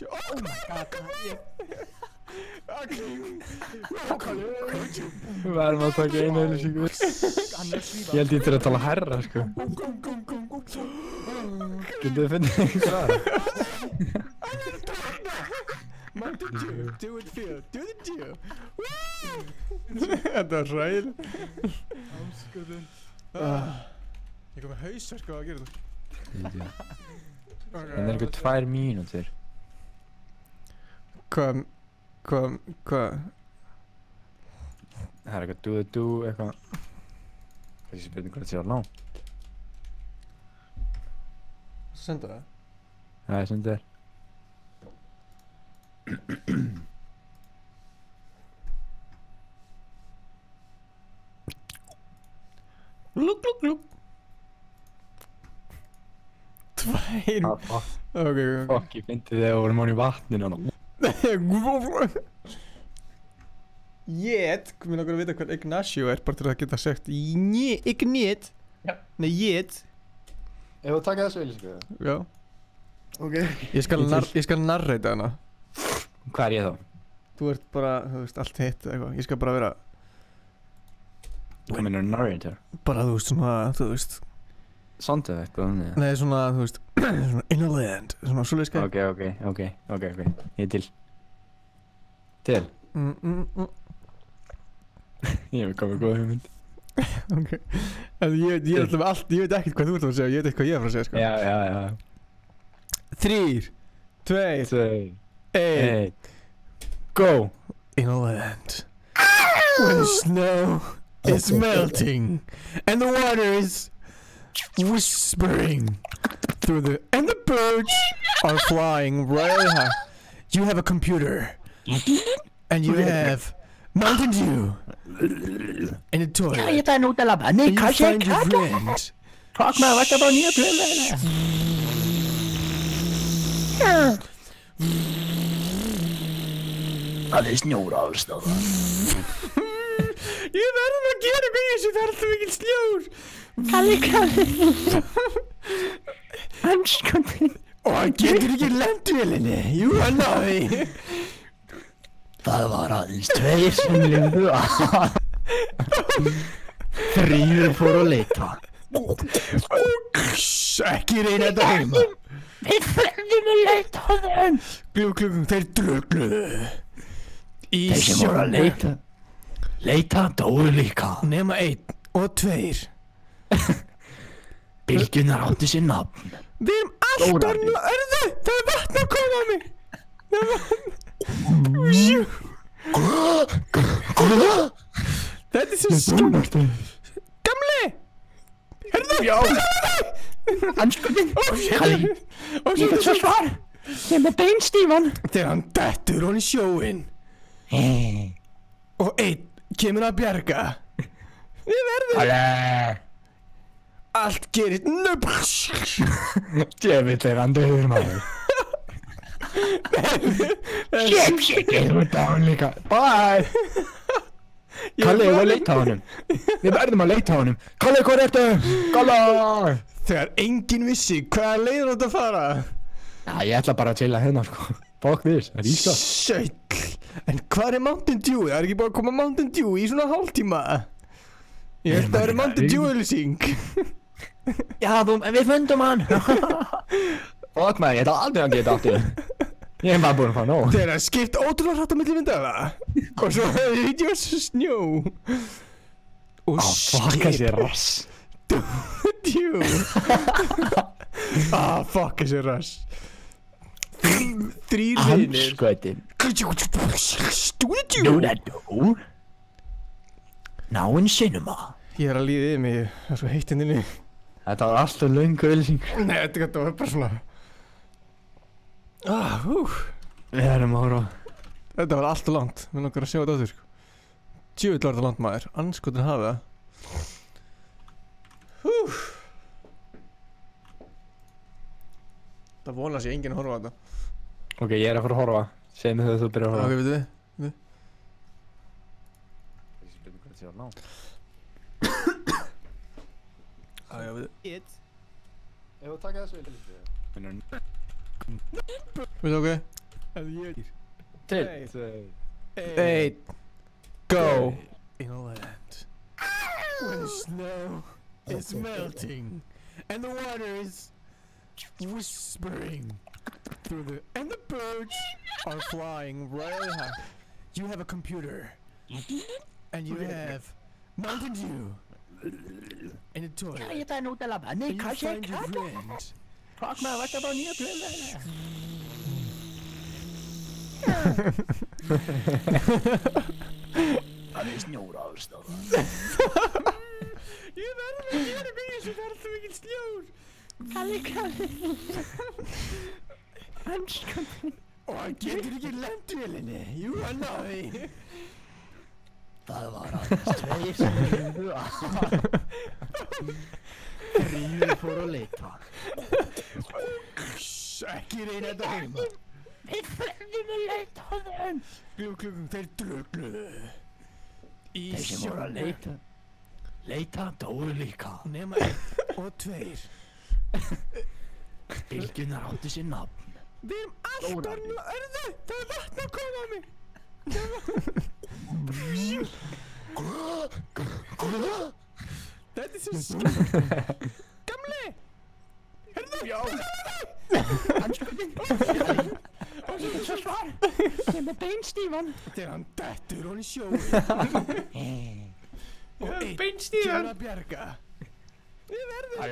Oh my god. Við verðum að taka einu auglýsingu. Ég held ég til að tala hærra, sko. Getur þið fundið einhver aðra? Mountain Dew, do it feel, do the Dew. Þetta var ræðileg. Áskoðun. Ég kom með hausverk á að gera þetta. Það er eitthvað 2 mínútur. Hvað? Það er eitthvað do eitthvað. Þessi spurning hvað þetta sé að ná. Senda það? Já, ég sendi þér. Lúk. 2. Ok. Fuck, ég fyndi þegar við vorum án í vatninu hann. Mér langar að vita hvað Ignacio er, bara til að geta sagt Ignit. Nei, Jét. Ef þú taka þessu auglýsingu? Já. Ok. Ég skal narrata hana. Hvað er ég þá? Þú ert bara, þú veist, allt hitt eitthvað. Ég skal bara vera... Hvað meinar narrator? Bara, þú veist. Sound effect, hvað þannig? Nei, svona, þú veist, svona in a land, svona svoleiðis gæði. Ok. Ég er til. Til? Ég hef komið góða hugmynd. Ok. En ég er alltaf með allt, ég veit ekkert hvað þú ert að segja, ég veit ekkert hvað ég er að fara að segja, sko. Já. 3, 2, 1, go! In a land where the snow is melting and the water is whispering through and the birds are flying right high. You have a computer and you have Mountain Dew in a toilet. And you find your friend. Það snjóra alls staðar. Ég verður að gera eitthvað í þessu, það er alltaf mikil snjór. Kalli. Hanskotinn. Og hann getur ekki lent vélinni. Jú, hann náði. Það var aðeins 2 sem lifðu af. 3 fóru að leita. Ekki reyna þetta heima. Við verðum að leita á þeim. Glug, þeir drögluðu. Þeir sem voru að leita dóu líka. Nema 1 og 2. Bylgjunar átti sér nafn. Við erum alltaf nörðu. Það er vatn að koma á mig. Þetta er svo skemmt. Gamli. Herðu. Já. Andskotinn! Kalli! Ég get svo svar! Ég er með beinstífan! Þegar hann dettur hon í sjóinn og einn kemur að bjarga. Við verðum Kalli! Allt gerist Djöfitt hann döður maður. Shit, ég er út á hann líka. Bye! Kalli, ég var að leita á honum. Við verðum að leita á honum. Kalli, hvað ertu? Kalli! Þegar enginn vissi hvaða leið þú átt að fara. Já, ég ætla bara að chilla hérna, sko. Fuck this, það er ískap. Sæll. En hvað er Mountain Dew? Það er ekki bara að koma Mountain Dew í svona hálftíma. Ég held að það er Mountain Dew auðlýsing. Já, en við fundum hann. Fuck maður, ég ætla aldrei að geta aftur. Ég hef bara búin að fá nóg. Þegar það skipt ótrúlega hratt á milli vindana. Og svo hefði ég var snjó. Og fuck þessi rass. Dew. Fuck þessi rass. Þrír vinir. Andskotinn. Stúdíu. Náinn cinema. Ég er að líða yfir mig, það er svo heitt inni. Þetta var alltaf löngu auðlýsing. Nei, þetta var bara svona. Við erum að horfa. Þetta var alltaf langt, við langar að sjá þetta áttur. Djöfull var þetta langt maður, andskotinn hafi það. Það vonar sér enginn að horfa á þetta. Ok, ég er að fara að horfa. Segð mér þegar þú byrjar að horfa. Ok, veitum við? Ég sé betur hvað þetta sé að ná. Já, við. Ef þú taka þessu Við ok? Til. Eight. Go. In a land where the snow is melting and the water is whispering through the and the birds are flying really high. You have a computer and you have Mountain Dew in a toilet. Ég er nút að labba. Nei, And you find your friend. Fuck maður, þetta bara nýja blöðlega. Það er snjór ástofan. Ég verður að gera mig þessu, það er alltaf mikil snjór. Kalli. Andskotinn. Og hann getur ekki lent vélinni. Jú, hann náði. Það var aðeins tveir sem hefðu að. Þrír fór að leita. Ekki reyna þetta heima. Við förum að leita á þeim. Glugglugglug, þeir drögluðu. Þeir sem voru að leita dóu líka. Nema 1 og 2. Bylgjunar áttu sér nafn. Við erum alltaf örðu. Það er vatn að koma á mig. Þetta er svo skemmt. Gamli. Hörðu. Já. Andskotinn. Og svo svar. Ég er með beinstífan. Þegar hann dettur hon í sjóinn. Og einn kemur að bjarga. Við verðum.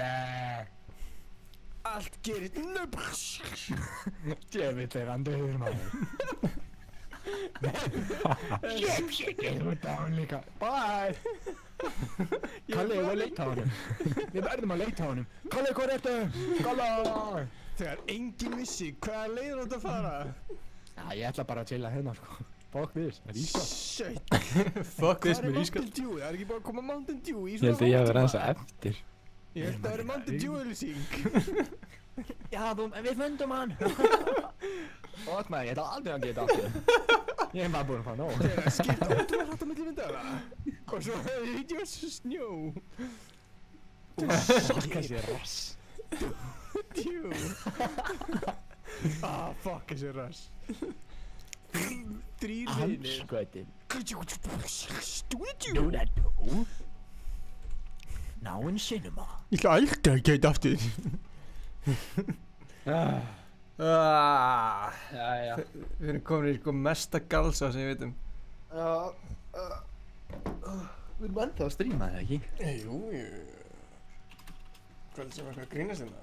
Allt gerist Djöfitt hann döður maður. Shit, ég er út á hann líka. Bye! Kalli, ég var að leita á honum. Við verðum að leita á honum. Kalli, hvað ertu? Kalli! Þegar enginn vissi hvaða leið þú átt að fara. Já, ég ætla bara að chilla hérna, sko. Fuck this, það er ískap. Shit. Fuck this með ískap. Það er ekki bara að koma Mountain Dew í svona Ég held að ég hef verið aðeins að eftir. Ég held að það er Mountain Dew auðlýsing. Já, en við fundum hann. Fuck maður, ég ætla aldrei að geta aftur. Ég hef bara búin að fá nóg. Þegar skipt ótrúlega hratt á milli vindana. Og svo hefði ég var svo snjó. Fuck þessi rass. Dew. Fuck þessi rass. Þrír vinir. Andskotinn. Stúdíu. Náinn cinema. Ég ætla aldrei að geta aftur. Jæja. Við erum komin í sko mesta galsa sem ég veit um. Við erum ennþá að stríma það, ekki? Jú. Hvað sem eitthvað grínast hérna?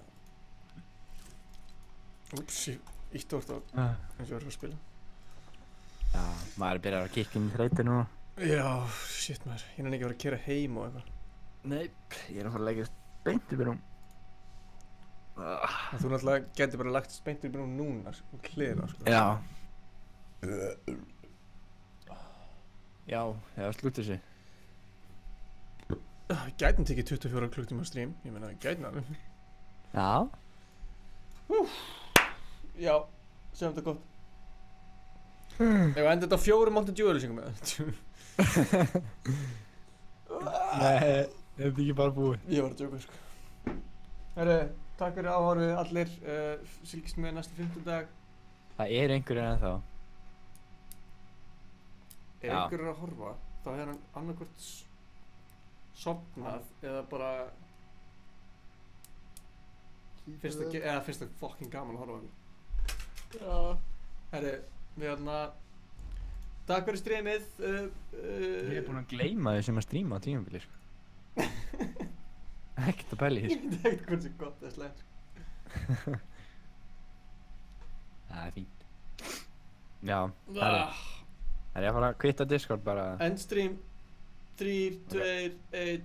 Úps, ég ítti orðið á eins og ég var að spila. Já, maður byrjar að kikka inn í þreytu núna. Já, shit maður, ég nenni ekki að vera að keyra heim og eitthvað. Nei, ég er að fara að leggja beint upp í rúm. Þú náttúrulega getur bara lagt speintur í brún núna og kliðina, sko. Já. Já, eða slútt þessi. Við gætum tekið 24 klukktíma stream, ég meina við gætum það. Já. Já, segjum þetta gott. Ef við endur þetta á 4 Mountain Dew auglýsingum með það. Nei, þetta ekki bara búið. Ég var að djóka, sko. Herru, takk fyrir áhorfið allir, fylgist með næsta 5. dag. Það einhverjir ennþá. Ef einhverjir að horfa, þá hann annarkvort sofnað eða bara finnst það fucking gaman að horfa á hann. Já. Herru, við takk fyrir streamið. Ég er búinn að gleyma þau sem að streama á tímabili, sko. Ekkert að pæla í því. Ég veit ekkert hversu gott það er slæmt, sko. Það er fínt. Já, það er ég að fara að kvitta Discord bara. Endstream 3, 2, 1